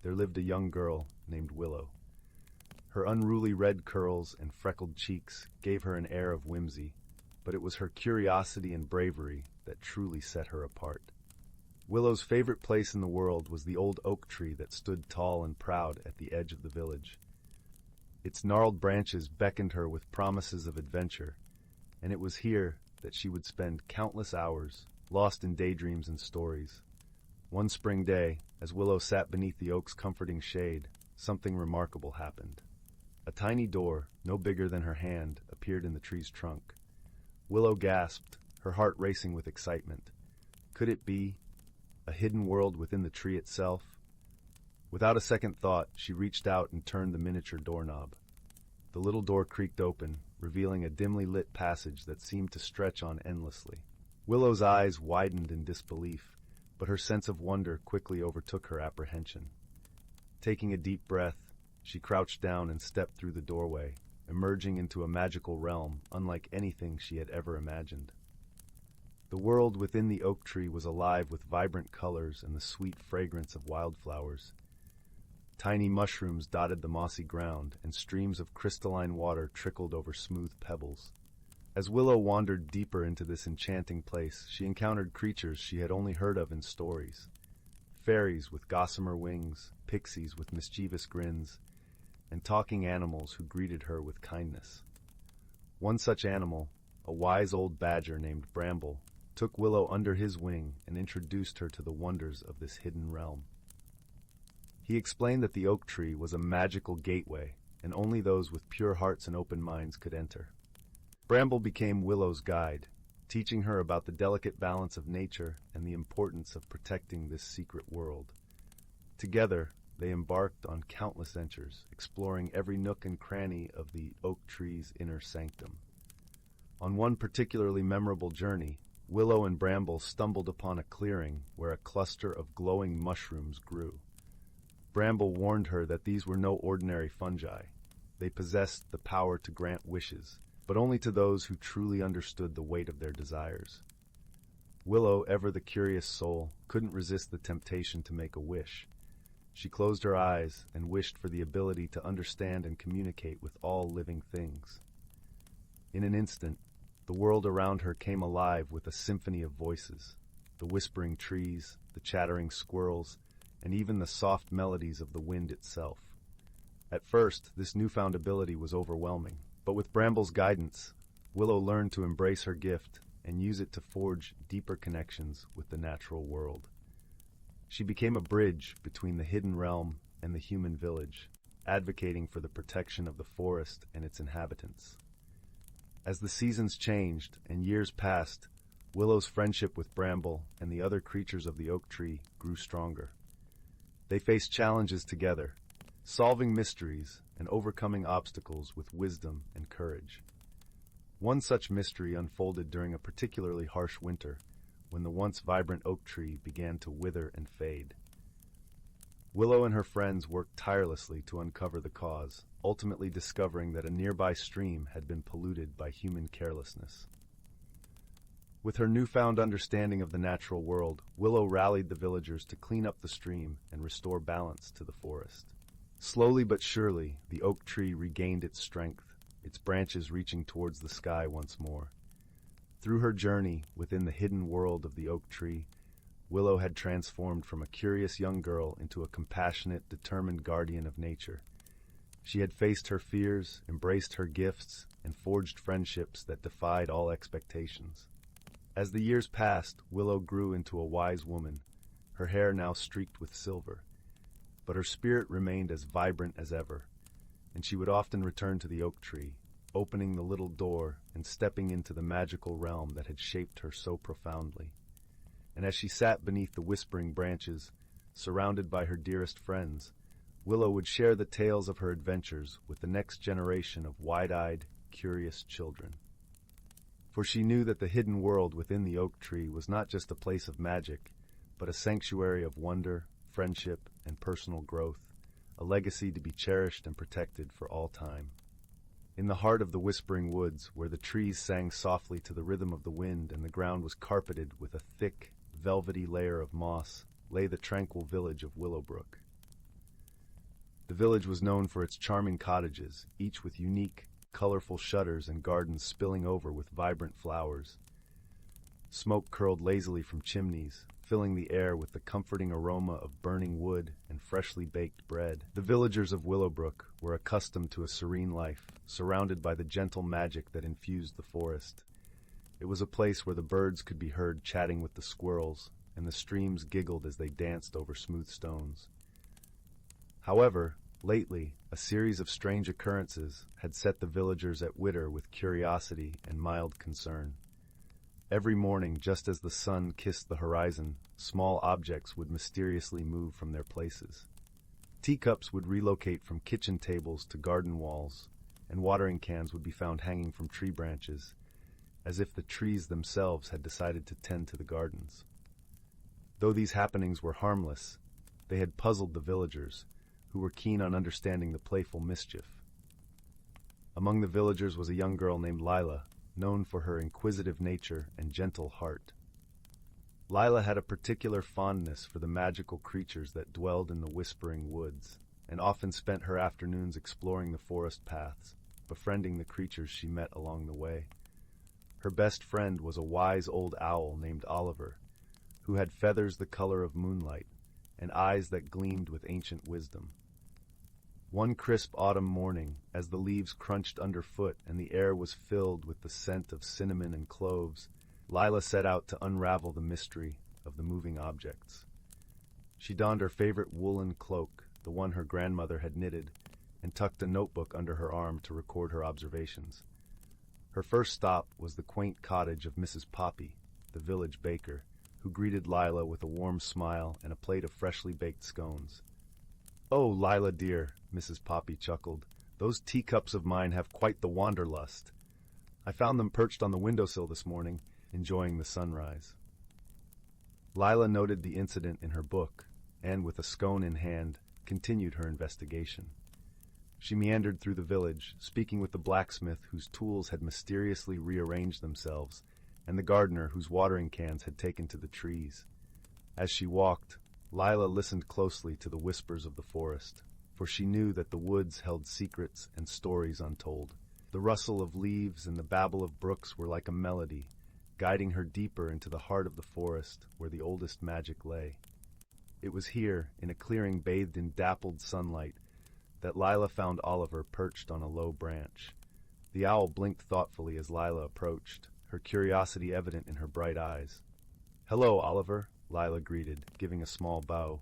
S1: there lived a young girl named Willow. Her unruly red curls and freckled cheeks gave her an air of whimsy, but it was her curiosity and bravery that truly set her apart. Willow's favorite place in the world was the old oak tree that stood tall and proud at the edge of the village. Its gnarled branches beckoned her with promises of adventure, and it was here that she would spend countless hours, lost in daydreams and stories. One spring day, as Willow sat beneath the oak's comforting shade, something remarkable happened. A tiny door, no bigger than her hand, appeared in the tree's trunk. Willow gasped, her heart racing with excitement. Could it be a hidden world within the tree itself? Without a second thought, she reached out and turned the miniature doorknob. The little door creaked open, revealing a dimly lit passage that seemed to stretch on endlessly. Willow's eyes widened in disbelief, but her sense of wonder quickly overtook her apprehension. Taking a deep breath, she crouched down and stepped through the doorway, emerging into a magical realm unlike anything she had ever imagined. The world within the oak tree was alive with vibrant colors and the sweet fragrance of wildflowers. Tiny mushrooms dotted the mossy ground, and streams of crystalline water trickled over smooth pebbles. As Willow wandered deeper into this enchanting place, she encountered creatures she had only heard of in stories. Fairies with gossamer wings, pixies with mischievous grins, and talking animals who greeted her with kindness. One such animal, a wise old badger named Bramble, took Willow under his wing and introduced her to the wonders of this hidden realm. He explained that the oak tree was a magical gateway, and only those with pure hearts and open minds could enter. Bramble became Willow's guide, teaching her about the delicate balance of nature and the importance of protecting this secret world. Together, they embarked on countless ventures, exploring every nook and cranny of the oak tree's inner sanctum. On one particularly memorable journey, Willow and Bramble stumbled upon a clearing where a cluster of glowing mushrooms grew. Bramble warned her that these were no ordinary fungi. They possessed the power to grant wishes, but only to those who truly understood the weight of their desires. Willow, ever the curious soul, couldn't resist the temptation to make a wish. She closed her eyes and wished for the ability to understand and communicate with all living things. In an instant, the world around her came alive with a symphony of voices, the whispering trees, the chattering squirrels, and even the soft melodies of the wind itself. At first, this newfound ability was overwhelming, but with Bramble's guidance, Willow learned to embrace her gift and use it to forge deeper connections with the natural world. She became a bridge between the hidden realm and the human village, advocating for the protection of the forest and its inhabitants. As the seasons changed and years passed, Willow's friendship with Bramble and the other creatures of the oak tree grew stronger. They faced challenges together, solving mysteries and overcoming obstacles with wisdom and courage. One such mystery unfolded during a particularly harsh winter, when the once vibrant oak tree began to wither and fade. Willow and her friends worked tirelessly to uncover the cause, ultimately discovering that a nearby stream had been polluted by human carelessness. With her newfound understanding of the natural world, Willow rallied the villagers to clean up the stream and restore balance to the forest. Slowly but surely, the oak tree regained its strength, its branches reaching towards the sky once more. Through her journey within the hidden world of the oak tree, Willow had transformed from a curious young girl into a compassionate, determined guardian of nature. She had faced her fears, embraced her gifts, and forged friendships that defied all expectations. As the years passed, Willow grew into a wise woman, her hair now streaked with silver. But her spirit remained as vibrant as ever, and she would often return to the oak tree, opening the little door and stepping into the magical realm that had shaped her so profoundly. And as she sat beneath the whispering branches, surrounded by her dearest friends, Willow would share the tales of her adventures with the next generation of wide-eyed, curious children. For she knew that the hidden world within the oak tree was not just a place of magic, but a sanctuary of wonder, friendship, and personal growth, a legacy to be cherished and protected for all time. In the heart of the whispering woods, where the trees sang softly to the rhythm of the wind and the ground was carpeted with a thick, velvety layer of moss, lay the tranquil village of Willowbrook. The village was known for its charming cottages, each with unique, colorful shutters and gardens spilling over with vibrant flowers. Smoke curled lazily from chimneys, filling the air with the comforting aroma of burning wood and freshly baked bread. The villagers of Willowbrook were accustomed to a serene life, surrounded by the gentle magic that infused the forest. It was a place where the birds could be heard chatting with the squirrels, and the streams giggled as they danced over smooth stones. However, lately, a series of strange occurrences had set the villagers at widder with curiosity and mild concern. Every morning, just as the sun kissed the horizon, small objects would mysteriously move from their places. Teacups would relocate from kitchen tables to garden walls, and watering cans would be found hanging from tree branches, as if the trees themselves had decided to tend to the gardens. Though these happenings were harmless, they had puzzled the villagers, who were keen on understanding the playful mischief. Among the villagers was a young girl named Lila, known for her inquisitive nature and gentle heart. Lila had a particular fondness for the magical creatures that dwelled in the whispering woods, and often spent her afternoons exploring the forest paths, befriending the creatures she met along the way. Her best friend was a wise old owl named Oliver, who had feathers the color of moonlight and eyes that gleamed with ancient wisdom. One crisp autumn morning, as the leaves crunched underfoot and the air was filled with the scent of cinnamon and cloves, Lila set out to unravel the mystery of the moving objects. She donned her favorite woolen cloak, the one her grandmother had knitted, and tucked a notebook under her arm to record her observations. Her first stop was the quaint cottage of Mrs. Poppy, the village baker, who greeted Lila with a warm smile and a plate of freshly baked scones. "Oh, Lila dear," Mrs. Poppy chuckled, "those teacups of mine have quite the wanderlust. I found them perched on the windowsill this morning, enjoying the sunrise." Lila noted the incident in her book, and with a scone in hand, continued her investigation. She meandered through the village, speaking with the blacksmith whose tools had mysteriously rearranged themselves, and the gardener whose watering cans had taken to the trees. As she walked, Lila listened closely to the whispers of the forest, for she knew that the woods held secrets and stories untold. The rustle of leaves and the babble of brooks were like a melody, guiding her deeper into the heart of the forest where the oldest magic lay. It was here, in a clearing bathed in dappled sunlight, that Lila found Oliver perched on a low branch. The owl blinked thoughtfully as Lila approached, her curiosity evident in her bright eyes. "Hello, Oliver," Lila greeted, giving a small bow.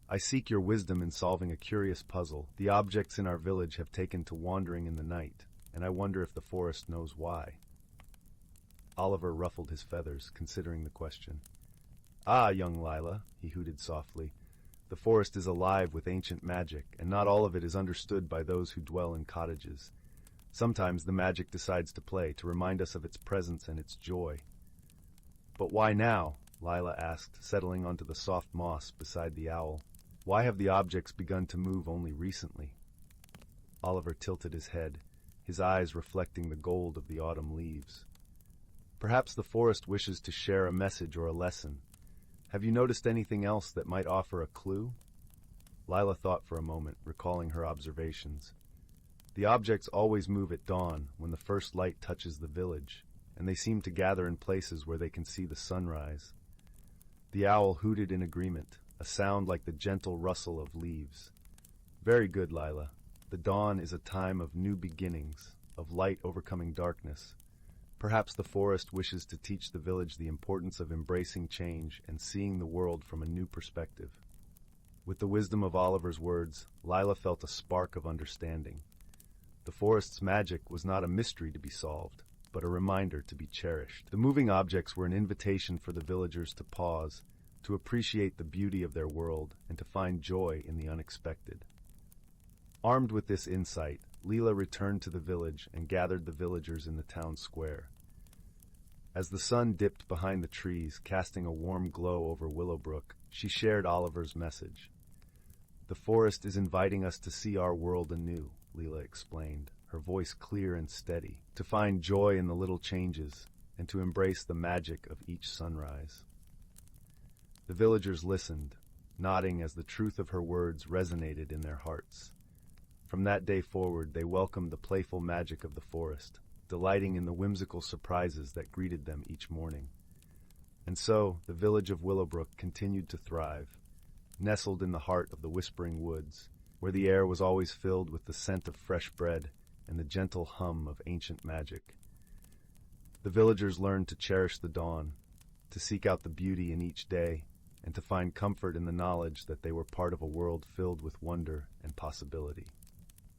S1: "I seek your wisdom in solving a curious puzzle. The objects in our village have taken to wandering in the night, and I wonder if the forest knows why." Oliver ruffled his feathers, considering the question. "Ah, young Lila," he hooted softly, "the forest is alive with ancient magic, and not all of it is understood by those who dwell in cottages. Sometimes the magic decides to play, to remind us of its presence and its joy." "But why now?" Lila asked, settling onto the soft moss beside the owl. "Why have the objects begun to move only recently?" Oliver tilted his head, his eyes reflecting the gold of the autumn leaves. "Perhaps the forest wishes to share a message or a lesson. Have you noticed anything else that might offer a clue?" Lila thought for a moment, recalling her observations. "The objects always move at dawn, when the first light touches the village, and they seem to gather in places where they can see the sunrise." The owl hooted in agreement, a sound like the gentle rustle of leaves. "Very good, Lila. The dawn is a time of new beginnings, of light overcoming darkness. Perhaps the forest wishes to teach the village the importance of embracing change and seeing the world from a new perspective." With the wisdom of Oliver's words, Lila felt a spark of understanding. The forest's magic was not a mystery to be solved, but a reminder to be cherished. The moving objects were an invitation for the villagers to pause, to appreciate the beauty of their world, and to find joy in the unexpected. Armed with this insight, Lila returned to the village and gathered the villagers in the town square. As the sun dipped behind the trees, casting a warm glow over Willowbrook, she shared Oliver's message. "The forest is inviting us to see our world anew," Lila explained, her voice clear and steady, "to find joy in the little changes and to embrace the magic of each sunrise." The villagers listened, nodding as the truth of her words resonated in their hearts. From that day forward, they welcomed the playful magic of the forest, delighting in the whimsical surprises that greeted them each morning. And so, the village of Willowbrook continued to thrive, nestled in the heart of the whispering woods, where the air was always filled with the scent of fresh bread and the gentle hum of ancient magic. The villagers learned to cherish the dawn, to seek out the beauty in each day, and to find comfort in the knowledge that they were part of a world filled with wonder and possibility.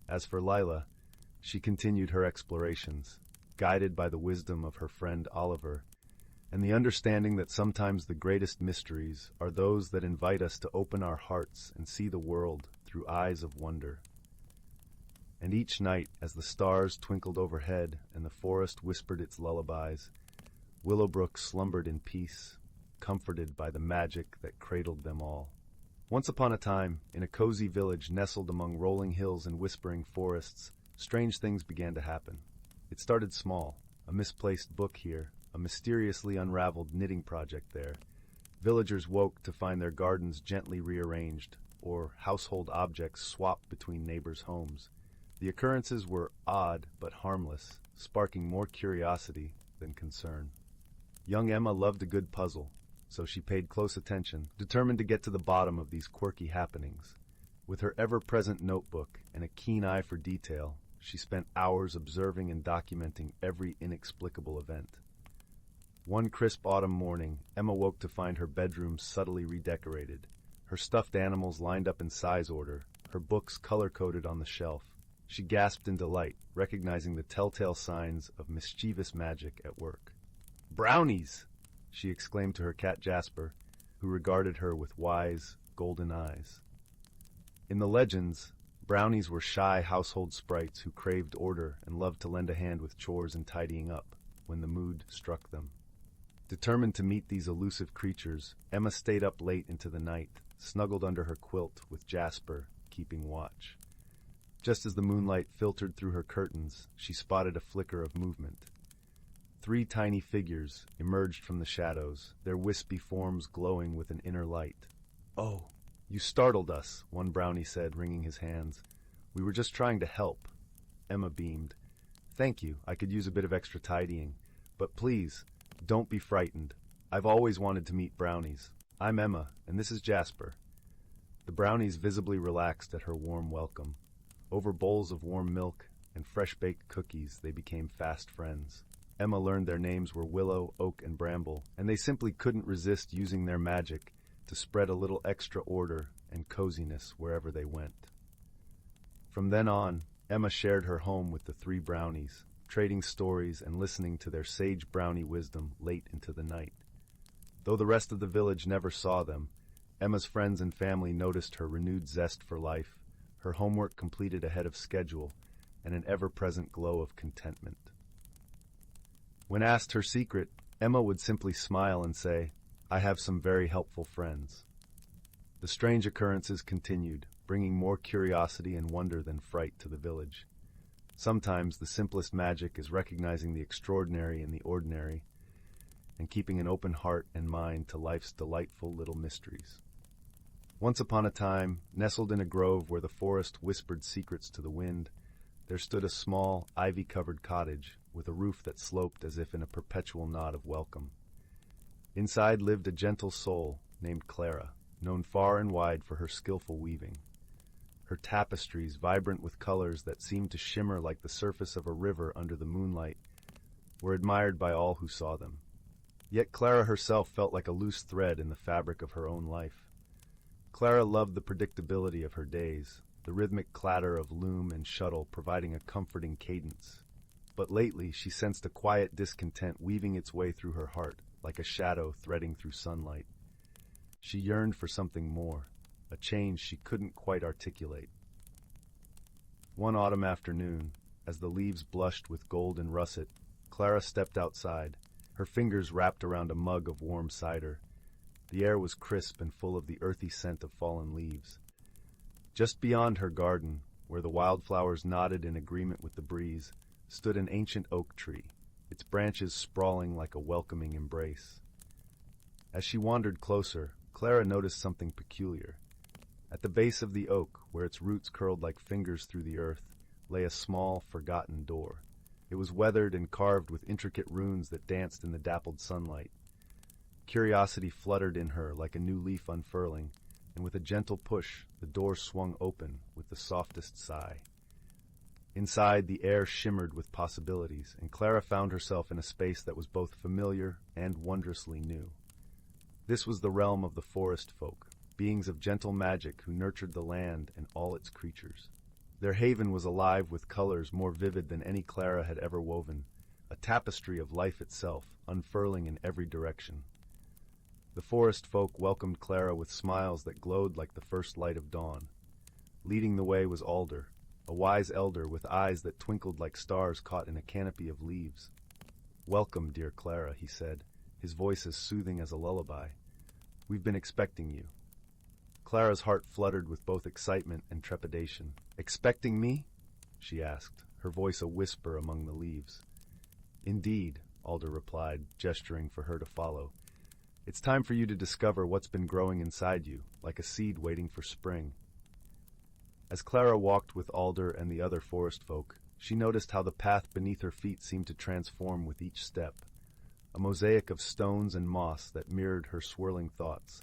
S1: As for Lila, she continued her explorations, guided by the wisdom of her friend Oliver, and the understanding that sometimes the greatest mysteries are those that invite us to open our hearts and see the world through eyes of wonder. And each night, as the stars twinkled overhead and the forest whispered its lullabies, Willowbrook slumbered in peace, comforted by the magic that cradled them all. Once upon a time, in a cozy village nestled among rolling hills and whispering forests, strange things began to happen. It started small, a misplaced book here, a mysteriously unraveled knitting project there. Villagers woke to find their gardens gently rearranged, or household objects swapped between neighbors' homes. The occurrences were odd but harmless, sparking more curiosity than concern. Young Emma loved a good puzzle, so she paid close attention, determined to get to the bottom of these quirky happenings. With her ever-present notebook and a keen eye for detail, she spent hours observing and documenting every inexplicable event. One crisp autumn morning, Emma woke to find her bedroom subtly redecorated, her stuffed animals lined up in size order, her books color-coded on the shelf. She gasped in delight, recognizing the telltale signs of mischievous magic at work. "Brownies!" she exclaimed to her cat Jasper, who regarded her with wise, golden eyes. In the legends, brownies were shy household sprites who craved order and loved to lend a hand with chores and tidying up when the mood struck them. Determined to meet these elusive creatures, Emma stayed up late into the night, snuggled under her quilt with Jasper keeping watch. Just as the moonlight filtered through her curtains, she spotted a flicker of movement. 3 tiny figures emerged from the shadows, their wispy forms glowing with an inner light. "Oh, you startled us," one brownie said, wringing his hands. "We were just trying to help." Emma beamed. "Thank you, I could use a bit of extra tidying. But please, don't be frightened. I've always wanted to meet brownies. I'm Emma, and this is Jasper." The brownies visibly relaxed at her warm welcome. Over bowls of warm milk and fresh-baked cookies, they became fast friends. Emma learned their names were Willow, Oak, and Bramble, and they simply couldn't resist using their magic to spread a little extra order and coziness wherever they went. From then on, Emma shared her home with the 3 brownies, trading stories and listening to their sage brownie wisdom late into the night. Though the rest of the village never saw them, Emma's friends and family noticed her renewed zest for life, her homework completed ahead of schedule, and an ever-present glow of contentment. When asked her secret, Emma would simply smile and say, "I have some very helpful friends." The strange occurrences continued, bringing more curiosity and wonder than fright to the village. Sometimes the simplest magic is recognizing the extraordinary in the ordinary and keeping an open heart and mind to life's delightful little mysteries. Once upon a time, nestled in a grove where the forest whispered secrets to the wind, there stood a small, ivy-covered cottage with a roof that sloped as if in a perpetual nod of welcome. Inside lived a gentle soul named Clara, known far and wide for her skillful weaving. Her tapestries, vibrant with colors that seemed to shimmer like the surface of a river under the moonlight, were admired by all who saw them. Yet Clara herself felt like a loose thread in the fabric of her own life. Clara loved the predictability of her days, the rhythmic clatter of loom and shuttle providing a comforting cadence. But lately she sensed a quiet discontent weaving its way through her heart, like a shadow threading through sunlight. She yearned for something more, a change she couldn't quite articulate. One autumn afternoon, as the leaves blushed with gold and russet, Clara stepped outside, her fingers wrapped around a mug of warm cider. The air was crisp and full of the earthy scent of fallen leaves. Just beyond her garden, where the wildflowers nodded in agreement with the breeze, stood an ancient oak tree, its branches sprawling like a welcoming embrace. As she wandered closer, Clara noticed something peculiar. At the base of the oak, where its roots curled like fingers through the earth, lay a small, forgotten door. It was weathered and carved with intricate runes that danced in the dappled sunlight. Curiosity fluttered in her like a new leaf unfurling, and with a gentle push, the door swung open with the softest sigh. Inside, the air shimmered with possibilities, and Clara found herself in a space that was both familiar and wondrously new. This was the realm of the forest folk, beings of gentle magic who nurtured the land and all its creatures. Their haven was alive with colors more vivid than any Clara had ever woven, a tapestry of life itself, unfurling in every direction. The forest folk welcomed Clara with smiles that glowed like the first light of dawn. Leading the way was Alder, a wise elder with eyes that twinkled like stars caught in a canopy of leaves. "Welcome, dear Clara," he said, his voice as soothing as a lullaby. "We've been expecting you." Clara's heart fluttered with both excitement and trepidation. "Expecting me?" she asked, her voice a whisper among the leaves. "Indeed," Alder replied, gesturing for her to follow. "It's time for you to discover what's been growing inside you, like a seed waiting for spring." As Clara walked with Alder and the other forest folk, she noticed how the path beneath her feet seemed to transform with each step, a mosaic of stones and moss that mirrored her swirling thoughts.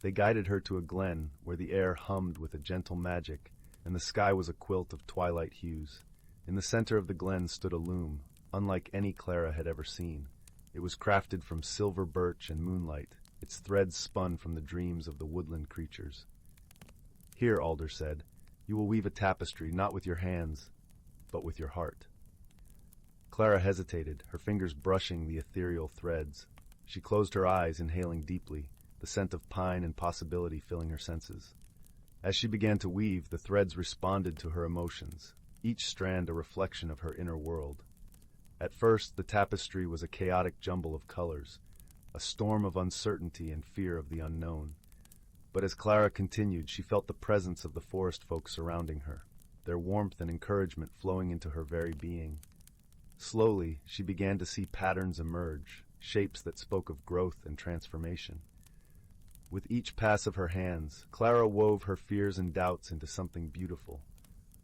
S1: They guided her to a glen where the air hummed with a gentle magic, and the sky was a quilt of twilight hues. In the center of the glen stood a loom, unlike any Clara had ever seen. It was crafted from silver birch and moonlight, its threads spun from the dreams of the woodland creatures. "Here," Alder said, "you will weave a tapestry not with your hands, but with your heart." Clara hesitated, her fingers brushing the ethereal threads. She closed her eyes, inhaling deeply, the scent of pine and possibility filling her senses. As she began to weave, the threads responded to her emotions, each strand a reflection of her inner world. At first, the tapestry was a chaotic jumble of colors, a storm of uncertainty and fear of the unknown. But as Clara continued, she felt the presence of the forest folk surrounding her, their warmth and encouragement flowing into her very being. Slowly, she began to see patterns emerge, shapes that spoke of growth and transformation. With each pass of her hands, Clara wove her fears and doubts into something beautiful,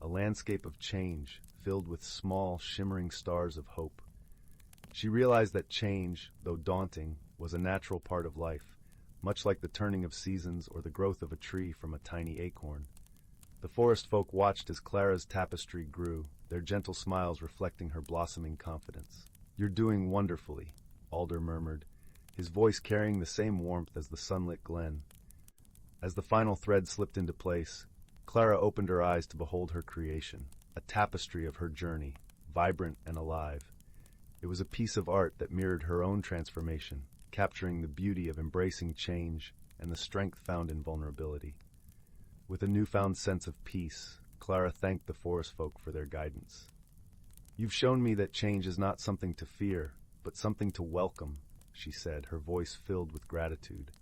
S1: a landscape of change filled with small, shimmering stars of hope. She realized that change, though daunting, was a natural part of life, much like the turning of seasons or the growth of a tree from a tiny acorn. The forest folk watched as Clara's tapestry grew, their gentle smiles reflecting her blossoming confidence. "You're doing wonderfully," Alder murmured, his voice carrying the same warmth as the sunlit glen. As the final thread slipped into place, Clara opened her eyes to behold her creation, a tapestry of her journey, vibrant and alive. It was a piece of art that mirrored her own transformation, capturing the beauty of embracing change and the strength found in vulnerability. With a newfound sense of peace, Clara thanked the forest folk for their guidance. "You've shown me that change is not something to fear, but something to welcome," she said, her voice filled with gratitude.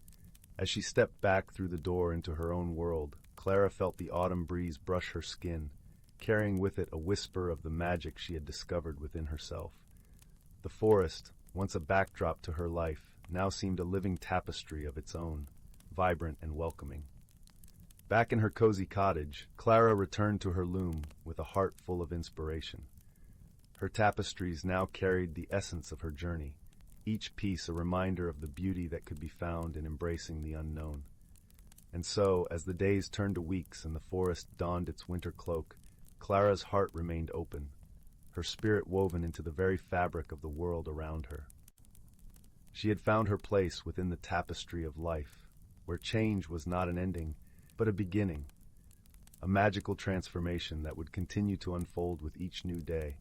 S1: As she stepped back through the door into her own world, Clara felt the autumn breeze brush her skin, carrying with it a whisper of the magic she had discovered within herself. The forest, once a backdrop to her life, now seemed a living tapestry of its own, vibrant and welcoming. Back in her cozy cottage, Clara returned to her loom with a heart full of inspiration. Her tapestries now carried the essence of her journey, each piece a reminder of the beauty that could be found in embracing the unknown. And so, as the days turned to weeks and the forest donned its winter cloak, Clara's heart remained open, her spirit woven into the very fabric of the world around her. She had found her place within the tapestry of life, where change was not an ending, but a beginning, a magical transformation that would continue to unfold with each new day.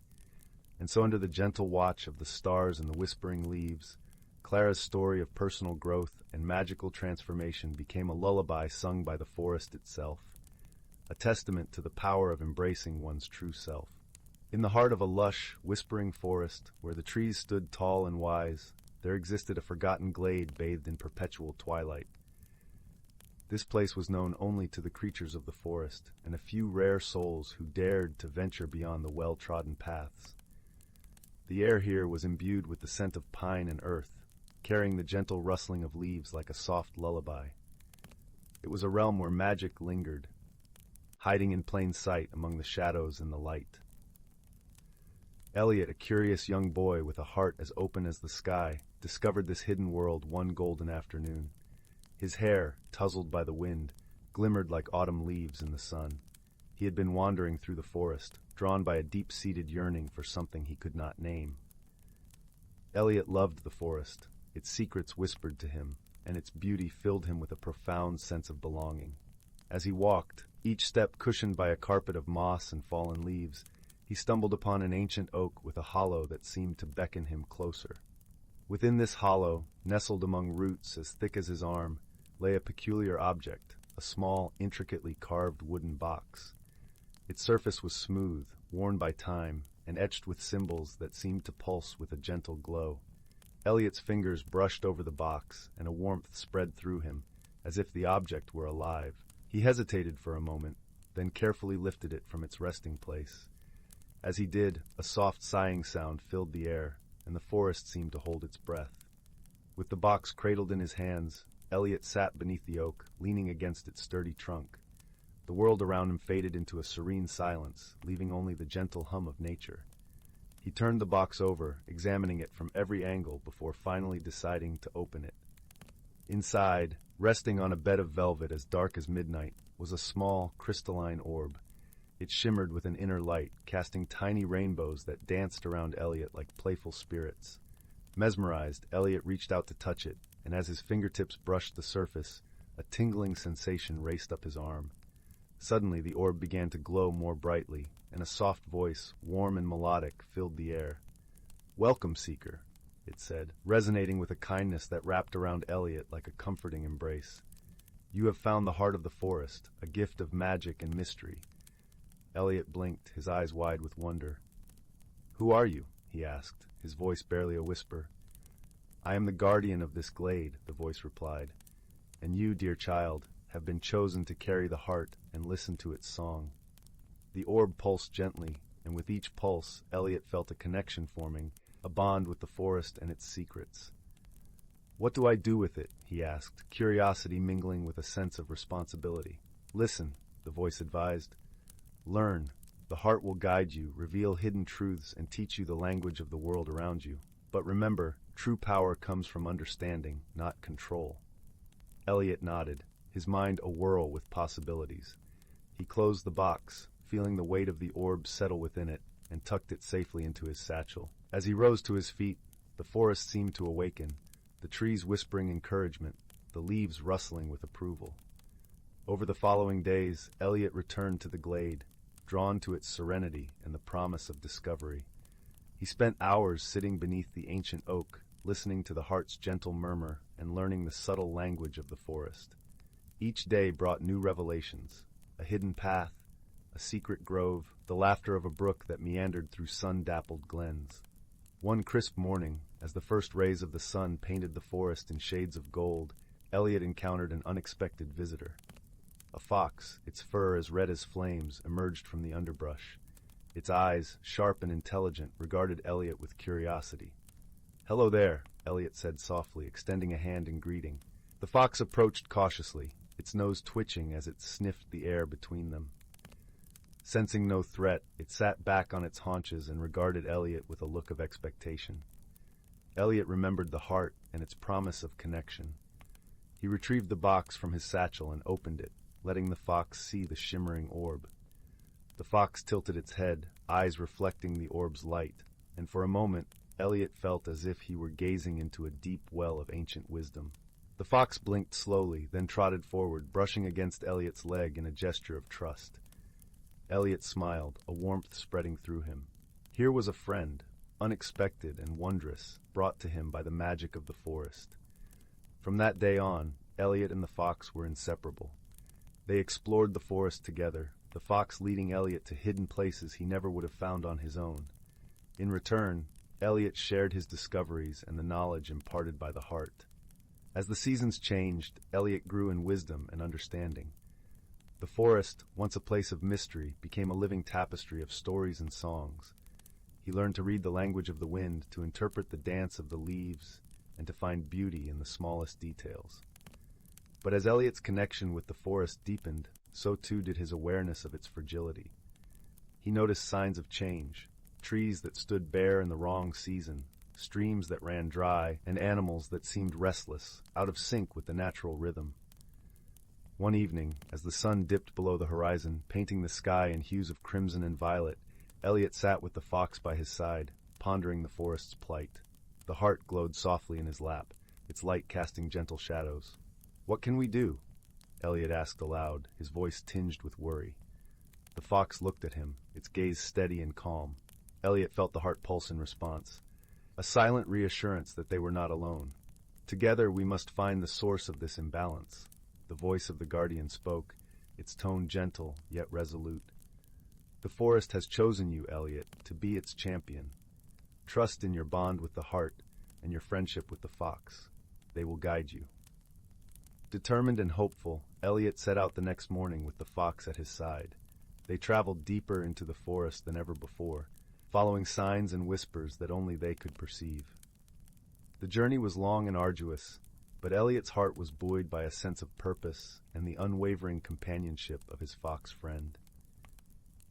S1: And so under the gentle watch of the stars and the whispering leaves, Clara's story of personal growth and magical transformation became a lullaby sung by the forest itself, a testament to the power of embracing one's true self. In the heart of a lush, whispering forest, where the trees stood tall and wise, there existed a forgotten glade bathed in perpetual twilight. This place was known only to the creatures of the forest and a few rare souls who dared to venture beyond the well-trodden paths. The air here was imbued with the scent of pine and earth, carrying the gentle rustling of leaves like a soft lullaby. It was a realm where magic lingered, hiding in plain sight among the shadows and the light. Elliot, a curious young boy with a heart as open as the sky, discovered this hidden world one golden afternoon. His hair, tousled by the wind, glimmered like autumn leaves in the sun. He had been wandering through the forest, drawn by a deep-seated yearning for something he could not name. Elliot loved the forest. Its secrets whispered to him, and its beauty filled him with a profound sense of belonging. As he walked, each step cushioned by a carpet of moss and fallen leaves, he stumbled upon an ancient oak with a hollow that seemed to beckon him closer. Within this hollow, nestled among roots as thick as his arm, lay a peculiar object, a small, intricately carved wooden box. Its surface was smooth, worn by time, and etched with symbols that seemed to pulse with a gentle glow. Elliot's fingers brushed over the box, and a warmth spread through him, as if the object were alive. He hesitated for a moment, then carefully lifted it from its resting place. As he did, a soft sighing sound filled the air, and the forest seemed to hold its breath. With the box cradled in his hands, Elliot sat beneath the oak, leaning against its sturdy trunk. The world around him faded into a serene silence, leaving only the gentle hum of nature. He turned the box over, examining it from every angle before finally deciding to open it. Inside, resting on a bed of velvet as dark as midnight, was a small, crystalline orb. It shimmered with an inner light, casting tiny rainbows that danced around Elliot like playful spirits. Mesmerized, Elliot reached out to touch it, and as his fingertips brushed the surface, a tingling sensation raced up his arm. Suddenly, the orb began to glow more brightly, and a soft voice, warm and melodic, filled the air. "Welcome, Seeker," it said, resonating with a kindness that wrapped around Elliot like a comforting embrace. "You have found the heart of the forest, a gift of magic and mystery." Elliot blinked, his eyes wide with wonder. "Who are you?" he asked, his voice barely a whisper. "I am the guardian of this glade," the voice replied. "And you, dear child, have been chosen to carry the heart and listen to its song." The orb pulsed gently, and with each pulse, Elliot felt a connection forming, a bond with the forest and its secrets. "What do I do with it?" he asked, curiosity mingling with a sense of responsibility. "Listen," the voice advised. "Learn. The heart will guide you, reveal hidden truths, and teach you the language of the world around you. But remember, true power comes from understanding, not control." Elliot nodded, his mind awhirl with possibilities. He closed the box, feeling the weight of the orb settle within it, and tucked it safely into his satchel. As he rose to his feet, the forest seemed to awaken, the trees whispering encouragement, the leaves rustling with approval. Over the following days, Elliot returned to the glade, drawn to its serenity and the promise of discovery. He spent hours sitting beneath the ancient oak, listening to the heart's gentle murmur and learning the subtle language of the forest. Each day brought new revelations, a hidden path, a secret grove, the laughter of a brook that meandered through sun-dappled glens. One crisp morning, as the first rays of the sun painted the forest in shades of gold, Elliot encountered an unexpected visitor. A fox, its fur as red as flames, emerged from the underbrush. Its eyes, sharp and intelligent, regarded Elliot with curiosity. "Hello there," Elliot said softly, extending a hand in greeting. The fox approached cautiously, its nose twitching as it sniffed the air between them. Sensing no threat, it sat back on its haunches and regarded Elliot with a look of expectation. Elliot remembered the heart and its promise of connection. He retrieved the box from his satchel and opened it, letting the fox see the shimmering orb. The fox tilted its head, eyes reflecting the orb's light, and for a moment, Elliot felt as if he were gazing into a deep well of ancient wisdom. The fox blinked slowly, then trotted forward, brushing against Elliot's leg in a gesture of trust. Elliot smiled, a warmth spreading through him. Here was a friend, unexpected and wondrous, brought to him by the magic of the forest. From that day on, Elliot and the fox were inseparable. They explored the forest together, the fox leading Elliot to hidden places he never would have found on his own. In return, Elliot shared his discoveries and the knowledge imparted by the heart. As the seasons changed, Elliot grew in wisdom and understanding. The forest, once a place of mystery, became a living tapestry of stories and songs. He learned to read the language of the wind, to interpret the dance of the leaves, and to find beauty in the smallest details. But as Elliot's connection with the forest deepened, so too did his awareness of its fragility. He noticed signs of change, trees that stood bare in the wrong season, streams that ran dry, and animals that seemed restless, out of sync with the natural rhythm. One evening, as the sun dipped below the horizon, painting the sky in hues of crimson and violet, Elliot sat with the fox by his side, pondering the forest's plight. The heart glowed softly in his lap, its light casting gentle shadows. "What can we do?" Elliot asked aloud, his voice tinged with worry. The fox looked at him, its gaze steady and calm. Elliot felt the heart pulse in response, a silent reassurance that they were not alone. "Together we must find the source of this imbalance." The voice of the guardian spoke, its tone gentle yet resolute. "The forest has chosen you, Elliot, to be its champion. Trust in your bond with the heart and your friendship with the fox. They will guide you." Determined and hopeful, Elliot set out the next morning with the fox at his side. They traveled deeper into the forest than ever before, following signs and whispers that only they could perceive. The journey was long and arduous, but Elliot's heart was buoyed by a sense of purpose and the unwavering companionship of his fox friend.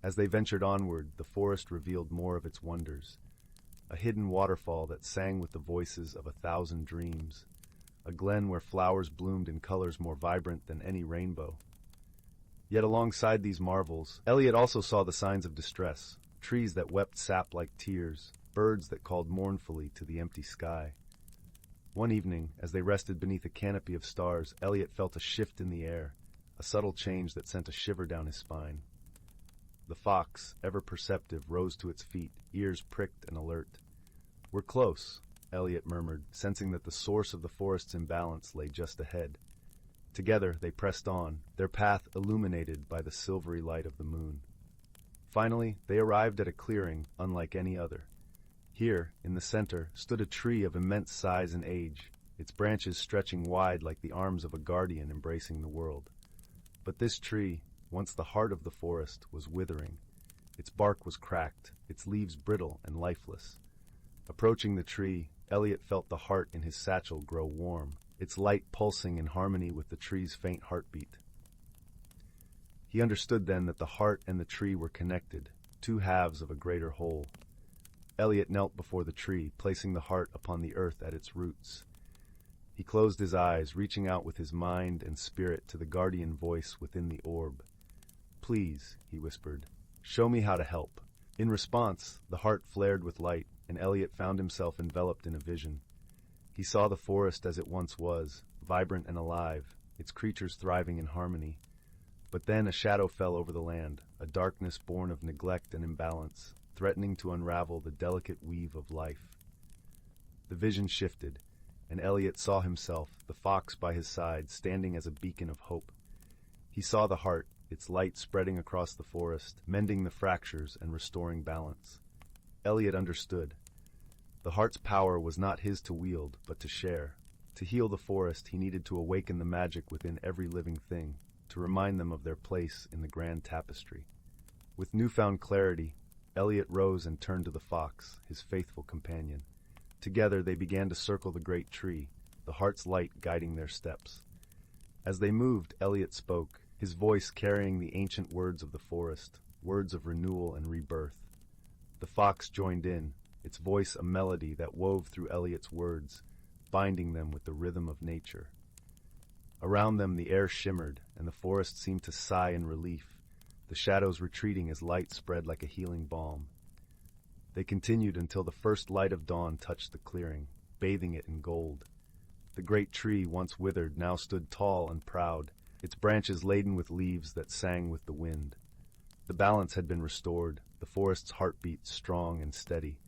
S1: As they ventured onward, the forest revealed more of its wonders. A hidden waterfall that sang with the voices of 1,000 dreams, a glen where flowers bloomed in colors more vibrant than any rainbow. Yet alongside these marvels, Elliot also saw the signs of distress, trees that wept sap like tears, birds that called mournfully to the empty sky. One evening, as they rested beneath a canopy of stars, Elliot felt a shift in the air, a subtle change that sent a shiver down his spine. The fox, ever perceptive, rose to its feet, ears pricked and alert. "We're close," Elliot murmured, sensing that the source of the forest's imbalance lay just ahead. Together they pressed on, their path illuminated by the silvery light of the moon. Finally, they arrived at a clearing unlike any other. Here, in the center, stood a tree of immense size and age, its branches stretching wide like the arms of a guardian embracing the world. But this tree, once the heart of the forest, was withering. Its bark was cracked, its leaves brittle and lifeless. Approaching the tree, Elliot felt the heart in his satchel grow warm, its light pulsing in harmony with the tree's faint heartbeat. He understood then that the heart and the tree were connected, two halves of a greater whole. Elliot knelt before the tree, placing the heart upon the earth at its roots. He closed his eyes, reaching out with his mind and spirit to the guardian voice within the orb. "Please," he whispered, "show me how to help." In response, the heart flared with light, and Elliot found himself enveloped in a vision. He saw the forest as it once was, vibrant and alive, its creatures thriving in harmony. But then a shadow fell over the land, a darkness born of neglect and imbalance, threatening to unravel the delicate weave of life. The vision shifted, and Elliot saw himself, the fox by his side, standing as a beacon of hope. He saw the heart, its light spreading across the forest, mending the fractures and restoring balance. Elliot understood. The heart's power was not his to wield, but to share. To heal the forest, he needed to awaken the magic within every living thing, to remind them of their place in the grand tapestry. With newfound clarity, Elliot rose and turned to the fox, his faithful companion. Together they began to circle the great tree, the heart's light guiding their steps. As they moved, Elliot spoke, his voice carrying the ancient words of the forest, words of renewal and rebirth. The fox joined in, its voice a melody that wove through Elliot's words, binding them with the rhythm of nature. Around them the air shimmered, and the forest seemed to sigh in relief, the shadows retreating as light spread like a healing balm. They continued until the first light of dawn touched the clearing, bathing it in gold. The great tree, once withered, now stood tall and proud, its branches laden with leaves that sang with the wind. The balance had been restored, the forest's heartbeat strong and steady.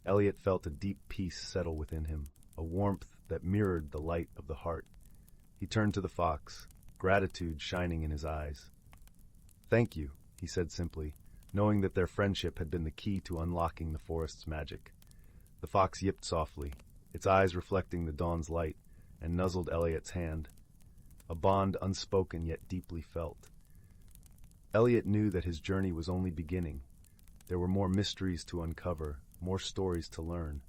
S1: Elliot felt a deep peace settle within him, a warmth that mirrored the light of the heart. He turned to the fox, gratitude shining in his eyes. "Thank you," he said simply, knowing that their friendship had been the key to unlocking the forest's magic. The fox yipped softly, its eyes reflecting the dawn's light, and nuzzled Elliot's hand, a bond unspoken yet deeply felt. Elliot knew that his journey was only beginning. There were more mysteries to uncover, more stories to learn.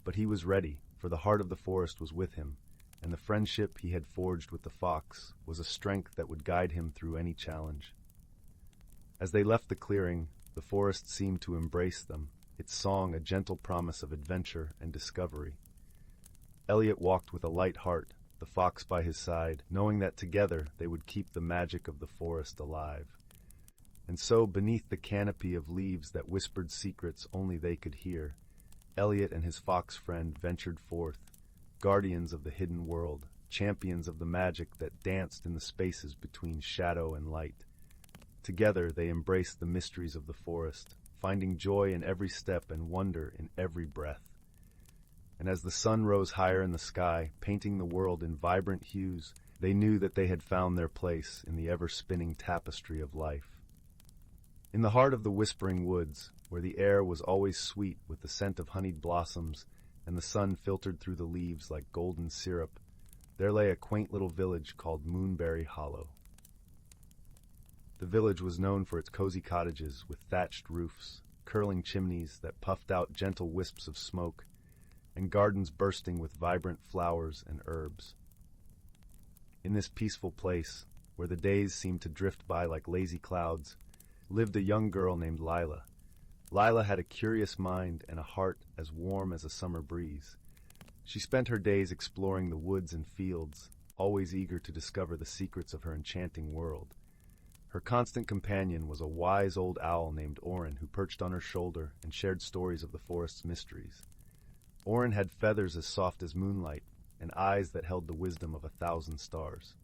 S1: But he was ready, for the heart of the forest was with him, and the friendship he had forged with the fox was a strength that would guide him through any challenge. As they left the clearing, the forest seemed to embrace them, its song a gentle promise of adventure and discovery. Elliot walked with a light heart, the fox by his side, knowing that together they would keep the magic of the forest alive. And so, beneath the canopy of leaves that whispered secrets only they could hear, Elliot and his fox friend ventured forth, guardians of the hidden world, champions of the magic that danced in the spaces between shadow and light. Together they embraced the mysteries of the forest, finding joy in every step and wonder in every breath. And as the sun rose higher in the sky, painting the world in vibrant hues, they knew that they had found their place in the ever-spinning tapestry of life. In the heart of the whispering woods, where the air was always sweet with the scent of honeyed blossoms and the sun filtered through the leaves like golden syrup, there lay a quaint little village called Moonberry Hollow. The village was known for its cozy cottages with thatched roofs, curling chimneys that puffed out gentle wisps of smoke, and gardens bursting with vibrant flowers and herbs. In this peaceful place, where the days seemed to drift by like lazy clouds, lived a young girl named Lila. Lila had a curious mind and a heart as warm as a summer breeze. She spent her days exploring the woods and fields, always eager to discover the secrets of her enchanting world. Her constant companion was a wise old owl named Orin who perched on her shoulder and shared stories of the forest's mysteries. Orin had feathers as soft as moonlight and eyes that held the wisdom of 1,000 stars.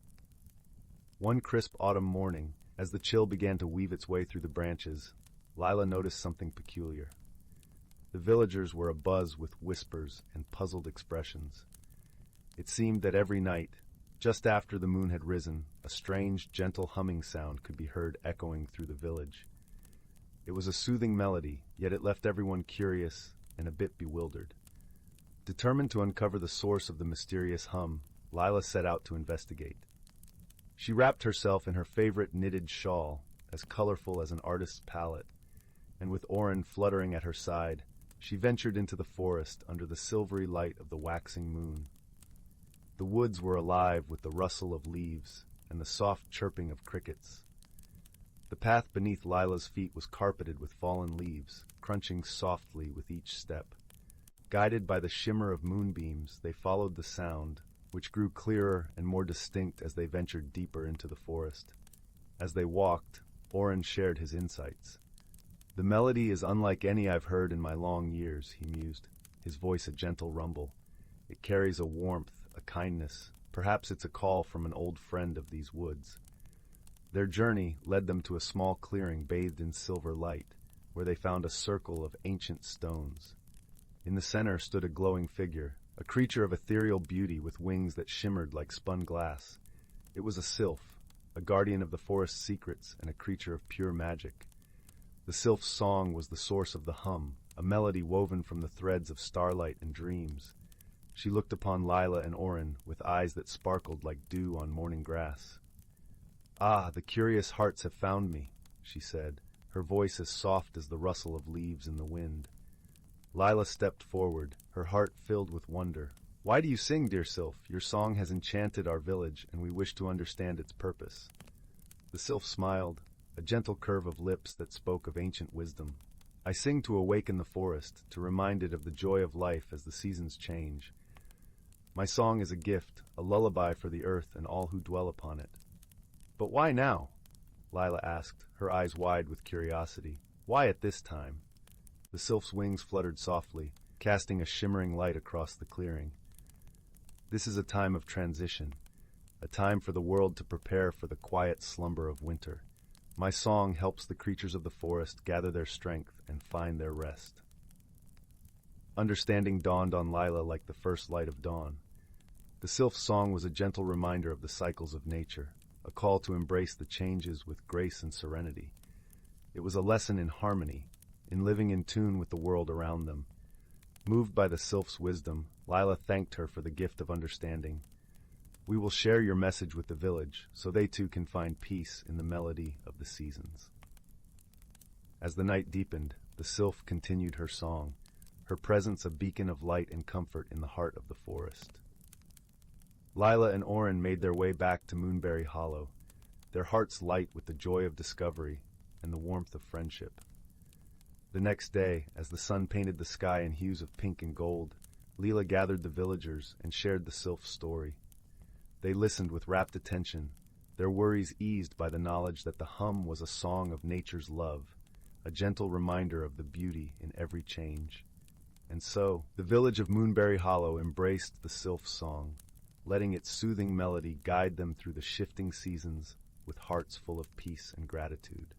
S1: One crisp autumn morning, as the chill began to weave its way through the branches, Lila noticed something peculiar. The villagers were abuzz with whispers and puzzled expressions. It seemed that every night, just after the moon had risen, a strange, gentle humming sound could be heard echoing through the village. It was a soothing melody, yet it left everyone curious and a bit bewildered. Determined to uncover the source of the mysterious hum, Lila set out to investigate. She wrapped herself in her favorite knitted shawl, as colorful as an artist's palette, and with Orin fluttering at her side, she ventured into the forest under the silvery light of the waxing moon. The woods were alive with the rustle of leaves and the soft chirping of crickets. The path beneath Lila's feet was carpeted with fallen leaves, crunching softly with each step. Guided by the shimmer of moonbeams, they followed the sound, which grew clearer and more distinct as they ventured deeper into the forest. As they walked, Orin shared his insights. "The melody is unlike any I've heard in my long years," he mused, his voice a gentle rumble. "It carries a warmth, a kindness. Perhaps it's a call from an old friend of these woods." Their journey led them to a small clearing bathed in silver light, where they found a circle of ancient stones. In the center stood a glowing figure, a creature of ethereal beauty with wings that shimmered like spun glass. It was a sylph, a guardian of the forest's secrets and a creature of pure magic. The sylph's song was the source of the hum, a melody woven from the threads of starlight and dreams. She looked upon Lila and Orin with eyes that sparkled like dew on morning grass. "Ah, the curious hearts have found me," she said, her voice as soft as the rustle of leaves in the wind. Lila stepped forward, her heart filled with wonder. "Why do you sing, dear sylph? Your song has enchanted our village, and we wish to understand its purpose." The sylph smiled, a gentle curve of lips that spoke of ancient wisdom. "I sing to awaken the forest, to remind it of the joy of life as the seasons change. My song is a gift, a lullaby for the earth and all who dwell upon it." "But why now?" Lila asked, her eyes wide with curiosity. "Why at this time?" The sylph's wings fluttered softly, casting a shimmering light across the clearing. "This is a time of transition, a time for the world to prepare for the quiet slumber of winter. My song helps the creatures of the forest gather their strength and find their rest." Understanding dawned on Lila like the first light of dawn. The sylph's song was a gentle reminder of the cycles of nature, a call to embrace the changes with grace and serenity. It was a lesson in harmony, in living in tune with the world around them. Moved by the sylph's wisdom, Lila thanked her for the gift of understanding. "We will share your message with the village, so they too can find peace in the melody of the seasons." As the night deepened, the sylph continued her song, her presence a beacon of light and comfort in the heart of the forest. Lila and Orin made their way back to Moonberry Hollow, their hearts light with the joy of discovery and the warmth of friendship. The next day, as the sun painted the sky in hues of pink and gold, Lila gathered the villagers and shared the sylph's story. They listened with rapt attention, their worries eased by the knowledge that the hum was a song of nature's love, a gentle reminder of the beauty in every change. And so, the village of Moonberry Hollow embraced the sylph's song, letting its soothing melody guide them through the shifting seasons with hearts full of peace and gratitude.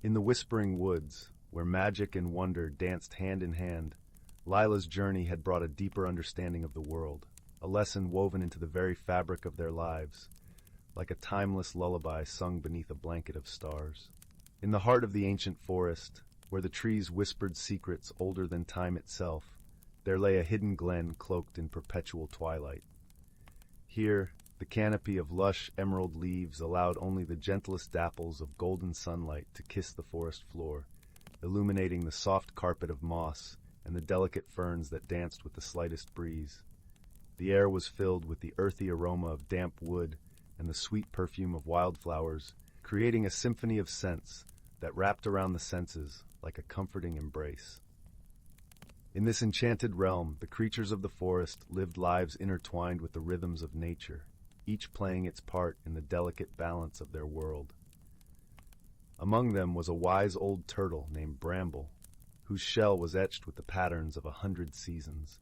S1: In the whispering woods, where magic and wonder danced hand in hand, Lila's journey had brought a deeper understanding of the world, a lesson woven into the very fabric of their lives, like a timeless lullaby sung beneath a blanket of stars. In the heart of the ancient forest, where the trees whispered secrets older than time itself, there lay a hidden glen cloaked in perpetual twilight. Here, the canopy of lush emerald leaves allowed only the gentlest dapples of golden sunlight to kiss the forest floor, illuminating the soft carpet of moss and the delicate ferns that danced with the slightest breeze. The air was filled with the earthy aroma of damp wood and the sweet perfume of wildflowers, creating a symphony of scents that wrapped around the senses like a comforting embrace. In this enchanted realm, the creatures of the forest lived lives intertwined with the rhythms of nature, each playing its part in the delicate balance of their world. Among them was a wise old turtle named Bramble, whose shell was etched with the patterns of 100 seasons.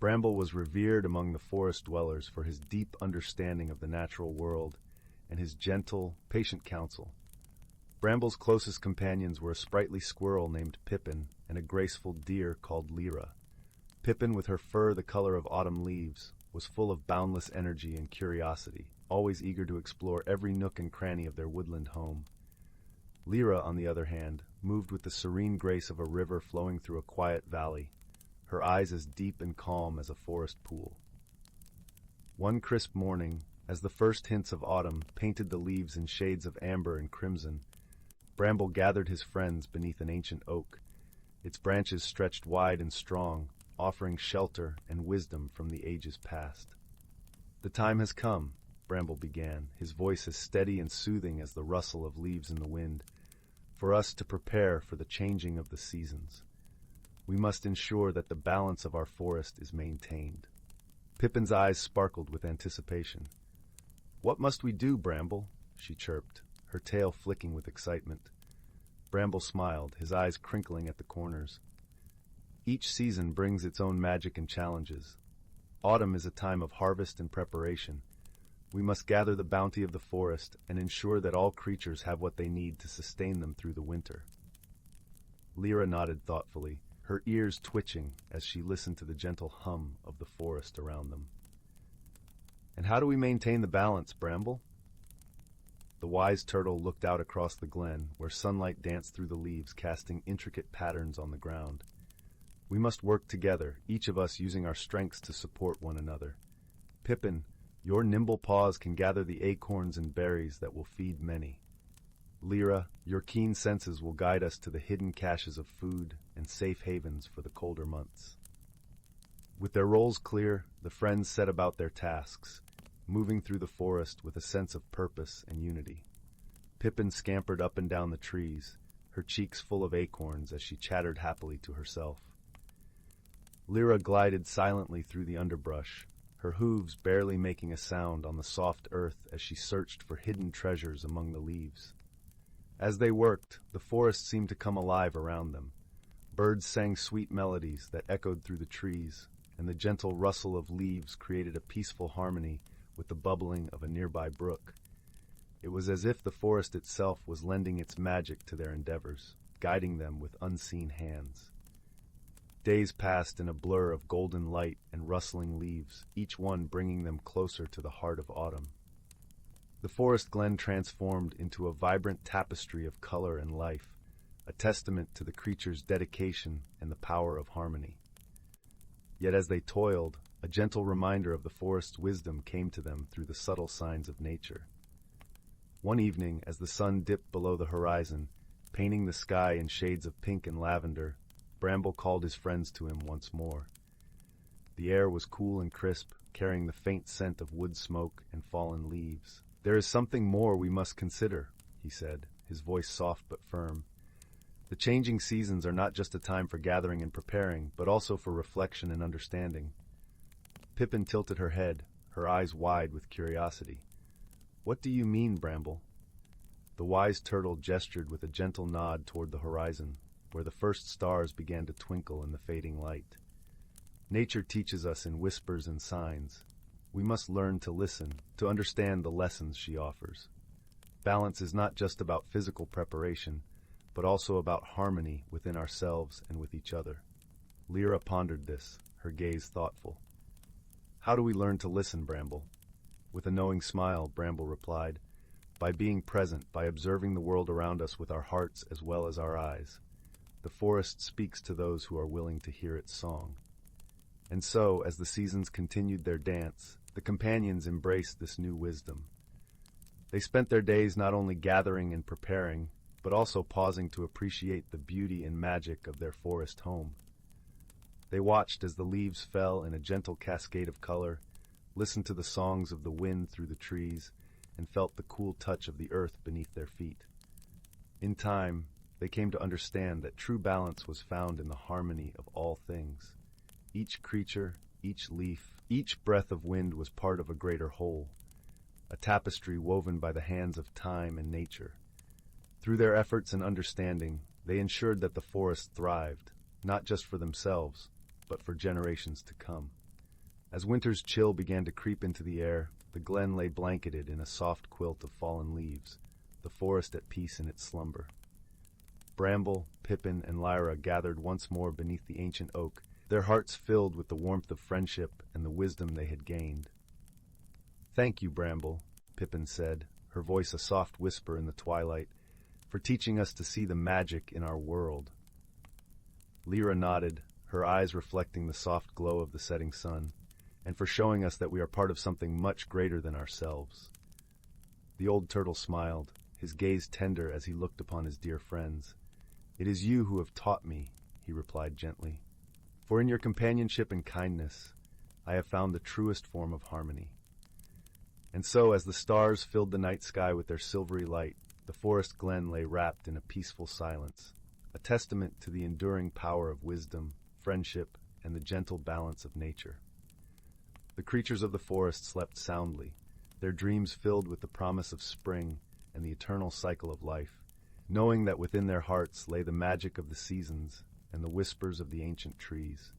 S1: Bramble was revered among the forest dwellers for his deep understanding of the natural world and his gentle, patient counsel. Bramble's closest companions were a sprightly squirrel named Pippin and a graceful deer called Lila. Pippin, with her fur the color of autumn leaves, was full of boundless energy and curiosity, always eager to explore every nook and cranny of their woodland home. Lyra, on the other hand, moved with the serene grace of a river flowing through a quiet valley, her eyes as deep and calm as a forest pool. One crisp morning, as the first hints of autumn painted the leaves in shades of amber and crimson, Bramble gathered his friends beneath an ancient oak. Its branches stretched wide and strong, offering shelter and wisdom from the ages past. "The time has come," Bramble began, his voice as steady and soothing as the rustle of leaves in the wind, "for us to prepare for the changing of the seasons. We must ensure that the balance of our forest is maintained." Pippin's eyes sparkled with anticipation. "What must we do, Bramble?" she chirped, her tail flicking with excitement. Bramble smiled, his eyes crinkling at the corners. "Each season brings its own magic and challenges. Autumn is a time of harvest and preparation. We must gather the bounty of the forest and ensure that all creatures have what they need to sustain them through the winter." Lyra nodded thoughtfully, her ears twitching as she listened to the gentle hum of the forest around them. "And how do we maintain the balance, Bramble?" The wise turtle looked out across the glen, where sunlight danced through the leaves, casting intricate patterns on the ground. "We must work together, each of us using our strengths to support one another. Pippin, your nimble paws can gather the acorns and berries that will feed many. Lyra, your keen senses will guide us to the hidden caches of food and safe havens for the colder months." With their roles clear, the friends set about their tasks, moving through the forest with a sense of purpose and unity. Pippin scampered up and down the trees, her cheeks full of acorns as she chattered happily to herself. Lyra glided silently through the underbrush, her hooves barely making a sound on the soft earth as she searched for hidden treasures among the leaves. As they worked, the forest seemed to come alive around them. Birds sang sweet melodies that echoed through the trees, and the gentle rustle of leaves created a peaceful harmony with the bubbling of a nearby brook. It was as if the forest itself was lending its magic to their endeavors, guiding them with unseen hands. Days passed in a blur of golden light and rustling leaves, each one bringing them closer to the heart of autumn. The forest glen transformed into a vibrant tapestry of color and life, a testament to the creatures' dedication and the power of harmony. Yet as they toiled, a gentle reminder of the forest's wisdom came to them through the subtle signs of nature. One evening, as the sun dipped below the horizon, painting the sky in shades of pink and lavender, Bramble called his friends to him once more. The air was cool and crisp, carrying the faint scent of wood smoke and fallen leaves. "There is something more we must consider," he said, his voice soft but firm. "The changing seasons are not just a time for gathering and preparing, but also for reflection and understanding." Pippin tilted her head, her eyes wide with curiosity. "What do you mean, Bramble?" The wise turtle gestured with a gentle nod toward the horizon, where the first stars began to twinkle in the fading light. "Nature teaches us in whispers and signs. We must learn to listen, to understand the lessons she offers. Balance is not just about physical preparation, but also about harmony within ourselves and with each other." Lyra pondered this, her gaze thoughtful. "How do we learn to listen, Bramble?" With a knowing smile, Bramble replied, "By being present, by observing the world around us with our hearts as well as our eyes. The forest speaks to those who are willing to hear its song." And so, as the seasons continued their dance, the companions embraced this new wisdom. They spent their days not only gathering and preparing, but also pausing to appreciate the beauty and magic of their forest home. They watched as the leaves fell in a gentle cascade of color, listened to the songs of the wind through the trees, and felt the cool touch of the earth beneath their feet. In time, they came to understand that true balance was found in the harmony of all things. Each creature, each leaf, each breath of wind was part of a greater whole, a tapestry woven by the hands of time and nature. Through their efforts and understanding, they ensured that the forest thrived, not just for themselves, but for generations to come. As winter's chill began to creep into the air, the glen lay blanketed in a soft quilt of fallen leaves, the forest at peace in its slumber. Bramble, Pippin, and Lyra gathered once more beneath the ancient oak, their hearts filled with the warmth of friendship and the wisdom they had gained. "Thank you, Bramble," Pippin said, her voice a soft whisper in the twilight, "for teaching us to see the magic in our world." Lyra nodded, her eyes reflecting the soft glow of the setting sun, and for showing us that we are part of something much greater than ourselves. The old turtle smiled, his gaze tender as he looked upon his dear friends. "It is you who have taught me," he replied gently. "For in your companionship and kindness, I have found the truest form of harmony." And so, as the stars filled the night sky with their silvery light, the forest glen lay wrapped in a peaceful silence, a testament to the enduring power of wisdom, friendship, and the gentle balance of nature. The creatures of the forest slept soundly, their dreams filled with the promise of spring and the eternal cycle of life, knowing that within their hearts lay the magic of the seasons and the whispers of the ancient trees.